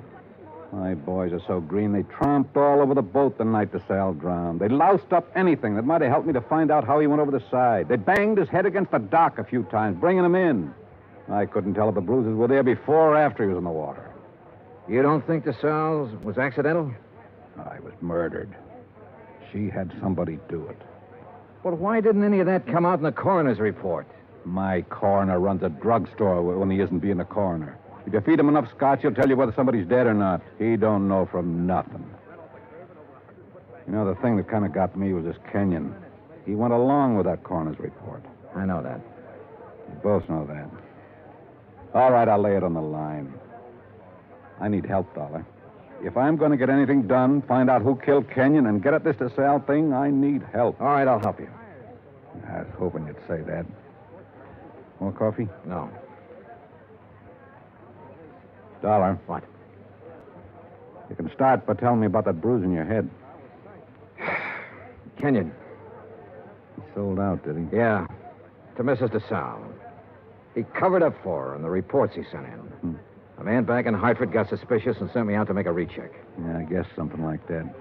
My boys are so green, they tromped all over the boat the night DeSalle drowned. They loused up anything that might have helped me to find out how he went over the side. They banged his head against the dock a few times, bringing him in. I couldn't tell if the bruises were there before or after he was in the water. You don't think DeSalle's was accidental? I was murdered. She had somebody do it. Well, why didn't any of that come out in the coroner's report? My coroner runs a drugstore when he isn't being a coroner. If you feed him enough scotch, he'll tell you whether somebody's dead or not. He don't know from nothing. You know, the thing that kind of got me was this Kenyon. He went along with that coroner's report. I know that. We both know that. All right, I'll lay it on the line. I need help, Dollar. If I'm going to get anything done, find out who killed Kenyon, and get at this DeSalle thing, I need help. All right, I'll help you. I was hoping you'd say that. More coffee? No. Dollar. What? You can start by telling me about that bruise in your head. Kenyon. He sold out, did he? Yeah. To Mrs. DeSalle. He covered up for her in the reports he sent in. A man back in Hartford got suspicious and sent me out to make a recheck. Yeah, I guess something like that.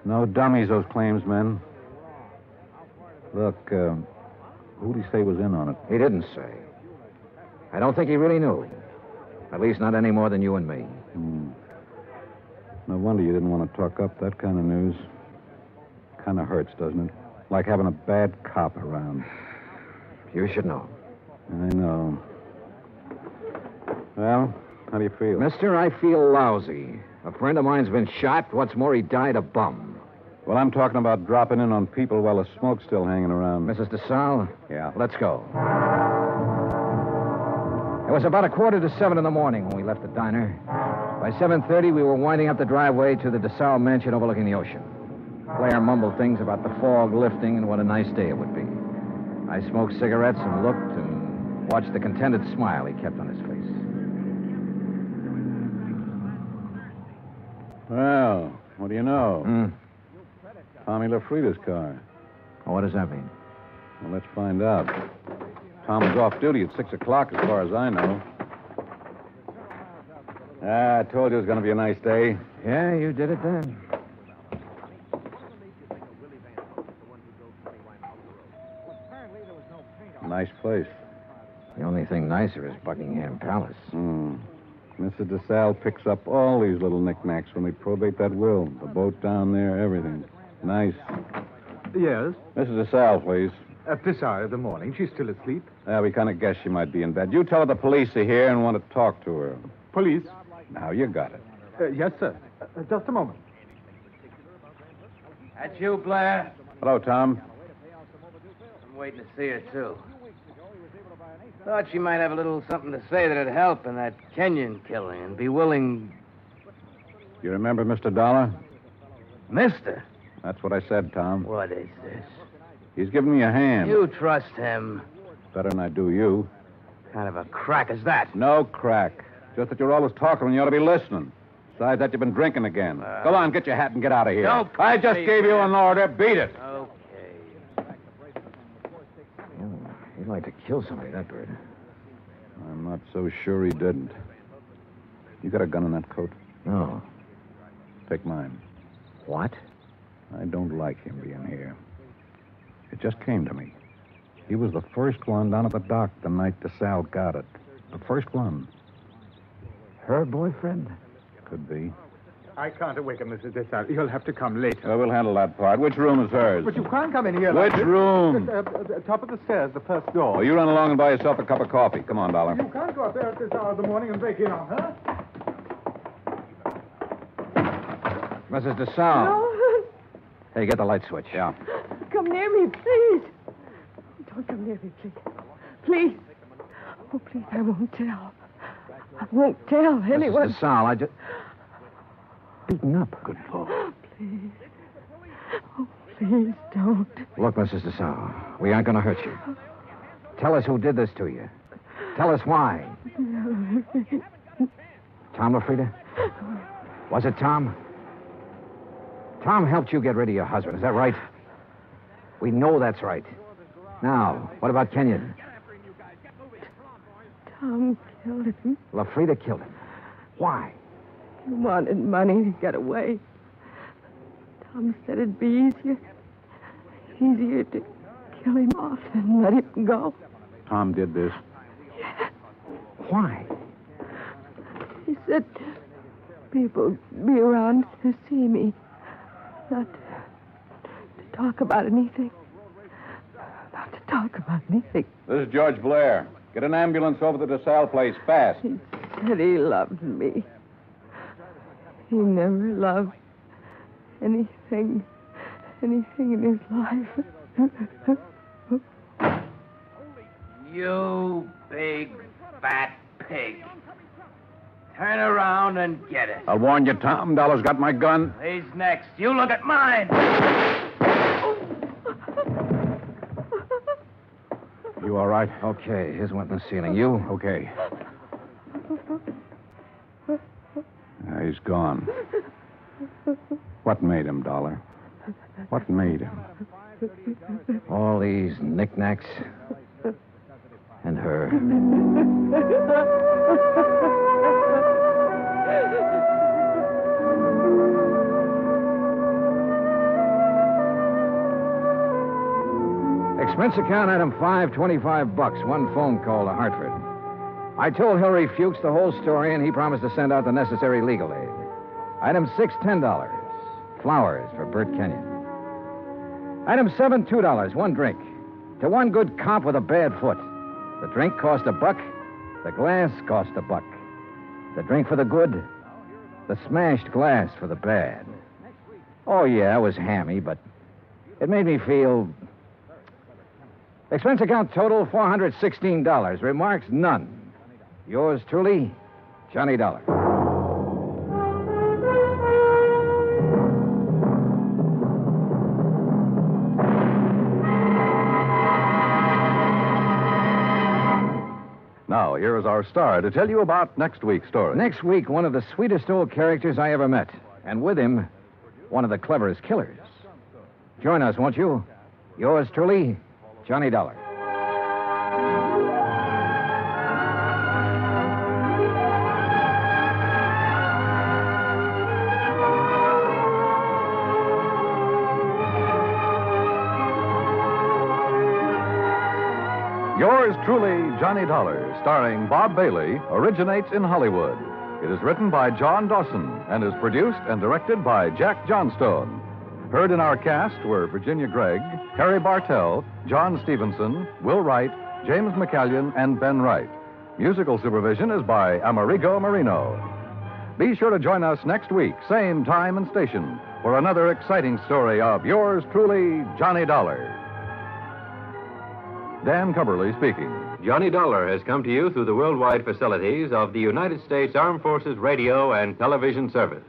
No dummies, those claims men. Look, who'd he say was in on it? He didn't say. I don't think he really knew. At least not any more than you and me. No wonder you didn't want to talk up that kind of news. Kind of hurts, doesn't it? Like having a bad cop around. You should know. I know. Well, how do you feel? Mister, I feel lousy. A friend of mine's been shot. What's more, he died a bum. Well, I'm talking about dropping in on people while the smoke's still hanging around. Mrs. DeSalle? Yeah. Let's go. It was about 6:45 in the morning when we left the diner. By 7:30, we were winding up the driveway to the DeSalle mansion overlooking the ocean. Blair mumbled things about the fog lifting and what a nice day it would be. I smoked cigarettes and looked and watched the contented smile he kept on his face. Well, what do you know? Tommy LaFrida's car. Oh, what does that mean? Well, let's find out. Tom was off duty at 6 o'clock, as far as I know. I told you it was going to be a nice day. Yeah, you did it then. Nice place. The only thing nicer is Buckingham Palace. Mrs. DeSalle picks up all these little knickknacks when we probate that will. The boat down there, everything. Nice. Yes? Mrs. DeSalle, please. At this hour of the morning. She's still asleep. Yeah, we kind of guessed she might be in bed. You tell her the police are here and want to talk to her. Police? Now, you got it. Yes, sir. Just a moment. That's you, Blair? Hello, Tom. I'm waiting to see her, too. Thought she might have a little something to say that'd help in that Kenyon killing and be willing... You remember Mr. Dollar? Mister? That's what I said, Tom. What is this? He's giving me a hand. You trust him. Better than I do you. Kind of a crack is that? No crack. Just that you're always talking when you ought to be listening. Besides that, you've been drinking again. Go on, get your hat and get out of here. Don't I just gave you an order. Beat it. Okay. He'd like to kill somebody, that bird. I'm not so sure he didn't. You got a gun in that coat? No. Take mine. What? I don't like him being here. It just came to me. He was the first one down at the dock the night DeSalle got it. The first one. Her boyfriend? Could be. I can't awaken Mrs. DeSalle. You'll have to come later. Well, we'll handle that part. Which room is hers? But you can't come in here Which like this. room? Top of the stairs, the first door. Oh, you run along and buy yourself a cup of coffee. Come on, Dollar. You can't go up there at this hour of the morning and break in on her. Mrs. DeSalle. No. Hey, get the light switch. Yeah. Come near me, please. Don't come near me, please. Please. Oh, please, I won't tell. I won't tell anyone. Mrs. DeSalle, I just... Beaten up. Good Lord. Please. Oh, please don't. Look, Mrs. DeSalle, we aren't going to hurt you. Tell us who did this to you. Tell us why. Tom LaFrida? Was it Tom? Tom helped you get rid of your husband, is that right? We know that's right. Now, what about Kenyon? Tom killed him. LaFrida killed him. Why? He wanted money to get away. Tom said it'd be easier to kill him off than let him go. Tom did this. Why? He said people would be around to see me. Not to talk about anything. Not to talk about anything. This is George Blair. Get an ambulance over to the DeSalle place, fast. He said he loved me. He never loved anything in his life. You big, fat pig. Turn around and get it. I'll warn you, Tom. Dollar's got my gun. He's next. You look at mine. You all right? Okay, his went in the ceiling. You? Okay. He's gone. What made him, Dollar? What made him? All these knickknacks. And her. Expense account item 5, $25. One phone call to Hartford. I told Hilary Fuchs the whole story, and he promised to send out the necessary legal aid. Item 6, $10. Flowers for Bert Kenyon. Item 7, $2. One drink. To one good cop with a bad foot. The drink cost $1. The glass cost $1. The drink for the good. The smashed glass for the bad. Oh, yeah, it was hammy, but it made me feel... Expense account total, $416. Remarks, none. Yours truly, Johnny Dollar. Now, here is our star to tell you about next week's story. Next week, one of the sweetest old characters I ever met. And with him, one of the cleverest killers. Join us, won't you? Yours truly, Johnny Dollar. Yours truly, Johnny Dollar, starring Bob Bailey, originates in Hollywood. It is written by John Dawson and is produced and directed by Jack Johnstone. Heard in our cast were Virginia Gregg, Harry Bartell, John Stevenson, Will Wright, James McCallion, and Ben Wright. Musical supervision is by Amerigo Marino. Be sure to join us next week, same time and station, for another exciting story of yours truly, Johnny Dollar. Dan Cubberly speaking. Johnny Dollar has come to you through the worldwide facilities of the United States Armed Forces Radio and Television Service.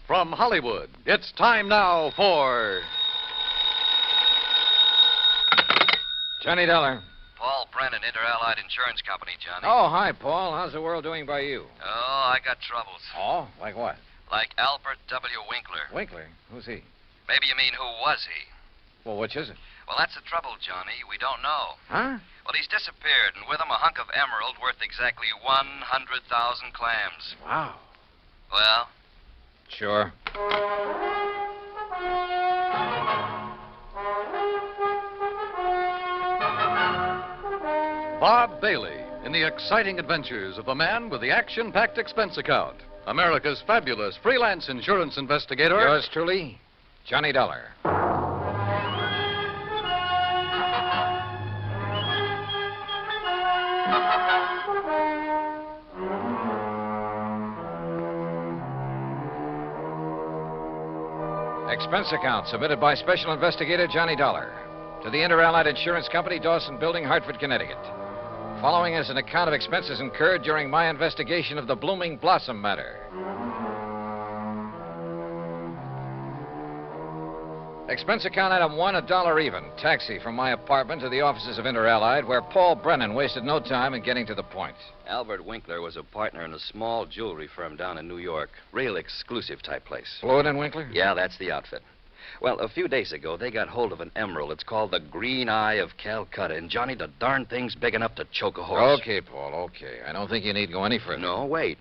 From Hollywood, it's time now for Johnny Dollar. Paul Brennan, Inter-Allied Insurance Company, Johnny. Oh, hi, Paul. How's the world doing by you? Oh, I got troubles. Oh, like what? Like Albert W. Winkler. Winkler? Who's he? Maybe you mean who was he? Well, which is it? Well, that's the trouble, Johnny. We don't know. Huh? Well, he's disappeared, and with him a hunk of emerald worth exactly 100,000 clams. Wow. Well? Sure. Bob Bailey in the exciting adventures of the man with the action-packed expense account. America's fabulous freelance insurance investigator. Yours truly, Johnny Dollar. Expense account submitted by Special Investigator Johnny Dollar to the Inter-Allied Insurance Company, Dawson Building, Hartford, Connecticut. Following is an account of expenses incurred during my investigation of the Blooming Blossom matter. Expense account item 1, $1 even. Taxi from my apartment to the offices of Inter-Allied, where Paul Brennan wasted no time in getting to the point. Albert Winkler was a partner in a small jewelry firm down in New York. Real exclusive type place. Fluid and Winkler? Yeah, that's the outfit. Well, a few days ago, they got hold of an emerald. It's called the Green Eye of Calcutta. And, Johnny, the darn thing's big enough to choke a horse. Okay, Paul, okay. I don't think you need go any further. No, wait.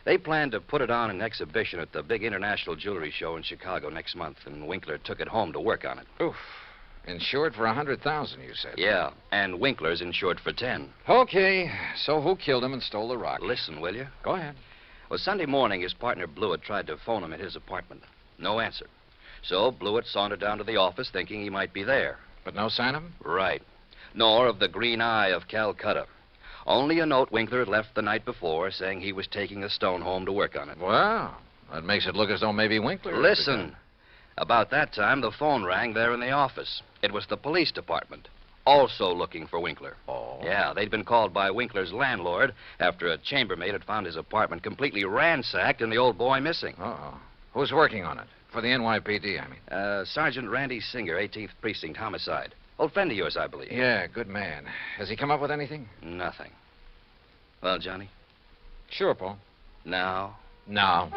They planned to put it on an exhibition at the big international jewelry show in Chicago next month, and Winkler took it home to work on it. Oof. Insured for 100,000, you said. Yeah, and Winkler's insured for 10. Okay, so who killed him and stole the rock? Listen, will you? Go ahead. Well, Sunday morning, his partner Blewett tried to phone him at his apartment. No answer. So Blewett sauntered down to the office thinking he might be there. But no sign of him? Right. Nor of the Green Eye of Calcutta. Only a note Winkler had left the night before saying he was taking the stone home to work on it. Well, that makes it look as though maybe Winkler... Listen. About that time, the phone rang there in the office. It was the police department, also looking for Winkler. Oh. Yeah, they'd been called by Winkler's landlord after a chambermaid had found his apartment completely ransacked and the old boy missing. Uh-oh. Who's working on it? For the NYPD, I mean. Sergeant Randy Singer, 18th Precinct, homicide. Old friend of yours, I believe. Yeah, good man. Has he come up with anything? Nothing. Well, Johnny? Sure, Paul. Now? Now.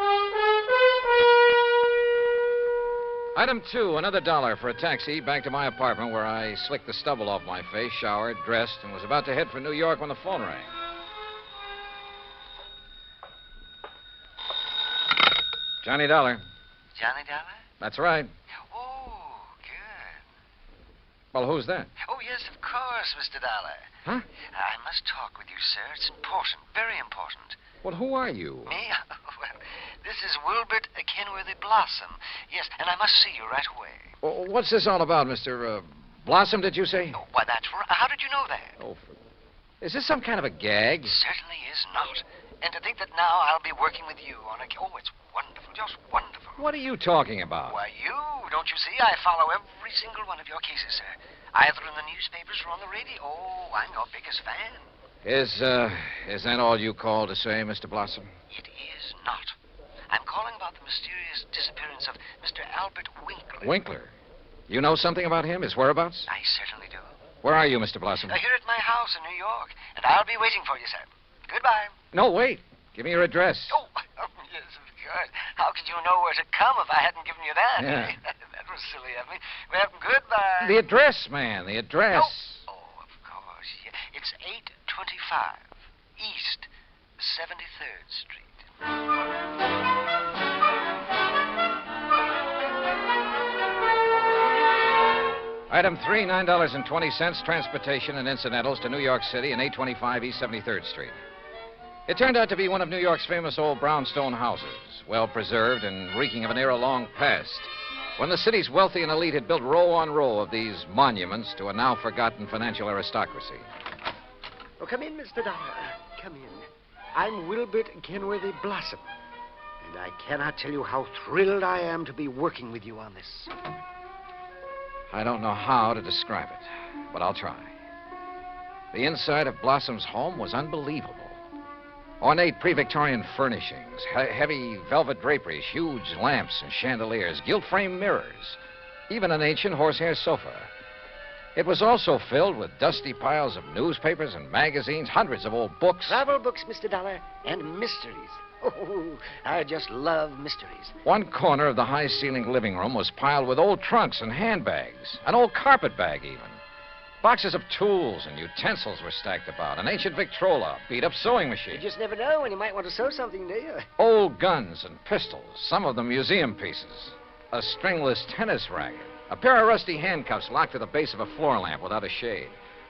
Item 2, another $1 for a taxi back to my apartment where I slicked the stubble off my face, showered, dressed, and was about to head for New York when the phone rang. Johnny Dollar. Johnny Dollar? That's right. Oh, good. Well, who's that? Oh, yes, of course, Mr. Dollar. Huh? I must talk with you, sir. It's important, very important. Well, who are you? Me? Well, this is Wilbert Kenworthy Blossom. Yes, and I must see you right away. Well, what's this all about, Mr. Blossom, did you say? Oh, why, that's right. How did you know that? Oh, is this some kind of a gag? Certainly is not. And to think that now I'll be working with you on a... Oh, it's wonderful, just wonderful. What are you talking about? Why, you, don't you see? I follow every single one of your cases, sir. Either in the newspapers or on the radio. Oh, I'm your biggest fan. Is that all you called to say, Mr. Blossom? It is not. I'm calling about the mysterious disappearance of Mr. Albert Winkler. Winkler? You know something about him, his whereabouts? I certainly do. Where are you, Mr. Blossom? Here at my house in New York, and I'll be waiting for you, sir. Goodbye. No, wait. Give me your address. Oh, yes, of course. How could you know where to come if I hadn't given you that? Yeah. That was silly of me. Well, goodbye. The address, man, the address. Oh, of course. Yeah. It's 825 East 73rd Street. Item 3, $9.20, transportation and incidentals to New York City and 825 East 73rd Street. It turned out to be one of New York's famous old brownstone houses, well preserved and reeking of an era long past, when the city's wealthy and elite had built row on row of these monuments to a now forgotten financial aristocracy. Oh, come in, Mr. Dollar. Come in. I'm Wilbert Kenworthy Blossom, and I cannot tell you how thrilled I am to be working with you on this. I don't know how to describe it, but I'll try. The inside of Blossom's home was unbelievable. Ornate pre-Victorian furnishings, heavy velvet draperies, huge lamps and chandeliers, gilt-framed mirrors, even an ancient horsehair sofa. It was also filled with dusty piles of newspapers and magazines, hundreds of old books. Travel books, Mr. Dollar, and mysteries. Oh, I just love mysteries. One corner of the high-ceilinged living room was piled with old trunks and handbags, an old carpet bag even. Boxes of tools and utensils were stacked about, an ancient Victrola, beat-up sewing machine. You just never know when you might want to sew something, do you? Old guns and pistols, some of them museum pieces, a stringless tennis racket, a pair of rusty handcuffs locked to the base of a floor lamp without a shade,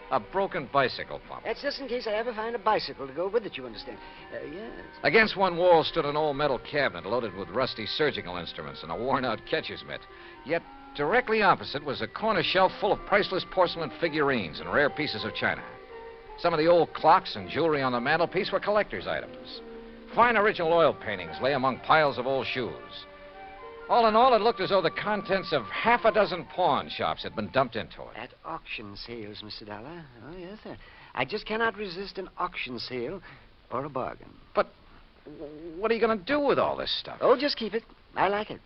a broken bicycle pump. That's just in case I ever find a bicycle to go with it, you understand. Yes. Against one wall stood an old metal cabinet loaded with rusty surgical instruments and a worn-out catcher's mitt. Yet directly opposite was a corner shelf full of priceless porcelain figurines and rare pieces of china. Some of the old clocks and jewelry on the mantelpiece were collector's items. Fine original oil paintings lay among piles of old shoes. All in all, it looked as though the contents of half a dozen pawn shops had been dumped into it. At auction sales, Mr. Dollar. Oh, yes, sir. I just cannot resist an auction sale or a bargain. But what are you going to do with all this stuff? Oh, just keep it. I like it.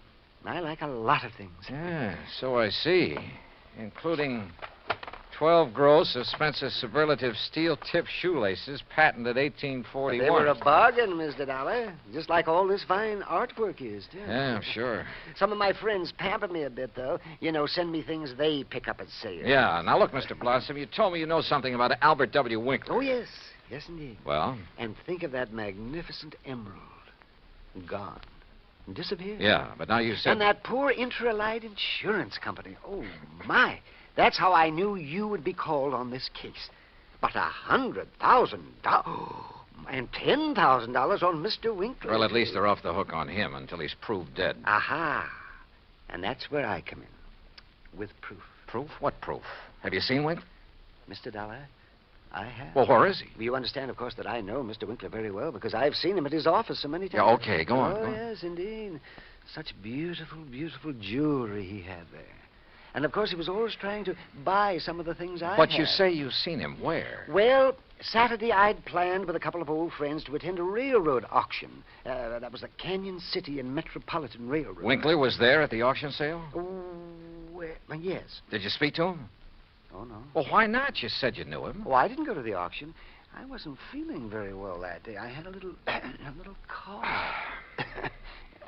I like a lot of things. Yeah, so I see. Including 12 gross of Spencer's superlative steel-tipped shoelaces, patented 1841. They were a bargain, Mr. Dollar. Just like all this fine artwork is, too. Yeah, I'm sure. Some of my friends pamper me a bit, though. You know, send me things they pick up at sale. Yeah, now look, Mr. Blossom, you told me you know something about Albert W. Winkler. Oh, yes. Yes, indeed. Well? And think of that magnificent emerald. Gone. Disappeared. Yeah, but now you said... And that poor Intralite Insurance Company. Oh, my. That's how I knew you would be called on this case. But $100,000... and $10,000 on Mr. Winkler. Well, at least they're off the hook on him until he's proved dead. Aha. And that's where I come in. With proof. Proof? What proof? Have you seen Winkler? Mr. Dollar, I have. Well, where is he? You understand, of course, that I know Mr. Winkler very well because I've seen him at his office so many times. Yeah, okay, go on. Oh, go on. yes, indeed. Such beautiful, beautiful jewelry he had there. And, of course, he was always trying to buy some of the things I had. But you say you've seen him. Where? Well, Saturday I'd planned with a couple of old friends to attend a railroad auction. That was the Canyon City and Metropolitan Railroad. Winkler was there at the auction sale? Oh, yes. Did you speak to him? Oh, no. Well, why not? You said you knew him. Oh, I didn't go to the auction. I wasn't feeling very well that day. I had a little cough.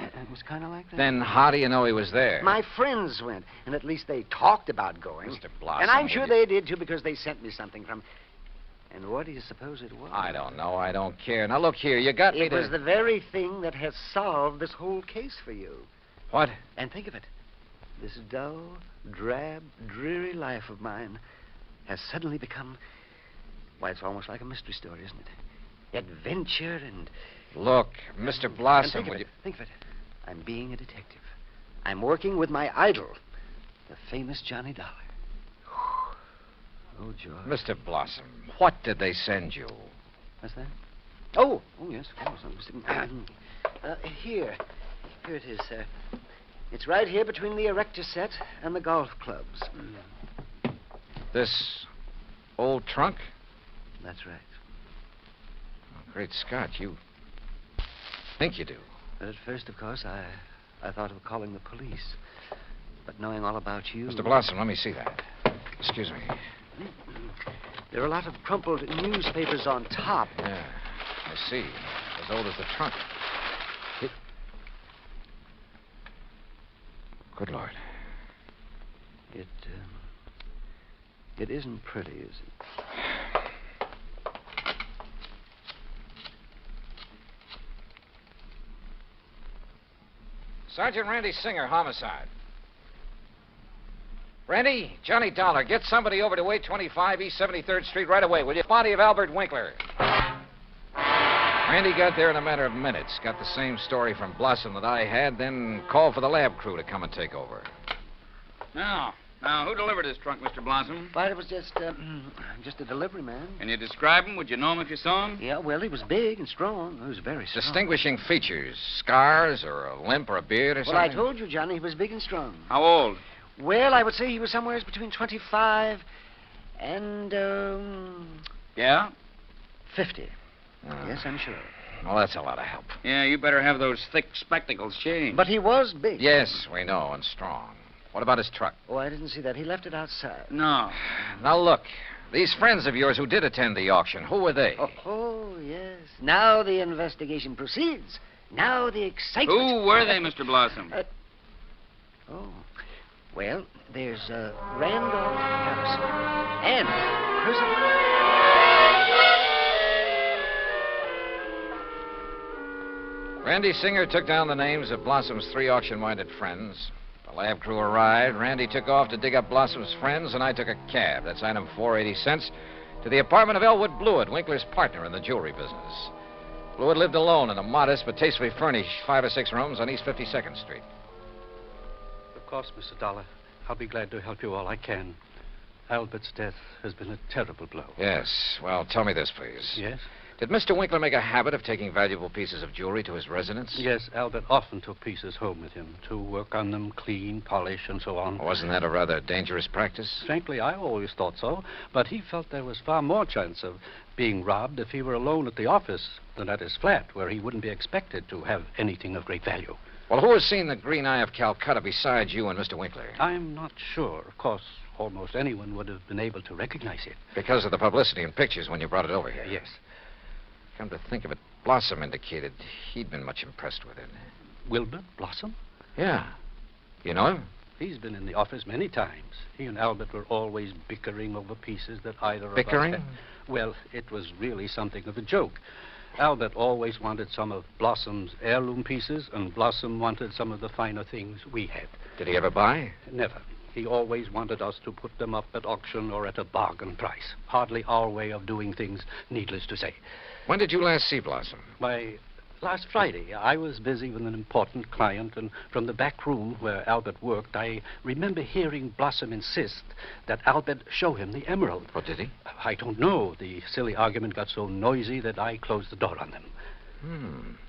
It was kind of like that. Then how do you know he was there? My friends went, and at least they talked about going. Mr. Blossom. And I'm sure they did, too, because they sent me something from... And what do you suppose it was? I don't know. I don't care. Now, look here. You got me It was the very thing that has solved this whole case for you. What? And think of it. This dull, drab, dreary life of mine has suddenly become... Why, it's almost like a mystery story, isn't it? Adventure and... Look, Mr. Blossom, Think of it. I'm being a detective. I'm working with my idol, the famous Johnny Dollar. Oh, George. Mr. Blossom, what did they send you? What's that? Oh, yes, of course. Here it is, sir. It's right here between the erector set and the golf clubs. This old trunk? That's right. Oh, great Scott, you think you do. But at first, of course, I thought of calling the police. But knowing all about you... Mr. Blossom, let me see that. Excuse me. There are a lot of crumpled newspapers on top. Yeah, I see. As old as the trunk. Good Lord. It isn't pretty, is it? Sergeant Randy Singer, homicide. Randy, Johnny Dollar, get somebody over to 825 East 73rd Street right away, will you? Body of Albert Winkler. Randy got there in a matter of minutes. Got the same story from Blossom that I had, then called for the lab crew to come and take over. Now, who delivered this trunk, Mr. Blossom? Why, it was just a delivery man. Can you describe him? Would you know him if you saw him? Yeah, well, he was big and strong. He was very strong. Distinguishing features, scars or a limp or a beard or something? Well, I told you, Johnny, he was big and strong. How old? Well, I would say he was somewhere between 25 and, Yeah? 50. Yes, I'm sure. Well, that's a lot of help. Yeah, you better have those thick spectacles changed. But he was big. Yes, we know, and strong. What about his truck? Oh, I didn't see that. He left it outside. No. Now, look. These friends of yours who did attend the auction, who were they? Oh, yes. Now the investigation proceeds. Now the excitement... Who were they, Mr. Blossom? Well, there's Randolph Harrison and President... Randy Singer took down the names of Blossom's 3 auction-minded friends. The lab crew arrived. Randy took off to dig up Blossom's friends, and I took a cab. That's item 480 cents. To the apartment of Elwood Blewett, Winkler's partner in the jewelry business. Blewett lived alone in a modest but tastefully furnished 5 or 6 rooms on East 52nd Street. Of course, Mr. Dollar. I'll be glad to help you all I can. Albert's death has been a terrible blow. Yes. Well, tell me this, please. Yes? Did Mr. Winkler make a habit of taking valuable pieces of jewelry to his residence? Yes, Albert often took pieces home with him to work on them, clean, polish, and so on. Wasn't that a rather dangerous practice? Frankly, I always thought so, but he felt there was far more chance of being robbed if he were alone at the office than at his flat, where he wouldn't be expected to have anything of great value. Well, who has seen the Green Eye of Calcutta besides you and Mr. Winkler? I'm not sure. Of course, almost anyone would have been able to recognize it. Because of the publicity and pictures when you brought it over here? Yes. Come to think of it, Blossom indicated he'd been much impressed with it. Wilbur Blossom? Yeah. You know him? He's been in the office many times. He and Albert were always bickering over pieces that either of us... Bickering? Well, it was really something of a joke. Albert always wanted some of Blossom's heirloom pieces, and Blossom wanted some of the finer things we had. Did he ever buy? Never. He always wanted us to put them up at auction or at a bargain price. Hardly our way of doing things, needless to say. When did you last see Blossom? Why, last Friday. I was busy with an important client, and from the back room where Albert worked, I remember hearing Blossom insist that Albert show him the emerald. What did he? I don't know. The silly argument got so noisy that I closed the door on them.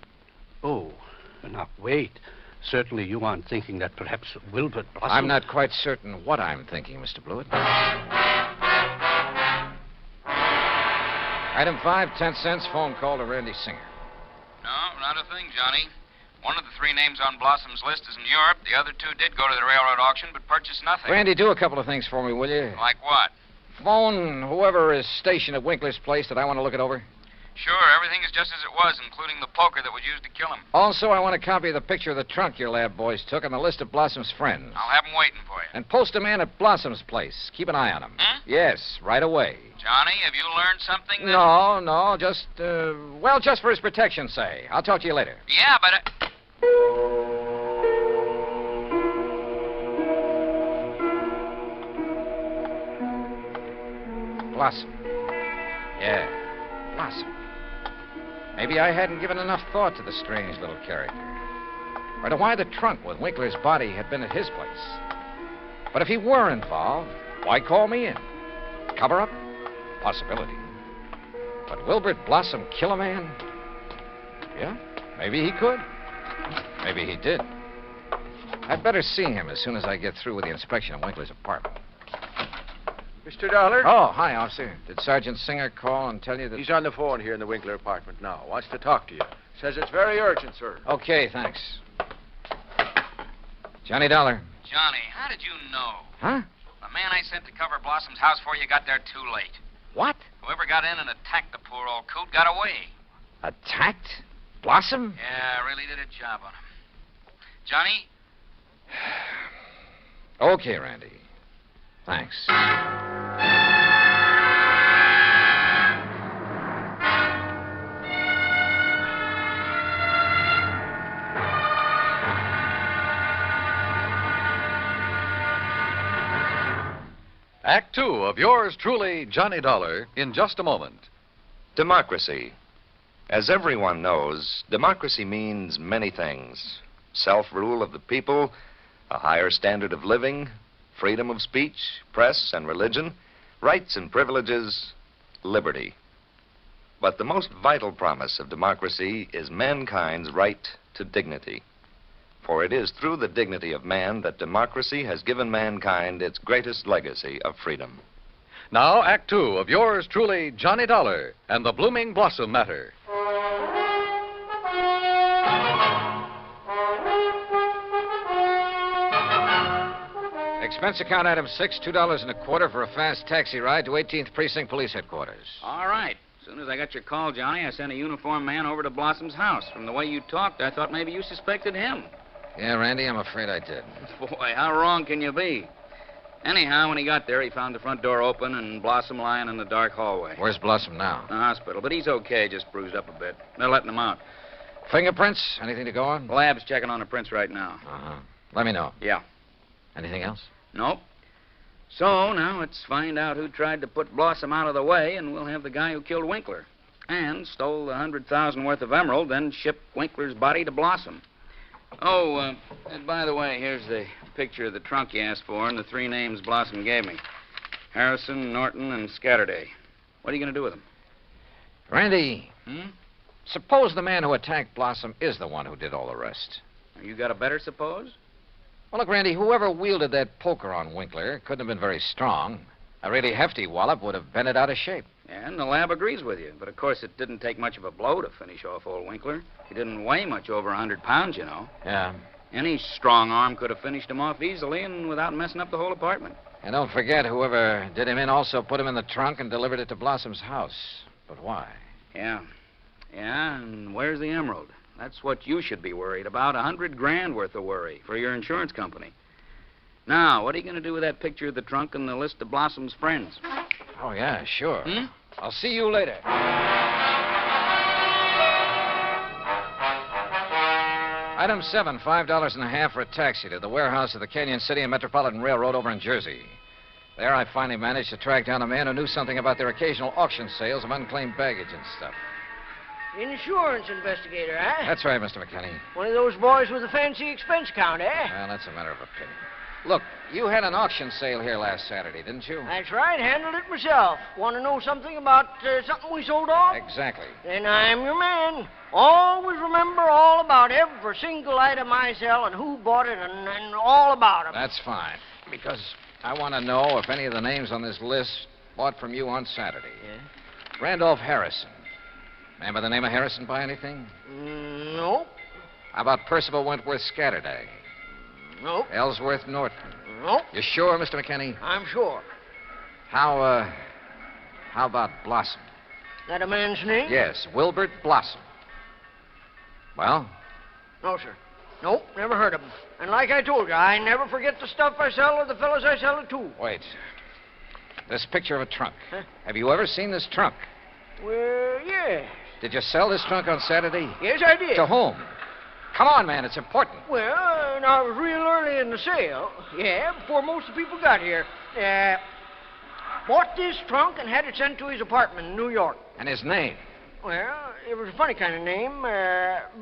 Oh, now, wait. Certainly you aren't thinking that perhaps Wilbur Blossom... I'm not quite certain what I'm thinking, Mr. Blewett. Item 5, 10 cents, phone call to Randy Singer. No, not a thing, Johnny. One of the 3 names on Blossom's list is in Europe. The other 2 did go to the railroad auction, but purchased nothing. Randy, do a couple of things for me, will you? Like what? Phone whoever is stationed at Winkler's place that I want to look it over. Sure, everything is just as it was, including the poker that was used to kill him. Also, I want a copy of the picture of the trunk your lab boys took and the list of Blossom's friends. I'll have him waiting for you. And post a man at Blossom's place. Keep an eye on him. Yes, right away. Johnny, have you learned something? No, just, just for his protection, say. I'll talk to you later. Yeah, but... Blossom. Yeah, Blossom. Maybe I hadn't given enough thought to the strange little character. Or to why the trunk with Winkler's body had been at his place. But if he were involved, why call me in? Cover up? Possibility. But Wilbert Blossom kill a man? Yeah, maybe he could. Maybe he did. I'd better see him as soon as I get through with the inspection of Winkler's apartment. Mr. Dollar? Oh, hi, officer. Did Sergeant Singer call and tell you that... He's on the phone here in the Winkler apartment now. Wants to talk to you. Says it's very urgent, sir. Okay, thanks. Johnny Dollar. Johnny, how did you know? Huh? The man I sent to cover Blossom's house for you got there too late. What? Whoever got in and attacked the poor old coot got away. Attacked? Blossom? Yeah, really did a job on him. Johnny? Okay, Randy. Thanks. Act Two of yours truly, Johnny Dollar, in just a moment. Democracy. As everyone knows, democracy means many things. Self-rule of the people, a higher standard of living, freedom of speech, press and religion, rights and privileges, liberty. But the most vital promise of democracy is mankind's right to dignity. For it is through the dignity of man that democracy has given mankind its greatest legacy of freedom. Now, Act Two of yours truly, Johnny Dollar, and the Blooming Blossom Matter. Expense account item 6, $2.25 for a fast taxi ride to 18th Precinct Police Headquarters. All right. As soon as I got your call, Johnny, I sent a uniformed man over to Blossom's house. From the way you talked, I thought maybe you suspected him. Yeah, Randy, I'm afraid I did. Boy, how wrong can you be? Anyhow, when he got there, he found the front door open and Blossom lying in the dark hallway. Where's Blossom now? The hospital, but he's okay, just bruised up a bit. They're letting him out. Fingerprints? Anything to go on? The lab's checking on the prints right now. Uh-huh. Let me know. Yeah. Anything else? Nope. So, now let's find out who tried to put Blossom out of the way, and we'll have the guy who killed Winkler. And stole the $100,000 worth of emerald, then shipped Winkler's body to Blossom. Oh, and by the way, here's the picture of the trunk you asked for and the 3 names Blossom gave me. Harrison, Norton, and Scatterday. What are you going to do with them? Randy, suppose the man who attacked Blossom is the one who did all the rest. You got a better suppose? Well, look, Randy, whoever wielded that poker on Winkler couldn't have been very strong. A really hefty wallop would have bent it out of shape. And the lab agrees with you. But, of course, it didn't take much of a blow to finish off old Winkler. He didn't weigh much over 100 pounds, you know. Yeah. Any strong arm could have finished him off easily and without messing up the whole apartment. And don't forget, whoever did him in also put him in the trunk and delivered it to Blossom's house. But why? Yeah. Yeah, and where's the emerald? That's what you should be worried about. $100,000 worth of worry for your insurance company. Now, what are you going to do with that picture of the trunk and the list of Blossom's friends? Oh, yeah, sure. I'll see you later. Item 7, $5.50 for a taxi to the warehouse of the Canyon City and Metropolitan Railroad over in Jersey. There I finally managed to track down a man who knew something about their occasional auction sales of unclaimed baggage and stuff. Insurance investigator, eh? That's right, Mr. McKinney. One of those boys with a fancy expense account, eh? Well, that's a matter of opinion. Look, you had an auction sale here last Saturday, didn't you? That's right. Handled it myself. Want to know something about something we sold off? Exactly. Then I'm your man. Always remember all about every single item I sell and who bought it and all about them. That's fine. Because I want to know if any of the names on this list bought from you on Saturday. Yeah? Randolph Harrison. Man by the name of Harrison buy anything? Nope. How about Percival Wentworth Scatterday? Nope. Ellsworth Norton? Nope. You sure, Mr. McKinney? I'm sure. How about Blossom? That a man's name? Yes, Wilbert Blossom. Well? No, sir. Nope, never heard of him. And like I told you, I never forget the stuff I sell or the fellas I sell it to. Wait. This picture of a trunk. Huh? Have you ever seen this trunk? Well, yes. Did you sell this trunk on Saturday? Yes, I did. To whom? Come on, man, it's important. Well, I was real early in the sale. Yeah, before most of the people got here. Bought this trunk and had it sent to his apartment in New York. And his name? Well, it was a funny kind of name.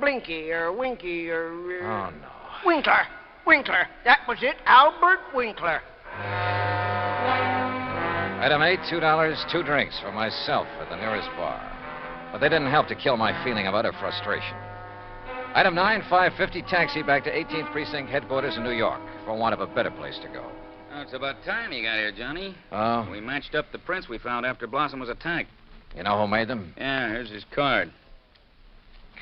Blinky or Winky or... Oh, no. Winkler. Winkler. That was it. Albert Winkler. Item 8, $2, 2 drinks for myself at the nearest bar. But they didn't help to kill my feeling of utter frustration. Item 9, $5.50 taxi back to 18th Precinct headquarters in New York for want of a better place to go. Oh, it's about time you got here, Johnny. Oh? We matched up the prints we found after Blossom was attacked. You know who made them? Yeah, here's his card.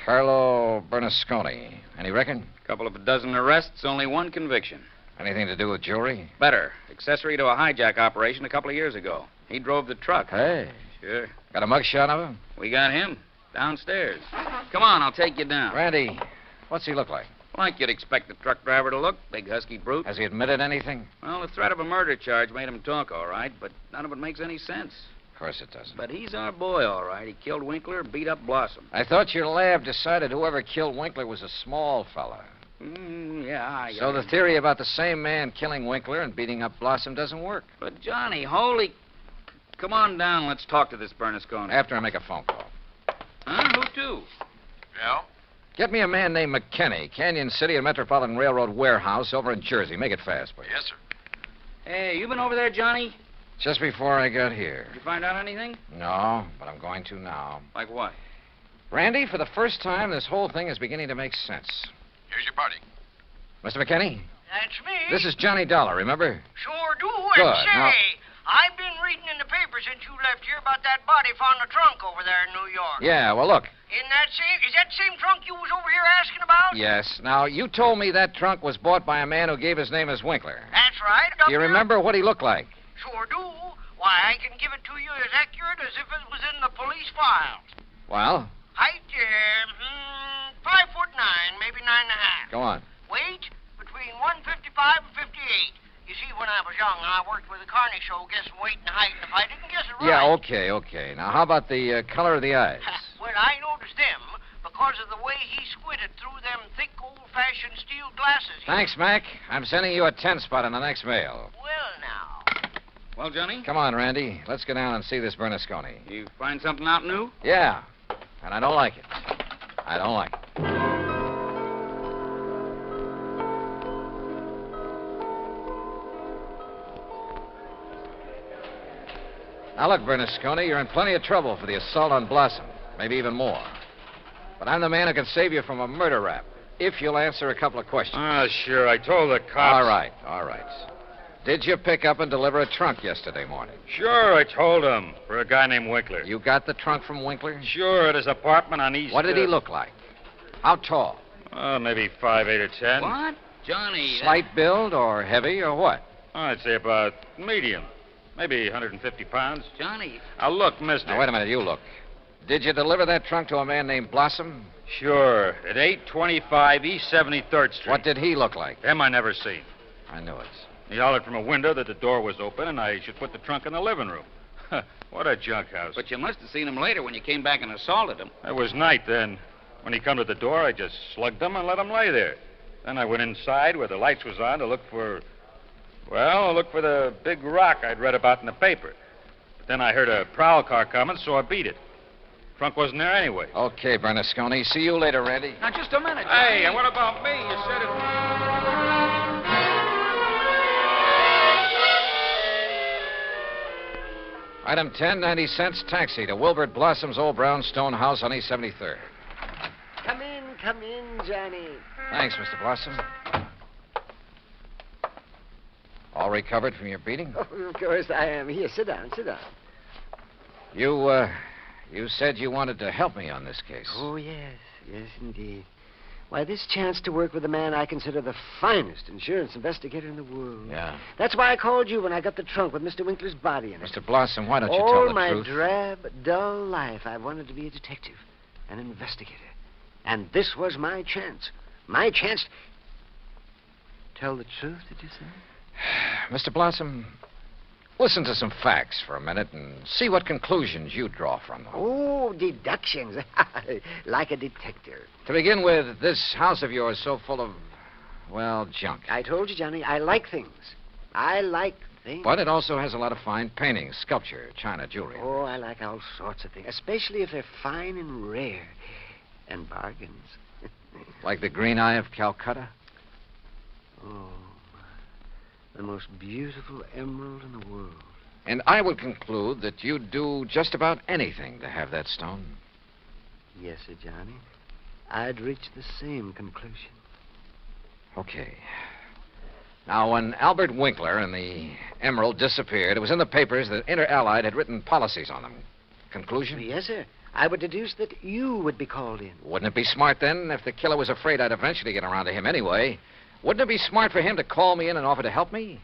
Carlo Bernasconi. Any reckon? Couple of a dozen arrests, only one conviction. Anything to do with jewelry? Better. Accessory to a hijack operation a couple of years ago. He drove the truck. Hey. Sure. Got a mugshot of him? We got him. Downstairs. Come on, I'll take you down. Randy, what's he look like? Like you'd expect the truck driver to look. Big husky brute. Has he admitted anything? Well, the threat of a murder charge made him talk, all right, but none of it makes any sense. Of course it doesn't. But he's our boy, all right. He killed Winkler and beat up Blossom. I thought your lab decided whoever killed Winkler was a small fella. Yeah, So the theory about the same man killing Winkler and beating up Blossom doesn't work. But, Johnny, holy... Come on down. Let's talk to this Bernasconi. After I make a phone call. Huh? Who to? Yeah? Get me a man named McKinney, Canyon City and Metropolitan Railroad warehouse over in Jersey. Make it fast, please. Yes, sir. Hey, you been over there, Johnny? Just before I got here. Did you find out anything? No, but I'm going to now. Like what? Randy, for the first time, this whole thing is beginning to make sense. Here's your party. Mr. McKinney? That's me. This is Johnny Dollar, remember? Sure do. Good. And say, Now... I've been reading in the paper since you left here about that body found in the trunk over there in New York. Yeah, well, look. Is that the same trunk you was over here asking about? Yes. Now, you told me that trunk was bought by a man who gave his name as Winkler. That's right. Do you remember what he looked like? Sure do. Why, I can give it to you as accurate as if it was in the police files. Well? Height, 5'9", maybe 9.5. Go on. Weight, between 155 and 58. You see, when I was young, I worked with a carny show guessing weight and height, and if I didn't guess it right... Yeah, okay. Now, how about the color of the eyes? Well, I noticed them because of the way he squinted through them thick, old-fashioned steel glasses. Thanks, Mac. I'm sending you a 10 spot in the next mail. Well, now... Well, Johnny? Come on, Randy. Let's go down and see this Bernasconi. You find something out new? Yeah, and I don't like it. I don't like it. Now, look, Bernasconi, you're in plenty of trouble for the assault on Blossom. Maybe even more. But I'm the man who can save you from a murder rap, if you'll answer a couple of questions. Sure. I told the cops. All right. Did you pick up and deliver a trunk yesterday morning? Sure, I told him. For a guy named Winkler. You got the trunk from Winkler? Sure, at his apartment on East... What did he look like? How tall? Maybe 5'8" or 10. What? Johnny... Slight build or heavy or what? I'd say about medium. Maybe 150 pounds. Johnny... Now, look, mister... Now, wait a minute, you look. Did you deliver that trunk to a man named Blossom? Sure, at 825 East 73rd Street. What did he look like? Him I never seen. I knew it. He hollered from a window that the door was open and I should put the trunk in the living room. What a junk house. But you must have seen him later when you came back and assaulted him. It was night then. When he come to the door, I just slugged him and let him lay there. Then I went inside where the lights was on to look for... Well, look for the big rock I'd read about in the paper. But then I heard a prowl car coming, so I beat it. Trunk wasn't there anyway. Okay, Bernasconi. See you later, Randy. Now, just a minute, Johnny. Hey, and what about me? You said it... Item 10, 90 cents, taxi to Wilbert Blossom's old brownstone house on East 73rd. Come in, Johnny. Thanks, Mr. Blossom. All recovered from your beating? Oh, of course I am. Here, sit down. You said you wanted to help me on this case. Oh, yes, indeed. Why, this chance to work with a man I consider the finest insurance investigator in the world. Yeah. That's why I called you when I got the trunk with Mr. Winkler's body in it. Mr. Blossom, why don't you All tell the my truth? drab, dull life, I wanted to be a detective, an investigator. And this was my chance. My chance. Tell the truth, did you say? Mr. Blossom, listen to some facts for a minute and see what conclusions you draw from them. Oh, deductions. Like a detective. To begin with, this house of yours so full of, well, junk. I told you, Johnny, I like things. I like things. But it also has a lot of fine paintings, sculpture, china, jewelry. Oh, I like all sorts of things, especially if they're fine and rare. And bargains. Like the green eye of Calcutta? Oh, the most beautiful emerald in the world. And I would conclude that you'd do just about anything to have that stone. Yes, sir, Johnny. I'd reach the same conclusion. Okay. Now, when Albert Winkler and the emerald disappeared, it was in the papers that Inter Allied had written policies on them. Conclusion? Yes, sir. I would deduce that you would be called in. Wouldn't it be smart, then, if the killer was afraid I'd eventually get around to him anyway? Wouldn't it be smart for him to call me in and offer to help me?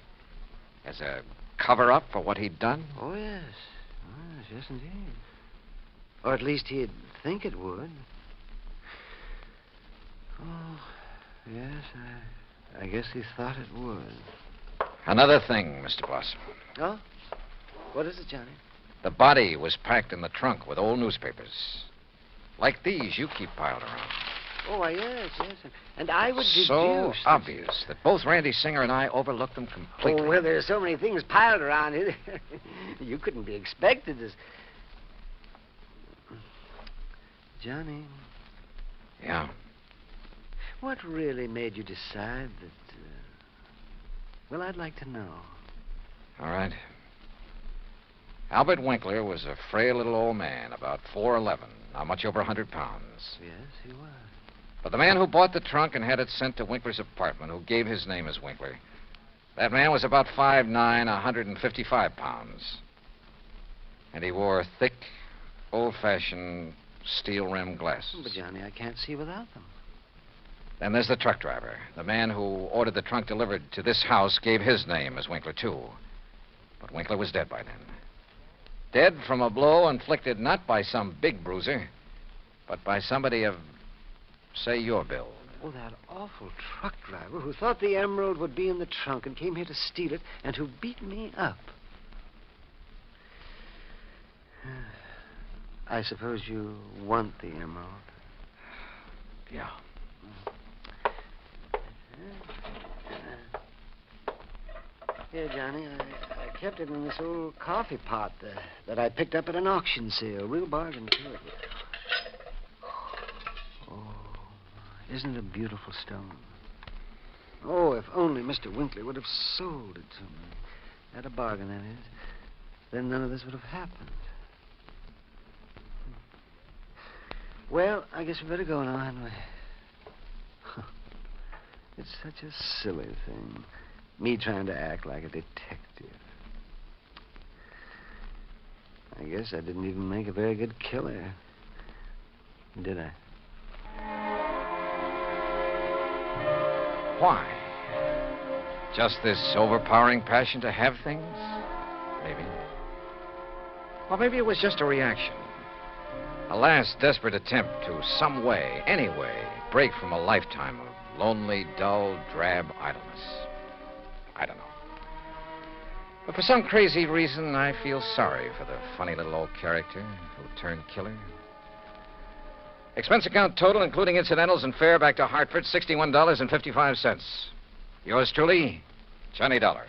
As a cover-up for what he'd done? Oh, yes. Yes, indeed. Or at least he'd think it would. Oh, yes, I guess he thought it would. Another thing, Mr. Blossom. Oh? What is it, Johnny? The body was packed in the trunk with old newspapers. Like these you keep piled around. Oh, why, yes. And I would deduce... So obvious that both Randy Singer and I overlooked them completely. Oh, well, there's so many things piled around here. You couldn't be expected to... Johnny. Yeah? What really made you decide that... Well, I'd like to know. All right. Albert Winkler was a frail little old man, about 4'11", not much over 100 pounds. Yes, he was. But the man who bought the trunk and had it sent to Winkler's apartment, who gave his name as Winkler, that man was about 5'9", 155 pounds. And he wore thick, old-fashioned steel-rimmed glasses. But, Johnny, I can't see without them. Then there's the truck driver. The man who ordered the trunk delivered to this house gave his name as Winkler, too. But Winkler was dead by then. Dead from a blow inflicted not by some big bruiser, but by somebody of, say, your build. Oh, that awful truck driver who thought the emerald would be in the trunk and came here to steal it and who beat me up. I suppose you want the emerald. Yeah. Here, Johnny, I kept it in this old coffee pot that I picked up at an auction sale. Real bargain, too. Oh, isn't it a beautiful stone? Oh, if only Mr. Winkler would have sold it to me. At a bargain, that is. Then none of this would have happened. Well, I guess we better go now, hadn't we? It's such a silly thing. Me trying to act like a detective. I guess I didn't even make a very good killer. Did I? Why? Just this overpowering passion to have things? Maybe. Or maybe it was just a reaction. A last desperate attempt to some way, any way, break from a lifetime of lonely, dull, drab idleness. I don't know. But for some crazy reason, I feel sorry for the funny little old character who turned killer. Expense account total, including incidentals and fare back to Hartford, $61.55. Yours truly, Johnny Dollar.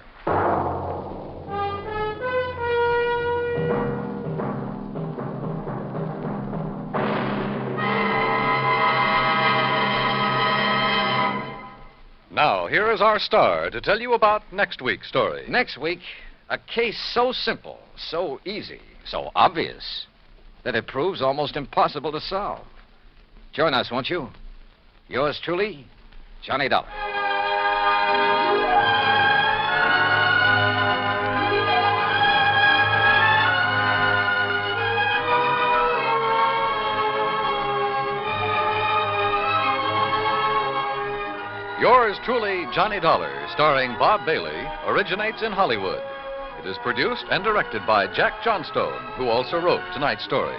Now, here is our star to tell you about next week's story. Next week, a case so simple, so easy, so obvious, that it proves almost impossible to solve. Join us, won't you? Yours truly, Johnny Dollar. Yours truly, Johnny Dollar, starring Bob Bailey, originates in Hollywood. It is produced and directed by Jack Johnstone, who also wrote tonight's story.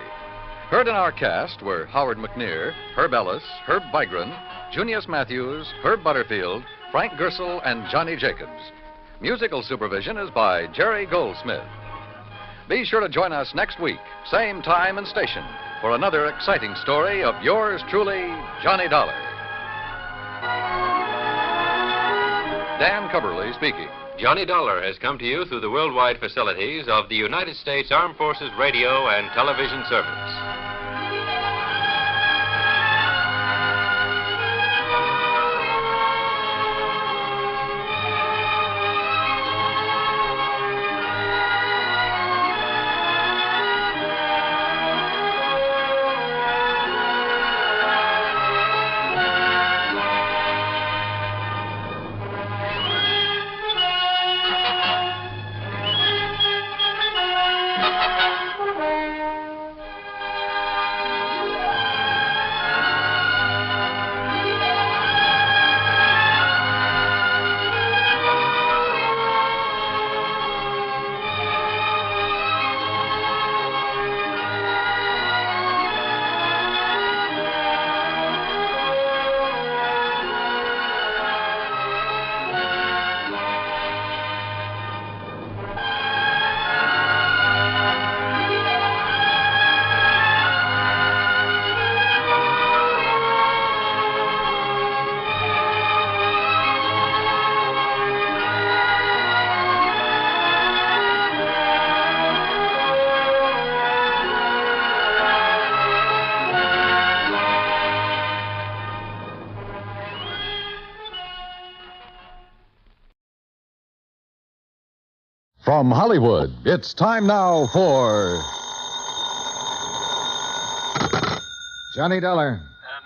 Heard in our cast were Howard McNear, Herb Ellis, Herb Bygren, Junius Matthews, Herb Butterfield, Frank Gersel, and Johnny Jacobs. Musical supervision is by Jerry Goldsmith. Be sure to join us next week, same time and station, for another exciting story of yours truly, Johnny Dollar. Dan Cubberly speaking. Johnny Dollar has come to you through the worldwide facilities of the United States Armed Forces Radio and Television Service. From Hollywood, it's time now for Johnny Dollar.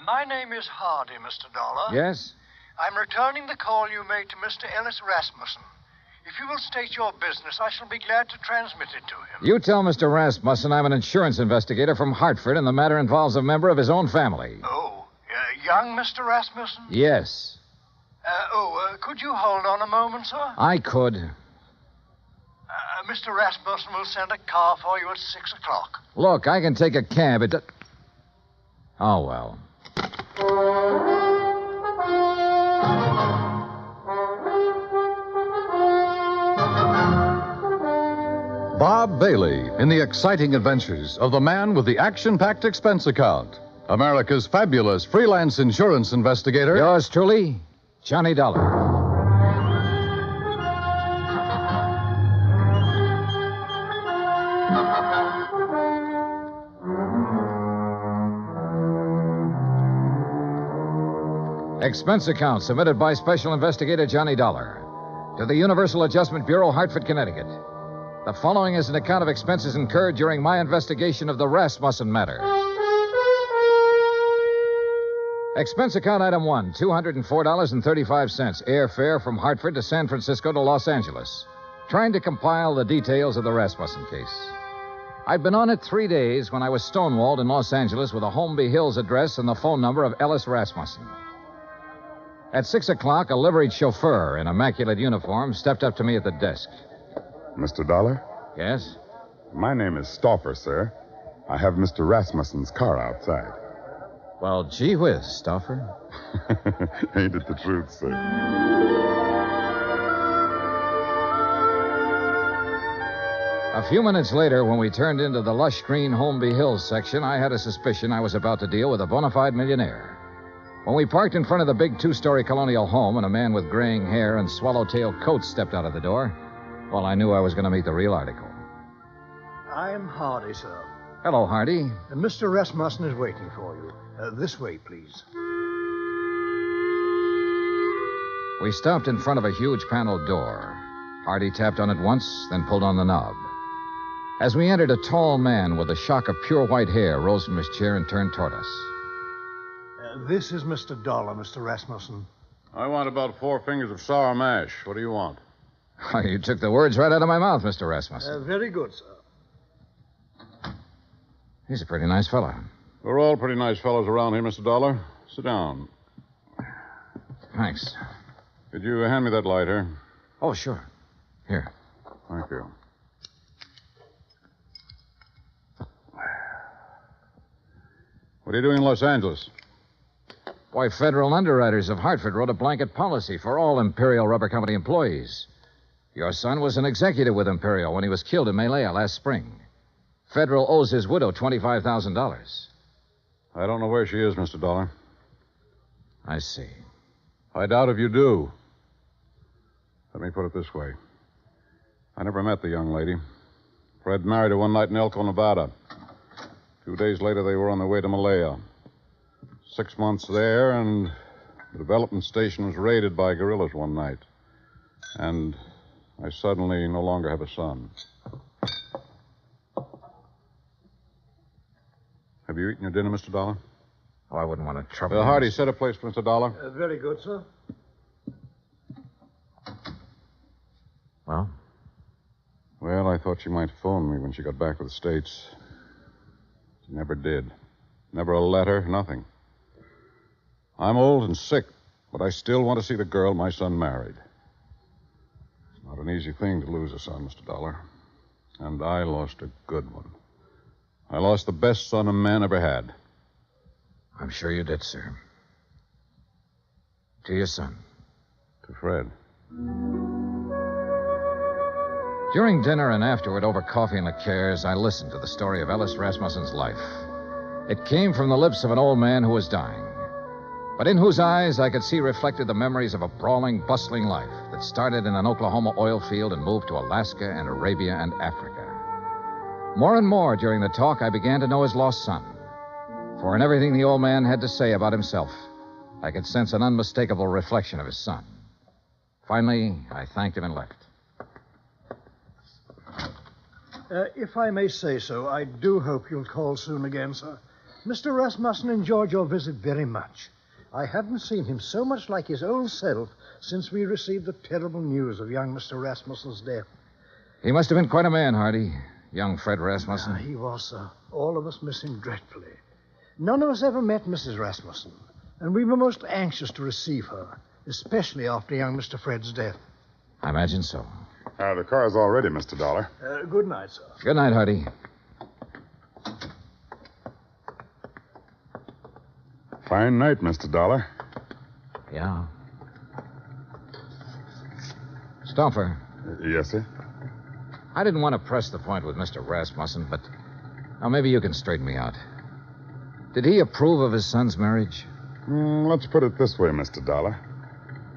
My name is Hardy, Mr. Dollar. Yes? I'm returning the call you made to Mr. Ellis Rasmussen. If you will state your business, I shall be glad to transmit it to him. You tell Mr. Rasmussen I'm an insurance investigator from Hartford, and the matter involves a member of his own family. Oh, young Mr. Rasmussen? Yes. Could you hold on a moment, sir? I could. Mr. Rasmussen will send a car for you at 6 o'clock. Look, I can take a cab. Oh, well. Bob Bailey in the exciting adventures of the man with the action-packed expense account. America's fabulous freelance insurance investigator. Yours truly, Johnny Dollar. Expense account submitted by Special Investigator Johnny Dollar to the Universal Adjustment Bureau, Hartford, Connecticut. The following is an account of expenses incurred during my investigation of the Rasmussen matter. Expense account item 1, $204.35, airfare from Hartford to San Francisco to Los Angeles. Trying to compile the details of the Rasmussen case. I'd been on it 3 days when I was stonewalled in Los Angeles with a Holmby Hills address and the phone number of Ellis Rasmussen. At 6 o'clock, a liveried chauffeur in immaculate uniform stepped up to me at the desk. Mr. Dollar? Yes? My name is Stauffer, sir. I have Mr. Rasmussen's car outside. Well, gee whiz, Stauffer. Ain't it the truth, sir? A few minutes later, when we turned into the lush green Holmby Hills section, I had a suspicion I was about to deal with a bona fide millionaire. When we parked in front of the big two-story colonial home and a man with graying hair and swallowtail coat stepped out of the door, well, I knew I was going to meet the real article. I'm Hardy, sir. Hello, Hardy. Mr. Rasmussen is waiting for you. This way, please. We stopped in front of a huge paneled door. Hardy tapped on it once, then pulled on the knob. As we entered, a tall man with a shock of pure white hair rose from his chair and turned toward us. This is Mr. Dollar, Mr. Rasmussen. I want about 4 fingers of sour mash. What do you want? Oh, you took the words right out of my mouth, Mr. Rasmussen. Very good, sir. He's a pretty nice fellow. We're all pretty nice fellows around here, Mr. Dollar. Sit down. Thanks. Could you hand me that lighter? Oh, sure. Here. Thank you. What are you doing in Los Angeles? Why, federal underwriters of Hartford wrote a blanket policy for all Imperial Rubber Company employees. Your son was an executive with Imperial when he was killed in Malaya last spring. Federal owes his widow $25,000. I don't know where she is, Mr. Dollar. I see. I doubt if you do. Let me put it this way. I never met the young lady. Fred married her one night in Elko, Nevada. 2 days later, they were on their way to Malaya. 6 months there, and the development station was raided by guerrillas one night. And I suddenly no longer have a son. Have you eaten your dinner, Mr. Dollar? Oh, I wouldn't want to trouble you. Hardy, set a place for Mr. Dollar. Very good, sir. Well? Well, I thought she might phone me when she got back to the States. She never did. Never a letter, nothing. I'm old and sick, but I still want to see the girl my son married. It's not an easy thing to lose a son, Mr. Dollar. And I lost a good one. I lost the best son a man ever had. I'm sure you did, sir. To your son. To Fred. During dinner and afterward over coffee and liqueurs, I listened to the story of Ellis Rasmussen's life. It came from the lips of an old man who was dying, but in whose eyes I could see reflected the memories of a brawling, bustling life that started in an Oklahoma oil field and moved to Alaska and Arabia and Africa. More and more during the talk, I began to know his lost son. For in everything the old man had to say about himself, I could sense an unmistakable reflection of his son. Finally, I thanked him and left. If I may say so, I do hope you'll call soon again, sir. Mr. Rasmussen enjoyed your visit very much. I haven't seen him so much like his old self since we received the terrible news of young Mr. Rasmussen's death. He must have been quite a man, Hardy. Young Fred Rasmussen. He was, sir. All of us miss him dreadfully. None of us ever met Mrs. Rasmussen, and we were most anxious to receive her, especially after young Mr. Fred's death. I imagine so. The car's all ready, Mr. Dollar. Good night, sir. Good night, Hardy. Fine night, Mr. Dollar. Yeah. Stauffer. Yes, sir? I didn't want to press the point with Mr. Rasmussen, but now maybe you can straighten me out. Did he approve of his son's marriage? Let's put it this way, Mr. Dollar.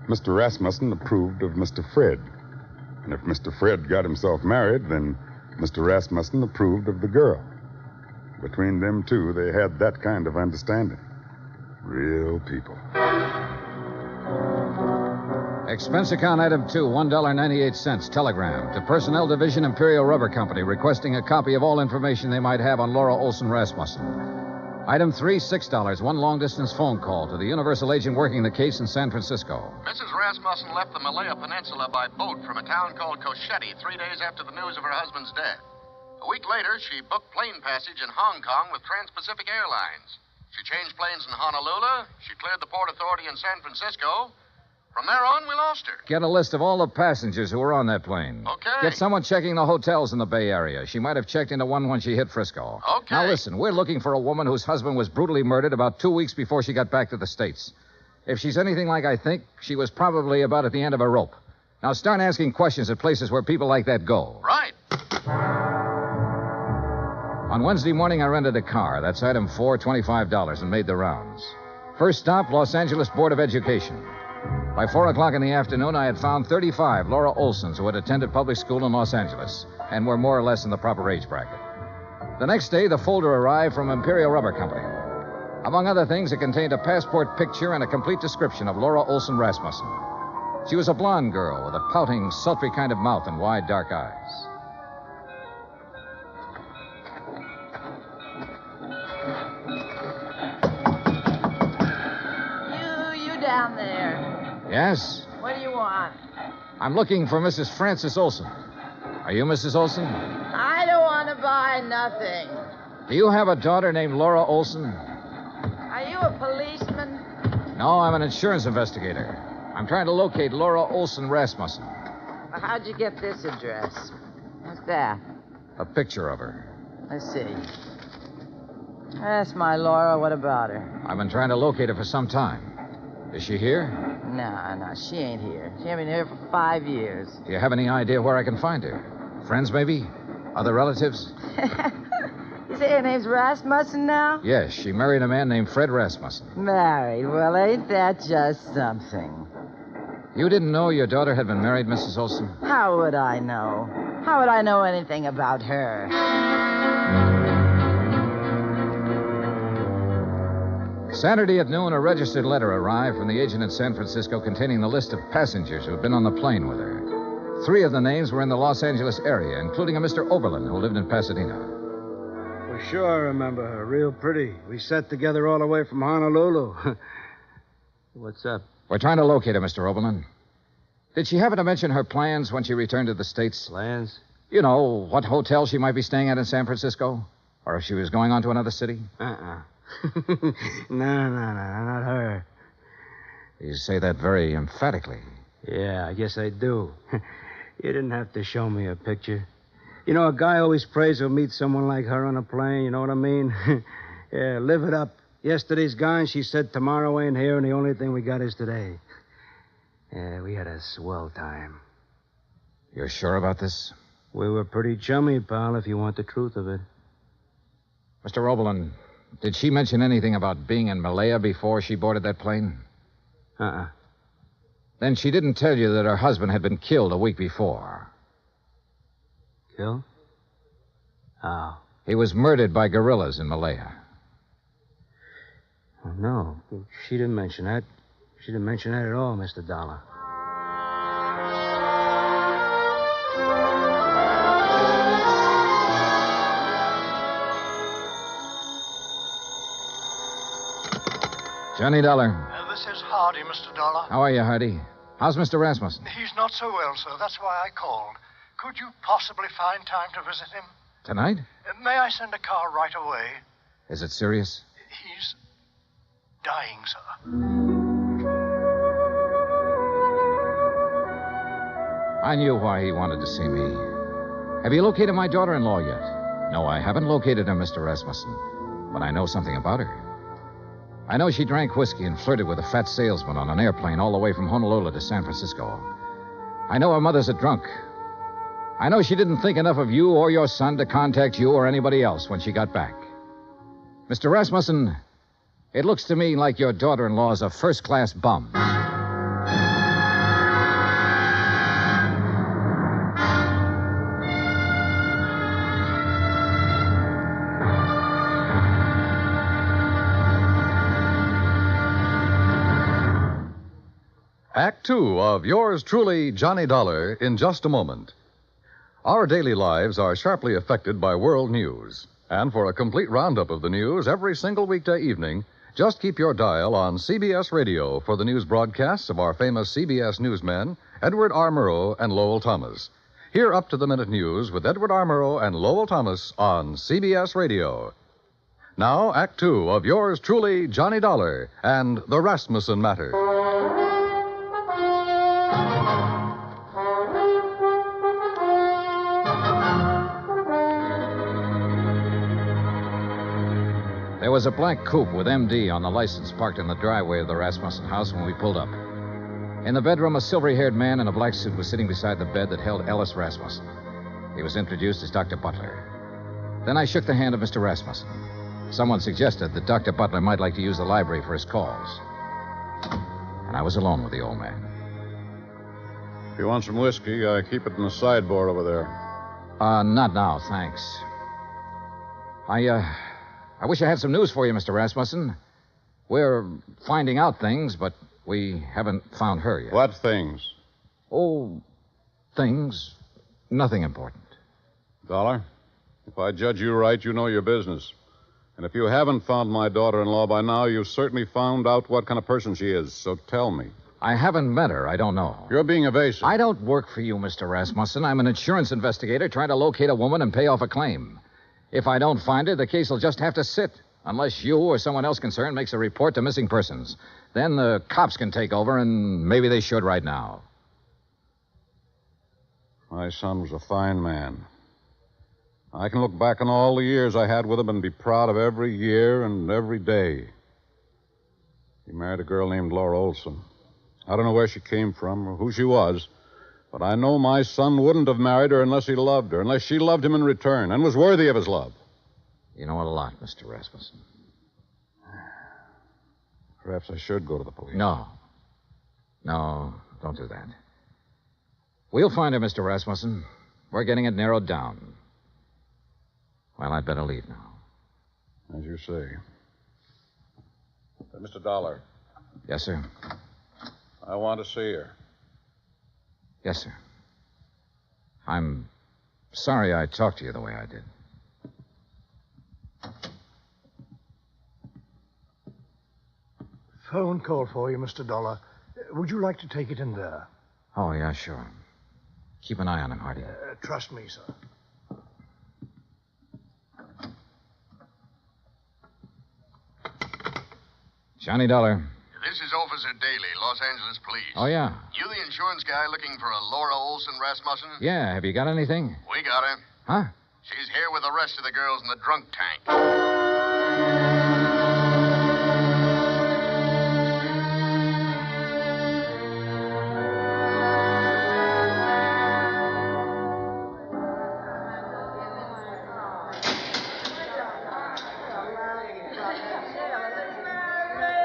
Mr. Rasmussen approved of Mr. Fred. And if Mr. Fred got himself married, then Mr. Rasmussen approved of the girl. Between them two, they had that kind of understanding. Real people. Expense account item 2, $1.98. Telegram to Personnel Division, Imperial Rubber Company, requesting a copy of all information they might have on Laura Olson Rasmussen. Item 3, $6. One long-distance phone call to the Universal agent working the case in San Francisco. Mrs. Rasmussen left the Malaya Peninsula by boat from a town called Cosheti 3 days after the news of her husband's death. A week later, she booked plane passage in Hong Kong with Trans-Pacific Airlines. She changed planes in Honolulu. She cleared the Port Authority in San Francisco. From there on, we lost her. Get a list of all the passengers who were on that plane. Okay. Get someone checking the hotels in the Bay Area. She might have checked into one when she hit Frisco. Okay. Now listen, we're looking for a woman whose husband was brutally murdered about 2 weeks before she got back to the States. If she's anything like I think, she was probably about at the end of a rope. Now start asking questions at places where people like that go. Right. On Wednesday morning, I rented a car. That's item 4, $25, and made the rounds. First stop, Los Angeles Board of Education. By 4 o'clock in the afternoon, I had found 35 Laura Olsons who had attended public school in Los Angeles and were more or less in the proper age bracket. The next day, the folder arrived from Imperial Rubber Company. Among other things, it contained a passport picture and a complete description of Laura Olson Rasmussen. She was a blonde girl with a pouting, sultry kind of mouth and wide, dark eyes. You down there. Yes? What do you want? I'm looking for Mrs. Frances Olson. Are you Mrs. Olson? I don't want to buy nothing. Do you have a daughter named Laura Olson? Are you a policeman? No, I'm an insurance investigator. I'm trying to locate Laura Olson Rasmussen. Well, how'd you get this address? What's that? A picture of her. Let's see. That's my Laura. What about her? I've been trying to locate her for some time. Is she here? No, she ain't here. She ain't been here for 5 years. Do you have any idea where I can find her? Friends, maybe? Other relatives? You say her name's Rasmussen now? Yes, she married a man named Fred Rasmussen. Married. Well, ain't that just something? You didn't know your daughter had been married, Mrs. Olson? How would I know? How would I know anything about her? Saturday at noon, a registered letter arrived from the agent in San Francisco containing the list of passengers who had been on the plane with her. 3 of the names were in the Los Angeles area, including a Mr. Oberlin who lived in Pasadena. For sure I remember her. Real pretty. We sat together all the way from Honolulu. What's up? We're trying to locate her, Mr. Oberlin. Did she happen to mention her plans when she returned to the States? Plans? You know, what hotel she might be staying at in San Francisco? Or if she was going on to another city? No, not her. You say that very emphatically. Yeah, I guess I do. You didn't have to show me a picture. You know, a guy always prays he'll meet someone like her on a plane, you know what I mean? Yeah, live it up. Yesterday's gone, she said tomorrow ain't here, and the only thing we got is today. Yeah, we had a swell time. You're sure about this? We were pretty chummy, pal, if you want the truth of it. Mr. Oberlin, did she mention anything about being in Malaya before she boarded that plane? Then she didn't tell you that her husband had been killed a week before. Killed? How? He was murdered by guerrillas in Malaya. Oh, no, she didn't mention that. She didn't mention that at all, Mr. Dollar. Johnny Dollar. This is Hardy, Mr. Dollar. How are you, Hardy? How's Mr. Rasmussen? He's not so well, sir. That's why I called. Could you possibly find time to visit him? Tonight? May I send a car right away? Is it serious? He's dying, sir. I knew why he wanted to see me. Have you located my daughter-in-law yet? No, I haven't located her, Mr. Rasmussen. But I know something about her. I know she drank whiskey and flirted with a fat salesman on an airplane all the way from Honolulu to San Francisco. I know her mother's a drunk. I know she didn't think enough of you or your son to contact you or anybody else when she got back. Mr. Rasmussen, it looks to me like your daughter-in-law is a first-class bum. Act 2 of yours truly, Johnny Dollar, in just a moment. Our daily lives are sharply affected by world news. And for a complete roundup of the news every single weekday evening, just keep your dial on CBS Radio for the news broadcasts of our famous CBS newsmen, Edward R. Murrow and Lowell Thomas. Hear up-to-the-minute news with Edward R. Murrow and Lowell Thomas on CBS Radio. Now, Act 2 of yours truly, Johnny Dollar, and the Rasmussen Matter. There was a black coupe with MD on the license parked in the driveway of the Rasmussen house when we pulled up. In the bedroom, a silvery-haired man in a black suit was sitting beside the bed that held Ellis Rasmussen. He was introduced as Dr. Butler. Then I shook the hand of Mr. Rasmussen. Someone suggested that Dr. Butler might like to use the library for his calls. And I was alone with the old man. If you want some whiskey, I keep it in the sideboard over there. Not now, thanks. I wish I had some news for you, Mr. Rasmussen. We're finding out things, but we haven't found her yet. What things? Oh, things. Nothing important. Dollar, if I judge you right, you know your business. And if you haven't found my daughter-in-law by now, you've certainly found out what kind of person she is. So tell me. I haven't met her. I don't know. You're being evasive. I don't work for you, Mr. Rasmussen. I'm an insurance investigator trying to locate a woman and pay off a claim. If I don't find her, the case will just have to sit, unless you or someone else concerned makes a report to missing persons. Then the cops can take over, and maybe they should right now. My son was a fine man. I can look back on all the years I had with him and be proud of every year and every day. He married a girl named Laura Olson. I don't know where she came from or who she was, but I know my son wouldn't have married her unless he loved her, unless she loved him in return and was worthy of his love. You know a lot, Mr. Rasmussen. Perhaps I should go to the police. No. No, don't do that. We'll find her, Mr. Rasmussen. We're getting it narrowed down. Well, I'd better leave now. As you say. Mr. Dollar. Yes, sir. I want to see her. Yes, sir. I'm sorry I talked to you the way I did. Phone call for you, Mr. Dollar. Would you like to take it in there? Oh, yeah, sure. Keep an eye on him, Hardy. Trust me, sir. Johnny Dollar. This is Officer Daly, Los Angeles Police. Oh, yeah. You the insurance guy looking for a Laura Olson Rasmussen? Yeah, have you got anything? We got her. Huh? She's here with the rest of the girls in the drunk tank.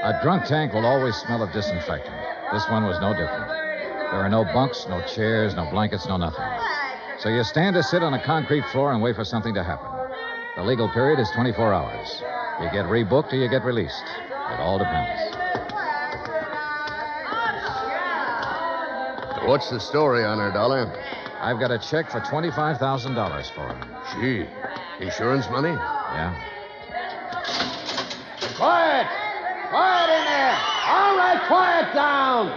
A drunk tank will always smell of disinfectant. This one was no different. There are no bunks, no chairs, no blankets, no nothing. So you stand or sit on a concrete floor and wait for something to happen. The legal period is 24 hours. You get rebooked or you get released. It all depends. What's the story on her, Dollar? I've got a check for $25,000 for her. Gee, insurance money? Yeah. Quiet! Quiet in there! All right, quiet down!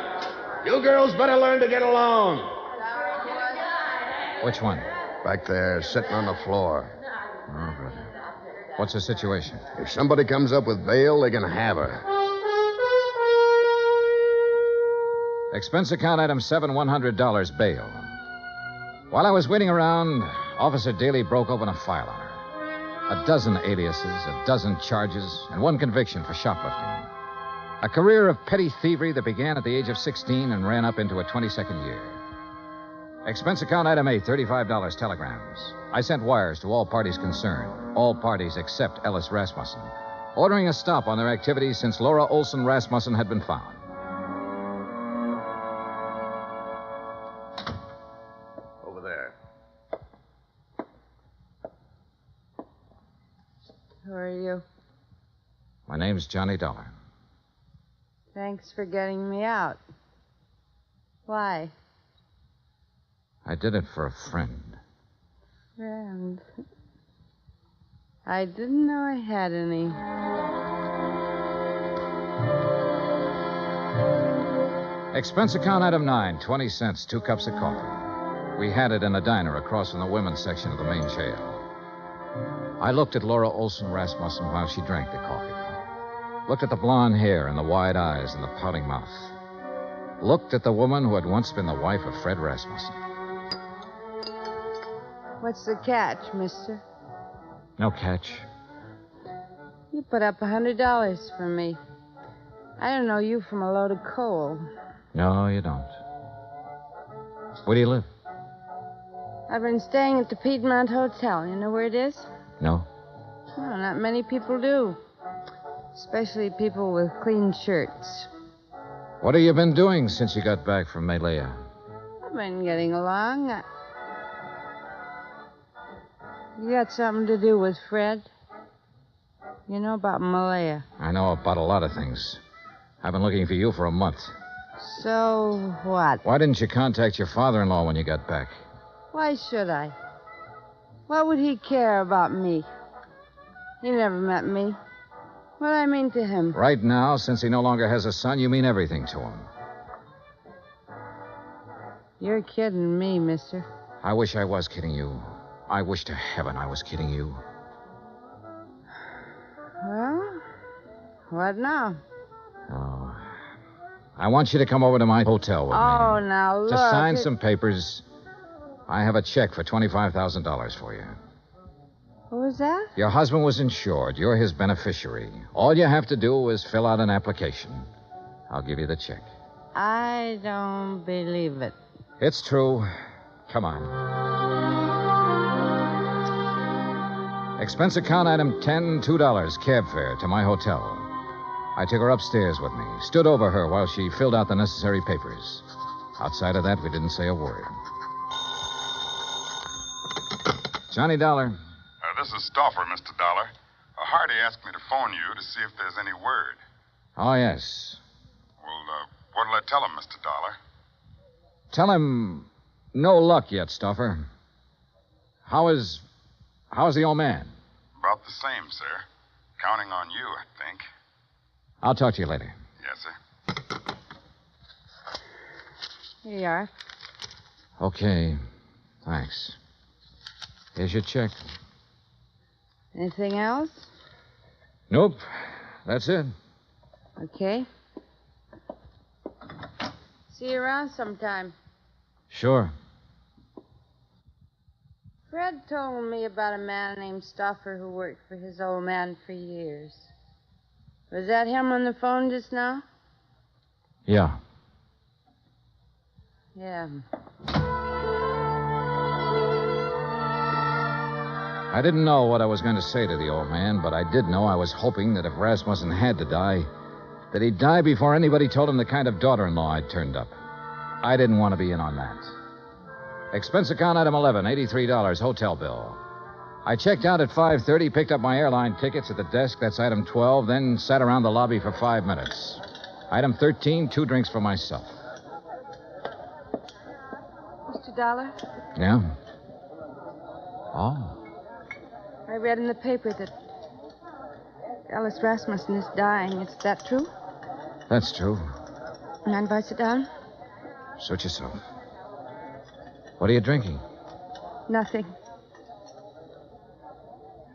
You girls better learn to get along. Which one? Back there, sitting on the floor. Oh, brother. What's the situation? If somebody comes up with bail, they can have her. Expense account item 7, $100 bail. While I was waiting around, Officer Daly broke open a file on her. A dozen aliases, a dozen charges, and one conviction for shoplifting. A career of petty thievery that began at the age of 16 and ran up into a 22nd year. Expense account item A, $35 telegrams. I sent wires to all parties concerned, all parties except Ellis Rasmussen, ordering a stop on their activities since Laura Olson Rasmussen had been found. Over there. Who are you? My name's Johnny Dollar. Thanks for getting me out. Why? I did it for a friend. Friend. I didn't know I had any. Expense account item 9, 20 cents, 2 cups of coffee. We had it in a diner across from the women's section of the main jail. I looked at Laura Olson Rasmussen while she drank the coffee. Looked at the blonde hair and the wide eyes and the pouting mouth. Looked at the woman who had once been the wife of Fred Rasmussen. What's the catch, mister? No catch. You put up $100 for me. I don't know you from a load of coal. No, you don't. Where do you live? I've been staying at the Piedmont Hotel. You know where it is? No. Well, not many people do. Especially people with clean shirts. What have you been doing since you got back from Malaya? I've been getting along. You got something to do with Fred? You know about Malaya? I know about a lot of things. I've been looking for you for a month. So what? Why didn't you contact your father-in-law when you got back? Why should I? What would he care about me? He never met me. What do I mean to him? Right now, since he no longer has a son, you mean everything to him. You're kidding me, mister. I wish I was kidding you. I wish to heaven I was kidding you. Well, what now? Oh, I want you to come over to my hotel with me. Oh, now look. To sign some papers. I have a check for $25,000 for you. What was that? Your husband was insured. You're his beneficiary. All you have to do is fill out an application. I'll give you the check. I don't believe it. It's true. Come on. Expense account item 10, $2, cab fare to my hotel. I took her upstairs with me, stood over her while she filled out the necessary papers. Outside of that, we didn't say a word. Johnny Dollar. This is Stauffer, Mr. Dollar. Hardy asked me to phone you to see if there's any word. Oh, yes. Well, what'll I tell him, Mr. Dollar? Tell him no luck yet, Stauffer. How's the old man? About the same, sir. Counting on you, I think. I'll talk to you later. Yes, sir. Here you are. Okay. Thanks. Here's your check. Anything else? Nope. That's it. Okay. See you around sometime. Sure. Fred told me about a man named Stauffer who worked for his old man for years. Was that him on the phone just now? Yeah. Yeah. I didn't know what I was going to say to the old man, but I did know I was hoping that if Rasmussen had to die, that he'd die before anybody told him the kind of daughter-in-law I'd turned up. I didn't want to be in on that. Expense account item 11, $83, hotel bill. I checked out at 5:30, picked up my airline tickets at the desk. That's item 12, then sat around the lobby for 5 minutes. Item 13, 2 drinks for myself. Mr. Dollar, Yeah? Oh. I read in the paper that Alice Rasmussen is dying. Is that true? That's true. Mind if I sit down? Suit yourself. What are you drinking? Nothing.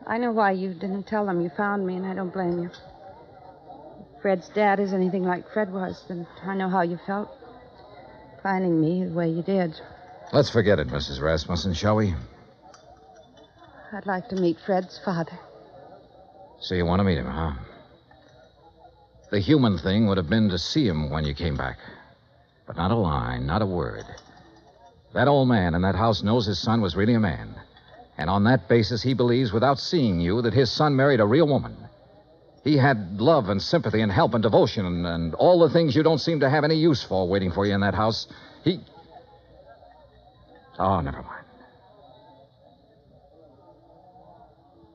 I know why you didn't tell them you found me, and I don't blame you. If Fred's dad is anything like Fred was, then I know how you felt finding me the way you did. Let's forget it, Mrs. Rasmussen, shall we? I'd like to meet Fred's father. So you want to meet him, huh? The human thing would have been to see him when you came back. But not a line, not a word. That old man in that house knows his son was really a man. And on that basis, he believes, without seeing you, that his son married a real woman. He had love and sympathy and help and devotion and all the things you don't seem to have any use for waiting for you in that house. Oh, never mind.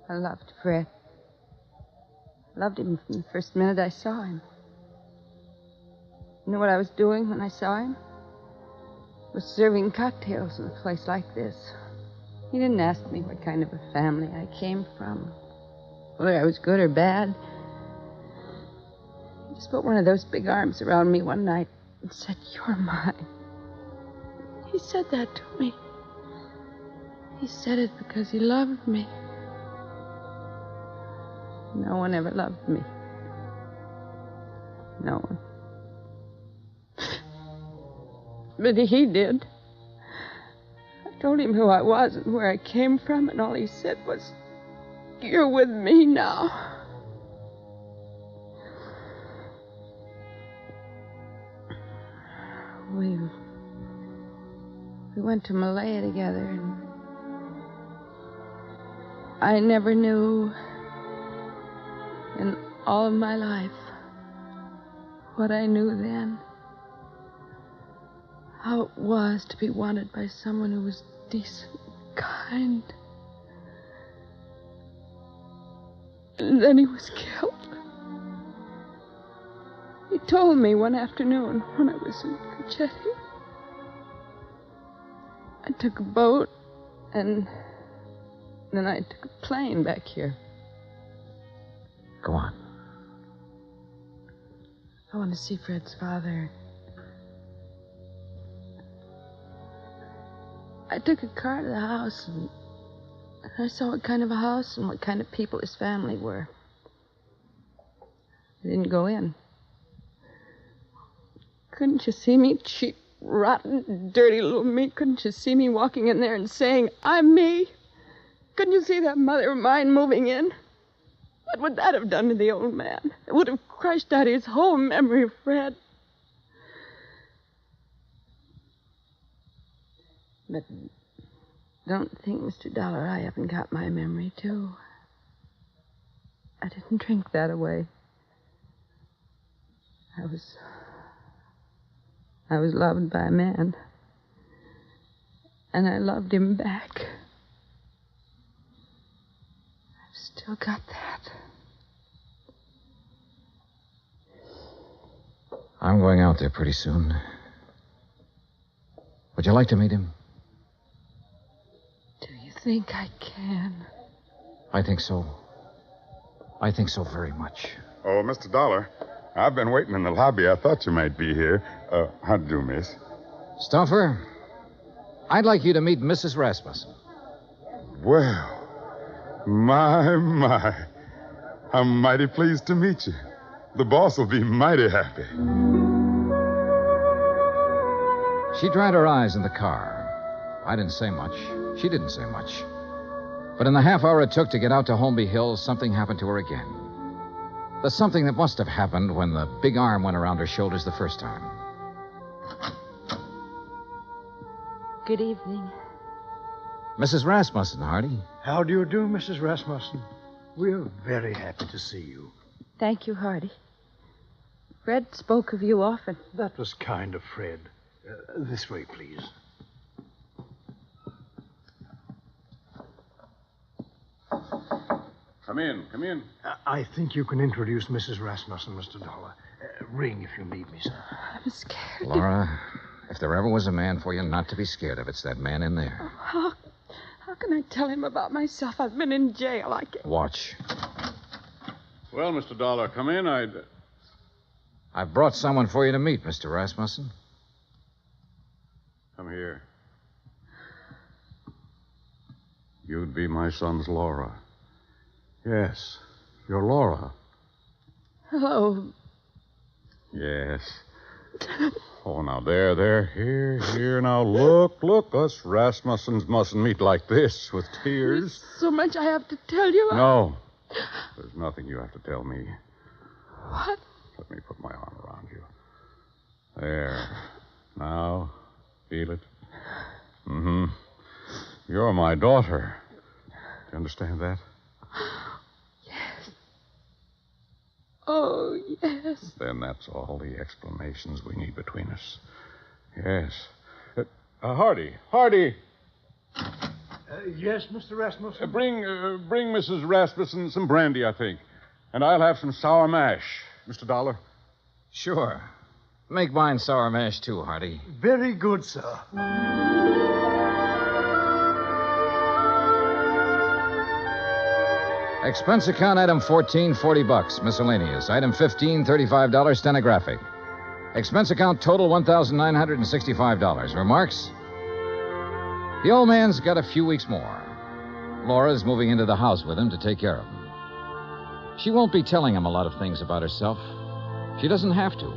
I loved Fred. Loved him from the first minute I saw him. You know what I was doing when I saw him? Was serving cocktails in a place like this. He didn't ask me what kind of a family I came from, whether I was good or bad. He just put one of those big arms around me one night and said, "You're mine." He said that to me. He said it because he loved me. No one ever loved me. No one. But he did. I told him who I was and where I came from, and all he said was, "You're with me now." We went to Malaya together, and I never knew in all of my life what I knew then. How it was to be wanted by someone who was decent, kind. And then he was killed. He told me one afternoon when I was in Cucchetti. I took a boat, and then I took a plane back here. Go on. I want to see Fred's father. I took a car to the house, and I saw what kind of a house and what kind of people his family were. I didn't go in. Couldn't you see me, cheap, rotten, dirty little me? Couldn't you see me walking in there and saying, I'm me? Couldn't you see that mother of mine moving in? What would that have done to the old man? It would have crushed out his whole memory of Fred. But don't think, Mr. Dollar, I haven't got my memory, too. I didn't drink that away. I was loved by a man. And I loved him back. I've still got that. I'm going out there pretty soon. Would you like to meet him? Do you think I can? I think so. I think so very much. Oh, Mr. Dollar, I've been waiting in the lobby. I thought you might be here. How do you do, miss? Stuffer, I'd like you to meet Mrs. Rasmussen. Well, my. I'm mighty pleased to meet you. The boss will be mighty happy. She dried her eyes in the car. I didn't say much. She didn't say much. But in the half hour it took to get out to Holmby Hills, something happened to her again. The something that must have happened when the big arm went around her shoulders the first time. Good evening. Mrs. Rasmussen, Hardy. How do you do, Mrs. Rasmussen? We're very happy to see you. Thank you, Hardy. Fred spoke of you often. That was kind of Fred. This way, please. Come in. I think you can introduce Mrs. Rasmussen, Mr. Dollar. Ring if you need me, sir. I'm scared. Laura, if there ever was a man for you not to be scared of, it's that man in there. How can I tell him about myself? I've been in jail. I can't. Watch. Well, Mr. Dollar, come in. I've brought someone for you to meet, Mr. Rasmussen. Come here. You'd be my son's Laura. Yes, you're Laura. Hello. Yes. Oh, now, there. Here. Now, look. Us Rasmussens mustn't meet like this with tears. There's so much I have to tell you. No. There's nothing you have to tell me. What? Let me put my arm around you. There. Now, feel it? Mm-hmm. You're my daughter. Do you understand that? Yes. Oh, yes. Then that's all the explanations we need between us. Yes. Hardy. Yes, Mr. Rasmussen? Bring Mrs. Rasmussen some brandy, I think. And I'll have some sour mash, Mr. Dollar. Sure. Make mine sour mash, too, Hardy. Very good, sir. Expense account item 14, $40. Miscellaneous. Item 15, $35, stenographic. Expense account total, $1,965. Remarks? The old man's got a few weeks more. Laura's moving into the house with him to take care of him. She won't be telling him a lot of things about herself. She doesn't have to.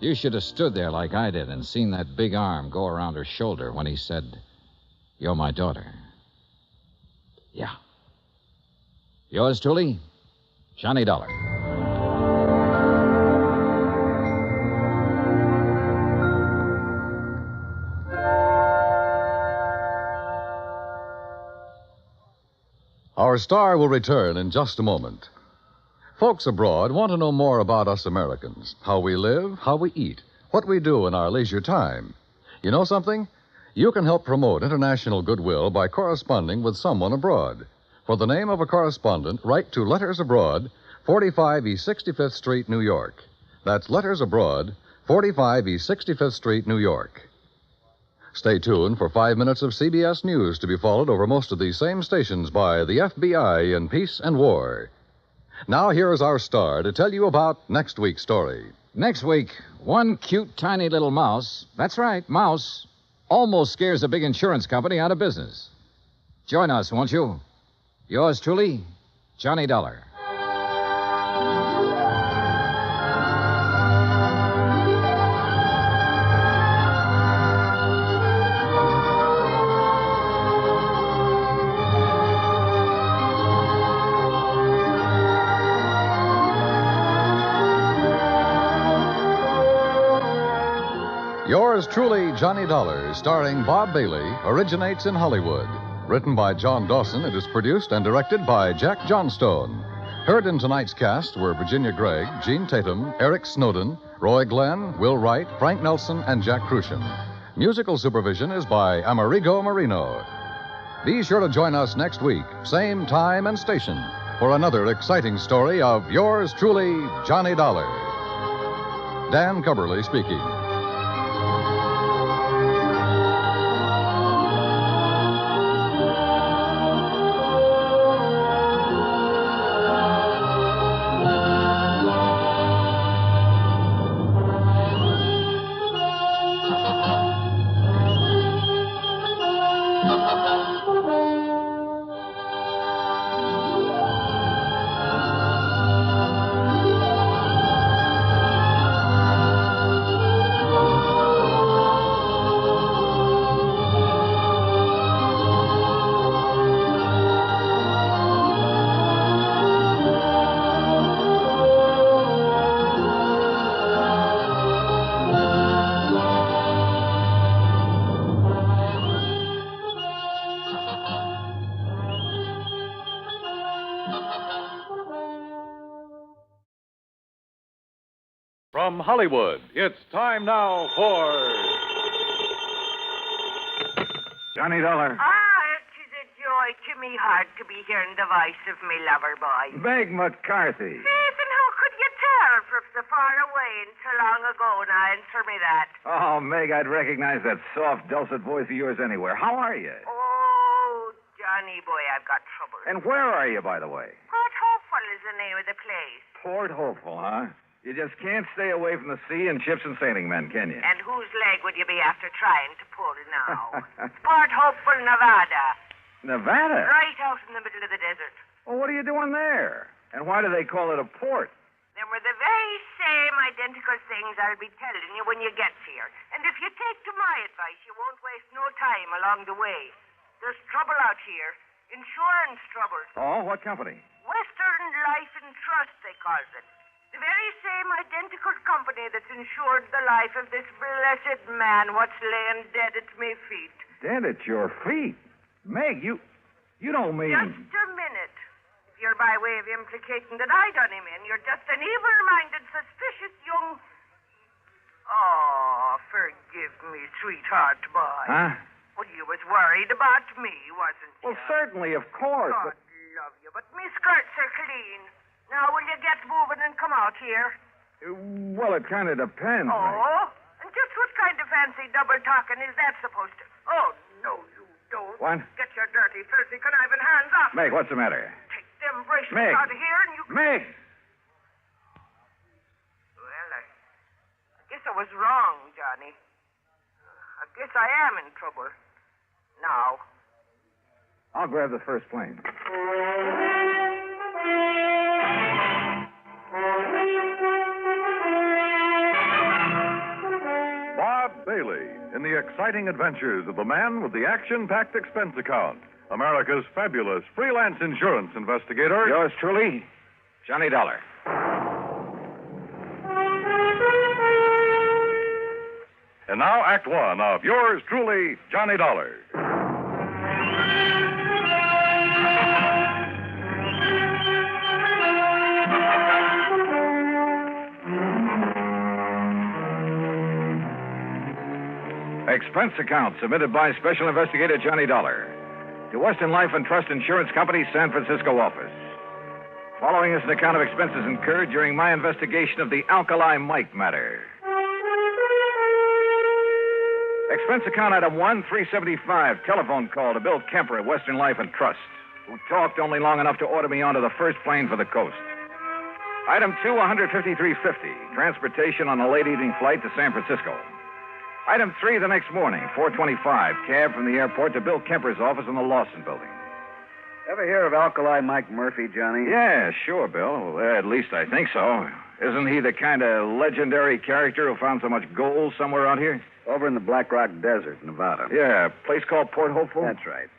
You should have stood there like I did and seen that big arm go around her shoulder when he said, "You're my daughter." Yeah. Yours truly, Johnny Dollar. Our star will return in just a moment. Folks abroad want to know more about us Americans, how we live, how we eat, what we do in our leisure time. You know something? You can help promote international goodwill by corresponding with someone abroad. For the name of a correspondent, write to Letters Abroad, 45 East 65th Street, New York. That's Letters Abroad, 45 East 65th Street, New York. Stay tuned for 5 minutes of CBS News to be followed over most of these same stations by the FBI in Peace and War. Now, here is our star to tell you about next week's story. Next week, one cute, tiny little mouse, that's right, mouse, almost scares a big insurance company out of business. Join us, won't you? Yours truly, Johnny Dollar. Yours truly, Johnny Dollar, starring Bob Bailey, originates in Hollywood. Written by John Dawson, it is produced and directed by Jack Johnstone. Heard in tonight's cast were Virginia Gregg, Gene Tatum, Eric Snowden, Roy Glenn, Will Wright, Frank Nelson, and Jack Crucian. Musical supervision is by Amerigo Marino. Be sure to join us next week, same time and station, for another exciting story of yours truly, Johnny Dollar. Dan Cubberly speaking. From Hollywood, it's time now for Johnny Dollar. It is a joy to me heart to be hearing the voice of me lover boy. Meg McCarthy. Faith, and how could you tell from so far away and so long ago? Now answer me that. Oh, Meg, I'd recognize that soft, dulcet voice of yours anywhere. How are you? Oh, Johnny boy, I've got trouble. And where are you, by the way? Port Hopeful is the name of the place. Port Hopeful, huh? You just can't stay away from the sea and ships and sailing men, can you? And whose leg would you be after trying to pull now? Port Hopeful, Nevada. Nevada? Right out in the middle of the desert. Well, what are you doing there? And why do they call it a port? Them were the very same identical things I'll be telling you when you get here. And if you take to my advice, you won't waste no time along the way. There's trouble out here. Insurance trouble. Oh, what company? Western Life and Trust, they calls it. The very same identical company that's insured the life of this blessed man what's laying dead at me feet. Dead at your feet? Meg, you don't mean... Just a minute. If you're by way of implicating that I done him in, you're just an evil-minded, suspicious young... Oh, forgive me, sweetheart boy. Huh? Well, you was worried about me, wasn't you? Well, certainly, of course. God love you, but me skirts are clean. Now, will you get moving and come out here? Well, it kind of depends. Oh? Meg. And just what kind of fancy double talking is that supposed to... Oh, no, you don't. What? Get your dirty, filthy, conniving hands off. Meg, what's the matter? Take them bracelets Meg. out of here and you... Meg! Well, I guess I was wrong, Johnny. I guess I am in trouble. Now. I'll grab the first plane. Bob Bailey in the exciting adventures of the man with the action-packed expense account, America's fabulous freelance insurance investigator. Yours truly, Johnny Dollar. And now, Act One of yours truly, Johnny Dollar. Expense account submitted by Special Investigator Johnny Dollar to Western Life and Trust Insurance Company, San Francisco office. Following is an account of expenses incurred during my investigation of the Alkali Mike matter. Expense account item 1, 375, telephone call to Bill Kemper at Western Life and Trust, who talked only long enough to order me onto the first plane for the coast. Item 2, 153.50, transportation on a late evening flight to San Francisco. Item 3, the next morning, 4:25, cab from the airport to Bill Kemper's office in the Lawson building. Ever hear of Alkali Mike Murphy, Johnny? Yeah, sure, Bill. At least I think so. Isn't he the kind of legendary character who found so much gold somewhere out here? Over in the Black Rock Desert, Nevada. Yeah, a place called Port Hopeful? That's right.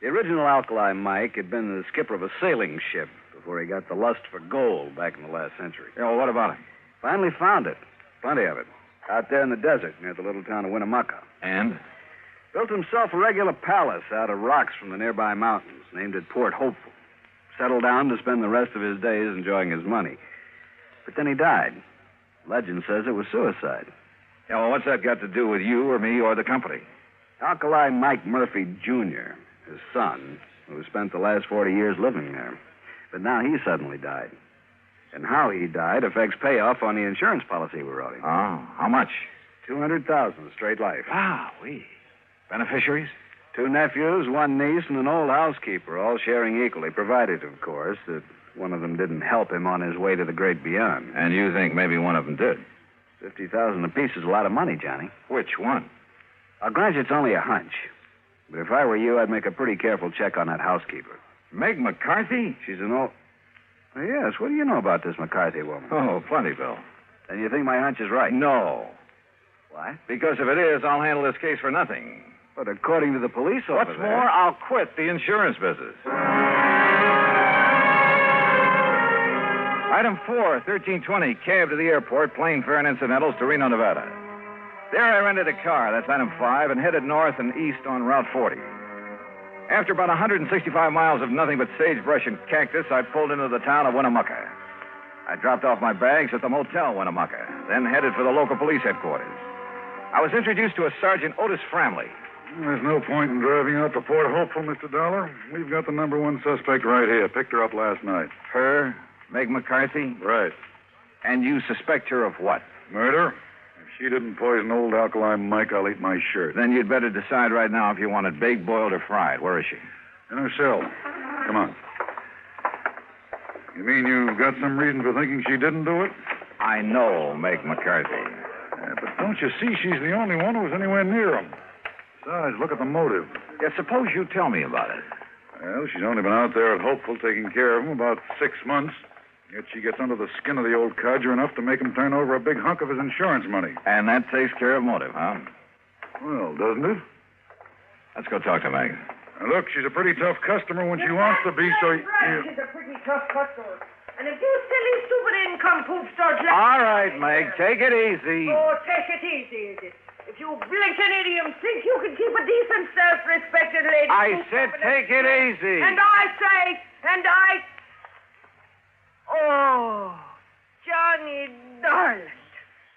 The original Alkali Mike had been the skipper of a sailing ship before he got the lust for gold back in the last century. Yeah, well, what about it? Finally found it. Plenty of it. Out there in the desert near the little town of Winnemucca. And? Built himself a regular palace out of rocks from the nearby mountains, named it Port Hopeful. Settled down to spend the rest of his days enjoying his money. But then he died. Legend says it was suicide. Yeah, well, what's that got to do with you or me or the company? Alkali Mike Murphy, Jr., his son, who spent the last 40 years living there. But now he suddenly died. And how he died affects payoff on the insurance policy we wrote him. Oh, how much? $200,000 straight life. Wow, beneficiaries? 2 nephews, 1 niece, and an old housekeeper, all sharing equally, provided, of course, that one of them didn't help him on his way to the great beyond. And you think maybe one of them did? $50,000 apiece is a lot of money, Johnny. Which one? I'll grant you it's only a hunch. But if I were you, I'd make a pretty careful check on that housekeeper. Meg McCarthy? She's an old... Oh, yes, what do you know about this McCarthy woman? Oh, plenty, Bill. Then you think my hunch is right? No. What? Because if it is, I'll handle this case for nothing. But according to the police over What's there... more, I'll quit the insurance business. Item 4, 1320, cab to the airport, plane fare and incidentals to Reno, Nevada. There I rented a car, that's item 5, and headed north and east on Route 40. After about 165 miles of nothing but sagebrush and cactus, I pulled into the town of Winnemucca. I dropped off my bags at the Motel Winnemucca, then headed for the local police headquarters. I was introduced to a Sergeant Otis Framley. There's no point in driving out to Port Hopeful, Mr. Dollar. We've got the number 1 suspect right here. Picked her up last night. Her? Meg McCarthy? Right. And you suspect her of what? Murder. If she didn't poison old Alkali Mike, I'll eat my shirt. Then you'd better decide right now if you want it baked, boiled, or fried. Where is she? In her cell. Come on. You mean you've got some reason for thinking she didn't do it? I know Meg McCarthy. Yeah, but don't you see she's the only one who was anywhere near him? Besides, look at the motive. Yeah, suppose you tell me about it. Well, she's only been out there at Hopeful taking care of him about 6 months. Yet she gets under the skin of the old codger enough to make him turn over a big hunk of his insurance money. And that takes care of motive, huh? Well, doesn't it? Let's go talk to Meg. Now, look, she's a pretty tough customer when she wants to be, so... Right, she's a pretty tough customer. And if you silly, stupid income-poop start... All right, Meg, take it easy. Oh, take it easy, is it? If you blinking idiom think you can keep a decent, self-respected lady... I said take it easy. And I... Oh, Johnny darling,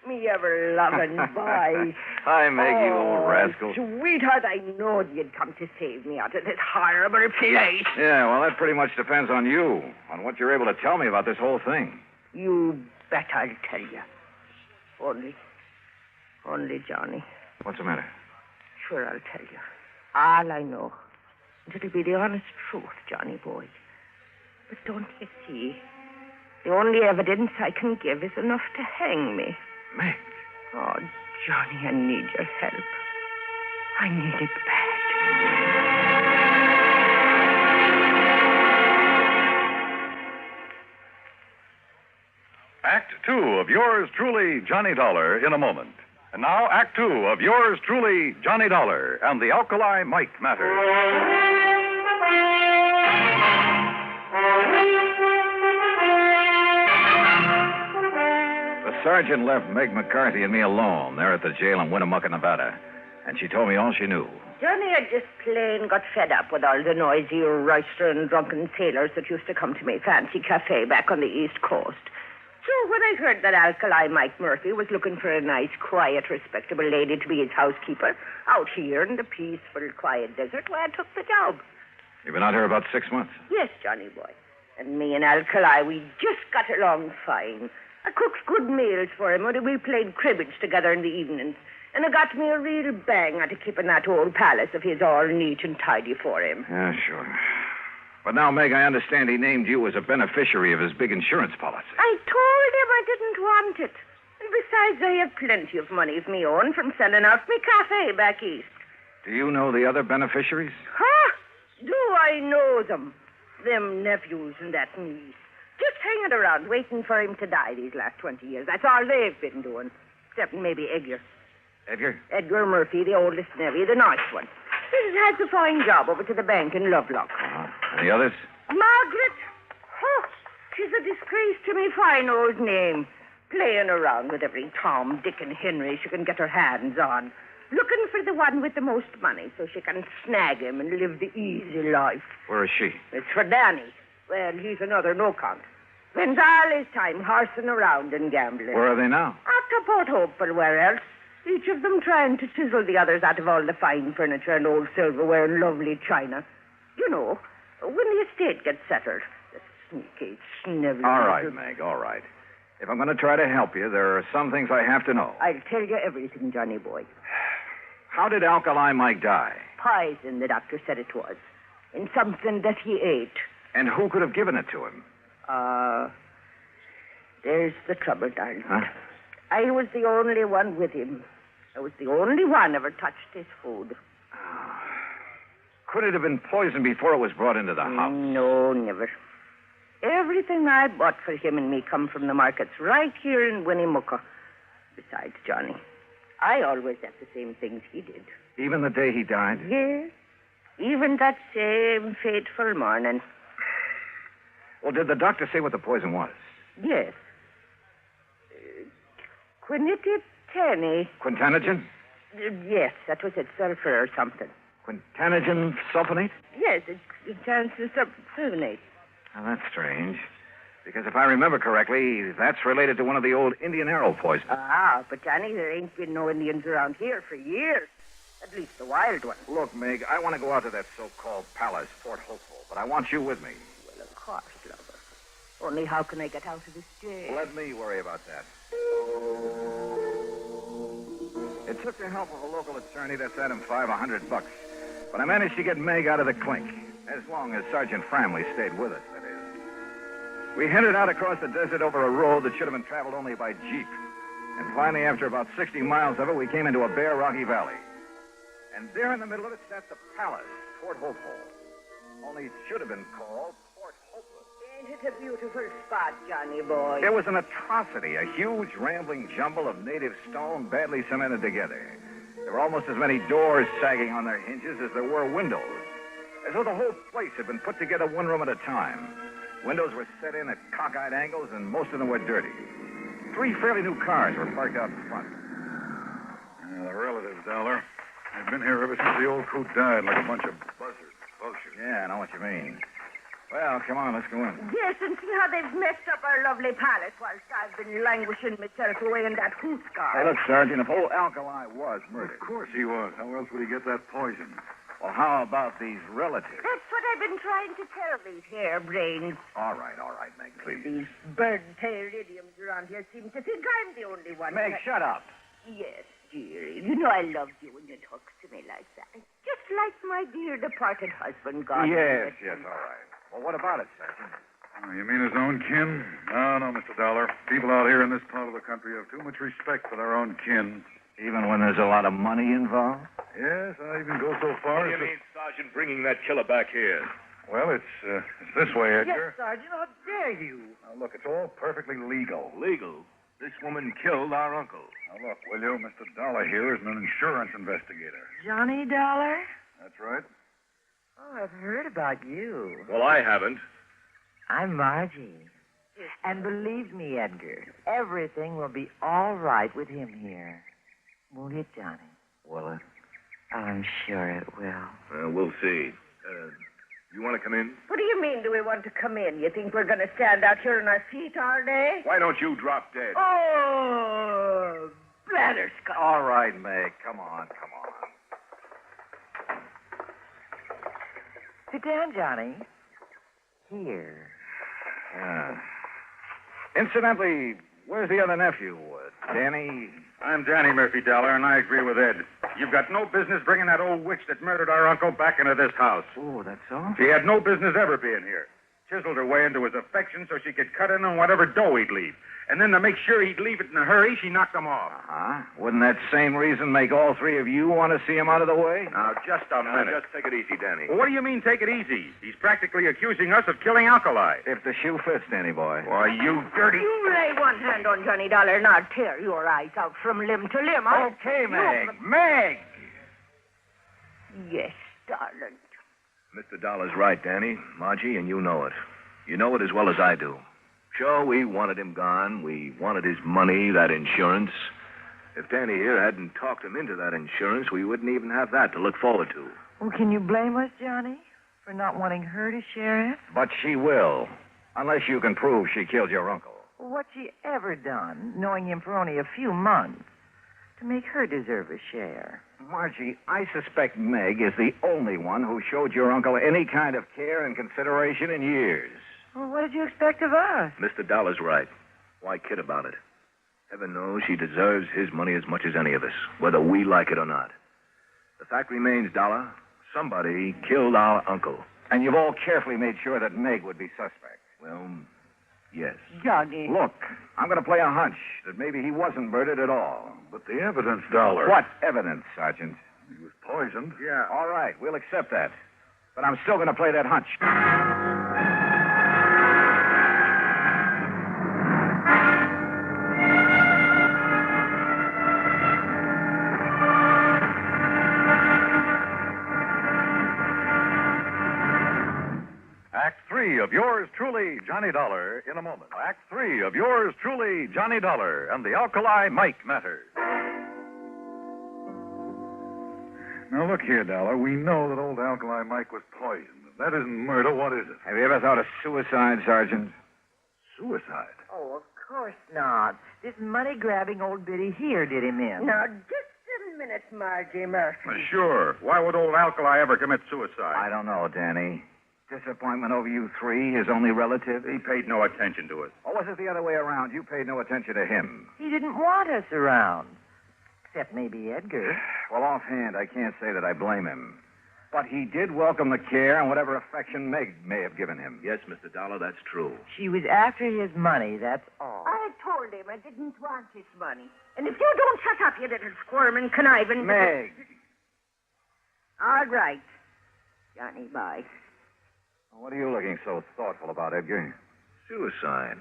me ever-loving boy. Hi, Meg, you old rascal. Sweetheart, I knowed you'd come to save me out of this horrible place. Yeah, well, that pretty much depends on you, on what you're able to tell me about this whole thing. You bet I'll tell you. Only, Johnny. What's the matter? Sure, I'll tell you. All I know. And it'll be the honest truth, Johnny boy. But don't you see? The only evidence I can give is enough to hang me. Meg. Oh, Johnny, I need your help. I need it bad. Act 2 of yours truly, Johnny Dollar, in a moment. And now, Act 2 of yours truly, Johnny Dollar, and the Alkali Mike matter. The sergeant left Meg McCarthy and me alone there at the jail in Winnemucca, Nevada. And she told me all she knew. Johnny had just plain got fed up with all the noisy, roistering, drunken sailors that used to come to my fancy cafe back on the East Coast. So when I heard that Alkali Mike Murphy was looking for a nice, quiet, respectable lady to be his housekeeper out here in the peaceful, quiet desert, well, I took the job. You've been out here about 6 months. Yes, Johnny boy. And me and Alkali, we just got along fine. I cooked good meals for him, and we played cribbage together in the evenings. And it got me a real bang out of keeping that old palace of his all neat and tidy for him. Yeah, sure. But now, Meg, I understand he named you as a beneficiary of his big insurance policy. I told him I didn't want it. And besides, I have plenty of money of me own from selling out me cafe back east. Do you know the other beneficiaries? Huh? Do I know them? Them nephews and that niece. Just hanging around waiting for him to die these last 20 years. That's all they've been doing. Except maybe Edgar. Edgar? Edgar Murphy, the oldest nephew, the nice one. He has a fine job over to the bank in Lovelock. And the others? Margaret. Oh, she's a disgrace to me fine old name. playing around with every Tom, Dick, and Henry she can get her hands on, looking for the one with the most money so she can snag him and live the easy life. Where is she? It's for Danny. Well, he's another no-count. Spends all his time horsing around and gambling. Where are they now? At Port Hopeful, where else? Each of them trying to chisel the others out of all the fine furniture and old silverware and lovely china. You know, when the estate gets settled. The sneaky, snivelly... All right, Meg, all right. If I'm going to try to help you, there are some things I have to know. I'll tell you everything, Johnny boy. How did Alkali Mike die? Poison, the doctor said it was. In something that he ate. And who could have given it to him? There's the trouble, darling. Huh? I was the only one with him. I was the only one ever touched his food. Could it have been poisoned before it was brought into the house? No, never. Everything I bought for him and me come from the markets right here in Winnemucca. Besides, Johnny, I always had the same things he did. Even the day he died? Yes. Even that same fateful morning. Well, did the doctor say what the poison was? Yes. Quinititani. Quintanogen? Yes, that was it. Sulfur or something. Quintanogen sulfonate? Yes, it turns to sulfonate. Now, that's strange. Because if I remember correctly, that's related to one of the old Indian arrow poisons. Ah, but Johnny, there ain't been no Indians around here for years. At least the wild ones. Look, Meg, I want to go out to that so-called palace, Port Hopeful, but I want you with me. Well, of course, lover. Only how can I get out of this jail? Let me worry about that. It took the help of a local attorney that set him $500. But I managed to get Meg out of the clink, as long as Sergeant Framley stayed with us, that is. We headed out across the desert over a road that should have been traveled only by jeep. And finally, after about 60 miles of it, we came into a bare, rocky valley. And there in the middle of it sat the palace, Port Hopeful. Only it should have been called Port Hopeless. Ain't it a beautiful spot, Johnny boy? It was an atrocity, a huge, rambling jumble of native stone badly cemented together. There were almost as many doors sagging on their hinges as there were windows, as though the whole place had been put together one room at a time. Windows were set in at cockeyed angles, and most of them were dirty. 3 fairly new cars were parked out in front. The relatives, Dollar. They've been here ever since the old coot died, like a bunch of buzzards. Bullshit. Yeah, I know what you mean. Well, come on, let's go in. Yes, and see how they've messed up our lovely palace whilst I've been languishing myself away in that hoose car. Hey, look, Sergeant, if old Alkali was murdered. Of course he was. How else would he get that poison? Well, how about these relatives? That's what I've been trying to tell these harebrains. All right, Meg, please. These bird-tailed idioms around here seem to think I'm the only one. Meg, shut up. Yes, dearie. You know I loved you when you talked to me like that. Just like my dear departed husband, God. Yes, all right. Well, what about it, Sergeant? Oh, you mean his own kin? No, Mr. Dollar. People out here in this part of the country have too much respect for their own kin. Even when there's a lot of money involved? Yes, I even go so far What do you mean, Sergeant, bringing that killer back here? Well, it's this way, Edgar. Yes, Sergeant, how dare you? Now, look, it's all perfectly legal. Legal? This woman killed our uncle. Now, look, will you? Mr. Dollar here is an insurance investigator. Johnny Dollar? That's right. Oh, I've heard about you. Well, I haven't. I'm Margie. And believe me, Edgar, everything will be all right with him here. Won't it, Johnny? Will it? I'm sure it will. We'll see. You want to come in? What do you mean, do we want to come in? You think we're going to stand out here on our feet all day? Why don't you drop dead? Oh, blatterscotch. All right, Meg, come on. Sit down, Johnny. Here. Incidentally, where's the other nephew? Danny? I'm Danny Murphy, Dollar, and I agree with Ed. You've got no business bringing that old witch that murdered our uncle back into this house. Oh, that's all? She had no business ever being here. Chiseled her way into his affection so she could cut in on whatever dough he'd leave. And then to make sure he'd leave it in a hurry, she knocked him off. Uh-huh. Wouldn't that same reason make all 3 of you want to see him out of the way? Now, just a minute. Just take it easy, Danny. Well, what do you mean, take it easy? He's practically accusing us of killing Alkali. If the shoe fits, Danny boy. Why, you dirty... You lay one hand on Johnny Dollar and I'll tear your eyes out from limb to limb. Okay, Meg. Meg! Yes, darling. Mr. Dollar's right, Danny. Margie, and you know it. You know it as well as I do. Sure, we wanted him gone. We wanted his money, that insurance. If Danny here hadn't talked him into that insurance, we wouldn't even have that to look forward to. Well, can you blame us, Johnny, for not wanting her to share it? But she will, unless you can prove she killed your uncle. What's she ever done, knowing him for only a few months, to make her deserve a share? Margie, I suspect Meg is the only one who showed your uncle any kind of care and consideration in years. Well, what did you expect of us? Mr. Dollar's right. Why kid about it? Heaven knows she deserves his money as much as any of us, whether we like it or not. The fact remains, Dollar, somebody killed our uncle. And you've all carefully made sure that Meg would be suspect. Well, yes. Johnny. Look, I'm going to play a hunch that maybe he wasn't murdered at all. But the evidence, Dollar. What evidence, Sergeant? He was poisoned. Yeah, all right, we'll accept that. But I'm still going to play that hunch. Act 3 of yours truly, Johnny Dollar, in a moment. Act 3 of yours truly, Johnny Dollar, and the Alkali Mike matter. Now, look here, Dollar. We know that old Alkali Mike was poisoned. If that isn't murder, what is it? Have you ever thought of suicide, Sergeant? Suicide? Oh, of course not. This money-grabbing old biddy here did him in. Now, just a minute, Margie Murphy. Sure. Why would old Alkali ever commit suicide? I don't know, Danny. Disappointment over you three, his only relative? He paid no attention to us. Or was it the other way around? You paid no attention to him. He didn't want us around. Except maybe Edgar. Well, offhand, I can't say that I blame him. But he did welcome the care and whatever affection Meg may have given him. Yes, Mr. Dollar, that's true. She was after his money, that's all. I told him I didn't want his money. And if you don't shut up, you little squirming, conniving... Meg! All right. Johnny, bye. What are you looking so thoughtful about, Edgar? Suicide.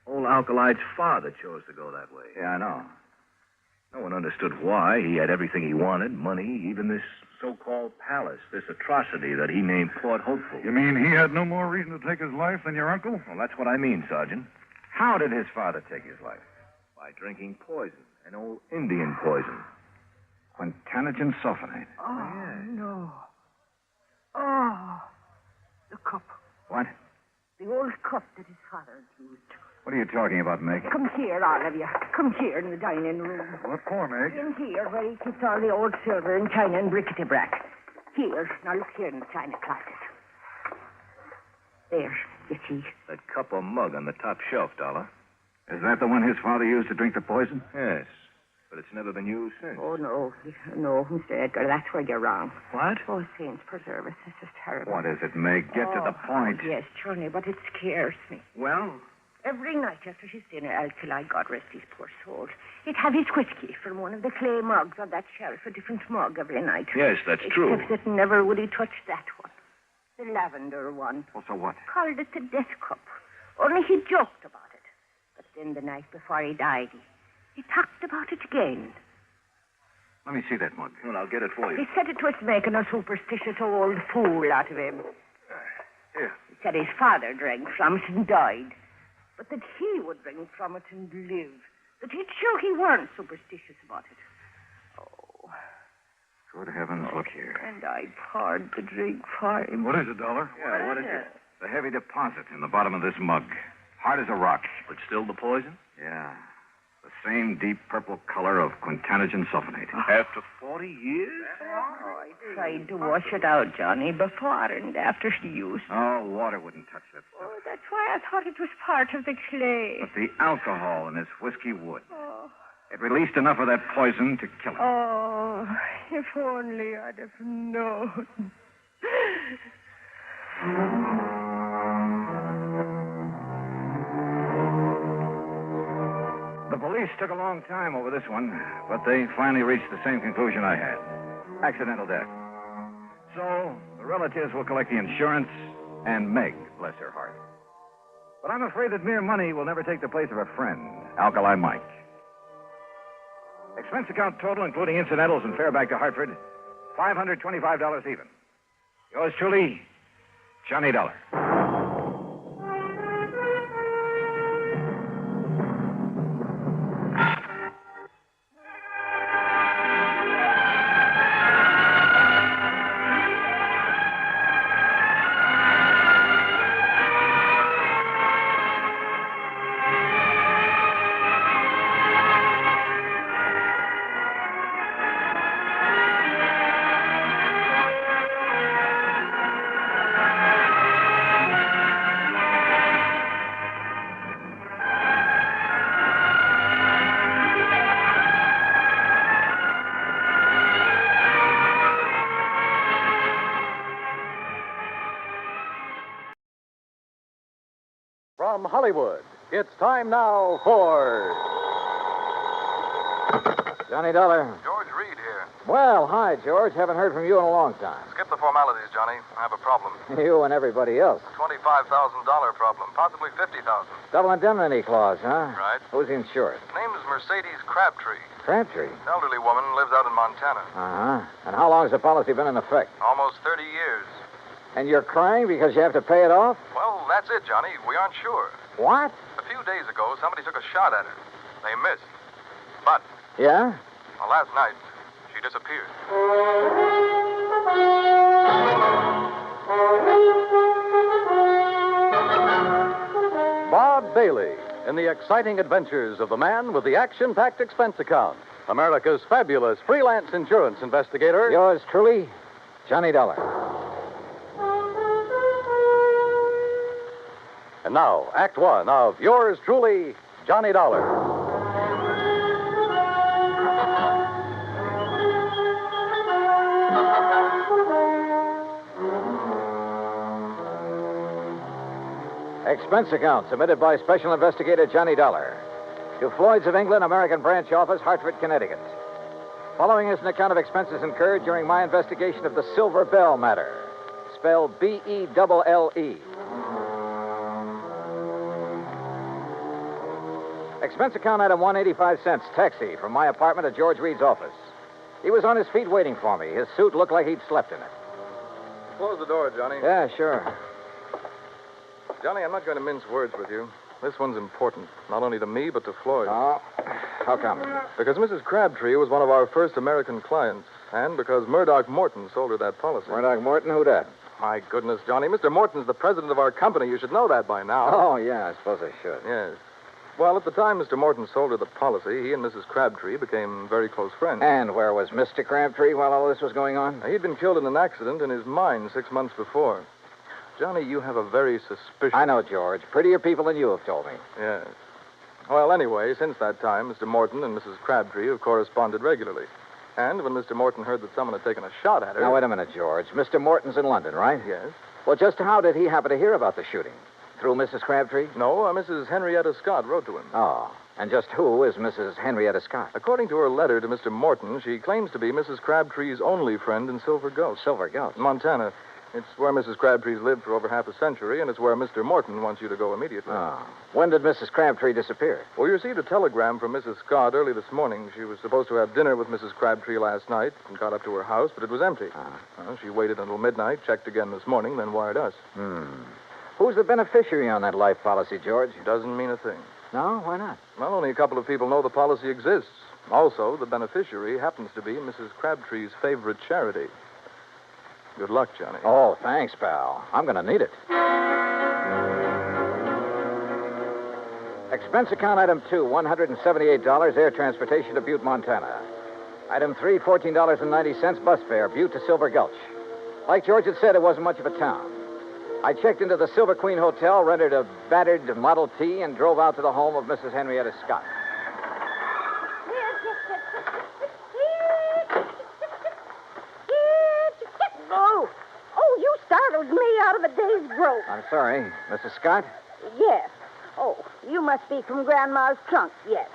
Old Alkali's father chose to go that way. Yeah, I know. No one understood why. He had everything he wanted, money, even this so-called palace, this atrocity that he named Port Hopeful. You mean he had no more reason to take his life than your uncle? Well, that's what I mean, Sergeant. How did his father take his life? By drinking poison, an old Indian poison. Quintanogen sulfonate. Oh, no. Oh, the cup. What? The old cup that his father had used. What are you talking about, Meg? Come here, all of you. Come here in the dining room. What for, Meg? In here, where he keeps all the old silver and china and brickety-brack. Here. Now look here in the china closet. There, you see. That cup or mug on the top shelf, Dollar. Is that the one his father used to drink the poison? Yes. But it's never been used since. Oh, no. No, Mr. Edgar, that's where you're wrong. What? Oh, saints preserve us. This is terrible. What is it, Meg? Get to the point. Yes, Johnny, but it scares me. Well? Every night after his dinner, Alkali, God rest his poor soul, he'd have his whiskey from one of the clay mugs on that shelf, a different mug every night. Yes, that's true. Except that never would he touch that one. The lavender one. Well, so what? Called it the death cup. Only he joked about it. But then the night before he died, he talked about it again. Let me see that mug. Well, I'll get it for you. He said it was making a superstitious old fool out of him. Here. He said his father drank from it and died. But that he would drink from it and live. That he'd show he weren't superstitious about it. Oh. Good heavens, look here. And I poured the drink for him. What is it, Dollar? Yeah, what is it? The heavy deposit in the bottom of this mug. Hard as a rock. But still the poison? Yeah. The same deep purple color of quintanogen sulfonate. After 40 years? Oh, I tried to wash it out, Johnny, before and after use. Oh, water wouldn't touch that stuff. Oh, that's why I thought it was part of the clay. But the alcohol in this whiskey would. Oh. It released enough of that poison to kill him. Oh, if only I'd have known. The police took a long time over this one, but they finally reached the same conclusion I had. Accidental death. So, the relatives will collect the insurance, and Meg, bless her heart. But I'm afraid that mere money will never take the place of a friend, Alkali Mike. Expense account total, including incidentals and fare back to Hartford, $525 even. Yours truly, Johnny Dollar. From Hollywood, it's time now for Johnny Dollar. George Reed here. Well, hi, George. Haven't heard from you in a long time. Skip the formalities, Johnny. I have a problem. You and everybody else. $25,000 problem, possibly $50,000. Double indemnity clause, huh? Right. Who's insured? Name is Mercedes Crabtree. Crabtree. Elderly woman, lives out in Montana. Uh-huh. And how long has the policy been in effect? Almost 30 years. And you're crying because you have to pay it off? Well, that's it, Johnny. We aren't sure. What? A few days ago, somebody took a shot at her. They missed. But, Yeah? well, last night, she disappeared. Bob Bailey in the exciting adventures of the man with the action-packed expense account. America's fabulous freelance insurance investigator. Yours truly, Johnny Dollar. And now, Act One of yours truly, Johnny Dollar. Expense account submitted by Special Investigator Johnny Dollar to Floyd's of England, American Branch Office, Hartford, Connecticut. Following is an account of expenses incurred during my investigation of the Silver Bell matter, spelled B-E-double-L-E. Expense account item 185 cents, taxi from my apartment to George Reed's office. He was on his feet waiting for me. His suit looked like he'd slept in it. Close the door, Johnny. Yeah, sure. Johnny, I'm not going to mince words with you. This one's important, not only to me, but to Floyd. Oh, how come? Because Mrs. Crabtree was one of our first American clients, and because Murdoch Morton sold her that policy. Murdoch Morton? Who that? My goodness, Johnny. Mr. Morton's the president of our company. You should know that by now. Oh, yeah, I suppose I should. Yes. Well, at the time Mr. Morton sold her the policy, he and Mrs. Crabtree became very close friends. And where was Mr. Crabtree while all this was going on? He'd been killed in an accident in his mine 6 months before. Johnny, you have a very suspicious... I know, George. Prettier people than you have told me. Yes. Well, anyway, since that time, Mr. Morton and Mrs. Crabtree have corresponded regularly. And when Mr. Morton heard that someone had taken a shot at her... Now, wait a minute, George. Mr. Morton's in London, right? Yes. Well, just how did he happen to hear about the shooting? Through Mrs. Crabtree? No, Mrs. Henrietta Scott wrote to him. Oh. And just who is Mrs. Henrietta Scott? According to her letter to Mr. Morton, she claims to be Mrs. Crabtree's only friend in Silver Ghost. Silver Ghost? Montana. It's where Mrs. Crabtree's lived for over half a century, and it's where Mr. Morton wants you to go immediately. Oh. When did Mrs. Crabtree disappear? Well, you received a telegram from Mrs. Scott early this morning. She was supposed to have dinner with Mrs. Crabtree last night and got up to her house, but it was empty. She waited until midnight, checked again this morning, then wired us. Who's the beneficiary on that life policy, George? Doesn't mean a thing. No? Why not? Well, only a couple of people know the policy exists. Also, the beneficiary happens to be Mrs. Crabtree's favorite charity. Good luck, Johnny. Oh, thanks, pal. I'm going to need it. Expense account item 2, $178, air transportation to Butte, Montana. Item 3, $14.90, bus fare, Butte to Silver Gulch. Like George had said, it wasn't much of a town. I checked into the Silver Queen Hotel, rented a battered Model T, and drove out to the home of Mrs. Henrietta Scott. Oh, you startled me out of a day's growth. I'm sorry. Mrs. Scott? Yes. Oh, you must be from Grandma's trunk, yes.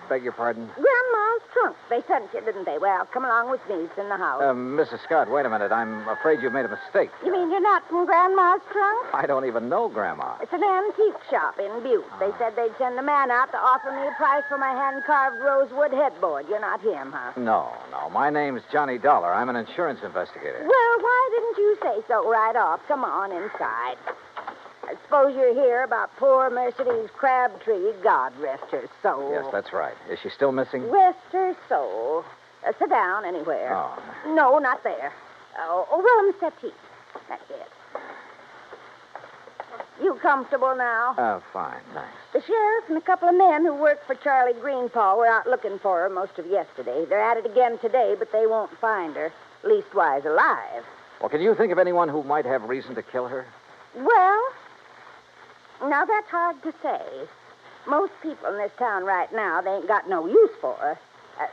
Beg your pardon? Grandma's trunk. They sent you, didn't they? Well, come along with me. It's in the house. Mrs. Scott, wait a minute. I'm afraid you've made a mistake. You mean you're not from Grandma's trunk? I don't even know Grandma. It's an antique shop in Butte. They said they'd send a man out to offer me a price for my hand-carved rosewood headboard. You're not him, huh? No. My name's Johnny Dollar. I'm an insurance investigator. Well, why didn't you say so right off? Come on inside. I suppose you're here about poor Mercedes Crabtree. God rest her soul. Yes, that's right. Is she still missing? Rest her soul. Sit down anywhere. Oh. No, not there. Well, Mr. T. That's it. You comfortable now? Fine, thanks. The sheriff and a couple of men who work for Charlie Greenpaw were out looking for her most of yesterday. They're at it again today, but they won't find her. Leastwise, alive. Well, can you think of anyone who might have reason to kill her? Well, now that's hard to say. Most people in this town right now, they ain't got no use for her.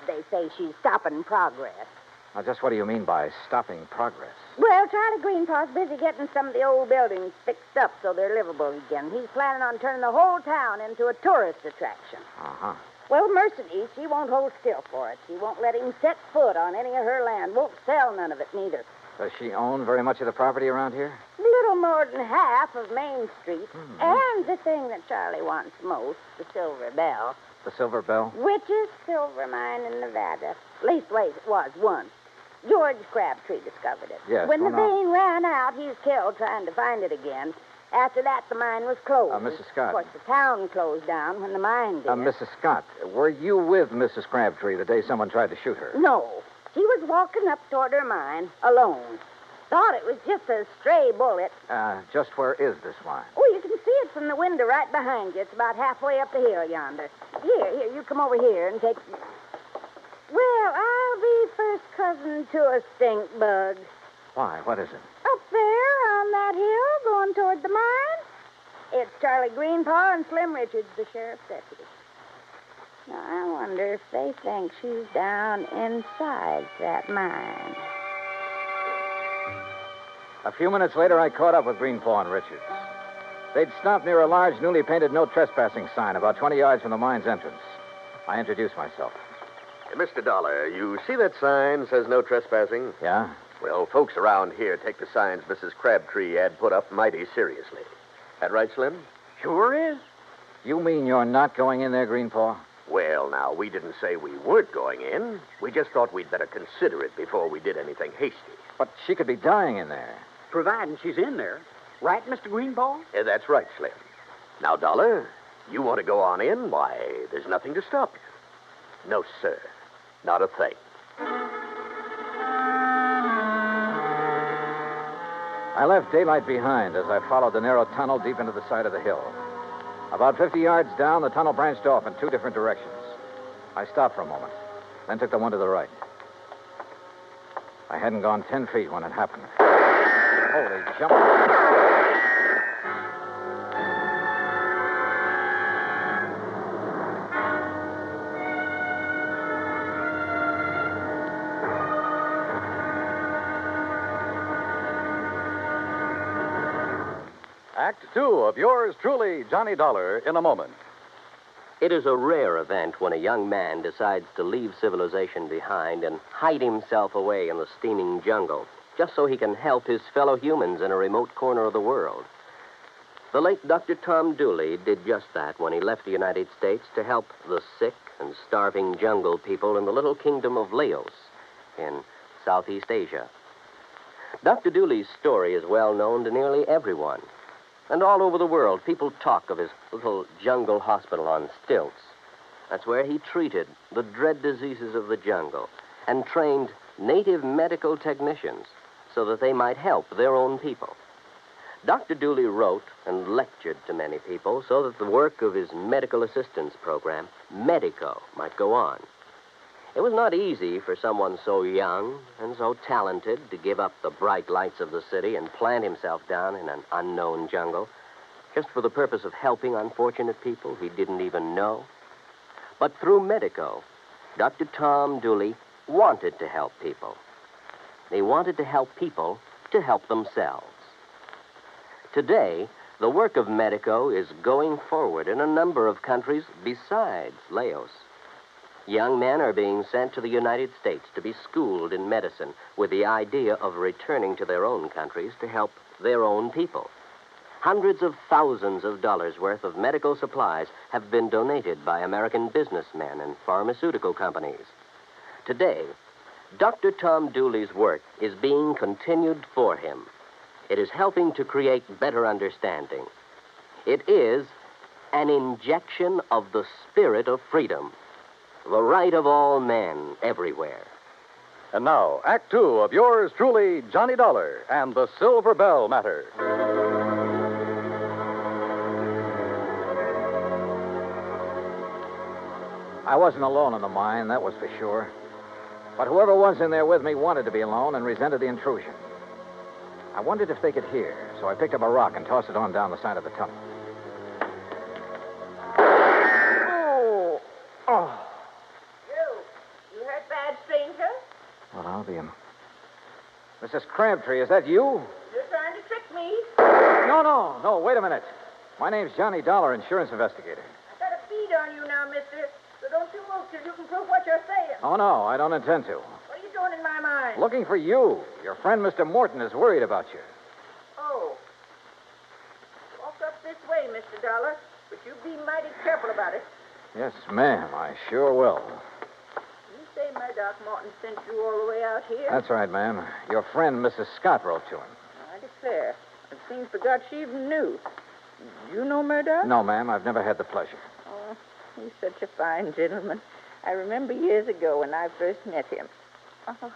They say she's stopping progress. Now, just what do you mean by stopping progress? Well, Charlie Greenpaw's busy getting some of the old buildings fixed up so they're livable again. He's planning on turning the whole town into a tourist attraction. Uh-huh. Well, Mercedes, she won't hold still for it. She won't let him set foot on any of her land. Won't sell none of it, neither. Does she own very much of the property around here? A little more than half of Main Street. And the thing that Charlie wants most, the Silver Bell. The Silver Bell? Richest silver mine in Nevada. Leastways, it was once. George Crabtree discovered it. Yes, When well, the now- vein ran out, he's killed trying to find it again. After that, the mine was closed. Mrs. Scott. Of course, the town closed down when the mine did. Mrs. Scott, were you with Mrs. Crabtree the day someone tried to shoot her? No. She was walking up toward her mine, alone. Thought it was just a stray bullet. Just where is this mine? Oh, you can see it from the window right behind you. It's about halfway up the hill yonder. Here, you come over here and take... Well, I'll be first cousin to a stink bug. Why, what is it? Up there on that hill going toward the mine. It's Charlie Greenpaw and Slim Richards, the sheriff's deputy. Now, I wonder if they think she's down inside that mine. A few minutes later, I caught up with Greenpaw and Richards. They'd stopped near a large, newly painted no trespassing sign about 20 yards from the mine's entrance. I introduced myself. Mr. Dollar, you see that sign says no trespassing? Yeah? Well, folks around here take the signs Mrs. Crabtree had put up mighty seriously. That right, Slim? Sure is. You mean you're not going in there, Greenpaw? Well, now, we didn't say we weren't going in. We just thought we'd better consider it before we did anything hasty. But she could be dying in there. Providing she's in there. Right, Mr. Greenball? That's right, Slim. Now, Dollar, you want to go on in? Why, there's nothing to stop you. No, sir. Not a thing. I left daylight behind as I followed the narrow tunnel deep into the side of the hill. About 50 yards down, the tunnel branched off in two different directions. I stopped for a moment, then took the one to the right. I hadn't gone 10 feet when it happened. Holy jump. Act two of yours truly, Johnny Dollar, in a moment. It is a rare event when a young man decides to leave civilization behind and hide himself away in the steaming jungle, just so he can help his fellow humans in a remote corner of the world. The late Dr. Tom Dooley did just that when he left the United States to help the sick and starving jungle people in the little kingdom of Laos in Southeast Asia. Dr. Dooley's story is well known to nearly everyone. And all over the world, people talk of his little jungle hospital on stilts. That's where he treated the dread diseases of the jungle and trained native medical technicians so that they might help their own people. Dr. Dooley wrote and lectured to many people so that the work of his medical assistance program, Medico, might go on. It was not easy for someone so young and so talented to give up the bright lights of the city and plant himself down in an unknown jungle just for the purpose of helping unfortunate people he didn't even know. But through Medico, Dr. Tom Dooley wanted to help people. He wanted to help people to help themselves. Today, the work of Medico is going forward in a number of countries besides Laos. Young men are being sent to the United States to be schooled in medicine with the idea of returning to their own countries to help their own people. Hundreds of thousands of dollars worth of medical supplies have been donated by American businessmen and pharmaceutical companies. Today, Dr. Tom Dooley's work is being continued for him. It is helping to create better understanding. It is an injection of the spirit of freedom. The right of all men everywhere. And now, Act two of yours truly, Johnny Dollar and the Silver Bell Matter. I wasn't alone in the mine, that was for sure. But whoever was in there with me wanted to be alone and resented the intrusion. I wondered if they could hear, so I picked up a rock and tossed it on down the side of the tunnel. You hurt bad, stranger? Well, I'll be him. Mrs. Crabtree, is that you? You're trying to trick me. No, wait a minute. My name's Johnny Dollar, insurance investigator. I got a bead on you now, mister. So don't you move till you can prove what you're saying. Oh, no, I don't intend to. What are you doing in my mind? Looking for you. Your friend, Mr. Morton, is worried about you. Oh. Walk up this way, Mr. Dollar. But you be mighty careful about it. Yes, ma'am, I sure will. You say my Doc Martin sent you all the way out here? That's right, ma'am. Your friend, Mrs. Scott, wrote to him. I declare. It seems to God she even knew. You know Murdoch? No, ma'am, I've never had the pleasure. Oh, he's such a fine gentleman. I remember years ago when I first met him. Oh,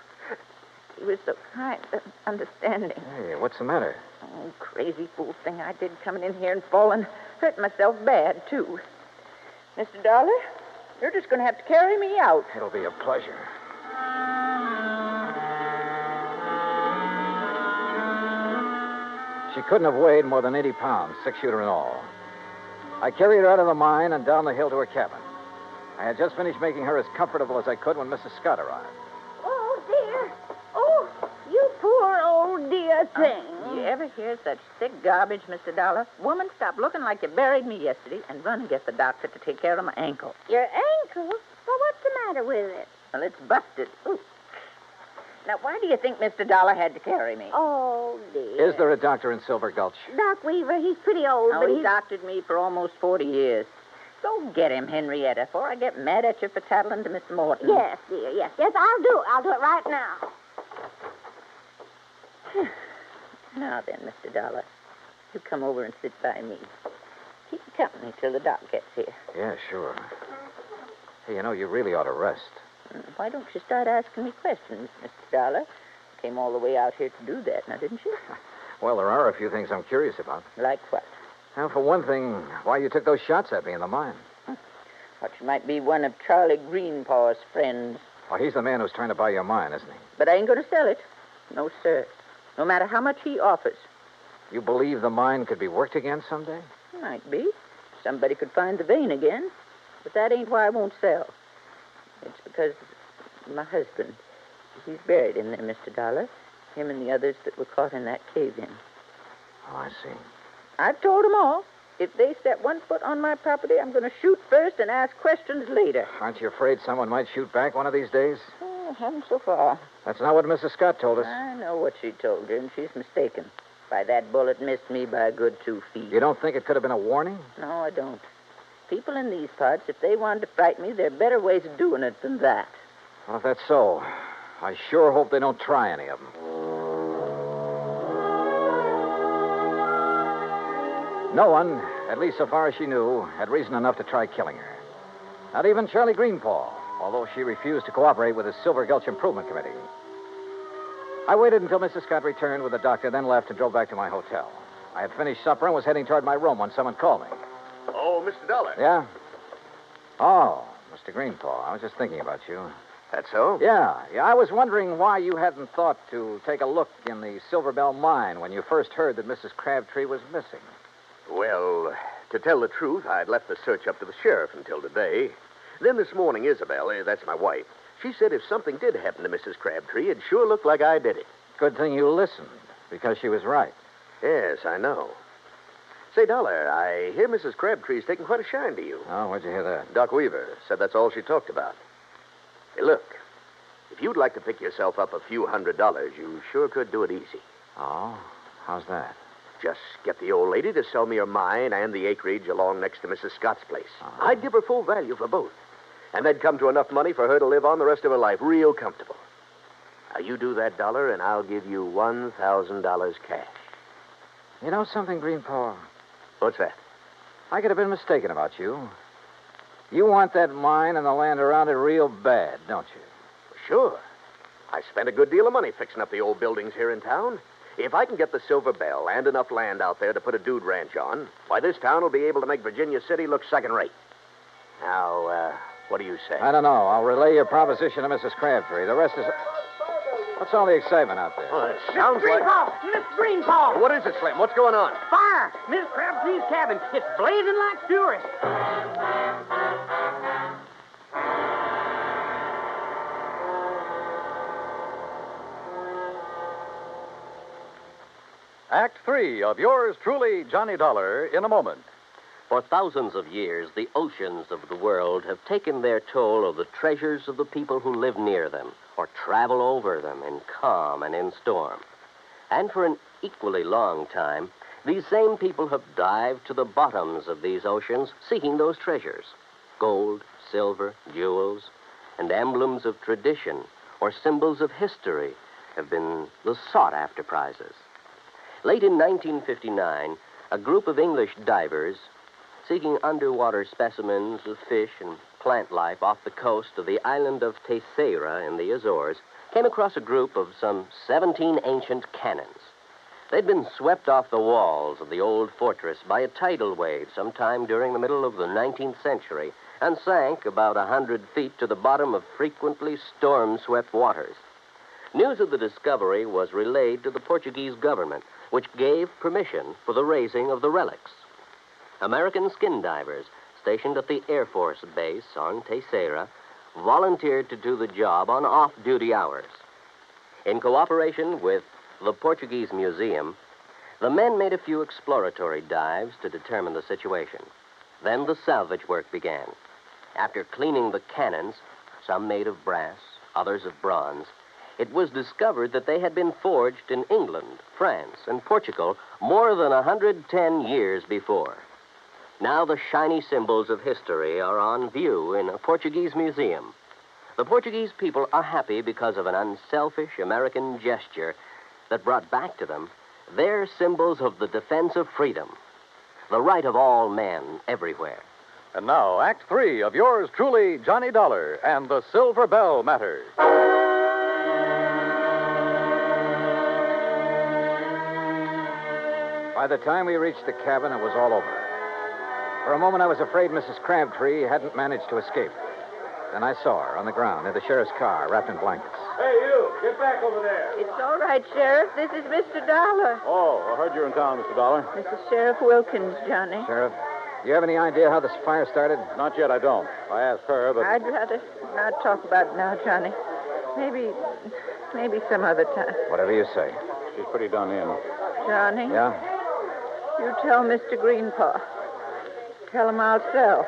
he was so kind and understanding. Hey, what's the matter? Oh, crazy fool thing I did coming in here and falling. Hurt myself bad, too. Mr. Dollar, you're just going to have to carry me out. It'll be a pleasure. She couldn't have weighed more than 80 pounds, 6-shooter and all. I carried her out of the mine and down the hill to her cabin. I had just finished making her as comfortable as I could when Mrs. Scott arrived. Oh, dear. Oh, you poor old dear thing. You ever hear such thick garbage, Mr. Dollar? Woman, stop looking like you buried me yesterday and run and get the doctor to take care of my ankle. Your ankle? Well, what's the matter with it? Well, it's busted. Ooh. Now, why do you think Mr. Dollar had to carry me? Oh, dear. Is there a doctor in Silver Gulch? Doc Weaver, he's pretty old, Oh, but he's doctored me for almost 40 years. Go get him, Henrietta, before I get mad at you for tattling to Mr. Morton. Yes, dear, yes. Yes, I'll do it. I'll do it right now. Now then, Mr. Dollar, you come over and sit by me. Keep company till the doc gets here. Yeah, sure. Hey, you know, you really ought to rest. Why don't you start asking me questions, Mr. Dollar? Came all the way out here to do that, now, didn't you? Well, there are a few things I'm curious about. Like what? Now, for one thing, why you took those shots at me in the mine. What might be one of Charlie Greenpaw's friends. Well, he's the man who's trying to buy your mine, isn't he? But I ain't going to sell it. No, sir. No matter how much he offers. You believe the mine could be worked again someday? Might be. Somebody could find the vein again. But that ain't why I won't sell. It's because my husband, he's buried in there, Mr. Dollar. Him and the others that were caught in that cave-in. Oh, I see. I've told them all. If they step one foot on my property, I'm going to shoot first and ask questions later. Aren't you afraid someone might shoot back one of these days? Oh, haven't so far. That's not what Mrs. Scott told us. I know what she told you, and she's mistaken. Why, that bullet missed me by a good 2 feet. You don't think it could have been a warning? No, I don't. People in these parts, if they wanted to frighten me, there are better ways of doing it than that. Well, if that's so, I sure hope they don't try any of them. No one, at least so far as she knew, had reason enough to try killing her. Not even Charlie Greenpaw, although she refused to cooperate with the Silver Gulch Improvement Committee. I waited until Mrs. Scott returned with the doctor, then left and drove back to my hotel. I had finished supper and was heading toward my room when someone called me. Oh, Mr. Dollar. Yeah? Oh, Mr. Greenpaw, I was just thinking about you. That's so? Yeah. I was wondering why you hadn't thought to take a look in the Silver Bell mine when you first heard that Mrs. Crabtree was missing. Well, to tell the truth, I'd left the search up to the sheriff until today. Then this morning, Isabel, that's my wife, she said if something did happen to Mrs. Crabtree, it'd sure look like I did it. Good thing you listened, because she was right. Yes, I know. Say, Dollar, I hear Mrs. Crabtree's taking quite a shine to you. Oh, where'd you hear that? Doc Weaver said that's all she talked about. Hey, look, if you'd like to pick yourself up a few $100s, you sure could do it easy. Oh? How's that? Just get the old lady to sell me her mine and the acreage along next to Mrs. Scott's place. I'd give her full value for both. And that'd come to enough money for her to live on the rest of her life real comfortable. Now, you do that, Dollar, and I'll give you $1,000 cash. You know something, Greenpaw? What's that? I could have been mistaken about you. You want that mine and the land around it real bad, don't you? Sure. I spent a good deal of money fixing up the old buildings here in town. If I can get the Silver Bell and enough land out there to put a dude ranch on, why, this town will be able to make Virginia City look second-rate. Now, what do you say? I don't know. I'll relay your proposition to Mrs. Crabtree. The rest is... What's all the excitement out there? Oh, it sounds like... Miss Greenpaw! What is it, Slim? What's going on? Fire! Miss Crabtree's cabin. It's blazing like fury. Act 3 of yours truly, Johnny Dollar, in a moment. For thousands of years, the oceans of the world have taken their toll of the treasures of the people who live near them or travel over them in calm and in storm. And for an equally long time, these same people have dived to the bottoms of these oceans seeking those treasures. Gold, silver, jewels, and emblems of tradition or symbols of history have been the sought-after prizes. Late in 1959, a group of English divers seeking underwater specimens of fish and plant life off the coast of the island of Terceira in the Azores came across a group of some 17 ancient cannons. They'd been swept off the walls of the old fortress by a tidal wave sometime during the middle of the 19th century and sank about 100 feet to the bottom of frequently storm-swept waters. News of the discovery was relayed to the Portuguese government, which gave permission for the raising of the relics. American skin divers stationed at the Air Force Base on Terceira volunteered to do the job on off-duty hours. In cooperation with the Portuguese Museum, the men made a few exploratory dives to determine the situation. Then the salvage work began. After cleaning the cannons, some made of brass, others of bronze, it was discovered that they had been forged in England, France, and Portugal more than 110 years before. Now the shiny symbols of history are on view in a Portuguese museum. The Portuguese people are happy because of an unselfish American gesture that brought back to them their symbols of the defense of freedom, the right of all men everywhere. And now, Act 3 of yours truly, Johnny Dollar and the Silver Bell Matter. By the time we reached the cabin, it was all over. For a moment, I was afraid Mrs. Crabtree hadn't managed to escape. Then I saw her on the ground near the sheriff's car, wrapped in blankets. Hey, you! Get back over there! It's all right, Sheriff. This is Mr. Dollar. Oh, I heard you were in town, Mr. Dollar. This is Sheriff Wilkins, Johnny. Sheriff, do you have any idea how this fire started? Not yet, I don't. I asked her, but... I'd rather not talk about it now, Johnny. Maybe some other time. Whatever you say. She's pretty done in. Johnny? Yeah? You tell Mr. Greenpaw. Tell him I'll sell.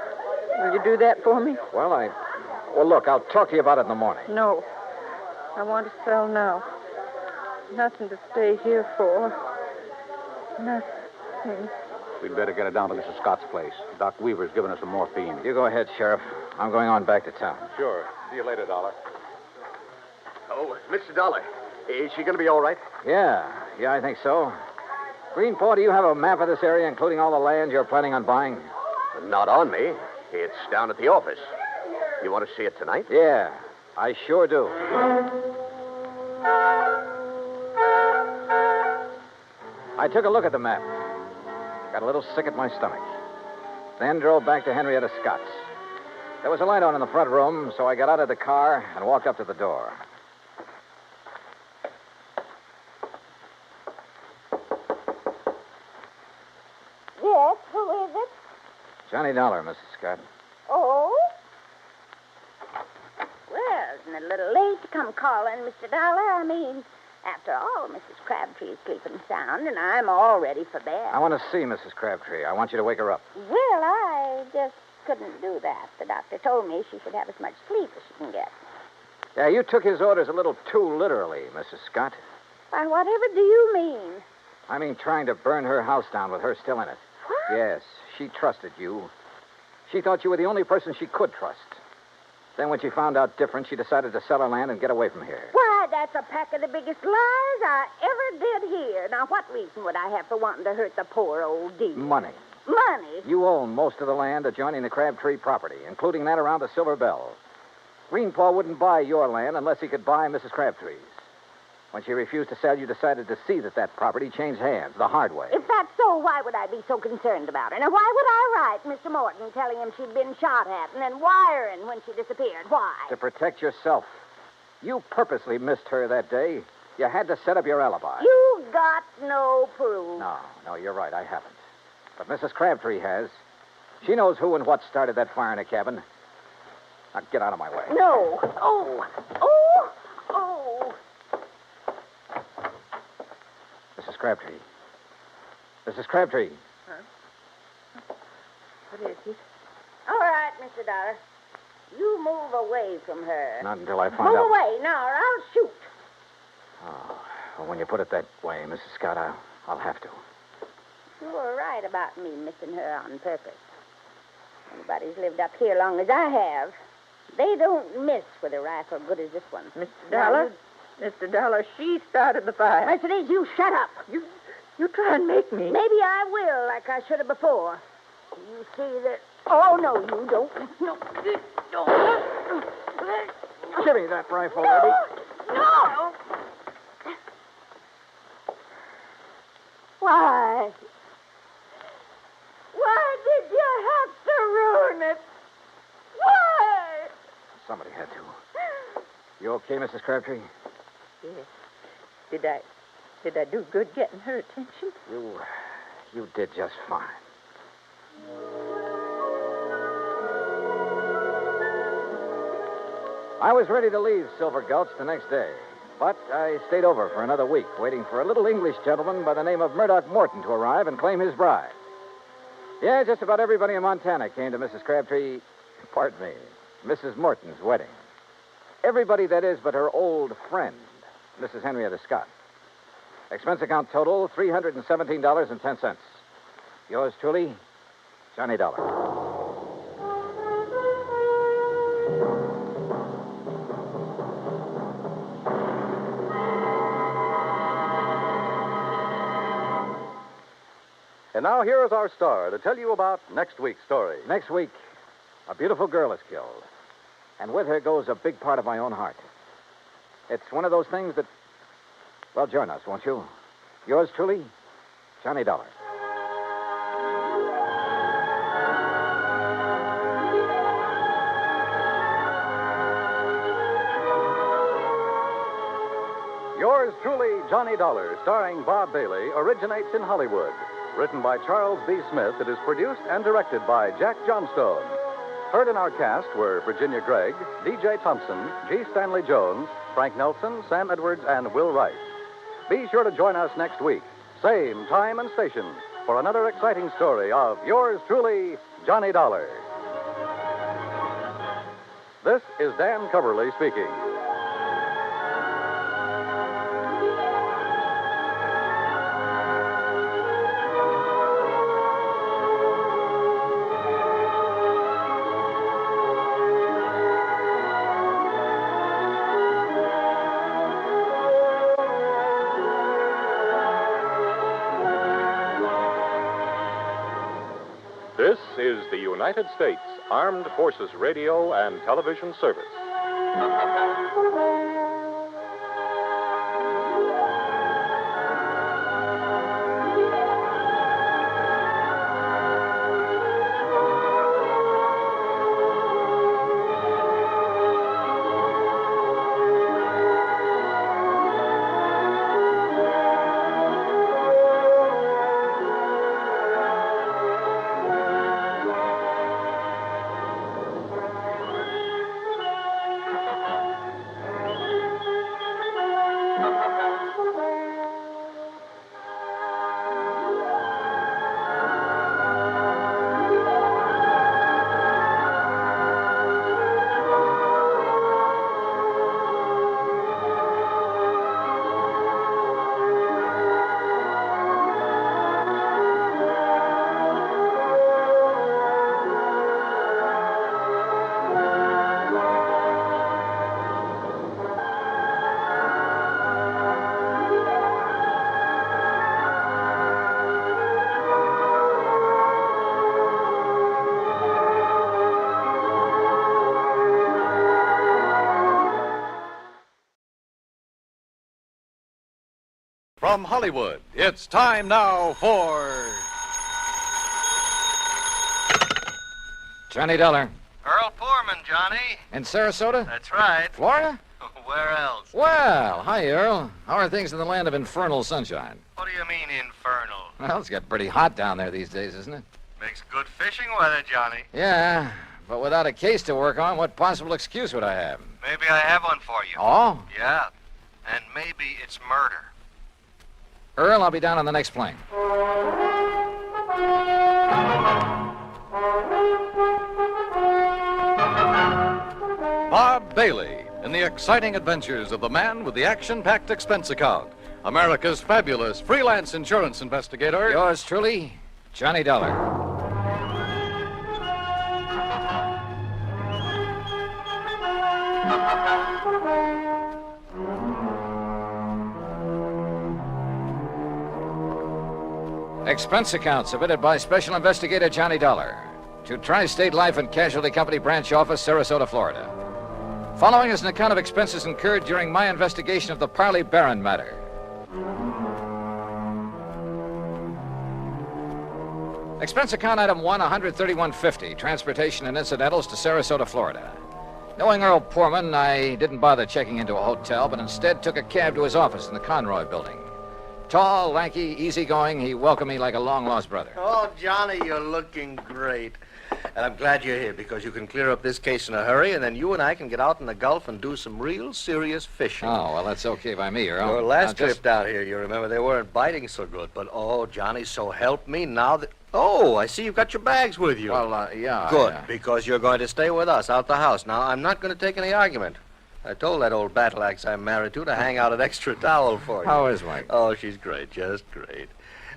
Will you do that for me? Well, look, I'll talk to you about it in the morning. No. I want to sell now. Nothing to stay here for. Nothing. We'd better get her down to Mrs. Scott's place. Doc Weaver's given us some morphine. You go ahead, Sheriff. I'm going on back to town. Sure. See you later, Dollar. Oh, Mr. Dollar, is she going to be all right? Yeah, I think so. Greenpaw, do you have a map of this area, including all the land you're planning on buying? Not on me. It's down at the office. You want to see it tonight? Yeah, I sure do. I took a look at the map. Got a little sick at my stomach. Then drove back to Henrietta Scott's. There was a light on in the front room, so I got out of the car and walked up to the door. Yes, who is it? Johnny Dollar, Mrs. Scott. Oh? Well, isn't it a little late to come calling, Mr. Dollar? I mean, after all, Mrs. Crabtree is sleeping sound, and I'm all ready for bed. I want to see Mrs. Crabtree. I want you to wake her up. Well, I just couldn't do that. The doctor told me she should have as much sleep as she can get. Yeah, you took his orders a little too literally, Mrs. Scott. Why, whatever do you mean? I mean trying to burn her house down with her still in it. What? Yes, she trusted you. She thought you were the only person she could trust. Then when she found out different, she decided to sell her land and get away from here. Why, that's a pack of the biggest lies I ever did hear. Now, what reason would I have for wanting to hurt the poor old dear? Money. Money? You own most of the land adjoining the Crabtree property, including that around the Silver Bell. Greenpaw wouldn't buy your land unless he could buy Mrs. Crabtree's. When she refused to sell, you decided to see that property changed hands the hard way. If that's so, why would I be so concerned about her? Now, why would I write Mr. Morton telling him she'd been shot at and then wiring when she disappeared? Why? To protect yourself. You purposely missed her that day. You had to set up your alibi. You got no proof. No, you're right. I haven't. But Mrs. Crabtree has. She knows who and what started that fire in the cabin. Now, get out of my way. No. Oh. Mrs. Crabtree, Mrs. Crabtree. What is he? All right, Mr. Dollar. You move away from her. Not until I find Move out. away now, or I'll shoot. Oh, well, when you put it that way, Mrs. Scott, I'll have to. You were right about me missing her on purpose. Anybody's lived up here long as I have, they don't miss with a rifle good as this one. Mr. Dollar? Mr. Dollar, she started the fire. Mercedes, you shut up. You try and make me. Maybe I will, like I should have before. You see that... Oh, no, you don't. No. Give me that rifle, No. Eddie. No. Why? Why did you have to ruin it? Why? Somebody had to. You okay, Mrs. Crabtree? Yes. Did I do good getting her attention? You did just fine. I was ready to leave Silver Gulch the next day, but I stayed over for another week, waiting for a little English gentleman by the name of Murdoch Morton to arrive and claim his bride. Yeah, just about everybody in Montana came to Mrs. Crabtree, pardon me, Mrs. Morton's wedding. Everybody, that is, but her old friend, Mrs. Henrietta Scott. Expense account total, $317.10. Yours truly, Johnny Dollar. And now here is our star to tell you about next week's story. Next week, a beautiful girl is killed. And with her goes a big part of my own heart. It's one of those things that... Well, join us, won't you? Yours truly, Johnny Dollar. Yours truly, Johnny Dollar, starring Bob Bailey, originates in Hollywood. Written by Charles B. Smith, it is produced and directed by Jack Johnstone. Heard in our cast were Virginia Gregg, D.J. Thompson, G. Stanley Jones, Frank Nelson, Sam Edwards, and Will Wright. Be sure to join us next week, same time and station, for another exciting story of yours truly, Johnny Dollar. This is Dan Coverly speaking. This is the United States Armed Forces Radio and Television Service. From Hollywood, it's time now for... Johnny Dollar. Earl Poorman, Johnny. In Sarasota? That's right. Florida? Where else? Well, hi, Earl. How are things in the land of infernal sunshine? What do you mean, infernal? Well, it's got pretty hot down there these days, isn't it? Makes good fishing weather, Johnny. Yeah, but without a case to work on, what possible excuse would I have? Maybe I have one for you. Oh? Yeah. And maybe it's murder. Earl, I'll be down on the next plane. Bob Bailey in the exciting adventures of the man with the action-packed expense account. America's fabulous freelance insurance investigator. Yours truly, Johnny Dollar. Expense account submitted by Special Investigator Johnny Dollar to Tri-State Life and Casualty Company Branch Office, Sarasota, Florida. Following is an account of expenses incurred during my investigation of the Parley Barron matter. Expense account item 1, $131.50, transportation and incidentals to Sarasota, Florida. Knowing Earl Poorman, I didn't bother checking into a hotel, but instead took a cab to his office in the Conroy building. Tall, lanky, easygoing, he welcomed me like a long-lost brother. Oh, Johnny, you're looking great. And I'm glad you're here because you can clear up this case in a hurry, and then you and I can get out in the Gulf and do some real serious fishing. Oh, well, that's okay by me, Earl. Your last trip down here, you remember, they weren't biting so good. But, oh, Johnny, so help me now that... Oh, I see you've got your bags with you. Well, yeah. Good, because you're going to stay with us out the house. Now, I'm not going to take any argument. I told that old battle axe I'm married to hang out an extra towel for you. How is Mike? Oh, she's great, just great.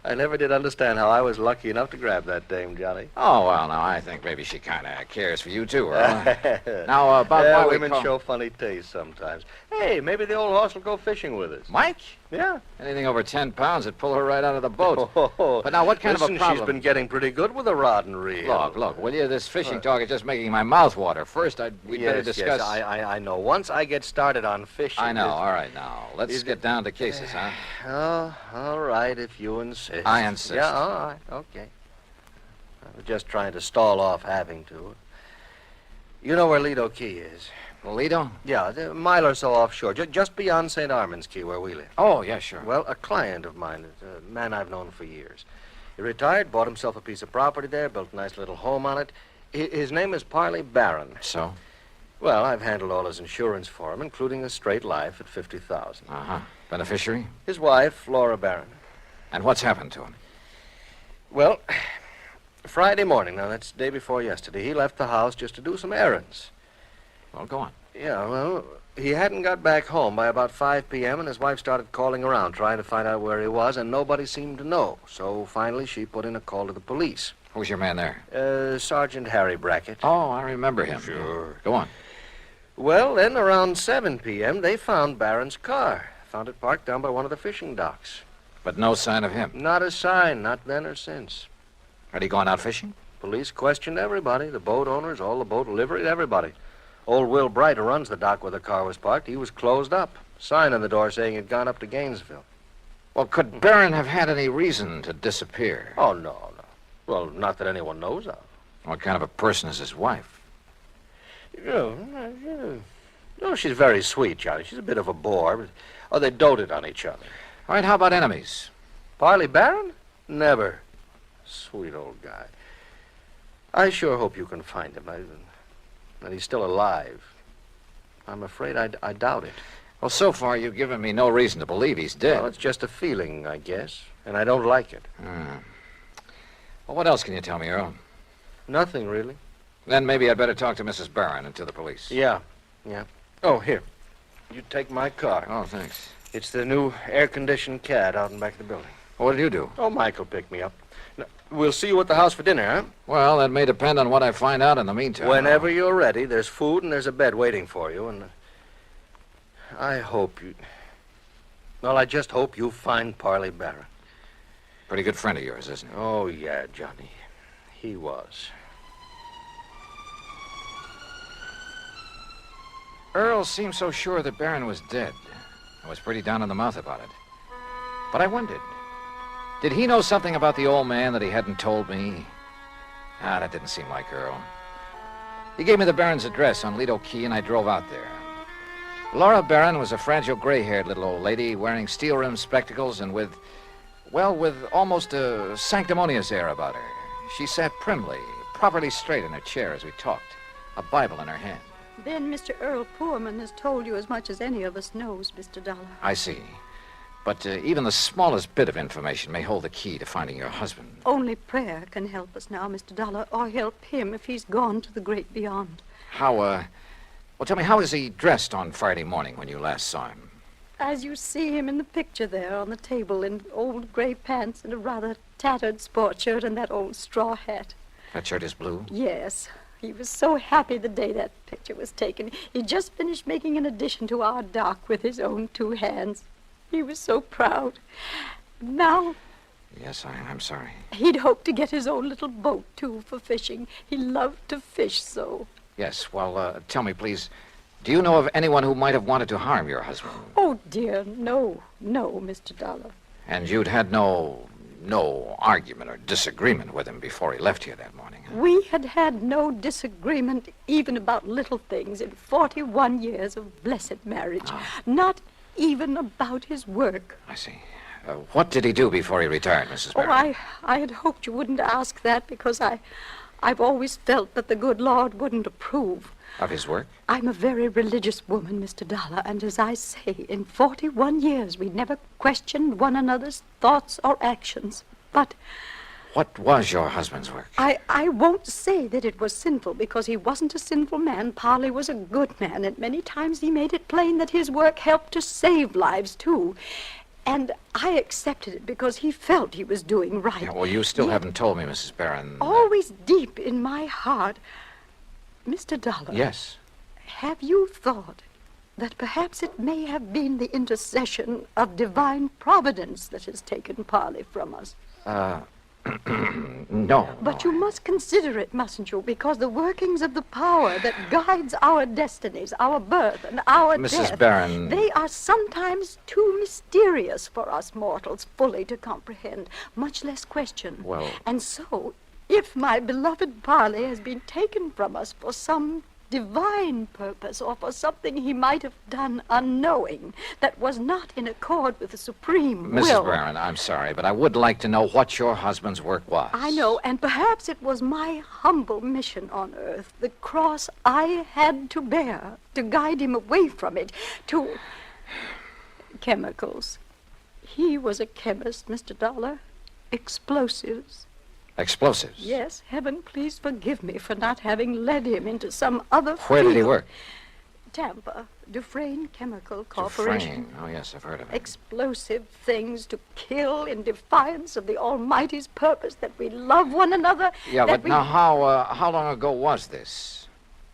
I never did understand how I was lucky enough to grab that dame, Johnny. Oh, well, now, I think maybe she kind of cares for you, too, Earl. Now, about why women show funny taste sometimes. Hey, maybe the old horse will go fishing with us. Mike? Yeah. Anything over 10 pounds would pull her right out of the boat. But now, what kind of a problem? She's been getting pretty good with a rod and reel. Look, will you? This fishing talk is just making my mouth water. First, we'd better discuss... Yes, I know. Once I get started on fishing... I know. All right, now, let's get down to cases, huh? Oh, all right, if you insist. I insist. Yeah, all right, okay. I was just trying to stall off having to. You know where Lido Key is? Lido? Yeah, a mile or so offshore, just beyond St. Armand's Key, where we live. Oh, yeah, sure. Well, a client of mine, a man I've known for years. He retired, bought himself a piece of property there, built a nice little home on it. His name is Parley Barron. So? Well, I've handled all his insurance for him, including a straight life at $50,000. Uh-huh. Beneficiary? His wife, Flora Barron. And what's happened to him? Well, Friday morning, now that's the day before yesterday, he left the house just to do some errands. Well, go on. Yeah, well, he hadn't got back home by about 5 p.m., and his wife started calling around, trying to find out where he was, and nobody seemed to know. So finally, she put in a call to the police. Who's your man there? Sergeant Harry Brackett. Oh, I remember him. Sure. Go on. Well, then around 7 p.m., they found Barron's car. Found it parked down by one of the fishing docks. But no sign of him? Not a sign, not then or since. Had he gone out fishing? Police questioned everybody, the boat owners, all the boat livery, everybody. Old Will Bright, who runs the dock where the car was parked, he was closed up. Sign on the door saying he'd gone up to Gainesville. Well, could Barron have had any reason to disappear? Oh, no. Well, not that anyone knows of. What kind of a person is his wife? No, she's very sweet, Johnny. She's a bit of a bore, but... Oh, they doted on each other. All right, how about enemies? Parley Barron? Never. Sweet old guy. I sure hope you can find him. That he's still alive. I'm afraid I doubt it. Well, so far you've given me no reason to believe he's dead. Well, it's just a feeling, I guess, and I don't like it. Well, what else can you tell me, Earl? Nothing, really. Then maybe I'd better talk to Mrs. Barron and to the police. Yeah. Oh, here. You take my car. Oh, thanks. It's the new air-conditioned cad out in back of the building. What did you do? Oh, Michael picked me up. Now, we'll see you at the house for dinner, huh? Well, that may depend on what I find out in the meantime. Whenever you're ready, there's food and there's a bed waiting for you, and I hope you... Well, I just hope you find Parley Barron. Pretty good friend of yours, isn't he? Oh, yeah, Johnny. He was. Earl seemed so sure that Barron was dead. I was pretty down in the mouth about it. But I wondered, did he know something about the old man that he hadn't told me? That didn't seem like Earl. He gave me the Barron's address on Lido Key, and I drove out there. Laura Barron was a fragile, gray-haired little old lady wearing steel-rimmed spectacles and with almost a sanctimonious air about her. She sat primly, properly straight in her chair as we talked, a Bible in her hand. Then Mr. Earl Poorman has told you as much as any of us knows, Mr. Dollar. I see. But even the smallest bit of information may hold the key to finding your husband. Only prayer can help us now, Mr. Dollar, or help him if he's gone to the great beyond. Well, tell me, how was he dressed on Friday morning when you last saw him? As you see him in the picture there on the table in old gray pants and a rather tattered sport shirt and that old straw hat. That shirt is blue? Yes. He was so happy the day that picture was taken. He just finished making an addition to our dock with his own 2 hands. He was so proud. Now... Yes, I'm sorry. He'd hoped to get his own little boat, too, for fishing. He loved to fish so. Yes, well, tell me, please, do you know of anyone who might have wanted to harm your husband? Oh, dear, no, Mr. Dollar. And you'd had no argument or disagreement with him before he left here that morning, huh? We had no disagreement even about little things in 41 years of blessed marriage. Not even about his work. I see. What did he do before he retired, Mrs. Barron? I had hoped you wouldn't ask that because I've always felt that the good Lord wouldn't approve. Of his work? I'm a very religious woman, Mr. Dollar, and as I say, in 41 years we never questioned one another's thoughts or actions. But... What was your husband's work? I won't say that it was sinful, because he wasn't a sinful man. Parley was a good man, and many times he made it plain that his work helped to save lives, too. And I accepted it because he felt he was doing right. Yeah, well, you still haven't told me, Mrs. Barron. Always deep in my heart. Mr. Dollar. Yes? Have you thought that perhaps it may have been the intercession of divine providence that has taken Parley from us? No. But you must consider it, mustn't you? Because the workings of the power that guides our destinies, our birth and our death... Mrs. Barron... They are sometimes too mysterious for us mortals fully to comprehend, much less question. Well... And so, if my beloved Parley has been taken from us for some divine purpose or for something he might have done unknowing that was not in accord with the supreme will... Mrs. Barron, I'm sorry, but I would like to know what your husband's work was. I know, and perhaps it was my humble mission on earth, the cross I had to bear to guide him away from it, to chemicals. He was a chemist, Mr. Dollar. Explosives. Explosives? Yes, heaven, please forgive me for not having led him into some other Where did he work? Tampa, Dufresne Chemical Corporation. Dufresne. Oh, yes, I've heard of it. Explosive things to kill in defiance of the Almighty's purpose that we love one another. Yeah, but now how long ago was this?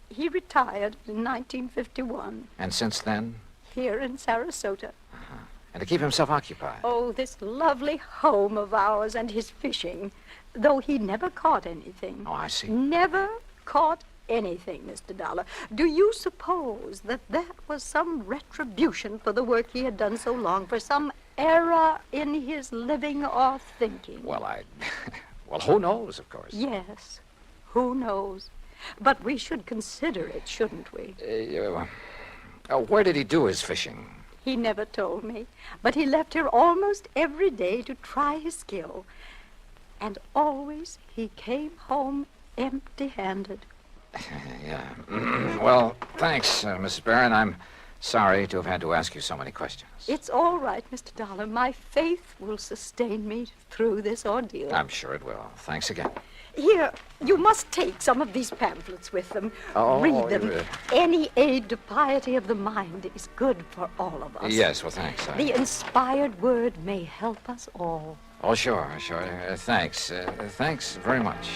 He retired in 1951. And since then? Here in Sarasota. And to keep himself occupied? Oh, this lovely home of ours and his fishing. Though he never caught anything. Oh, I see. Never caught anything, Mr. Dollar. Do you suppose that was some retribution for the work he had done so long, for some error in his living or thinking? Well, well, who knows, of course. Yes, who knows? But we should consider it, shouldn't we? Where did he do his fishing? He never told me, but he left here almost every day to try his skill. And always he came home empty-handed. Yeah. Well, thanks, Mrs. Barron. I'm sorry to have had to ask you so many questions. It's all right, Mr. Dollar. My faith will sustain me through this ordeal. I'm sure it will. Thanks again. Here, you must take some of these pamphlets with them. Read them. Any aid to piety of the mind is good for all of us. Yes, well, thanks. The inspired word may help us all. Oh, sure. Thanks. Thanks very much.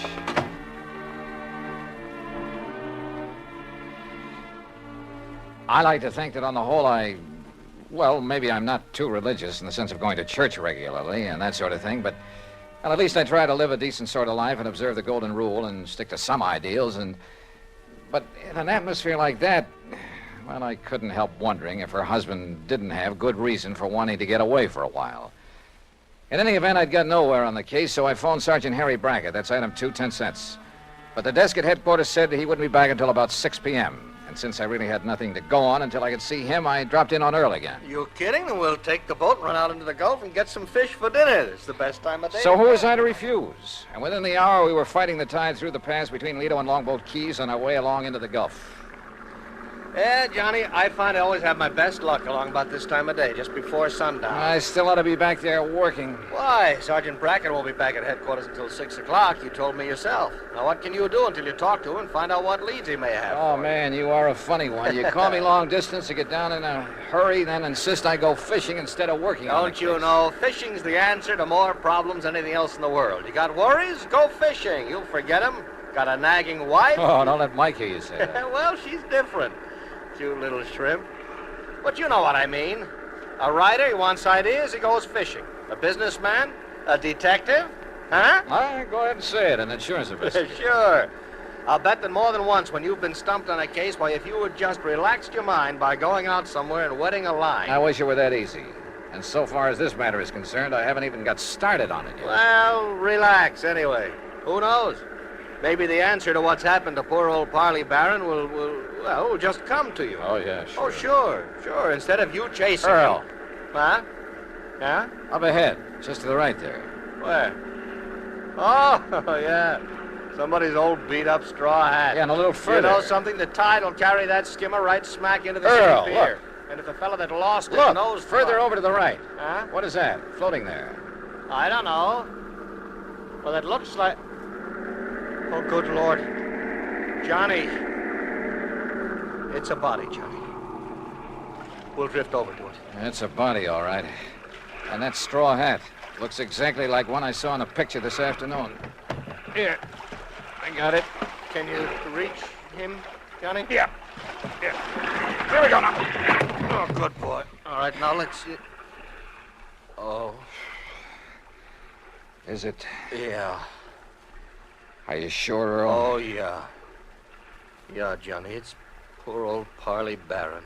I like to think that on the whole maybe I'm not too religious in the sense of going to church regularly and that sort of thing, but at least I try to live a decent sort of life and observe the golden rule and stick to some ideals. But in an atmosphere like that, well, I couldn't help wondering if her husband didn't have good reason for wanting to get away for a while. In any event, I'd got nowhere on the case, so I phoned Sergeant Harry Brackett. That's item 2, 10 cents. But the desk at headquarters said he wouldn't be back until about 6 p.m., and since I really had nothing to go on until I could see him, I dropped in on Earl again. You kidding? Then we'll take the boat, run out into the Gulf, and get some fish for dinner. It's the best time of day. So who was I to refuse? And within the hour, we were fighting the tide through the pass between Lido and Longboat Keys on our way along into the Gulf. Yeah, Johnny, I find I always have my best luck along about this time of day, just before sundown. I still ought to be back there working. Why? Sergeant Brackett won't be back at headquarters until 6 o'clock. You told me yourself. Now, what can you do until you talk to him and find out what leads he may have? Oh, man, you are a funny one. You call me long distance to get down in a hurry, then insist I go fishing instead of working on Don't you know, fishing's the answer to more problems than anything else in the world. You got worries? Go fishing. You'll forget them. Got a nagging wife? Oh, don't let Mike hear you say that. Well, she's different. Cute little shrimp. But you know what I mean. A writer, he wants ideas, he goes fishing. A businessman? A detective? Huh? All right, go ahead and say it, an insurance investigator. Sure. I'll bet that more than once when you've been stumped on a case, why, if you had just relaxed your mind by going out somewhere and wetting a line. I wish it were that easy. And so far as this matter is concerned, I haven't even got started on it yet. Well, relax anyway. Who knows? Maybe the answer to what's happened to poor old Parley Barron will just come to you. Oh, yeah, sure. Oh, sure. Instead of you chasing Earl. him. Huh? Yeah? Up ahead, just to the right there. Where? Oh, yeah. Somebody's old beat-up straw hat. Yeah, and a little further. You know something? The tide will carry that skimmer right smack into the Earl, city pier. look. And if the fella that lost his Look, nose... further over to the right. Huh? What is that, floating there? I don't know. Well, it looks like... Oh, good Lord. Johnny. It's a body, Johnny. We'll drift over to it. It's a body, all right. And that straw hat looks exactly like one I saw in a picture this afternoon. Here. I got it. Can you reach him, Johnny? Yeah. Here we go now. Oh, good boy. All right, now let's see. Oh. Is it? Yeah. Are you sure, Earl? Oh, yeah. Yeah, Johnny, it's poor old Parley Barron.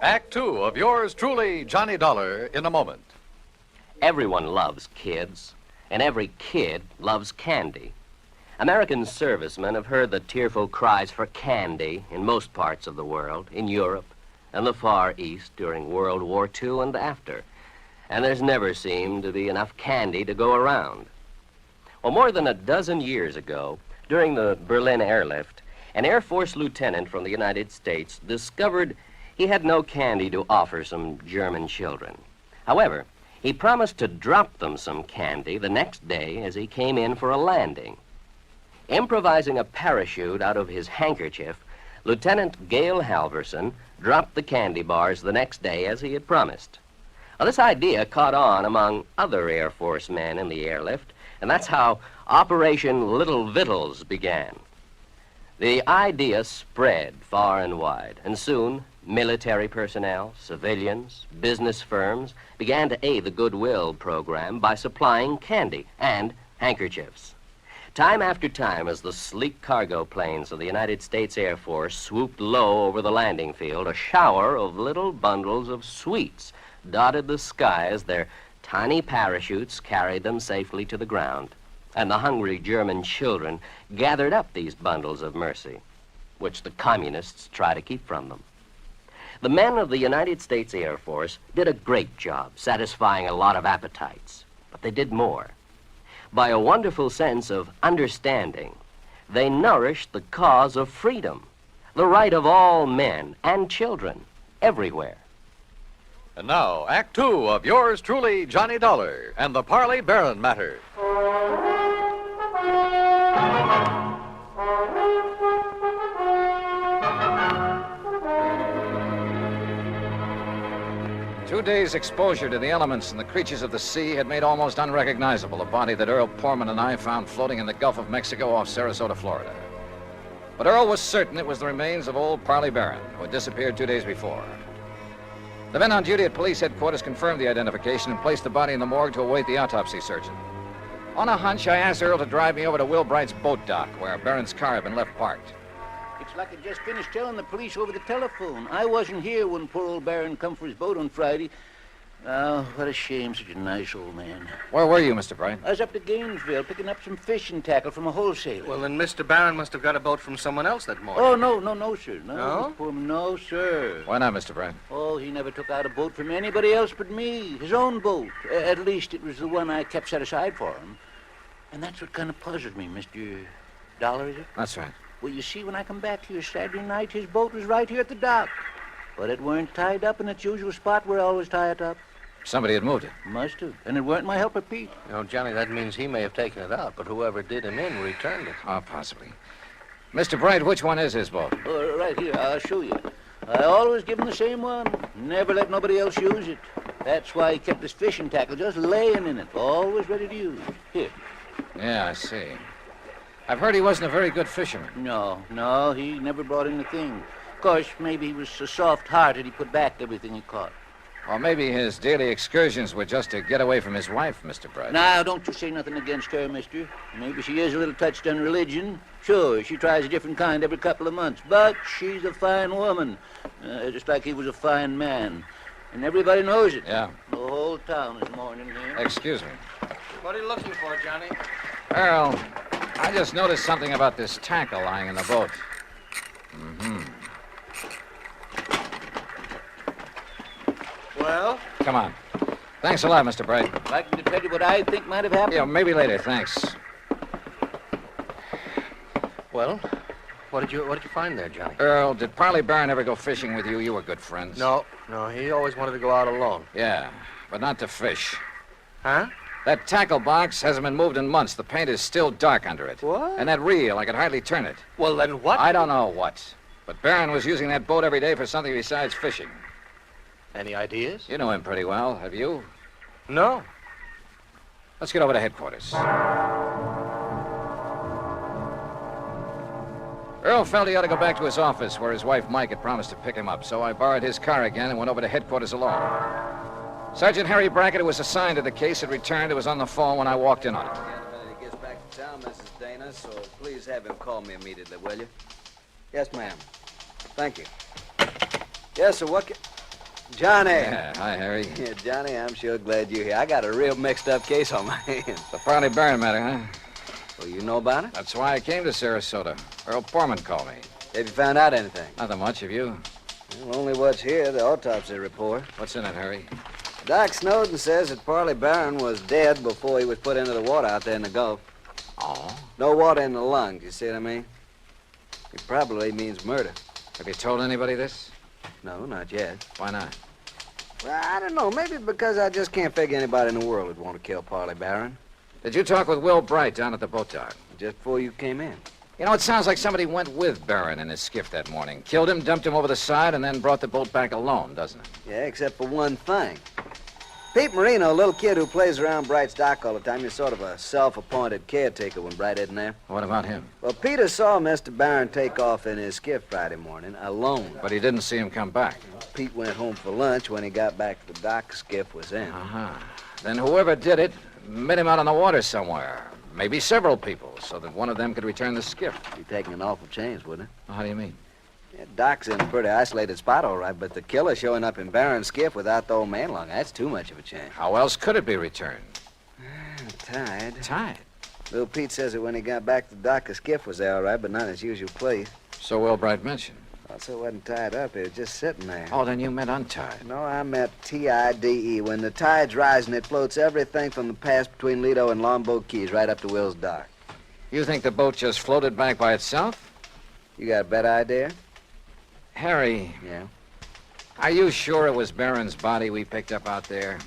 Act Two of yours truly, Johnny Dollar, in a moment. Everyone loves kids, and every kid loves candy. American servicemen have heard the tearful cries for candy in most parts of the world, in Europe and the Far East during World War II and after. And there's never seemed to be enough candy to go around. Well, more than a dozen years ago, during the Berlin airlift, an Air Force lieutenant from the United States discovered he had no candy to offer some German children. However, he promised to drop them some candy the next day as he came in for a landing. Improvising a parachute out of his handkerchief, Lieutenant Gale Halverson dropped the candy bars the next day as he had promised. Well, this idea caught on among other Air Force men in the airlift, and that's how Operation Little Vittles began. The idea spread far and wide, and soon military personnel, civilians, business firms began to aid the Goodwill program by supplying candy and handkerchiefs. Time after time, as the sleek cargo planes of the United States Air Force swooped low over the landing field, a shower of little bundles of sweets dotted the sky as their tiny parachutes carried them safely to the ground. And the hungry German children gathered up these bundles of mercy, which the communists try to keep from them. The men of the United States Air Force did a great job satisfying a lot of appetites, but they did more. By a wonderful sense of understanding, they nourished the cause of freedom, the right of all men and children everywhere. And now, Act Two of yours truly, Johnny Dollar, and the Parley Barron matter. Two days' exposure to the elements and the creatures of the sea had made almost unrecognizable a body that Earl Portman and I found floating in the Gulf of Mexico off Sarasota, Florida. But Earl was certain it was the remains of old Parley Barron, who had disappeared 2 days before. The men on duty at police headquarters confirmed the identification and placed the body in the morgue to await the autopsy surgeon. On a hunch, I asked Earl to drive me over to Will Bright's boat dock, where Barron's car had been left parked. It's like I just finished telling the police over the telephone. I wasn't here when poor old Barron come for his boat on Friday. Oh, what a shame, such a nice old man. Where were you, Mr. Bright? I was up to Gainesville picking up some fishing tackle from a wholesaler. Well, then Mr. Barron must have got a boat from someone else that morning. Oh, no, sir. No? Mr. Poorman, no, sir. Why not, Mr. Bright? Oh, he never took out a boat from anybody else but me. His own boat. At least it was the one I kept set aside for him. And that's what kind of puzzled me, Mr. Dollar, is it? That's right. Well, you see, when I come back here Saturday night, his boat was right here at the dock. But it weren't tied up in its usual spot where I always tie it up. Somebody had moved it. Must have. And it weren't my helper, Pete. You know, Johnny, that means he may have taken it out, but whoever did him in returned it. Oh, possibly. Mr. Bright, which one is his boat? Oh, right here. I'll show you. I always give him the same one. Never let nobody else use it. That's why he kept his fishing tackle just laying in it, always ready to use. Here. Yeah, I see. I've heard he wasn't a very good fisherman. No, he never brought in a thing. Of course, maybe he was so soft-hearted he put back everything he caught. Or maybe his daily excursions were just to get away from his wife, Mr. Bright. Now, don't you say nothing against her, mister. Maybe she is a little touched on religion. Sure, she tries a different kind every couple of months. But she's a fine woman, just like he was a fine man. And everybody knows it. Yeah. The whole town is mourning him. Excuse me. What are you looking for, Johnny? Earl, I just noticed something about this tackle lying in the boat. Mm-hmm. Well? Come on. Thanks a lot, Mr. Bright. I can tell you what I think might have happened. Yeah, maybe later, thanks. Well, what did you find there, Johnny? Earl, did Parley Barron ever go fishing with you? You were good friends. No, he always wanted to go out alone. Yeah, but not to fish. Huh? That tackle box hasn't been moved in months. The paint is still dark under it. What? And that reel, I could hardly turn it. Well, then what? I don't know what. But Barron was using that boat every day for something besides fishing. Any ideas? You know him pretty well, have you? No. Let's get over to headquarters. Earl felt he ought to go back to his office where his wife Mike had promised to pick him up, so I borrowed his car again and went over to headquarters alone. Sergeant Harry Brackett, who was assigned to the case, had returned. He was on the phone when I walked in on it. He gets back to town, Mrs. Dana, so please have him call me immediately, will you? Yes, ma'am. Thank you. Yes, sir, what Johnny. Yeah, hi, Harry. Yeah, Johnny, I'm sure glad you're here. I got a real mixed-up case on my hands. The Parley Barron matter, huh? Well, you know about it? That's why I came to Sarasota. Earl Poorman called me. Have you found out anything? Nothing much, have you? Well, only what's here, the autopsy report. What's in it, Harry? Doc Snowden says that Parley Barron was dead before he was put into the water out there in the Gulf. Oh? No water in the lungs, you see what I mean? It probably means murder. Have you told anybody this? No, not yet. Why not? Well, I don't know. Maybe because I just can't figure anybody in the world would want to kill Parley Barron. Did you talk with Will Bright down at the boat dock? Just before you came in. You know, it sounds like somebody went with Barron in his skiff that morning. Killed him, dumped him over the side, and then brought the boat back alone, doesn't it? Yeah, except for one thing. Pete Marino, a little kid who plays around Bright's dock all the time, he's sort of a self-appointed caretaker when Bright isn't there. What about him? Well, Peter saw Mr. Barron take off in his skiff Friday morning, alone. But he didn't see him come back. Pete went home for lunch. When he got back to the dock, the skiff was in. Uh-huh. Then whoever did it met him out on the water somewhere. Maybe several people, so that one of them could return the skiff. Be taking an awful chance, wouldn't it? Well, how do you mean? Yeah, Doc's in a pretty isolated spot, all right, but the killer showing up in Barron's skiff without the old man along, that's too much of a chance. How else could it be returned? Tied. Tied? Little Pete says that when he got back to the dock, the skiff was there, all right, but not in its usual place. So Will Bright mentioned. Also, it wasn't tied up. It was just sitting there. Oh, then you meant untied. No, I meant T-I-D-E. When the tide's rising, it floats everything from the pass between Lido and Longboat Keys right up to Will's dock. You think the boat just floated back by itself? You got a better idea? Harry. Yeah? Are you sure it was Barron's body we picked up out there?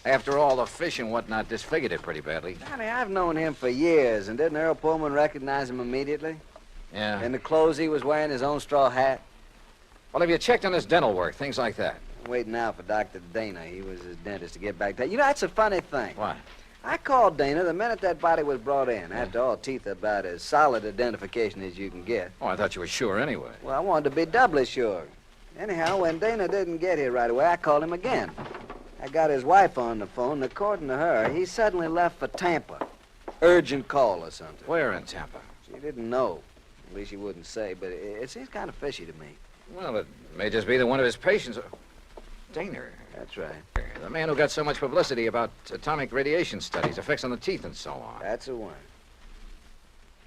After all, the fish and whatnot disfigured it pretty badly. Johnny, I've known him for years, and didn't Earl Pullman recognize him immediately? Yeah. And the clothes he was wearing, his own straw hat? Well, have you checked on his dental work, things like that? I'm waiting now for Dr. Dana. He was his dentist to get back to. You know, that's a funny thing. What? I called Dana the minute that body was brought in. After all, teeth are about as solid identification as you can get. Oh, I thought you were sure anyway. Well, I wanted to be doubly sure. Anyhow, when Dana didn't get here right away, I called him again. I got his wife on the phone, and according to her, he suddenly left for Tampa. Urgent call or something. Where in Tampa? She didn't know. At least she wouldn't say, but it seems kind of fishy to me. Well, it may just be that one of his patients... Dana, That's right. The man who got so much publicity about atomic radiation studies, effects on the teeth, and so on. That's the one.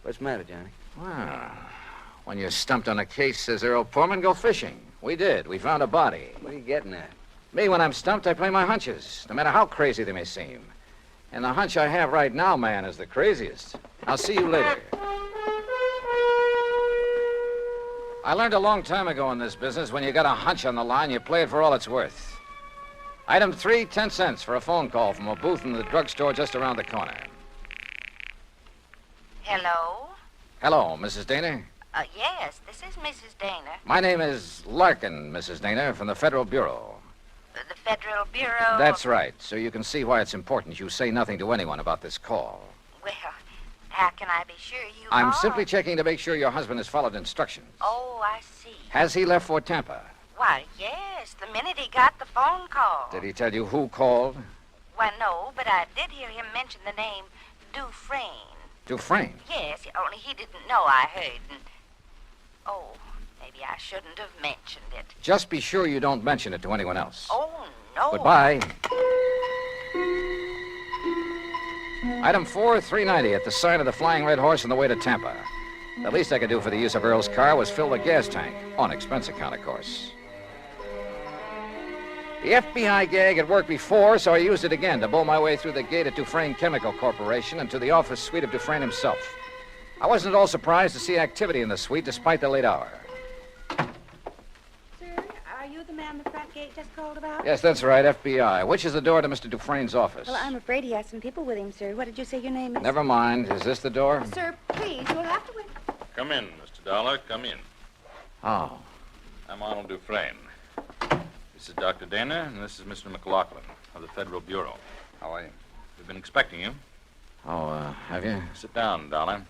What's the matter, Johnny? Well, when you're stumped on a case, says Earl Poorman, go fishing. We did. We found a body. What are you getting at? Me, when I'm stumped, I play my hunches, no matter how crazy they may seem. And the hunch I have right now, man, is the craziest. I'll see you later. I learned a long time ago in this business, when you got a hunch on the line, you play it for all it's worth. Item 3, 10 cents for a phone call from a booth in the drugstore just around the corner. Hello? Hello, Mrs. Dana. Yes, this is Mrs. Dana. My name is Larkin, Mrs. Dana, from the Federal Bureau. The Federal Bureau? That's right, so you can see why it's important you say nothing to anyone about this call. Well, how can I be sure you I'm are? simply checking to make sure your husband has followed instructions. Oh, I see. Has he left Fort Tampa? Why, yes, the minute he got the phone call. Did he tell you who called? Why, no, but I did hear him mention the name Dufresne. Dufresne? Yes, only he didn't know I heard. And, oh, maybe I shouldn't have mentioned it. Just be sure you don't mention it to anyone else. Oh, no. Goodbye. Item 4, $3.90 at the sign of the Flying Red Horse on the way to Tampa. The least I could do for the use of Earl's car was fill the gas tank. On expense account, of course. The FBI gag had worked before, so I used it again to bowl my way through the gate at Dufresne Chemical Corporation and to the office suite of Dufresne himself. I wasn't at all surprised to see activity in the suite despite the late hour. Sir, are you the man the front gate just called about? Yes, that's right, FBI. Which is the door to Mr. Dufresne's office? Well, I'm afraid he has some people with him, sir. What did you say your name is? Never mind. Is this the door? Sir, please, you'll have to wait. Come in, Mr. Dollar. Come in. Oh. I'm Arnold Dufresne. This is Dr. Dana, and this is Mr. McLaughlin of the Federal Bureau. How are you? We've been expecting you. Oh, have you? Sit down, Dollar.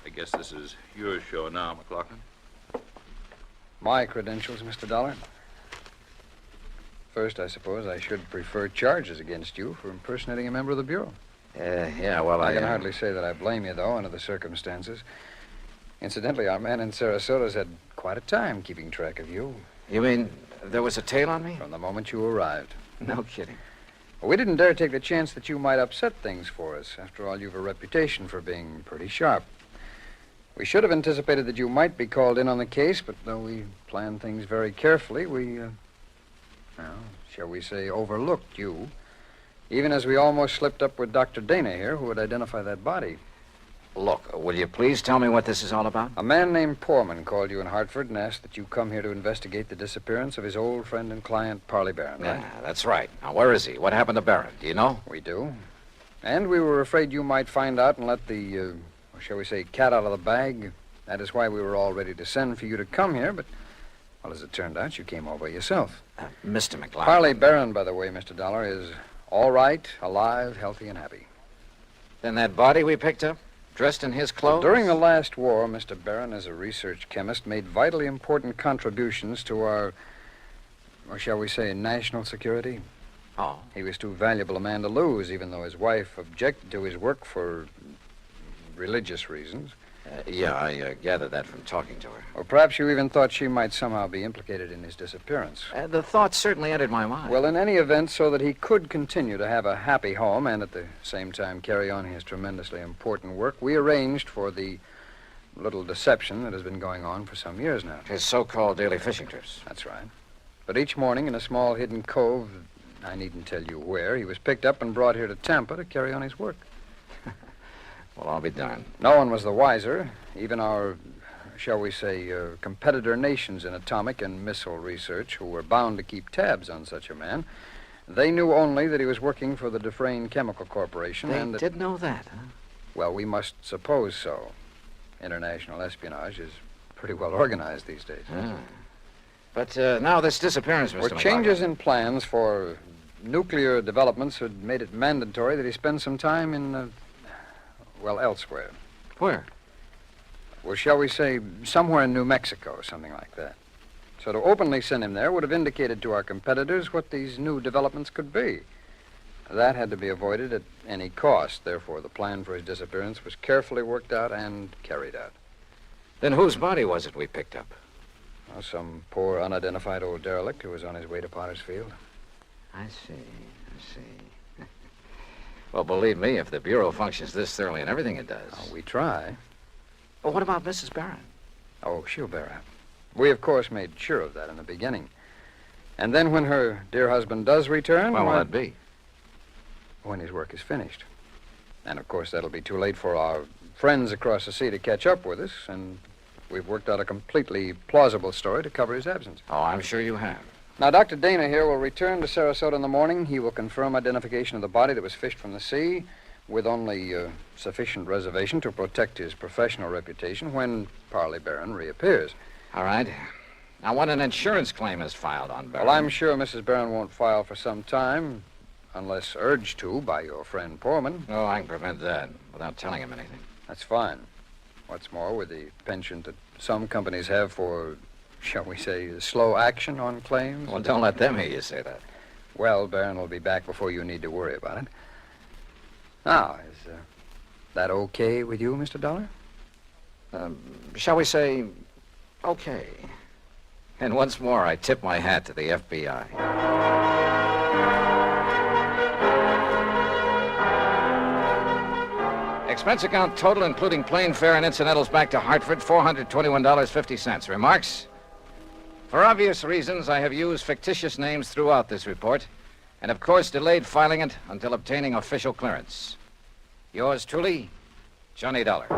I guess this is your show now, McLaughlin. My credentials, Mr. Dollar. First, I suppose I should prefer charges against you for impersonating a member of the Bureau. Yeah, well, I can hardly say that I blame you, though, under the circumstances. Incidentally, our man in Sarasota's had quite a time keeping track of you. You mean there was a tail on me? From the moment you arrived. No kidding. Well, we didn't dare take the chance that you might upset things for us. After all, you've a reputation for being pretty sharp. We should have anticipated that you might be called in on the case, but though we planned things very carefully, we, shall we say, overlooked you. Even as we almost slipped up with Dr. Dana here, who would identify that body. Look, will you please tell me what this is all about? A man named Poorman called you in Hartford and asked that you come here to investigate the disappearance of his old friend and client, Parley Barron, right? Yeah, that's right. Now, where is he? What happened to Barron? Do you know? We do. And we were afraid you might find out and let the, shall we say, cat out of the bag. That is why we were all ready to send for you to come here, but, well, as it turned out, you came all by yourself. Mr. McLaughlin. Parley Barron, by the way, Mr. Dollar, is all right, alive, healthy, and happy. Then that body we picked up? Dressed in his clothes? During the last war, Mr. Barron, as a research chemist, made vitally important contributions to our, or shall we say, national security. Oh. He was too valuable a man to lose, even though his wife objected to his work for religious reasons. I gathered that from talking to her. Or perhaps you even thought she might somehow be implicated in his disappearance. The thought certainly entered my mind. Well, in any event, so that he could continue to have a happy home and at the same time carry on his tremendously important work, we arranged for the little deception that has been going on for some years now. His so-called daily fishing trips. That's right. But each morning in a small hidden cove, I needn't tell you where, he was picked up and brought here to Tampa to carry on his work. Well, I'll be darned. No one was the wiser. Even our, shall we say, competitor nations in atomic and missile research, who were bound to keep tabs on such a man, they knew only that he was working for the Dufresne Chemical Corporation. They did know that, huh? Well, we must suppose so. International espionage is pretty well organized these days. But now this disappearance, Mr. McLaughlin. Changes in plans for nuclear developments had made it mandatory that he spend some time in, elsewhere. Where? Well, shall we say, somewhere in New Mexico or something like that. So to openly send him there would have indicated to our competitors what these new developments could be. That had to be avoided at any cost. Therefore, the plan for his disappearance was carefully worked out and carried out. Then whose body was it we picked up? Well, some poor, unidentified old derelict who was on his way to Potter's Field. I see. Well, believe me, if the Bureau functions this thoroughly in everything it does. Oh, we try. Well, what about Mrs. Barron? Oh, she'll bear up. We, of course, made sure of that in the beginning. And then when her dear husband does return... When will that be? When his work is finished. And, of course, that'll be too late for our friends across the sea to catch up with us, and we've worked out a completely plausible story to cover his absence. Oh, I'm sure you have. Now, Dr. Dana here will return to Sarasota in the morning. He will confirm identification of the body that was fished from the sea with only sufficient reservation to protect his professional reputation when Parley Barron reappears. All right. Now, when an insurance claim is filed on Barron... Well, I'm sure Mrs. Barron won't file for some time, unless urged to by your friend Poorman. Oh, I can prevent that without telling him anything. That's fine. What's more, with the penchant that some companies have for... shall we say, slow action on claims? Well, don't let them hear you say that. Well, Barron will be back before you need to worry about it. Now, is that okay with you, Mr. Dollar? Shall we say, okay. And once more, I tip my hat to the FBI. Expense account total, including plane fare and incidentals back to Hartford, $421.50. Remarks? For obvious reasons, I have used fictitious names throughout this report, and of course delayed filing it until obtaining official clearance. Yours truly, Johnny Dollar.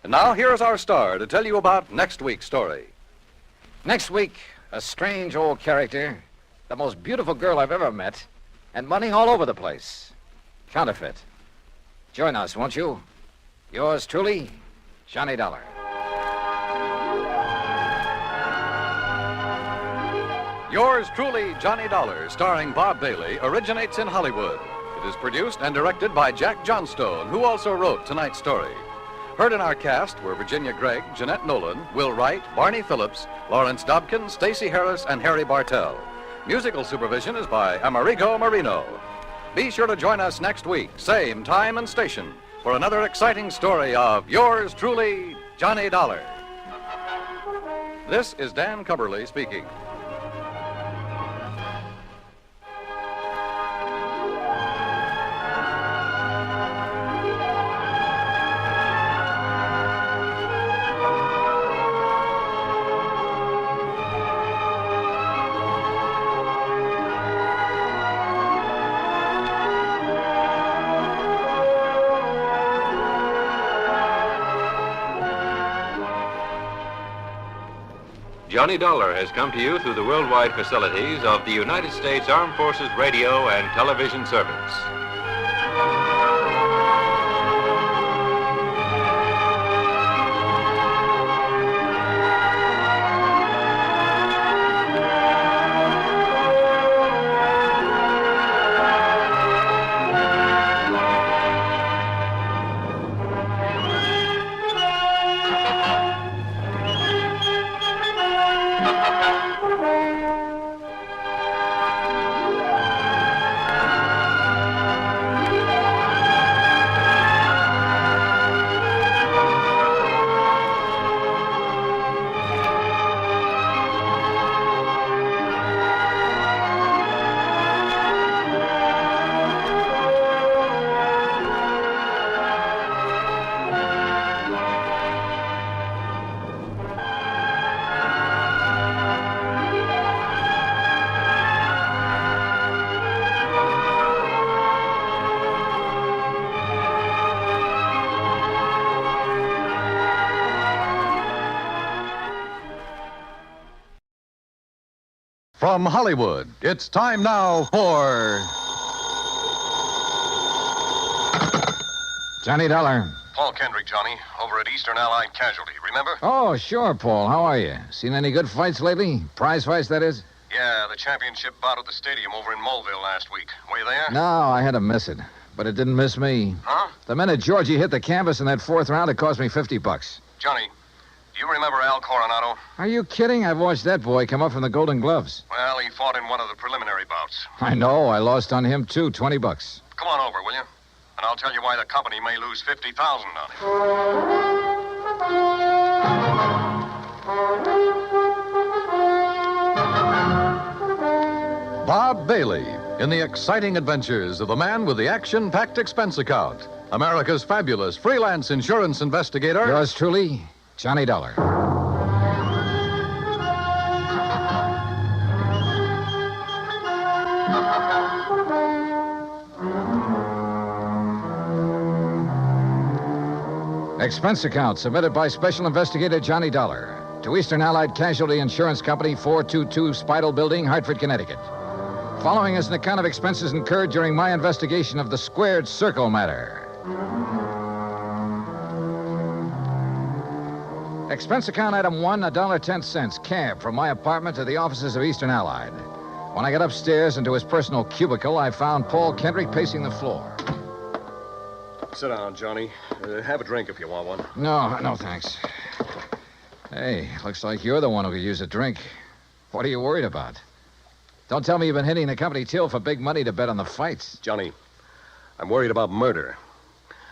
And now, here's our star to tell you about next week's story. Next week, a strange old character, the most beautiful girl I've ever met, and money all over the place. Counterfeit. Join us, won't you? Yours truly, Johnny Dollar. Yours truly, Johnny Dollar, starring Bob Bailey, originates in Hollywood. It is produced and directed by Jack Johnstone, who also wrote tonight's story. Heard in our cast were Virginia Gregg, Jeanette Nolan, Will Wright, Barney Phillips, Lawrence Dobkin, Stacey Harris, and Harry Bartell. Musical supervision is by Amerigo Marino. Be sure to join us next week, same time and station, for another exciting story of yours truly, Johnny Dollar. This is Dan Cumberly speaking. Johnny Dollar has come to you through the worldwide facilities of the United States Armed Forces Radio and Television Service. From Hollywood, it's time now for... Johnny Dollar. Paul Kendrick, Johnny, over at Eastern Allied Casualty, remember? Oh, sure, Paul. How are you? Seen any good fights lately? Prize fights, that is? Yeah, the championship bout at the stadium over in Mulville last week. Were you there? No, I had to miss it. But it didn't miss me. Huh? The minute Georgie hit the canvas in that fourth round, it cost me $50. Johnny, do you remember Al Coronado? Are you kidding? I've watched that boy come up from the Golden Gloves. Well, he fought in one of the preliminary bouts. I know. I lost on him, too. $20. Come on over, will you? And And I'll tell you why the company may lose $50,000 on it. Bob Bailey in the exciting adventures of the man with the action-packed expense account. America's fabulous freelance insurance investigator. Yours truly, Johnny Dollar. Expense account submitted by Special Investigator Johnny Dollar to Eastern Allied Casualty Insurance Company, 422 Spidal Building, Hartford, Connecticut. Following is an account of expenses incurred during my investigation of the squared circle matter. Expense account item 1, $1.10, cab from my apartment to the offices of Eastern Allied. When I got upstairs into his personal cubicle, I found Paul Kendrick pacing the floor. Sit down, Johnny. Have a drink if you want one. No, thanks. Hey, looks like you're the one who could use a drink. What are you worried about? Don't tell me you've been hitting the company till for big money to bet on the fights. Johnny, I'm worried about murder.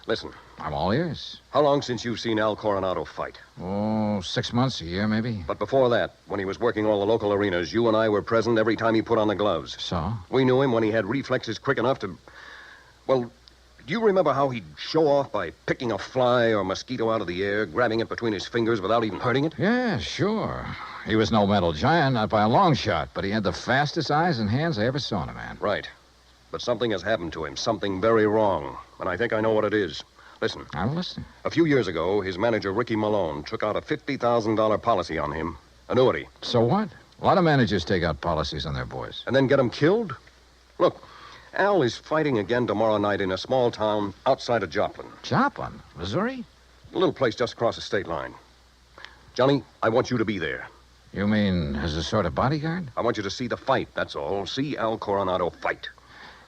Listen. I'm all ears. How long since you've seen Al Coronado fight? Oh, 6 months, a year, maybe. But before that, when he was working all the local arenas, you and I were present every time he put on the gloves. So? We knew him when he had reflexes quick enough to... Well, do you remember how he'd show off by picking a fly or mosquito out of the air, grabbing it between his fingers without even hurting it? Yeah, sure. He was no metal giant, not by a long shot, but he had the fastest eyes and hands I ever saw in a man. Right. But something has happened to him, something very wrong, and I think I know what it is. Listen. I'm listening. A few years ago, his manager, Ricky Malone, took out a $50,000 policy on him. Annuity. So what? A lot of managers take out policies on their boys. And then get him killed? Look, Al is fighting again tomorrow night in a small town outside of Joplin. Joplin? Missouri? A little place just across the state line. Johnny, I want you to be there. You mean as a sort of bodyguard? I want you to see the fight, that's all. See Al Coronado fight.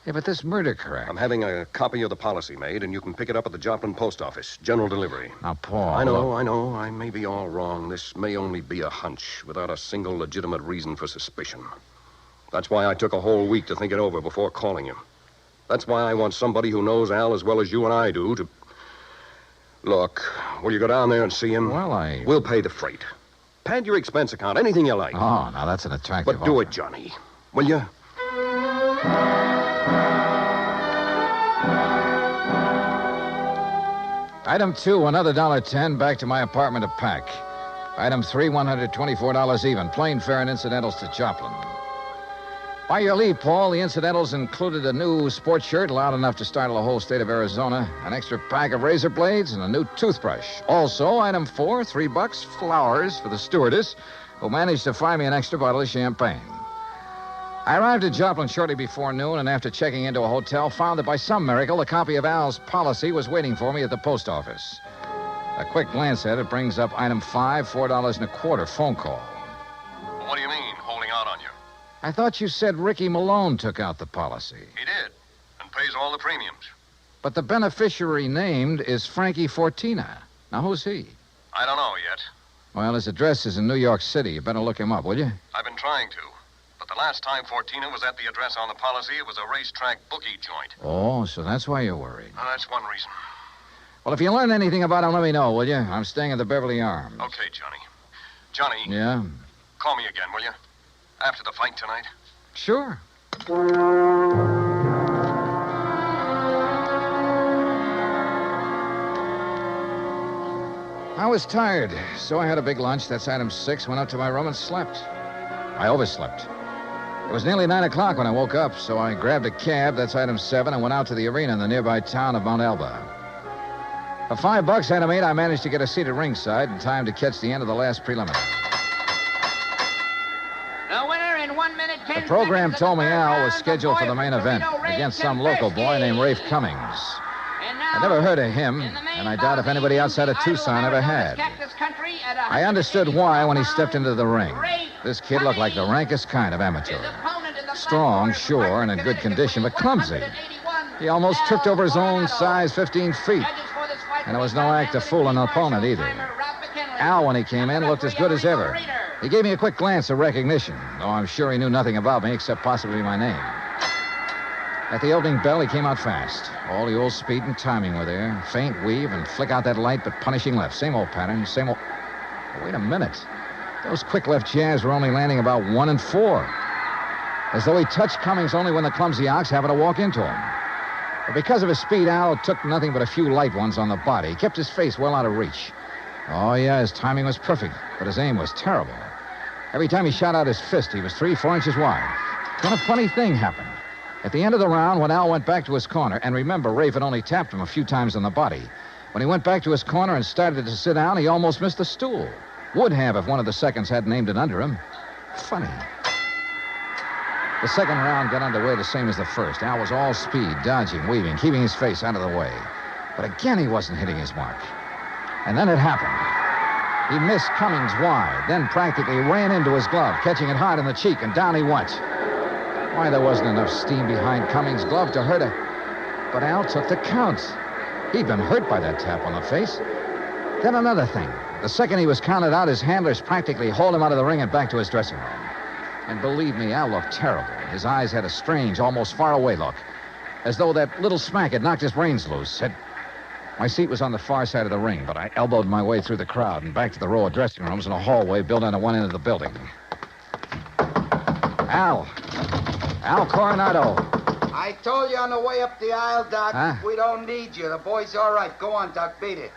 Yeah, but this murder crack. I'm having a copy of the policy made, and you can pick it up at the Joplin post office. General delivery. Now, Paul... I know. I may be all wrong. This may only be a hunch, without a single legitimate reason for suspicion. That's why I took a whole week to think it over before calling you. That's why I want somebody who knows Al as well as you and I do to... Look, will you go down there and see him? Well, We'll pay the freight. Pad your expense account, anything you like. Oh, now that's an attractive But do offer. it, Johnny. Will you? Item 2, another $1.10 back to my apartment to pack. Item 3, $124 even. Plane fare and incidentals to Joplin. By your leave, Paul, the incidentals included a new sports shirt loud enough to startle the whole state of Arizona, an extra pack of razor blades, and a new toothbrush. Also, item 4, $3, flowers for the stewardess, who managed to find me an extra bottle of champagne. I arrived at Joplin shortly before noon, and after checking into a hotel, found that by some miracle, a copy of Al's policy was waiting for me at the post office. A quick glance at it brings up item 5, $4.25 phone call. What do you mean, holding out on you? I thought you said Ricky Malone took out the policy. He did, and pays all the premiums. But the beneficiary named is Frankie Fortina. Now, who's he? I don't know yet. Well, his address is in New York City. You better look him up, will you? I've been trying to. But the last time Fortina was at the address on the policy, it was a racetrack bookie joint. Oh, so that's why you're worried. That's one reason. Well, if you learn anything about him, let me know, will you? I'm staying at the Beverly Arms. Okay, Johnny. Johnny. Yeah? Call me again, will you? After the fight tonight. Sure. I was tired, so I had a big lunch. That's item 6. Went up to my room and slept. I overslept. It was nearly 9 o'clock when I woke up, so I grabbed a cab, that's item 7, and went out to the arena in the nearby town of Mount Alba. For $5, item 8, I managed to get a seat at ringside in time to catch the end of the last preliminary. The winner in 1 minute, 10 The program seconds told me of the Al third was round, scheduled for the the main boy event from Torino, against Ray some local boy named Rafe Cummings. I never heard of him, and I doubt if anybody outside of Tucson ever had. I understood why when he stepped into the ring. This kid looked like the rankest kind of amateur. Strong, sure, and in good condition, but clumsy. He almost tripped over his own size 15 feet. And it was no act of fooling an opponent either. Al, when he came in, looked as good as ever. He gave me a quick glance of recognition, though I'm sure he knew nothing about me except possibly my name. At the opening bell, he came out fast. All the old speed and timing were there. Faint weave and flick out that light, but punishing left. Same old pattern, same old... Oh, wait a minute. Those quick left jabs were only landing about 1 and 4. As though he touched Cummings only when the clumsy ox happened to walk into him. But because of his speed, Al took nothing but a few light ones on the body. He kept his face well out of reach. Oh, yeah, his timing was perfect, but his aim was terrible. Every time he shot out his fist, he was 3-4 inches wide. Then a funny thing happened. At the end of the round, when Al went back to his corner, and remember, Rafe had only tapped him a few times on the body. When he went back to his corner and started to sit down, he almost missed the stool. Would have if one of the seconds hadn't aimed it under him. Funny. The second round got underway the same as the first. Al was all speed, dodging, weaving, keeping his face out of the way. But again, he wasn't hitting his mark. And then it happened. He missed Cummings wide, then practically ran into his glove, catching it hard in the cheek, and down he went. Why, there wasn't enough steam behind Cummings' glove to hurt her. But Al took the count. He'd been hurt by that tap on the face. Then another thing. The second he was counted out, his handlers practically hauled him out of the ring and back to his dressing room. And believe me, Al looked terrible. His eyes had a strange, almost far-away look, as though that little smack had knocked his brains loose. My seat was on the far side of the ring, but I elbowed my way through the crowd and back to the row of dressing rooms in a hallway built onto one end of the building. Al Coronado. I told you on the way up the aisle, Doc. Huh? We don't need you. The boy's all right. Go on, Doc. Beat it.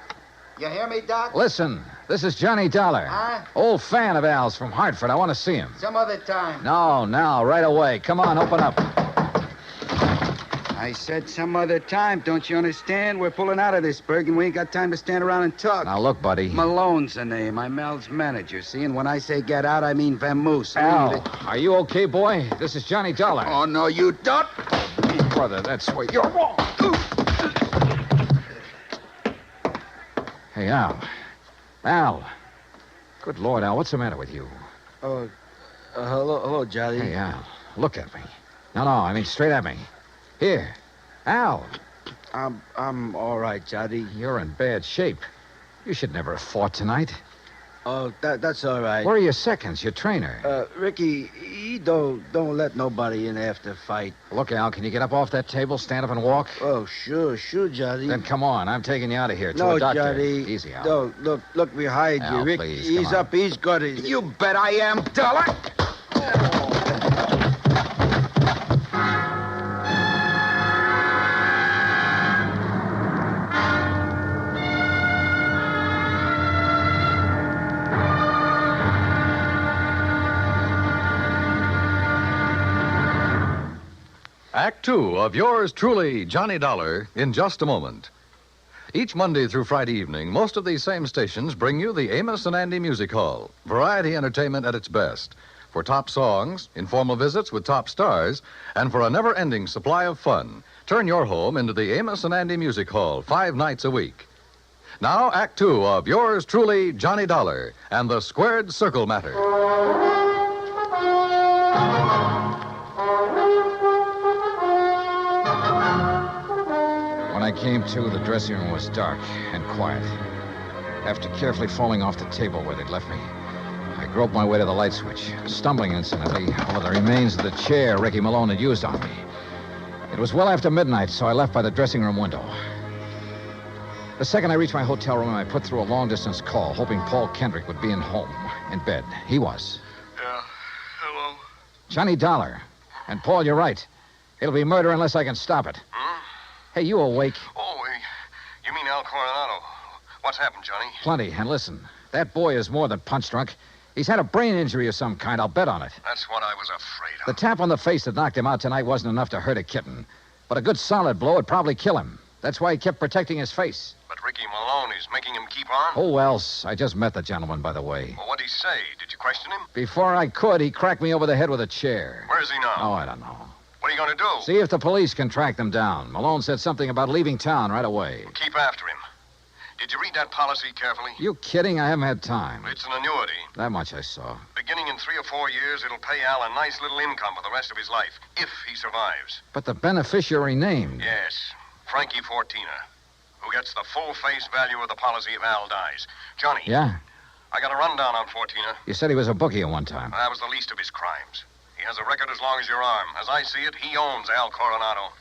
You hear me, Doc? Listen, this is Johnny Dollar. Huh? Old fan of Al's from Hartford. I want to see him. Some other time. No, now, right away. Come on, open up. I said some other time. Don't you understand? We're pulling out of this, Berg, and we ain't got time to stand around and talk. Now, look, buddy. Malone's the name. I'm Al's manager, see? And when I say get out, I mean vamoose. Al, are you okay, boy? This is Johnny Dollar. Oh, no, you don't. Brother, that's where you're wrong. Hey, Al. Al. Good Lord, Al, what's the matter with you? Hello, Johnny. Hey, Al, look at me. No, I mean straight at me. Here. Al. I'm all right, Johnny. You're in bad shape. You should never have fought tonight. Oh, that's all right. Where are your seconds, your trainer? Ricky, he don't let nobody in after fight. Look, Al, can you get up off that table, stand up and walk? Oh, sure, Johnny. Then come on, I'm taking you out of here to no, a doctor. Johnny. Easy, Al. No, look behind Al, you, Rick. please, He's up, he's good. You bet I am, Dollar. Act Two of yours truly, Johnny Dollar, in just a moment. Each Monday through Friday evening, most of these same stations bring you the Amos and Andy Music Hall. Variety entertainment at its best. For top songs, informal visits with top stars, and for a never-ending supply of fun. Turn your home into the Amos and Andy Music Hall 5 nights a week. Now, Act Two of yours truly, Johnny Dollar, and the Squared Circle Matter. When I came to, the dressing room was dark and quiet. After carefully falling off the table where they'd left me, I groped my way to the light switch, stumbling incidentally over the remains of the chair Ricky Malone had used on me. It was well after midnight, so I left by the dressing room window. The second I reached my hotel room, I put through a long-distance call, hoping Paul Kendrick would be in bed. He was. Yeah, hello? Johnny Dollar. And, Paul, you're right. It'll be murder unless I can stop it. Hey, you awake? Oh, you mean Al Coronado. What's happened, Johnny? Plenty. And listen, that boy is more than punch-drunk. He's had a brain injury of some kind. I'll bet on it. That's what I was afraid of. The tap on the face that knocked him out tonight wasn't enough to hurt a kitten. But a good solid blow would probably kill him. That's why he kept protecting his face. But Ricky Malone is making him keep on? Oh, else. I just met the gentleman, by the way. Well, what'd he say? Did you question him? Before I could, he cracked me over the head with a chair. Where is he now? Oh, I don't know. What are you going to do? See if the police can track them down. Malone said something about leaving town right away. Well, keep after him. Did you read that policy carefully? You kidding? I haven't had time. It's an annuity. That much I saw. Beginning in 3 or 4 years, it'll pay Al a nice little income for the rest of his life, if he survives. But the beneficiary named. Yes, Frankie Fortina, who gets the full face value of the policy if Al dies. Johnny. Yeah? I got a rundown on Fortina. You said he was a bookie at one time. That was the least of his crimes. He has a record as long as your arm. As I see it, he owns Al Coronado.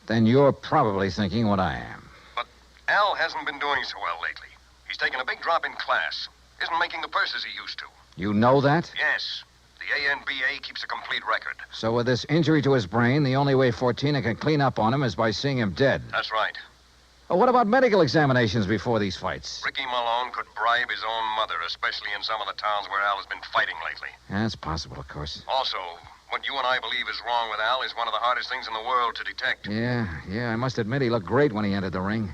Then you're probably thinking what I am. But Al hasn't been doing so well lately. He's taken a big drop in class. Isn't making the purses he used to. You know that? Yes. The ANBA keeps a complete record. So with this injury to his brain, the only way Fortina can clean up on him is by seeing him dead. That's right. Well, what about medical examinations before these fights? Ricky Malone could bribe his own mother, especially in some of the towns where Al has been fighting lately. Yeah, that's possible, of course. Also, what you and I believe is wrong with Al is one of the hardest things in the world to detect. Yeah, I must admit he looked great when he entered the ring.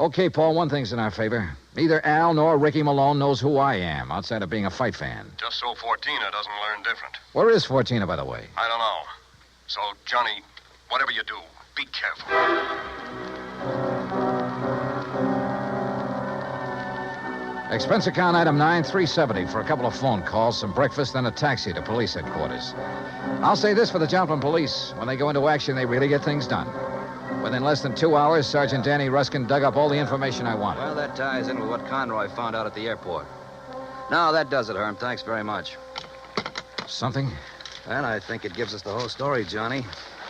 Okay, Paul, one thing's in our favor. Neither Al nor Ricky Malone knows who I am, outside of being a fight fan. Just so Fortina doesn't learn different. Where is Fortina, by the way? I don't know. So, Johnny, whatever you do, be careful. Expense account item 9370 for a couple of phone calls, some breakfast, then a taxi to police headquarters. I'll say this for the Joplin police. When they go into action, they really get things done. Within less than 2 hours, Sergeant Danny Ruskin dug up all the information I wanted. Well, that ties in with what Conroy found out at the airport. Now, that does it, Herm. Thanks very much. Something? And I think it gives us the whole story, Johnny.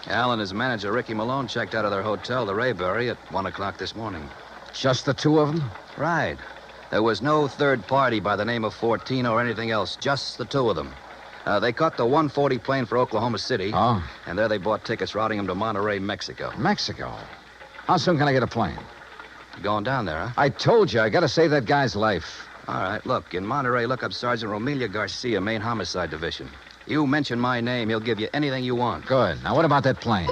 Al and his manager, Ricky Malone, checked out of their hotel, the Rayberry, at 1 o'clock this morning. Just the two of them? Right. There was no third party by the name of Fortina or anything else, just the two of them. They caught the 140 plane for Oklahoma City. Oh? And there they bought tickets routing them to Monterey, Mexico. Mexico? How soon can I get a plane? You going down there, huh? I told you, I gotta save that guy's life. All right, look, in Monterey, look up Sergeant Romelia Garcia, Main Homicide Division. You mention my name, he'll give you anything you want. Good. Now, what about that plane?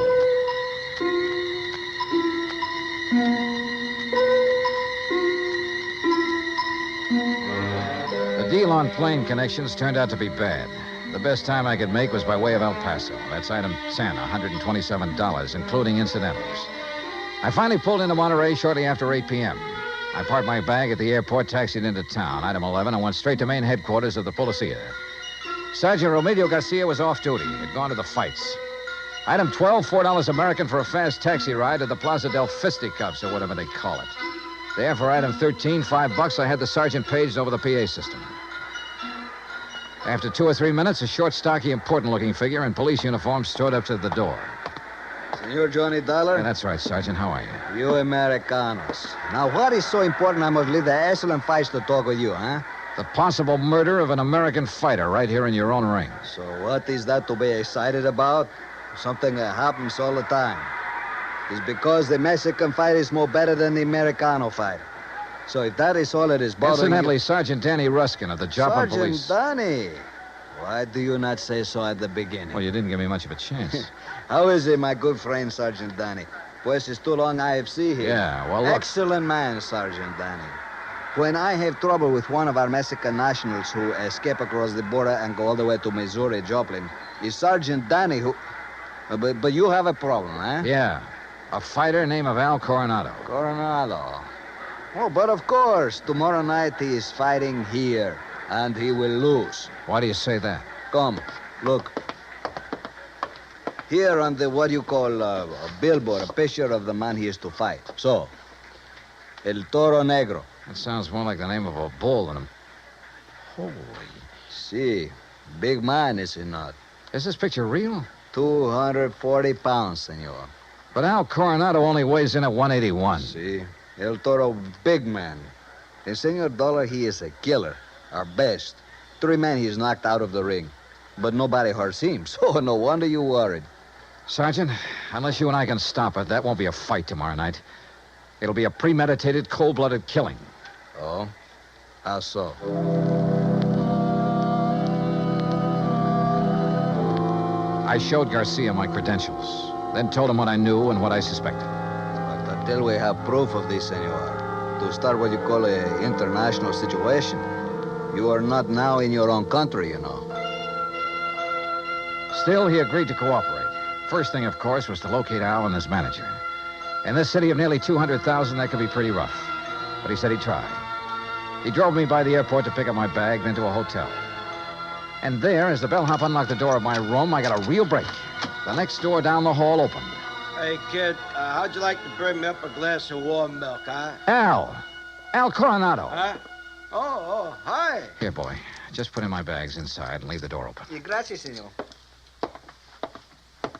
The deal on plane connections turned out to be bad. The best time I could make was by way of El Paso. That's item 10, $127, including incidentals. I finally pulled into Monterey shortly after 8 p.m. I parked my bag at the airport, taxied into town. Item 11, and went straight to main headquarters of the Policia. Sergeant Romelio Garcia was off duty. He'd gone to the fights. Item 12, $4 American for a fast taxi ride to the Plaza del Fisticuffs, or whatever they call it. There, for item 13, $5, I had the sergeant paged over the PA system. After 2 or 3 minutes, a short, stocky, important-looking figure in police uniform strode up to the door. Senor Johnny Dollar? Yeah, that's right, Sergeant. How are you? You Americanos. Now, what is so important I must leave the excellent fights to talk with you, huh? The possible murder of an American fighter right here in your own ring. So what is that to be excited about? Something that happens all the time. It's because the Mexican fight is more better than the Americano fight. So if that is all it is bothering Incidentally, you... Sergeant Danny Ruskin of the Joplin Police. Sergeant Danny. Why do you not say so at the beginning? Well, you didn't give me much of a chance. How is it, my good friend, Sergeant Danny? Pues it's too long IFC here. Yeah, well, look. Excellent man, Sergeant Danny. When I have trouble with one of our Mexican nationals who escape across the border and go all the way to Missouri, Joplin, it's Sergeant Danny who... But you have a problem, huh? Yeah. A fighter named Al Coronado. Coronado. Oh, but of course, tomorrow night he is fighting here, and he will lose. Why do you say that? Come, look. Here on the, what you call, a billboard, a picture of the man he is to fight. So, El Toro Negro. That sounds more like the name of a bull than a... Holy... See, big man, is he not? Is this picture real? 240 pounds, senor. But Al Coronado only weighs in at 181. See, El Toro, big man. And Senor Dollar, he is a killer. Our best. 3 men he's knocked out of the ring. But nobody hurts him, so no wonder you worried. Sergeant, unless you and I can stop it, that won't be a fight tomorrow night. It'll be a premeditated, cold-blooded killing. Oh? How so? I showed Garcia my credentials, then told him what I knew and what I suspected. But until we have proof of this, senor, to start what you call an international situation, you are not now in your own country, you know. Still, he agreed to cooperate. First thing, of course, was to locate Al and his manager. In this city of nearly 200,000, that could be pretty rough. But he said he'd try. He drove me by the airport to pick up my bag, then to a hotel. And there, as the bellhop unlocked the door of my room, I got a real break. The next door down the hall opened. Hey, kid, how'd you like to bring me up a glass of warm milk, huh? Al Coronado. Huh? Oh, hi. Here, boy. Just put in my bags inside and leave the door open. Gracias, senor.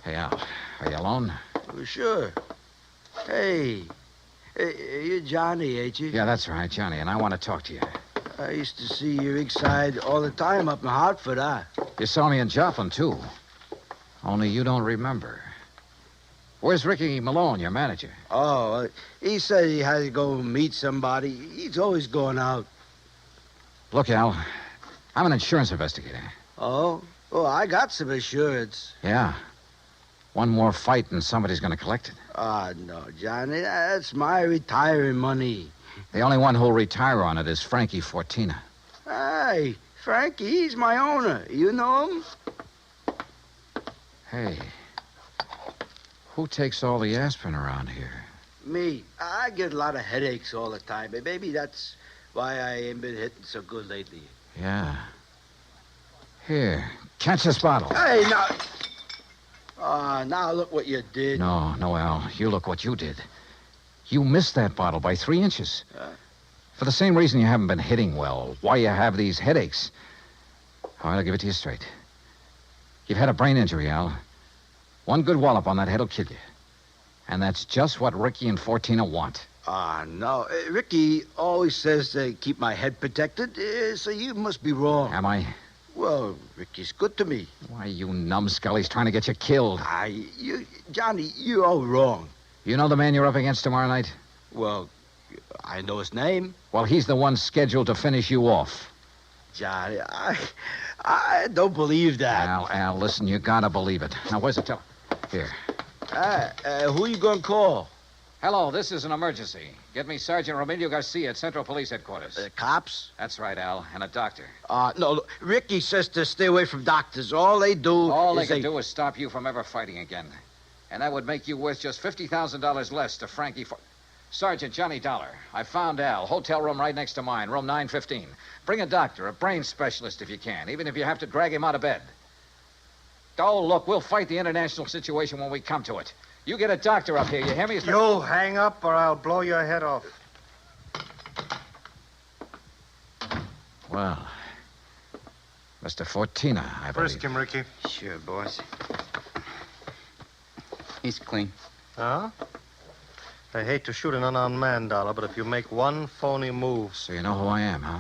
Hey, Al, are you alone? Sure. Hey, you're Johnny, ain't you? Yeah, that's right, Johnny, and I want to talk to you. I used to see your rig side all the time up in Hartford, You saw me in Joplin, too. Only you don't remember. Where's Ricky Malone, your manager? Oh, he said he had to go meet somebody. He's always going out. Look, Al, I'm an insurance investigator. Oh? Oh, I got some insurance. Yeah. One more fight and somebody's going to collect it. No, Johnny, that's my retiring money. The only one who'll retire on it is Frankie Fortina. Hey, Frankie, he's my owner. You know him? Hey, who takes all the aspirin around here? Me. I get a lot of headaches all the time. And maybe that's why I ain't been hitting so good lately. Yeah. Here, catch this bottle. Hey, now... now look what you did. No, Al. You look what you did. You missed that bottle by 3 inches. For the same reason you haven't been hitting well. Why you have these headaches. All right, I'll give it to you straight. You've had a brain injury, Al. One good wallop on that head will kill you. And that's just what Ricky and Fortina want. No. Ricky always says to keep my head protected, so you must be wrong. Am I? Well, Ricky's good to me. Why, you numbskull, he's trying to get you killed. Johnny, you're all wrong. You know the man you're up against tomorrow night? Well, I know his name. Well, he's the one scheduled to finish you off. Johnny, I don't believe that. Al, listen, you gotta believe it. Now, where's the Here. Who you gonna call? Hello, this is an emergency. Get me Sergeant Romilio Garcia at Central Police Headquarters. Cops? That's right, Al, and a doctor. No, look, Ricky says to stay away from doctors. All they do do is stop you from ever fighting again. And that would make you worth just $50,000 less to Frankie Sergeant Johnny Dollar. I found Al. Hotel room right next to mine, room 915. Bring a doctor, a brain specialist if you can, even if you have to drag him out of bed. Oh, look, we'll fight the international situation when we come to it. You get a doctor up here, you hear me? You hang up or I'll blow your head off. Well, Mr. Fortina, I believe. Frisk him, Ricky. Sure, boss. He's clean. Huh? I hate to shoot an unarmed man, Dollar, but if you make one phony move... So you know who I am, huh?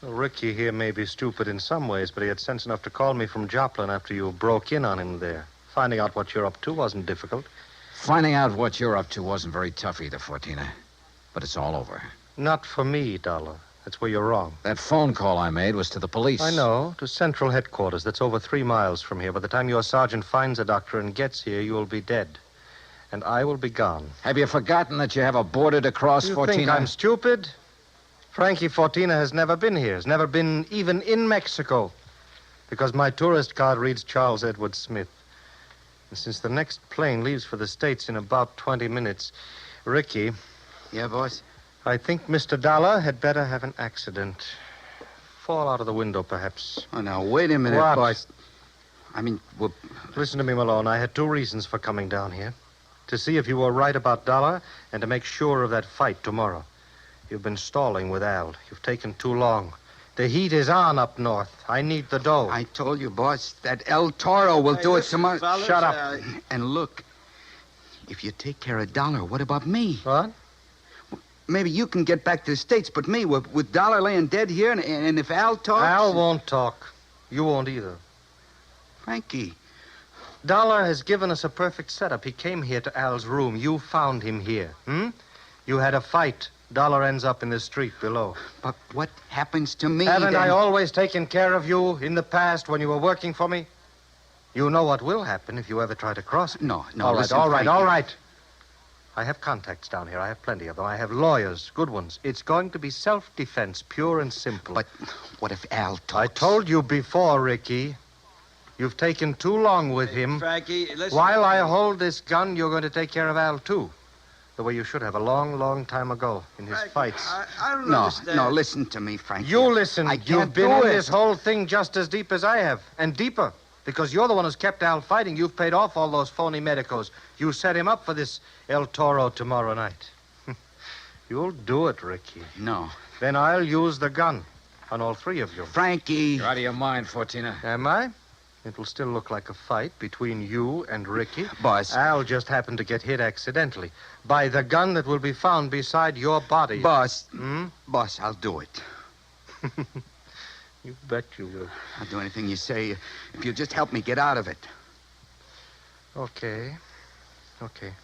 Well, Ricky here may be stupid in some ways, but he had sense enough to call me from Joplin after you broke in on him there. Finding out what you're up to wasn't difficult. Finding out what you're up to wasn't very tough either, Fortina. But it's all over. Not for me, Dollar. That's where you're wrong. That phone call I made was to the police. I know, to Central Headquarters. That's over 3 miles from here. By the time your sergeant finds a doctor and gets here, you'll be dead. And I will be gone. Have you forgotten that you have a border to cross, You Fortina? think I'm stupid? Frankie Fortina has never been here. Has never been even in Mexico. Because my tourist card reads Charles Edward Smith. And since the next plane leaves for the States in about 20 minutes, Ricky... Yeah, boss? I think Mr. Dollar had better have an accident. Fall out of the window, perhaps. Oh, now, wait a minute, What? boss. I mean, well... Listen to me, Malone. I had 2 reasons for coming down here. To see if you were right about Dollar and to make sure of that fight tomorrow. You've been stalling with Al. You've taken too long. The heat is on up north. I need the dough. I told you, boss, that El Toro will do it tomorrow. fellas, Shut up. And look, if you take care of Dollar, what about me? What? Maybe you can get back to the States, but me, with Dollar laying dead here, and if Al talks... Al won't talk. You won't either. Frankie. Dollar has given us a perfect setup. He came here to Al's room. You found him here. You had a fight. Dollar ends up in the street below. But what happens to me? Haven't then? I always taken care of you in the past when you were working for me? You know what will happen if you ever try to cross me. No, All right, listen, all right, Frankie. all right. I have contacts down here. I have plenty of them. I have lawyers, good ones. It's going to be self-defense, pure and simple. But what if Al talks? I told you before, Ricky. You've taken too long with him. Frankie, listen... While I hold this gun, you're going to take care of Al, too. The way you should have a long, long time ago in his fights. I don't No, understand. no, listen to me, Frankie. You listen. I can't You've been do in it. this whole thing just as deep as I have, and deeper. Because you're the one who's kept Al fighting. You've paid off all those phony medicos. You set him up for this El Toro tomorrow night. You'll do it, Ricky. No. Then I'll use the gun on all 3 of you. Frankie. You're out of your mind, Fortina. Am I? It will still look like a fight between you and Ricky. Boss. Al just happened to get hit accidentally by the gun that will be found beside your body. Boss. Hmm? Boss, I'll do it. You bet you will. I'll do anything you say if you'll just help me get out of it. Okay.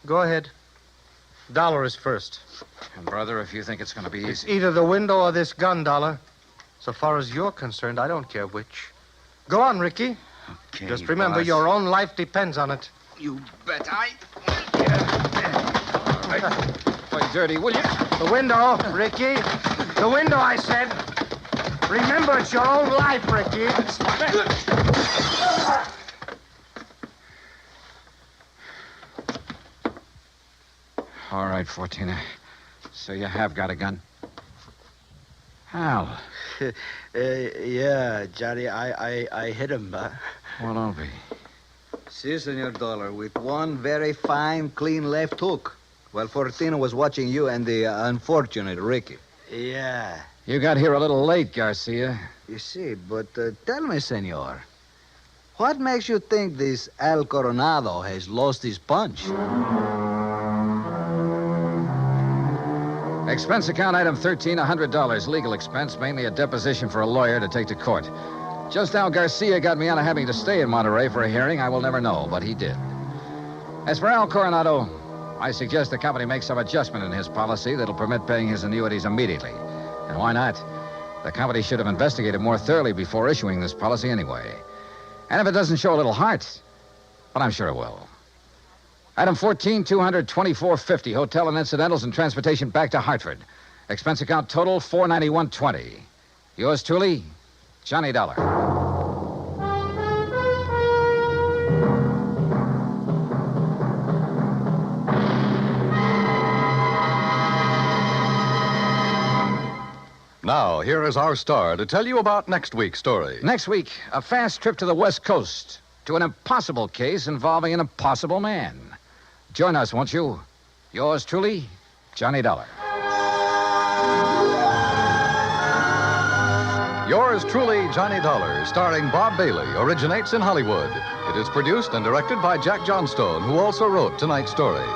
Go ahead. Dollar is first. And, brother, if you think it's going to be It's easy... either the window or this gun, Dollar. So far as you're concerned, I don't care which. Go on, Ricky. Okay, Just remember, boss. your own life depends on it. You bet I... Play dirty, will you? The window, Ricky. The window, I said. Remember, it's your own life, Ricky. All right, Fortina. So you have got a gun? Al. Yeah, Johnny, I hit him. Well, don't be. Si, Senor Dollar, with one very fine, clean left hook. While Fortino was watching you and the unfortunate Ricky. Yeah. You got here a little late, Garcia. You see, but tell me, Senor, what makes you think this Al Coronado has lost his punch? Expense account item 13, $100. Legal expense, mainly a deposition for a lawyer to take to court. Just how Garcia got me out of having to stay in Monterey for a hearing, I will never know, but he did. As for Al Coronado, I suggest the company make some adjustment in his policy that'll permit paying his annuities immediately. And why not? The company should have investigated more thoroughly before issuing this policy anyway. And if it doesn't show a little heart, but I'm sure it will. Item 14, $224.50. Hotel and incidentals and transportation back to Hartford. Expense account total, $491.20. Yours truly, Johnny Dollar. Now, here is our star to tell you about next week's story. Next week, a fast trip to the West Coast to an impossible case involving an impossible man. Join us, won't you? Yours truly, Johnny Dollar. Yours truly, Johnny Dollar, starring Bob Bailey, originates in Hollywood. It is produced and directed by Jack Johnstone, who also wrote tonight's story.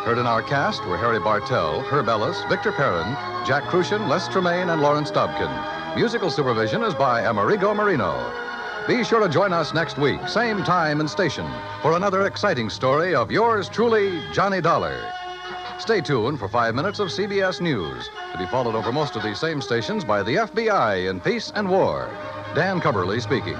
Heard in our cast were Harry Bartell, Herb Ellis, Victor Perrin, Jack Crucian, Les Tremaine, and Lawrence Dobkin. Musical supervision is by Amerigo Marino. Be sure to join us next week, same time and station, for another exciting story of yours truly, Johnny Dollar. Stay tuned for 5 minutes of CBS News, to be followed over most of these same stations by the FBI in Peace and War. Dan Cubberly speaking.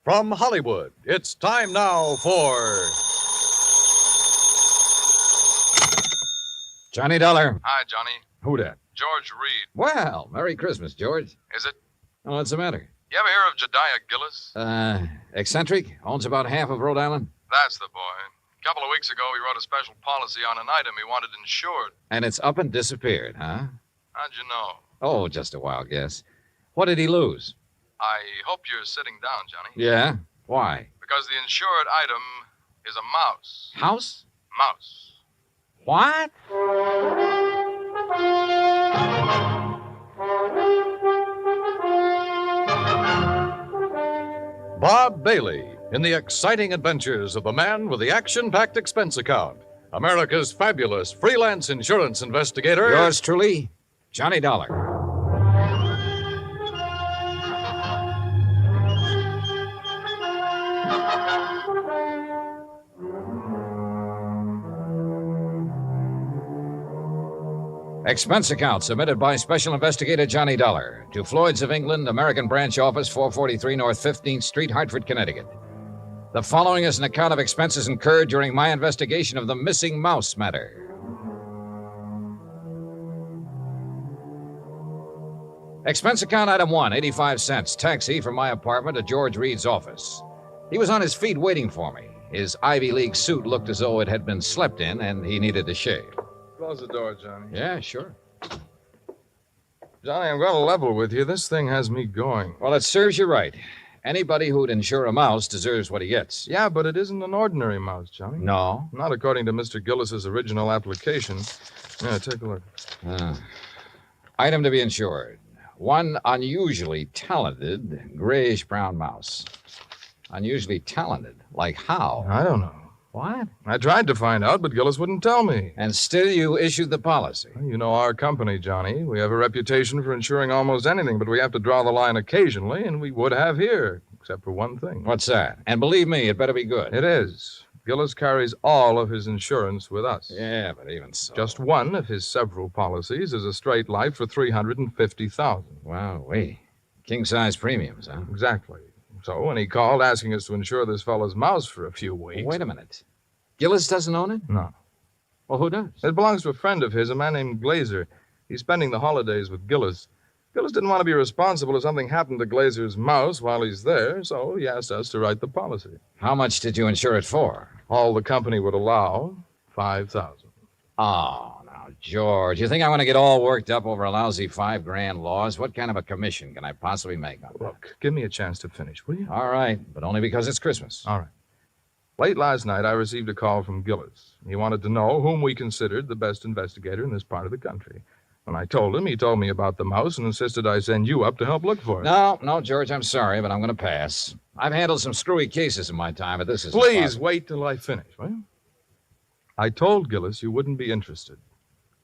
From Hollywood, it's time now for... Johnny Dollar. Hi, Johnny. Who dat? George Reed. Well, Merry Christmas, George. Is it? Oh, what's the matter? You ever hear of Jediah Gillis? Eccentric? Owns about half of Rhode Island? That's the boy. A couple of weeks ago, he wrote a special policy on an item he wanted insured. And it's up and disappeared, huh? How'd you know? Oh, just a wild guess. What did he lose? I hope you're sitting down, Johnny. Yeah? Why? Because the insured item is a mouse. House? Mouse. What? Bob Bailey in the exciting adventures of the man with the action-packed expense account. America's fabulous freelance insurance investigator. Yours truly, Johnny Dollar. Expense account submitted by Special Investigator Johnny Dollar to Floyd's of England, American Branch Office, 443 North 15th Street, Hartford, Connecticut. The following is an account of expenses incurred during my investigation of the missing mouse matter. Expense account item 1, 85 cents, taxi from my apartment to George Reed's office. He was on his feet waiting for me. His Ivy League suit looked as though it had been slept in, and he needed to shave. Close the door, Johnny. Yeah, sure. Johnny, I'm going to level with you. This thing has me going. Well, it serves you right. Anybody who'd insure a mouse deserves what he gets. Yeah, but it isn't an ordinary mouse, Johnny. No? Not according to Mr. Gillis's original application. Yeah, take a look. Item to be insured. One unusually talented grayish-brown mouse. Unusually talented? Like how? I don't know. What? I tried to find out, but Gillis wouldn't tell me. And still you issued the policy? You know our company, Johnny. We have a reputation for insuring almost anything, but we have to draw the line occasionally, and we would have here, except for one thing. What's that? And believe me, it better be good. It is. Gillis carries all of his insurance with us. Yeah, but even so. Just one of his several policies is a straight life for $350,000. Wow, wait. King-size premiums, huh? Exactly. So when he called asking us to insure this fellow's mouse for a few weeks... Wait a minute. Gillis doesn't own it? No. Well, who does? It belongs to a friend of his, a man named Glazer. He's spending the holidays with Gillis. Gillis didn't want to be responsible if something happened to Glazer's mouse while he's there, so he asked us to write the policy. How much did you insure it for? All the company would allow, $5,000. Oh, now, George, you think I want to get all worked up over a lousy $5,000 loss? What kind of a commission can I possibly make on that? Look, give me a chance to finish, will you? All right, but only because it's Christmas. All right. Late last night, I received a call from Gillis. He wanted to know whom we considered the best investigator in this part of the country. When I told him, he told me about the mouse and insisted I send you up to help look for it. No, George, I'm sorry, but I'm going to pass. I've handled some screwy cases in my time, but this is... Please wait till I finish, will you? I told Gillis you wouldn't be interested.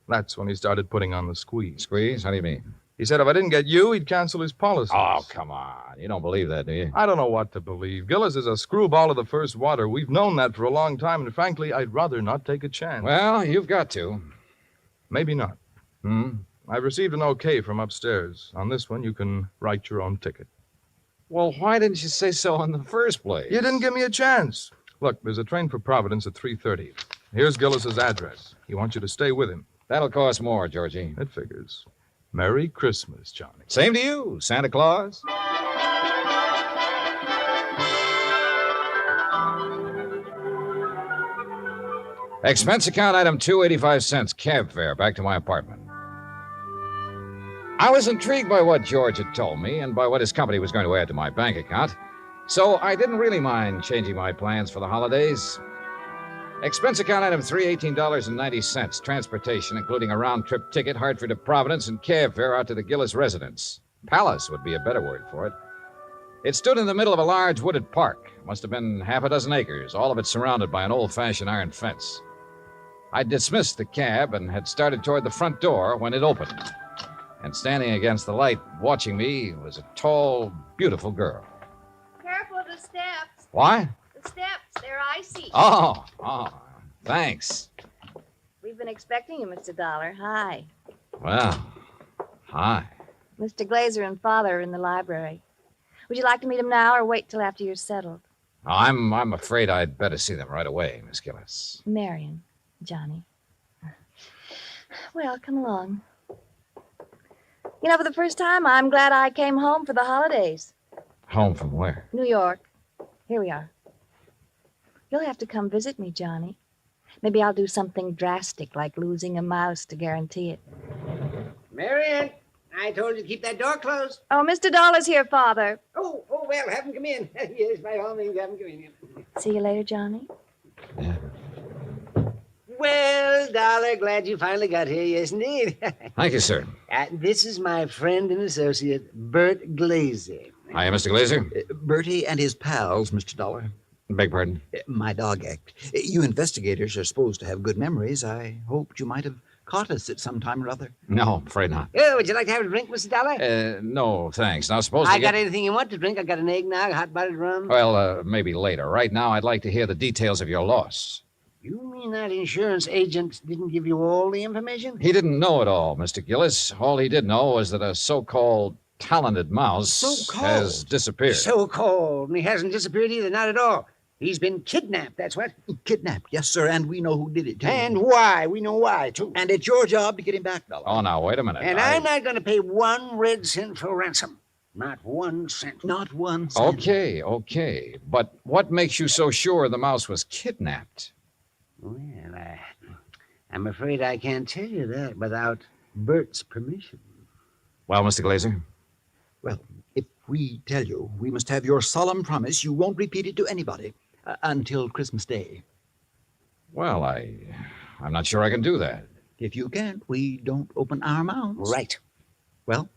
That's when he started putting on the squeeze. Squeeze? How do you mean? He said if I didn't get you, he'd cancel his policy. Oh, come on. You don't believe that, do you? I don't know what to believe. Gillis is a screwball of the first water. We've known that for a long time, and frankly, I'd rather not take a chance. Well, you've got to. Maybe not. I've received an okay from upstairs. On this one, you can write your own ticket. Well, why didn't you say so in the first place? You didn't give me a chance. Look, there's a train for Providence at 3:30. Here's Gillis's address. He wants you to stay with him. That'll cost more, Georgie. It figures. Merry Christmas, Johnny. Same to you, Santa Claus. Expense account item 2, 85 cents, cab fare back to my apartment. I was intrigued by what George had told me and by what his company was going to add to my bank account, so I didn't really mind changing my plans for the holidays. Expense account item 3, $18.90, transportation, including a round-trip ticket, Hartford to Providence, and cab fare out to the Gillis residence. Palace would be a better word for it. It stood in the middle of a large wooded park. Must have been half a dozen acres, all of it surrounded by an old-fashioned iron fence. I dismissed the cab and had started toward the front door when it opened. And standing against the light, watching me, was a tall, beautiful girl. Careful of the steps. What? The steps, they're icy. Oh, thanks. We've been expecting you, Mr. Dollar. Hi. Well, hi. Mr. Glazer and Father are in the library. Would you like to meet them now or wait till after you're settled? I'm afraid I'd better see them right away, Miss Gillis. Marion, Johnny. Well, come along. You know, for the first time, I'm glad I came home for the holidays. Home from where? New York. Here we are. You'll have to come visit me, Johnny. Maybe I'll do something drastic, like losing a mouse to guarantee it. Marion, I told you to keep that door closed. Oh, Mr. Dollar's here, Father. Oh, well, have him come in. Yes, by all means, have him come in. See you later, Johnny. Well, Dollar, glad you finally got here, yes, indeed. Thank you, sir. This is my friend and associate, Bert Glazer. Hiya, Mr. Glazer. Bertie and his pals, Mr. Dollar. Beg pardon? My dog act. You investigators are supposed to have good memories. I hoped you might have caught us at some time or other. No, afraid not. Oh, would you like to have a drink, Mr. Dollar? No, thanks. Now, suppose I got anything you want to drink. I got an eggnog, hot buttered rum. Well, maybe later. Right now, I'd like to hear the details of your loss. You mean that insurance agent didn't give you all the information? He didn't know it all, Mr. Gillis. All he did know was that a so-called talented mouse has disappeared. So-called. And he hasn't disappeared either, not at all. He's been kidnapped, that's what. Kidnapped, yes, sir, and we know who did it, too. And why. We know why, too. And it's your job to get him back, Dollar. Oh, now, wait a minute. And I'm not going to pay 1 red cent for ransom. Not 1 cent. Not 1 cent. Okay. But what makes you so sure the mouse was kidnapped? Well, I'm afraid I can't tell you that without Bert's permission. Well, Mr. Glazer? Well, if we tell you, we must have your solemn promise you won't repeat it to anybody until Christmas Day. Well, I'm not sure I can do that. If you can't, we don't open our mouths. Right. Well?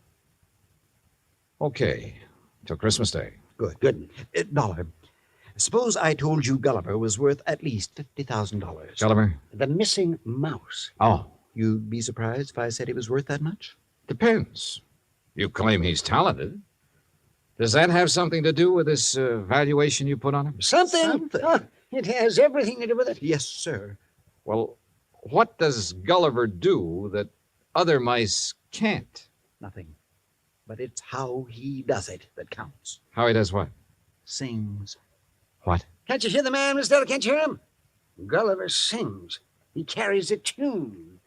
Okay. Till Christmas Day. Good. Dollar, suppose I told you Gulliver was worth at least $50,000. Gulliver? The missing mouse. Oh. You'd be surprised if I said he was worth that much? Depends. You claim he's talented. Does that have something to do with this valuation you put on him? Something. Oh, it has everything to do with it. Yes, sir. Well, what does Gulliver do that other mice can't? Nothing. But it's how he does it that counts. How he does what? Sings. What? Can't you hear the man, Miss Della? Can't you hear him? Gulliver sings. He carries a tune.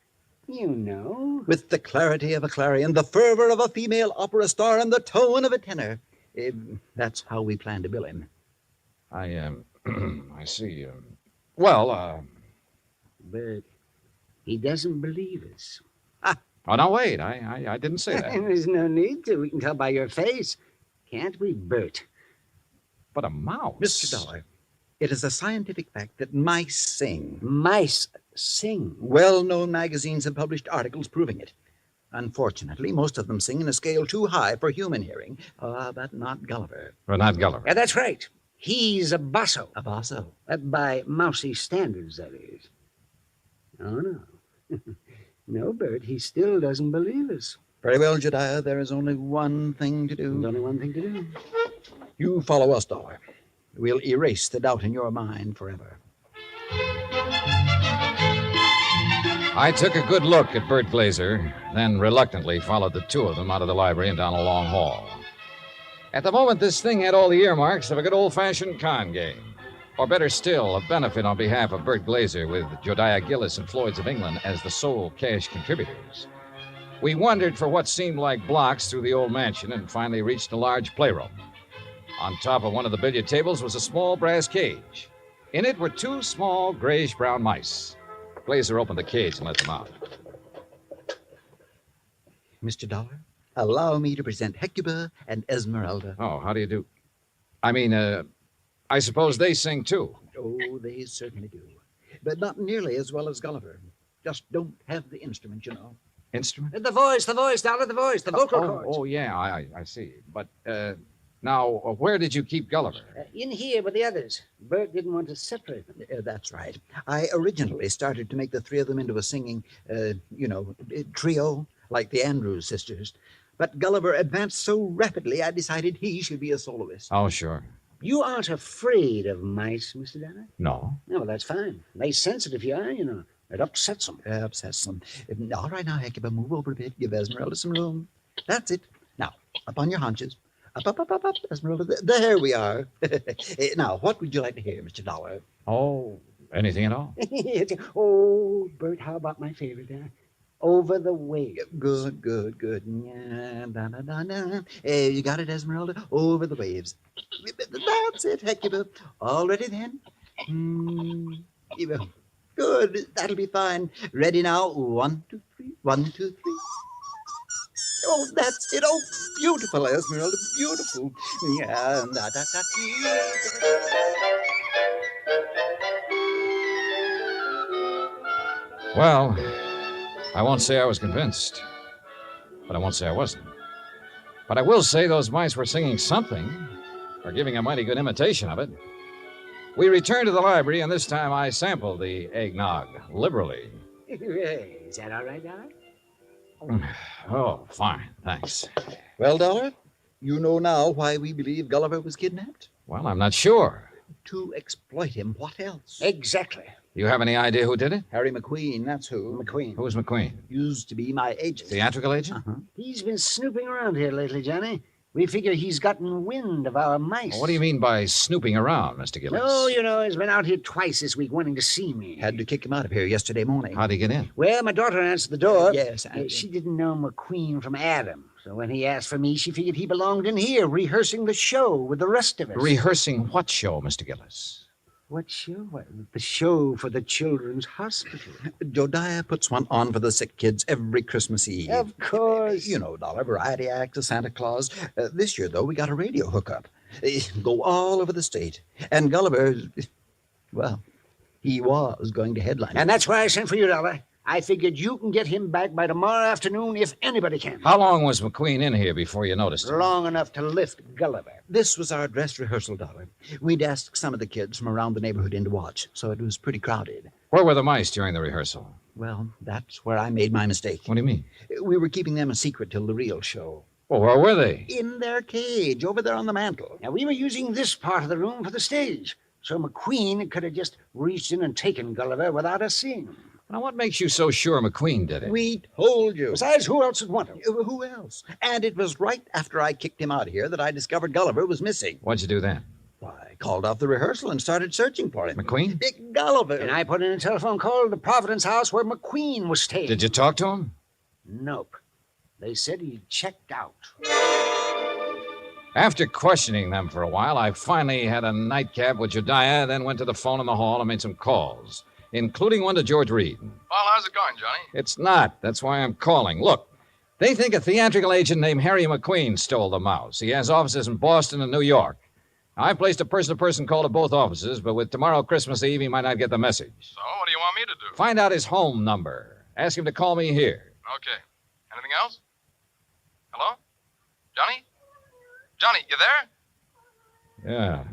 You know. With the clarity of a clarion, the fervor of a female opera star, and the tone of a tenor. That's how we plan to bill him. I see. But he doesn't believe us. Oh, no, wait. I didn't say that. There's no need to. We can tell by your face. Can't we, Bert? But a mouse. Mr. Dollar, it is a scientific fact that mice sing. Mice sing? Well-known magazines have published articles proving it. Unfortunately, most of them sing in a scale too high for human hearing. But not Gulliver. Well, not Gulliver. Yeah, that's right. He's a basso. A basso? By mousy standards, that is. Oh, no. No, Bert, he still doesn't believe us. Very well, Jedediah. There is only one thing to do. There's only one thing to do. You follow us, Dollar. We'll erase the doubt in your mind forever. I took a good look at Bert Glazer, then reluctantly followed the two of them out of the library and down a long hall. At the moment, this thing had all the earmarks of a good old-fashioned con game. Or better still, a benefit on behalf of Bert Glazer with Jodiah Gillis and Floyd's of England as the sole cash contributors. We wandered for what seemed like blocks through the old mansion and finally reached a large playroom. On top of one of the billiard tables was a small brass cage. In it were 2 small grayish-brown mice. Glazer opened the cage and let them out. Mr. Dollar, allow me to present Hecuba and Esmeralda. Oh, how do you do? I suppose they sing, too. Oh, they certainly do. But not nearly as well as Gulliver. Just don't have the instrument, you know. Instrument? The voice, Dollar, the voice, the vocal cords. Oh, yeah, I see. But, now, where did you keep Gulliver? In here with the others. Bert didn't want to separate them. That's right. I originally started to make the 3 of them into a singing, trio, like the Andrews sisters. But Gulliver advanced so rapidly, I decided he should be a soloist. Oh, sure. You aren't afraid of mice, Mr. Dollar? No. No, well, that's fine. They sense it if you are, you know. It upsets them. Upsets them. All right, now, Hecuba, move over a bit. Give Esmeralda some room. That's it. Now, up on your haunches. Up, Esmeralda. There we are. Now, what would you like to hear, Mr. Dollar? Oh, anything at all? Oh, Bert, how about my favorite, Over the Waves. Good. Yeah, da. You got it, Esmeralda? Over the Waves. That's it, Hecuba. All ready then? Good. That'll be fine. Ready now? 1, 2, 3. 1, 2, 3. Oh, that's it. Oh, beautiful, Esmeralda. Beautiful. Yeah. Well, I won't say I was convinced, but I won't say I wasn't. But I will say those mice were singing something, or giving a mighty good imitation of it. We returned to the library, and this time I sampled the eggnog liberally. Is that all right, Dollar? Oh, fine. Thanks. Well, Dollar, you know now why we believe Gulliver was kidnapped? Well, I'm not sure. To exploit him. What else? Exactly. You have any idea who did it? Harry McQueen, that's who. McQueen. Who's McQueen? Used to be my agent. Theatrical agent? Uh-huh. He's been snooping around here lately, Johnny. We figure he's gotten wind of our mice. Well, what do you mean by snooping around, Mr. Gillis? No, you know, he's been out here twice this week wanting to see me. Had to kick him out of here yesterday morning. How'd he get in? Well, my daughter answered the door. Yes. She didn't know McQueen from Adam. So when he asked for me, she figured he belonged in here, rehearsing the show with the rest of us. Rehearsing what show, Mr. Gillis? What show? Well, the show for the Children's Hospital. Jodiah puts one on for the sick kids every Christmas Eve. Of course. You know, Dollar, variety act, a Santa Claus. This year, though, we got a radio hookup. Go all over the state. And Gulliver, well, he was going to headline. And that's why I sent for you, Dollar. I figured you can get him back by tomorrow afternoon if anybody can. How long was McQueen in here before you noticed him? Long enough to lift Gulliver. This was our dress rehearsal, Dollar. We'd asked some of the kids from around the neighborhood in to watch, so it was pretty crowded. Where were the mice during the rehearsal? Well, that's where I made my mistake. What do you mean? We were keeping them a secret till the real show. Well, where were they? In their cage, over there on the mantel. Now, we were using this part of the room for the stage, so McQueen could have just reached in and taken Gulliver without us seeing him. Now, what makes you so sure McQueen did it? We told you. Besides, who else would want him? Who else? And it was right after I kicked him out of here that I discovered Gulliver was missing. What'd you do then? I called off the rehearsal and started searching for him. McQueen? Big Gulliver. And I put in a telephone call to the Providence house where McQueen was staying. Did you talk to him? Nope. They said he checked out. After questioning them for a while, I finally had a nightcap with Jediah, then went to the phone in the hall and made some calls, including one to George Reed. Well, how's it going, Johnny? It's not. That's why I'm calling. Look, they think a theatrical agent named Harry McQueen stole the mouse. He has offices in Boston and New York. I've placed a person-to-person call to both offices, but with tomorrow Christmas Eve, he might not get the message. So, what do you want me to do? Find out his home number. Ask him to call me here. Okay. Anything else? Hello? Johnny? Johnny, you there? Yeah.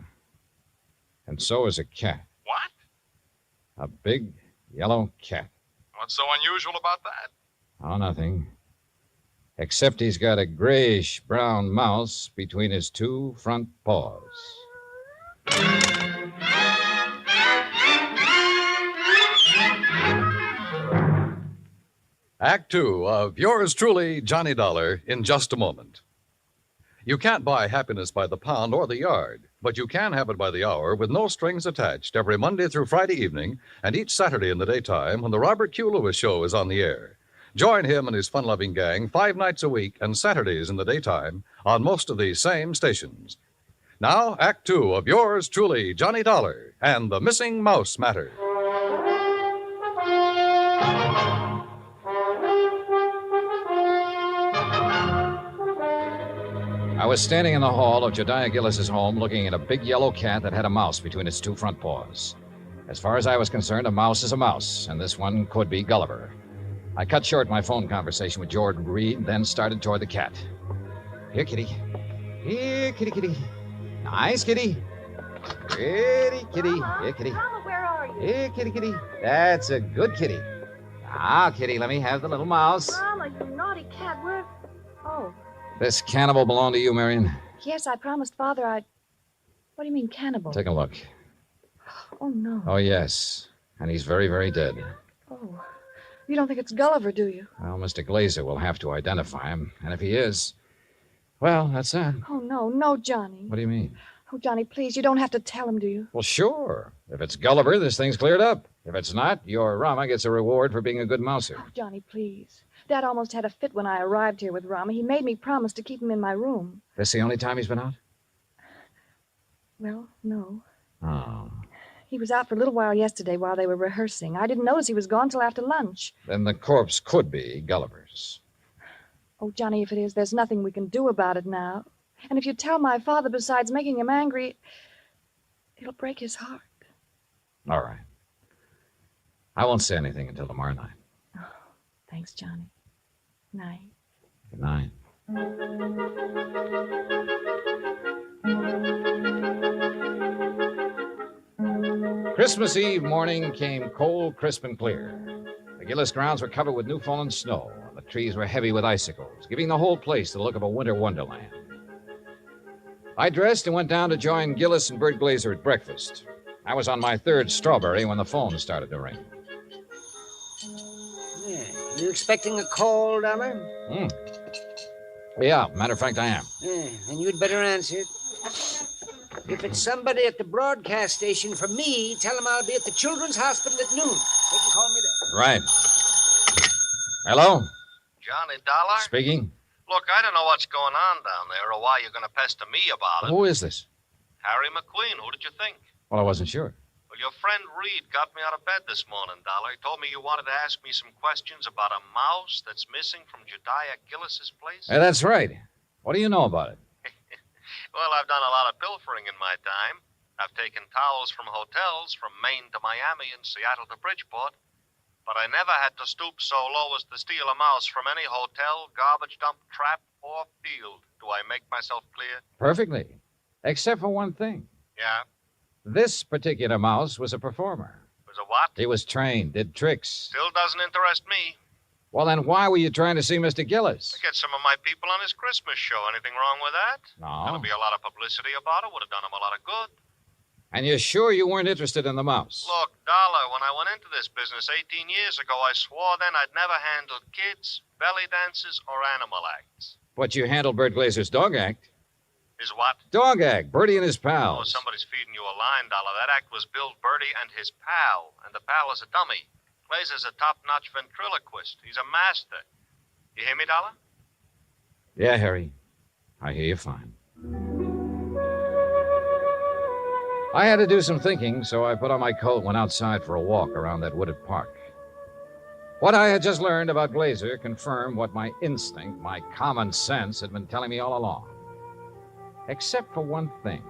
And so is a cat. What? A big yellow cat. What's so unusual about that? Oh, nothing. Except he's got a grayish-brown mouse between his two front paws. Act Two of Yours Truly, Johnny Dollar, in just a moment. You can't buy happiness by the pound or the yard, but you can have it by the hour with no strings attached every Monday through Friday evening and each Saturday in the daytime when the Robert Q. Lewis Show is on the air. Join him and his fun-loving gang 5 nights a week and Saturdays in the daytime on most of these same stations. Now, Act Two of Yours Truly, Johnny Dollar, and the Missing Mouse Matter. I was standing in the hall of Jediah Gillis's home looking at a big yellow cat that had a mouse between its two front paws. As far as I was concerned, a mouse is a mouse, and this one could be Gulliver. I cut short my phone conversation with George Reed, then started toward the cat. Here, kitty. Here, kitty, kitty. Nice, kitty. Pretty kitty. Mama, Here, kitty. Mama, where are you? Here, kitty, kitty. That's a good kitty. Now, kitty, let me have the little mouse. Mama, you naughty cat, where... Oh, This cannibal belonged to you, Marion? yes, I promised Father I'd... What do you mean, cannibal? Take a look. Oh, no. Oh, yes. And he's very, very dead. Oh, you don't think it's Gulliver, do you? Well, Mr. Glazer will have to identify him. And if he is, well, that's that. Oh, no, Johnny. What do you mean? Oh, Johnny, please, you don't have to tell him, do you? Well, sure. If it's Gulliver, this thing's cleared up. If it's not, your Rama gets a reward for being a good mouser. Oh, Johnny, please. Dad almost had a fit when I arrived here with Rama. He made me promise to keep him in my room. This the only time he's been out? Well, no. Oh. He was out for a little while yesterday while they were rehearsing. I didn't notice he was gone till after lunch. Then the corpse could be Gulliver's. Oh, Johnny, if it is, there's nothing we can do about it now. And if you tell my father, besides making him angry, it'll break his heart. All right. I won't say anything until tomorrow night. Oh, thanks, Johnny. Night. Good night. Christmas Eve morning came cold, crisp, and clear. The Gillis grounds were covered with new fallen snow, and the trees were heavy with icicles, giving the whole place the look of a winter wonderland. I dressed and went down to join Gillis and Bert Glazer at breakfast. I was on my third strawberry when the phone started to ring. Yeah. You expecting a call, Dollar? Yeah, matter of fact, I am. Yeah, then you'd better answer it. If it's somebody at the broadcast station for me, tell them I'll be at the Children's Hospital at noon. They can call me there. Right. Hello? Johnny Dollar? Speaking. Look, I don't know what's going on down there or why you're going to pester me about it. Who is this? Harry McQueen. Who did you think? Well, I wasn't sure. Well, your friend Reed got me out of bed this morning, Dollar. He told me you wanted to ask me some questions about a mouse that's missing from Jediah Gillis's place. That's right. What do you know about it? Well, I've done a lot of pilfering in my time. I've taken towels from hotels from Maine to Miami and Seattle to Bridgeport. But I never had to stoop so low as to steal a mouse from any hotel, garbage dump, trap, or field. Do I make myself clear? Perfectly. Except for one thing. Yeah? This particular mouse was a performer. Was a what? He was trained, did tricks. Still doesn't interest me. Well, then why were you trying to see Mr. Gillis? To get some of my people on his Christmas show. Anything wrong with that? No. There'll be a lot of publicity about it. Would have done him a lot of good. And you're sure you weren't interested in the mouse? Look, Dollar, when I went into this business 18 years ago, I swore then I'd never handled kids, belly dances, or animal acts. But you handled Bert Glazer's dog act. Is what? Dog act. Bertie and his Oh, pals. somebody's feeding you a line, Dollar. That act was Bill Bertie and his pal, and the pal is a dummy. Glazer's a top-notch ventriloquist. He's a master. You hear me, Dollar? Yeah, Harry. I hear you fine. I had to do some thinking, so I put on my coat and went outside for a walk around that wooded park. What I had just learned about Glazer confirmed what my instinct, my common sense, had been telling me all along. Except for one thing.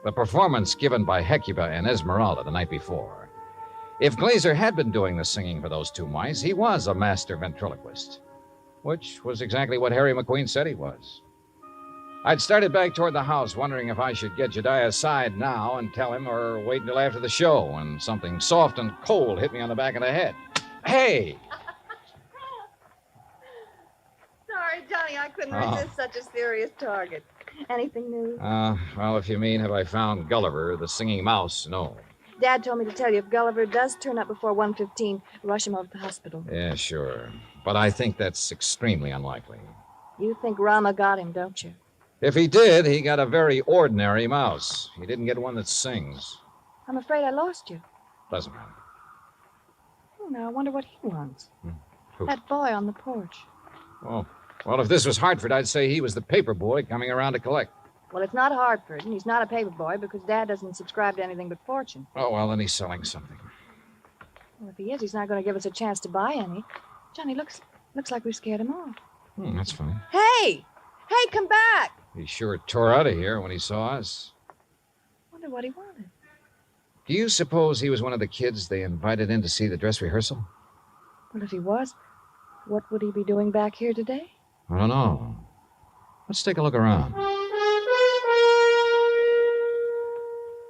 The performance given by Hecuba and Esmeralda the night before. If Glazer had been doing the singing for those two mice, he was a master ventriloquist. Which was exactly what Harry McQueen said he was. I'd started back toward the house, wondering if I should get Jediah aside now and tell him or wait until after the show, when something soft and cold hit me on the back of the head. Hey! Sorry, Johnny, I couldn't resist such a serious target. Anything new? Well, if you mean have I found Gulliver, the singing mouse, no. Dad told me to tell you if Gulliver does turn up before 1:15, rush him over to the hospital. Yeah, sure. But I think that's extremely unlikely. You think Rama got him, don't you? If he did, he got a very ordinary mouse. He didn't get one that sings. I'm afraid I lost you. Doesn't matter. Oh, now I wonder what he wants. Who? That boy on the porch. Oh, well, if this was Hartford, I'd say he was the paper boy coming around to collect. Well, it's not Hartford, and he's not a paper boy because Dad doesn't subscribe to anything but Fortune. Oh, well, then he's selling something. Well, if he is, he's not going to give us a chance to buy any. Johnny, looks like we scared him off. That's funny. Hey! Hey, come back! He sure tore out of here when he saw us. Wonder what he wanted. Do you suppose he was one of the kids they invited in to see the dress rehearsal? Well, if he was, what would he be doing back here today? I don't know. Let's take a look around.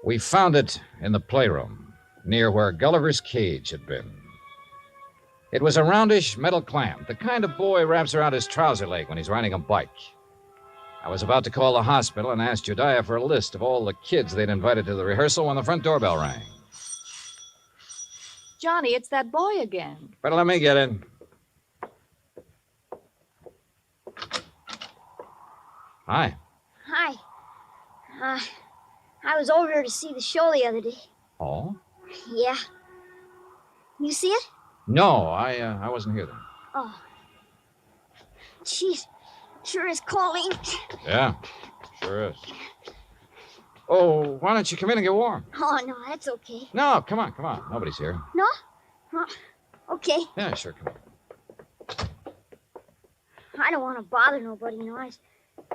We found it in the playroom, near where Gulliver's cage had been. It was a roundish metal clamp, the kind a boy wraps around his trouser leg when he's riding a bike. I was about to call the hospital and ask Jediah for a list of all the kids they'd invited to the rehearsal when the front doorbell rang. Johnny, it's that boy again. Better let me get in. Hi. Hi. I was over here to see the show the other day. Oh? Yeah. You see it? No, I wasn't here then. Oh. Jeez. Sure is calling. Yeah, sure is. Oh, why don't you come in and get warm? Oh, no, that's okay. No, come on. Nobody's here. No? Oh, okay. Yeah, sure, come on. I don't want to bother nobody, you know. I was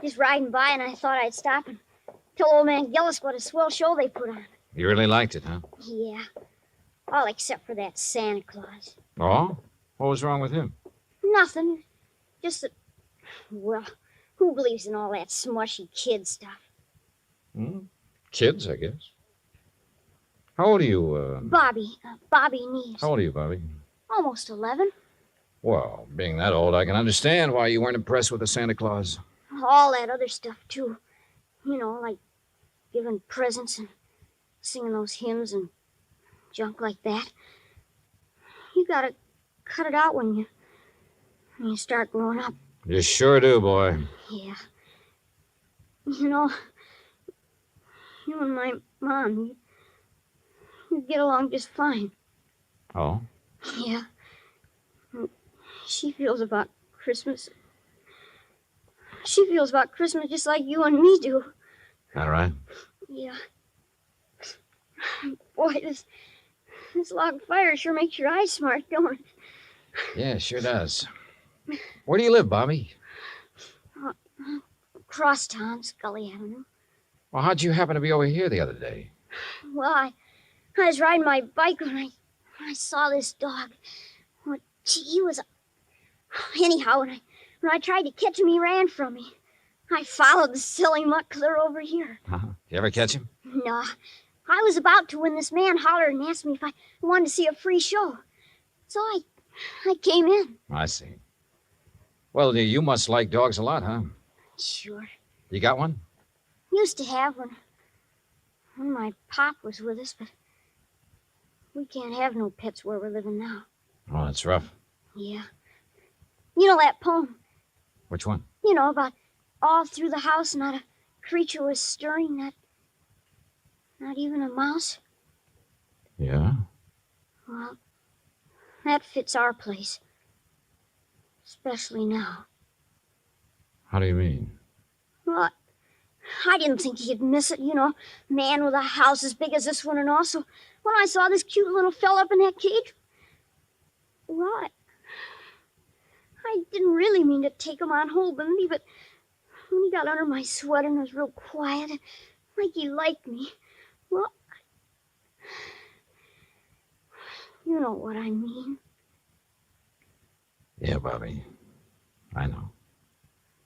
just riding by and I thought I'd stop and tell old man Gillis what a swell show they put on. You really liked it, huh? Yeah. All except for that Santa Claus. Oh? What was wrong with him? Nothing. Just that, well, who believes in all that smushy kid stuff? Kids, I guess. How old are you, Bobby. Bobby Neves. How old are you, Bobby? Almost 11. Well, being that old, I can understand why you weren't impressed with the Santa Claus. All that other stuff, too. You know, like giving presents and singing those hymns and junk like that. You gotta cut it out when you start growing up. You sure do, boy. Yeah. You know, you and my mom, you get along just fine. Oh? Yeah. She feels about Christmas. She feels about Christmas just like you and me do. All right. Yeah. Boy, this log fire sure makes your eyes smart, don't it? Yeah, it sure does. Where do you live, Bobby? Crosstown, Scully Avenue. Well, how'd you happen to be over here the other day? Well, I was riding my bike when I saw this dog. Well, gee, he was... Anyhow, when I tried to catch him, he ran from me. I followed the silly mutt clear over here. Uh-huh. Did you ever catch him? No. I was about to when this man hollered and asked me if I wanted to see a free show. So I came in. I see. Well, you must like dogs a lot, huh? Sure. You got one? Used to have when my pop was with us, but we can't have no pets where we're living now. Oh, that's rough. Yeah. You know that poem? Which one? You know, about all through the house not a creature was stirring, not even a mouse? Yeah? Well, that fits our place. Especially now. How do you mean? Well, I didn't think he'd miss it, you know. Man with a house as big as this one and all. So when I saw this cute little fella up in that cage, well, I didn't really mean to take him on holding me, but when he got under my sweater and was real quiet, like he liked me, well, you know what I mean. Yeah, Bobby. I know.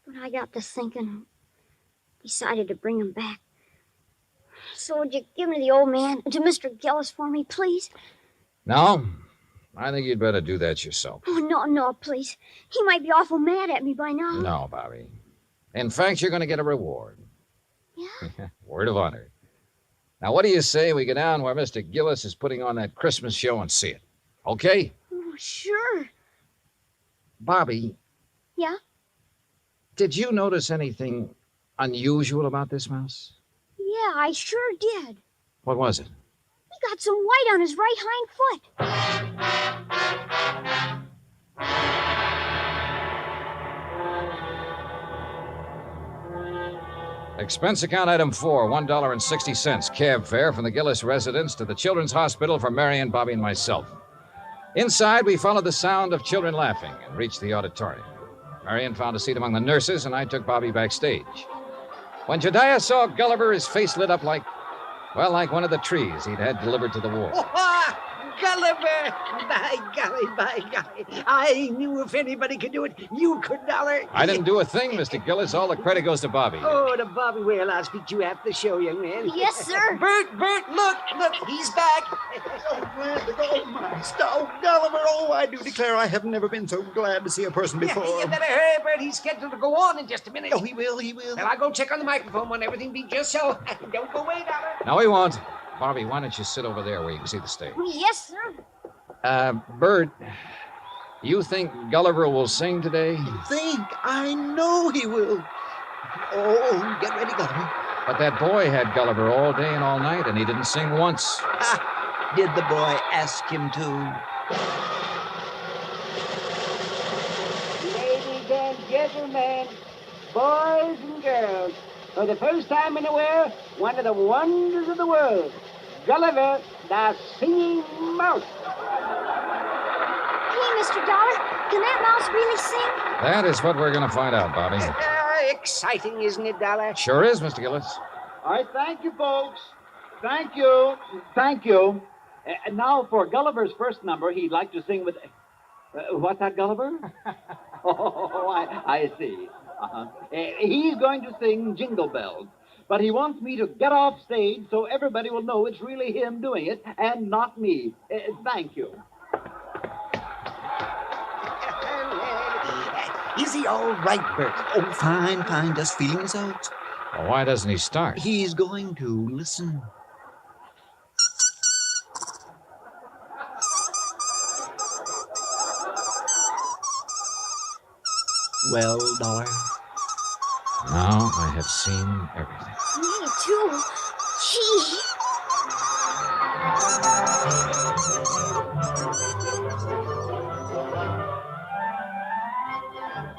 But I got to thinking and decided to bring him back. So would you give me the old man to Mr. Gillis for me, please? No? I think you'd better do that yourself. Oh, no, please. He might be awful mad at me by now. No, Bobby. In fact, you're going to get a reward. Yeah? Word of honor. Now, what do you say we go down where Mr. Gillis is putting on that Christmas show and see it? Okay? Oh, sure. Bobby, Yeah? did you notice anything unusual about this mouse? Yeah, I sure did. What was it? He got some white on his right hind foot. Expense account item 4, $1.60. Cab fare from the Gillis residence to the Children's Hospital for Marion, Bobby, and myself. Inside, we followed the sound of children laughing and reached the auditorium. Marion found a seat among the nurses, and I took Bobby backstage. When Jediah saw Gulliver, his face lit up like one of the trees he'd had delivered to the war. Gulliver! By golly. I knew if anybody could do it, you could, Dollar. I didn't do a thing, Mr. Gillis. All the credit goes to Bobby. Oh, to Bobby. Well, I'll speak to you after the show, young man. Yes, sir. Bert, look, he's back. Oh, Gulliver, I do declare I have never been so glad to see a person before. You better hurry, Bert. He's scheduled to go on in just a minute. Oh, he will. Well, I'll go check on the microphone when everything be just so. Don't go away, Dollar. No, he won't. Bobby, why don't you sit over there where you can see the stage? Yes, sir. Bert, you think Gulliver will sing today? I know he will. Oh, get ready, Gulliver. But that boy had Gulliver all day and all night, and he didn't sing once. Did the boy ask him to? Ladies and gentlemen, boys and girls, for the first time in a while, one of the wonders of the world, Gulliver, the singing mouse. Hey, Mr. Dollar, can that mouse really sing? That is what we're going to find out, Bobby. Exciting, isn't it, Dollar? Sure is, Mr. Gillis. All right, thank you, folks. Thank you. And now for Gulliver's first number, he'd like to sing with... what's that, Gulliver? I see. He's going to sing Jingle Bells. but he wants me to get off stage so everybody will know it's really him doing it and not me. Thank you. Is he all right, Bert? Oh, fine, fine. Just feeling his out. Well, why doesn't he start? He's going to. Listen. Well, Dollar? Now I have seen everything. Me too. Gee.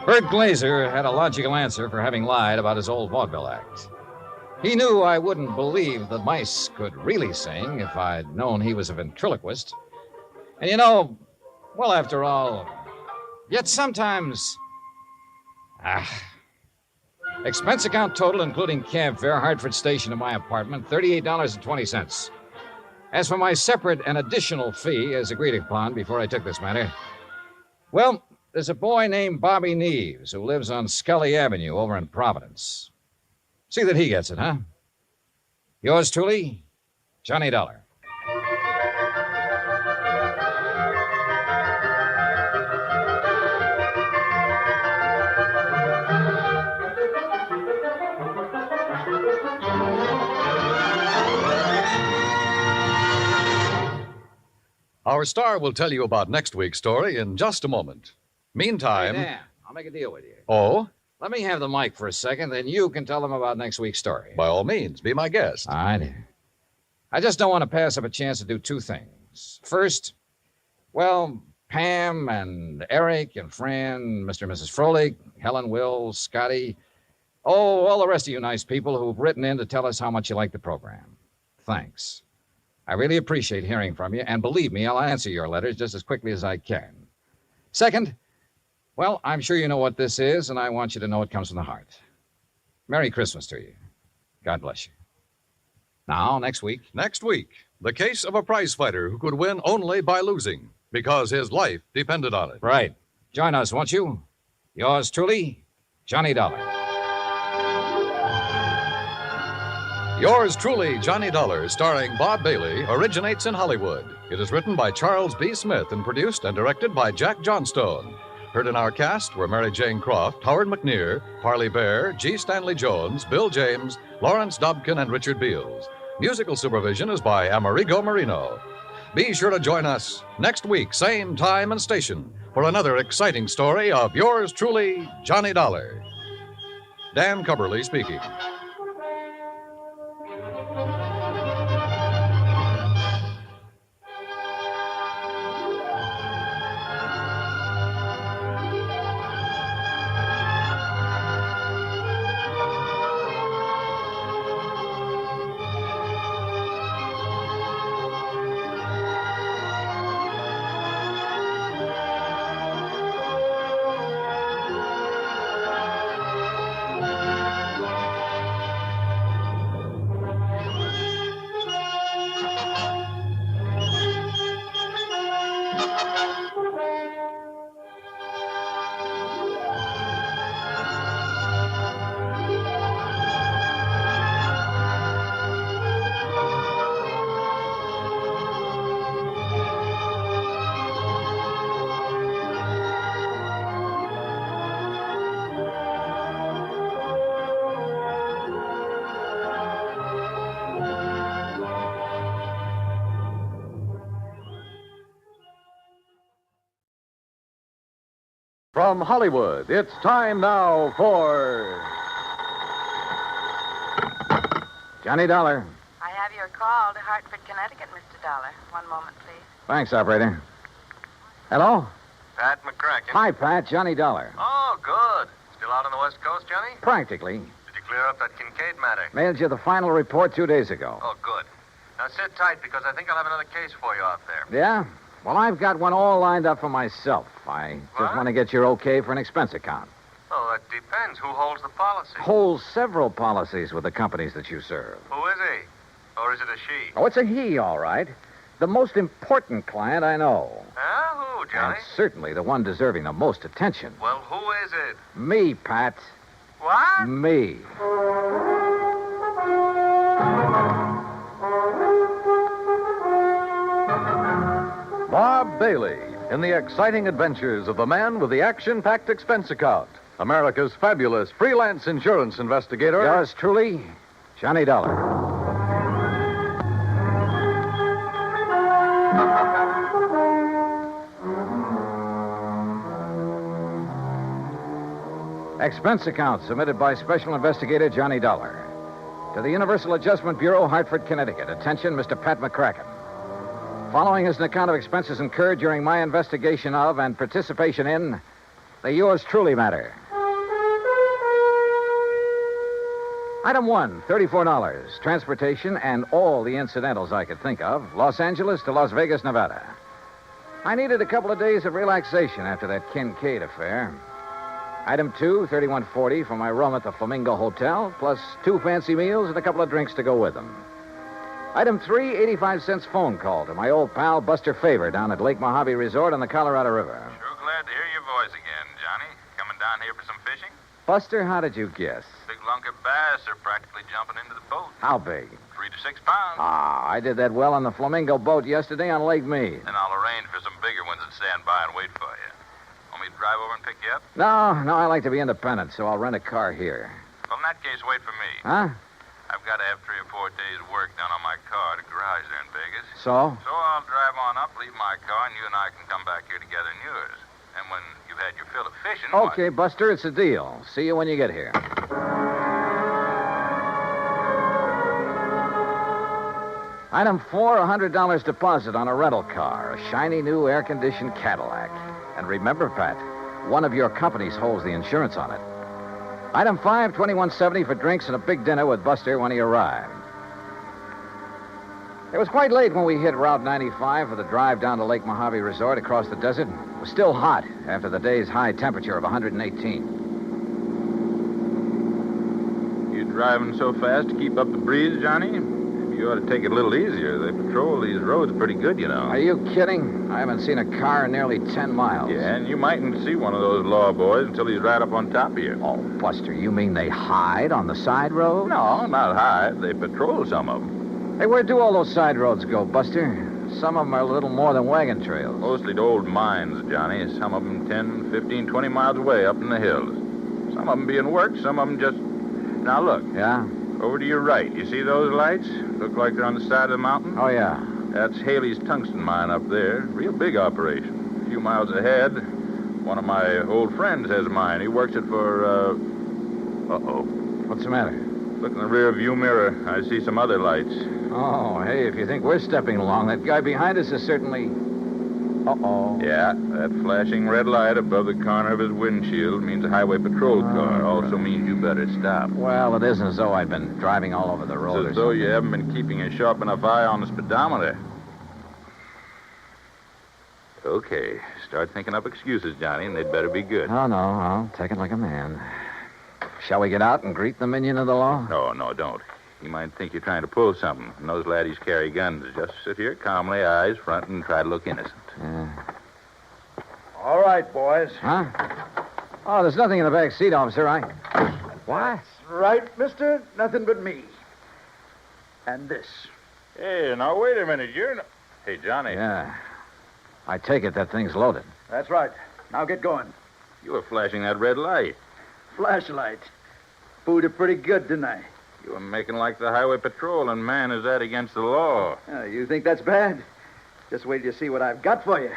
Bert Glazer had a logical answer for having lied about his old vaudeville act. He knew I wouldn't believe the mice could really sing if I'd known he was a ventriloquist. And you know, well, after all, yet sometimes... Expense account total, including cab fare, Hartford Station to my apartment, $38.20. As for my separate and additional fee, as agreed upon before I took this matter, well, there's a boy named Bobby Neves who lives on Scully Avenue over in Providence. See that he gets it, huh? Yours truly, Johnny Dollar. Our star will tell you about next week's story in just a moment. Meantime... Hey, Dan, I'll make a deal with you. Oh? Let me have the mic for a second, then you can tell them about next week's story. By all means, be my guest. All right. I just don't want to pass up a chance to do two things. First, well, Pam and Eric and Fran, Mr. and Mrs. Froelich, Helen, Will, Scotty, all the rest of you nice people who've written in to tell us how much you like the program. Thanks. I really appreciate hearing from you, and believe me, I'll answer your letters just as quickly as I can. Second, well, I'm sure you know what this is, and I want you to know it comes from the heart. Merry Christmas to you. God bless you. Now, next week. Next week, the case of a prize fighter who could win only by losing, because his life depended on it. Right. Join us, won't you? Yours truly, Johnny Dollar. Yours truly, Johnny Dollar, starring Bob Bailey, originates in Hollywood. It is written by Charles B. Smith and produced and directed by Jack Johnstone. Heard in our cast were Mary Jane Croft, Howard McNear, Parley Bear, G. Stanley Jones, Bill James, Lawrence Dobkin, and Richard Beals. Musical supervision is by Amerigo Marino. Be sure to join us next week, same time and station, for another exciting story of yours truly, Johnny Dollar. Dan Cubberly speaking. From Hollywood, it's time now for... Johnny Dollar. I have your call to Hartford, Connecticut, Mr. Dollar. One moment, please. Thanks, operator. Hello? Pat McCracken. Hi, Pat. Johnny Dollar. Oh, good. Still out on the West Coast, Johnny? Practically. Did you clear up that Kincaid matter? Mailed you the final report 2 days ago. Oh, good. Now sit tight because I think I'll have another case for you out there. Yeah? Well, I've got one all lined up for myself. I just want to get your okay for an expense account. Oh, that depends. Who holds the policy? Holds several policies with the companies that you serve. Who is he? Or is it a she? Oh, it's a he, all right. The most important client I know. Huh? Who, Johnny? And certainly the one deserving the most attention. Well, who is it? Me, Pat. What? Me. Bob Bailey in the exciting adventures of the man with the action-packed expense account, America's fabulous freelance insurance investigator. Yours truly, Johnny Dollar. Expense account submitted by Special Investigator Johnny Dollar. To the Universal Adjustment Bureau, Hartford, Connecticut. Attention, Mr. Pat McCracken. Following is an account of expenses incurred during my investigation of and participation in the yours truly matter. Item 1, $34. Transportation and all the incidentals I could think of. Los Angeles to Las Vegas, Nevada. I needed a couple of days of relaxation after that Kincaid affair. Item 2, $31.40 for my room at the Flamingo Hotel, plus 2 fancy meals and a couple of drinks to go with them. Item 3, 85-cent phone call to my old pal Buster Favor down at Lake Mojave Resort on the Colorado River. Sure glad to hear your voice again, Johnny. Coming down here for some fishing? Buster, how did you guess? Big lunker bass are practically jumping into the boat. How big? 3 to 6 pounds. Ah, I did that well on the Flamingo boat yesterday on Lake Mead. Then I'll arrange for some bigger ones that stand by and wait for you. Want me to drive over and pick you up? No, I like to be independent, so I'll rent a car here. Well, in that case, wait for me. Huh? I've got to have 3 or 4 days' work done on my car at a garage there in Vegas. So? So I'll drive on up, leave my car, and you and I can come back here together in yours. And when you've had your fill of fishing... Okay, Buster, it's a deal. See you when you get here. Item 4, $100 deposit on a rental car, a shiny new air-conditioned Cadillac. And remember, Pat, one of your companies holds the insurance on it. Item 5, $21.70 for drinks and a big dinner with Buster when he arrived. It was quite late when we hit Route 95 for the drive down to Lake Mojave Resort across the desert. It was still hot after the day's high temperature of 118. You driving so fast to keep up the breeze, Johnny? You ought to take it a little easier. They patrol these roads pretty good, you know. Are you kidding? I haven't seen a car in nearly 10 miles. Yeah, and you mightn't see one of those law boys until he's right up on top of you. Oh, Buster, you mean they hide on the side road? No, not hide. They patrol some of them. Hey, where do all those side roads go, Buster? Some of them are a little more than wagon trails. Mostly to old mines, Johnny. Some of them 10, 15, 20 miles away up in the hills. Some of them being worked, some of them just... Now, look. Yeah? Over to your right. You see those lights? Look like they're on the side of the mountain? Oh, yeah. That's Haley's tungsten mine up there. Real big operation. A few miles ahead, one of my old friends has a mine. He works it for, Uh-oh. What's the matter? Look in the rear view mirror. I see some other lights. Oh, hey, if you think we're stepping along, that guy behind us is certainly... Uh-oh. Yeah, that flashing red light above the corner of his windshield means a highway patrol car. Also means you better stop. Well, it isn't as though I'd been driving all over the road. It's as though you haven't been keeping a sharp enough eye on the speedometer. Okay, start thinking up excuses, Johnny, and they'd better be good. Oh, no, I'll take it like a man. Shall we get out and greet the minion of the law? No, don't. You might think you're trying to pull something. And those laddies carry guns. Just sit here calmly, eyes front, and try to look innocent. Yeah. All right, boys. Huh? Oh, there's nothing in the back seat, officer. What? Right, mister. Nothing but me. And this. Hey, now, wait a minute. You're not... Hey, Johnny. Yeah. I take it that thing's loaded. That's right. Now get going. You were flashing that red light. Flashlight. Fooled it pretty good, didn't I? You were making like the highway patrol, and man, is that against the law. You think that's bad? Just wait till you see what I've got for you.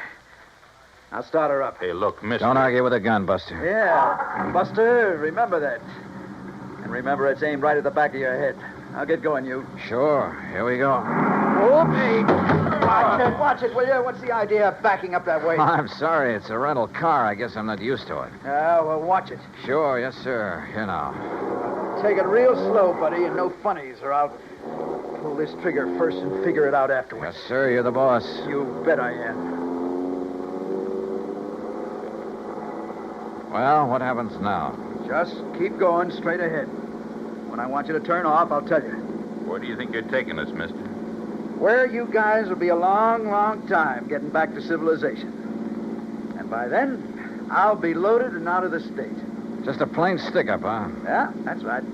I'll start her up. Hey, look, mister. Don't argue with a gun, Buster. Yeah. Buster, remember that. And remember it's aimed right at the back of your head. I'll get going, you. Sure. Here we go. Whoopsie. Watch it, will you? What's the idea of backing up that way? I'm sorry. It's a rental car. I guess I'm not used to it. Well, watch it. Sure. Yes, sir. Here now. Take it real slow, buddy, and no funnies, or I'll pull this trigger first and figure it out afterwards. Yes, sir. You're the boss. You bet I am. Well, what happens now? Just keep going straight ahead. When I want you to turn off, I'll tell you. Where do you think you're taking us, mister? Where you guys will be a long, long time getting back to civilization. And by then, I'll be loaded and out of the state. Just a plain stick-up, huh? Yeah, that's right.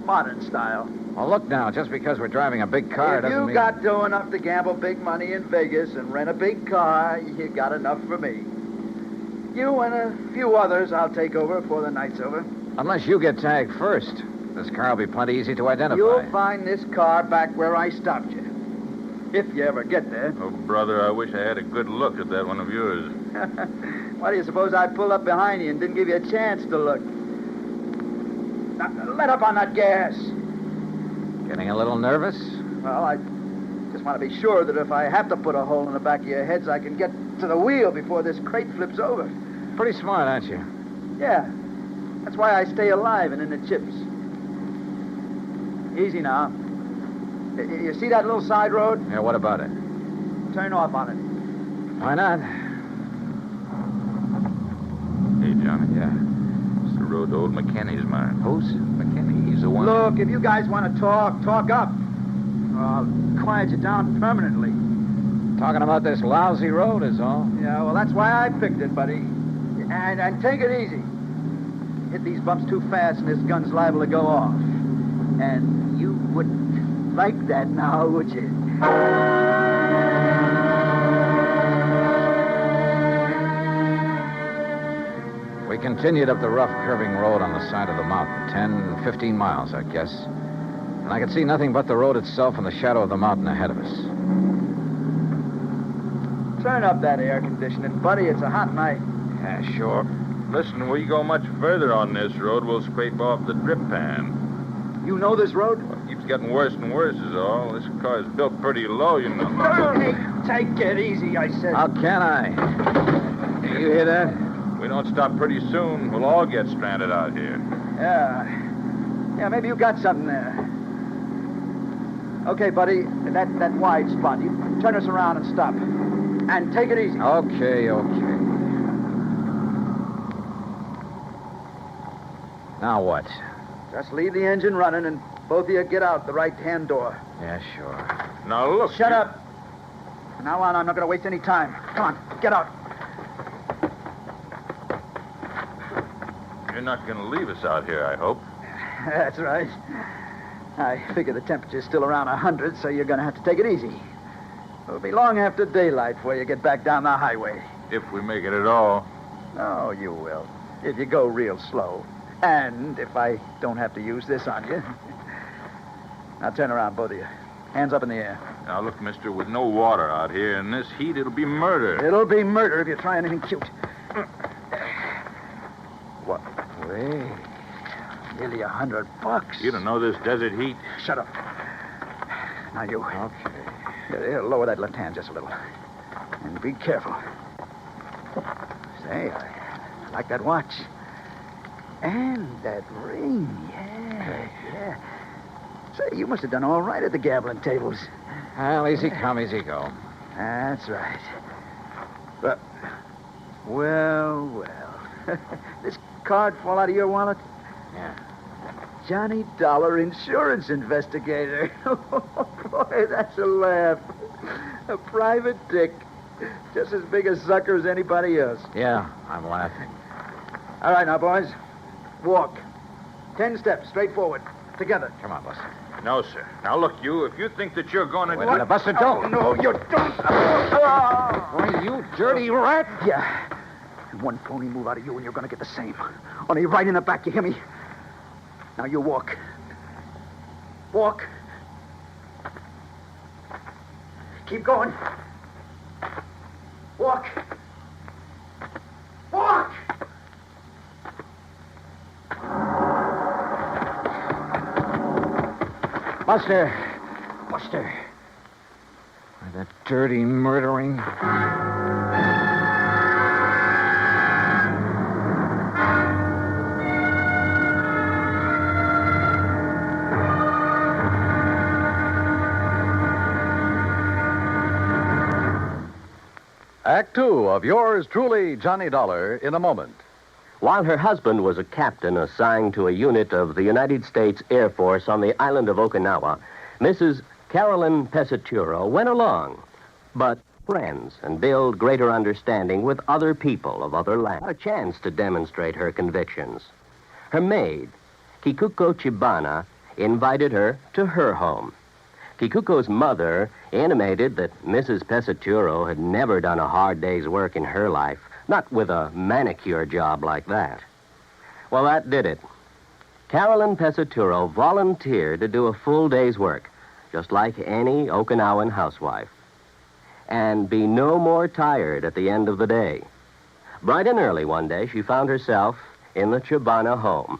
Modern style. Well, look now, just because we're driving a big car If doesn't you mean... got dough enough to gamble big money in Vegas and rent a big car, you got enough for me. You and a few others I'll take over before the night's over. Unless you get tagged first. This car will be plenty easy to identify. You'll find this car back where I stopped you. If you ever get there. Oh, brother, I wish I had a good look at that one of yours. Why do you suppose I pulled up behind you and didn't give you a chance to look? Now, let up on that gas. Getting a little nervous? Well, I just want to be sure that if I have to put a hole in the back of your heads, I can get to the wheel before this crate flips over. Pretty smart, aren't you? Yeah. That's why I stay alive and in the chips. Easy now. You see that little side road? Yeah, what about it? Turn off on it. Why not? Hey, Johnny. Yeah. It's the road to old McKinney's mine. Who's? McKinney. He's the one. Look, if you guys want to talk up. I'll quiet you down permanently. Talking about this lousy road is all. Yeah, well, that's why I picked it, buddy. And take it easy. Hit these bumps too fast and this gun's liable to go off. And you wouldn't like that now, would you? We continued up the rough, curving road on the side of the mountain, 10, 15 miles, I guess. And I could see nothing but the road itself and the shadow of the mountain ahead of us. Turn up that air conditioning, buddy. It's a hot night. Yeah, sure. Listen, we go much further on this road, we'll scrape off the drip pan. You know this road? Well, it keeps getting worse and worse is all. This car is built pretty low, you know. Hey, take it easy, I said. How can I? You hear that? We don't stop pretty soon, we'll all get stranded out here. Yeah, maybe you got something there. Okay, buddy, that wide spot. You turn us around and stop. And take it easy. Okay. Now what? Just leave the engine running and both of you get out the right-hand door. Yeah, sure. Now, look. Shut up. From now on, I'm not going to waste any time. Come on, get out. You're not going to leave us out here, I hope. That's right. I figure the temperature's still around 100, so you're going to have to take it easy. It'll be long after daylight before you get back down the highway. If we make it at all. Oh, you will. If you go real slow. And if I don't have to use this on you. Now turn around, both of you. Hands up in the air. Now, look, mister, with no water out here in this heat, it'll be murder. It'll be murder if you try anything cute. What? Wait. Nearly $100. You don't know this desert heat. Shut up. Now you. Okay. Yeah, lower that left hand just a little. And be careful. Say, I like that watch. And that ring. Yeah. Say, you must have done all right at the gambling tables. Well, easy come, easy go. That's right. But, well. This card fall out of your wallet? Yeah. Johnny Dollar, insurance investigator. Oh, boy, that's a laugh. A private dick. Just as big a sucker as anybody else. Yeah, I'm laughing. All right, now, boys. Walk. 10 steps, straight forward. Together. Come on, Buster. No, sir. Now, look, you, if you think that you're going to... Wait a minute, Buster, don't. Oh, no, you don't. Why, you dirty rat. Yeah. One phony move out of you and you're going to get the same. Only right in the back, you hear me? Now you walk. Walk. Keep going. Walk. Walk! Buster. Why, that dirty murdering... Act Two of yours truly, Johnny Dollar, in a moment. While her husband was a captain assigned to a unit of the United States Air Force on the island of Okinawa, Mrs. Carolyn Pesaturo went along, but friends and build greater understanding with other people of other lands. A chance to demonstrate her convictions. Her maid, Kikuko Chibana, invited her to her home. Kikuko's mother intimated that Mrs. Pesaturo had never done a hard day's work in her life, not with a manicure job like that. Well, that did it. Carolyn Pesaturo volunteered to do a full day's work, just like any Okinawan housewife, and be no more tired at the end of the day. Bright and early one day, she found herself in the Chibana home.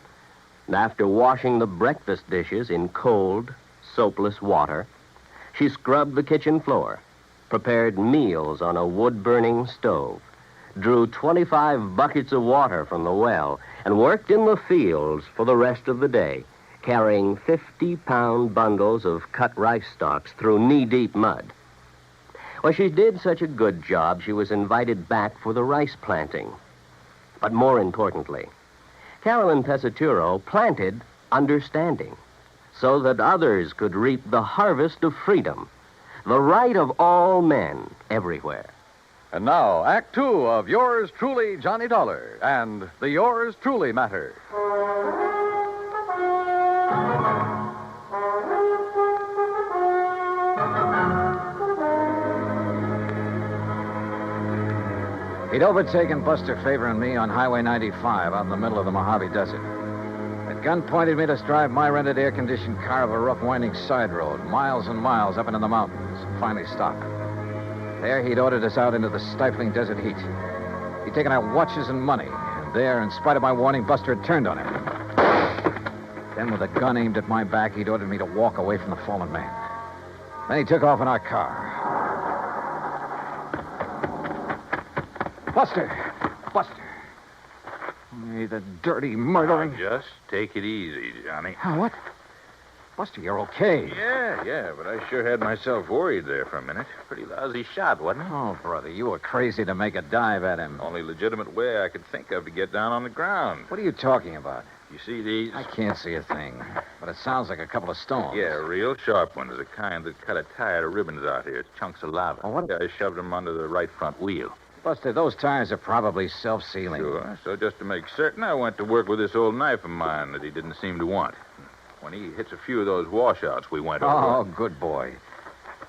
And after washing the breakfast dishes in cold, soapless water, she scrubbed the kitchen floor, prepared meals on a wood-burning stove, drew 25 buckets of water from the well, and worked in the fields for the rest of the day, carrying 50-pound bundles of cut rice stalks through knee-deep mud. Well, she did such a good job, she was invited back for the rice planting. But more importantly, Carolyn Pesaturo planted understanding so that others could reap the harvest of freedom, the right of all men everywhere. And now, Act Two of Yours Truly, Johnny Dollar, and the Yours Truly Matter. He'd overtaken Buster Favor and me on Highway 95 out in the middle of the Mojave Desert. At gunpoint, made us drive my rented air-conditioned car up a rough, winding side road, miles and miles up into the mountains, and finally stopped. There, he'd ordered us out into the stifling desert heat. He'd taken our watches and money, and there, in spite of my warning, Buster had turned on him. Then, with a gun aimed at my back, he'd ordered me to walk away from the fallen man. Then he took off in our car. Buster! Buster! Hey, the dirty, murdering... Just take it easy, Johnny. Oh, what? Buster, you're okay. Yeah, but I sure had myself worried there for a minute. Pretty lousy shot, wasn't it? Oh, brother, you were crazy to make a dive at him. Only legitimate way I could think of to get down on the ground. What are you talking about? You see these? I can't see a thing, but it sounds like a couple of stones. Yeah, real sharp ones, the kind that cut a tire to ribbons out here, chunks of lava. Oh, what? Yeah, I shoved them under the right front wheel. Buster, those tires are probably self-sealing. Sure, so just to make certain, I went to work with this old knife of mine that he didn't seem to want. When he hits a few of those washouts we went over... Oh, good boy.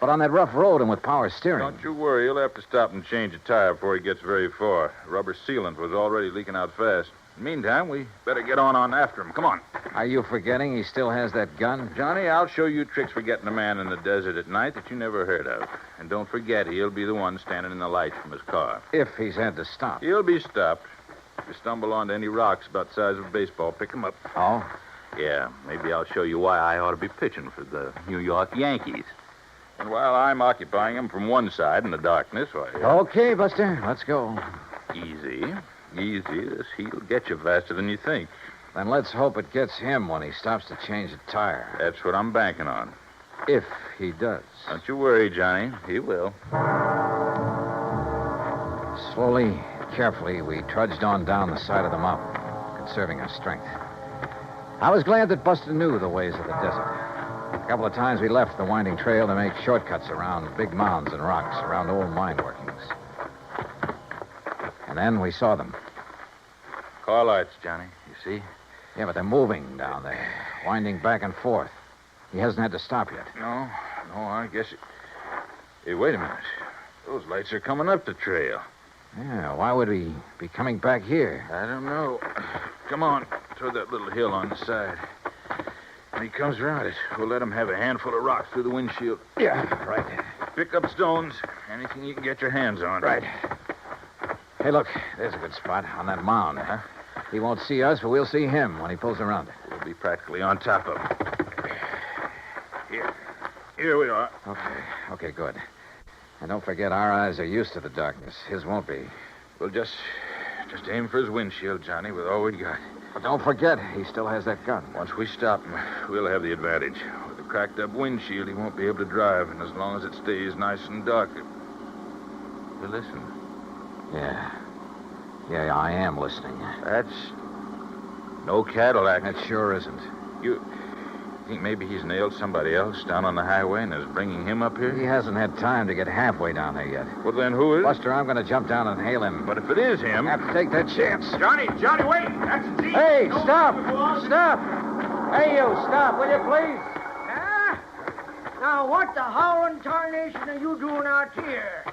But on that rough road and with power steering... Don't you worry, he'll have to stop and change a tire before he gets very far. Rubber sealant was already leaking out fast. Meantime, we better get on after him. Come on. Are you forgetting he still has that gun? Johnny, I'll show you tricks for getting a man in the desert at night that you never heard of. And don't forget, he'll be the one standing in the light from his car. If he's had to stop. He'll be stopped. If you stumble onto any rocks about the size of a baseball, pick them up. Oh? Yeah, maybe I'll show you why I ought to be pitching for the New York Yankees. And while I'm occupying him from one side in the darkness, why... Okay, Buster, let's go. Easy. This heat'll get you faster than you think. Then let's hope it gets him when he stops to change a tire. That's what I'm banking on. If he does. Don't you worry, Johnny. He will. Slowly, carefully, we trudged on down the side of the mountain, conserving our strength. I was glad that Buster knew the ways of the desert. A couple of times we left the winding trail to make shortcuts around big mounds and rocks, around old mine workings. And then we saw them. Car lights, Johnny. You see? Yeah, but they're moving down there, winding back and forth. He hasn't had to stop yet. No, I guess it... Hey, wait a minute. Those lights are coming up the trail. Yeah, why would he be coming back here? I don't know. Come on, toward that little hill on the side. When he comes around it, we'll let him have a handful of rocks through the windshield. Yeah, right. Pick up stones, anything you can get your hands on. Right. Hey, look, there's a good spot on that mound. Huh? He won't see us, but we'll see him when he pulls around it. We'll be practically on top of him. Here we are. Okay, good. And don't forget, our eyes are used to the darkness. His won't be. We'll just aim for his windshield, Johnny, with all we got. But don't forget, he still has that gun. Once we stop him, we'll have the advantage. With a cracked-up windshield, he won't be able to drive, and as long as it stays nice and dark... You listen. Yeah, I am listening. That's no Cadillac. That sure isn't. You think maybe he's nailed somebody else down on the highway and is bringing him up here? He hasn't had time to get halfway down there yet. Well, then who is... Buster, I'm going to jump down and hail him. But if it is him... Have to take that chance. Johnny, wait! That's G. Hey, stop! Stop! Hey, you, stop, will you, please? Now, what the howling tarnation are you doing out here?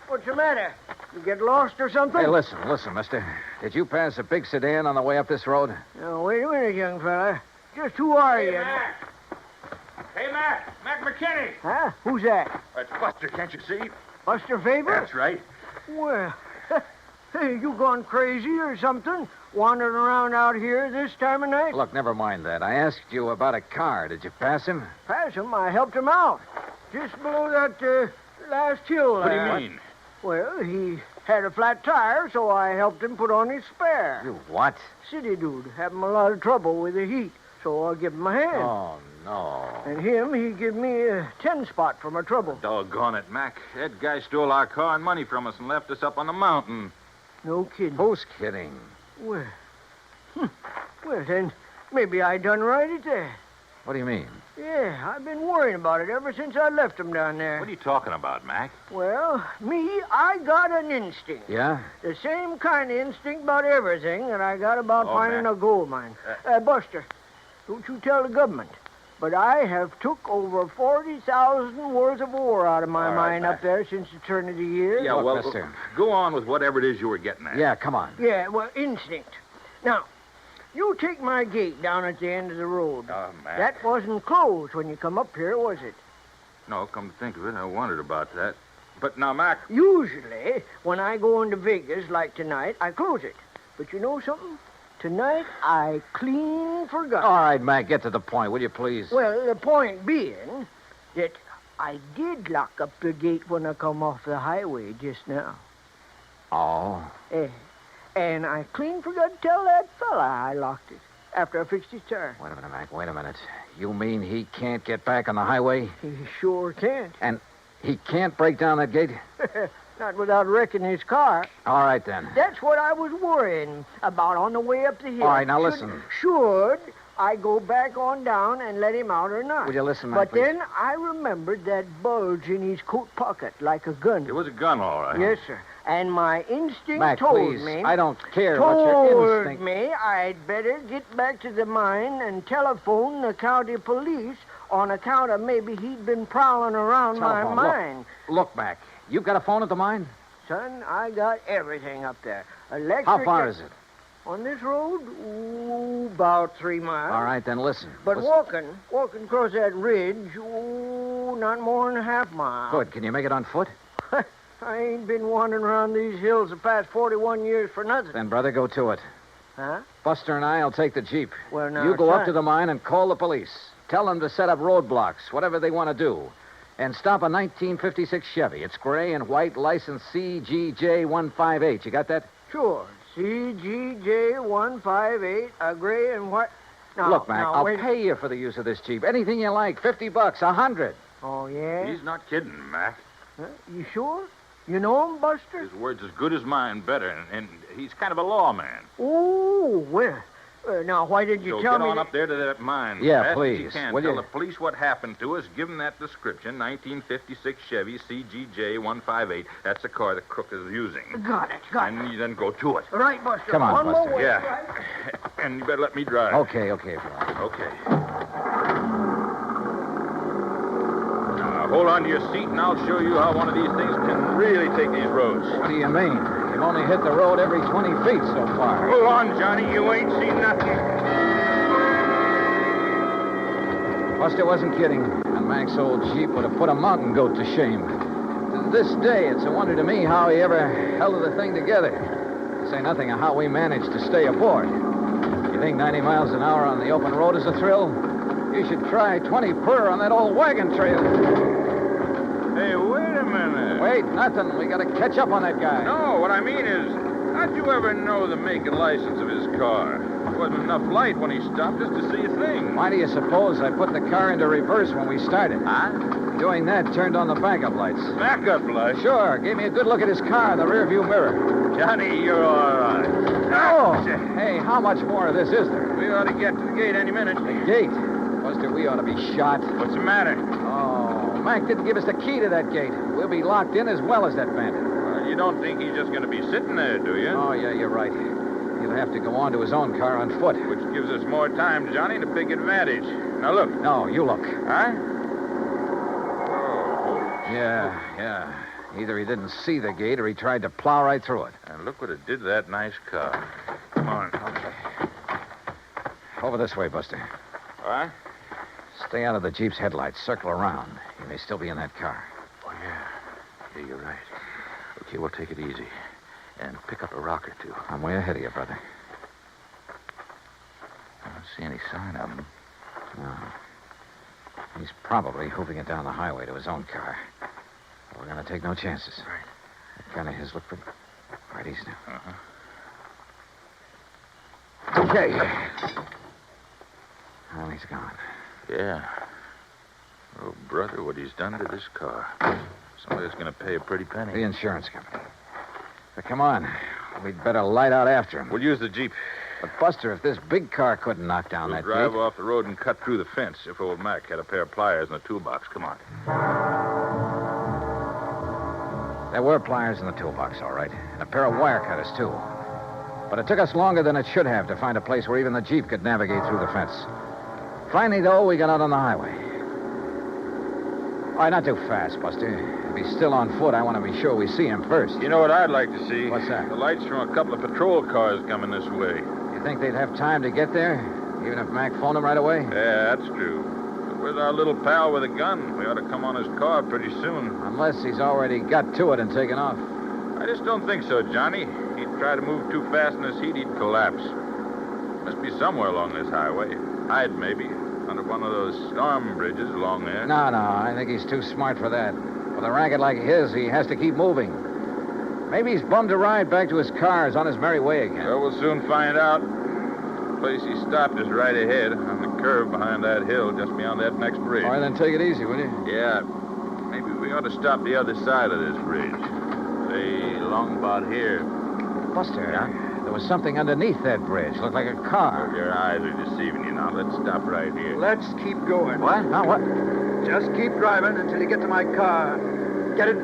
What's the matter? You get lost or something? Hey, listen, mister. Did you pass a big sedan on the way up this road? Now, wait a minute, young fella. Just who are you? Mac. Hey, Mac. Mac McKinney. Huh? Who's that? That's Buster, can't you see? Buster Faber? That's right. Well, hey, you gone crazy or something? Wandering around out here this time of night? Look, never mind that. I asked you about a car. Did you pass him? Pass him? I helped him out. Just below that last hill What do there. you mean? Well, he had a flat tire, so I helped him put on his spare. You what? City dude, having a lot of trouble with the heat, so I give him a hand. Oh, no. And he give me a 10-spot for my trouble. Doggone it, Mac. That guy stole our car and money from us and left us up on the mountain. No kidding. Who's kidding? Well, well, then, maybe I done right at that. What do you mean? Yeah, I've been worrying about it ever since I left him down there. What are you talking about, Mac? Well, I got an instinct. Yeah? The same kind of instinct about everything that I got about finding Mac. a gold mine. Buster, don't you tell the government, but I have took over 40,000 worth of ore out of my mine Mac. up there since the turn of the year. Yeah, Look, well, mister. go on with whatever it is you were getting at. Yeah, come on. Yeah, well, instinct. Now, you take my gate down at the end of the road. Oh, Mac. That wasn't closed when you come up here, was it? No, come to think of it, I wondered about that. But now, Mac... Usually, when I go into Vegas like tonight, I close it. But you know something? Tonight, I clean forgot. All right, Mac, get to the point, will you, please? Well, the point being that I did lock up the gate when I come off the highway just now. Oh? And I clean forgot to tell that fella I locked it after I fixed his tire. Wait a minute, Mac, wait a minute. You mean he can't get back on the highway? He sure can't. And he can't break down that gate? Not without wrecking his car. All right, then. That's what I was worrying about on the way up the hill. All right, now listen. Should I go back on down and let him out or not? Will you listen, Mac, But please? then I remembered that bulge in his coat pocket like a gun. It was a gun, all right. Yes, sir. And my instinct Mac, told please, me... I don't care what your Told instinct... me I'd better get back to the mine and telephone the county police on account of maybe he'd been prowling around Telephone. my mine. Look, Mac, you've got a phone at the mine? Son, I got everything up there. Electric... How far is it? On this road, about 3 miles. All right, then listen. But Listen. walking across that ridge, not more than a half mile. Good. Can you make it on foot? I ain't been wandering around these hills the past 41 years for nothing. Then, brother, go to it. Huh? Buster and I'll take the Jeep. Well, now, You go up son. to the mine and call the police. Tell them to set up roadblocks, whatever they want to do. And stop a 1956 Chevy. It's gray and white, license CGJ158. You got that? Sure. CGJ158, a gray and white... Now, Look, Mac, now, I'll wait. pay you for the use of this Jeep. Anything you like. $50, $100. Oh, yeah? He's not kidding, Mac. Huh? You sure? You know him, Buster? His word's as good as mine, better, and he's kind of a lawman. Oh, well... now, why didn't you So tell get me... on that- up there to that mine. Yeah, Fast as please. you can. Will Tell you? the police what happened to us. Give them that description, 1956 Chevy CGJ158. That's the car the crook is using. Got it. And you then go to it. Right, Buster. Come on, One Buster. more way, Yeah. right? And you better let me drive. Okay, if you like. Okay. Now, hold on to your seat, and I'll show you how one of these things can really take these roads. What do you mean? You've only hit the road every 20 feet so far. Hold on, Johnny. You ain't seen nothing. Buster wasn't kidding. And Mac's old Jeep would have put a mountain goat to shame. To this day, it's a wonder to me how he ever held the thing together. To say nothing of how we managed to stay aboard. You think 90 miles an hour on the open road is a thrill? You should try 20 per on that old wagon trail. Hey, wait a minute. Wait, nothing. We gotta catch up on that guy. No, what I mean is, how'd you ever know the make and license of his car? There wasn't enough light when he stopped us to see a thing. Why do you suppose I put the car into reverse when we started? Huh? Doing that turned on the backup lights. Backup light? Sure. Gave me a good look at his car in the rearview mirror. Johnny, you're all right. Oh! Hey, how much more of this is there? We ought to get to the gate any minute. The gate? Buster, we ought to be shot. What's the matter? Oh, Mac didn't give us the key to that gate. We'll be locked in as well as that bandit. Well, you don't think he's just going to be sitting there, do you? Oh, yeah, you're right. he'll have to go on to his own car on foot. Which gives us more time, Johnny, to big advantage. Now, look. No, you look. Huh? Yeah. Either he didn't see the gate or he tried to plow right through it. And look what it did to that nice car. Come on. Okay. Over this way, Buster. What? Stay out of the Jeep's headlights. Circle around. He may still be in that car. Oh, yeah. Yeah, you're right. Okay, we'll take it easy. And pick up a rock or two. I'm way ahead of you, brother. I don't see any sign of him. No. He's probably hoofing it down the highway to his own car. We're going to take no chances. Right. That gun of his looked pretty... Right, easy now. Uh-huh. Okay. Well, he's gone. Yeah. Oh, brother, what he's done to this car. Somebody's going to pay a pretty penny. The insurance company. But come on. We'd better light out after him. We'll use the Jeep. But, Buster, if this big car couldn't knock down We'll that drive gate... off the road and cut through the fence if old Mac had a pair of pliers in the toolbox. Come on. There were pliers in the toolbox, all right. And a pair of wire cutters, too. But it took us longer than it should have to find a place where even the Jeep could navigate through the fence. Finally, though, we got out on the highway. All right, not too fast, Buster. If he's still on foot, I want to be sure we see him first. You know what I'd like to see? What's that? The lights from a couple of patrol cars coming this way. You think they'd have time to get there? Even if Mac phoned him right away? Yeah, that's true. But with our little pal with a gun, we ought to come on his car pretty soon. Unless he's already got to it and taken off. I just don't think so, Johnny. He'd try to move too fast in this heat, he'd collapse. Must be somewhere along this highway. Hide, maybe. Under one of those storm bridges along there. No, I think he's too smart for that. With a racket like his, he has to keep moving. Maybe he's bummed a ride back to his car. Is on his merry way again. Well, we'll soon find out. The place he stopped is right ahead, on the curve behind that hill, just beyond that next bridge. All right, then take it easy, will you? Yeah. Maybe we ought to stop the other side of this bridge. Say, along about here. Buster, there was something underneath that bridge. Looked like a car. Oh, your eyes are deceiving you now. Let's stop right here. Let's keep going. What? No, what? Just keep driving until you get to my car. Get it?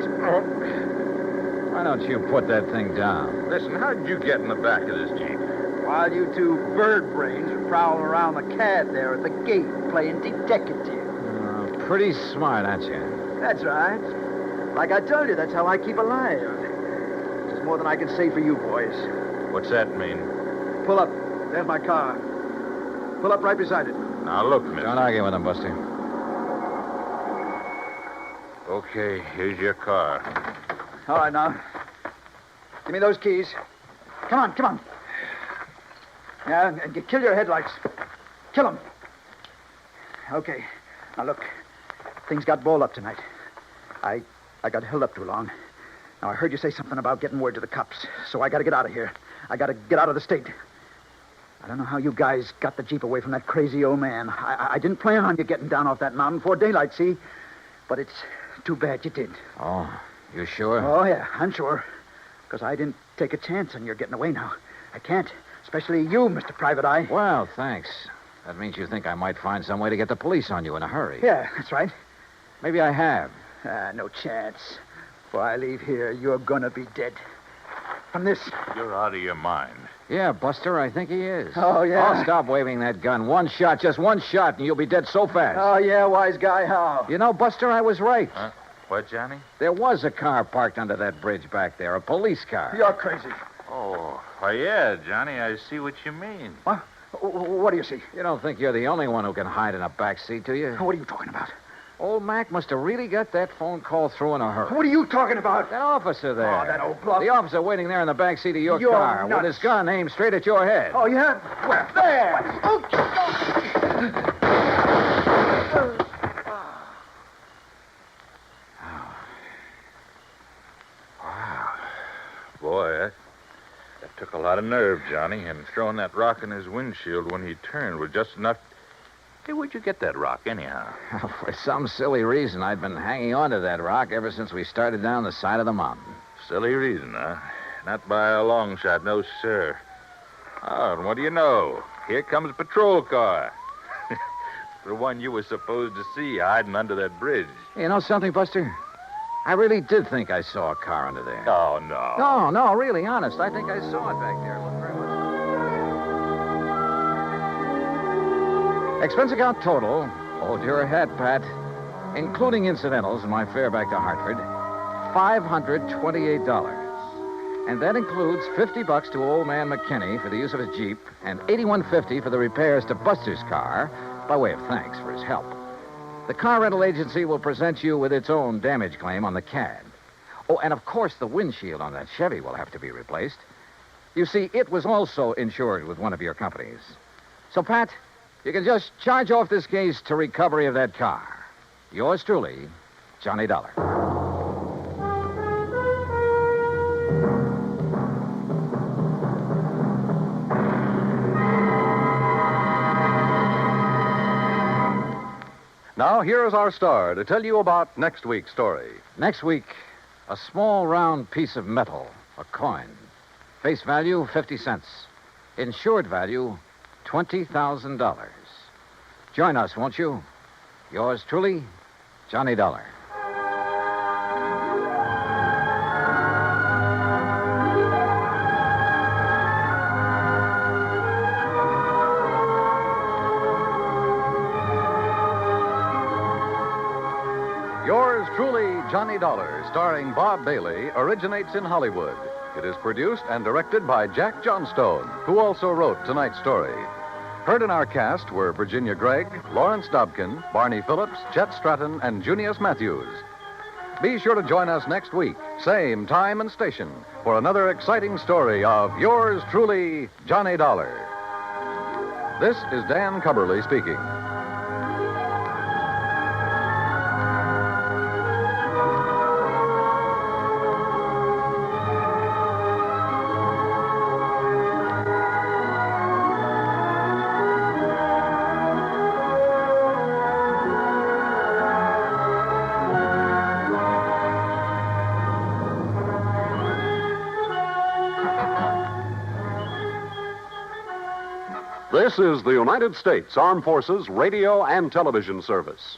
Why don't you put that thing down? Listen, how did you get in the back of this Jeep? While you two bird brains are prowling around the cad there at the gate playing detective. Pretty smart, aren't you? That's right. Like I told you, that's how I keep alive. There's more than I can say for you boys. What's that mean? Pull up. There's my car. Pull up right beside it. Now, look, mister. Don't argue with him, Buster. Okay, here's your car. All right, now. Give me those keys. Come on. Yeah, and kill your headlights. Kill them. Okay. Now, look. Things got balled up tonight. I got held up too long. Now, I heard you say something about getting word to the cops, so I got to get out of here. I got to get out of the state. I don't know how you guys got the Jeep away from that crazy old man. I didn't plan on you getting down off that mountain before daylight, see? But it's too bad you did. Oh, you sure? Oh, yeah, I'm sure. Because I didn't take a chance on your getting away now. I can't. Especially you, Mr. Private Eye. Well, thanks. That means you think I might find some way to get the police on you in a hurry. Yeah, that's right. Maybe I have. No chance. Before I leave here, you're gonna be dead. From this. You're out of your mind. Yeah, Buster, I think he is. Oh, yeah? I'll stop waving that gun. One shot, just one shot, and you'll be dead so fast. Oh, yeah, wise guy, how? You know, Buster, I was right. Huh? What, Johnny? There was a car parked under that bridge back there, a police car. You're crazy. Oh, why, yeah, Johnny, I see what you mean. What? What do you see? You don't think you're the only one who can hide in a back seat, do you? What are you talking about? Old Mac must have really got that phone call through in a hurry. What are you talking about? That officer there. Oh, that old bluff. The officer waiting there in the back seat of your You're car nuts. with his gun aimed straight at your head. Oh, yeah? Where? There! Oh, Wow. Boy, that took a lot of nerve, Johnny, and throwing that rock in his windshield when he turned was just enough. Hey, where'd you get that rock, anyhow? For some silly reason, I'd been hanging on to that rock ever since we started down the side of the mountain. Silly reason, huh? Not by a long shot, no, sir. Oh, and what do you know? Here comes a patrol car. The one you were supposed to see hiding under that bridge. You know something, Buster? I really did think I saw a car under there. Oh, no. No, really, honest. I think I saw it back there. Look very much. Expense account total, hold your hat, Pat, including incidentals and my fare back to Hartford, $528. And that includes $50 to old man McKinney for the use of his Jeep and $81.50 for the repairs to Buster's car by way of thanks for his help. The car rental agency will present you with its own damage claim on the CAD. Oh, and of course the windshield on that Chevy will have to be replaced. You see, it was also insured with one of your companies. So, Pat, you can just charge off this case to recovery of that car. Yours truly, Johnny Dollar. Now, here is our star to tell you about next week's story. Next week, a small round piece of metal, a coin. Face value, 50 cents. Insured value, $20,000. Join us, won't you? Yours truly, Johnny Dollar. Yours truly, Johnny Dollar, starring Bob Bailey, originates in Hollywood. It is produced and directed by Jack Johnstone, who also wrote tonight's story. Heard in our cast were Virginia Gregg, Lawrence Dobkin, Barney Phillips, Chet Stratton, and Junius Matthews. Be sure to join us next week, same time and station, for another exciting story of yours truly, Johnny Dollar. This is Dan Cubberly speaking. This is the United States Armed Forces Radio and Television Service.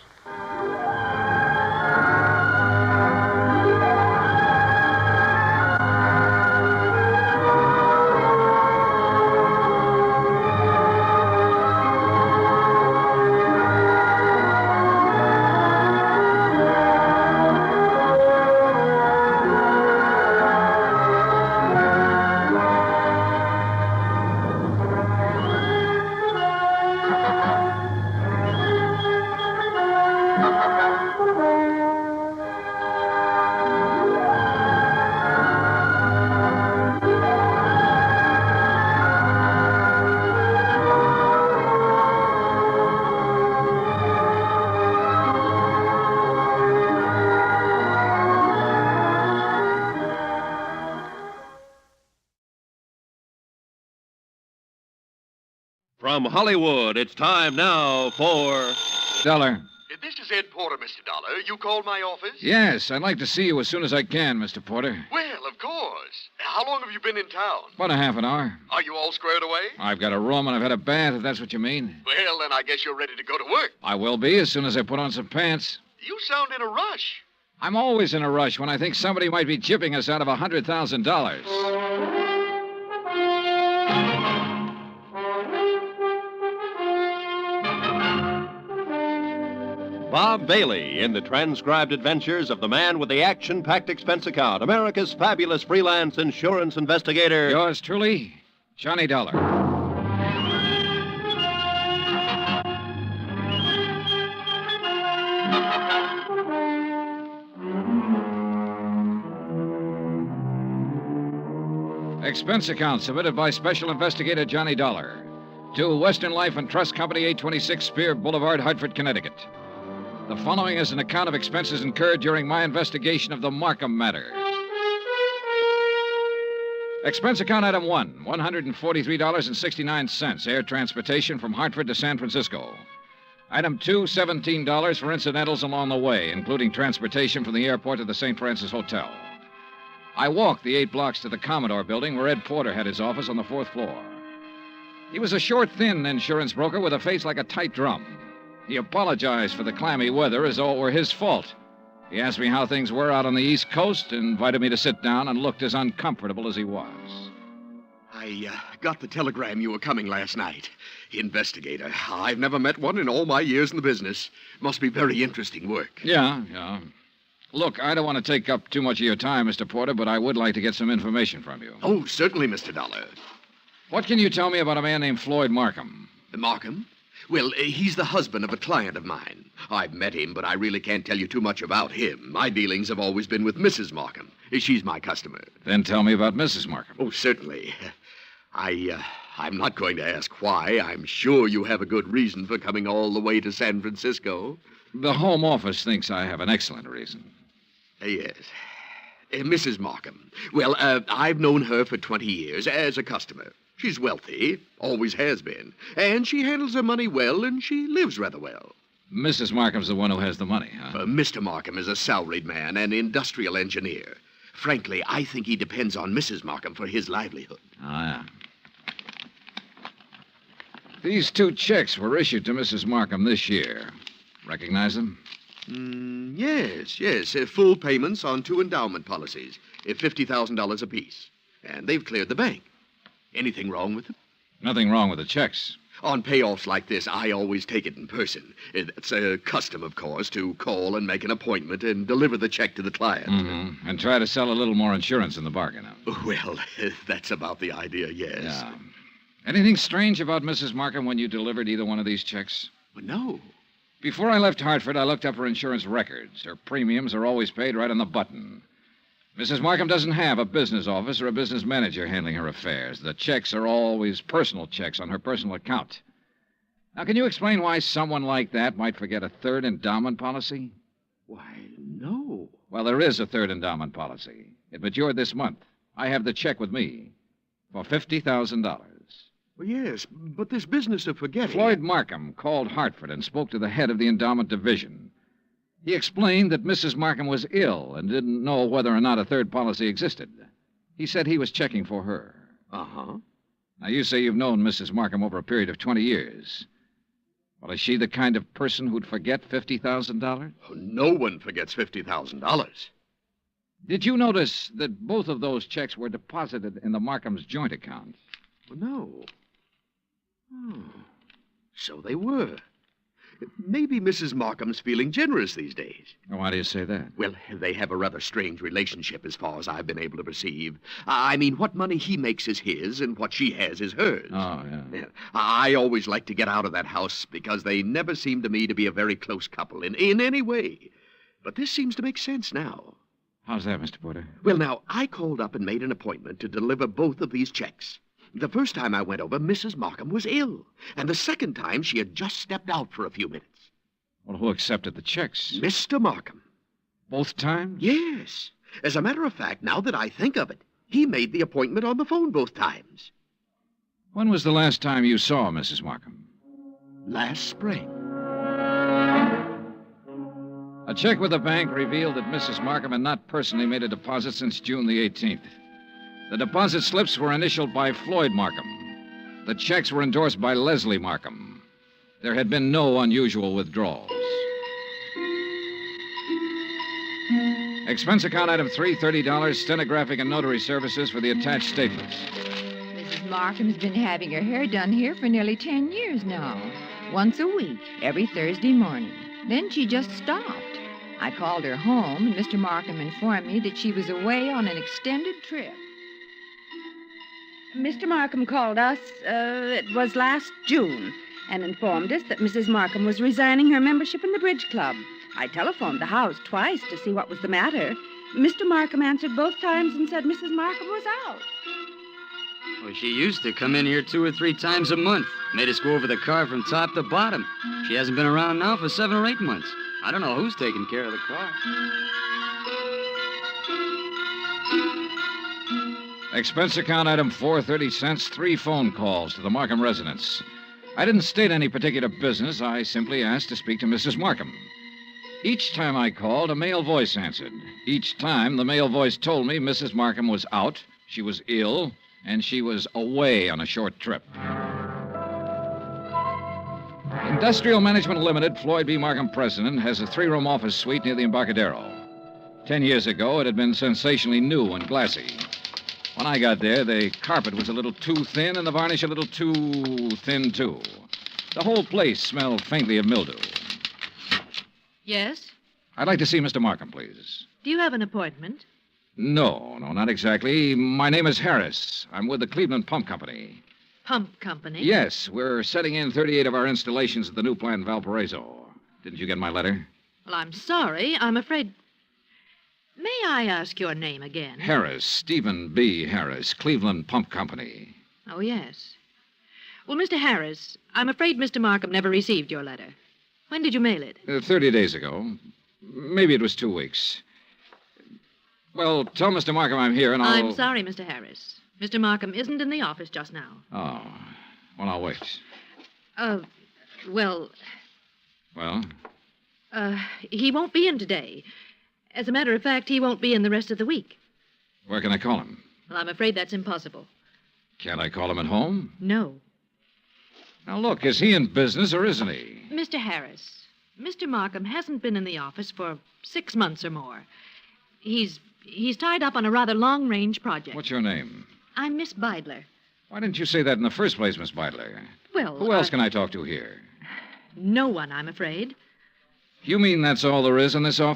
From Hollywood, it's time now for... Dollar. This is Ed Porter, Mr. Dollar. You called my office? Yes, I'd like to see you as soon as I can, Mr. Porter. Well, of course. How long have you been in town? About a half an hour. Are you all squared away? I've got a room and I've had a bath, if that's what you mean. Well, then I guess you're ready to go to work. I will be as soon as I put on some pants. You sound in a rush. I'm always in a rush when I think somebody might be chipping us out of $100,000. Bob Bailey in the transcribed adventures of the man with the action-packed expense account, America's fabulous freelance insurance investigator. Yours truly, Johnny Dollar. Expense account submitted by Special Investigator Johnny Dollar to Western Life and Trust Company, 826 Spear Boulevard, Hartford, Connecticut. The following is an account of expenses incurred during my investigation of the Markham matter. Expense account item 1, $143.69, air transportation from Hartford to San Francisco. Item 2, $17 for incidentals along the way, including transportation from the airport to the St. Francis Hotel. I walked the 8 blocks to the Commodore building where Ed Porter had his office on the 4th floor. He was a short, thin insurance broker with a face like a tight drum. He apologized for the clammy weather as though it were his fault. He asked me how things were out on the East Coast and invited me to sit down and looked as uncomfortable as he was. I got the telegram you were coming last night. Investigator. I've never met one in all my years in the business. Must be very interesting work. Yeah. Look, I don't want to take up too much of your time, Mr. Porter, but I would like to get some information from you. Oh, certainly, Mr. Dollar. What can you tell me about a man named Floyd Markham? Markham? Well, he's the husband of a client of mine. I've met him, but I really can't tell you too much about him. My dealings have always been with Mrs. Markham. She's my customer. Then tell me about Mrs. Markham. Oh, certainly. I'm not going to ask why. I'm sure you have a good reason for coming all the way to San Francisco. The Home Office thinks I have an excellent reason. Yes. Mrs. Markham. Well, I've known her for 20 years as a customer. She's wealthy, always has been, and she handles her money well, and she lives rather well. Mrs. Markham's the one who has the money, huh? Mr. Markham is a salaried man, an industrial engineer. Frankly, I think he depends on Mrs. Markham for his livelihood. Ah, yeah. These 2 checks were issued to Mrs. Markham this year. Recognize them? Yes. Full payments on 2 endowment policies, $50,000 apiece. And they've cleared the bank. Anything wrong with them? Nothing wrong with the checks. On payoffs like this, I always take it in person. It's a custom, of course, to call and make an appointment and deliver the check to the client. Mm-hmm. And try to sell a little more insurance in the bargain. Well, that's about the idea, yes. Yeah. Anything strange about Mrs. Markham when you delivered either one of these checks? Well, no. Before I left Hartford, I looked up her insurance records. Her premiums are always paid right on the button. Mrs. Markham doesn't have a business office or a business manager handling her affairs. The checks are always personal checks on her personal account. Now, can you explain why someone like that might forget a 3rd endowment policy? Why, no. Well, there is a 3rd endowment policy. It matured this month. I have the check with me for $50,000. Well, yes, but this business of forgetting... Floyd Markham called Hartford and spoke to the head of the endowment division. He explained that Mrs. Markham was ill and didn't know whether or not a 3rd policy existed. He said he was checking for her. Uh-huh. Now, you say you've known Mrs. Markham over a period of 20 years. Well, is she the kind of person who'd forget $50,000? Oh, no one forgets $50,000. Did you notice that both of those checks were deposited in the Markham's joint account? Well, no. Oh, so they were. Maybe Mrs. Markham's feeling generous these days. Why do you say that? Well, they have a rather strange relationship as far as I've been able to perceive. I mean, what money he makes is his, and what she has is hers. Oh, yeah. I always like to get out of that house because they never seem to me to be a very close couple in any way. But this seems to make sense now. How's that, Mr. Porter? Well, now, I called up and made an appointment to deliver both of these checks. The first time I went over, Mrs. Markham was ill. And the second time, she had just stepped out for a few minutes. Well, who accepted the checks? Mr. Markham. Both times? Yes. As a matter of fact, now that I think of it, he made the appointment on the phone both times. When was the last time you saw Mrs. Markham? Last spring. A check with the bank revealed that Mrs. Markham had not personally made a deposit since June the 18th. The deposit slips were initialed by Floyd Markham. The checks were endorsed by Leslie Markham. There had been no unusual withdrawals. Expense account item 3, $30, stenographic and notary services for the attached statements. Mrs. Markham has been having her hair done here for nearly 10 years now. Once a week, every Thursday morning. Then she just stopped. I called her home, and Mr. Markham informed me that she was away on an extended trip. Mr. Markham called us, it was last June, and informed us that Mrs. Markham was resigning her membership in the bridge club. I telephoned the house twice to see what was the matter. Mr. Markham answered both times and said Mrs. Markham was out. Well, she used to come in here 2 or 3 times a month. Made us go over the car from top to bottom. She hasn't been around now for 7 or 8 months. I don't know who's taking care of the car. Expense account item 4, 30 cents, 3 phone calls to the Markham residence. I didn't state any particular business. I simply asked to speak to Mrs. Markham. Each time I called, a male voice answered. Each time, the male voice told me Mrs. Markham was out, she was ill, and she was away on a short trip. Industrial Management Limited, Floyd B. Markham president, has a 3-room office suite near the Embarcadero. 10 years ago, it had been sensationally new and glassy. When I got there, the carpet was a little too thin and the varnish a little too thin, too. The whole place smelled faintly of mildew. Yes? I'd like to see Mr. Markham, please. Do you have an appointment? No, not exactly. My name is Harris. I'm with the Cleveland Pump Company. Pump company? Yes, we're setting in 38 of our installations at the new plant in Valparaiso. Didn't you get my letter? Well, I'm sorry. I'm afraid... May I ask your name again? Harris, Stephen B. Harris, Cleveland Pump Company. Oh, yes. Well, Mr. Harris, I'm afraid Mr. Markham never received your letter. When did you mail it? 30 days ago. Maybe it was 2 weeks. Well, tell Mr. Markham I'm here and I'll... I'm sorry, Mr. Harris. Mr. Markham isn't in the office just now. Oh. Well, I'll wait. Well... Well? He won't be in today. As a matter of fact, he won't be in the rest of the week. Where can I call him? Well, I'm afraid that's impossible. Can't I call him at home? No. Now, look, is he in business or isn't he? Mr. Harris, Mr. Markham hasn't been in the office for 6 months or more. He's tied up on a rather long-range project. What's your name? I'm Miss Beidler. Why didn't you say that in the first place, Miss Beidler? Well, Who else can I talk to here? No one, I'm afraid. You mean that's all there is in this office?